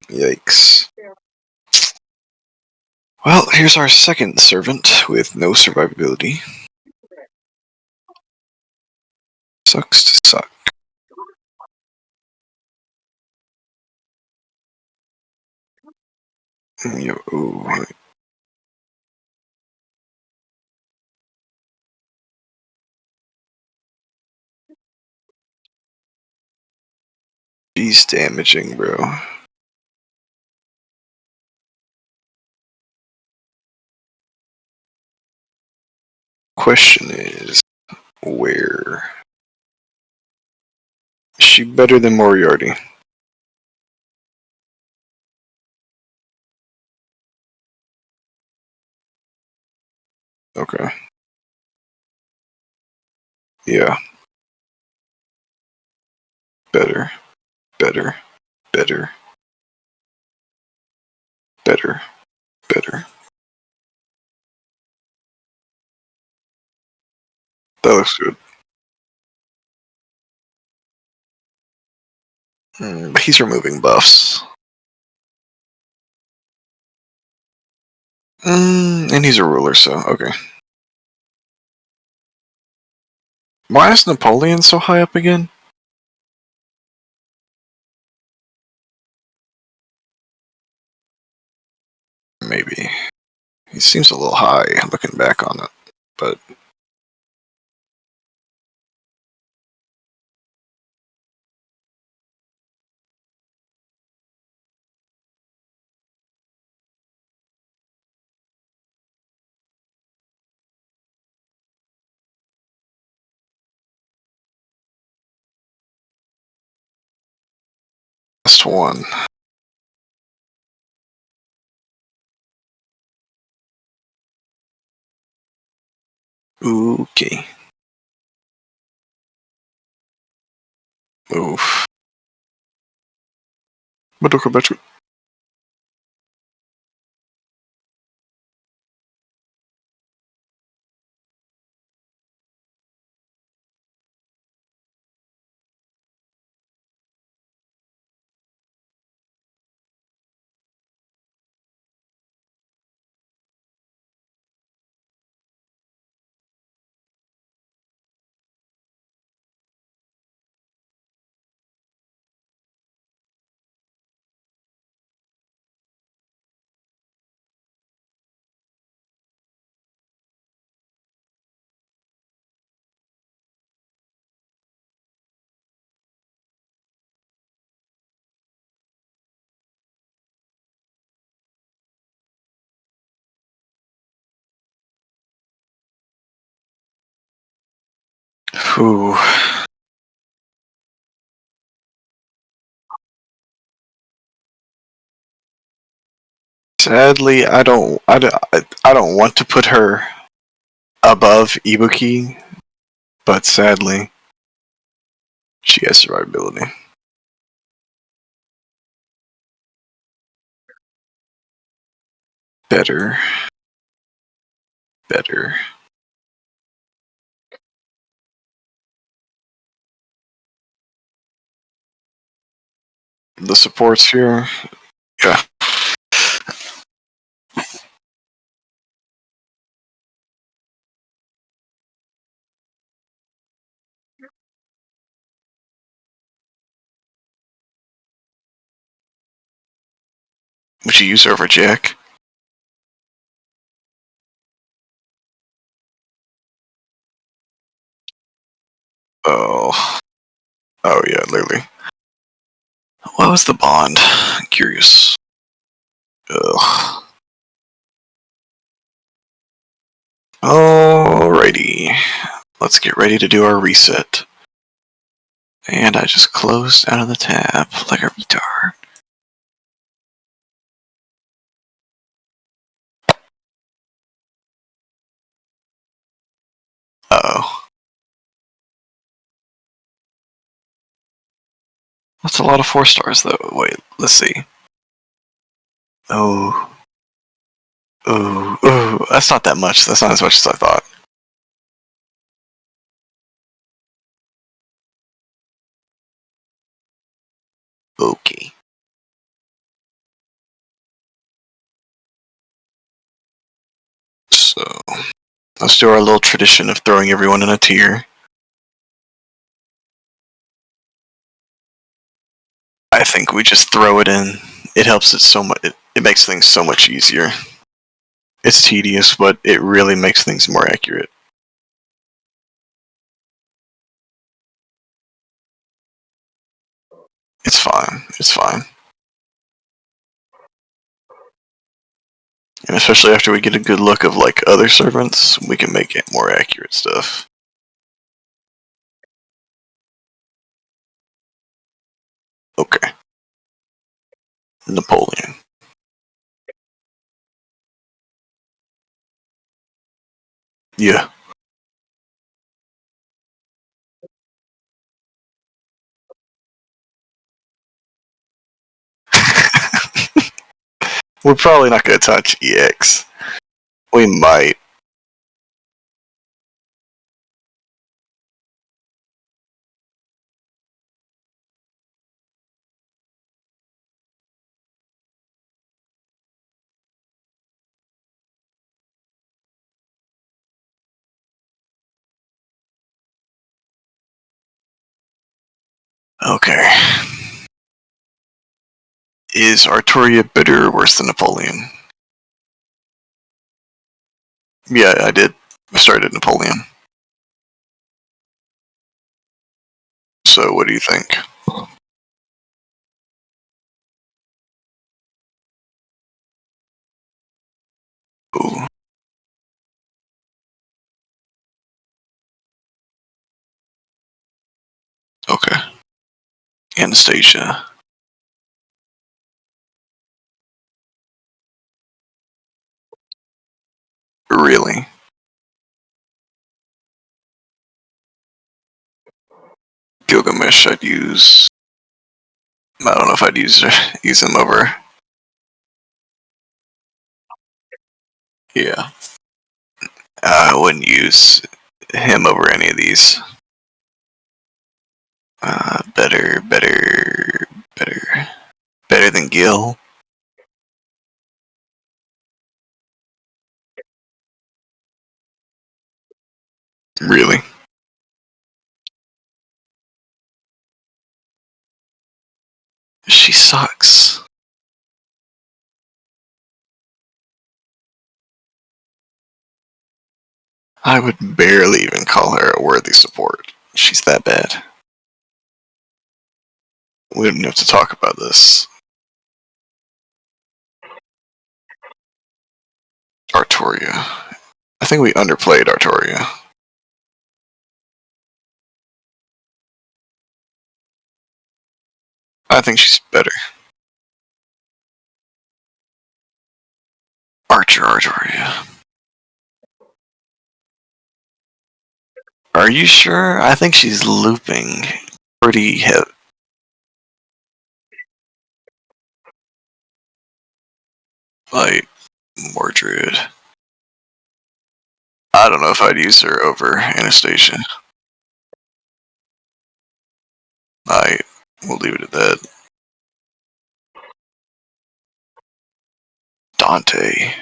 Yikes. Well, here's our second servant with no survivability. Sucks to suck. Ooh. She's damaging, bro. Question is, where? Is she better than Moriarty? Okay. Yeah. Better. Better. Better. Better. Better. That looks good. But he's removing buffs. And he's a ruler, so okay. Why is Napoleon so high up again? Maybe. He seems a little high looking back on it, but F1. Okay. Oof. Baduka. Ooh. Sadly, I don't want to put her above Ibuki, but sadly, she has survivability. Better. The supports here, yeah. Would you use her over Jack? Oh. Oh yeah, literally. What was the bond? I'm curious. Ugh. Alrighty. Let's get ready to do our reset. And I just closed out of the tab like a retard. Uh-oh. That's a lot of 4 stars though. Wait, let's see. Oh. Oh, that's not that much. That's not as much as I thought. Okay. So, let's do our little tradition of throwing everyone in a tier. I think we just throw it in. It helps it so much. It makes things so much easier. It's tedious, but it really makes things more accurate. It's fine. It's fine. And especially after we get a good look of like other servants, we can make it more accurate stuff. Okay. Napoleon. Yeah. We're probably not going to touch EX. We might. Okay. Is Arturia better or worse than Napoleon? Yeah, I did. I started Napoleon. So what do you think? Ooh. Okay. Anastasia. trash, I'd use. I don't know if I'd use him over. Yeah. I wouldn't use him over any of these. Better than Gil. Really? She sucks. I would barely even call her a worthy support. She's that bad. We don't have to talk about this. Artoria. I think we underplayed Artoria. I think she's better. Artoria. Are you sure? I think she's looping pretty heavy. Like, Mordred. I don't know if I'd use her over Anastasia. We'll leave it at that. Dante.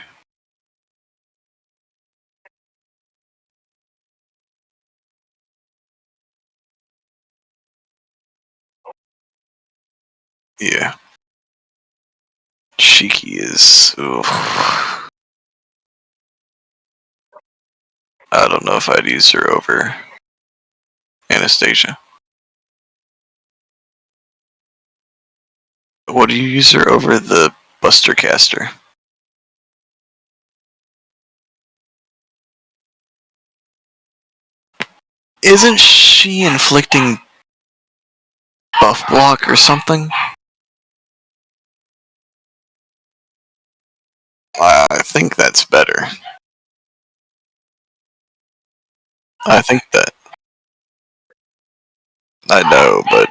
Yeah. Shiki is. Oof. I don't know if I'd use her over Anastasia. What do you use her over the Buster Caster? Isn't she inflicting buff block or something? I think that's better. I think that. I know, but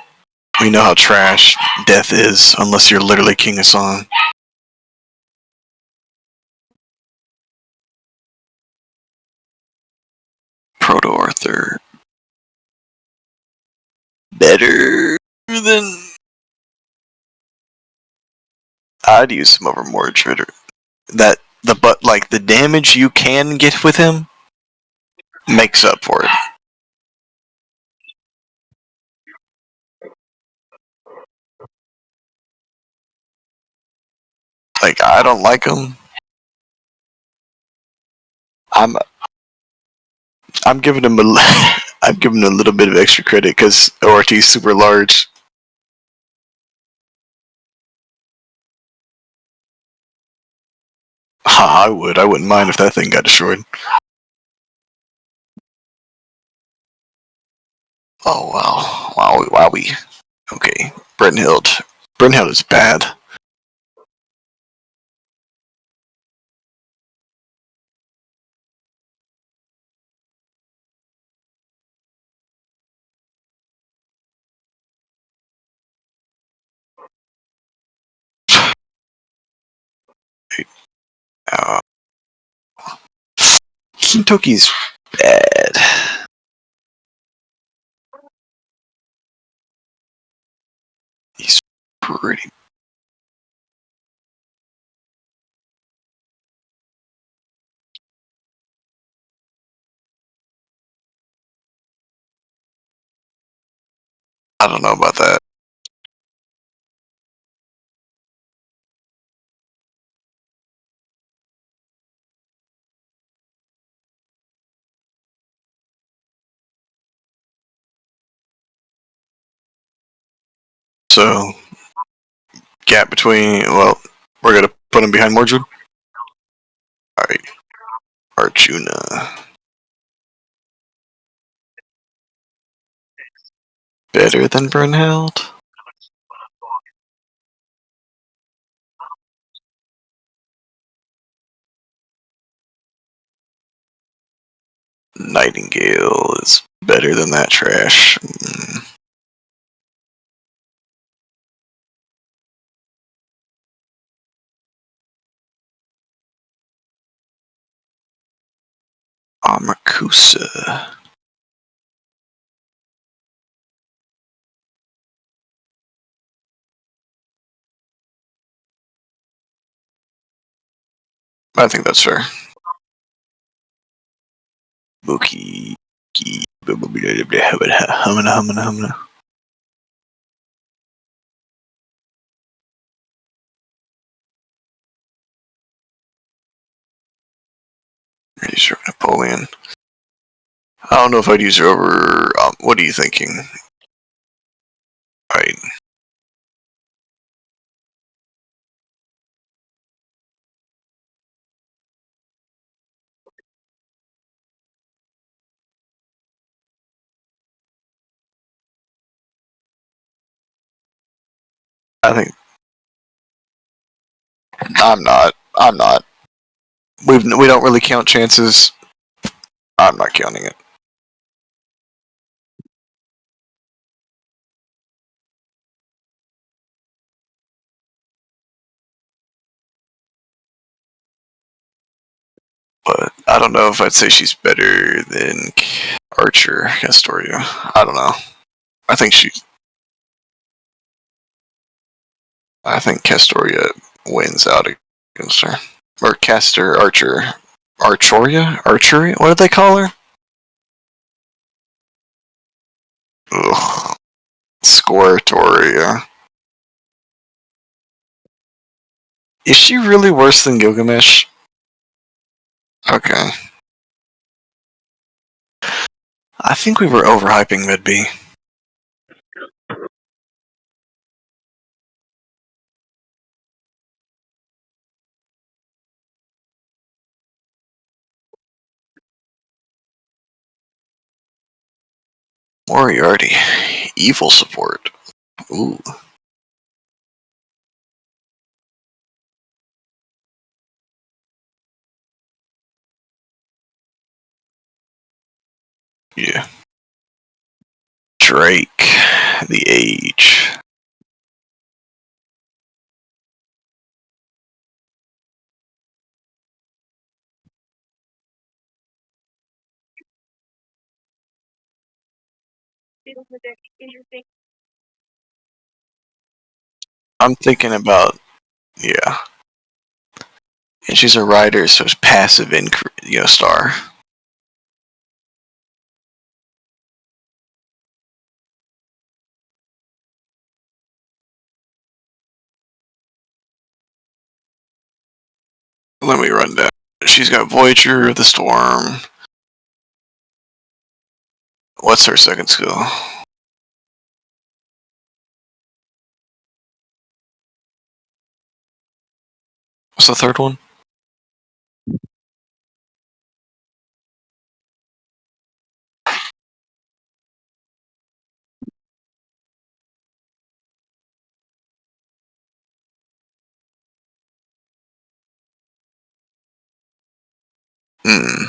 we know how trash death is unless you're literally King of Song. Proto Arthur. Better than. I'd use him over Mordred. That the damage you can get with him makes up for it. Like, I don't like him. I'm giving him I'm giving him a little bit of extra credit because ORT's super large. Ha, I would. I wouldn't mind if that thing got destroyed. Oh wow, wowie. Okay, Brynhild. Brynhild is bad. Uh, Kintoki's bad. He's pretty. I don't know about that. So, gap between. Well, we're gonna put him behind Mordred. All right, Arjuna. Better than Brynhild. Nightingale is better than that trash. Amakusa. I think that's fair. Buki. Humana. Use her Napoleon. I don't know if I'd use her over. What are you thinking? Right. I think I'm not. We don't really count chances. I'm not counting it. But I don't know if I'd say she's better than Archer Castoria. I don't know. I think Castoria wins out against her. Or Archer. Archery? What did they call her? Ugh. Squirtoria. Is she really worse than Gilgamesh? Okay. I think we were overhyping Mid B. Moriarty. Evil support. Ooh. Yeah. Drake. The Age. I'm thinking about, yeah. And she's a writer, so it's passive star. Let me run down. She's got Voyager of the Storm. What's her second skill? What's the third one? Hmm.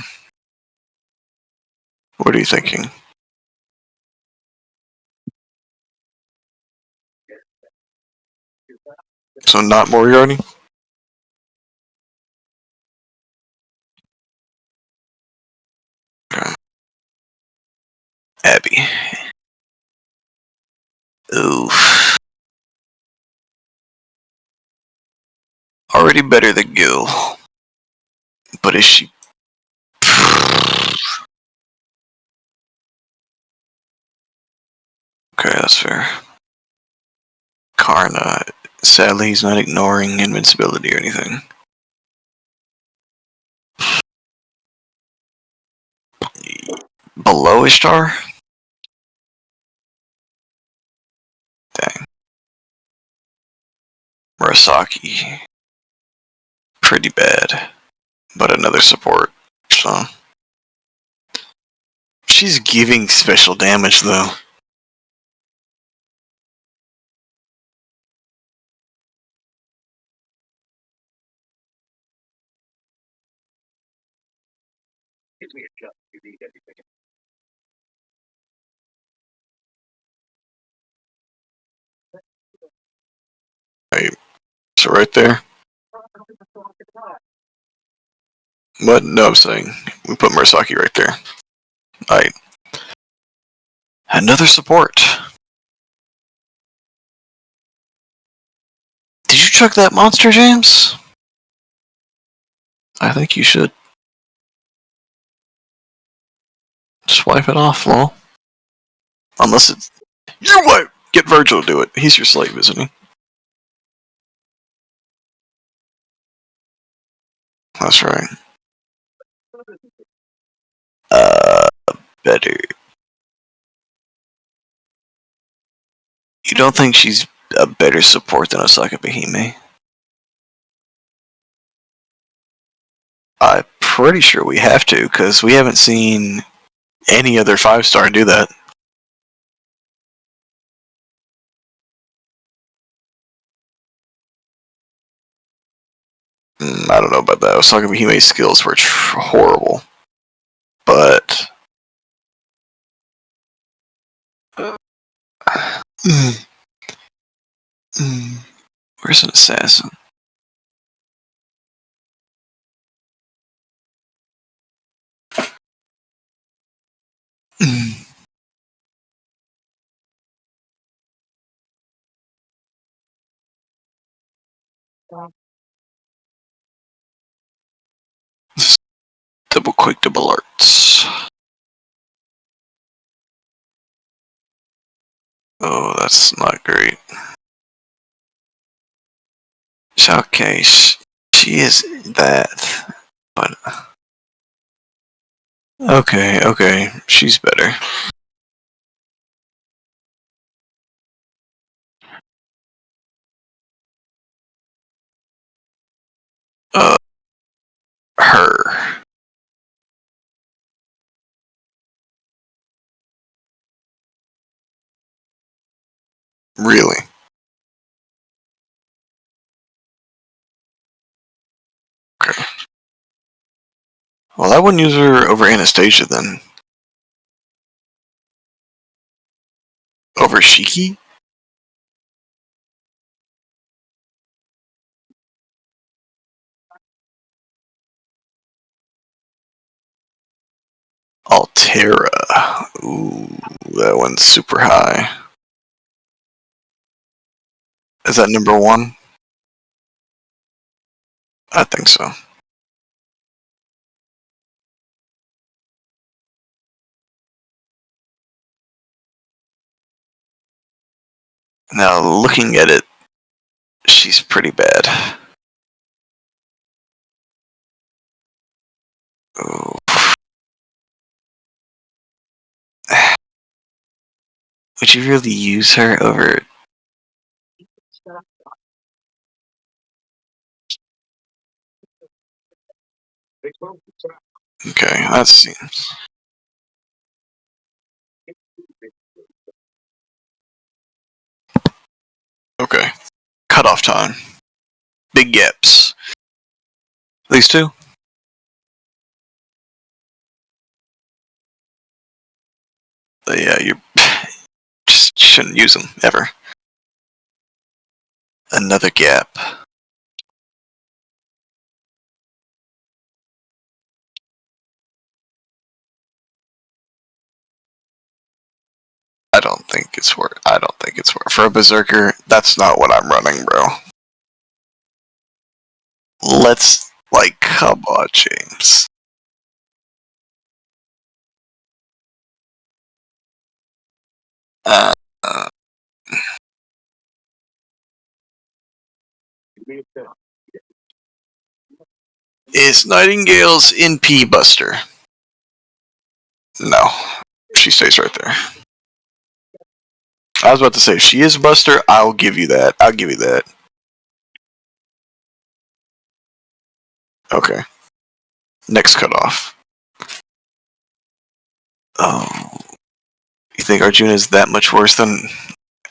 What are you thinking? So not Moriarty? Okay. Abby. Oof. Already better than Gil. But is she... Okay, that's fair. Karna. Sadly, he's not ignoring invincibility or anything. Below Ishtar? Dang. Murasaki. Pretty bad. But another support. So... She's giving special damage, though. Right. So right there. What? No, I'm saying we put Murasaki right there. Alright. Another support. Did you chuck that monster, James? I think you should. Just wipe it off, lol. Unless it's... You wipe! Get Virgil to do it. He's your slave, isn't he? That's right. Better. You don't think she's a better support than Osaka Behime? I'm pretty sure we have to, because we haven't seen any other 5-star do that. I don't know about that. Osaka Behime's skills were horrible. But... Where's an assassin? Quick double arts. Oh, that's not great. Okay, she is that, but okay, she's better. Her. Really? Okay. Well, I wouldn't use her over Anastasia then. Over Shiki? Altera. Ooh, that one's super high. Is that number 1? I think so. Now, looking at it, she's pretty bad. Ooh. Would you really use her over... Okay, that seems... Okay. Cutoff time. Big gaps. These two? Yeah, you just shouldn't use them, ever. Another gap. I don't think it's worth. For a berserker, that's not what I'm running, bro. Let's, like, come on, James. Uh, is Nightingale's NP Buster? No. She stays right there. I was about to say, if she is Buster, I'll give you that. Okay. Next cutoff. Oh. You think Arjuna is that much worse than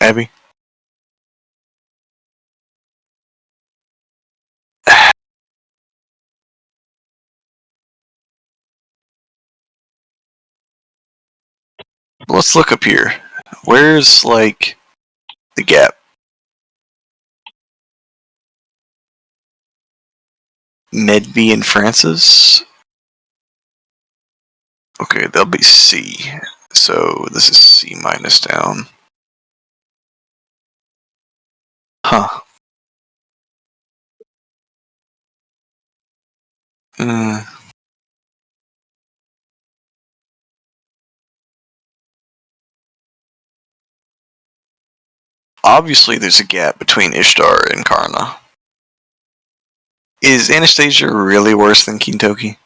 Abby? Let's look up here. Where's, like, the gap? Medby and Francis? Okay, they'll be C. So this is C minus down. Huh. Mm. Obviously, there's a gap between Ishtar and Karna. Is Anastasia really worse than Kintoki?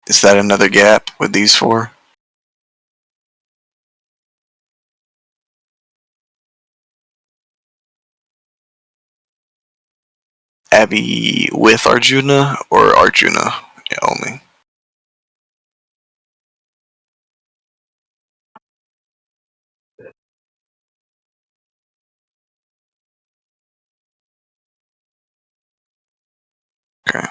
Is that another gap with these four? Abby with Arjuna or Arjuna only? Okay.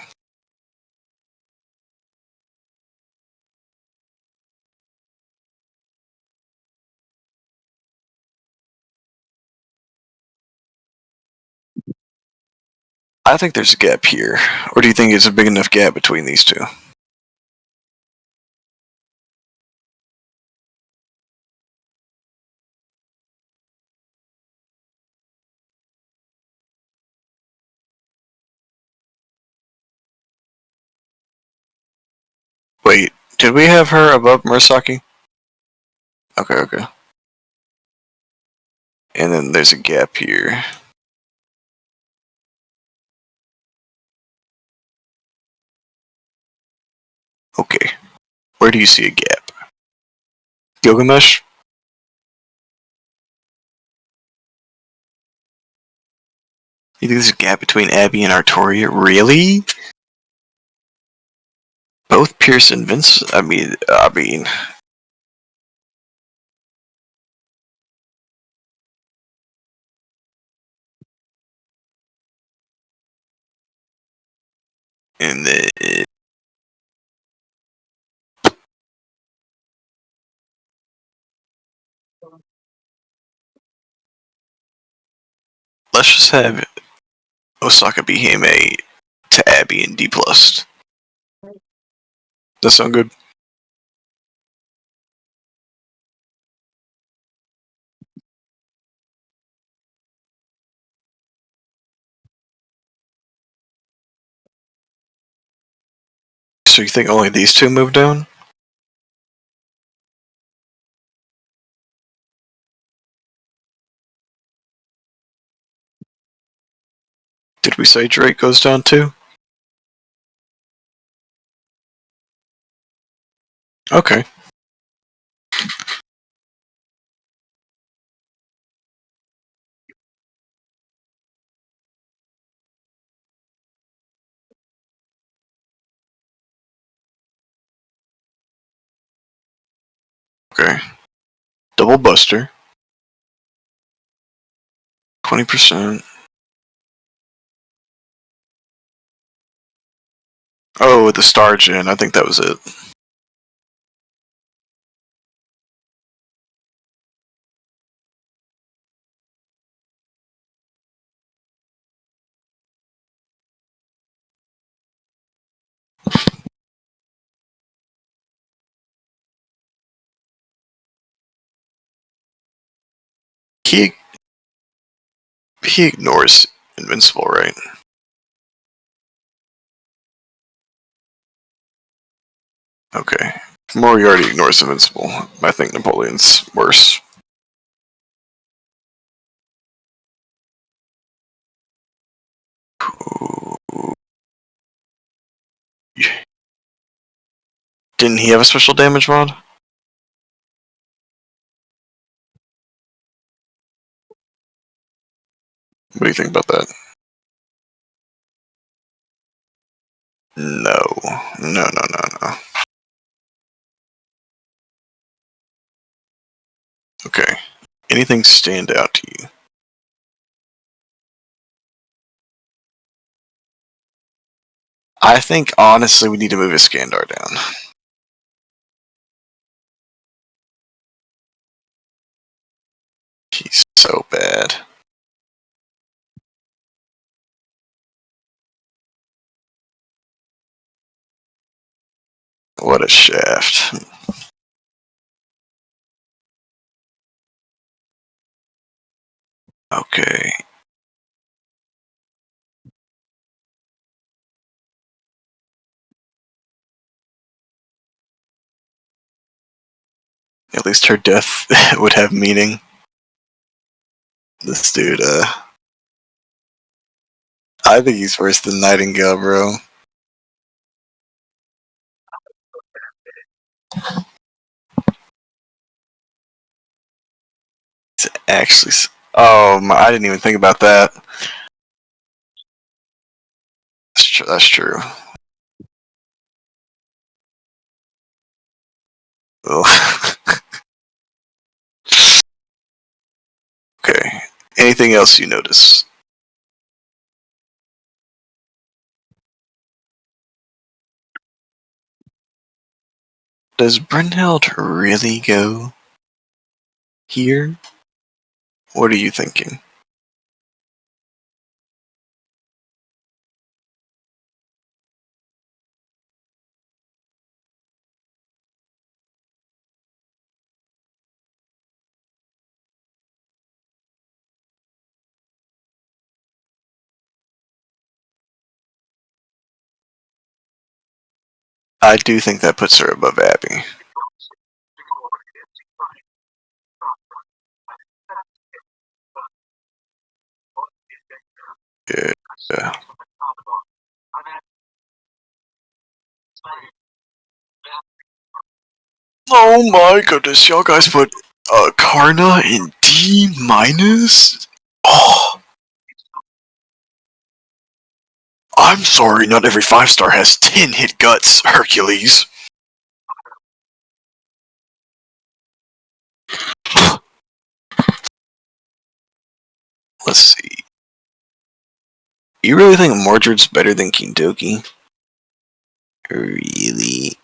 I think there's a gap here. Or do you think it's a big enough gap between these two? Wait, did we have her above Murasaki? Okay, okay. And then there's a gap here. Okay. Where do you see a gap? Gilgamesh? You think there's a gap between Abby and Artoria? Really? Both Pierce and Vince? I mean... And then... Let's just have Osaka be Hime to Abby and D+. Does that sound good? So you think only these two move down? Did we say Drake goes down too? Okay. Okay. Double Buster. 20%. Oh, the Star Gen. I think that was it. He ignores Invincible, right? Okay. Moriarty ignores Invincible. I think Napoleon's worse. Didn't he have a special damage mod? What do you think about that? No. No. Okay. Anything stand out to you? I think, honestly, we need to move Iskandar down. He's so bad. What a shaft. Okay. At least her death would have meaning. This dude, I think he's worse than Nightingale, bro. It's actually. Oh, I didn't even think about that. That's true. Okay. Anything else you notice? Does Brynhild really go here? What are you thinking? I do think that puts her above Abby. Yeah. Oh my goodness, y'all guys put Karna in D minus? Oh, I'm sorry, not every 5-star has 10 hit guts, Hercules. Let's see. You really think Mordred's better than Kindoki? Really?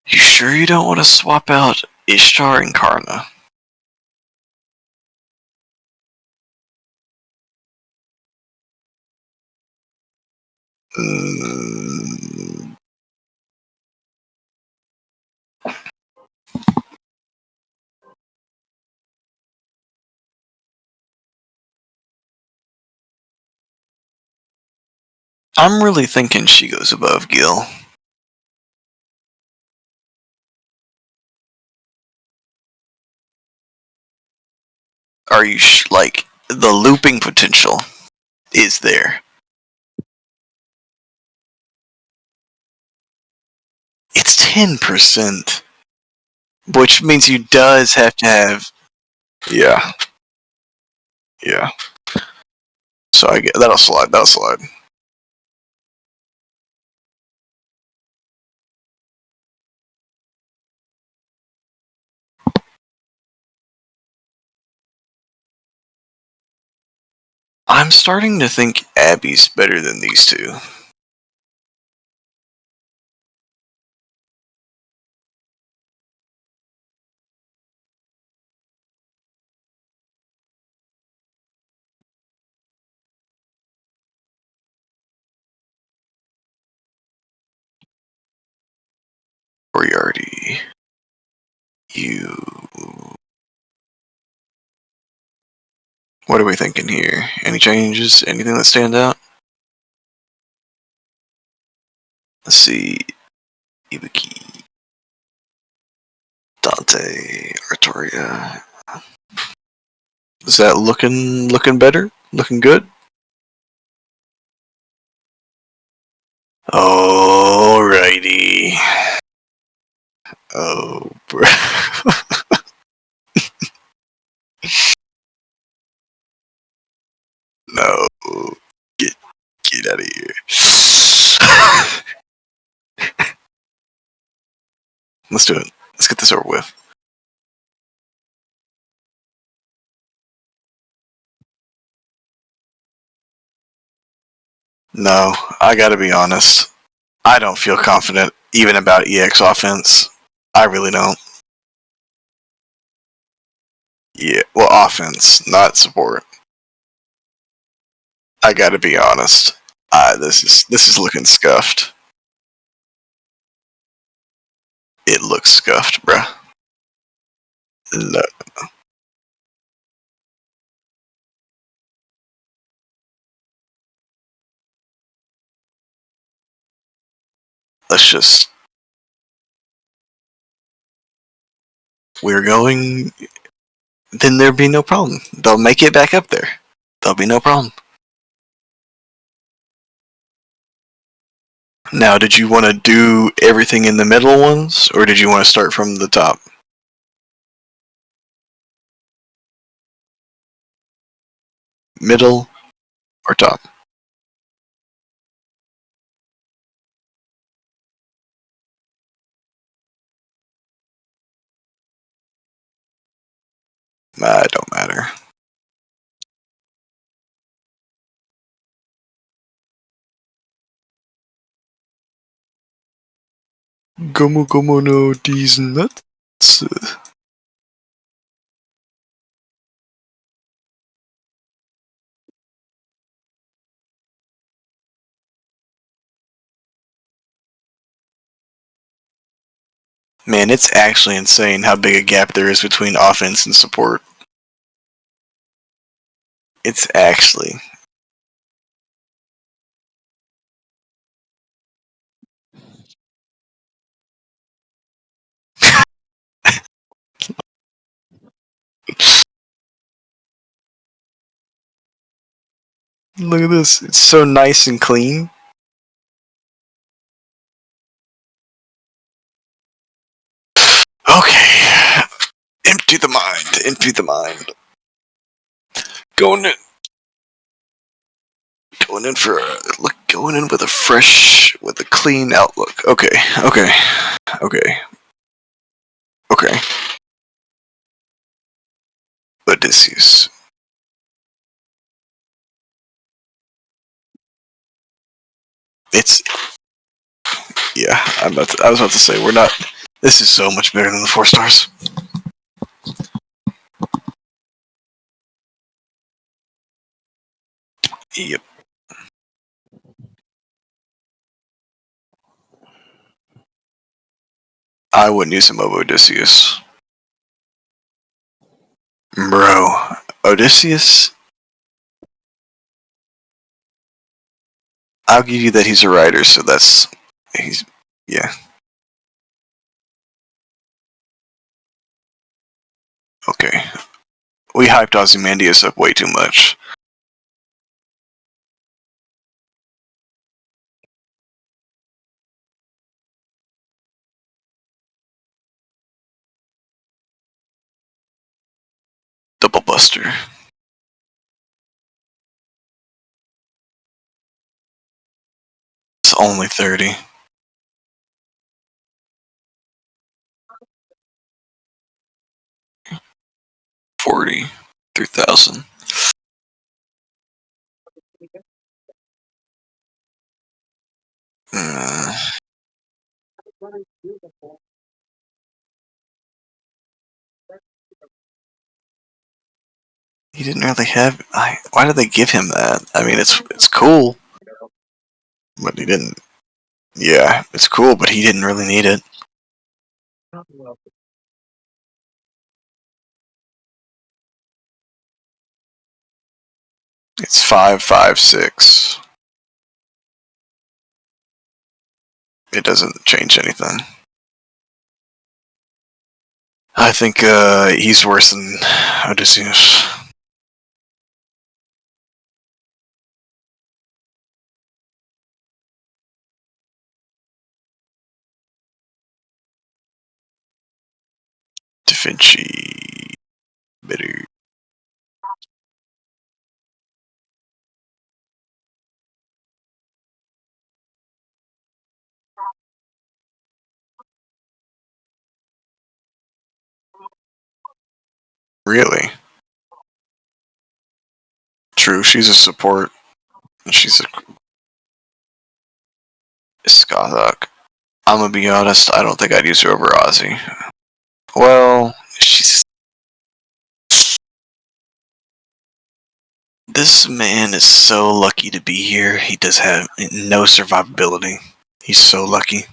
You sure you don't want to swap out Ishtar and Karna? Mm, I'm really thinking she goes above Gil. Are you like, the looping potential is there? It's 10%, which means you does have to have. Yeah, yeah. So I get that'll slide. That'll slide. I'm starting to think Abby's better than these two. Moriarty. You. What are we thinking here? Any changes? Anything that stand out? Let's see. Ibuki. Dante. Artoria. Is that looking better? Looking good? Alrighty. Oh, bro. No. Get out of here. Let's do it. Let's get this over with. No, I gotta be honest. I don't feel confident even about EX offense. I really don't. Yeah, well, offense, not support. I gotta be honest. This is looking scuffed. It looks scuffed, bruh. No, let's just. We're going. Then there'd be no problem. They'll make it back up there. There'll be no problem. Now, did you want to do everything in the middle ones, or did you want to start from the top? Middle or top? It don't matter. Gomu gomu no these nuts. Man, it's actually insane how big a gap there is between offense and support. It's actually. Look at this. It's so nice and clean. Okay. Empty the mind. Empty the mind. Going in. Going in for a look. Going in with a fresh, with a clean outlook. Okay. Okay. Okay. Okay. Odysseus. It's. Yeah. I was about to say we're not. This is so much better than the 4 stars. Yep. I wouldn't use him over Odysseus. Bro, Odysseus, I'll give you that he's a writer, so he's, yeah. Okay. We hyped Ozymandias up way too much. Double Buster. It's only 30. 40. 3,000. He didn't really have. Why did they give him that? I mean, it's cool, but he didn't. Yeah, it's cool, but he didn't really need it. It's 556. It doesn't change anything. I think he's worse than Odysseus. Da Vinci. Better. Really? True, she's a support. And she's a Skothok. I'm gonna be honest, I don't think I'd use her over Ozzy. Well, she's... This man is so lucky to be here. He does have no survivability. He's so lucky.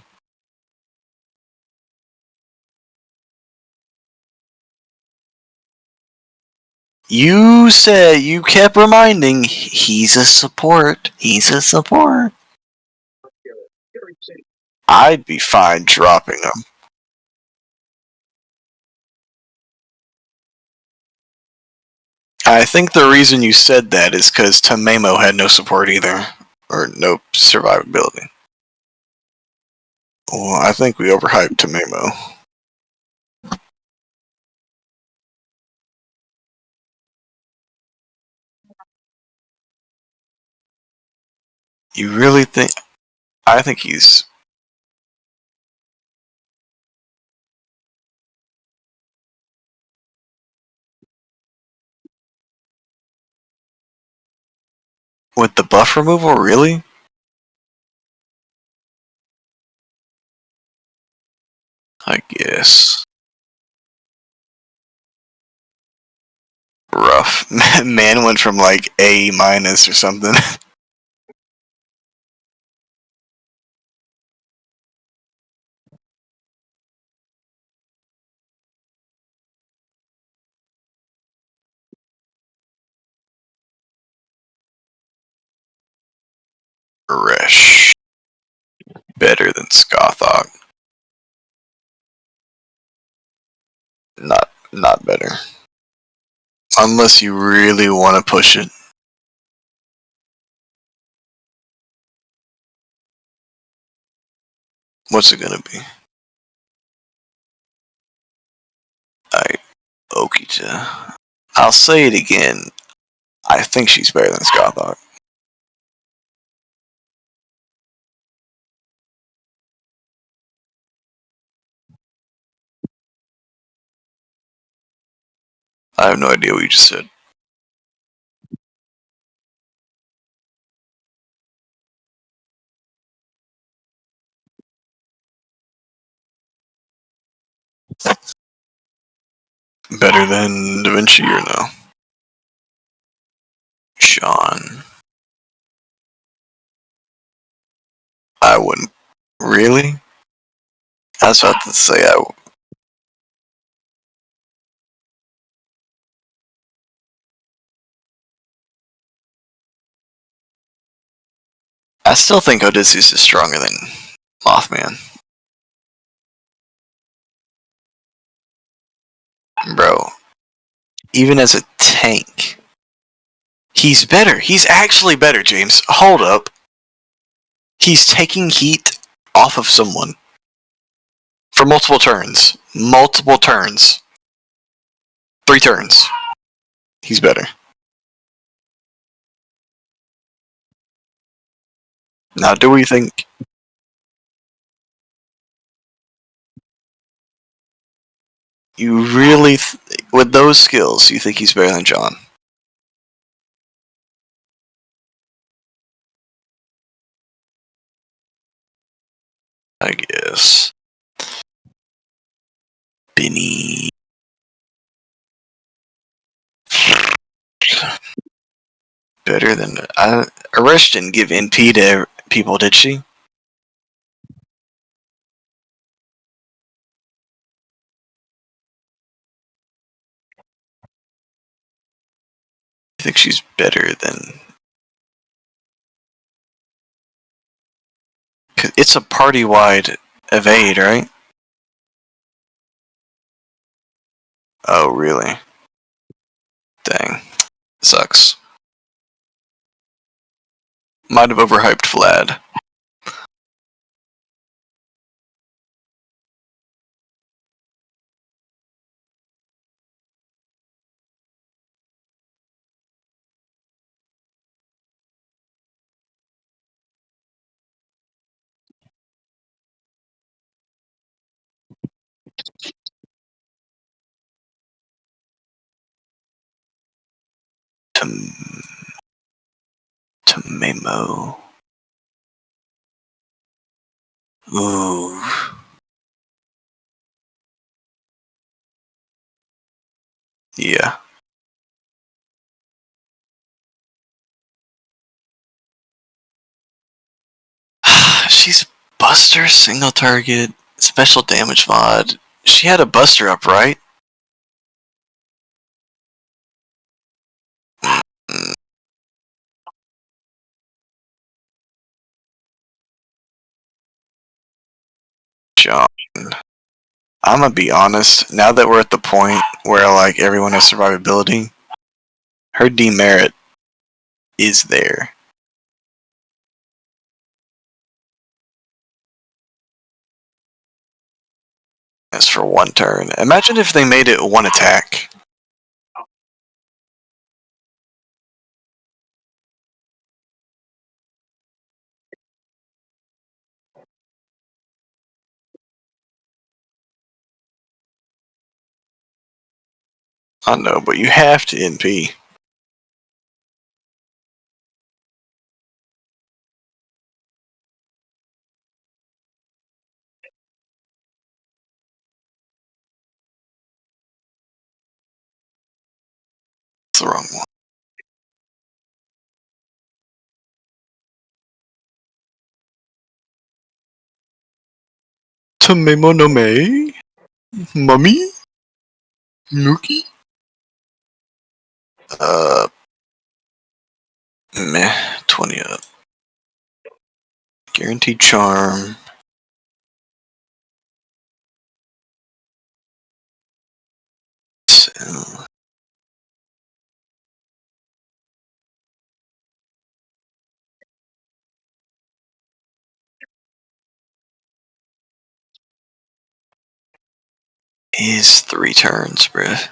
You said, you kept reminding, he's a support. He's a support. I'd be fine dropping him. I think the reason you said that is because Tamemo had no support either. Or no survivability. Well, I think we overhyped Tamemo. You really think... I think he's... With the buff removal, really? I guess. Rough. Man went from like A minus or something. Resh. Better than Skothok. Not better. Unless you really want to push it. What's it gonna be? Okita. I'll say it again. I think she's better than Skothok. I have no idea what you just said. Better than Da Vinci or no? Sean. I wouldn't. Really? I was about to say I still think Odysseus is stronger than Mothman. Bro. Even as a tank. He's better. He's actually better, James. Hold up. He's taking heat off of someone. For multiple turns. Multiple turns. 3 turns. He's better. Now, do we think... You really... with those skills, you think he's better than John? I guess. Benny. Better than... Arish didn't give NP to people, did she? I think she's better than... It's a party-wide evade, right? Oh, really? Dang. Sucks. Might have overhyped Vlad. Tamemo. Ooh. Yeah. She's Buster, single target, special damage mod. She had a Buster up, right? Mm, John. I'm gonna be honest, now that we're at the point where like everyone has survivability, her demerit is there. That's for one turn. Imagine if they made it one attack. I know, but you have to NP. It's the wrong one. Tomemo no me? Mummy? Nuki? Meh. 20 up. Guaranteed charm. So, is 3 turns, bruh.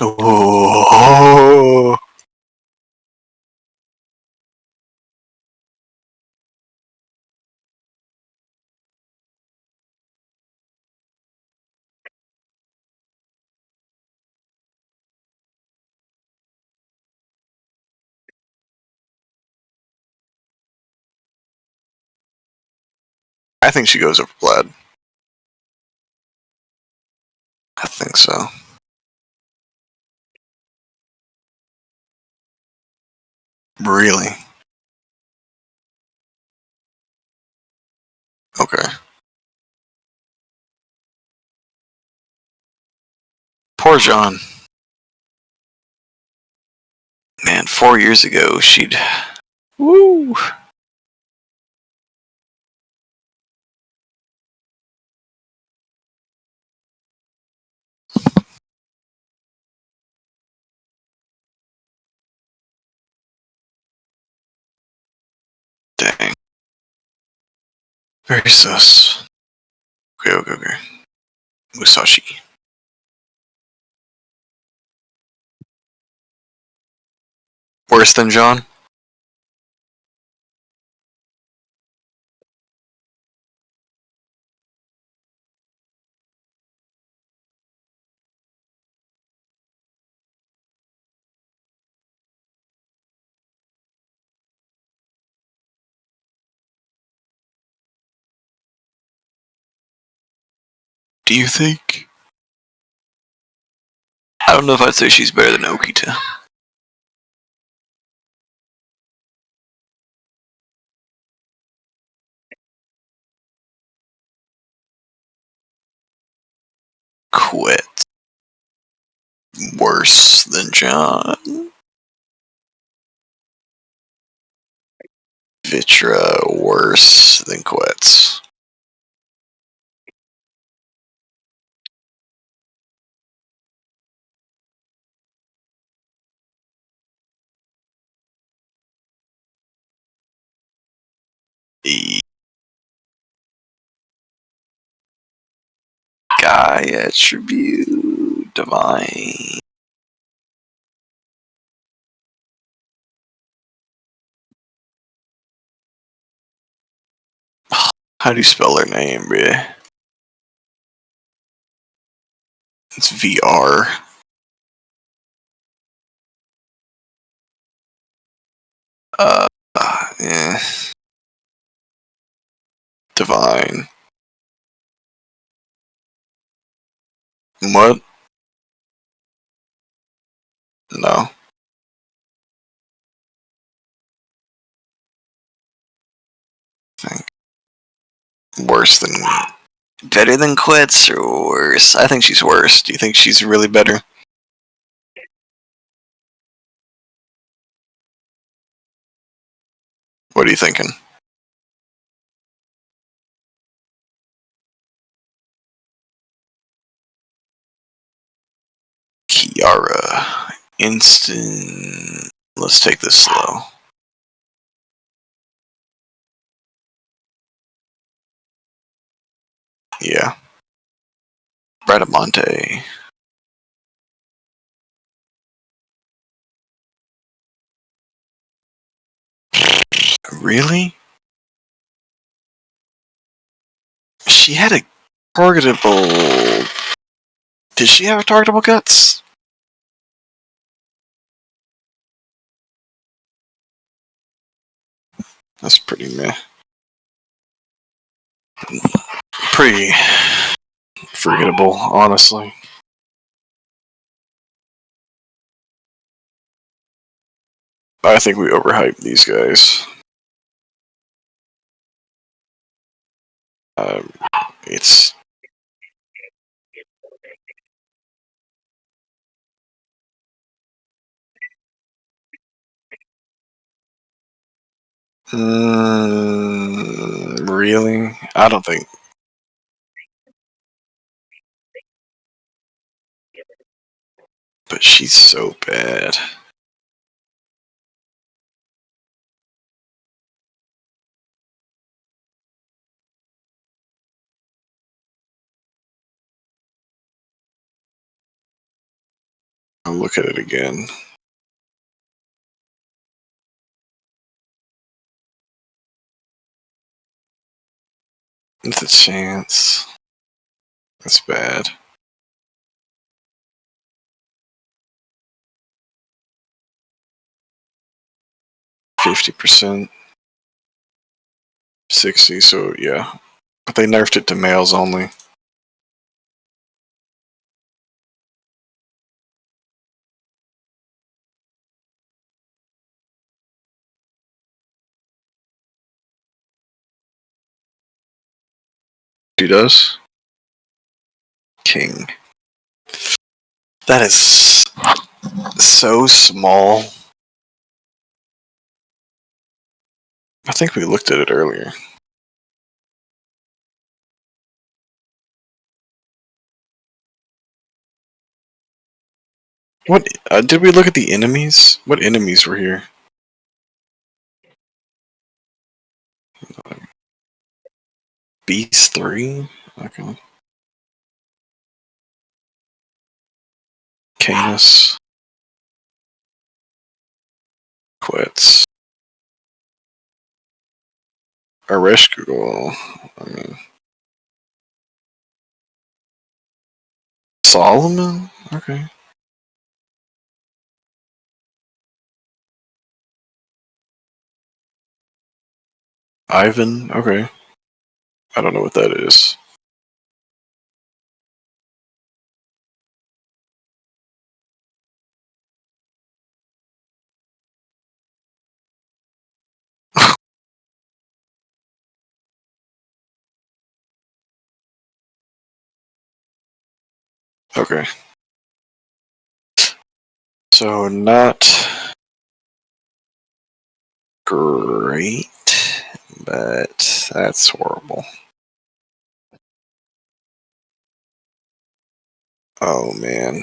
Oh. I think she goes over Plaid. I think so. Really? Okay. Poor John. Man, 4 years ago, she'd. Woo! Dang. Very sus. Okay. Musashi. Worse than John? Do you think? I don't know if I'd say she's better than Okita. Quit. Worse than John. Vitra worse than Quetz. Guy attribute divine. How do you spell her name, bruh? It's VR. Yeah. Divine. What? No. I think worse than better than Quits or worse? I think she's worse. Do you think she's really better? What are you thinking? Kiara. Instant. Let's take this slow. Yeah. Bradamonte. Really? She had a targetable. Did she have a targetable guts? That's pretty meh. Pretty forgettable, honestly. I think we overhyped these guys. It's really? I don't think. But she's so bad. I'll look at it again. It's a chance. That's bad. %, 60. So yeah, but they nerfed it to males only. She does. King. That is so small. I think we looked at it earlier. What did we look at the enemies? What enemies were here? Beast 3? Okay. Canis. Quits. Ereshkigal. I mean. Solomon? Okay. Ivan? Okay. I don't know what that is. Okay. So not great, but that's horrible. Oh man.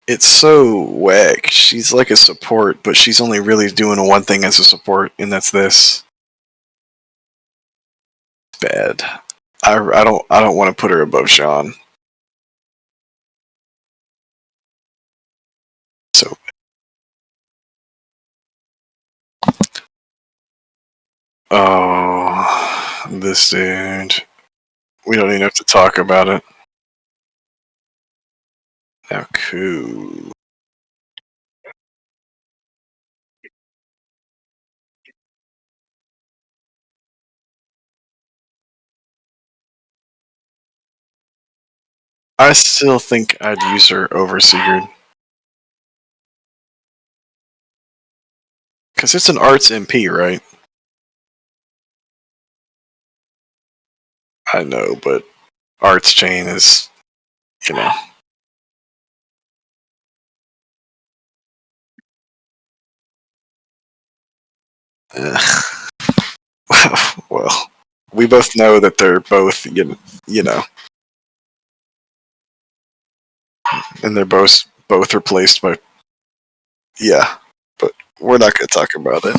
It's so whack. She's like a support, but she's only really doing one thing as a support, and that's this. It's bad. I don't want to put her above Sean. So oh, this dude. We don't even have to talk about it. Now, cool. I still think I'd use her over Sigurd. Because it's an arts MP, right? I know, but arts chain is, you know. Well, we both know that they're both, you know, and they're both replaced by, yeah. But we're not going to talk about it.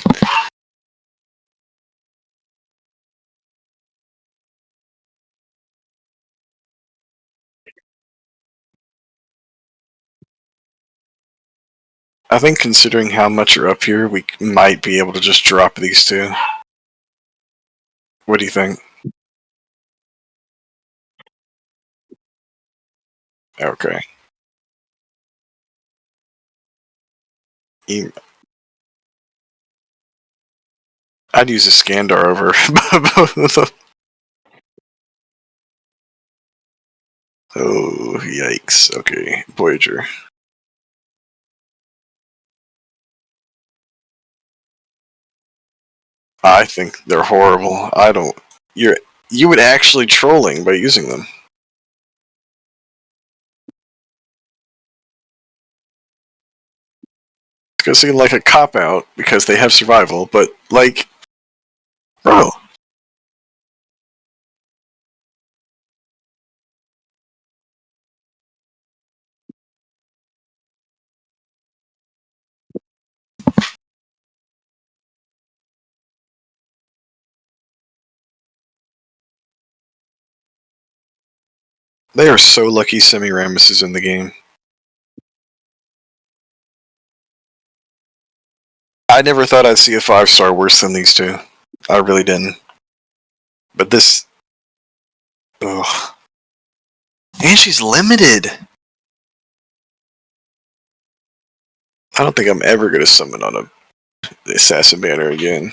I think considering how much are up here, we might be able to just drop these two. What do you think? Okay. I'd use a Skandar over both of them. Oh, yikes. Okay, Voyager. I think they're horrible. I don't... You would actually trolling by using them. It's gonna seem like a cop-out because they have survival, but, like... Bro. They are so lucky Semiramis is in the game. I never thought I'd see a 5-star worse than these two. I really didn't. But this... Ugh. And she's limited! I don't think I'm ever gonna summon on the Assassin Banner again.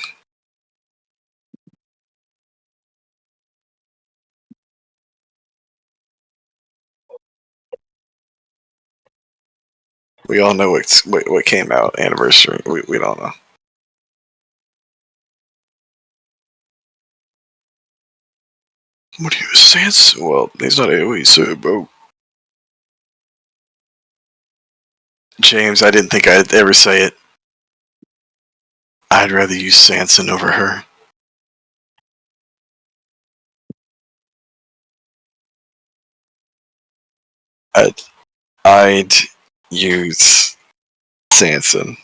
We all know what came out anniversary. We don't know. What are you saying? Well, he's not AoE, so bro. James, I didn't think I'd ever say it. I'd rather use Sanson over her. I'd use Sanson.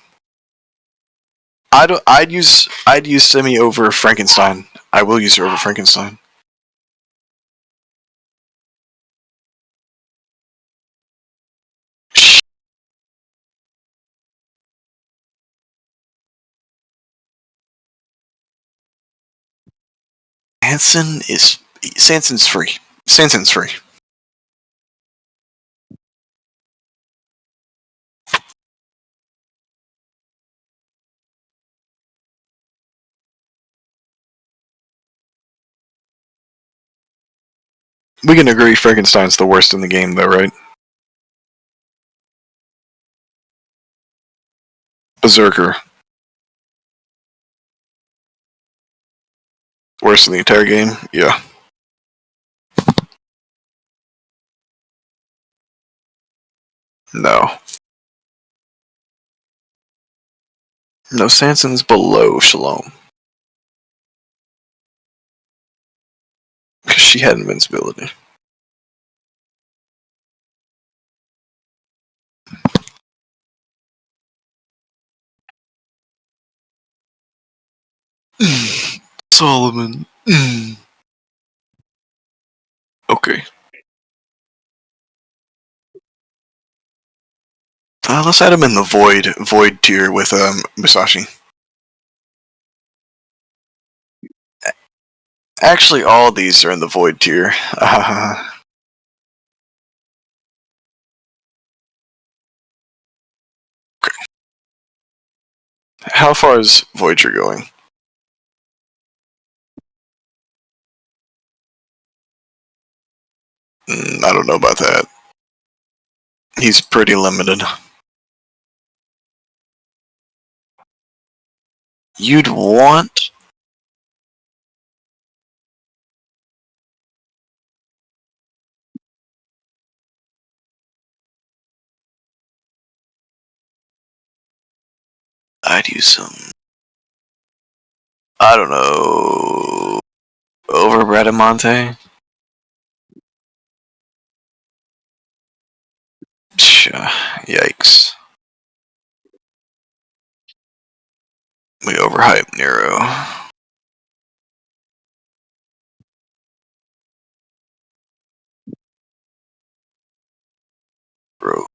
I'd use Simi over Frankenstein. I will use her over Frankenstein. Sanson's free. Sanson's free. We can agree Frankenstein's the worst in the game, though, right? Berserker. Worst in the entire game? Yeah. No. No, Sanson's below Shalom. Because she had invincibility. Solomon. Okay. Let's add him in the void tier with Musashi. Actually, all these are in the void tier. How far is Voyager going? I don't know about that. He's pretty limited. You'd want... I'd use some... I don't know... Over Bradamante? Yikes. We overhyped Nero. Bro.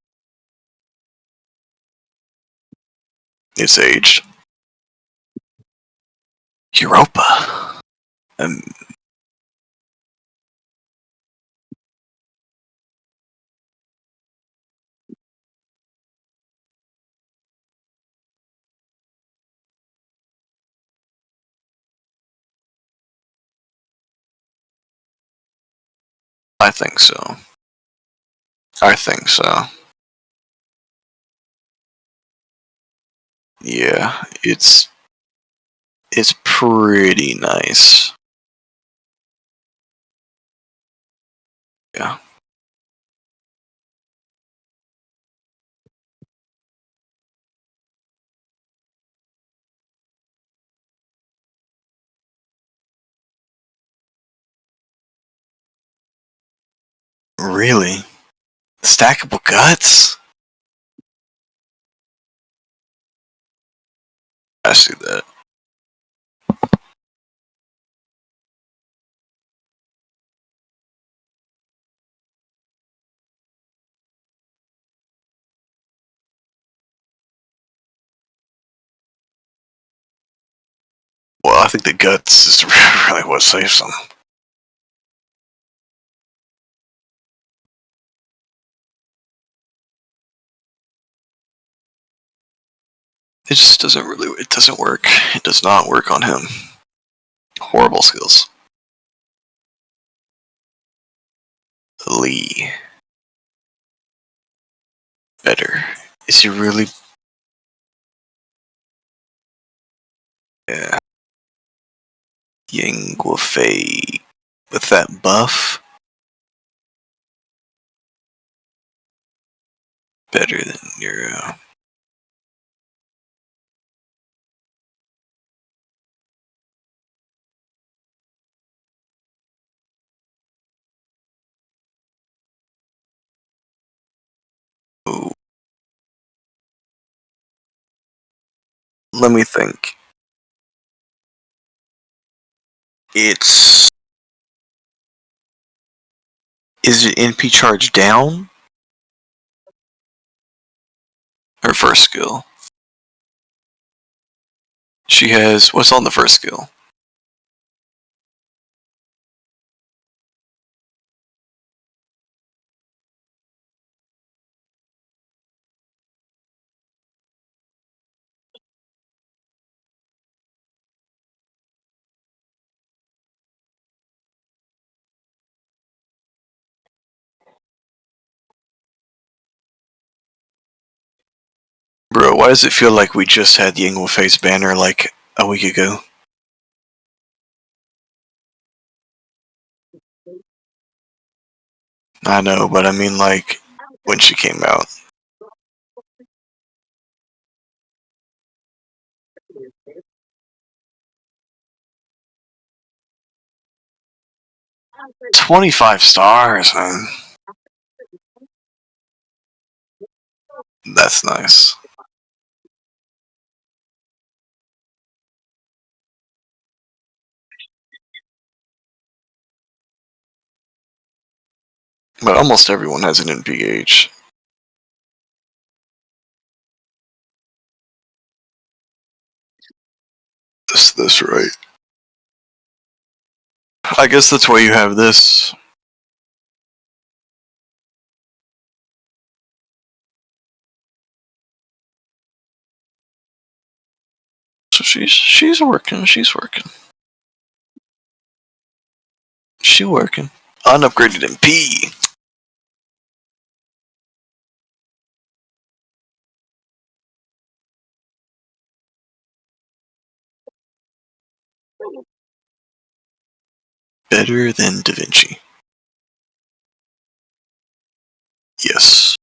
It's aged. Europa. I think so. I think so. Yeah, it's pretty nice. Yeah. Really? Stackable guts? I see that. Well, I think the guts is really what saves them. It just doesn't really, it doesn't work. It does not work on him. Horrible skills. Lee. Better. Is he really? Yeah. Yingwafei. With that buff? Better than Nero. Ooh. Let me think. It's... Is it NP charge down? Her first skill. She has... What's on the first skill? Bro, why does it feel like we just had Yingwafei's banner like a week ago? I know, but I mean like when she came out. 25 stars, man. That's nice. But almost everyone has an NPH. This right. I guess that's why you have this. So she's working. She's working. She working. Unupgraded MP. Better than Da Vinci. Yes.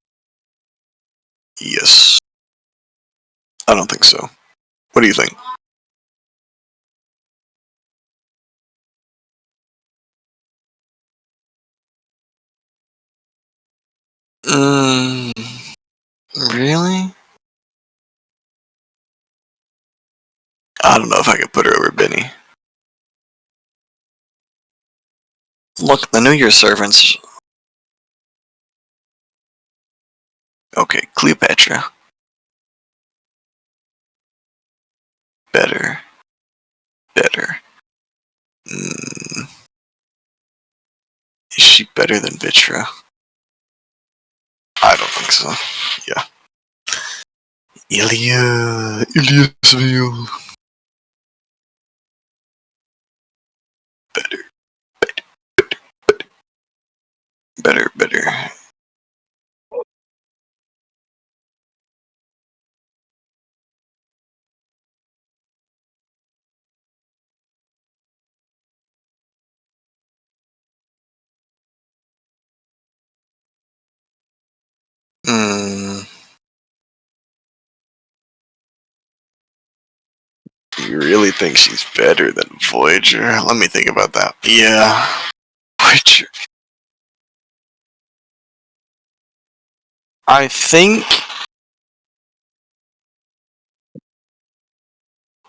Yes. I don't think so. What do you think? Mm, really? I don't know if I could put her over Benny. Look, the New Year servants. Okay, Cleopatra. Better. Better. Is she better than Vitra? I don't think so. Yeah. Iliasville. Better. Better. Better. Mm, you really think she's better than Voyager? Let me think about that. Yeah. Voyager. I think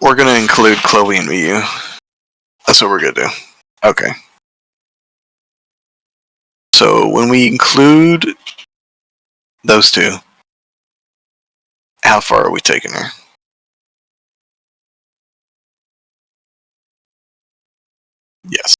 we're gonna include Chloe and Miyu. That's what we're gonna do. Okay. So when we include those two, how far are we taking her? Yes.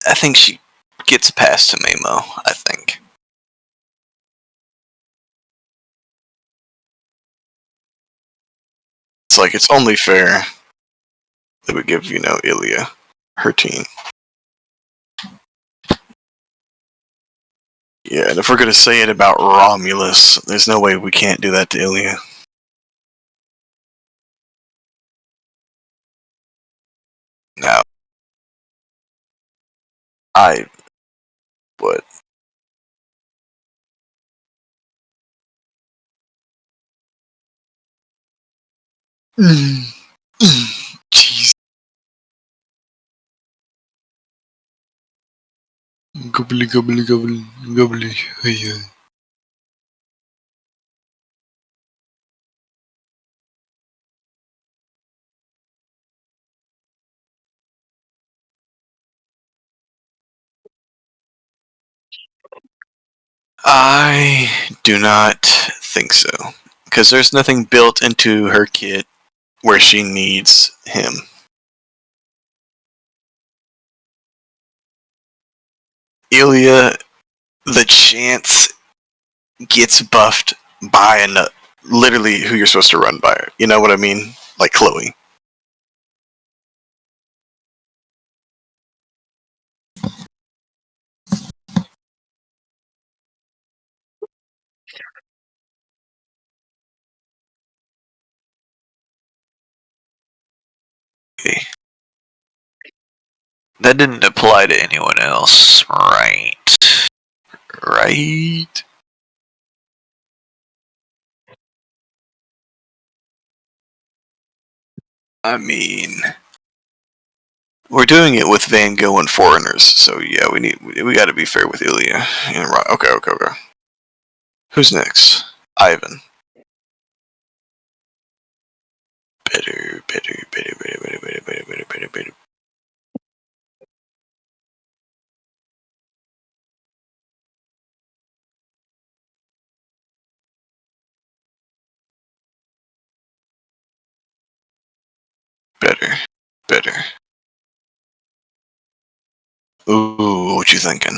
I think she gets past Tamemo, I think. It's like, it's only fair that we give, Ilya her team. Yeah, and if we're gonna say it about Romulus, there's no way we can't do that to Ilya. No. I would. Jeez. Gobbly, gobbly, gobbly, gobbly. Yeah. I do not think so. Because there's nothing built into her kit where she needs him. Ilya, the chance gets buffed by literally who you're supposed to run by. You know what I mean? Like Chloe. Okay. That didn't apply to anyone else, right? Right? I mean, we're doing it with Van Gogh and foreigners, so yeah, we got to be fair with Ilya. Okay. Who's next? Ivan. Better. Better. Ooh, what you thinking?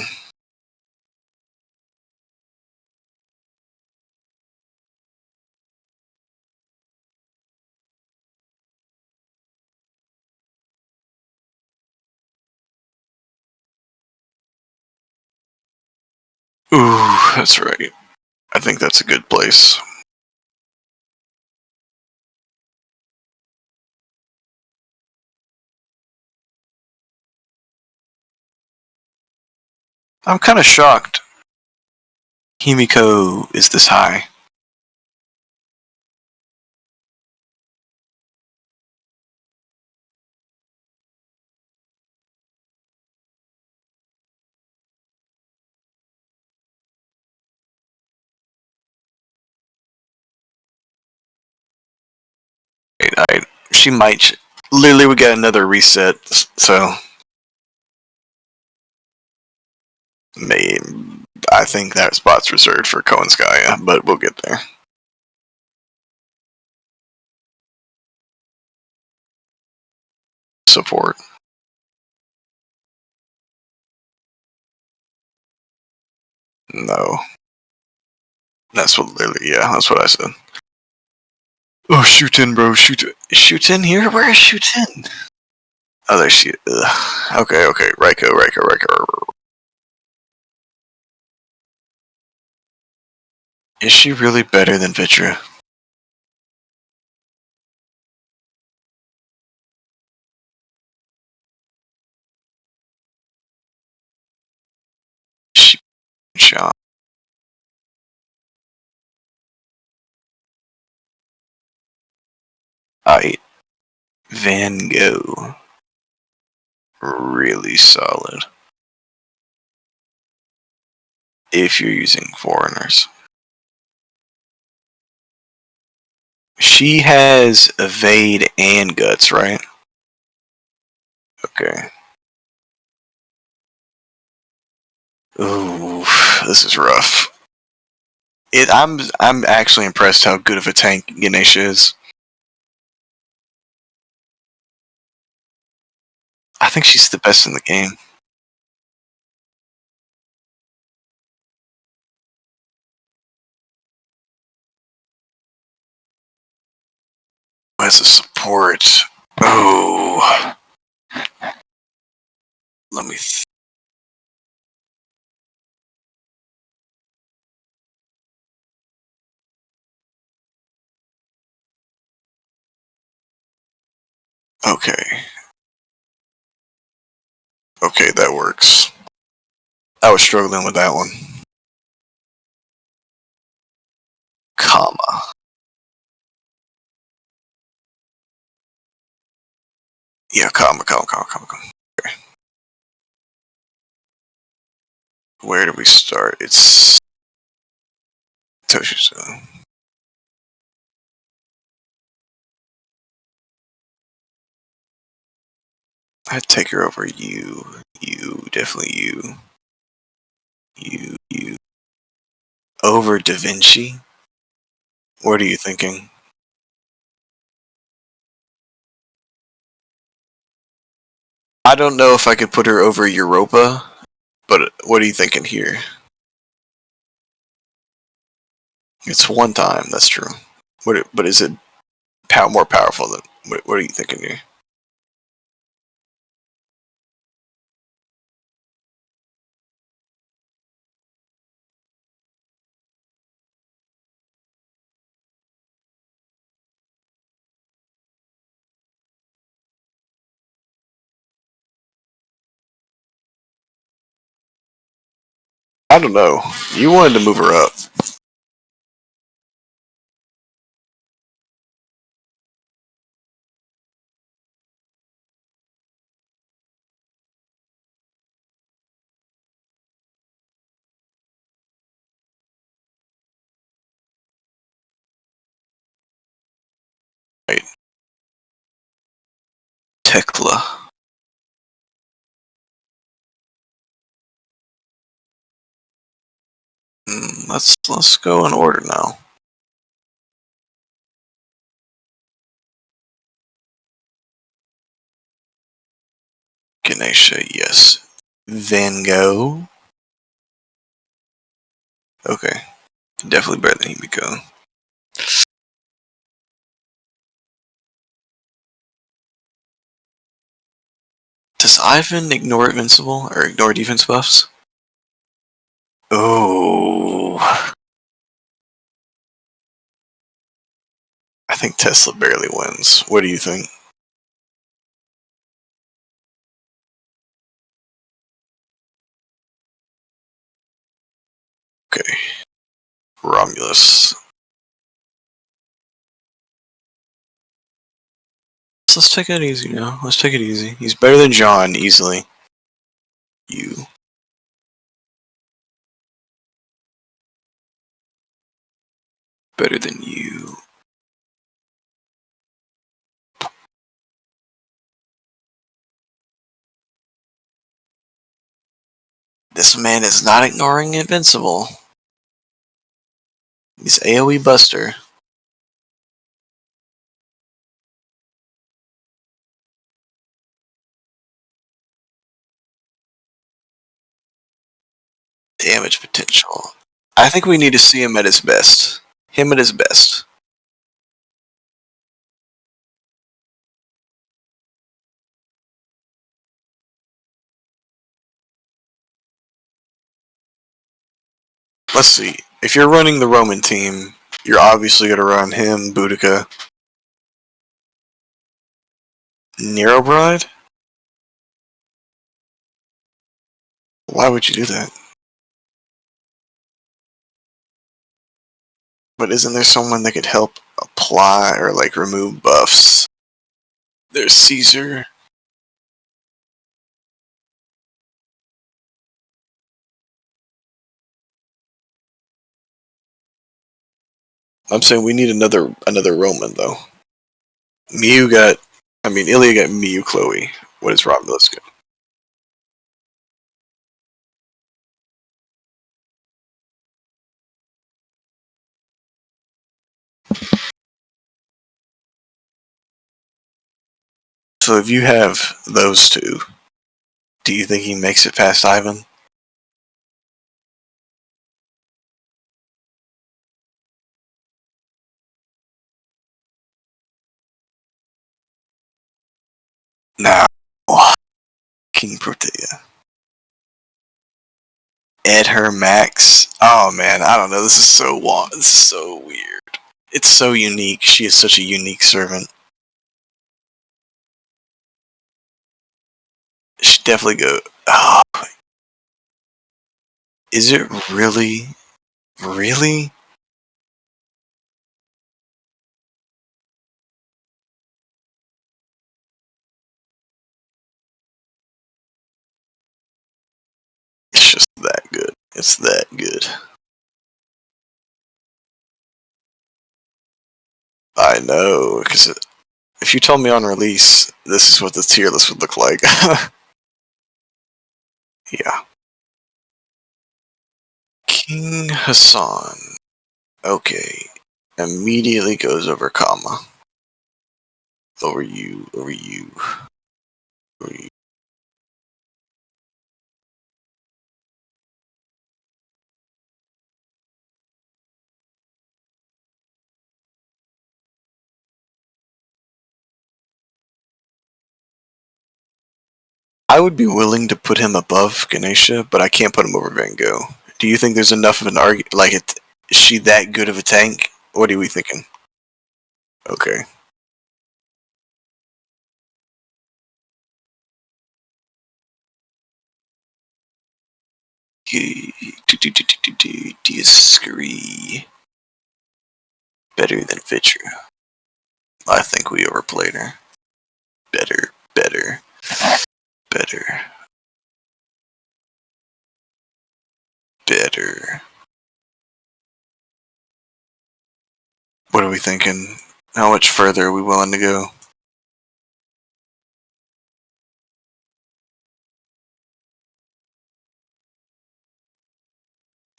Ooh, that's right. I think that's a good place. I'm kind of shocked Himiko is this high. She might. Literally, we got another reset, so. I think that spot's reserved for Koenskaya, but we'll get there. Support. No. That's what literally, yeah, that's what I said. Oh, shoot in, bro, shoot in. Shoot in here? Where is shoot in? Oh, there she is. Okay, Reiko. Is she really better than Vitra? She shot. Alright. Van Gogh. Really solid. If you're using foreigners. She has evade and guts, right? Okay. Ooh, this is rough. I'm actually impressed how good of a tank Ganesha is. I think she's the best in the game. As a support, oh, let me. Okay, that works. I was struggling with that one. Comma. Yeah, comma. Okay. Where do we start? It's Toshizo. I'd take her over you. Definitely you. Over Da Vinci? What are you thinking? I don't know if I could put her over Europa, but what are you thinking here? It's one time, that's true. But is it more powerful than... What are you thinking here? I don't know. You wanted to move her up. Hecla. Let's go in order now. Ganesha, yes. Van Gogh. Okay, definitely better than Himiko. Does Ivan ignore Invincible or ignore defense buffs? Oh, I think Tesla barely wins. What do you think? Okay, Romulus. So let's take it easy now. Let's take it easy. He's better than John, easily. You. Better than you. This man is not ignoring Invincible. He's AoE Buster. Damage potential. I think we need to see him at his best. Him at his best. Let's see. If you're running the Roman team, you're obviously going to run him, Boudica. Nero Bride? Why would you do that? But isn't there someone that could help apply or like remove buffs? There's Caesar. I'm saying we need another Roman though. Ilya got Miu Chloe. What does Romulus get? So if you have those two, do you think he makes it past Ivan? Nah. King Protea. Ed her Max. Oh man, I don't know. This is so weird. It's so unique. She is such a unique servant. She definitely go. Oh, is it really? Really? It's just that good. It's that good. I know, because if you told me on release, this is what the tier list would look like. Yeah. King Hassan. Okay. Immediately goes over comma. Over you, over you, over you. I would be willing to put him above Ganesha, but I can't put him over Van Gogh. Do you think there's enough of an argument? Like, is she that good of a tank? What are we thinking? Okay. Disagree. Better than Vitru. I think we overplayed her. Better, better, better, better. What are we thinking? How much further are we willing to go?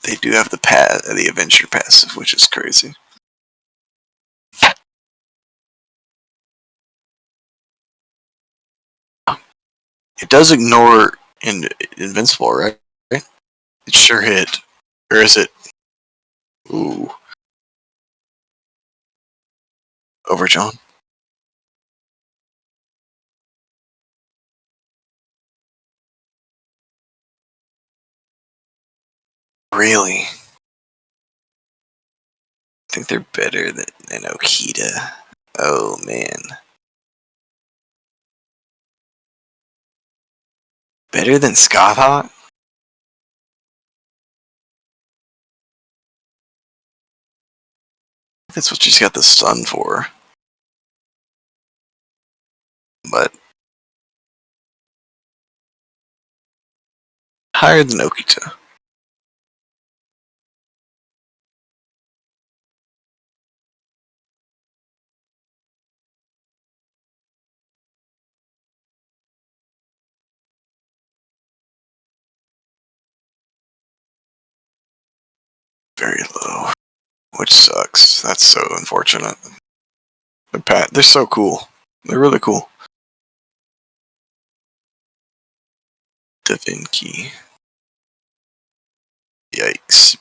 They do have the adventure passive, which is crazy. It does ignore invincible, right? It sure hit. Or is it? Ooh. Over John. Really? I think they're better than Okita. Oh man. Better than Scothawk? That's what she's got the sun for. But higher than Okita. Very low. Which sucks. That's so unfortunate. They're so cool. They're really cool. Da Vinci. Yikes.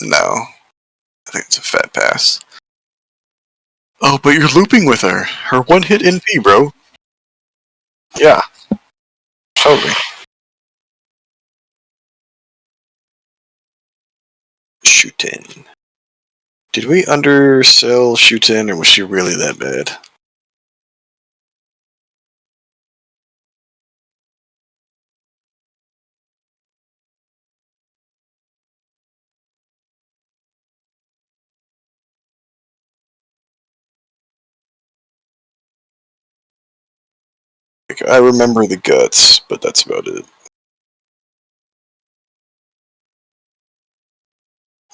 No. I think it's a fat pass. Oh, but you're looping with her. Her one hit NP, bro. Yeah. Totally. Shootin. Did we undersell Shootin, or was she really that bad? Like, I remember the guts, but that's about it.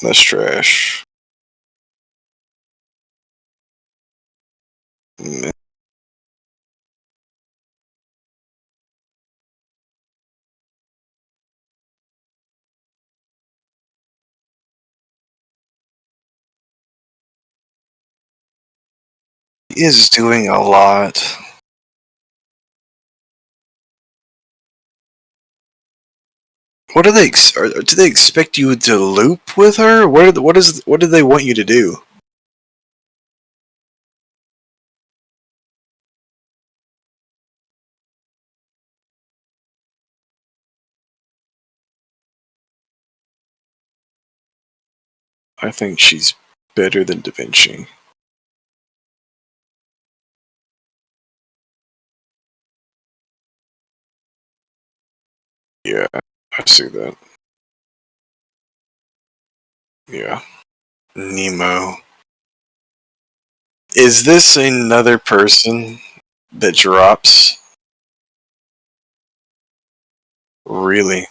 That's trash. Meh. He is doing a lot. What do they do? They expect you to loop with her? What do they want you to do? I think she's better than Da Vinci. Yeah, I see that. Yeah. Nemo. Is this another person that drops? Really?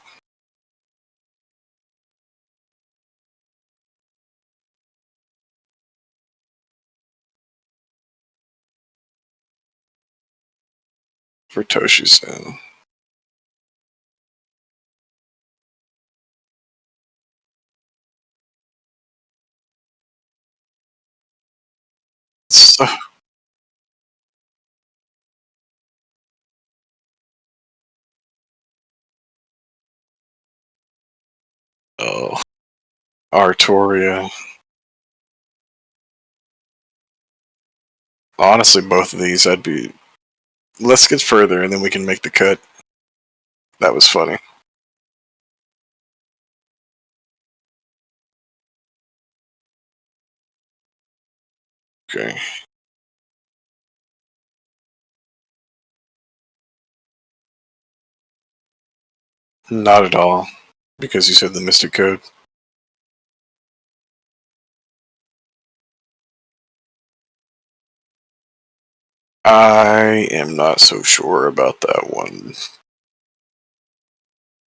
For Toshi's. So, oh, Artoria. Honestly, both of these, I'd be. Let's get further, and then we can make the cut. That was funny. Okay. Not at all. Because you said the Mystic Code. I am not so sure about that one.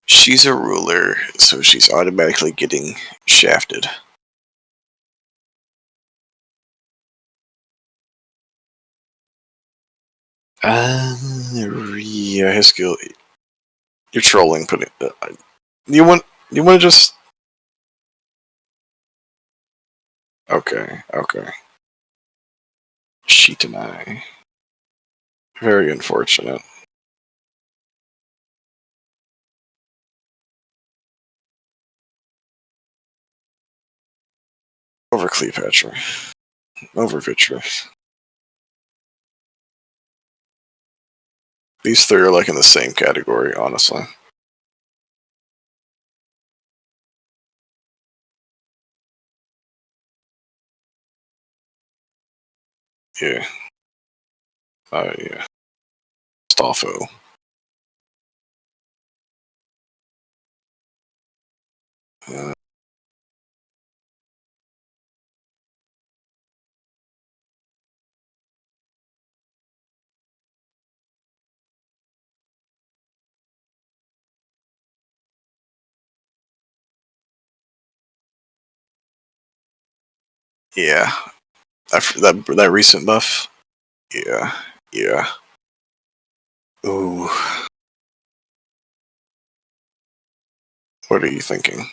She's a ruler, so she's automatically getting shafted. Yeah, his skill. You're trolling. Putting. You want to just. Okay. Shitanai. Very unfortunate. Over Cleopatra. Over Vitreous. These three are like in the same category, honestly. Yeah. Yeah. Stoffo. Uh, yeah. That recent buff. Yeah. Ooh. What are you thinking?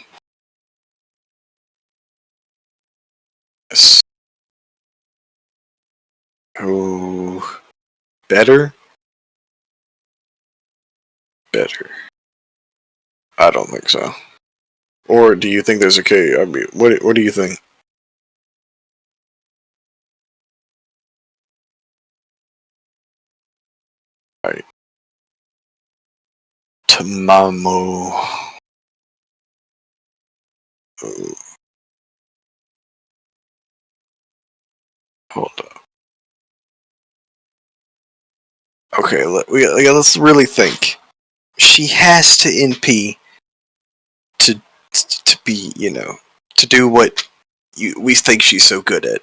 Yes. Ooh. Better? Better. I don't think so. Or do you think there's a K? I mean, what do you think? Alright. Tamamo. Ooh. Hold up. Okay, let's really think. She has to NP to be, to do what we think she's so good at.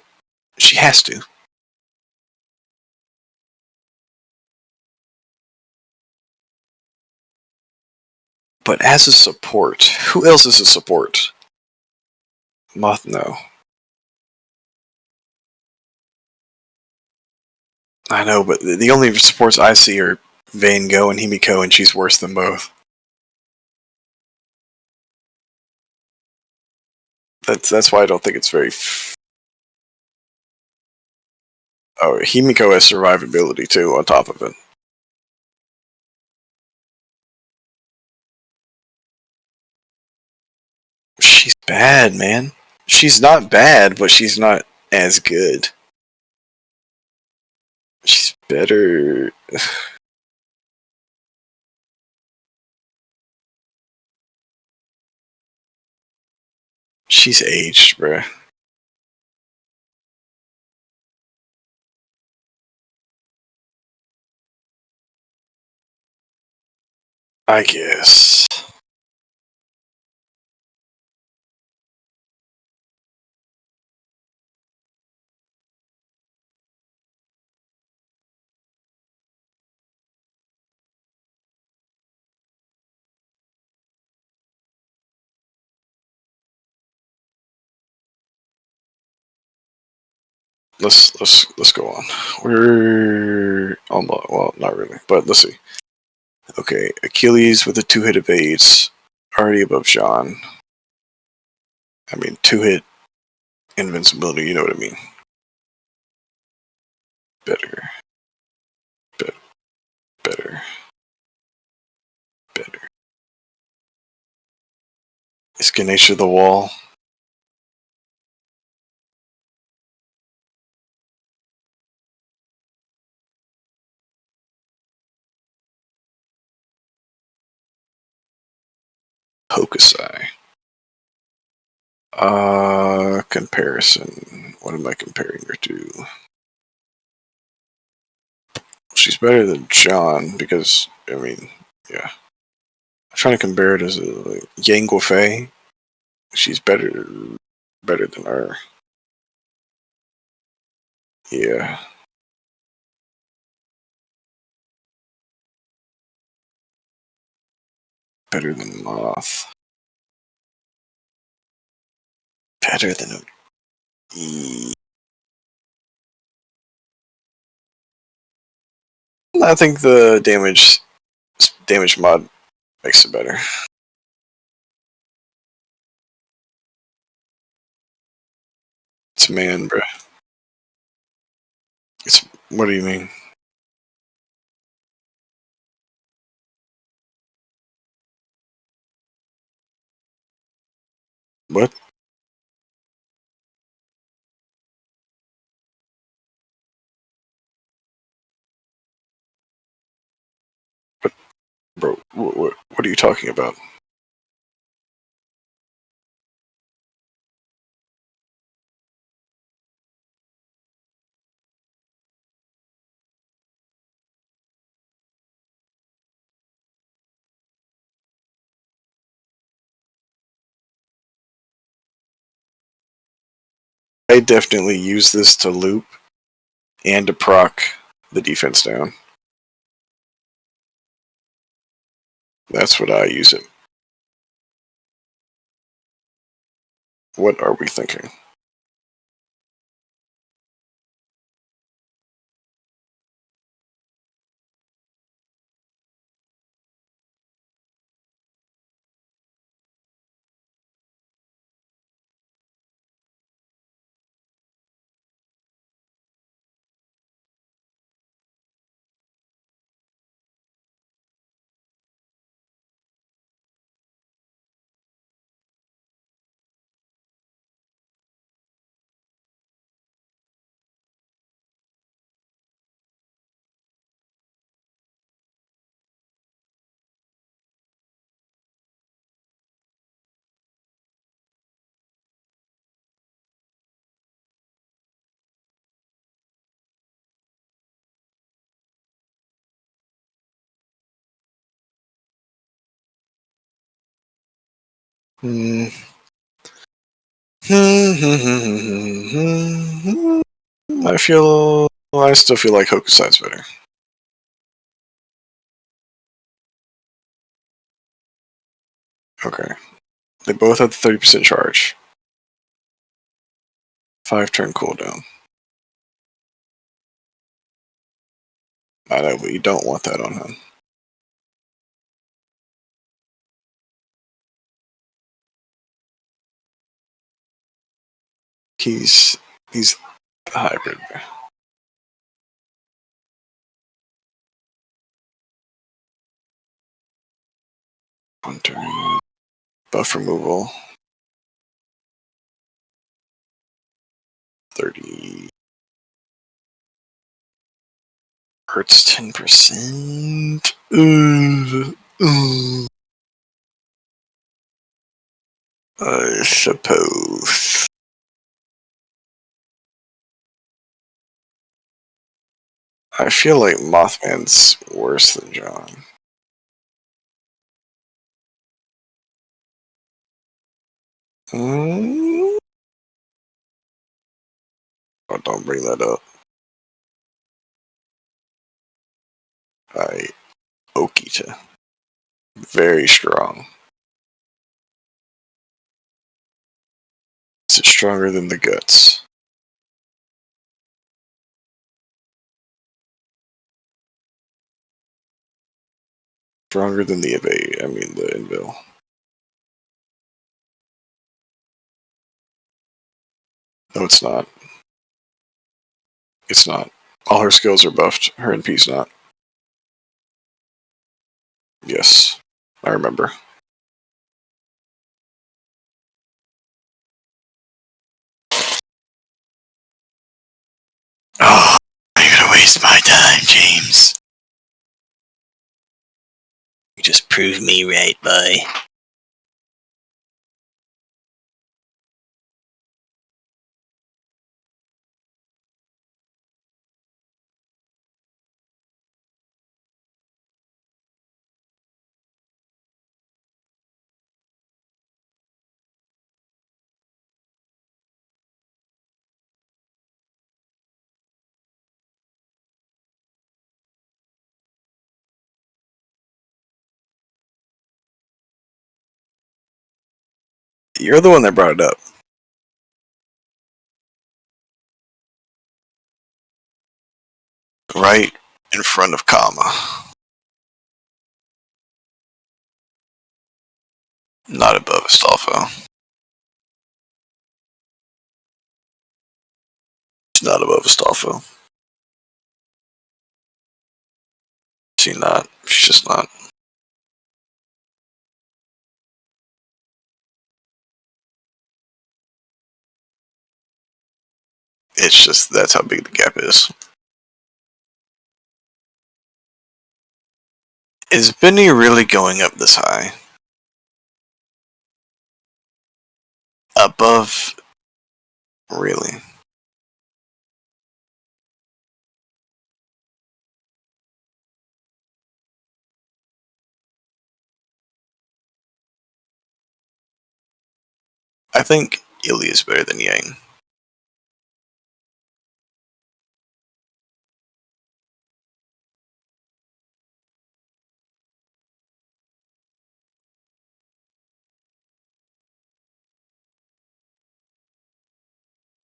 She has to. But as a support, who else is a support? Moth, no. I know, but the only supports I see are Van Gogh and Himiko, and she's worse than both. That's why I don't think it's very. Oh, Himiko has survivability too on top of it. She's bad, man. She's not bad, but she's not as good. She's better. She's aged, bruh. I guess. Let's go on. We're almost, well, not really, but let's see. Okay, Achilles with a 2-hit evades, already above Jean. I mean, 2-hit invincibility. You know what I mean. Better. Is Ganesha the wall? Hokusai. Comparison. What am I comparing her to? She's better than John because, I mean, yeah. I'm trying to compare it as like, Yang Guofei. She's better than her. Yeah. Better than Moth. Better than I think the damage mod makes it better. It's man, bro. What do you mean? What? Bro, what are you talking about? I definitely use this to loop and to proc the defense down. That's what I use it. What are we thinking? I still feel like Hokuside's better. Okay. They both have the 30% charge. 5-turn cooldown. I know, but you don't want that on him. He's the hybrid. One turn. Buff removal. 30. Hurts 10%. I suppose. I feel like Mothman's worse than John. Oh, don't bring that up. Okita. Very strong. Is it stronger than the guts? Stronger than the evade. I mean the invil. No, it's not. It's not. All her skills are buffed. Her NP's not. Yes, I remember. Oh, you're gonna waste my time, James. You just proved me right, boy. You're the one that brought it up. Right in front of comma. Not above Astolfo. She's not above Astolfo. She's not. She's just not. It's just that's how big the gap is. Is Benny really going up this high? Above, really? I think Ilya is better than Yang.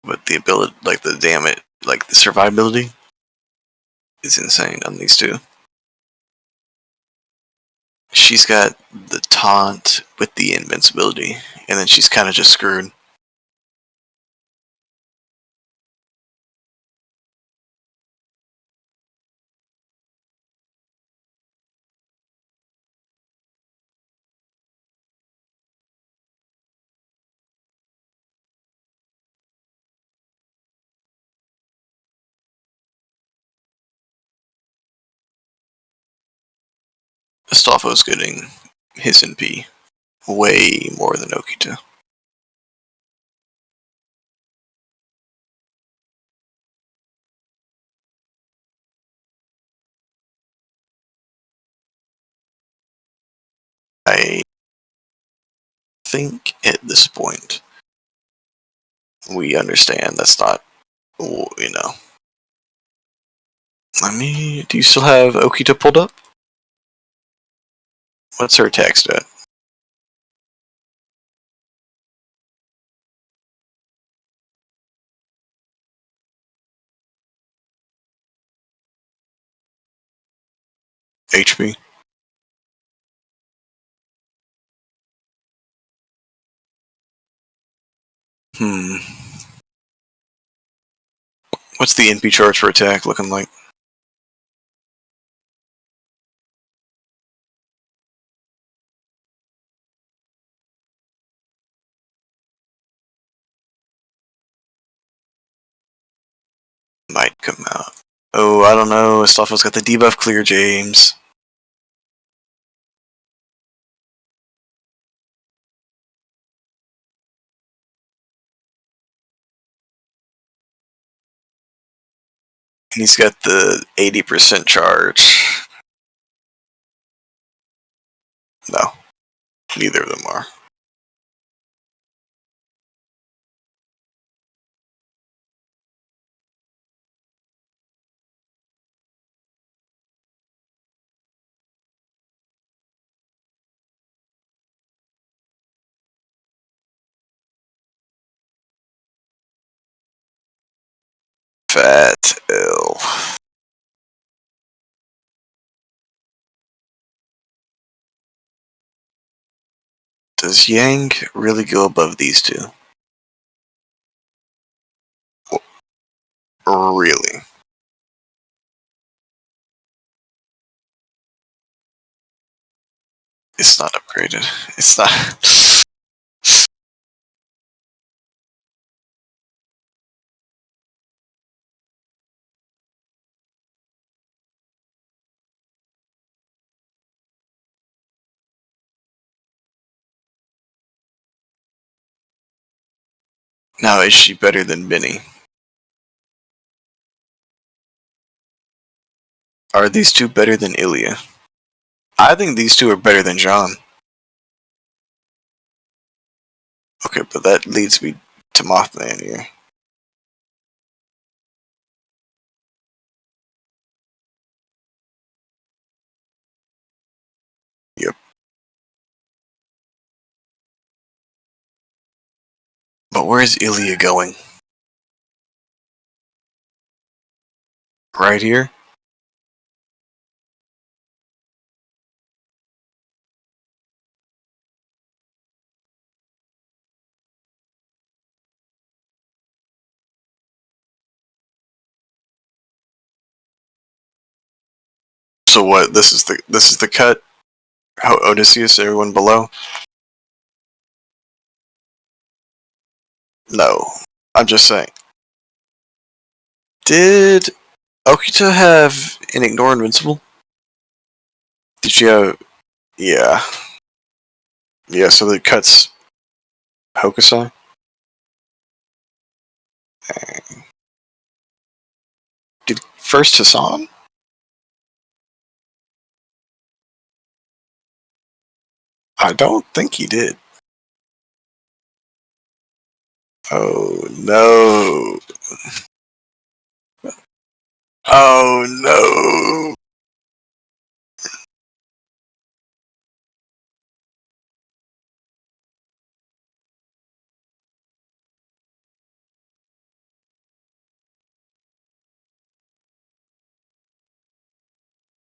But the ability, like the damage, like the survivability, is insane on these two. She's got the taunt with the invincibility, and then she's kind of just screwed. Astolfo's getting his NP way more than Okita. I think at this point we understand that's not, you know. Do you still have Okita pulled up? What's her attack stat? HP? What's the NP charge for attack looking like? Might come out. Oh, I don't know. Astolfo's got the debuff clear, James. And he's got the 80% charge. No, neither of them are. Fat L. Does Yang really go above these two? Really? It's not upgraded. It's not. Now, is she better than Benny? Are these two better than Ilya? I think these two are better than John. Okay, but that leads me to Mothman here. Yep. But where's Ilya going? Right here? So what? This is the cut. How Odysseus? Everyone below? No, I'm just saying. Did Okita have an ignore invincible? Did she have? Yeah. Yeah. So the cuts Hokusai. Did first Hassan? I don't think he did. Oh no. Oh no.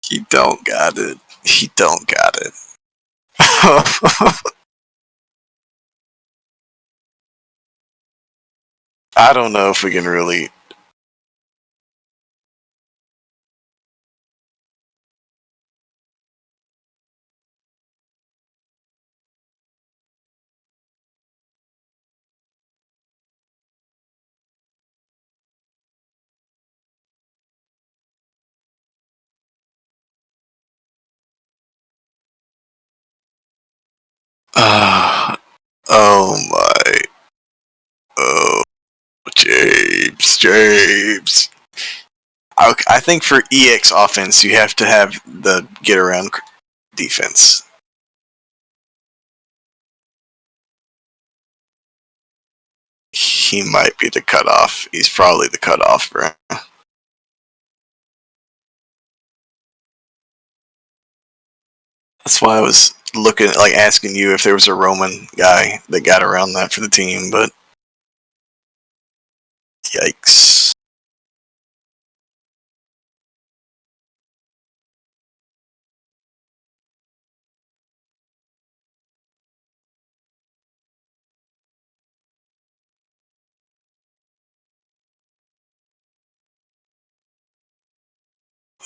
He don't got it. He don't got it. I don't know if we can really. Oh my. Oh, James. I think for EX offense, you have to have the get around defense. He might be the cutoff. He's probably the cutoff, bro. That's why I was looking, like asking you if there was a Roman guy that got around that for the team, but yikes.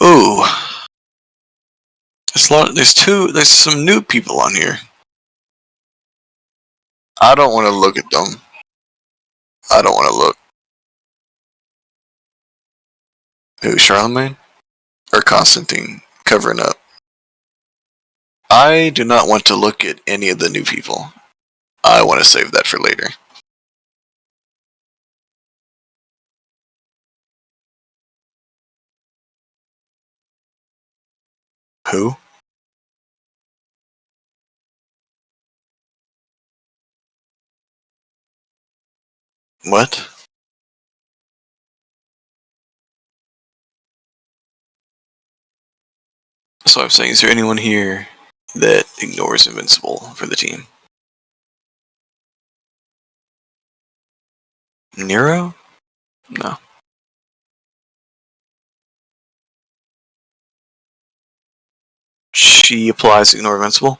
Ooh. There's some new people on here. I don't want to look at them. I don't want to look. Who, Charlemagne? Or Constantine covering up? I do not want to look at any of the new people. I want to save that for later. Who? What? So I'm saying, is there anyone here that ignores Invincible for the team? Nero? No. She applies Ignore Invincible?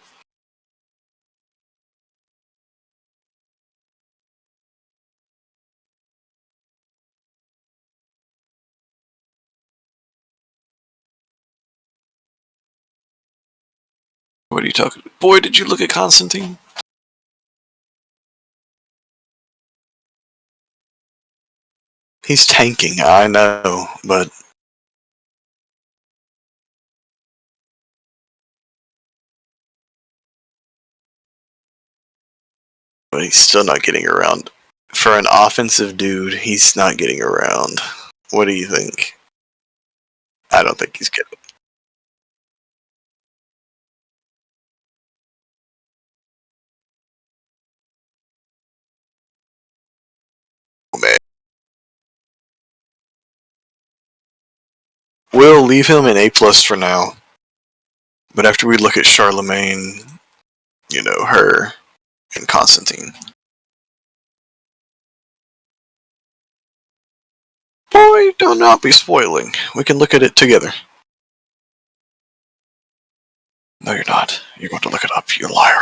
What are you talking about? Boy, did you look at Constantine? He's tanking, I know, but he's still not getting around. For an offensive dude, he's not getting around. What do you think? I don't think he's getting. Oh, man. We'll leave him an A plus for now. But after we look at Charlemagne, her, and Constantine. Boy, do not be spoiling. We can look at it together. No, you're not. You're going to look it up, you liar.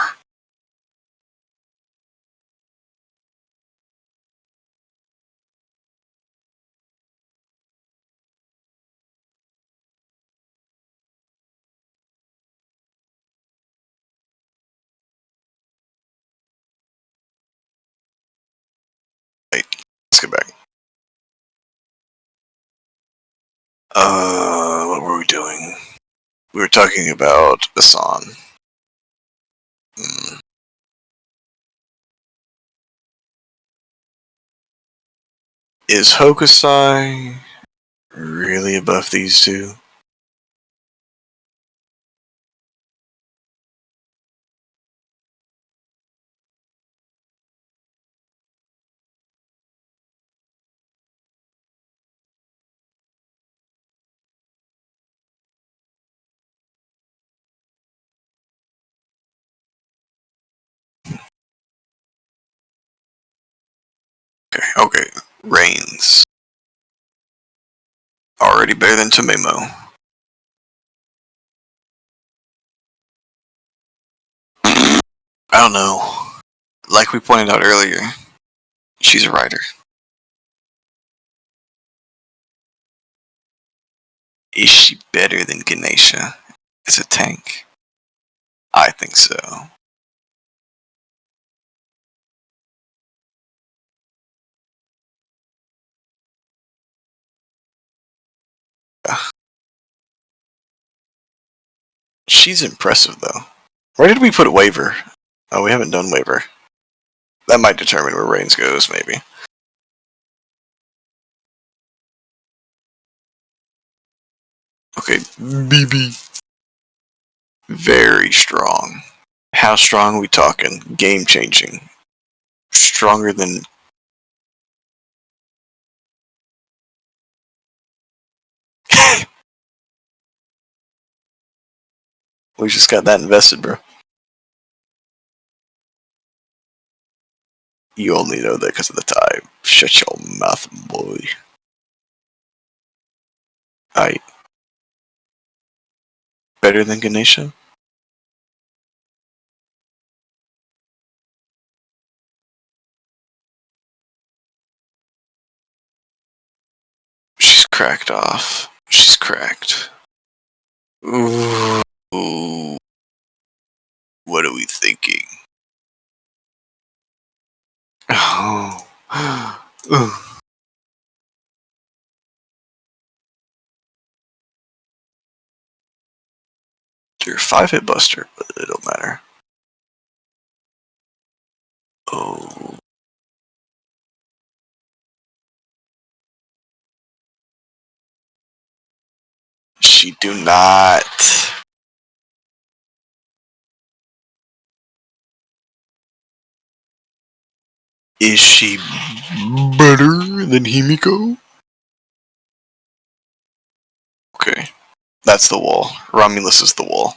let's get back. What were we doing? We were talking about Asan. Is Hokusai really above these two? Okay. Reigns. Already better than Tomemo. I don't know. Like we pointed out earlier, she's a writer. Is she better than Ganesha as a tank? I think so. She's impressive though. Where did we put Waver? Oh, we haven't done Waver. That might determine where Reigns goes, maybe. Okay, BB. Very strong. How strong are we talking? Game changing. Stronger than... We just got that invested, bro. You only know that because of the time. Shut your mouth, boy. Aight. Better than Ganesha? She's cracked off. She's cracked. Ooh. What are we thinking? Oh. You're a 5-hit buster, but it don't matter. Oh. She do not. Is she better than Himiko? Okay. That's the wall. Romulus is the wall.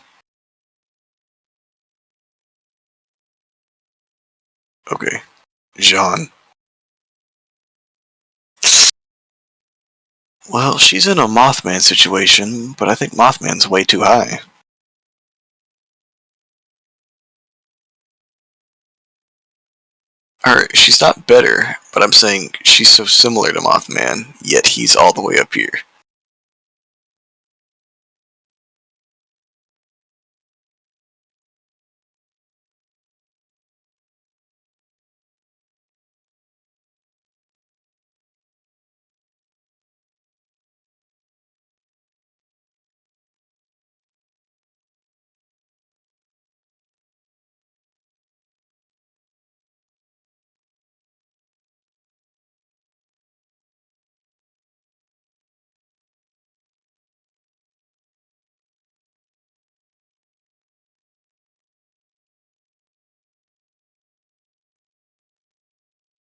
Okay. Jean. Well, she's in a Mothman situation, but I think Mothman's way too high. Alright, she's not better, but I'm saying she's so similar to Mothman, yet he's all the way up here.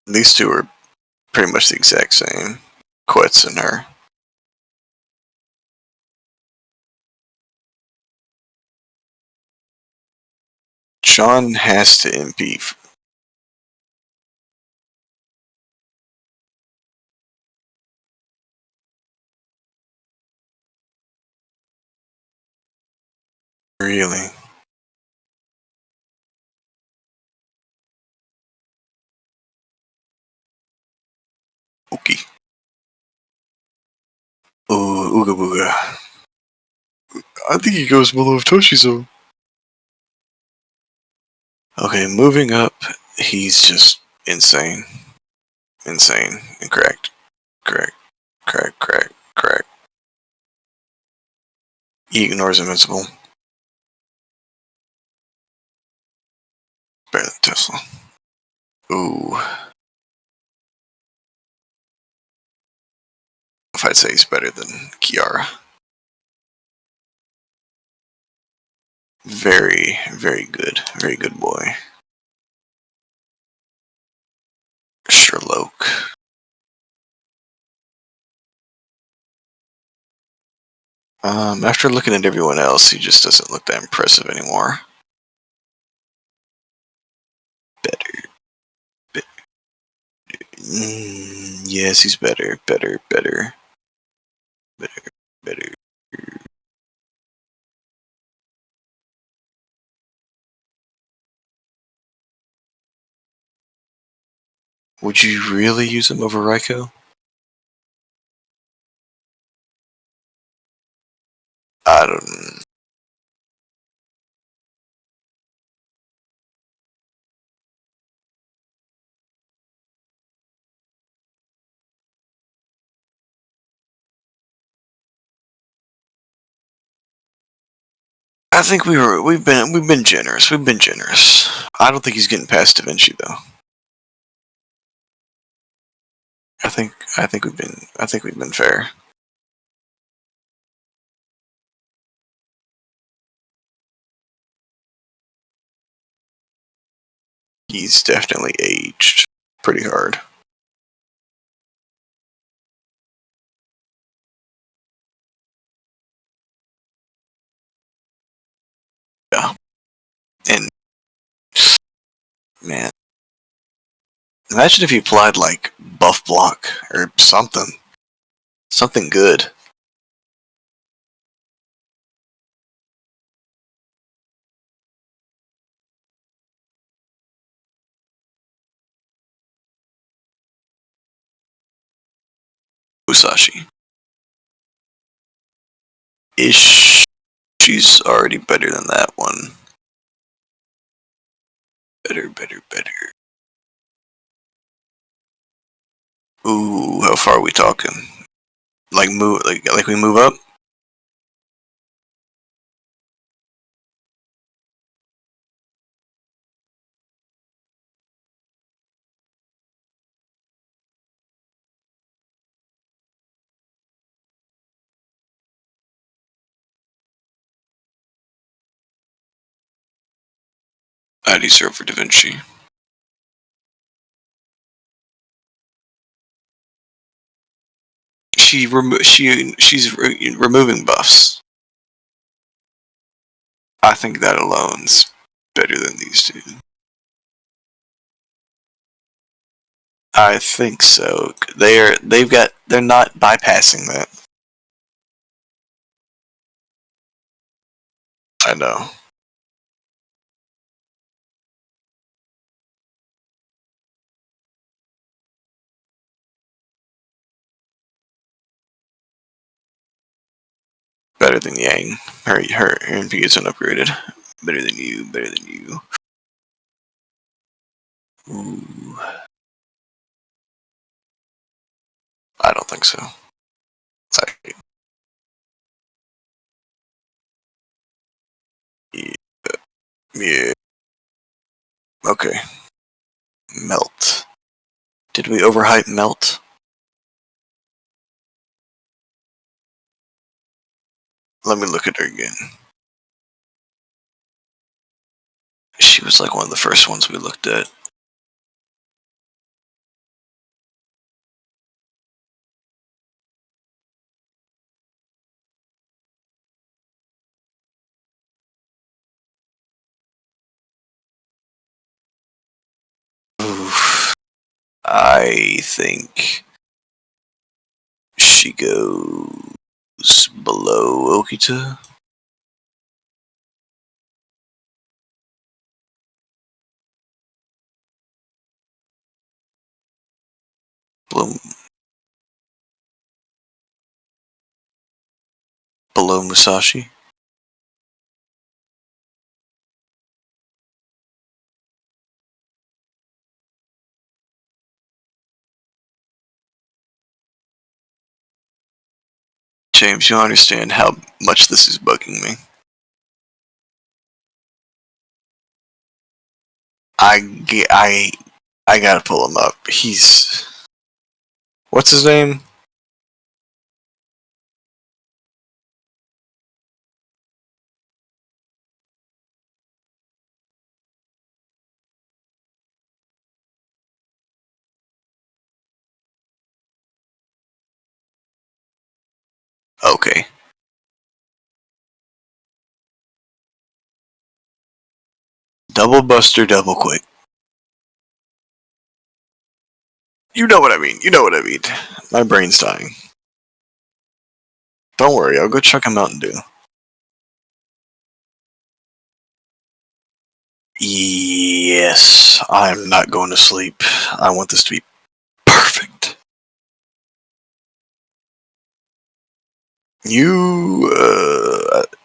These two are pretty much the exact same. Quetz and her. Sean has to MP. Really? Okay. Ooh, Ooga Booga. I think he goes below Toshizo. Okay, moving up, he's just insane. insane. Incorrect. Correct. Correct. Correct. Correct. He ignores Invincible. Better than Tesla. Ooh. If I'd say he's better than Kiara. Very, very good. Very good boy. Sherlock. After looking at everyone else, he just doesn't look that impressive anymore. Better. Yes, he's better. Better. Better. Better. Better. Would you really use him over Raiko? I don't. I think we've been generous. We've been generous. I don't think he's getting past Da Vinci though. I think we've been fair. He's definitely aged pretty hard. Yeah. And man, imagine if he applied like buff block or something. Something good. Musashi. Ish. She's already better than that one. Better, better, better. Ooh, how far are we talking? Like like we move up? I deserve for Da Vinci. She's removing buffs. I think that alone's better than these two. I think so. They're not bypassing that. I know. Better than Yang. Her MP isn't upgraded. Better than you. Better than you. Ooh. I don't think so. Yeah. Yeah. Okay. Melt. Did we overhype Melt? Let me look at her again. She was like one of the first ones we looked at. Oof. I think she goes below Okita. Below Musashi. James, you understand how much this is bugging me. I gotta pull him up. He's... What's his name? Okay. Double Buster, double quick. You know what I mean. You know what I mean. My brain's dying. Don't worry, I'll go chug a Mountain Dew. Yes, I'm not going to sleep. I want this to be perfect.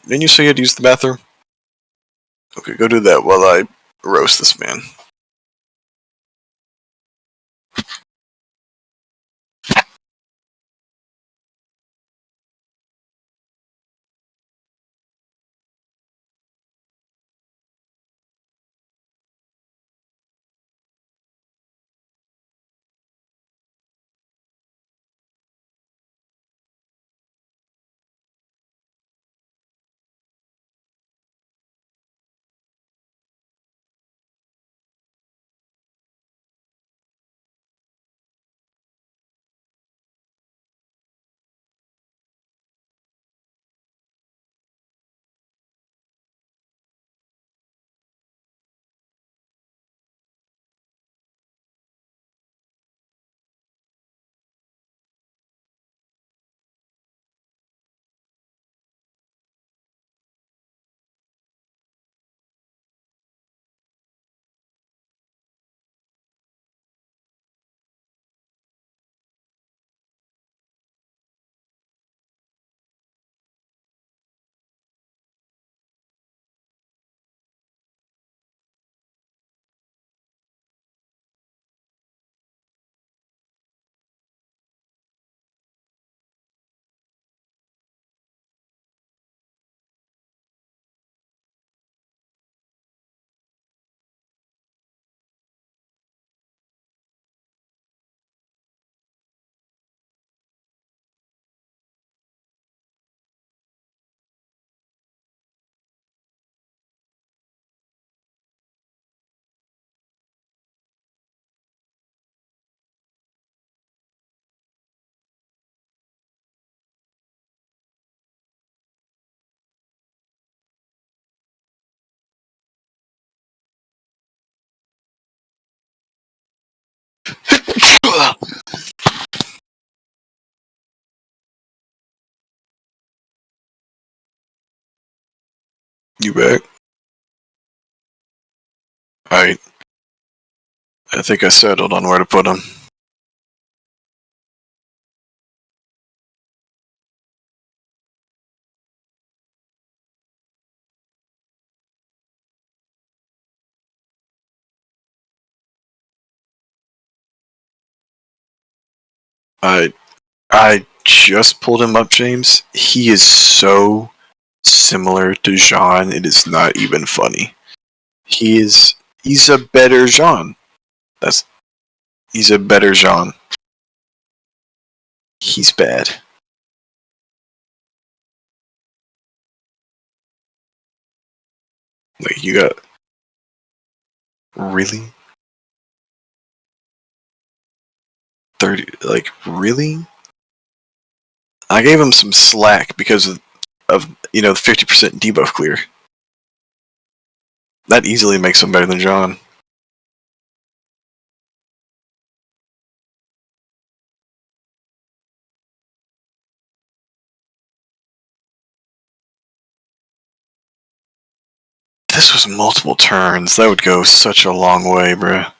Didn't you say you had to use the bathroom? Okay, go do that while I roast this man. You back? Alright. I think I settled on where to put him. I just pulled him up, James. He is so similar to Jean, it is not even funny. He's a better Jean. He's a better Jean. He's bad. Like, you got... Really? 30... Like, really? I gave him some slack because of the 50% debuff clear. That easily makes him better than John. This was multiple turns. That would go such a long way, bruh.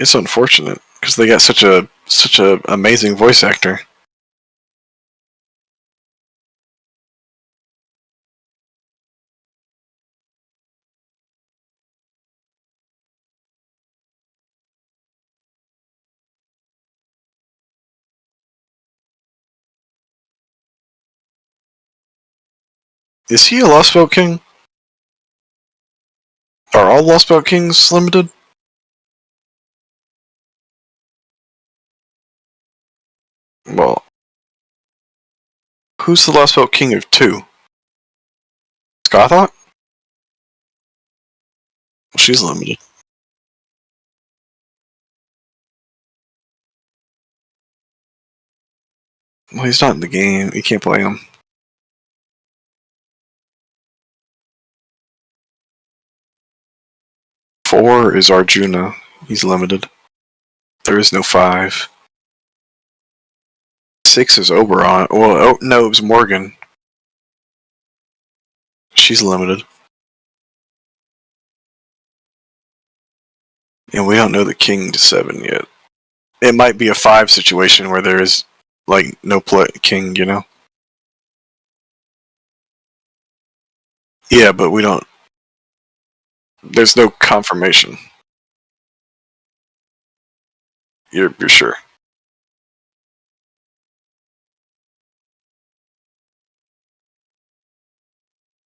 It's unfortunate because they got such a amazing voice actor. Is he a Lost Belt King? Are all Lost Belt Kings limited? Well, who's the Lost Belt King of 2? Scothok? Well, she's limited. Well, he's not in the game. You can't play him. 4 is Arjuna. He's limited. There is no 5. 6 is Oberon. Well, oh, no, it was Morgan. She's limited. And we don't know the king to 7 yet. It might be a 5 situation where there is, like, no king, you know? Yeah, but we don't... There's no confirmation. You're sure?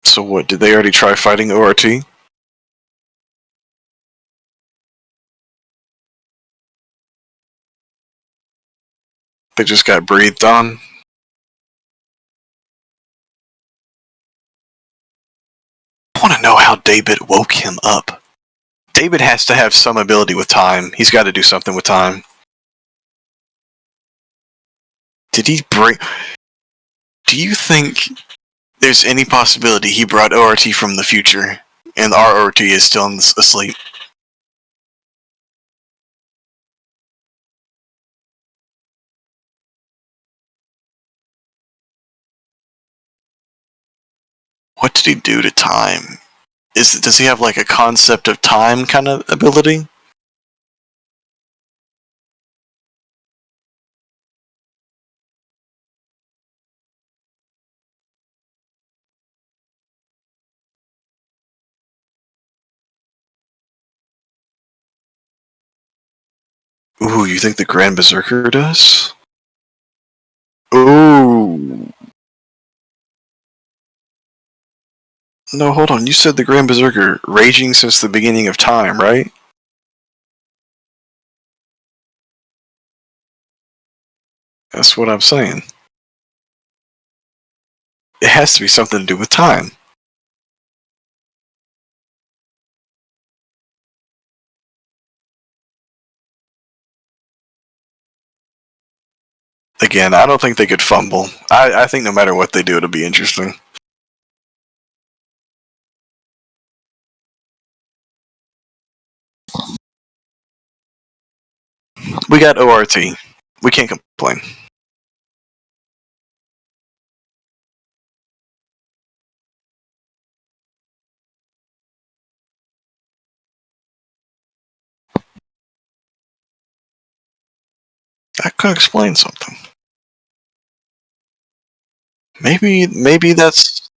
So what, did they already try fighting ORT? They just got breathed on? I want to know how David woke him up. David has to have some ability with time. He's got to do something with time. Did he bring... Do you think there's any possibility he brought ORT from the future and our ORT is still asleep? What did he do to time? Does he have like a concept of time kind of ability? Ooh, you think the Grand Berserker does? Ooh. No, hold on. You said the Grand Berserker raging since the beginning of time, right? That's what I'm saying. It has to be something to do with time. Again, I don't think they could fumble. I think no matter what they do, it'll be interesting. We got ORT. We can't complain. That could explain something. Maybe that's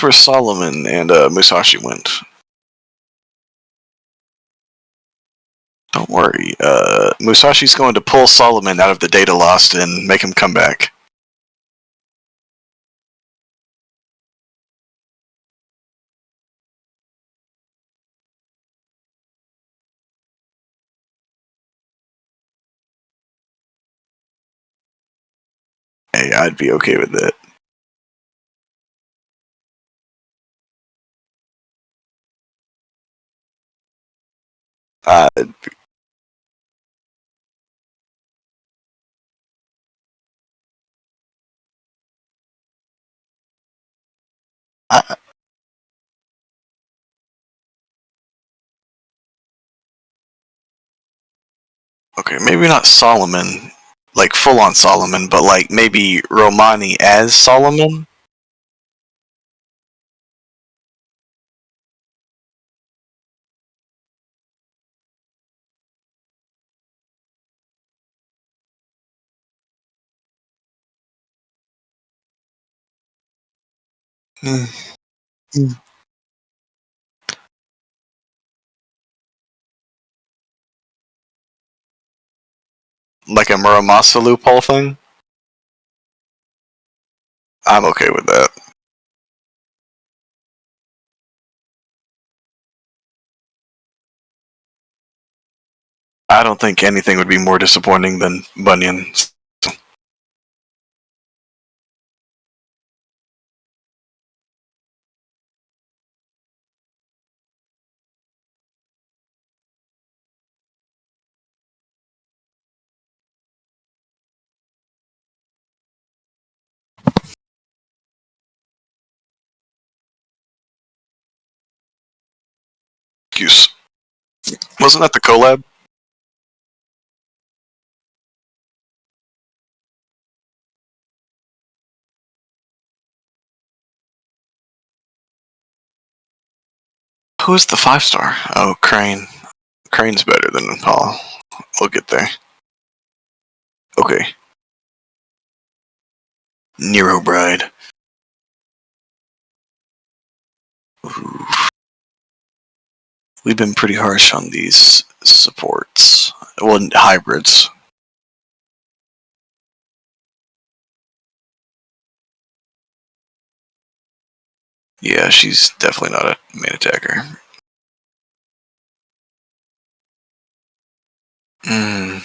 where Solomon and Musashi went. Don't worry. Musashi's going to pull Solomon out of the data lost and make him come back. Hey, I'd be okay with that. Okay, maybe not Solomon, like full on Solomon, but like maybe Romani as Solomon? Like a Muramasa loophole thing? I'm okay with that. I don't think anything would be more disappointing than Bunyan. Excuse. Wasn't that the collab? Who's the 5-star? Oh, Crane. Crane's better than Paul. We'll get there. Okay. Nero Bride. Ooh. We've been pretty harsh on these supports. Well, hybrids. Yeah, she's definitely not a main attacker. Hmm.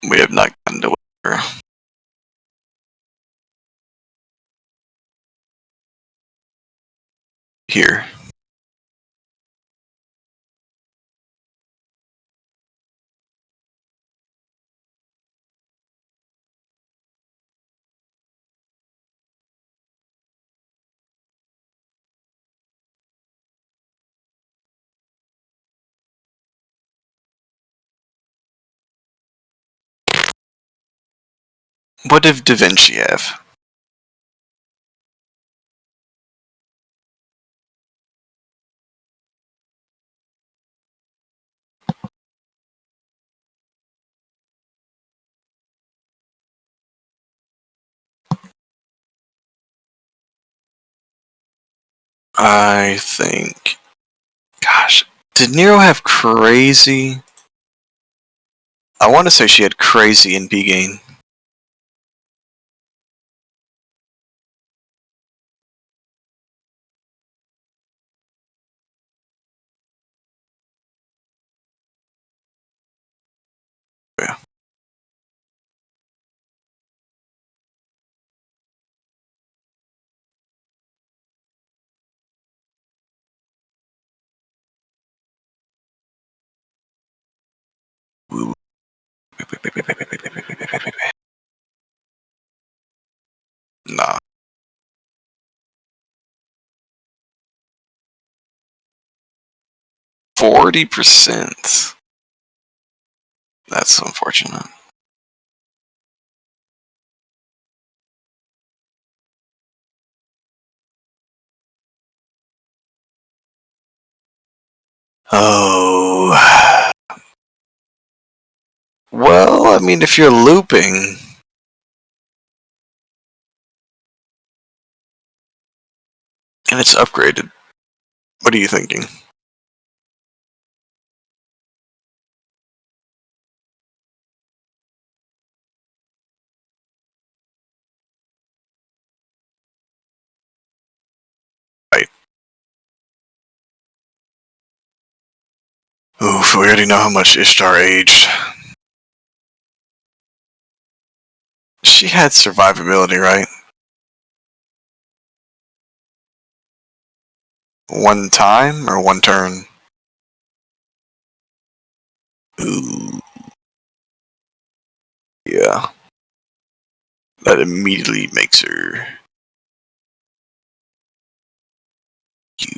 We have not gotten to her. Here. What did Da Vinci have? I think... Gosh, did Nero have crazy? I want to say she had crazy in B-Gain. Yeah. Ooh. Nah. 40%. That's unfortunate. Oh. Well, I mean, if you're looping... And it's upgraded. What are you thinking? Right. Oof, we already know how much Ishtar aged. She had survivability, right? One time or one turn? Ooh. Yeah. That immediately makes her... You.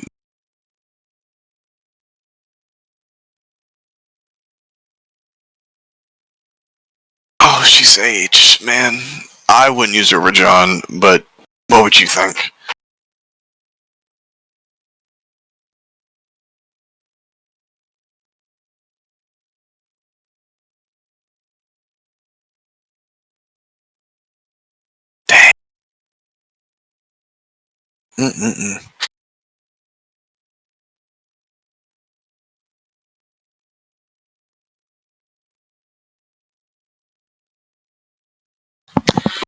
Oh, she's aged, man. I wouldn't use her with John, but what would you think? Mm-mm-mm.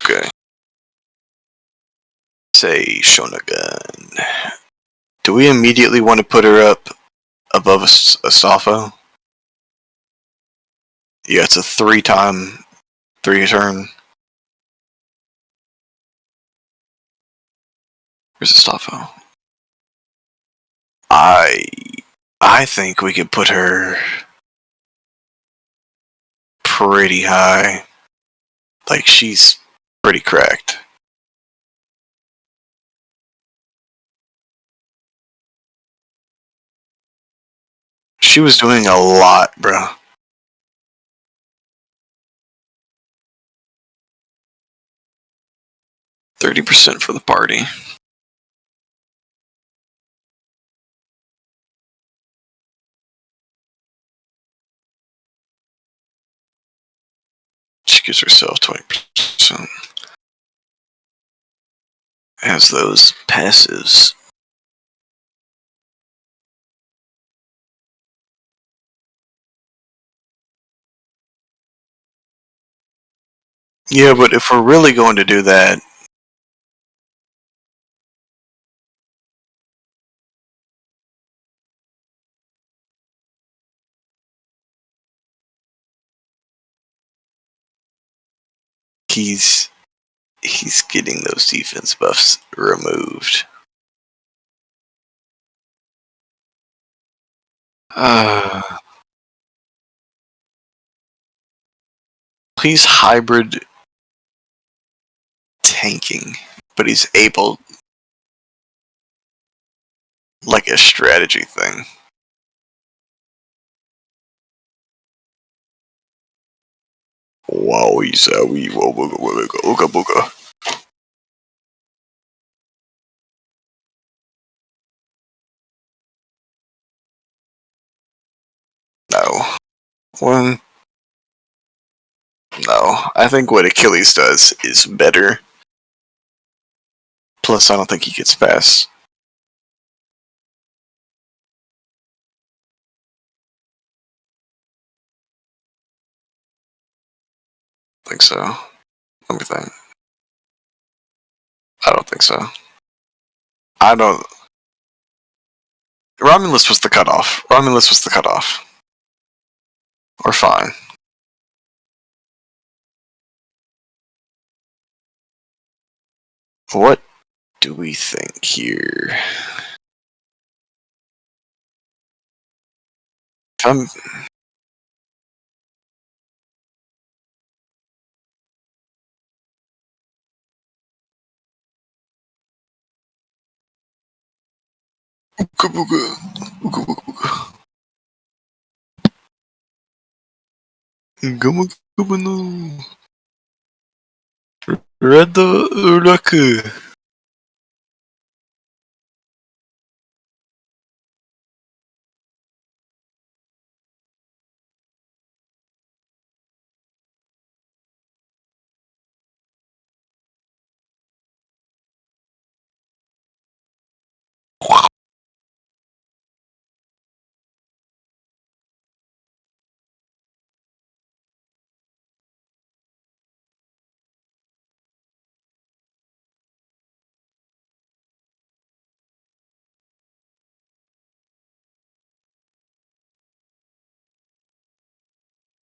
Okay. Say Shonagun. Do we immediately want to put her up above a Safo? Yeah, it's a 3-turn. Where's Safo? I think we could put her pretty high. Like, she's pretty cracked. She was doing a lot, bro. 30% for the party. She gives herself 20%. Has those passives. Yeah, but if we're really going to do that, he's getting those defense buffs removed. He's hybrid tanking, but he's able, like a strategy thing. Wow, he's a wee ooga booga. No. One. No. I think what Achilles does is better. Plus, I don't think he gets past. I think so. Let me think. I don't think so. I don't. Romulus was the cutoff. Romulus was the cutoff. Or fine. What do we think here? I'm. Ooga booga. Ooga booga booga. Guma guma no. Red Uraku.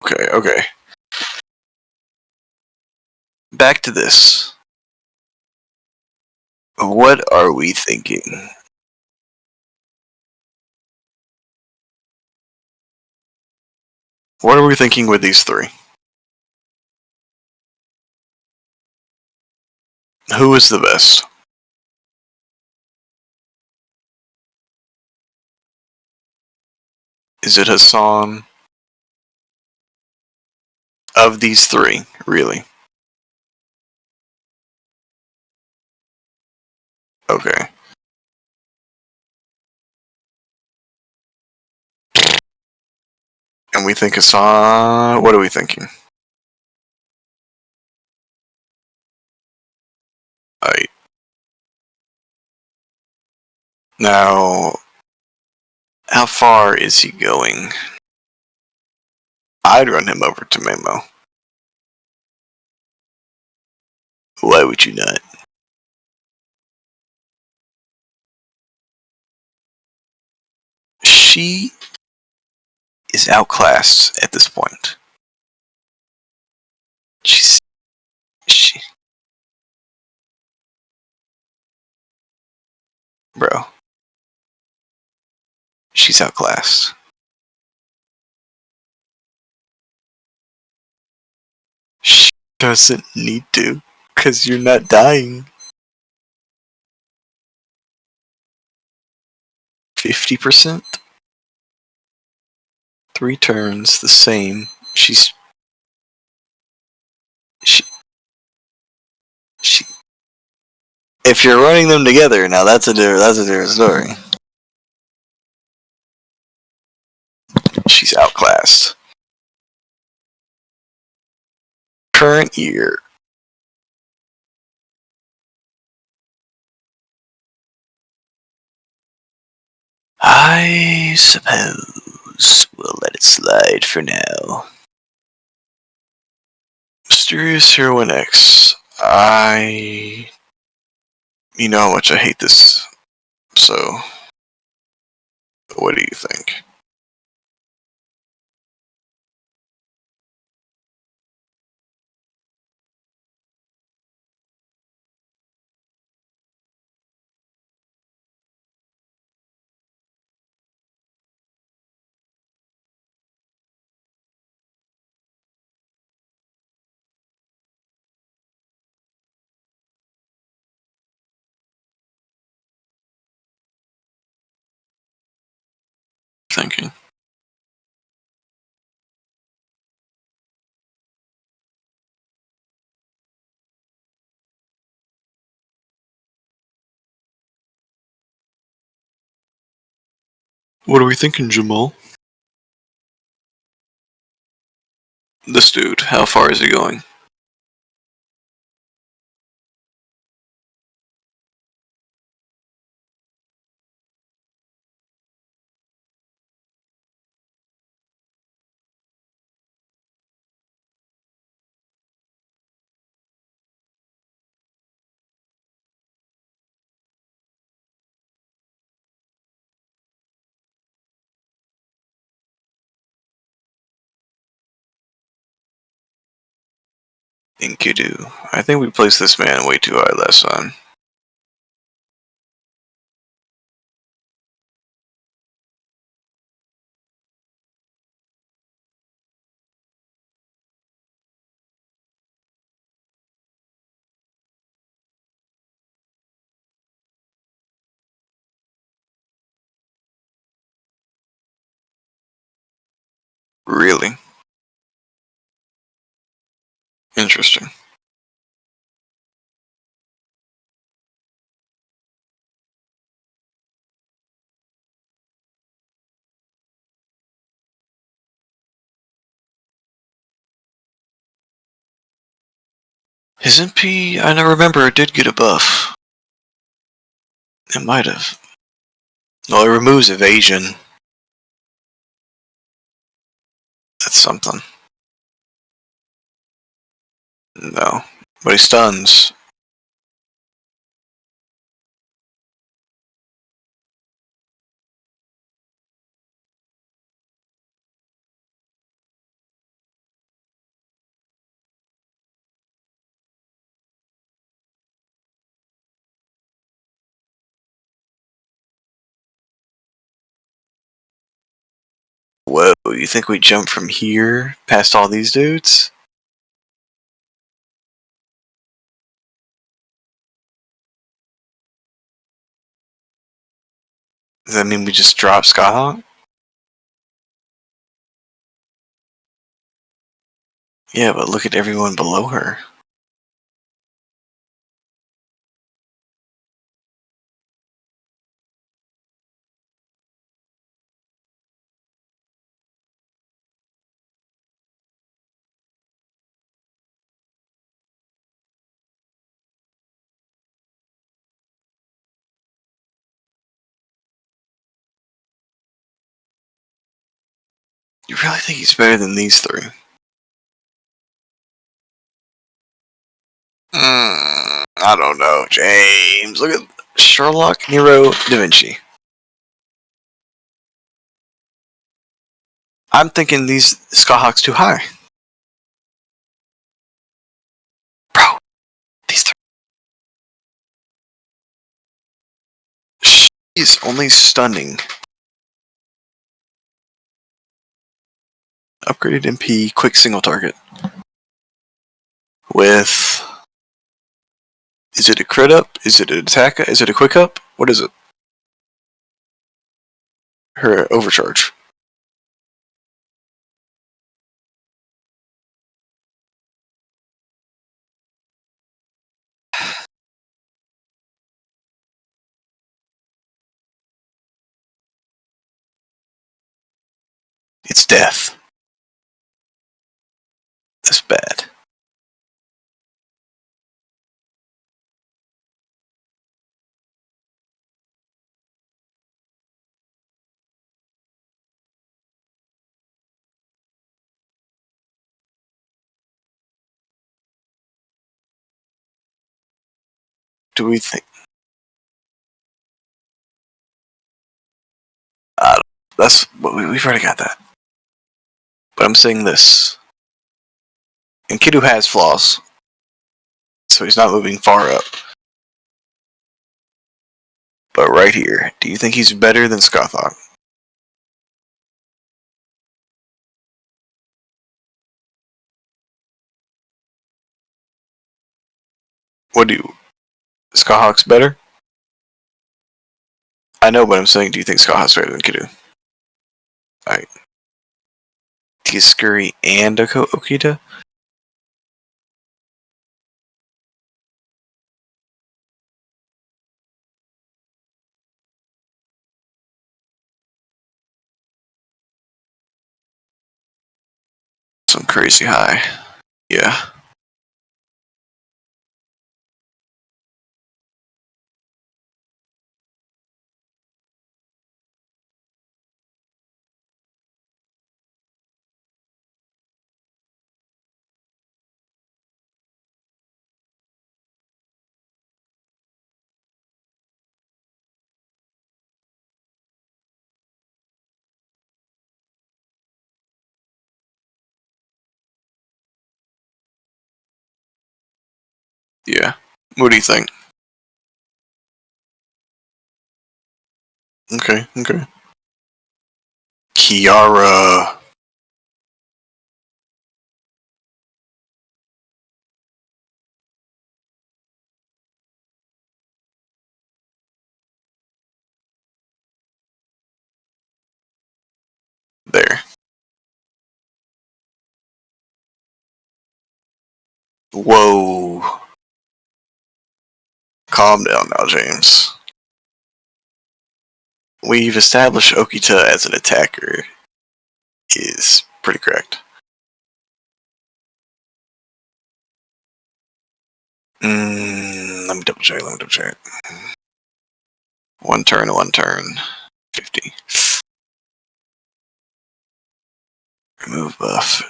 Okay, okay. Back to this. What are we thinking? What are we thinking with these three? Who is the best? Is it Hassan? Of these three, really? Okay. And we think Hassan. What are we thinking? I Now, how far is he going? I'd run him over to Memo. Why would you not? She is outclassed at this point. She, bro, she's outclassed. She doesn't need to, cause you're not dying. 50%? 3 turns, the same. She. If you're running them together, now that's a different story. She's outclassed. Current year. I suppose we'll let it slide for now. Mysterious Heroine X. You know how much I hate this, so what do you think? Thinking. What are we thinking, Jamal? This dude, how far is he going? Enkidu. I think we placed this man way too high last time. Really? Interesting. His MP, I don't remember, it did get a buff. It might have. Well, it removes evasion. That's something. No. But he stuns. Whoa, you think we jump from here past all these dudes? Does that mean we just drop Skyhawk? Yeah, but look at everyone below her. You really think he's better than these three? I don't know, James. Look at Sherlock, Nero, Da Vinci. I'm thinking these Scott Hawk's too high. Bro, these three. She's only stunning. Upgraded MP, quick single target. With... Is it a crit up? Is it an attack? Is it a quick up? What is it? Her overcharge. It's death. That's bad. Do we think... that's what we've already got that. But I'm saying this. And Kiddo has flaws. So he's not moving far up. But right here, do you think he's better than Scothog? What do you... Scothog's better? I know, but I'm saying, do you think Scothog's better than Kiddo? Alright. Scurry and Okita? Some crazy high. Yeah. Yeah. What do you think? Okay, okay. Kiara. There. Whoa. Calm down now, James. We've established Okita as an attacker is pretty correct. Let me double check. One turn. 50. Remove buff.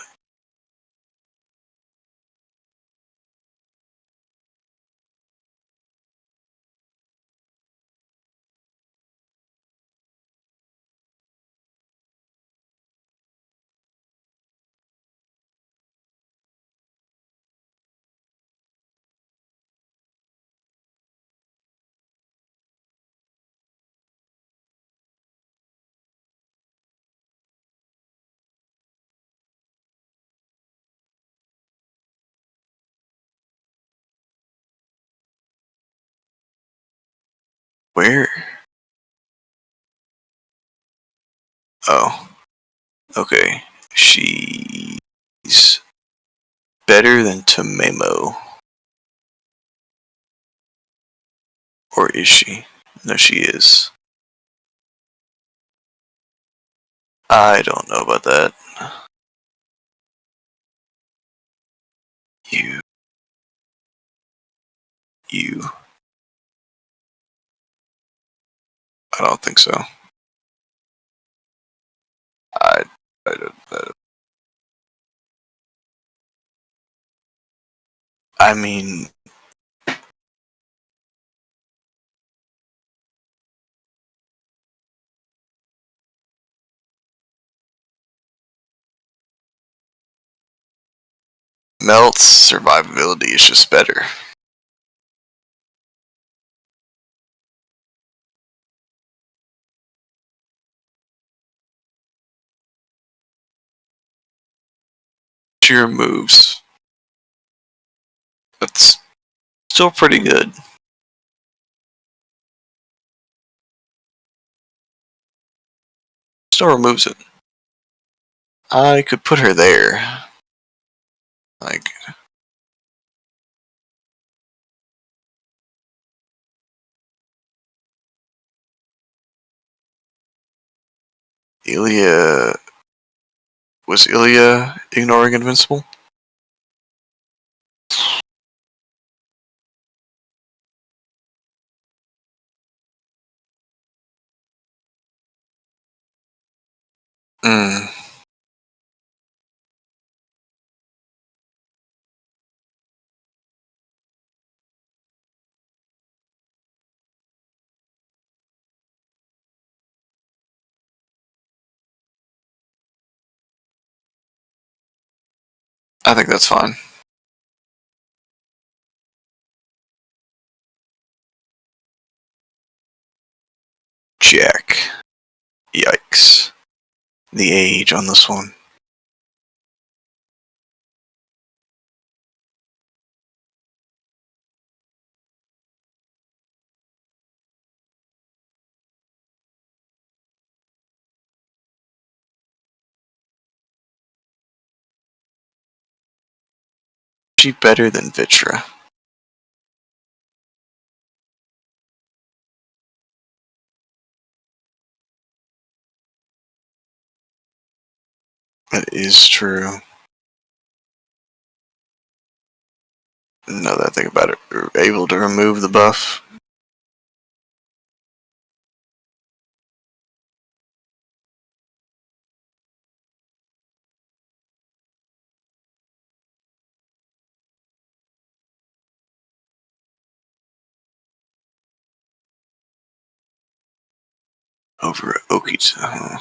Where? Oh. Okay. She's better than Tomemo. Or is she? No, she is. I don't know about that. You. I don't think so. I I mean, Melt's survivability is just better. Sheer moves. That's still pretty good. Still removes it. I could put her there. Like, Ilya. Was Ilya ignoring Invincible? Hmm. I think that's fine. Jack. Yikes. The age on this one. She better than Vitra. That is true. Now that I think about it, we're able to remove the buff. Over Okita.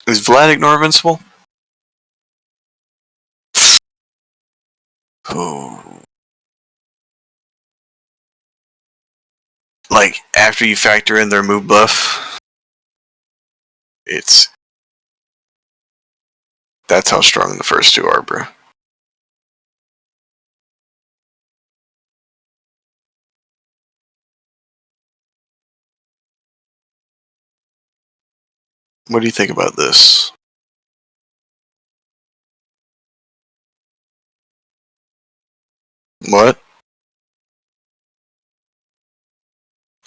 Is Vlad ignore invincible? Oh. Like, after you factor in their move buff, that's how strong the first two are, bro. What do you think about this? What?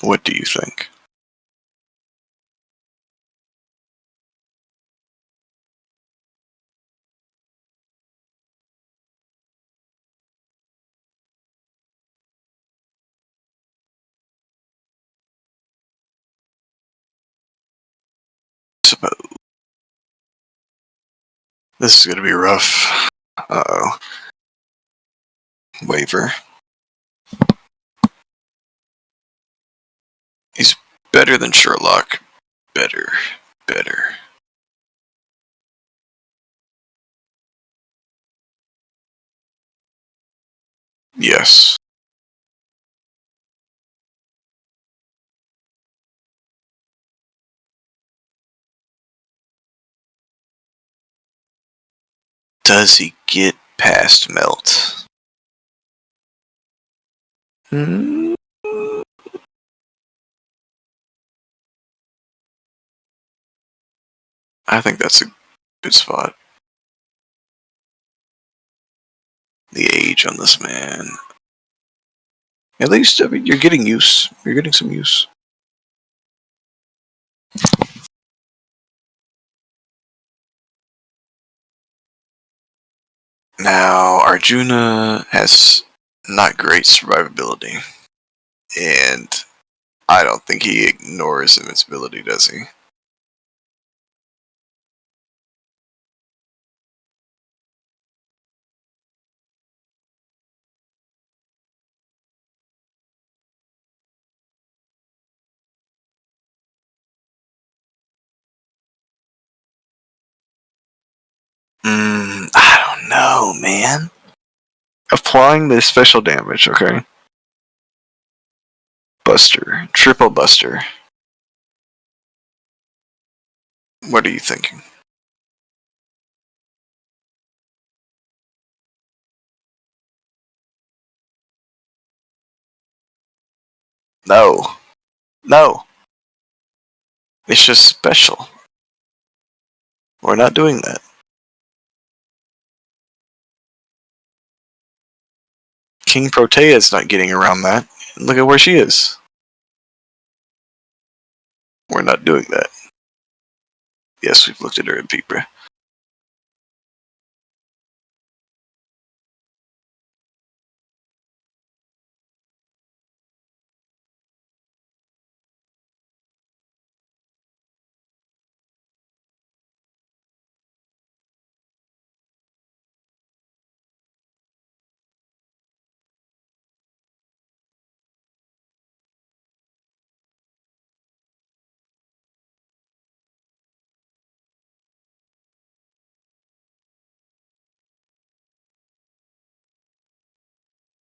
What do you think? Suppose. This is gonna be rough. Uh-oh. Waiver. He's better than Sherlock. Better. Yes. Does he get past Melt? I think that's a good spot. The age on this man. At least, I mean, you're getting use. You're getting some use. Now, Arjuna has not great survivability. And I don't think he ignores invincibility, does he? I don't know, man. Applying the special damage, okay. Buster. Triple Buster. What are you thinking? No. No. It's just special. We're not doing that. King Protea's not getting around that. Look at where she is. We're not doing that. Yes, we've looked at her in Peepra.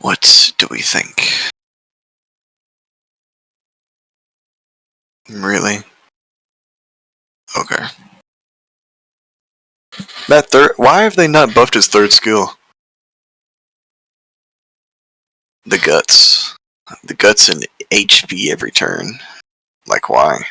What do we think? Really? Okay. That third. Why have they not buffed his third skill? The guts. The guts and HP every turn. Like, why?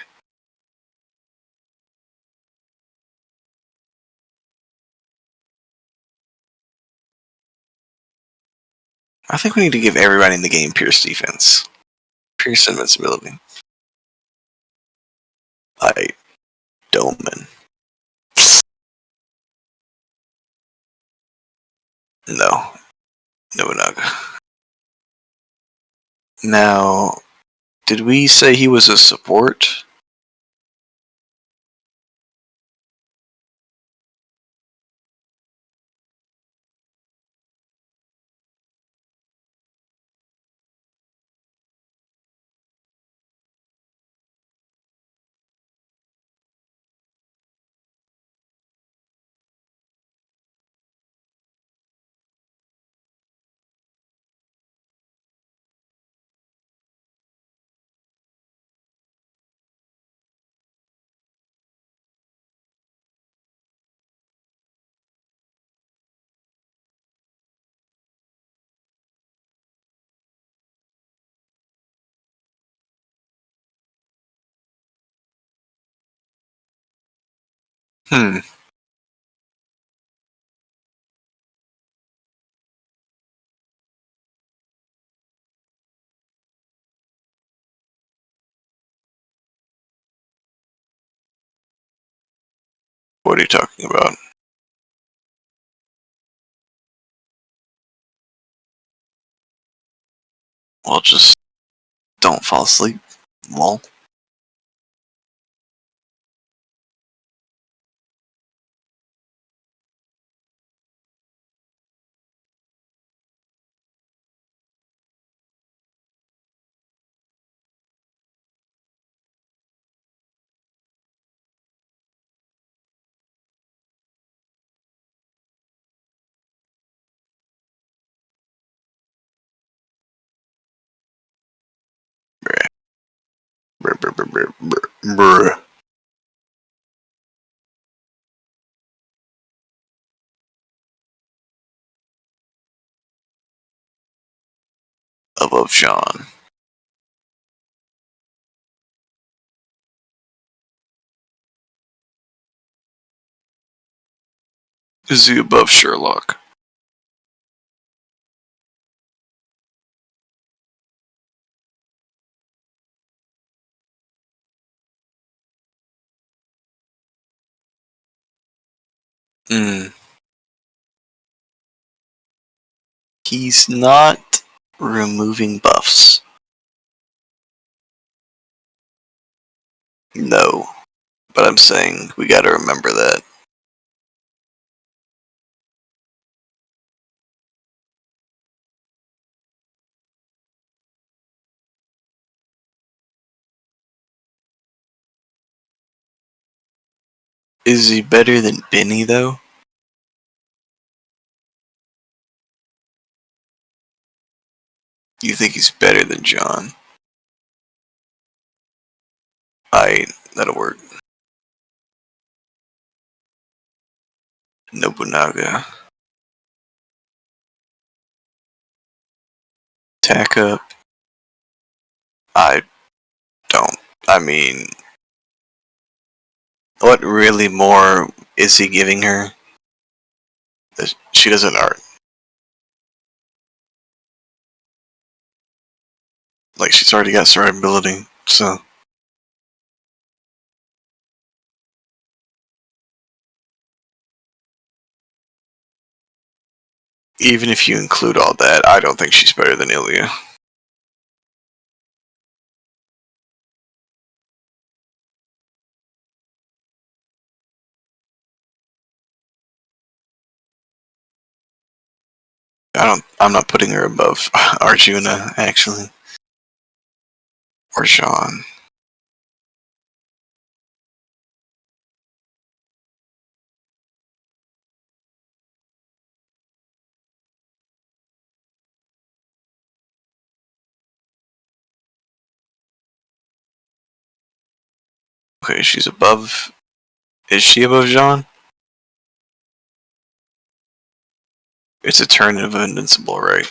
I think we need to give everybody in the game Pierce defense. Pierce invincibility. Like, Doman. No. Nobunaga. Now, did we say he was a support? Hmm. What are you talking about? Well, just don't fall asleep. Lol. Bruh, bruh, bruh, bruh, bruh, bruh. Above Sean. Is he above Sherlock? Hmm. He's not removing buffs. No, but I'm saying we gotta remember that. Is he better than Benny, though? You think he's better than John? That'll work. Nobunaga. Tack up. I don't. I mean, what really more is he giving her? That she doesn't art. Like, she's already got survivability, so. Even if you include all that, I don't think she's better than Ilya. I'm not putting her above Arjuna, actually. Or Sean. Okay, she's above. Is she above Jean? It's a turn of Invincible, right?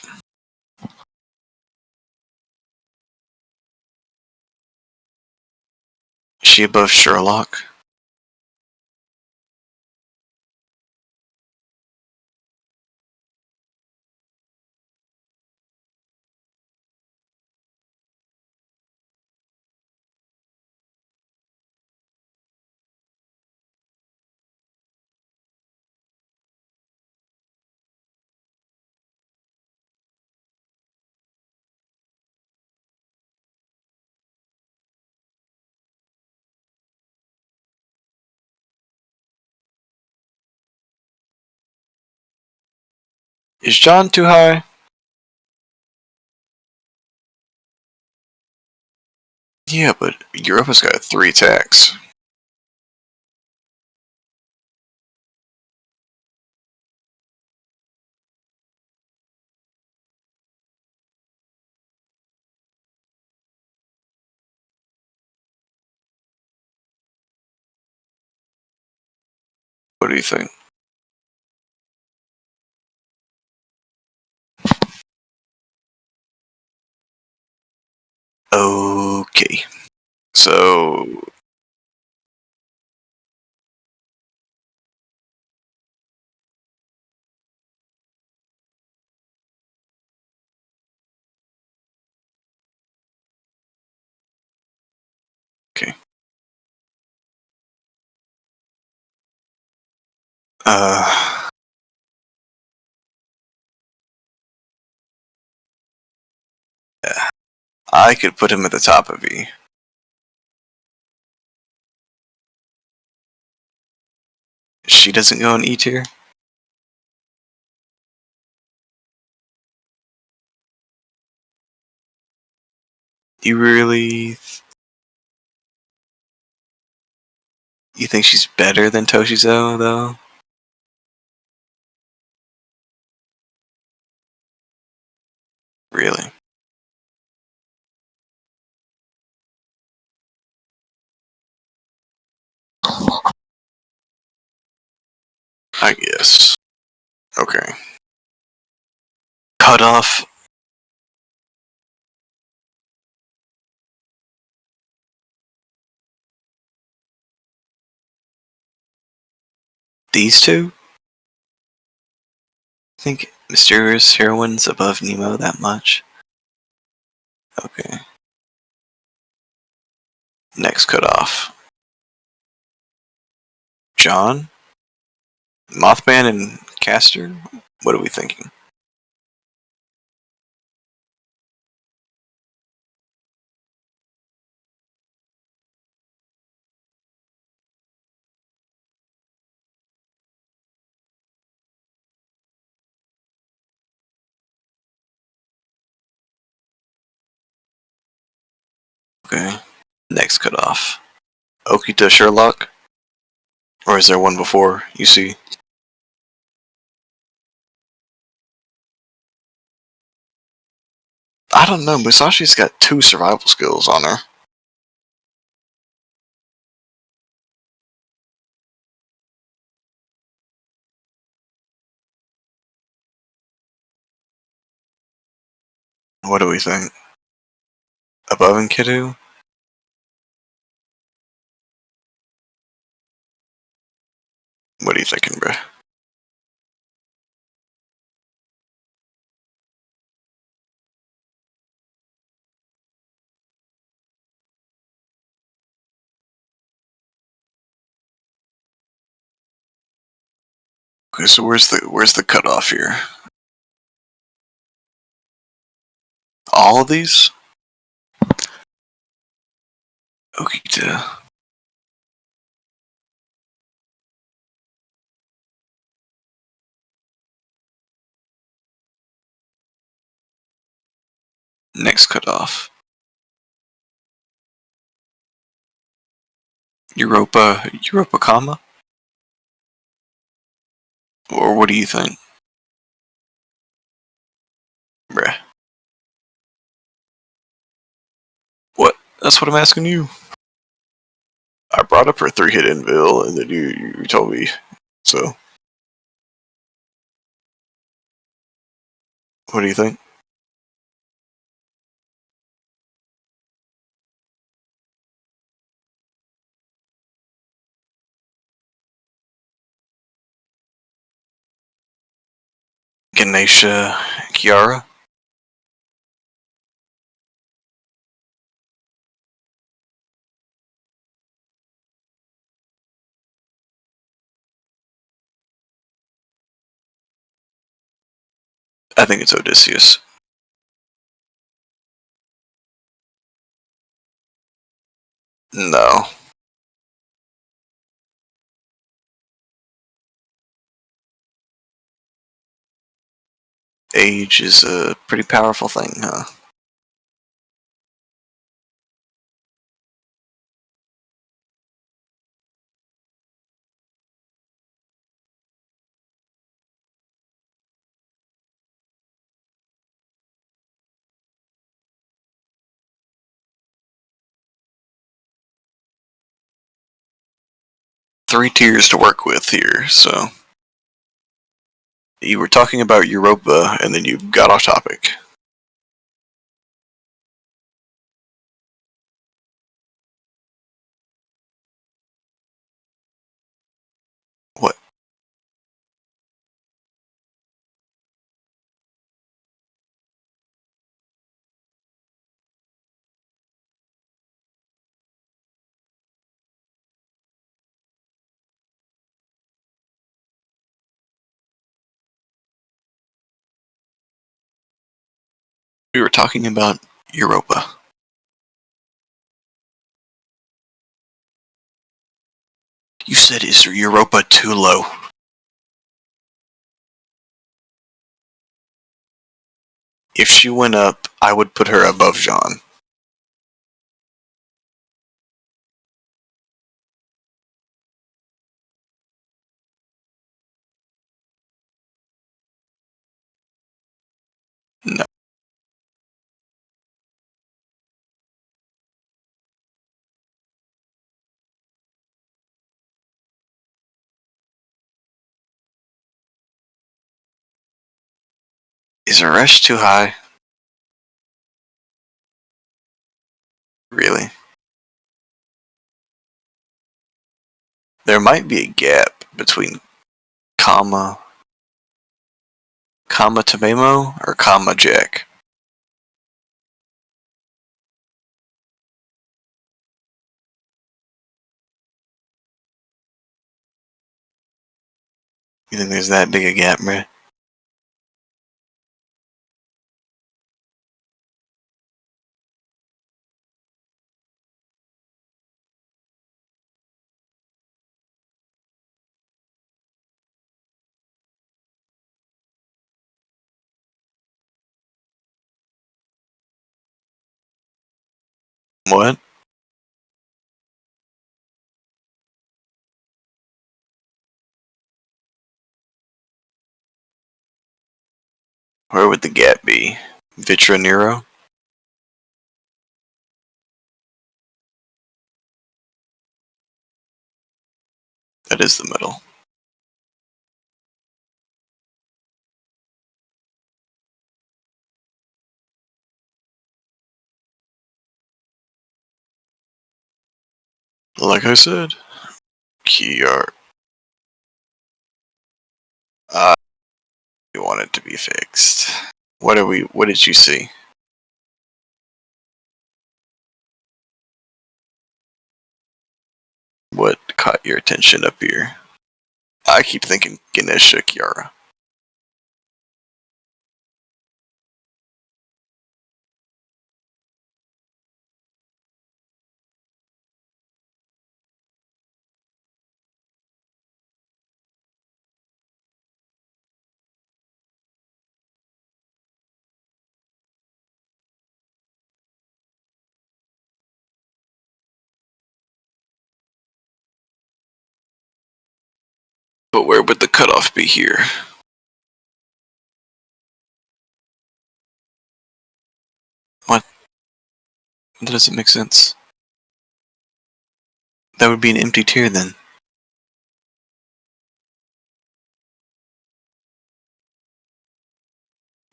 Is she above Sherlock? Is John too high? Yeah, but Europa's got 3 attacks. What do you think? Okay. So. Okay. Uh. Yeah. I could put him at the top of E. She doesn't go in E tier? You really. You think she's better than Toshizo, though? Really? I guess. Okay. Cut off. These two? I think Mysterious Heroine's above Nemo that much. Okay. Next cut off. John? Mothman and Castor? What are we thinking? Okay. Next cutoff. Okita Sherlock? Or is there one before, you see? I don't know, Musashi's got 2 survival skills on her. What do we think? Above Enkidu? What are you thinking, bruh? Okay, so where's the cutoff here? All of these? Okita. Next cutoff. Europa comma? Or what do you think? Bruh. What? That's what I'm asking you. I brought up her 3-hit invul, and then you told me. So, what do you think? Ganesha Kiara? I think it's Odysseus. No. Age is a pretty powerful thing, huh? Three tiers to work with here, so. You were talking about Europa, and then you got off topic. What? We were talking about Europa. You said, is Europa too low? If she went up, I would put her above Jean. No. Is Aresh too high? Really? There might be a gap between comma Tamemo or comma Jack. You think there's that big a gap, bruh? What? Where would the gap be? Vitra Nero? That is the middle. Like I said, key art. We want it to be fixed. What did you see? What caught your attention up here? I keep thinking Ganesha Kiara. But where would the cutoff be here? What? That doesn't make sense. That would be an empty tier then.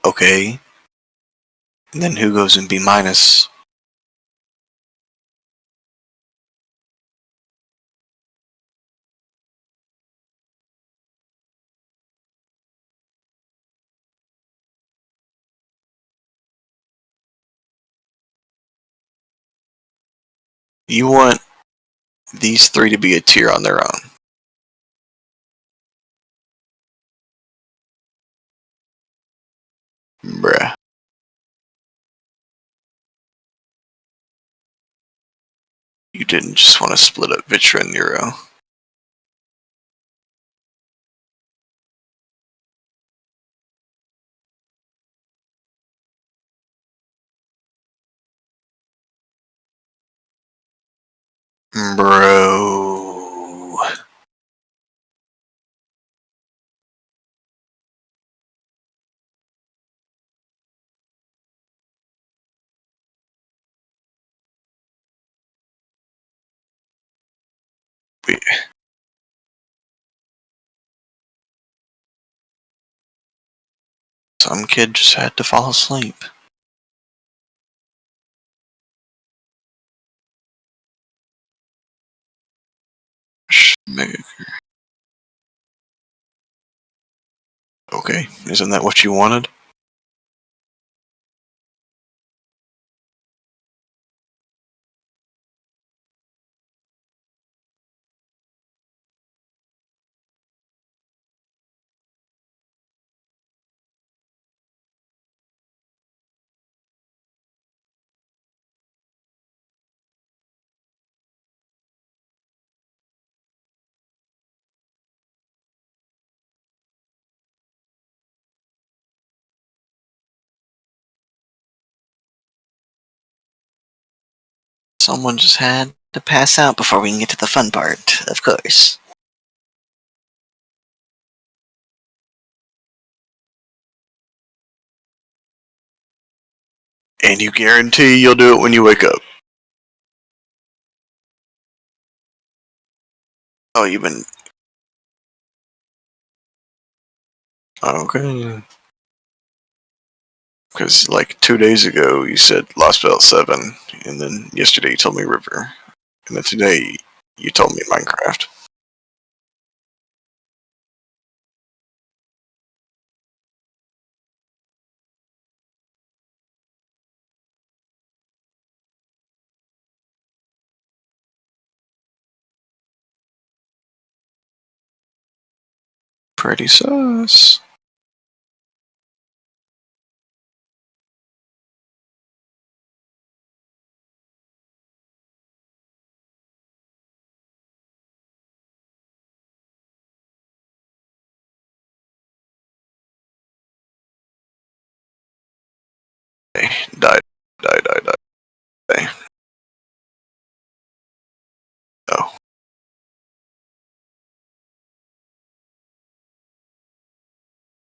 Okay. And then who goes in B minus? You want these three to be a tier on their own. Bruh. You didn't just want to split up Vitra and Nero. Bro. Wait. Some kid just had to fall asleep. Okay, isn't that what you wanted? Someone just had to pass out before we can get to the fun part, of course. And you guarantee you'll do it when you wake up. Oh, you've been... Okay. Because, like, 2 days ago, you said Lost Belt 7, and then yesterday you told me River, and then today you told me Minecraft. Pretty sus. Die, die, die, die, die.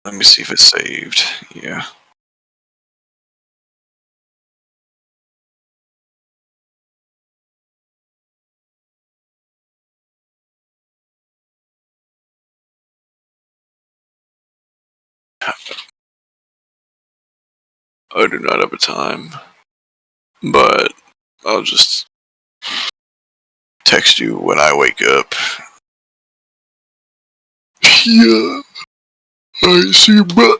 Let me see if it's saved. Yeah. I do not have a time, but I'll just text you when I wake up. Yeah. Alright, see you, bro.